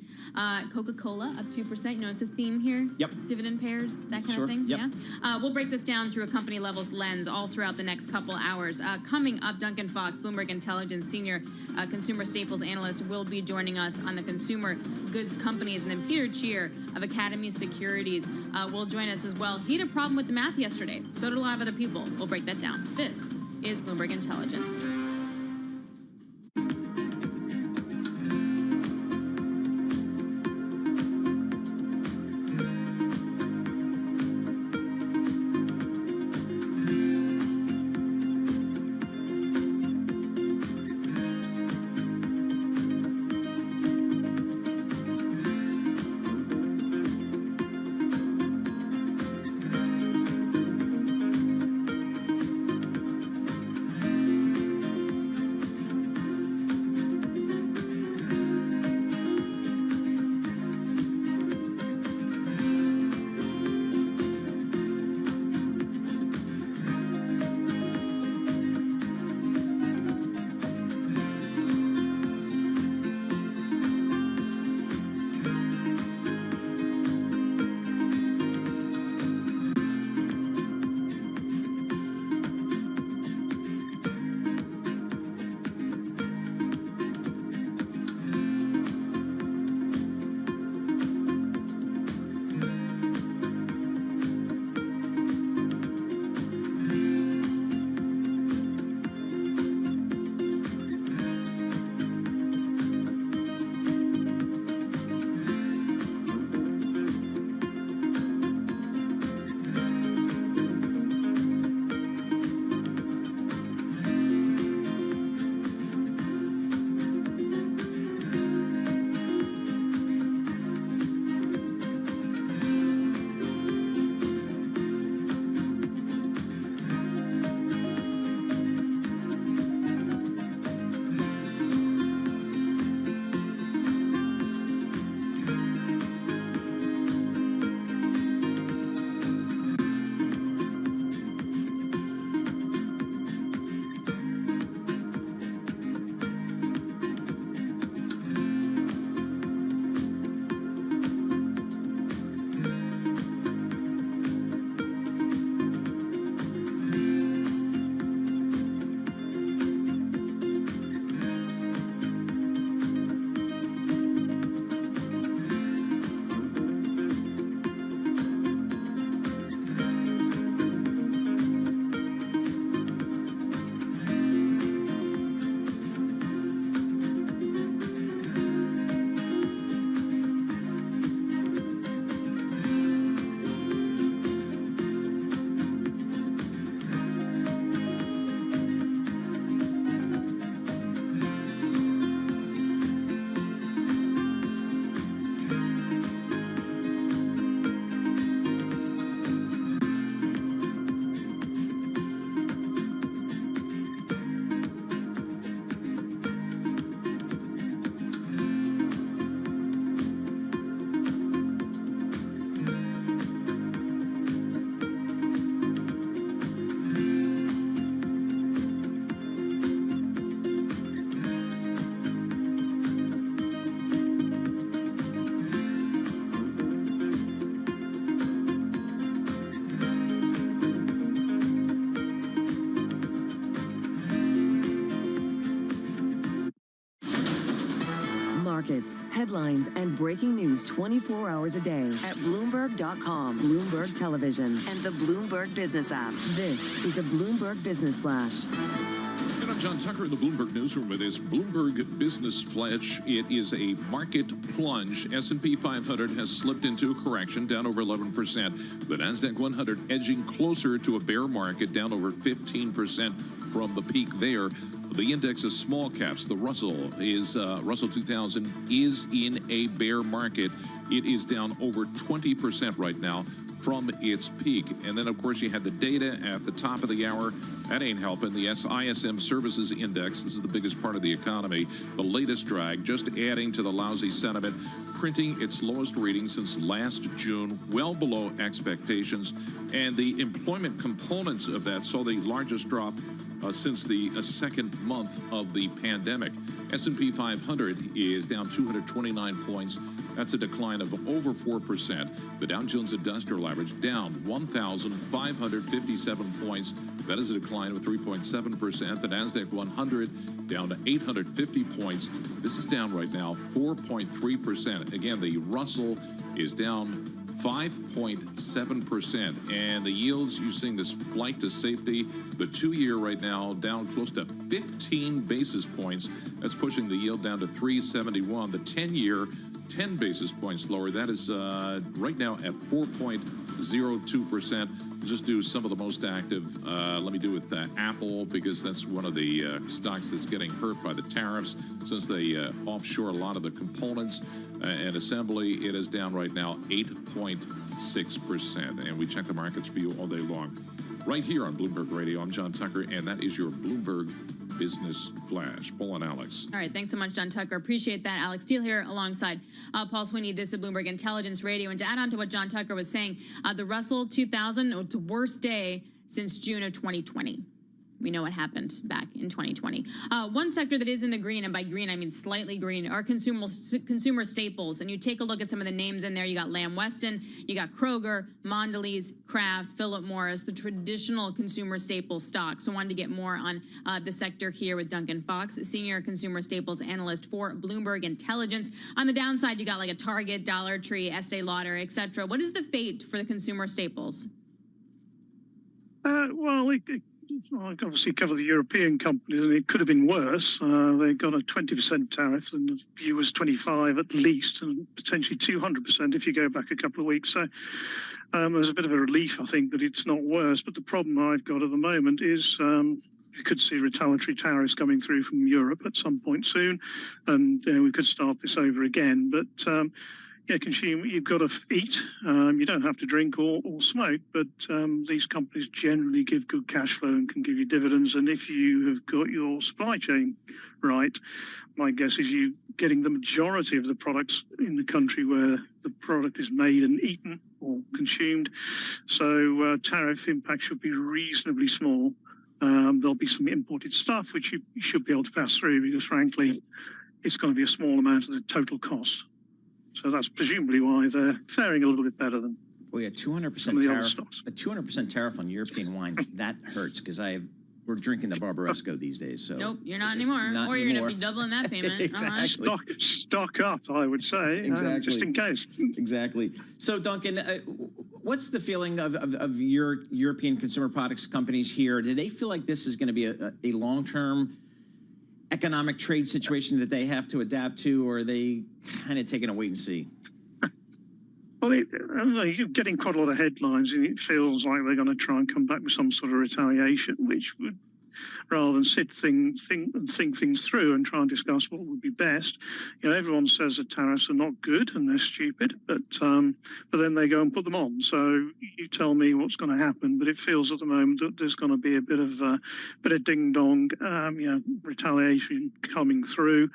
Coca-Cola up 2%. You notice a theme here? Yep. Dividend pairs, that kind of thing? Yep. Yeah. We'll break this down through a company levels lens all throughout the next couple hours. Coming up, Duncan Fox, Bloomberg Intelligence Senior Consumer Staples Analyst, will be joining us on the consumer goods companies. And then Peter Cheer of Academy Securities will join us as well. He had a problem with the math yesterday. So did a lot of other people. We'll break that down. This is Bloomberg Intelligence. Markets, headlines, and breaking news 24 hours a day at Bloomberg.com, Bloomberg Television, and the Bloomberg Business app. This is a Bloomberg Business Flash. And I'm John Tucker in the Bloomberg Newsroom with this Bloomberg Business Flash. It is a market plunge. S&P 500 has slipped into a correction, down over 11%. The NASDAQ 100 edging closer to a bear market, down over 15% from the peak there. The index of small caps, the Russell 2000 is in a bear market. It is down over 20% right now from its peak. And then, of course, you had the data at the top of the hour. That ain't helping. The ISM Services Index, this is the biggest part of the economy, the latest drag, just adding to the lousy sentiment, printing its lowest reading since last June, well below expectations. And the employment components of that saw the largest drop since the second month of the pandemic. S&P 500 is down 229 points. That's a decline of over 4%. The Dow Jones Industrial Average down 1,557 points. That is a decline of 3.7%. The NASDAQ 100 down to 850 points. This is down right now 4.3%. Again, the Russell is down 5.7%. And the yields, you're seeing this flight to safety. The 2-year right now down close to 15 basis points. That's pushing the yield down to 371. The 10-year, 10 basis points lower. That is right now at 4.02%. We'll just do some of the most active. Let me do with Apple, because that's one of the stocks that's getting hurt by the tariffs since they offshore a lot of the components and assembly. It is down right now 8.6%. And we check the markets for you all day long right here on Bloomberg Radio. I'm John Tucker, and that is your Bloomberg Business Flash. Paul and Alex. All right. Thanks so much, John Tucker. Appreciate that. Alex Steele here alongside Paul Sweeney. This is Bloomberg Intelligence Radio. And to add on to what John Tucker was saying, the Russell 2000, it's the worst day since June of 2020. We know what happened back in 2020. One sector that is in the green, and by green I mean slightly green, are consumer staples. And you take a look at some of the names in there. You got Lamb Weston, you got Kroger, Mondelez, Kraft, Philip Morris, the traditional consumer staple stocks. So I wanted to get more on the sector here with Duncan Fox, senior consumer staples analyst for Bloomberg Intelligence. On the downside, you got like a Target, Dollar Tree, Estee Lauder, etc. What is the fate for the consumer staples? Well, it obviously covers the European companies, and it could have been worse. They got a 20% tariff, and the view was 25 at least, and potentially 200% if you go back a couple of weeks. So there's a bit of a relief, I think, that it's not worse. But the problem I've got at the moment is you could see retaliatory tariffs coming through from Europe at some point soon, and we could start this over again. But yeah, consumer, you've got to eat. You don't have to drink or smoke, but these companies generally give good cash flow and can give you dividends. And if you have got your supply chain right, my guess is you getting the majority of the products in the country where the product is made and eaten or consumed. So tariff impact should be reasonably small. There'll be some imported stuff which you should be able to pass through, because frankly, it's going to be a small amount of the total cost. So that's presumably why they're faring a little bit better than. Well, yeah, 200% tariff. A 200% tariff on European wine, that hurts, because we're drinking the Barbaresco these days. So nope, you're not anymore. Or you're going to be doubling that payment. Exactly. Stock up, I would say, just in case. Exactly. So, Duncan, what's the feeling of your European consumer products companies here? Do they feel like this is going to be a long-term economic trade situation that they have to adapt to, or are they kind of taking a wait and see? Well, I don't know, you're getting quite a lot of headlines, and it feels like they're going to try and come back with some sort of retaliation, which would, rather than think things through and try and discuss what would be best. Everyone says that tariffs are not good and they're stupid, but then they go and put them on. So you tell me what's going to happen, but it feels at the moment that there's going to be a bit of ding dong, retaliation coming through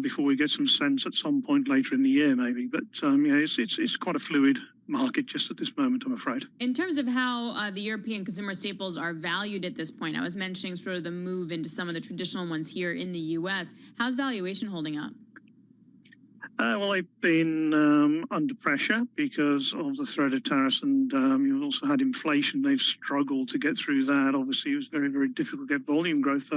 before we get some sense at some point later in the year, maybe. But it's quite a fluid market just at this moment, I'm afraid. In terms of how the European consumer staples are valued at this point, I was mentioning sort of the move into some of the traditional ones here in the U.S. How's valuation holding up? Well, they've been under pressure because of the threat of tariffs, and you've also had inflation. They've struggled to get through that. Obviously, it was very, very difficult to get volume growth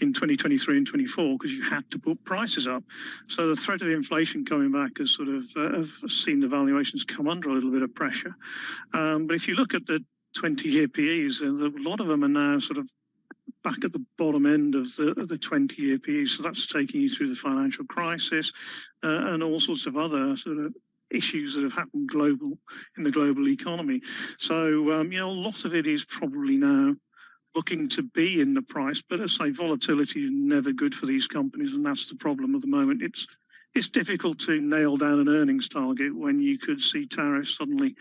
in 2023 and 24 because you had to put prices up. So the threat of inflation coming back has sort of have seen the valuations come under a little bit of pressure. But if you look at the 20-year PEs, a lot of them are now sort of back at the bottom end of the 20-year PEs. So that's taking you through the financial crisis and all sorts of other sort of issues that have happened in the global economy. So, a lot of it is probably now looking to be in the price. But as I say, volatility is never good for these companies, and that's the problem at the moment. It's difficult to nail down an earnings target when you could see tariffs suddenly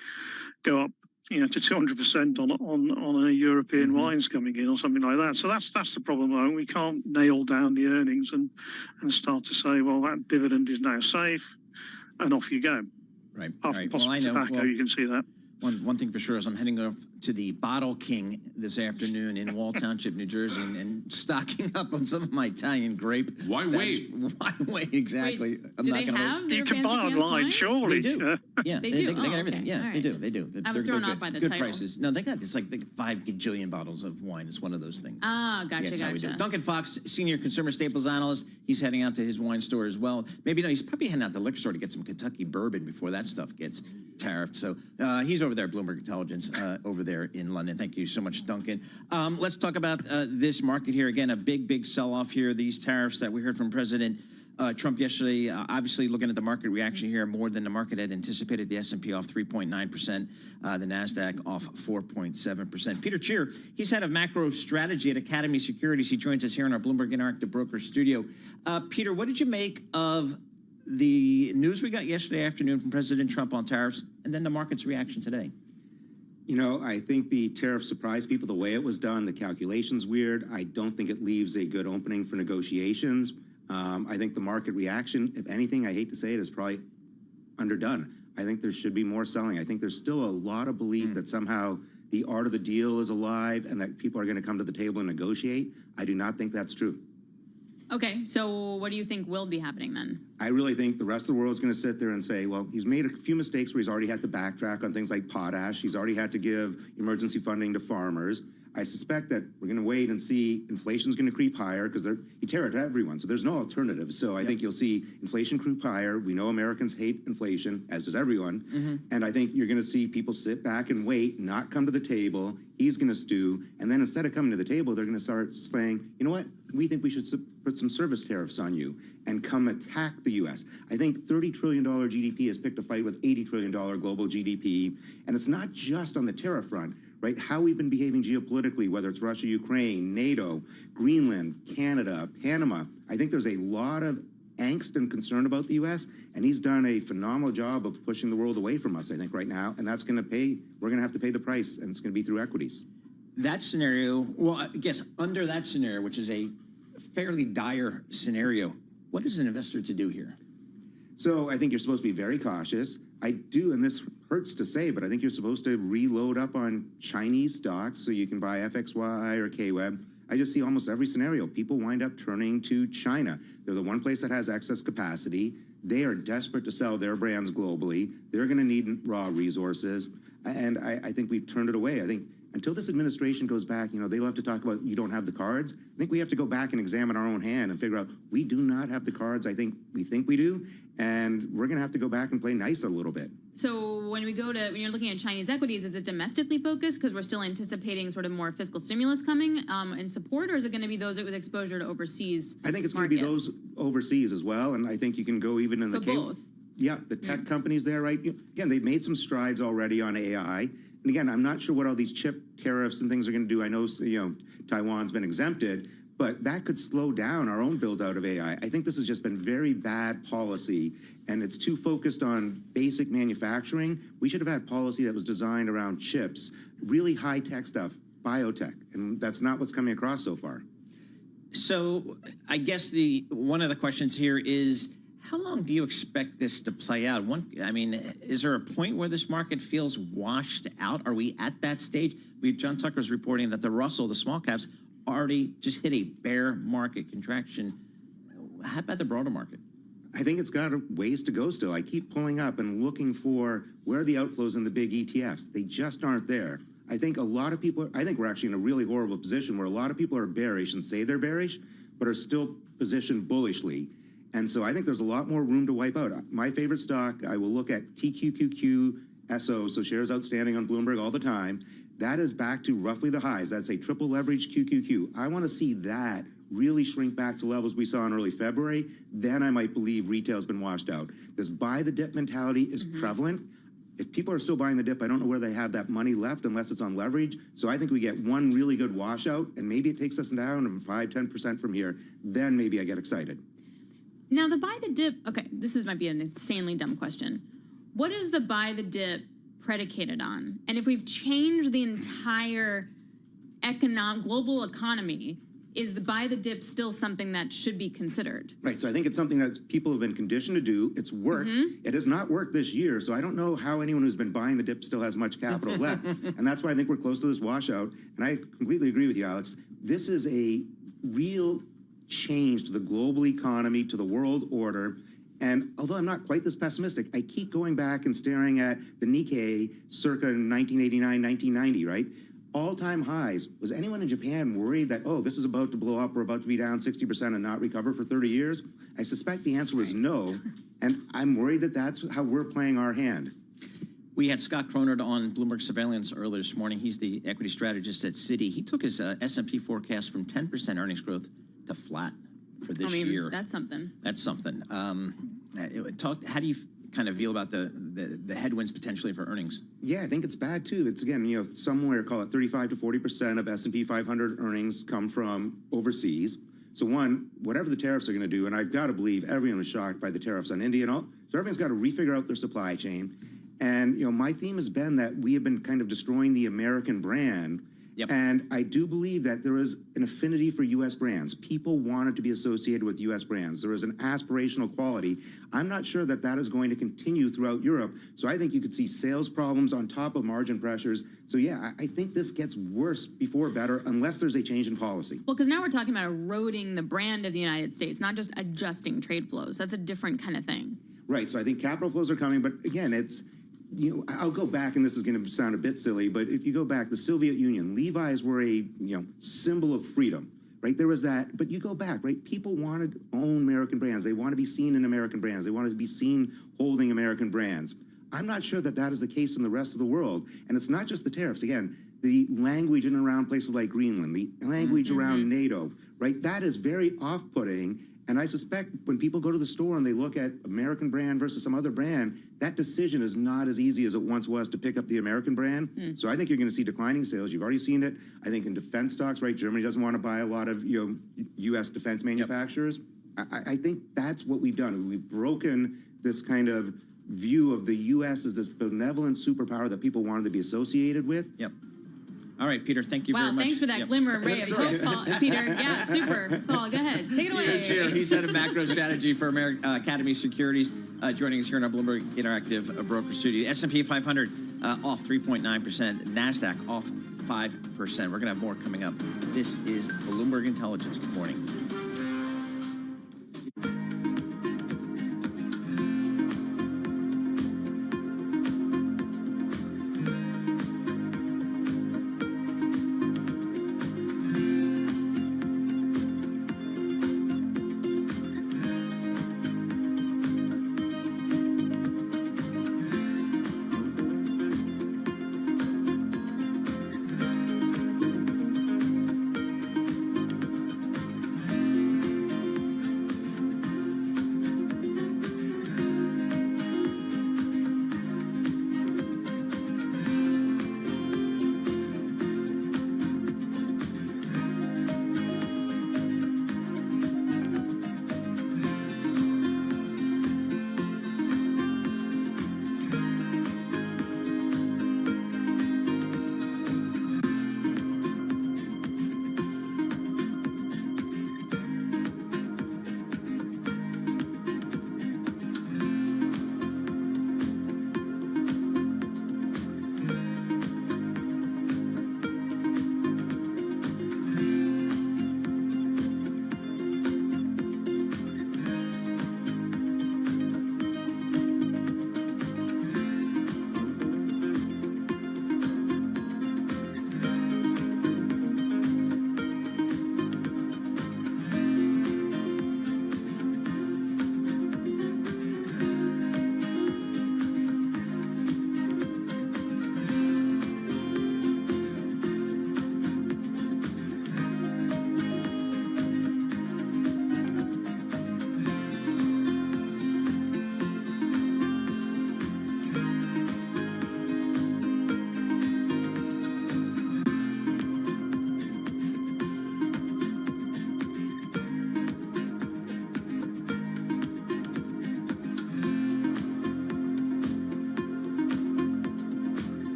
go up, to 200% on a European wines coming in or something like that. So that's the problem at the moment. We can't nail down the earnings and start to say, well, that dividend is now safe, and off you go. Right. Apart from possibly tobacco, you can see that. One thing for sure is I'm heading off to the Bottle King this afternoon in Wall Township, New Jersey, and stocking up on some of my Italian grape. Why wait? Why wait? Exactly. Wait, do they have their You can fancy buy pants online, wine? surely. They do. Yeah, They they do? got Oh, everything. okay. Yeah, All they right. do. They do. I was thrown off by the good title. prices. No, they got it's like 5 gajillion bottles of wine. It's one of those things. Ah, Yeah, gotcha, that's how we do gotcha. it. Duncan Fox, senior consumer staples analyst. He's heading out to his wine store as well. Maybe no, he's probably heading out to the liquor store to get some Kentucky bourbon before that stuff gets tariffed. So he's over there at Bloomberg Intelligence over there in London. Thank you so much, Duncan. Let's talk about this market here. Again, a big sell-off here. These tariffs that we heard from President Trump yesterday, obviously looking at the market reaction here, more than the market had anticipated. The S&P off 3.9%, the NASDAQ off 4.7%. Peter Cheer, he's head of macro strategy at Academy Securities. He joins us here in our Bloomberg Interactive Broker studio. Peter, what did you make of the news we got yesterday afternoon from President Trump on tariffs, and then the market's reaction today? I think the tariff surprised people the way it was done. The calculation's weird. I don't think it leaves a good opening for negotiations. I think the market reaction, if anything, I hate to say it, is probably underdone. I think there should be more selling. I think there's still a lot of belief that somehow the art of the deal is alive and that people are going to come to the table and negotiate. I do not think that's true. Okay, so what do you think will be happening then? I really think the rest of the world is going to sit there and say, well, he's made a few mistakes where he's already had to backtrack on things like potash. He's already had to give emergency funding to farmers. I suspect that we're going to wait and see inflation's going to creep higher because he tariffed everyone, so there's no alternative. So I think you'll see inflation creep higher. We know Americans hate inflation, as does everyone. And I think you're going to see people sit back and wait, not come to the table. He's going to stew. And then instead of coming to the table, they're going to start saying, you know what? We think we should put some service tariffs on you and come attack the U.S. I think $30 trillion GDP has picked a fight with $80 trillion global GDP. And it's not just on the tariff front, right? How we've been behaving geopolitically, whether it's Russia, Ukraine, NATO, Greenland, Canada, Panama. I think there's a lot of angst and concern about the U.S., and he's done a phenomenal job of pushing the world away from us, I think, right now. And that's going to pay, we're going to have to pay the price, and it's going to be through equities. That scenario, well, I guess under that scenario, which is a fairly dire scenario, what is an investor to do here? So I think you're supposed to be very cautious. I do, and this hurts to say, but I think you're supposed to reload up on Chinese stocks so you can buy FXY or KWeb. I just see almost every scenario. People wind up turning to China. They're the one place that has excess capacity. They are desperate to sell their brands globally. They're going to need raw resources. And I think we've turned it away. I think until this administration goes back, they love to talk about you don't have the cards. I think we have to go back and examine our own hand and figure out we do not have the cards we think we do. And we're going to have to go back and play nice a little bit. So when you're looking at Chinese equities, is it domestically focused because we're still anticipating sort of more fiscal stimulus coming in support, or is it going to be those with exposure to overseas I think it's going to be those overseas as well, and I think you can go even in the both. Yeah, the tech companies there, right? Again, they've made some strides already on AI. And again, I'm not sure what all these chip tariffs and things are going to do. I know, Taiwan's been exempted, but that could slow down our own build out of AI. I think this has just been very bad policy, and it's too focused on basic manufacturing. We should have had policy that was designed around chips, really high-tech stuff, biotech, and that's not what's coming across so far. So I guess one of the questions here is, how long do you expect this to play out? Is there a point where this market feels washed out? Are we at that stage? John Tucker's reporting that the Russell, the small caps, already just hit a bear market contraction. How about the broader market? I think it's got a ways to go still. I keep pulling up and looking for where are the outflows in the big ETFs. They just aren't there. I think a lot of people, I think we're actually in a really horrible position where a lot of people are bearish and say they're bearish, but are still positioned bullishly. And so I think there's a lot more room to wipe out. My favorite stock, I will look at TQQQ-SO, so shares outstanding on Bloomberg all the time. That is back to roughly the highs. That's a triple leverage QQQ. I want to see that really shrink back to levels we saw in early February. Then I might believe retail's been washed out. This buy the dip mentality is prevalent. if people are still buying the dip, I don't know where they have that money left unless it's on leverage. So I think we get one really good washout, and maybe it takes us down 5-10% from here. Then maybe I get excited. Now, the buy the dip, okay, might be an insanely dumb question. What is the buy the dip predicated on? And if we've changed the entire global economy, is the buy the dip still something that should be considered? Right, so I think it's something that people have been conditioned to do. It's worked. It has not worked this year, so I don't know how anyone who's been buying the dip still has much capital left. And that's why I think we're close to this washout. And I completely agree with you, Alex. This is a real change to the global economy, to the world order. And although I'm not quite this pessimistic, I keep going back and staring at the Nikkei circa 1989, 1990, right? All-time highs. Was anyone in Japan worried that, oh, this is about to blow up, we're about to be down 60% and not recover for 30 years? I suspect the answer was no, and I'm worried that that's how we're playing our hand. We had Scott Cronert on Bloomberg Surveillance earlier this morning. He's the equity strategist at Citi. He took his S&P forecast from 10% earnings growth to flat for this year. That's something. That's something. How do you kind of feel about the headwinds potentially for earnings? Yeah, I think it's bad too. It's again, somewhere call it 35 to 40% of S&P 500 earnings come from overseas. So one, whatever the tariffs are going to do, and I've got to believe everyone was shocked by the tariffs on India and all. So everyone's got to refigure out their supply chain. And my theme has been that we have been kind of destroying the American brand. Yep. And I do believe that there is an affinity for U.S. brands. People wanted to be associated with U.S. brands. There is an aspirational quality. I'm not sure that that is going to continue throughout Europe. So I think you could see sales problems on top of margin pressures. So yeah, I think this gets worse before better unless there's a change in policy. Well, because now we're talking about eroding the brand of the United States, not just adjusting trade flows. That's a different kind of thing. Right. So I think capital flows are coming. But again, it's... I'll go back, and this is going to sound a bit silly, but if you go back, the Soviet Union, Levi's were a symbol of freedom, right? There was that, but you go back, right? People wanted to own American brands. They want to be seen in American brands. They wanted to be seen holding American brands. I'm not sure that that is the case in the rest of the world, and it's not just the tariffs. Again, the language in and around places like Greenland, the language around NATO, right? That is very off-putting. And I suspect when people go to the store and they look at American brand versus some other brand, that decision is not as easy as it once was to pick up the American brand. So I think you're going to see declining sales. You've already seen it. I think in defense stocks, right? Germany doesn't want to buy a lot of U.S. defense manufacturers. I think that's what we've done. We've broken this kind of view of the U.S. as this benevolent superpower that people wanted to be associated with. Yep. All right, Peter, thank you very much. Wow, thanks for that glimmer and ray of hope, Paul. Peter. Yeah, super. Paul, go ahead. Take it away. Peter Cheer, he's head of macro strategy for Academy Securities, joining us here in our Bloomberg Interactive Broker Studio. The S&P 500 off 3.9%, NASDAQ off 5%. We're going to have more coming up. This is Bloomberg Intelligence. Good morning.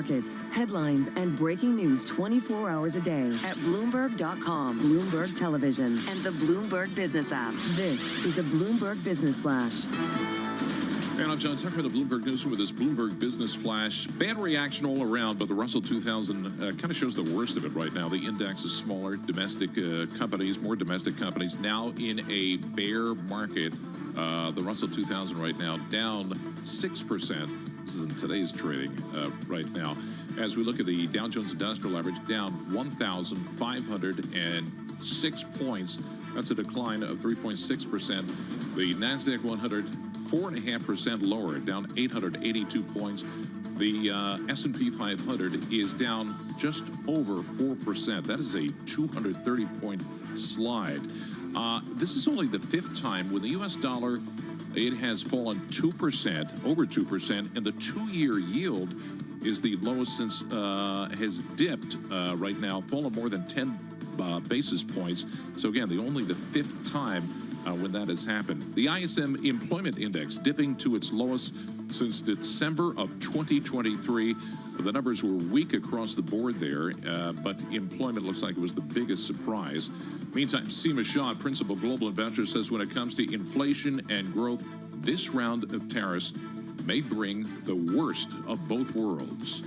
markets, headlines, and breaking news 24 hours a day at Bloomberg.com, Bloomberg Television, and the Bloomberg Business app. This is a Bloomberg Business Flash. And I'm John Tucker, the Bloomberg Newsroom with this Bloomberg Business Flash. Bad reaction all around, but the Russell 2000 kind of shows the worst of it right now. The index is smaller, domestic companies, more domestic companies, now in a bear market. The Russell 2000 right now down 6%. This is in today's trading right now. As we look at the Dow Jones Industrial Average, down 1,506 points. That's a decline of 3.6%. The NASDAQ 100, 4.5% lower, down 882 points. The S&P 500 is down just over 4%. That is a 230-point slide. This is only the fifth time when the U.S. dollar, it has fallen 2%, over 2%, and the two-year yield is the lowest since, has dipped right now, fallen more than 10 basis points. So again, only the fifth time when that has happened. The ISM Employment Index dipping to its lowest since December of 2023. The numbers were weak across the board there, but employment looks like it was the biggest surprise. Meantime, Seema Shah, principal global investor, says when it comes to inflation and growth, this round of tariffs may bring the worst of both worlds.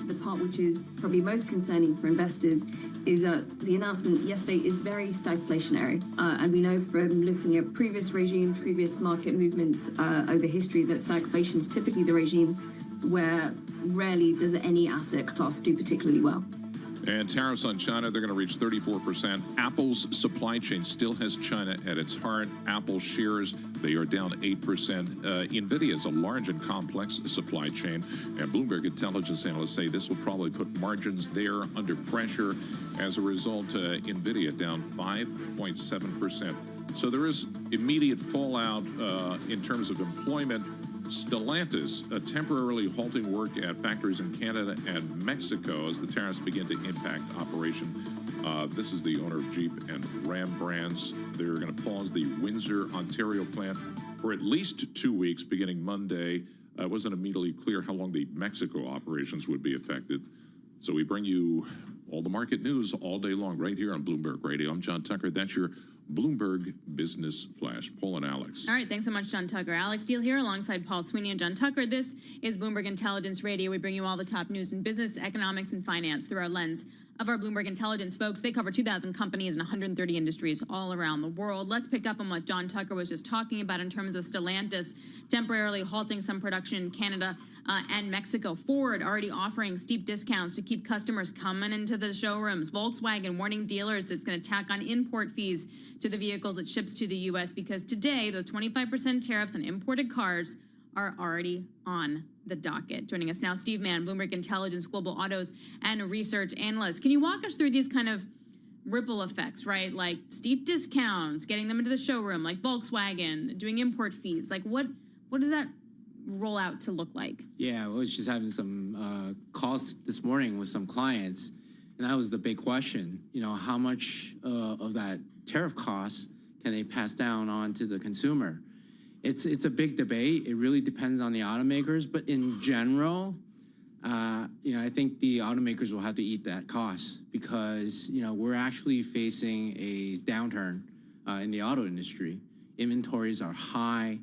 The part which is probably most concerning for investors is the announcement yesterday is very stagflationary. And we know from looking at previous regimes, previous market movements over history that stagflation is typically the regime where rarely does any asset class do particularly well. And tariffs on China, they're going to reach 34%. Apple's supply chain still has China at its heart. Apple shares, they are down 8%. NVIDIA is a large and complex supply chain. And Bloomberg intelligence analysts say this will probably put margins there under pressure. As a result, NVIDIA down 5.7%. So there is immediate fallout in terms of employment. Stellantis temporarily halting work at factories in Canada and Mexico as the tariffs begin to impact operation. This is the owner of Jeep and Ram brands. They're going to pause the Windsor, Ontario plant for at least 2 weeks beginning Monday. It wasn't immediately clear how long the Mexico operations would be affected. So we bring you all the market news all day long right here on Bloomberg Radio. I'm John Tucker. That's your Bloomberg Business Flash. Paul and Alex. All right, thanks so much, John Tucker. Alex Deal here alongside Paul Sweeney and John Tucker. This is Bloomberg Intelligence Radio. We bring you all the top news in business, economics, and finance through our lens of our Bloomberg Intelligence folks. They cover 2,000 companies and 130 industries all around the world. Let's pick up on what John Tucker was just talking about in terms of Stellantis temporarily halting some production in Canada and Mexico. Ford already offering steep discounts to keep customers coming into the showrooms. Volkswagen warning dealers it's going to tack on import fees to the vehicles it ships to the U.S. because today those 25% tariffs on imported cars are already on the docket. Joining us now, Steve Mann, Bloomberg Intelligence Global Autos and Research Analyst. Can you walk us through these kind of ripple effects, right? Like steep discounts, getting them into the showroom, like Volkswagen, doing import fees. Like what does that roll out to look like? Yeah, I was just having some calls this morning with some clients, and that was the big question. You know, how much of that tariff cost can they pass down on to the consumer? It's a big debate. It really depends on the automakers, but in general, you know, I think the automakers will have to eat that cost because, you know, we're actually facing a downturn in the auto industry. Inventories are high.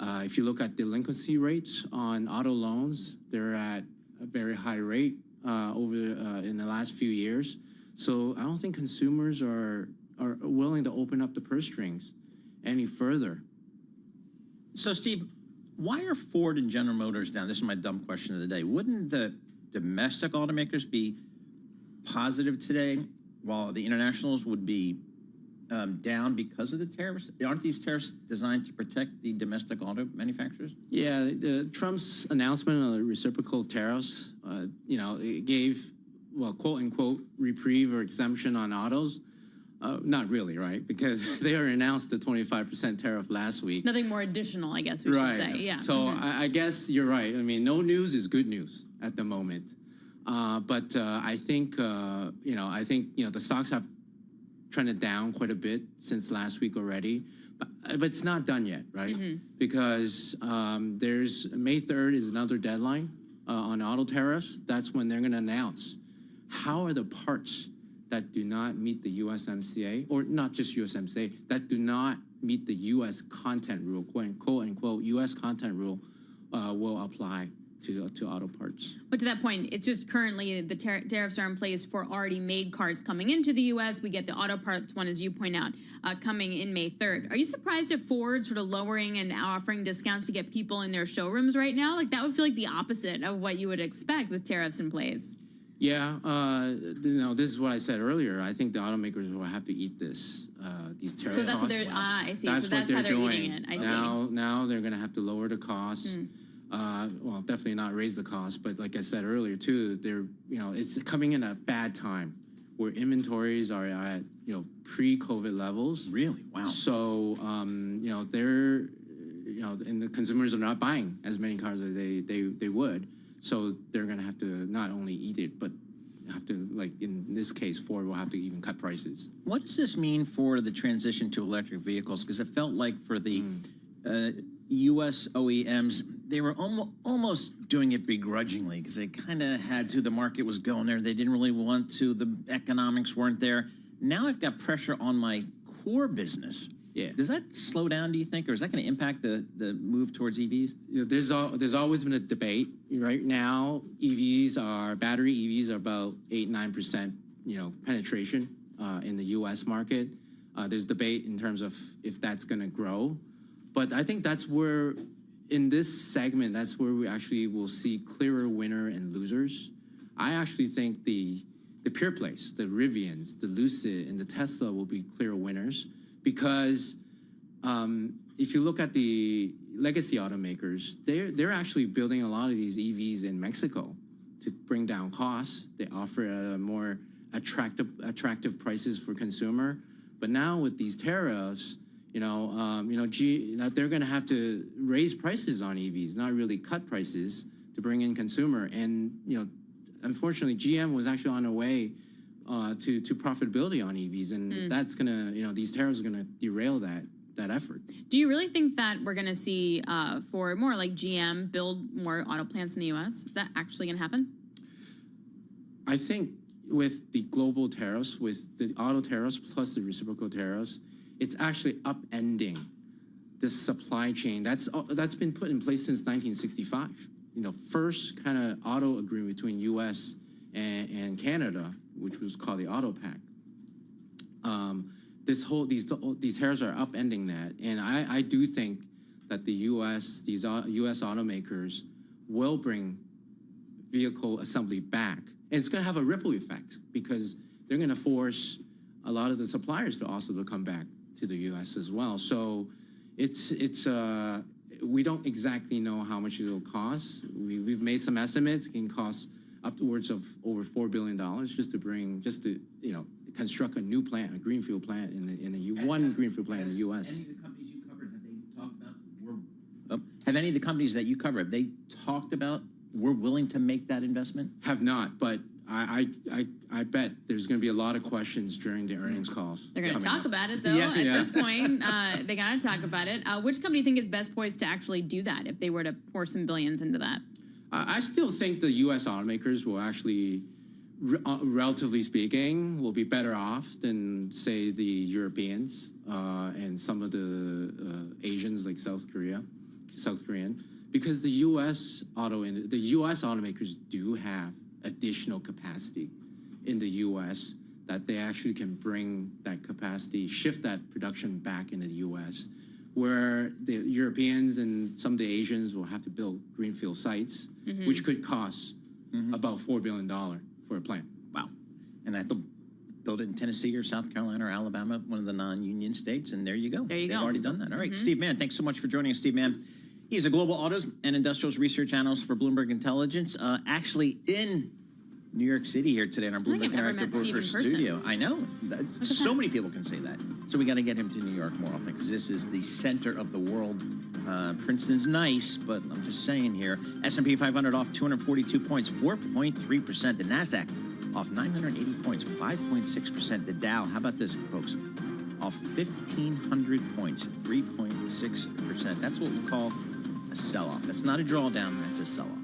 If you look at delinquency rates on auto loans, they're at a very high rate in the last few years. So I don't think consumers are willing to open up the purse strings any further. So, Steve, why are Ford and General Motors down? This is my dumb question of the day. Wouldn't the domestic automakers be positive today while the internationals would be down because of the tariffs? Aren't these tariffs designed to protect the domestic auto manufacturers? Yeah, Trump's announcement of the reciprocal tariffs, you know, it gave, well, quote unquote, reprieve or exemption on autos. Not really, right? Because they already announced the 25% tariff last week. Nothing more additional, I guess we should say. Yeah. So I guess you're right. I mean, no news is good news at the moment. But I think, you know, the stocks have trended down quite a bit since last week already. But it's not done yet, right? Because there's May 3rd is another deadline on auto tariffs, that's when they're going to announce how are the parts that do not meet the USMCA, or not just USMCA, that do not meet the U.S. content rule, quote unquote, U.S. content rule will apply to auto parts. But to that point, it's just currently the tariffs are in place for already made cars coming into the U.S. We get the auto parts one, as you point out, coming in May 3rd. Are you surprised at Ford sort of lowering and offering discounts to get people in their showrooms right now? Like, that would feel like the opposite of what you would expect with tariffs in place. Yeah, this is what I said earlier. I think the automakers will have to eat these tariff costs. So that's what they're, I see. That's so that's how they're eating it. I see. Now they're going to have to lower the costs. Well, definitely not raise the cost, but like I said earlier too, it's coming in a bad time where inventories are at pre-COVID levels. Really? Wow. So and the consumers are not buying as many cars as they would. So they're going to have to not only eat it, but have to, like in this case, Ford will have to even cut prices. What does this mean for the transition to electric vehicles? Because it felt like for the U.S. OEMs, they were almost doing it begrudgingly because they kind of had to. The market was going there. They didn't really want to. The economics weren't there. Now I've got pressure on my core business. Yeah. Does that slow down, do you think, or is that going to impact the move towards EVs? There's always been a debate. Right now, battery EVs are about 8-9% penetration in the U.S. market. There's debate in terms of if that's going to grow, but I think that's where, in this segment, that's where we actually will see clearer winner and losers. I actually think the pure plays, the Rivians, the Lucid, and the Tesla will be clear winners. Because if you look at the legacy automakers, they're actually building a lot of these EVs in Mexico to bring down costs. They offer a more attractive prices for consumer. But now with these tariffs, they're going to have to raise prices on EVs, not really cut prices to bring in consumer. And unfortunately, GM was actually on their way to profitability on EVs, and that's gonna, these tariffs are gonna derail that effort. Do you really think that we're gonna see Ford, more like GM, build more auto plants in the U.S.? Is that actually gonna happen? I think with the global tariffs, with the auto tariffs plus the reciprocal tariffs, it's actually upending this supply chain that's been put in place since 1965. First kind of auto agreement between U.S. and Canada, which was called the Auto Pact. These tariffs are upending that, and I do think that these U.S. automakers will bring vehicle assembly back, and it's going to have a ripple effect because they're going to force a lot of the suppliers to also come back to the U.S. as well. So we don't exactly know how much it'll cost. We've made some estimates. It can cost upwards of over $4 billion just to construct a new plant, a greenfield plant one greenfield plant in the U.S. Any of the companies you covered, have they talked about? Have any of the companies that you cover, have they talked about we're willing to make that investment? Have not, but I bet there's going to be a lot of questions during the earnings calls. They're going to talk about it, though. Yes. At this point, they got to talk about it. Which company do you think is best poised to actually do that if they were to pour some billions into that? I still think the U.S. automakers will actually, relatively speaking, will be better off than, say, the Europeans and some of the Asians like South Korean, because the U.S. automakers do have additional capacity in the U.S. that they actually can bring that capacity, shift that production back into the U.S., where the Europeans and some of the Asians will have to build greenfield sites, which could cost about $4 billion for a plant. Wow. And I have to build it in Tennessee or South Carolina or Alabama, one of the non-union states, and there you go. They've already done that. All right, Steve Mann, thanks so much for joining us, Steve Mann. He's a global autos and industrials research analyst for Bloomberg Intelligence, actually in New York City here today in our Bloomberg Interactive Broker studio. I know. So many people can say that. So we got to get him to New York more often because this is the center of the world. Princeton's nice, but I'm just saying here. S&P 500 off 242 points, 4.3%. The NASDAQ off 980 points, 5.6%. The Dow, how about this, folks? Off 1,500 points, 3.6%. That's what we call a sell-off. That's not a drawdown, that's a sell-off.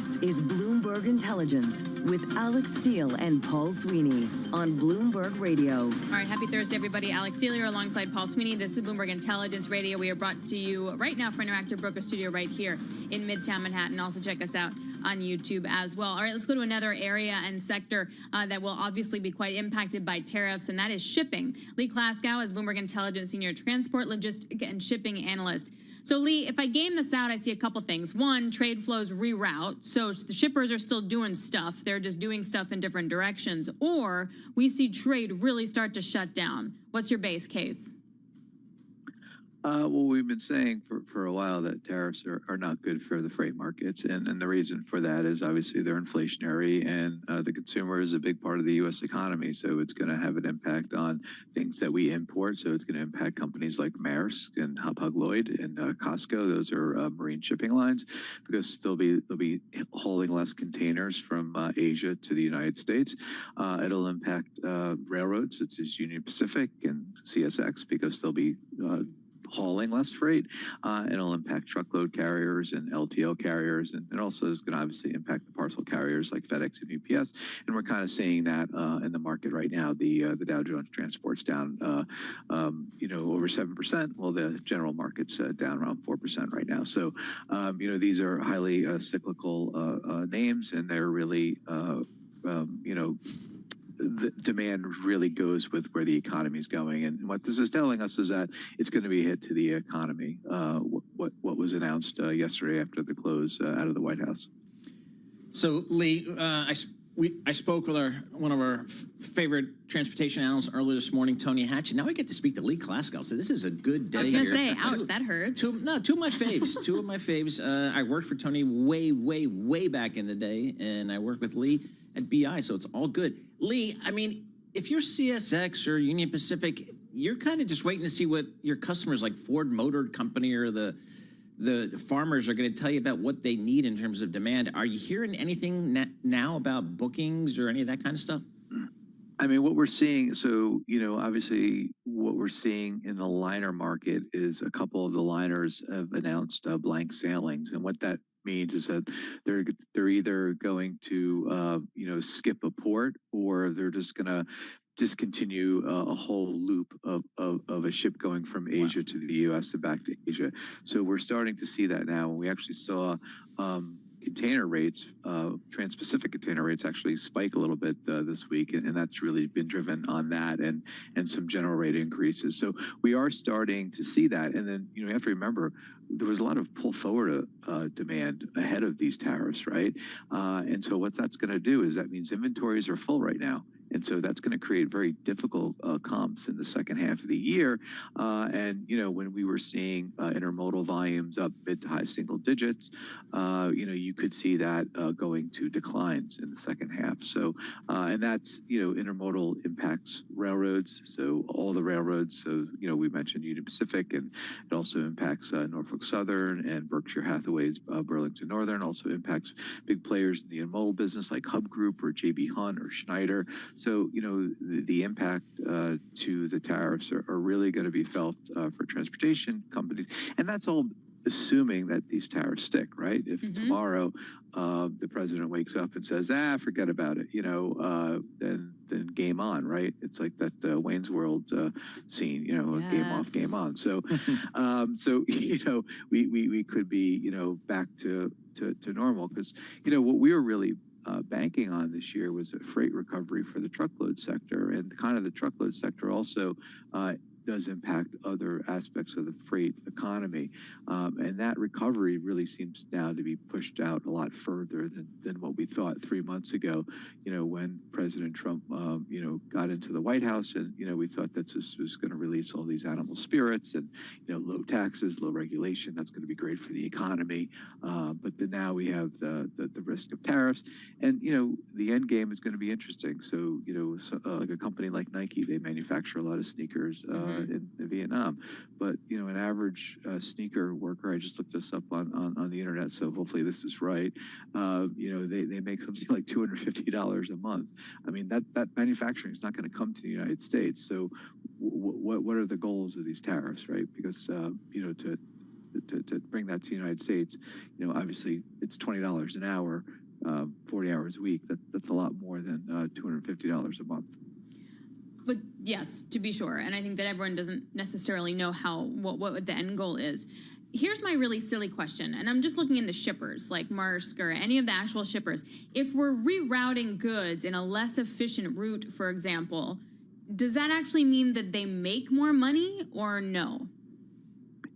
This is Bloomberg Intelligence with Alex Steele and Paul Sweeney on Bloomberg Radio. All right, happy Thursday, everybody. Alex Steele here alongside Paul Sweeney. This is Bloomberg Intelligence Radio. We are brought to you right now from Interactive Broker Studio right here in Midtown Manhattan. Also check us out on YouTube as well. All right, let's go to another area and sector that will obviously be quite impacted by tariffs, and that is shipping. Lee Klaskow is Bloomberg Intelligence Senior Transport, Logistics, and Shipping Analyst. So, Lee, if I game this out, I see a couple things. One, trade flows reroute. So the shippers are still doing stuff. They're just doing stuff in different directions. Or we see trade really start to shut down. What's your base case? Well, we've been saying for a while that tariffs are not good for the freight markets. And the reason for that is obviously they're inflationary, and the consumer is a big part of the U.S. economy. So it's going to have an impact on things that we import. So it's going to impact companies like Maersk and Hapag-Lloyd and Costco. Those are marine shipping lines, because they'll be hauling less containers from Asia to the United States. It'll impact railroads such as Union Pacific and CSX, because they'll be hauling less freight. It'll impact truckload carriers and LTL carriers, and it also is going to obviously impact the parcel carriers like FedEx and UPS. And we're kind of seeing that in the market right now. The Dow Jones Transport's down, over 7%. Well, the general market's down around 4% right now. So, these are highly cyclical names, and they're really, the demand really goes with where the economy is going. And what this is telling us is that it's going to be a hit to the economy, what was announced yesterday after the close out of the White House. So, Lee, I spoke with one of our favorite transportation analysts earlier this morning, Tony Hatch. Now I get to speak to Lee Klaskow. So this is a good day. I was going to say, ouch, that hurts. Two of my faves. Two of my faves. I worked for Tony way back in the day, and I worked with Lee at BI, so it's all good. Lee, I mean, if you're CSX or Union Pacific, you're kind of just waiting to see what your customers like Ford Motor Company or the farmers are going to tell you about what they need in terms of demand. Are you hearing anything now about bookings or any of that kind of stuff? I mean, what we're seeing, so, obviously what we're seeing in the liner market is a couple of the liners have announced blank sailings. And what that means is that they're either going to, skip a port, or they're just going to discontinue a whole loop of a ship going from Asia to the U.S. and back to Asia. So we're starting to see that now. And we actually saw container rates, trans-Pacific container rates actually spike a little bit this week, and that's really been driven on that and some general rate increases. So we are starting to see that. And then, you have to remember, there was a lot of pull forward demand ahead of these tariffs, right? And so what that's going to do is that means inventories are full right now. And so that's going to create very difficult comps in the second half of the year. And, when we were seeing intermodal volumes up mid to high single digits, you could see that going to declines in the second half. So, and that's, intermodal impacts railroads. So all the railroads, so, we mentioned Union Pacific, and it also impacts Norfolk Southern and Berkshire Hathaway's Burlington Northern, also impacts big players in the intermodal business like Hub Group or JB Hunt or Schneider. So, the impact to the tariffs are really going to be felt for transportation companies. And that's all assuming that these tariffs stick, right? If tomorrow the president wakes up and says, forget about it, then game on, right? It's like that Wayne's World scene, yes. Game off, game on. So, we could be, back to normal, because, what we were really banking on this year was a freight recovery for the truckload sector, and kind of the truckload sector also does impact other aspects of the freight economy. And that recovery really seems now to be pushed out a lot further than what we thought 3 months ago, when President Trump, got into the White House, and, we thought that this was going to release all these animal spirits and, low taxes, low regulation. That's going to be great for the economy. But then now we have the risk of tariffs, and, the end game is going to be interesting. So, like a company like Nike, they manufacture a lot of sneakers in Vietnam. But, an average sneaker worker, I just looked this up on the internet, so hopefully this is right. They make something like $250 a month. I mean, that manufacturing is not going to come to the United States. So what are the goals of these tariffs, right? Because, to bring that to the United States. You know, obviously it's $20 an hour, 40 hours a week. That's a lot more than $250 a month. But yes, to be sure. And I think that everyone doesn't necessarily know what the end goal is. Here's my really silly question, and I'm just looking in the shippers like Maersk or any of the actual shippers. If we're rerouting goods in a less efficient route, for example, does that actually mean that they make more money or no?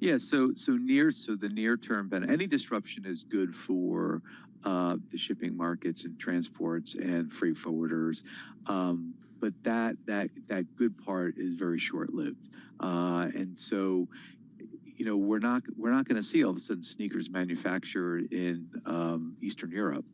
Yeah, so the near term benefit, any disruption is good for the shipping markets and transports and freight forwarders, but that good part is very short lived, and so. You know, we're not going to see all of a sudden sneakers manufactured in Eastern Europe.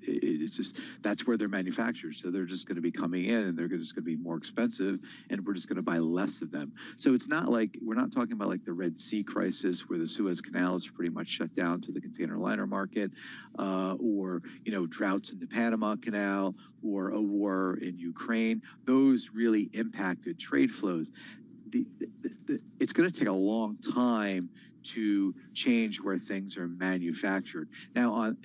It's just that's where they're manufactured, so they're just going to be coming in, and they're just going to be more expensive, and we're just going to buy less of them. So it's not like we're not talking about like the Red Sea crisis, where the Suez Canal is pretty much shut down to the container liner market, or you know, droughts in the Panama Canal, or a war in Ukraine. Those really impacted trade flows. It's going to take a long time to change where things are manufactured. Now, on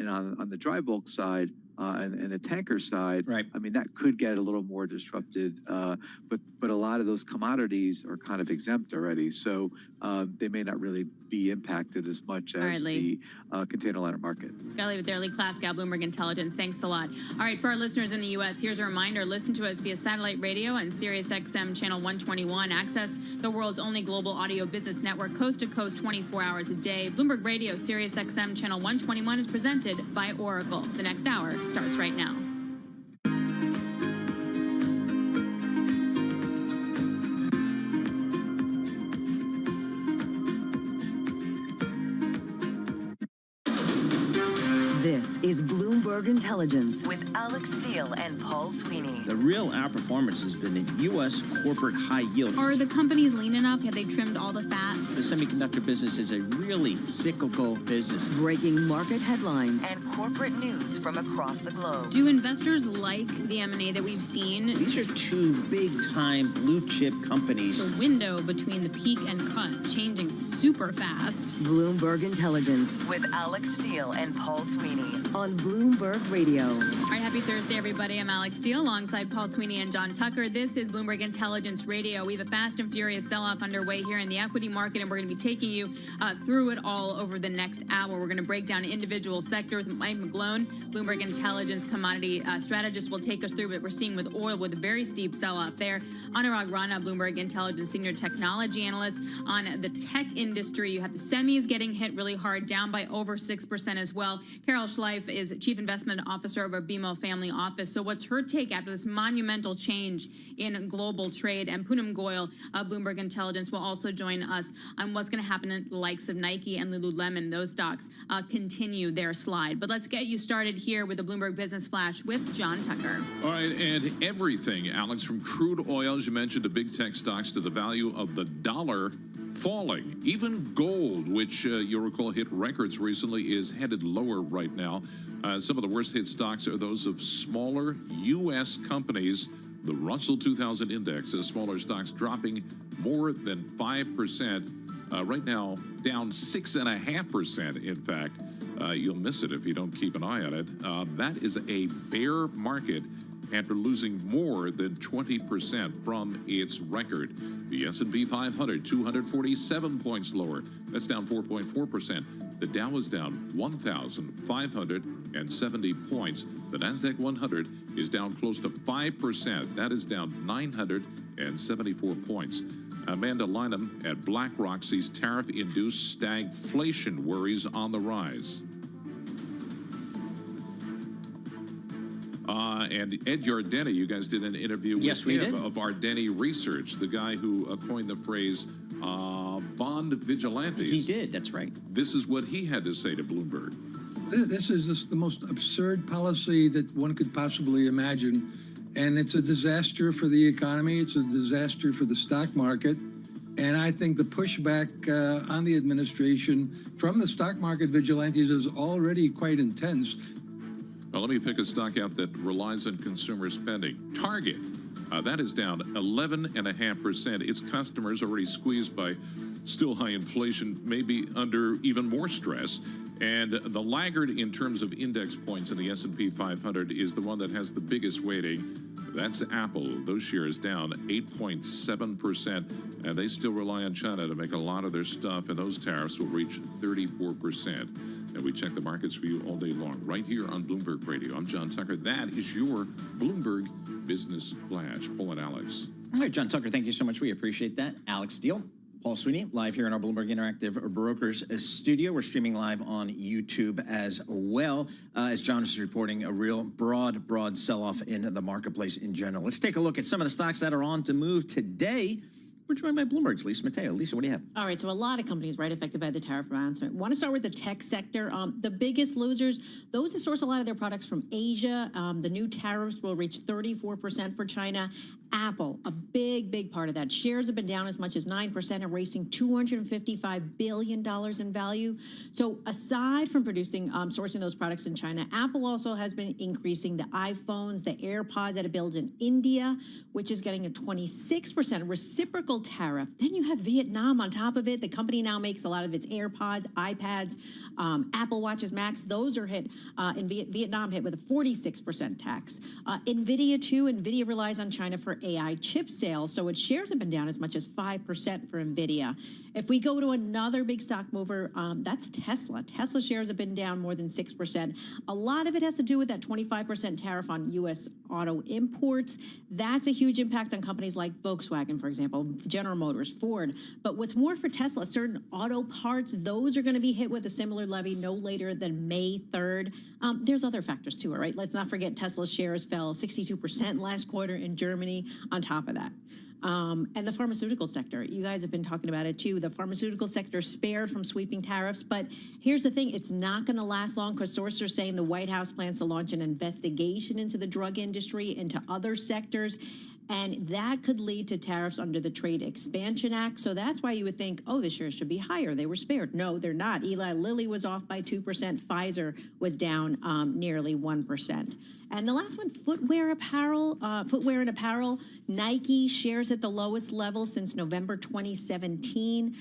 the dry bulk side and the tanker side, right. I mean, that could get a little more disrupted, but a lot of those commodities are kind of exempt already, so they may not really be impacted as much as the container liner market. Gotta leave it there. Lee Klaskow, Bloomberg Intelligence. Thanks a lot. All right, for our listeners in the U.S., here's a reminder. Listen to us via satellite radio and Sirius XM channel 121. Access the world's only global audio business network, coast to coast, 24 hours a day. Bloomberg Radio, Sirius XM channel 121 is presented by Oracle. The next hour starts right now. This is Bloomberg Intelligence with Alex Steele and Paul Sweeney. The real outperformance has been in U.S. corporate high yield. Are the companies lean enough? Have they trimmed all the fat? The semiconductor business is a really cyclical business. Breaking market headlines and corporate news from across the globe. Do investors like the M&A that we've seen? These are two big-time blue-chip companies. The window between the peak and cut changing super fast. Bloomberg Intelligence with Alex Steele and Paul Sweeney on Bloomberg Radio. All right, happy Thursday, everybody. I'm Alex Steele alongside Paul Sweeney and John Tucker. This is Bloomberg Intelligence Radio. We have a fast and furious sell-off underway here in the equity market, and we're going to be taking you through it all over the next hour. We're going to break down individual sectors with Mike McGlone, Bloomberg Intelligence commodity strategist, will take us through what we're seeing with oil with a very steep sell-off there. Anurag Rana, Bloomberg Intelligence senior technology analyst. On the tech industry, you have the semis getting hit really hard, down by over 6% as well. Carol Schleif is Chief Investment Officer of our BMO Family Office. So what's her take after this monumental change in global trade? And Poonam Goyal, Bloomberg Intelligence, will also join us on what's going to happen in the likes of Nike and Lululemon. Those stocks continue their slide. But let's get you started here with the Bloomberg Business Flash with John Tucker. All right, and everything, Alex, from crude oil, as you mentioned, to big tech stocks, to the value of the dollar falling. Even gold, which you'll recall hit records recently, is headed lower right now. Some of the worst hit stocks are those of smaller U.S. companies. The Russell 2000 index has smaller stocks dropping more than 5%. Right now, down 6.5%, in fact. You'll miss it if you don't keep an eye on it. That is a bear market after losing more than 20% from its record. The S&P 500, 247 points lower. That's down 4.4%. The Dow is down 1,570 points. The NASDAQ 100 is down close to 5%. That is down 974 points. Amanda Lynham at BlackRock sees tariff-induced stagflation worries on the rise. And Ed Yardeni, you guys did an interview with him of Ardeni Research, the guy who coined the phrase bond vigilantes. He did, that's right. This is what he had to say to Bloomberg. This is just the most absurd policy that one could possibly imagine. And it's a disaster for the economy. It's a disaster for the stock market. And I think the pushback on the administration from the stock market vigilantes is already quite intense. Well, let me pick a stock out that relies on consumer spending. Target, that is down 11.5%. Its customers already squeezed by still high inflation may be under even more stress. And the laggard in terms of index points in the S&P 500 is the one that has the biggest weighting. That's Apple. Those shares down 8.7%. And they still rely on China to make a lot of their stuff. And those tariffs will reach 34%. And we check the markets for you all day long right here on Bloomberg Radio. I'm John Tucker. That is your Bloomberg Business Flash. Pull it, Alex. All right, John Tucker, thank you so much. We appreciate that. Alex Steele. Paul Sweeney, live here in our Bloomberg Interactive Brokers studio. We're streaming live on YouTube as well. As John is reporting, a real broad sell-off in the marketplace in general. Let's take a look at some of the stocks that are on to move today. We're joined by Bloomberg's Lisa Mateo. Lisa, what do you have? All right, so a lot of companies, right, affected by the tariff announcement. Want to start with the tech sector. The biggest losers, those that source a lot of their products from Asia. The new tariffs will reach 34% for China. Apple, a big part of that. Shares have been down as much as 9%, erasing $255 billion in value. So aside from sourcing those products in China, Apple also has been increasing the iPhones, the AirPods that it builds in India, which is getting a 26% reciprocal tariff. Then you have Vietnam on top of it. The company now makes a lot of its AirPods, iPads, Apple Watches, Macs. Those are hit in Vietnam, hit with a 46% tax. NVIDIA too. NVIDIA relies on China for AI chip sales, so its shares have been down as much as 5% for NVIDIA. If we go to another big stock mover, that's Tesla. Tesla shares have been down more than 6%. A lot of it has to do with that 25% tariff on U.S. auto imports. That's a huge impact on companies like Volkswagen, for example, General Motors, Ford. But what's more for Tesla, certain auto parts, those are going to be hit with a similar levy no later than May 3rd. There's other factors too, all right? Let's not forget Tesla's shares fell 62% last quarter in Germany on top of that. And the pharmaceutical sector, you guys have been talking about it too. The pharmaceutical sector spared from sweeping tariffs, but here's the thing, it's not going to last long because sources are saying the White House plans to launch an investigation into the drug industry, into other sectors, and that could lead to tariffs under the Trade Expansion Act. So that's why you would think, oh, the shares should be higher. They were spared. No, they're not. Eli Lilly was off by 2%. Pfizer was down nearly 1%. And the last one, footwear and apparel. Nike shares at the lowest level since November 2017,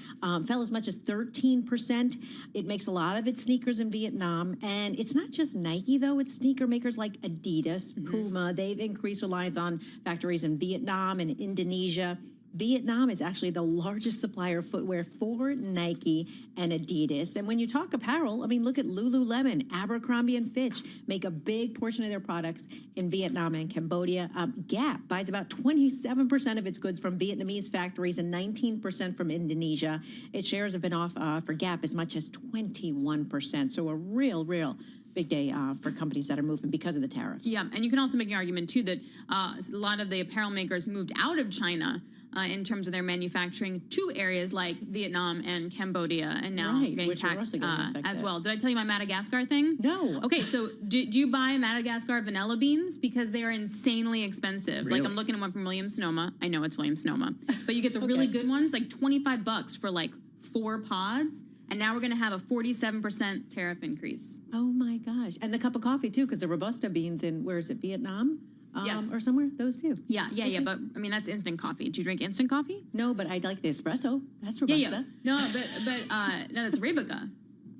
fell as much as 13%. It makes a lot of its sneakers in Vietnam. And it's not just Nike, though. It's sneaker makers like Adidas, Puma. They've increased reliance on factories in Vietnam and Indonesia. Vietnam is actually the largest supplier of footwear for Nike and Adidas. And when you talk apparel, I mean, look at Lululemon, Abercrombie & Fitch make a big portion of their products in Vietnam and Cambodia. Gap buys about 27% of its goods from Vietnamese factories and 19% from Indonesia. Its shares have been off for Gap as much as 21%. So a real big day for companies that are moving because of the tariffs. Yeah, and you can also make an argument, too, that a lot of the apparel makers moved out of China in terms of their manufacturing to areas like Vietnam and Cambodia, and now getting taxed as well. Did I tell you my Madagascar thing? No. Okay, so do you buy Madagascar vanilla beans? Because they are insanely expensive. Really? Like, I'm looking at one from Williams-Sonoma. I know it's Williams-Sonoma. But you get the really good ones, like $25 for like 4 pods. And now we're going to have a 47% tariff increase. Oh my gosh. And the cup of coffee too, because the Robusta beans in, where is it, Vietnam? Yes. Or somewhere, those too. Yeah, but I mean, that's instant coffee. Do you drink instant coffee? No, but I like the espresso. That's Robusta. Yeah. No, but no, that's Arabica.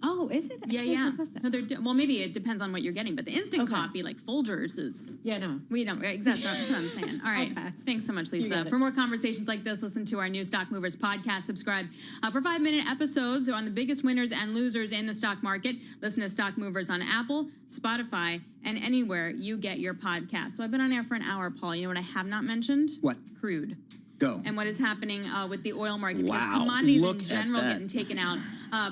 Oh, is it? Yeah. No, well, maybe it depends on what you're getting, but the instant coffee, like Folgers, is... Yeah, no. We don't... Exactly, that's what I'm saying. All right. Thanks so much, Lisa. For more conversations like this, listen to our new Stock Movers podcast. Subscribe for 5-minute episodes on the biggest winners and losers in the stock market. Listen to Stock Movers on Apple, Spotify, and anywhere you get your podcast. So I've been on air for an hour, Paul. You know what I have not mentioned? What? Crude. Go. And what is happening with the oil market, because commodities in general getting taken out.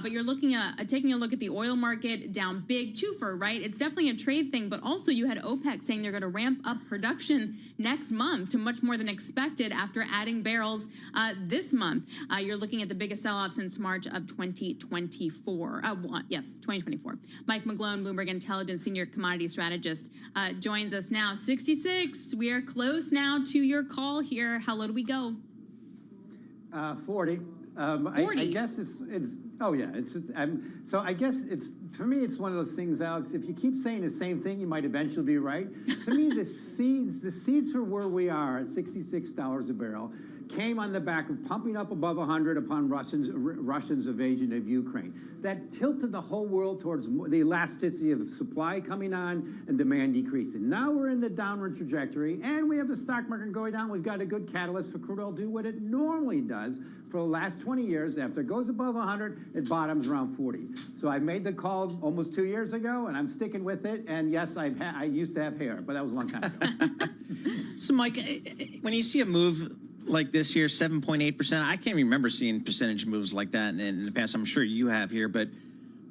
But you're looking at taking a look at the oil market down big, twofer, right? It's definitely a trade thing, but also you had OPEC saying they're going to ramp up production next month to much more than expected after adding barrels this month. You're looking at the biggest sell-off since March of 2024. 2024. Mike McGlone, Bloomberg Intelligence Senior Commodity Strategist, joins us now. 66. We are close now to your call here. How low do we go? 40. 40. I guess it's oh yeah, so I guess it's, for me, it's one of those things, Alex, if you keep saying the same thing, you might eventually be right. To me, the seeds for where we are at $66 a barrel came on the back of pumping up above 100 upon Russia's invasion of Ukraine. That tilted the whole world towards the elasticity of supply coming on and demand decreasing. Now we're in the downward trajectory, and we have the stock market going down. We've got a good catalyst for crude oil to do what it normally does for the last 20 years. After it goes above 100, it bottoms around 40. So I made the call almost 2 years ago, and I'm sticking with it. And yes, I used to have hair, but that was a long time ago. So, Mike, when you see a move like this here, 7.8%, I can't remember seeing percentage moves like that in the past. I'm sure you have here, but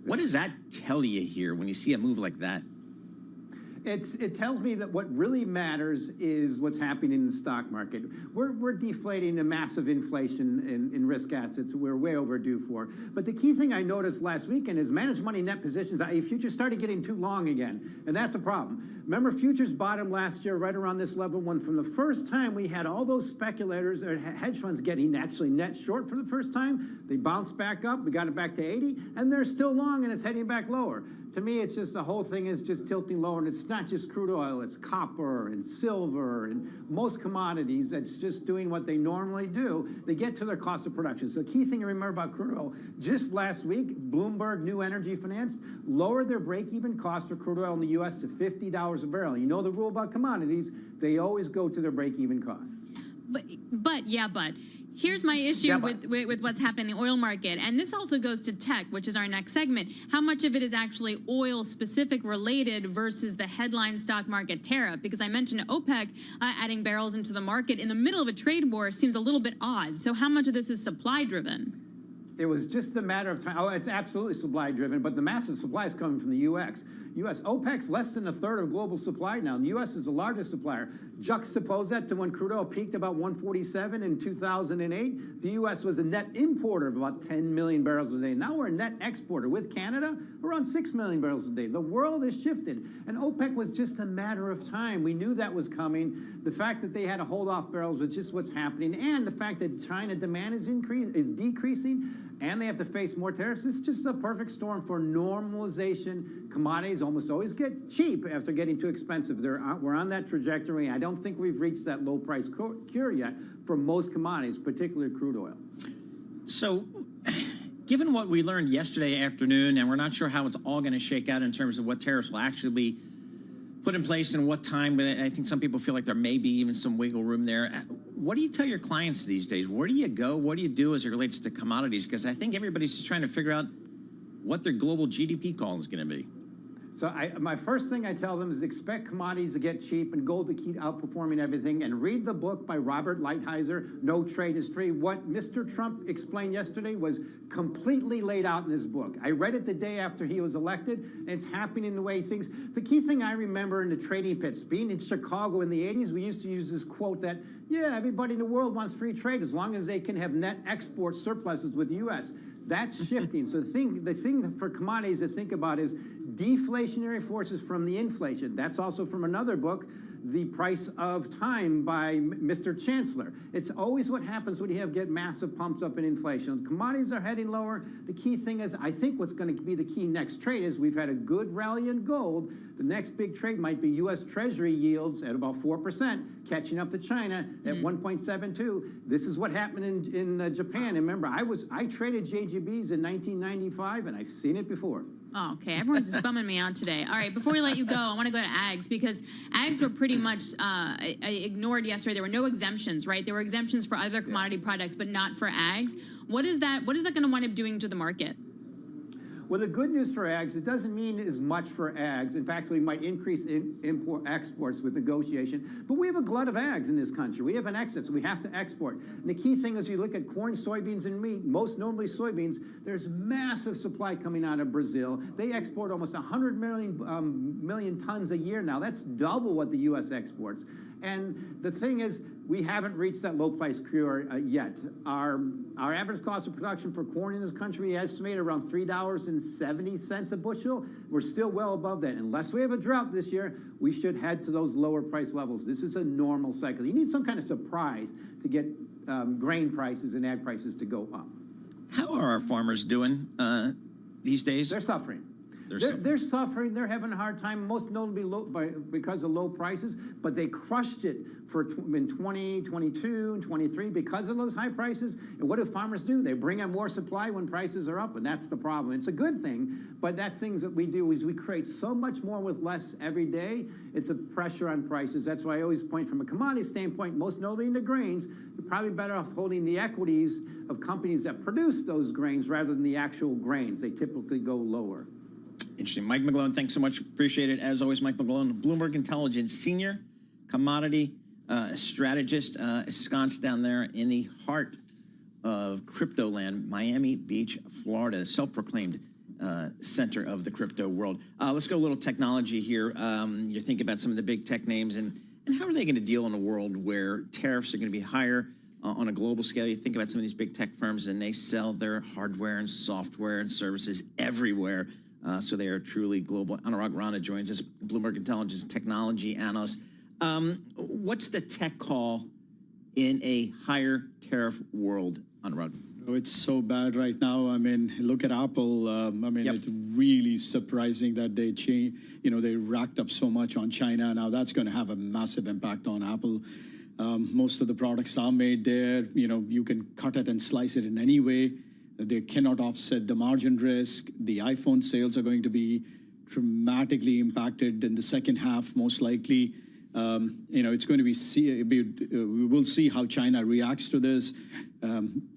what does that tell you here when you see a move like that? It tells me that what really matters is what's happening in the stock market. We're deflating a massive inflation in risk assets we're way overdue for. But the key thing I noticed last weekend is managed money net positions. Futures started getting too long again, and that's a problem. Remember, futures bottomed last year right around this level when from the first time we had all those speculators or hedge funds getting actually net short for the first time. They bounced back up. We got it back to 80, and they're still long, and it's heading back lower. To me, it's just the whole thing is just tilting lower, and it's not just crude oil, it's copper and silver and most commodities that's just doing what they normally do. They get to their cost of production. So the key thing to remember about crude oil, just last week, Bloomberg New Energy Finance lowered their break-even cost for crude oil in the U.S. to $50 a barrel. You know the rule about commodities, they always go to their break-even cost. But here's my issue with what's happening in the oil market. And this also goes to tech, which is our next segment. How much of it is actually oil specific related versus the headline stock market tariff? Because I mentioned OPEC adding barrels into the market in the middle of a trade war seems a little bit odd. So how much of this is supply driven? It was just a matter of time. Oh, it's absolutely supply driven, but the massive supply is coming from the U.S. OPEC's less than a third of global supply now, and the U.S. is the largest supplier. Juxtapose that to when crude oil peaked about 147 in 2008. The U.S. was a net importer of about 10 million barrels a day. Now we're a net exporter. With Canada, we're on 6 million barrels a day. The world has shifted, and OPEC was just a matter of time. We knew that was coming. The fact that they had to hold off barrels was just what's happening, and the fact that China demand is decreasing, and they have to face more tariffs. It's just a perfect storm for normalization. Commodities almost always get cheap after getting too expensive. We're on that trajectory. I don't think we've reached that low price cure yet for most commodities, particularly crude oil. So, given what we learned yesterday afternoon, and we're not sure how it's all going to shake out in terms of what tariffs will actually be put in place and what time, but I think some people feel like there may be even some wiggle room there. What do you tell your clients these days? Where do you go? What do you do as it relates to commodities? Because I think everybody's just trying to figure out what their global GDP call is going to be. So my first thing I tell them is expect commodities to get cheap and gold to keep outperforming everything, and read the book by Robert Lighthizer, No Trade is Free. What Mr. Trump explained yesterday was completely laid out in this book. I read it the day after he was elected, and it's happening the way things. The key thing I remember in the trading pits, being in Chicago in the 80s, we used to use this quote that, yeah, everybody in the world wants free trade as long as they can have net export surpluses with the U.S. That's shifting. So the thing for commodities to think about is deflationary forces from the inflation. That's also from another book, The Price of Time by Mr. Chancellor. It's always what happens when you get massive pumps up in inflation. Commodities are heading lower. The key thing is, I think what's going to be the key next trade is we've had a good rally in gold. The next big trade might be U.S. Treasury yields at about 4%, catching up to China at 1.72. This is what happened in Japan. And remember, I traded JGBs in 1995, and I've seen it before. Oh, okay. Everyone's just bumming me out today. All right, before we let you go, I want to go to ags because ags were pretty much ignored yesterday. There were no exemptions, right? There were exemptions for other commodity products, but not for ags. What is that going to wind up doing to the market? Well, the good news for ags, it doesn't mean as much for ags. In fact, we might increase exports with negotiation. But we have a glut of ags in this country. We have an excess. We have to export. And the key thing is you look at corn, soybeans, and wheat, most notably soybeans, there's massive supply coming out of Brazil. They export almost 100 million tons a year now. That's double what the U.S. exports. And the thing is, we haven't reached that low price cure yet. Our average cost of production for corn in this country, we estimate around $3.70 a bushel. We're still well above that. Unless we have a drought this year, we should head to those lower price levels. This is a normal cycle. You need some kind of surprise to get grain prices and ag prices to go up. How are our farmers doing these days? They're suffering. They're suffering. They're having a hard time, most notably because of low prices, but they crushed it in 2022 and 23 because of those high prices. And what do farmers do? They bring in more supply when prices are up, and that's the problem. It's a good thing, but that's things that we do is we create so much more with less every day. It's a pressure on prices. That's why I always point from a commodity standpoint, most notably in the grains, you're probably better off holding the equities of companies that produce those grains rather than the actual grains. They typically go lower. Interesting. Mike McGlone, thanks so much. Appreciate it. As always, Mike McGlone, Bloomberg Intelligence Senior Commodity Strategist, ensconced down there in the heart of crypto land, Miami Beach, Florida, self-proclaimed center of the crypto world. Let's go a little technology here. You think about some of the big tech names, and how are they going to deal in a world where tariffs are going to be higher on a global scale? You think about some of these big tech firms, and they sell their hardware and software and services everywhere. So they are truly global. Anurag Rana joins us, Bloomberg Intelligence technology analyst. What's the tech call in a higher tariff world, Anurag? Oh, it's so bad right now. I mean, look at Apple. It's really surprising that they they racked up so much on China. Now that's going to have a massive impact on Apple. Most of the products are made there. You can cut it and slice it in any way. They cannot offset the margin risk. The iPhone sales are going to be dramatically impacted in the second half, most likely. It's going to we will see how China reacts to this.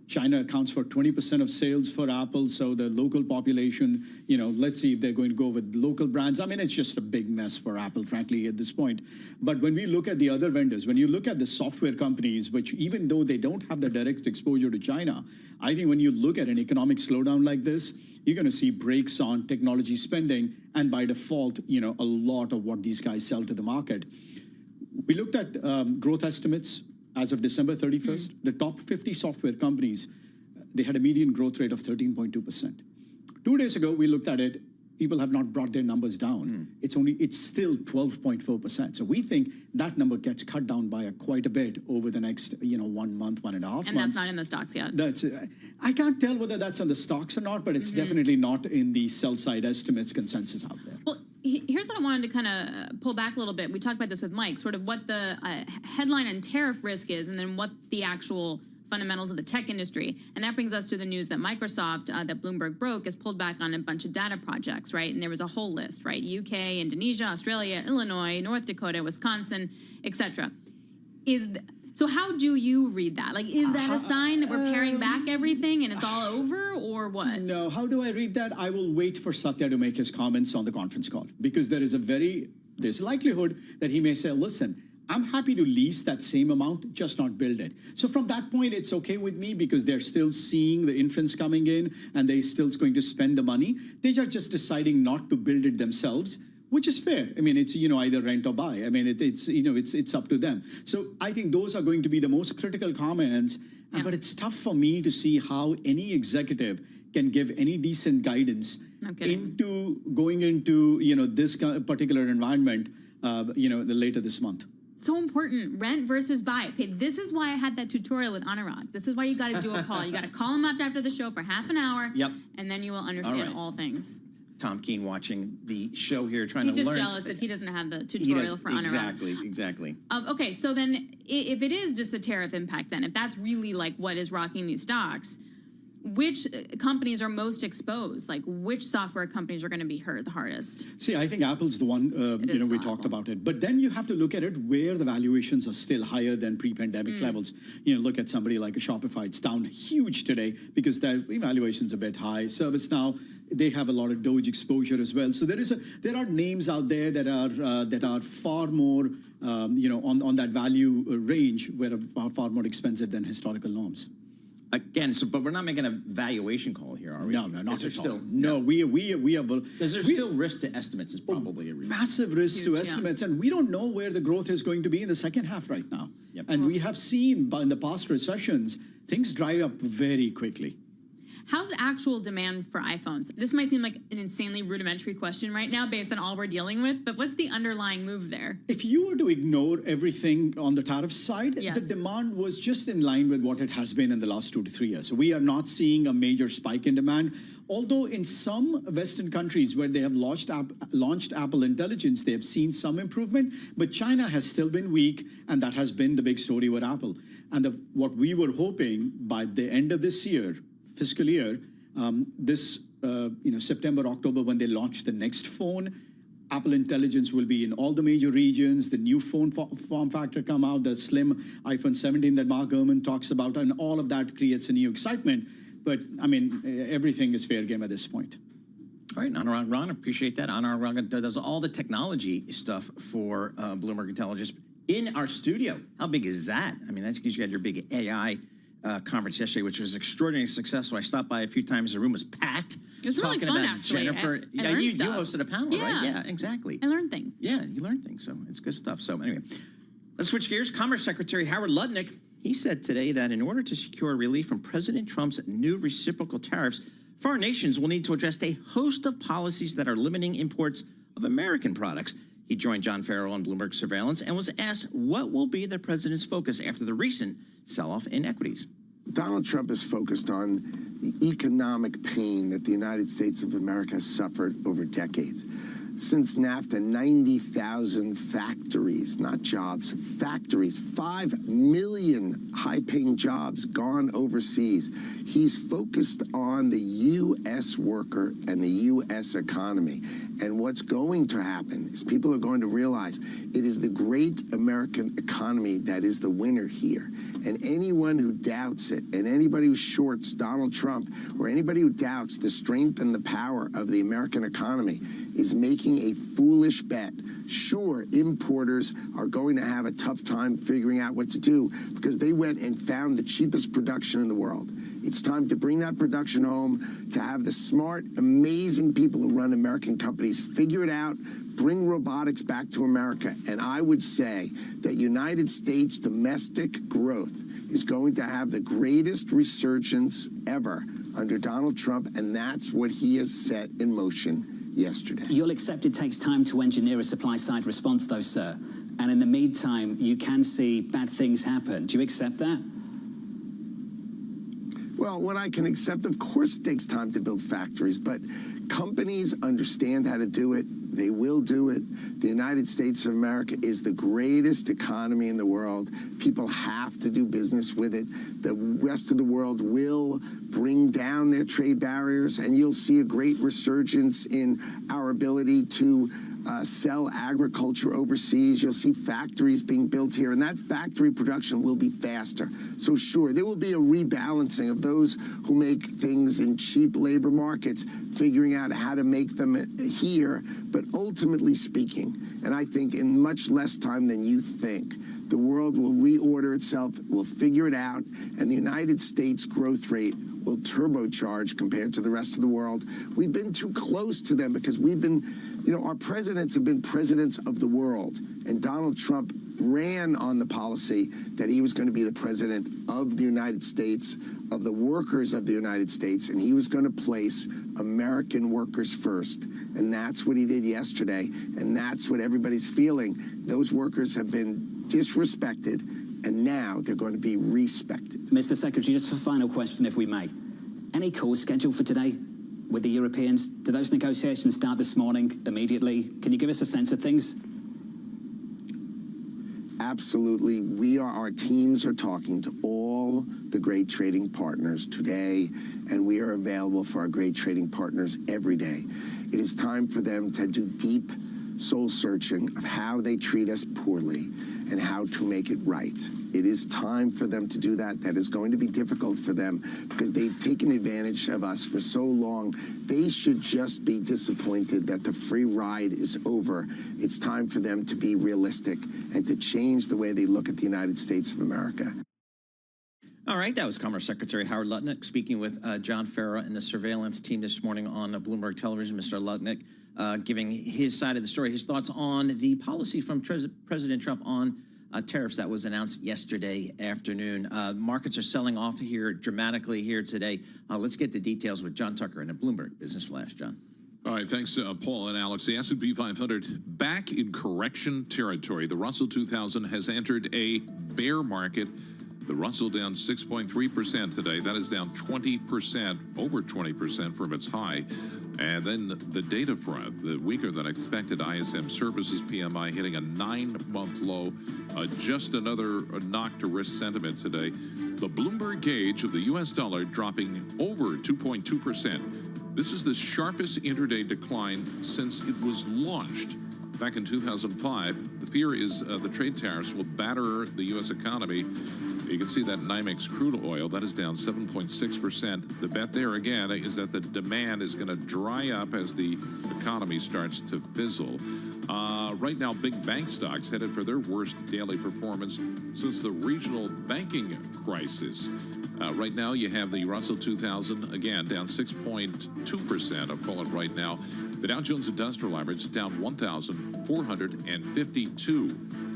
China accounts for 20% of sales for Apple, so the local population, let's see if they're going to go with local brands. I mean, it's just a big mess for Apple, frankly, at this point. But when we look at the other vendors, when you look at the software companies, which even though they don't have the direct exposure to China, I think when you look at an economic slowdown like this, you're going to see breaks on technology spending, and by default, a lot of what these guys sell to the market. We looked at growth estimates as of December 31st. The top 50 software companies, they had a median growth rate of 13.2%. 2 days ago, we looked at it. People have not brought their numbers down. It's still 12.4%. So we think that number gets cut down by quite a bit over the next 1 month, 1.5 months. And that's not in the stocks yet. I can't tell whether that's on the stocks or not, but it's definitely not in the sell side estimates consensus out there. Well, here's what I wanted to kind of pull back a little bit. We talked about this with Mike, sort of what the headline and tariff risk is, and then what the actual fundamentals of the tech industry. And that brings us to the news that Microsoft, that Bloomberg broke, has pulled back on a bunch of data projects, right? And there was a whole list, right? UK, Indonesia, Australia, Illinois, North Dakota, Wisconsin, etc. So how do you read that? Like, is that a sign that we're paring back everything and it's all over, or what? No, how do I read that? I will wait for Satya to make his comments on the conference call, because there's likelihood that he may say, listen, I'm happy to lease that same amount, just not build it. So from that point, it's okay with me, because they're still seeing the inference coming in and they're still going to spend the money. They are just deciding not to build it themselves, which is fair. I mean, it's, either rent or buy. I mean, it's up to them. So I think those are going to be the most critical comments. Yeah. But it's tough for me to see how any executive can give any decent guidance into going into, this particular environment, later this month. So important, rent versus buy. Okay, this is why I had that tutorial with Anurag. This is why you got to do a call. You got to call him after the show for half an hour. Yep. And then you will understand all things. Tom Keene watching the show here, trying to learn. He's just jealous that he doesn't have the tutorial for Anurag. Exactly. Okay, so then if it is just the tariff impact, then if that's really like what is rocking these stocks, which companies are most exposed? Like, which software companies are going to be hurt the hardest? See, I think Apple's the one, we talked about it. But then you have to look at it where the valuations are still higher than pre-pandemic levels. Look at somebody like a Shopify. It's down huge today because their valuation's a bit high. ServiceNow, they have a lot of Doge exposure as well. So there are names out there that are far more, on that value range, where are far more expensive than historical norms. Again, but we're not making a valuation call here, are we? No, not at all. No, we have. Because there's still risk to estimates. Is probably a reason. Massive risk to estimates, and we don't know where the growth is going to be in the second half right now. Yep. And we have seen in the past recessions things dry up very quickly. how's actual demand for iPhones? This might seem like an insanely rudimentary question right now based on all we're dealing with, but what's the underlying move there? If you were to ignore everything on the tariff side, Yes. the demand was just in line with what it has been in the last 2 to 3 years. So we are not seeing a major spike in demand. Although in some Western countries where they have launched Apple Intelligence, they have seen some improvement, but China has still been weak, and that has been the big story with Apple. And what we were hoping by the end of this year, fiscal year, September, October, when they launch the next phone, Apple Intelligence will be in all the major regions, the new phone form factor come out, the slim iPhone 17 that Mark Gurman talks about, and all of that creates a new excitement. But, I mean, everything is fair game at this point. All right, Anurag Ron, appreciate that. Anurag Ron does all the technology stuff for Bloomberg Intelligence in our studio. How big is that? I mean, that's because you had your big AI conference yesterday, which was extraordinarily successful. I stopped by a few times. The room was packed. It was really fun, about actually. Jennifer. I Yeah, learned you stuff. hosted a panel, right? Yeah, exactly. I learned things. Yeah, you learned things, so it's good stuff. So anyway, let's switch gears. Commerce Secretary Howard Lutnick, he said today that in order to secure relief from President Trump's new reciprocal tariffs, foreign nations will need to address a host of policies that are limiting imports of American products. He joined John Farrell on Bloomberg Surveillance and was asked what will be the president's focus after the recent sell-off in equities. Donald Trump is focused on the economic pain that the United States of America has suffered over decades. Since NAFTA, 90,000 factories, not jobs, factories, 5 million high-paying jobs gone overseas. He's focused on the U.S. worker and the U.S. economy. And what's going to happen is people are going to realize it is the great American economy that is the winner here. And anyone who doubts it, and anybody who shorts Donald Trump, or anybody who doubts the strength and the power of the American economy is making a foolish bet. Sure, importers are going to have a tough time figuring out what to do because they went and found the cheapest production in the world. It's time to bring that production home, to have the smart, amazing people who run American companies figure it out, bring robotics back to America. And I would say that United States domestic growth is going to have the greatest resurgence ever under Donald Trump, and that's what he has set in motion yesterday. You'll accept it takes time to engineer a supply-side response, though, sir. And in the meantime, you can see bad things happen. Do you accept that? Well, what I can accept, of course, it takes time to build factories, but companies understand how to do it. They will do it. The United States of America is the greatest economy in the world. People have to do business with it. The rest of the world will bring down their trade barriers, and you'll see a great resurgence in our ability to sell agriculture overseas. You'll see factories being built here, and that factory production will be faster. So sure, there will be a rebalancing of those who make things in cheap labor markets, figuring out how to make them here. But ultimately speaking, and I think in much less time than you think, the world will reorder itself, will figure it out, and the United States growth rate will turbocharge compared to the rest of the world. We've been too close to them because we've been, our presidents have been presidents of the world. And Donald Trump ran on the policy that he was going to be the president of the United States, of the workers of the United States, and he was going to place American workers first. And that's what he did yesterday, and that's what everybody's feeling. Those workers have been disrespected, and now they're going to be respected. Mr. Secretary, just a final question, if we may. Any calls scheduled for today with the Europeans? Do those negotiations start this morning, immediately? Can you give us a sense of things? Absolutely. Our teams are talking to all the great trading partners today, and we are available for our great trading partners every day. It is time for them to do deep soul searching of how they treat us poorly and how to make it right. It is time for them to do that. That is going to be difficult for them because they've taken advantage of us for so long. They should just be disappointed that the free ride is over. It's time for them to be realistic and to change the way they look at the United States of America. All right, that was Commerce Secretary Howard Lutnick speaking with John Farrell and the surveillance team this morning on Bloomberg Television. Mr. Lutnick giving his side of the story, his thoughts on the policy from President Trump on tariffs that was announced yesterday afternoon. Markets are selling off here dramatically here today. Let's get the details with John Tucker in a Bloomberg Business Flash. John. All right, thanks, Paul and Alex. The S&P 500 back in correction territory. The Russell 2000 has entered a bear market. The Russell down 6.3% today. That is down 20%, over 20% from its high. And then the data front, the weaker than expected ISM Services PMI hitting a 9-month low. Just another knock to risk sentiment today. The Bloomberg gauge of the U.S. dollar dropping over 2.2%. This is the sharpest intraday decline since it was launched back in 2005. The fear is the trade tariffs will batter the U.S. economy. You can see that NYMEX crude oil, that is down 7.6%. The bet there, again, is that the demand is going to dry up as the economy starts to fizzle. Right now, big bank stocks headed for their worst daily performance since the regional banking crisis. Right now, you have the Russell 2000, again, down 6.2%. I'll call it right now. The Dow Jones Industrial Average down 1,452.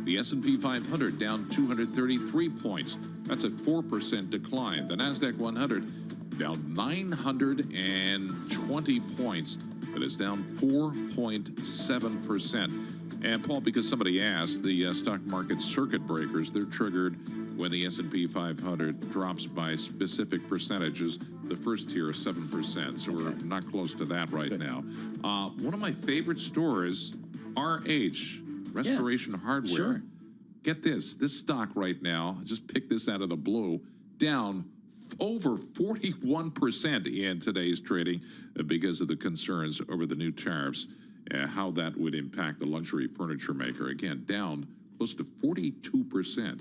The S&P 500 down 233 points. That's a 4% decline. The NASDAQ 100 down 920 points. That is down 4.7%. And Paul, because somebody asked, the stock market circuit breakers, they're triggered when the S&P 500 drops by specific percentages. The first tier is 7%, so we're not close to that right now. One of my favorite stores, RH, Restoration Hardware. Sure. Get this stock right now, just pick this out of the blue, down over 41% in today's trading because of the concerns over the new tariffs, how that would impact the luxury furniture maker. Again, down close to 42%.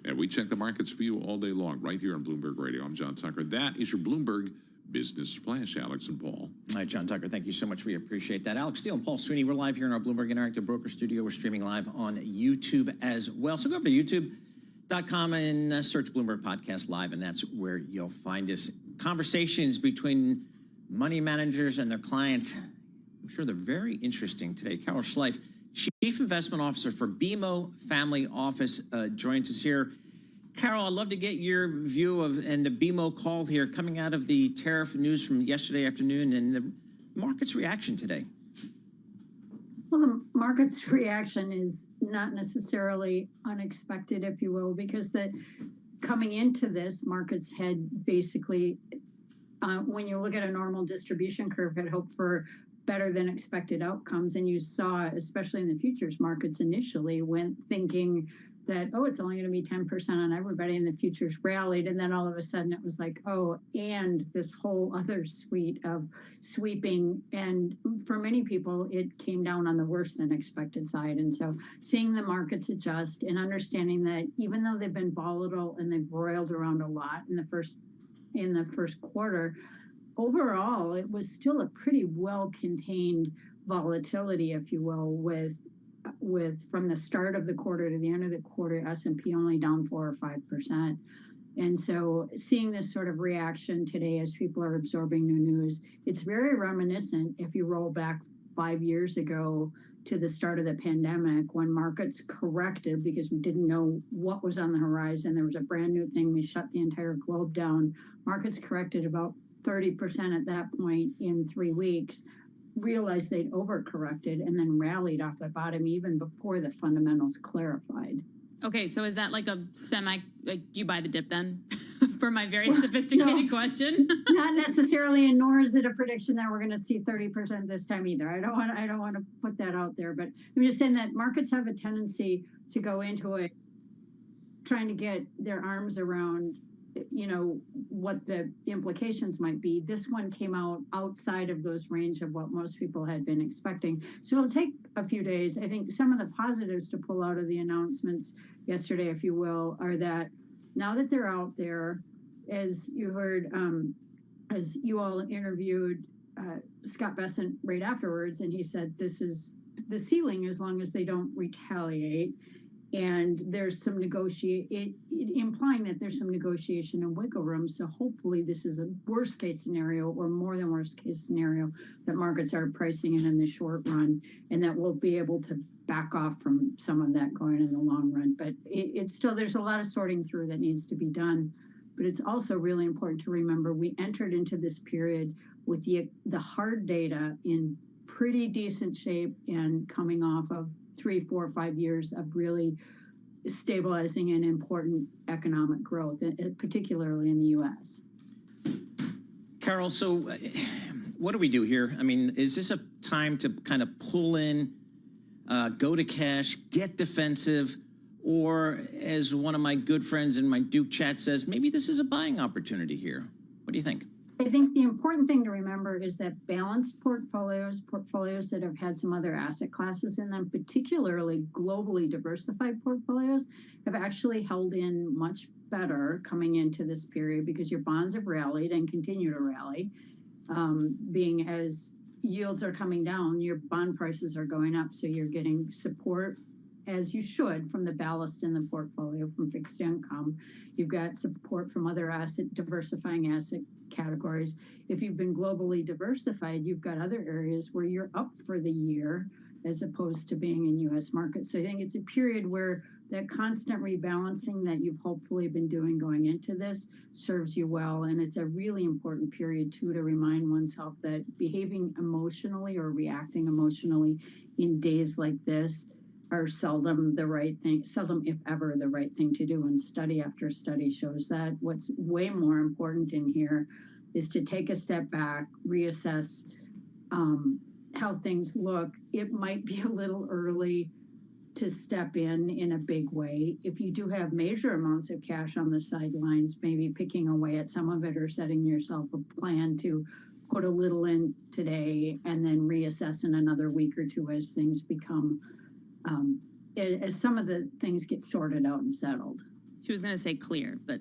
And we check the markets for you all day long right here on Bloomberg Radio. I'm John Tucker. That is your Bloomberg Business Flash, Alex and Paul. All right, John Tucker, thank you so much. We appreciate that. Alex Steele and Paul Sweeney, we're live here in our Bloomberg Interactive Broker Studio. We're streaming live on YouTube as well. So go over to youtube.com and search Bloomberg Podcast Live, and that's where you'll find us. Conversations between money managers and their clients, I'm sure they're very interesting today. Carol Schleif, Chief Investment Officer for BMO Family Office, joins us here. Carol, I'd love to get your view of and the BMO call here coming out of the tariff news from yesterday afternoon and the market's reaction today. Well, the market's reaction is not necessarily unexpected, if you will, because coming into this, markets had basically, when you look at a normal distribution curve, had hoped for better than expected outcomes. And you saw, especially in the futures markets initially, went thinking that, oh, it's only going to be 10% on everybody, and the futures rallied. And then all of a sudden it was like, oh, and this whole other suite of sweeping. And for many people, it came down on the worse than expected side. And so seeing the markets adjust and understanding that even though they've been volatile and they've roiled around a lot in the first quarter, overall, it was still a pretty well-contained volatility, if you will, with from the start of the quarter to the end of the quarter, S&P only down 4 or 5%. And so seeing this sort of reaction today as people are absorbing new news, it's very reminiscent if you roll back 5 years ago to the start of the pandemic when markets corrected because we didn't know what was on the horizon. There was a brand new thing. We shut the entire globe down. Markets corrected about 30% at that point in 3 weeks, realized they'd overcorrected, and then rallied off the bottom even before the fundamentals clarified. Okay, so is that like a do you buy the dip then? For my very sophisticated question. Not necessarily, and nor is it a prediction that we're going to see 30% this time either. I don't want to put that out there, but I'm just saying that markets have a tendency to go into it trying to get their arms around what the implications might be. This one came out outside of those range of what most people had been expecting. So it'll take a few days. I think some of the positives to pull out of the announcements yesterday, if you will, are that now that they're out there, as you heard, as you all interviewed Scott Bessent right afterwards, and he said this is the ceiling as long as they don't retaliate. And there's some implying that there's some negotiation and wiggle room. So hopefully this is a worst case scenario or more than worst case scenario that markets are pricing in the short run, and that we'll be able to back off from some of that going in the long run. But it's still, there's a lot of sorting through that needs to be done. But it's also really important to remember we entered into this period with the hard data in pretty decent shape and coming off of 3, 4, 5 years of really stabilizing and important economic growth, particularly in the U.S. Carol, so what do we do here? I mean, is this a time to kind of pull in, go to cash, get defensive, or as one of my good friends in my Duke chat says, maybe this is a buying opportunity here? What do you think? I think the important thing to remember is that balanced portfolios that have had some other asset classes in them, particularly globally diversified portfolios, have actually held in much better coming into this period because your bonds have rallied and continue to rally. Being as yields are coming down, your bond prices are going up, so you're getting support, as you should, from the ballast in the portfolio from fixed income. You've got support from other diversifying asset categories. If you've been globally diversified, you've got other areas where you're up for the year as opposed to being in U.S. markets. So I think it's a period where that constant rebalancing that you've hopefully been doing going into this serves you well. And it's a really important period, too, to remind oneself that behaving emotionally or reacting emotionally in days like this are seldom the right thing, seldom if ever the right thing to do. And study after study shows that. What's way more important in here is to take a step back, reassess how things look. It might be a little early to step in a big way. If you do have major amounts of cash on the sidelines, maybe picking away at some of it or setting yourself a plan to put a little in today and then reassess in another week or two as things become as some of the things get sorted out and settled. She was going to say clear, but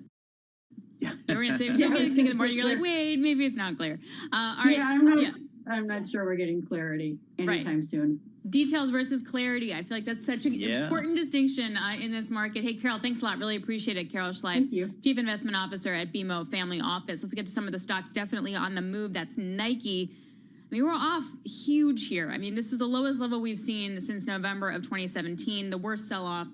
you were going to say, don't get thinking more. You're like, wait, maybe it's not clear. All right. Yeah, I'm not sure we're getting clarity anytime soon. Details versus clarity. I feel like that's such an important distinction in this market. Hey, Carol, thanks a lot. Really appreciate it. Carol Schleif, Chief Investment Officer at BMO Family Office. Let's get to some of the stocks definitely on the move. That's Nike. I mean, we're off huge here. I mean, this is the lowest level we've seen since November of 2017, the worst sell-off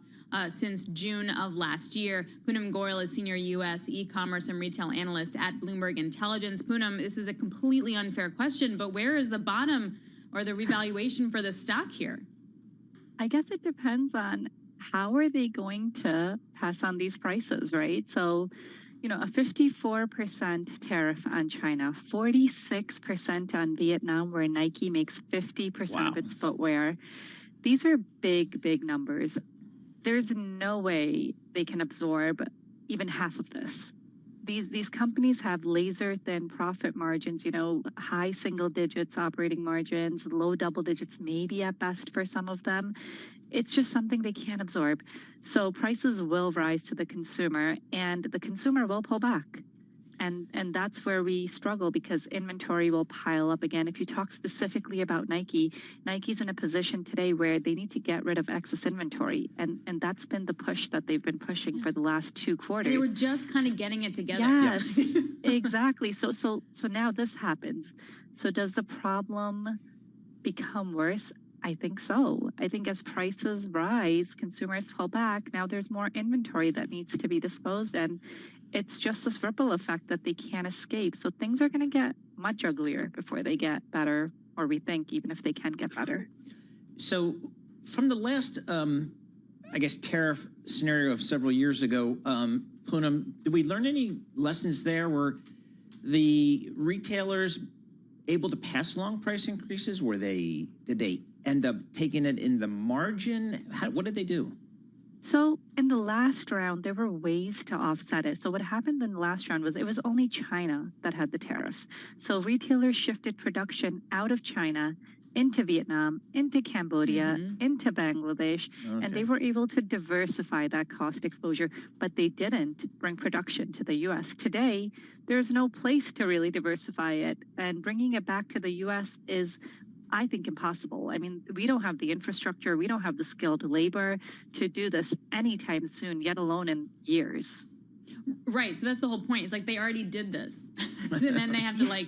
since June of last year. Poonam Goyal is Senior U.S. e-commerce and retail analyst at Bloomberg Intelligence. Poonam, this is a completely unfair question, but where is the bottom or the revaluation for the stock here? I guess it depends on how are they going to pass on these prices, right? So, you know, a 54% tariff on China, 46% on Vietnam, where Nike makes 50% of its footwear. These are big, big numbers. There's no way they can absorb even half of this. These companies have laser thin profit margins, you know, high single digits operating margins, low double digits, maybe at best for some of them. It's just something they can't absorb. So prices will rise to the consumer, and the consumer will pull back. And that's where we struggle because inventory will pile up again. If you talk specifically about Nike, Nike's in a position today where they need to get rid of excess inventory. And that's been the push that they've been pushing for the last 2 quarters. And they were just kind of getting it together. Yes, exactly. So now this happens. So does the problem become worse? I think so. I think as prices rise, consumers pull back. Now there's more inventory that needs to be disposed, and it's just this ripple effect that they can't escape. So things are going to get much uglier before they get better, or we think, even if they can get better. So from the last, I guess, tariff scenario of several years ago, Poonam, did we learn any lessons there? Were the retailers able to pass along price increases? Did they end up taking it in the margin? What did they do? So in the last round, there were ways to offset it. So what happened in the last round was it was only China that had the tariffs. So retailers shifted production out of China into Vietnam, into Cambodia, into Bangladesh, and they were able to diversify that cost exposure, but they didn't bring production to the U.S. Today, there's no place to really diversify it, and bringing it back to the U.S. is I think, impossible. I mean, we don't have the infrastructure, we don't have the skilled labor to do this anytime soon, yet alone in years. Right. So that's the whole point. It's like they already did this. So then they have to like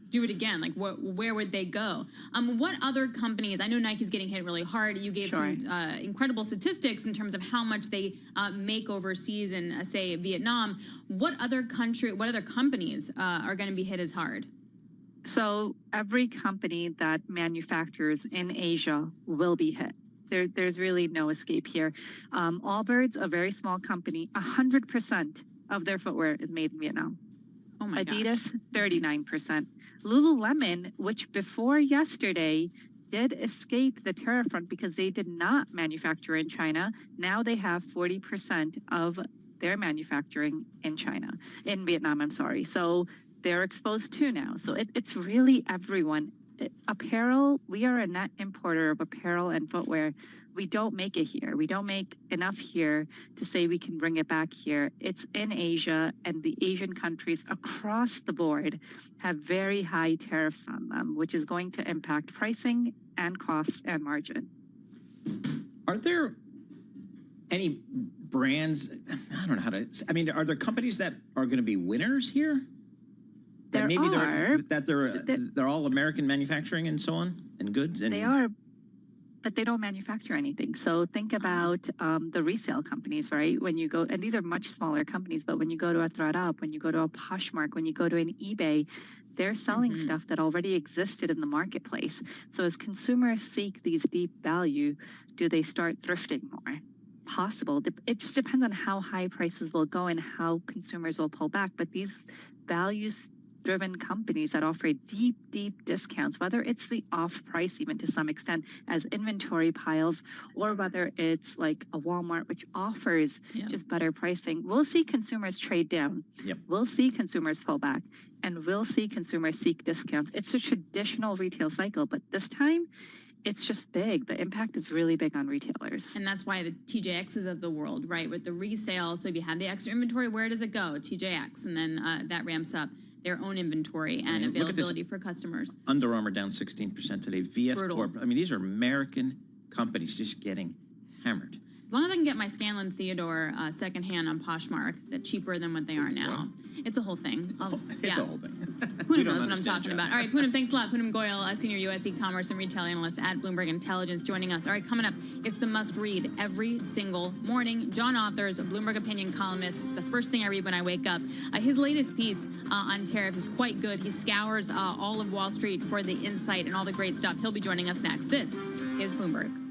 do it again. Like where would they go? What other companies, I know Nike's getting hit really hard. You gave some incredible statistics in terms of how much they make overseas in, say, Vietnam. What other companies are going to be hit as hard? So every company that manufactures in Asia will be hit. There's really no escape here. Allbirds, a very small company, 100% of their footwear is made in Vietnam. Oh my Adidas, gosh. 39%. Lululemon, which before yesterday did escape the tariff front because they did not manufacture in China, now they have 40% of their manufacturing in Vietnam, I'm sorry. So they're exposed too now. So it's really everyone. Apparel, we are a net importer of apparel and footwear. We don't make it here. We don't make enough here to say we can bring it back here. It's in Asia, and the Asian countries across the board have very high tariffs on them, which is going to impact pricing and costs and margin. Are there any brands, I don't know how to, I mean, are there companies that are going to be winners here? That maybe they're all American manufacturing and so on, and goods? And they are, but they don't manufacture anything. So think about the resale companies, right? When you go, and these are much smaller companies, but when you go to a ThredUp, when you go to a Poshmark, when you go to an eBay, they're selling stuff that already existed in the marketplace. So as consumers seek these deep value, do they start thrifting more? Possible. It just depends on how high prices will go and how consumers will pull back. But these values-driven companies that offer deep discounts, whether it's the off price even to some extent as inventory piles, or whether it's like a Walmart which offers just better pricing, we'll see consumers trade down. We'll see consumers pull back, and we'll see consumers seek discounts. It's a traditional retail cycle, but this time it's just big. The impact is really big on retailers. And that's why the TJXs of the world, right, with the resale. So if you have the extra inventory, where does it go? TJX. And then that ramps up their own inventory and availability for customers. Under Armour down 16% today. VF Corp. I mean, these are American companies just getting hammered. As long as I can get my Scanlan Theodore secondhand on Poshmark, that's cheaper than what they are now. It's a whole thing. It's a whole thing. Poonam knows what I'm talking about. All right, Poonam, thanks a lot. Poonam Goyal, Senior U.S. E-commerce and Retail Analyst at Bloomberg Intelligence, joining us. All right, coming up, it's the must-read every single morning. John Authors, a Bloomberg Opinion columnist. It's the first thing I read when I wake up. His latest piece on tariffs is quite good. He scours all of Wall Street for the insight and all the great stuff. He'll be joining us next. This is Bloomberg.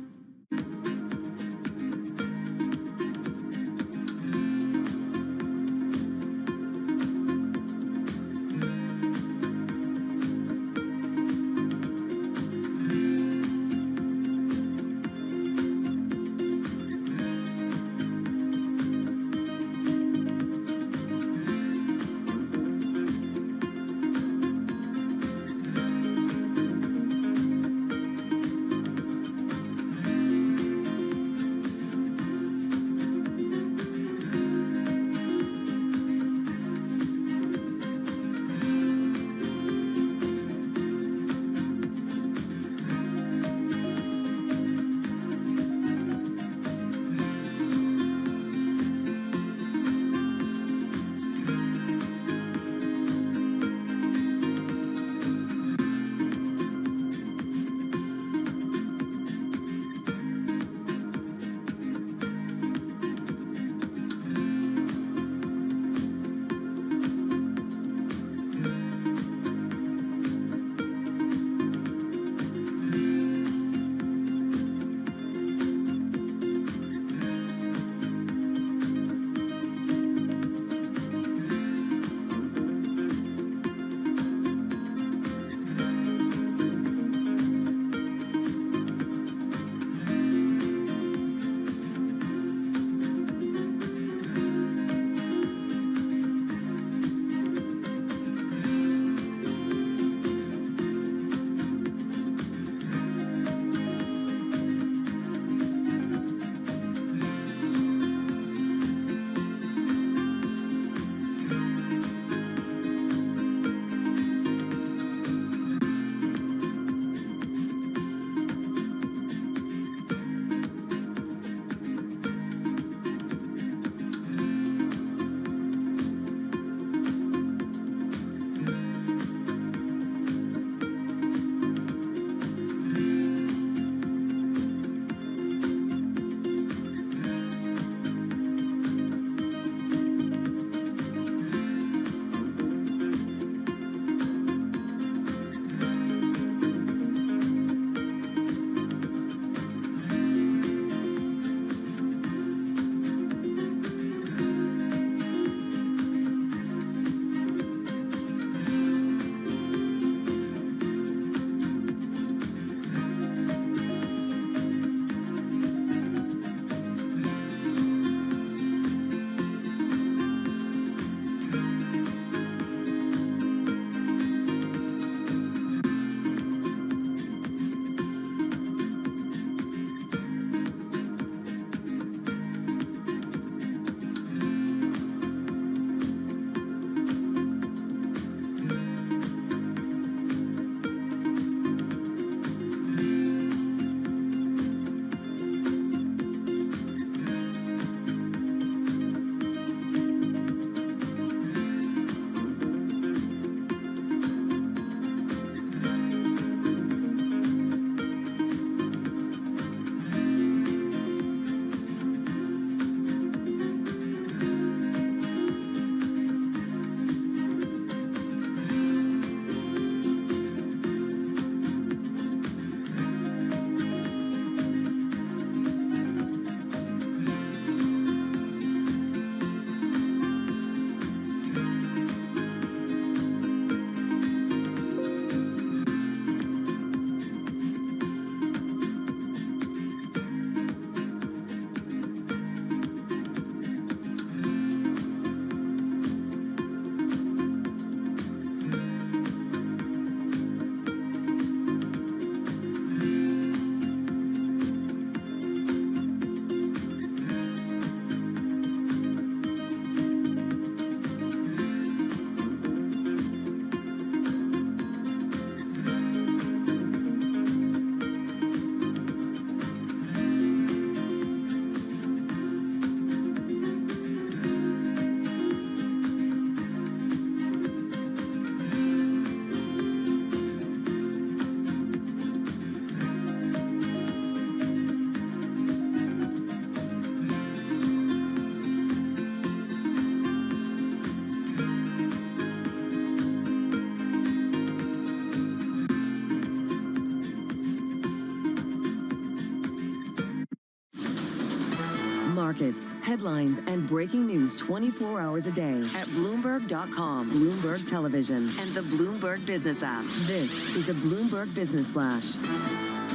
markets, headlines, and breaking news 24 hours a day at Bloomberg.com, Bloomberg Television, and the Bloomberg Business app. This is a Bloomberg Business Flash.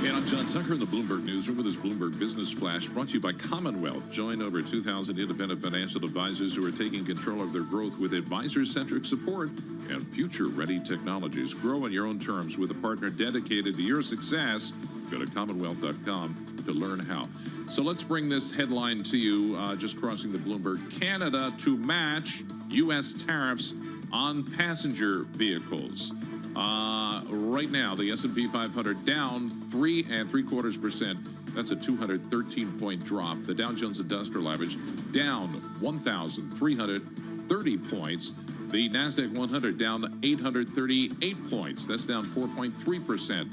And I'm John Tucker in the Bloomberg Newsroom with this Bloomberg Business Flash, brought to you by Commonwealth. Join over 2,000 independent financial advisors who are taking control of their growth with advisor-centric support and future-ready technologies. Grow on your own terms with a partner dedicated to your success. Go to Commonwealth.com to learn how. So let's bring this headline to you, just crossing the Bloomberg. Canada to match U.S. tariffs on passenger vehicles. Right now, the S&P 500 down 3.75%. That's a 213-point drop. The Dow Jones Industrial Average down 1,330 points. The NASDAQ 100 down 838 points. That's down 4.3%.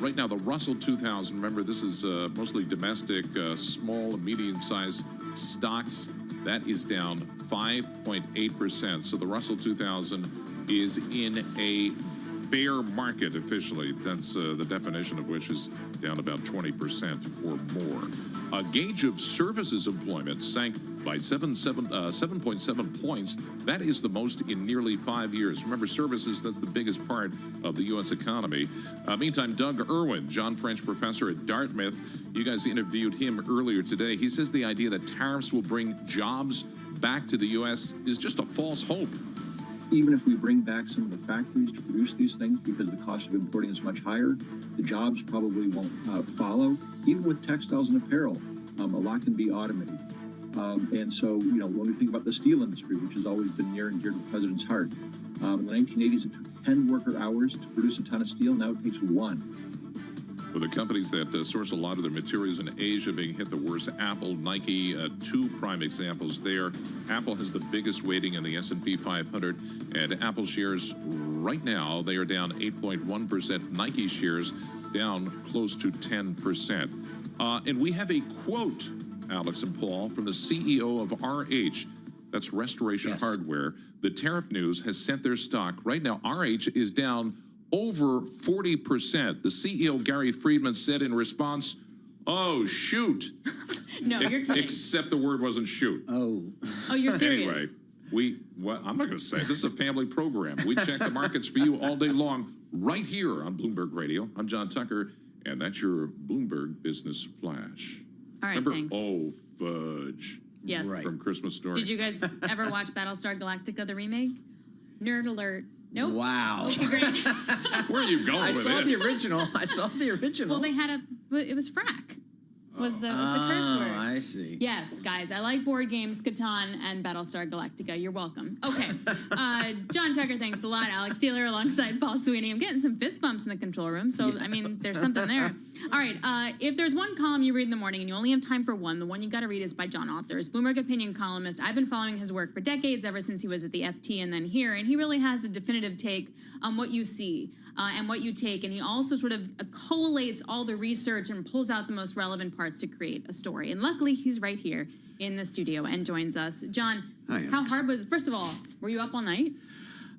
Right now, the Russell 2000, remember, this is mostly domestic, small and medium-sized stocks. That is down 5.8%. So the Russell 2000 is in a bear market officially. That's the definition of which is down about 20% or more. A gauge of services employment sank by 7.7 points. That is the most in nearly 5 years. Remember, services, that's the biggest part of the U.S. economy. Meantime, Doug Irwin, John French professor at Dartmouth, you guys interviewed him earlier today. He says the idea that tariffs will bring jobs back to the U.S. is just a false hope. Even if we bring back some of the factories to produce these things because the cost of importing is much higher, the jobs probably won't follow. Even with textiles and apparel, a lot can be automated. And so, when we think about the steel industry, which has always been near and dear to the president's heart, in the 1980s, it took 10 worker hours to produce a ton of steel. Now it takes 1. With the companies that source a lot of their materials in Asia being hit the worst, Apple, Nike, two prime examples there. Apple has the biggest weighting in the S&P 500, and Apple shares right now, they are down 8.1%. Nike shares down close to 10%. And we have a quote, Alex and Paul, from the CEO of RH. That's Restoration Hardware. The tariff news has sent their stock. Right now, RH is down over 40%. The CEO, Gary Friedman, said in response, "Oh, shoot." No, you're kidding. Except the word wasn't shoot. Oh, you're serious. Anyway, I'm not going to say. This is a family program. We check the markets for you all day long right here on Bloomberg Radio. I'm John Tucker, and that's your Bloomberg Business Flash. All right, Remember, thanks. Oh, fudge. Yes. From Christmas Story. Did you guys ever watch Battlestar Galactica, the remake? Nerd alert. Nope. Wow. Okay, great. Where are you going I with saw this? the original. I saw the original. Well, they had it was frack. Was the curse word. I see. Yes, guys, I like board games, Catan, and Battlestar Galactica. You're welcome. Okay. John Tucker, thanks a lot. Alex Taylor alongside Paul Sweeney. I'm getting some fist bumps in the control room, so, I mean, there's something there. All right, if there's one column you read in the morning and you only have time for one, the one you got to read is by John Authors, Bloomberg opinion columnist. I've been following his work for decades, ever since he was at the FT and then here, and he really has a definitive take on what you see and what you take, and he also sort of collates all the research and pulls out the most relevant parts to create a story. And luckily, he's right here in the studio and joins us. John, Hi, how Alex. hard was it? First of all, were you up all night?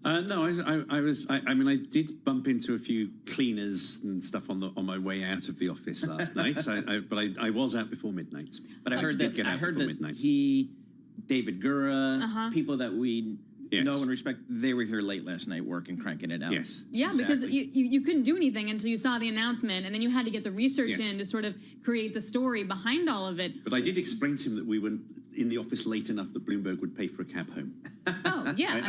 No, I did bump into a few cleaners and stuff on my way out of the office last night. But I was out before midnight. But I heard that midnight. David Gura, people that we Yes. know and respect, they were here late last night working, cranking it out. Yes. Yeah, because you couldn't do anything until you saw the announcement, and then you had to get the research Yes. in to sort of create the story behind all of it. But I did explain to him that we were in the office late enough that Bloomberg would pay for a cab home. Oh, yeah.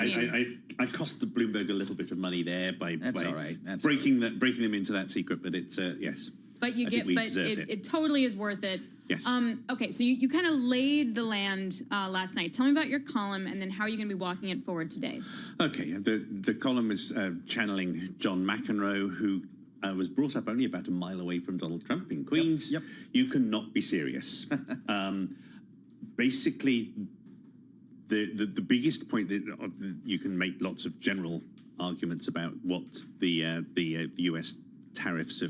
I cost the Bloomberg a little bit of money there by all right. That's breaking them into that secret. But it's yes. But you I get, think we but deserved it totally is worth it. Yes. Okay, so you kind of laid the land last night. Tell me about your column, and then how are you going to be walking it forward today? Okay, the column is channeling John McEnroe, who was brought up only about a mile away from Donald Trump in Queens. Yep. You cannot be serious. Basically, the biggest point that you can make lots of general arguments about what the U.S. tariffs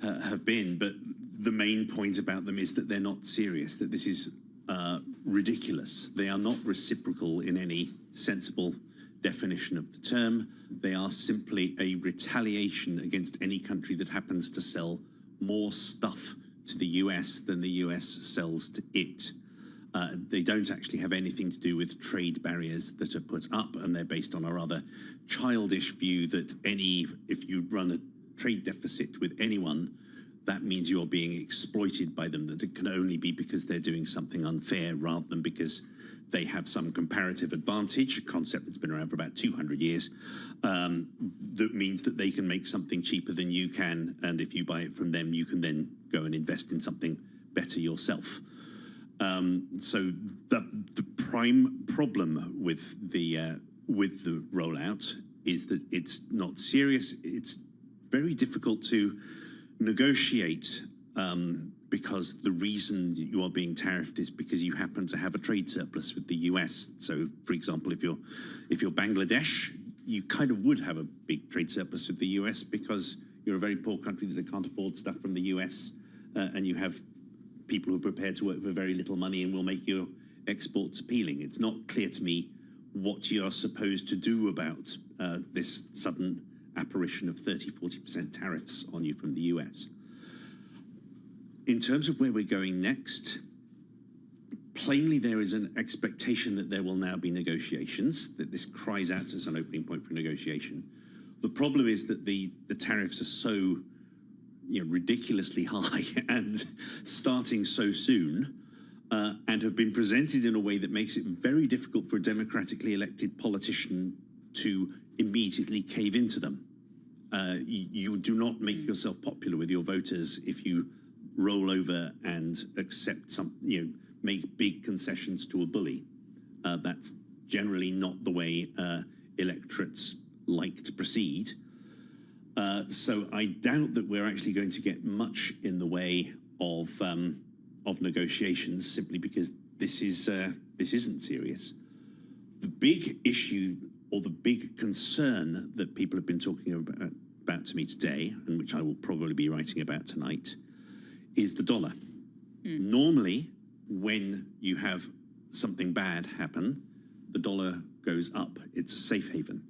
have been, but the main point about them is that they're not serious, that this is ridiculous. They are not reciprocal in any sensible definition of the term. They are simply a retaliation against any country that happens to sell more stuff to the US than the US sells to it. They don't actually have anything to do with trade barriers that are put up, and they're based on a rather childish view that if you run a trade deficit with anyone, that means you're being exploited by them, that it can only be because they're doing something unfair rather than because they have some comparative advantage, a concept that's been around for about 200 years, that means that they can make something cheaper than you can, and if you buy it from them, you can then go and invest in something better yourself. So the prime problem with the rollout is that it's not serious. It's very difficult to negotiate because the reason you are being tariffed is because you happen to have a trade surplus with the US. So, for example, if you're Bangladesh, you kind of would have a big trade surplus with the US because you're a very poor country that can't afford stuff from the US, and you have people who are prepared to work for very little money and will make your exports appealing. It's not clear to me what you're supposed to do about this sudden apparition of 30-40% tariffs on you from the US. In terms of where we're going next, plainly there is an expectation that there will now be negotiations, that this cries out as an opening point for negotiation. The problem is that the tariffs are so ridiculously high and starting so soon, and have been presented in a way that makes it very difficult for a democratically elected politician to immediately cave into them. You do not make yourself popular with your voters if you roll over and accept make big concessions to a bully. That's generally not the way electorates like to proceed. So I doubt that we're actually going to get much in the way of negotiations, simply because this isn't serious. The big issue or the big concern that people have been talking about to me today, and which I will probably be writing about tonight, is the dollar. Normally, when you have something bad happen, the dollar goes up. It's a safe haven.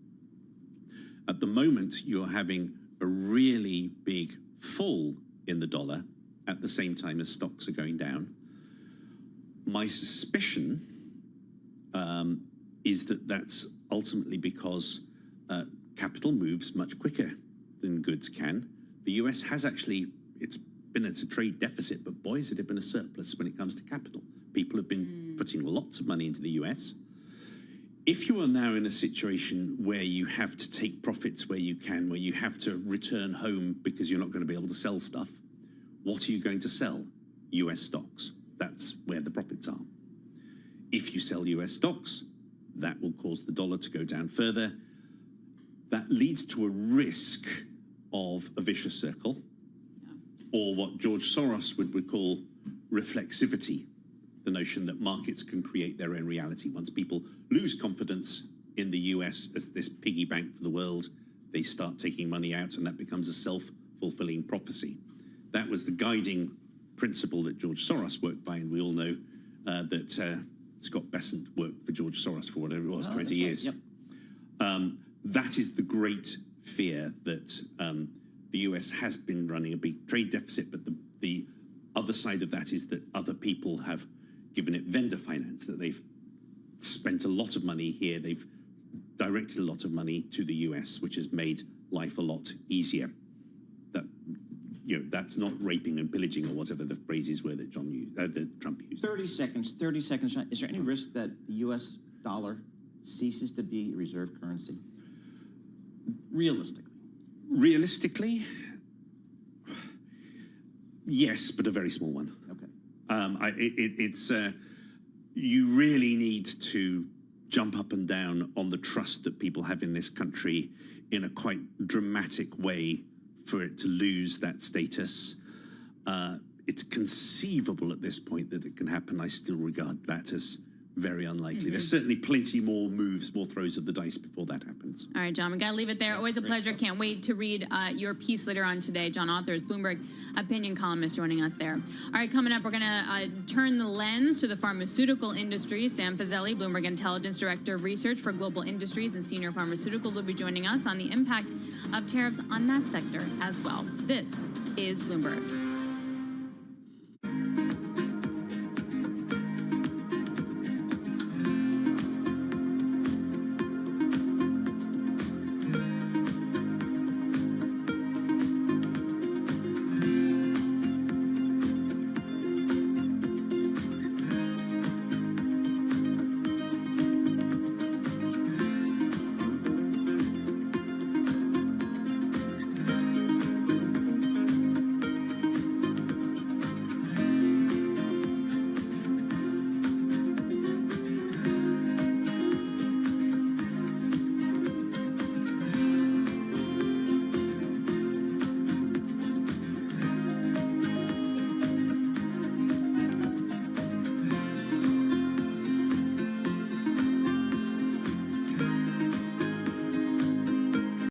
At the moment, you're having a really big fall in the dollar at the same time as stocks are going down. My suspicion is that that's ultimately because capital moves much quicker than goods can. The US has actually, it's been at a trade deficit, but boy, has it been a surplus when it comes to capital. People have been putting lots of money into the US. If you are now in a situation where you have to take profits where you can, where you have to return home because you're not going to be able to sell stuff, what are you going to sell? US stocks. That's where the profits are. If you sell US stocks, that will cause the dollar to go down further. That leads to a risk of a vicious circle, or what George Soros would call reflexivity, the notion that markets can create their own reality. Once people lose confidence in the US as this piggy bank for the world, they start taking money out, and that becomes a self-fulfilling prophecy. That was the guiding principle that George Soros worked by, and we all know that Scott Bessent worked for George Soros for whatever it was, 20 years. Right. Yep. That is the great fear, that the US has been running a big trade deficit, but the other side of that is that other people have given it vendor finance, that they've spent a lot of money here, they've directed a lot of money to the US, which has made life a lot easier. That, that's not raping and pillaging, or whatever the phrases were that Trump used. 30 seconds. Is there any risk that the US dollar ceases to be a reserve currency? Realistically? Realistically, yes, but a very small one. Okay. You really need to jump up and down on the trust that people have in this country in a quite dramatic way for it to lose that status. It's conceivable at this point that it can happen. I still regard that as very unlikely. There's certainly plenty more moves, more throws of the dice before that happens. All right, John, we got to leave it there. Always a pleasure. Can't wait to read your piece later on today. John Authors, Bloomberg opinion columnist, joining us there. All right, coming up, we're going to turn the lens to the pharmaceutical industry. Sam Fazeli, Bloomberg Intelligence Director of Research for Global Industries and Senior Pharmaceuticals, will be joining us on the impact of tariffs on that sector as well. This is Bloomberg.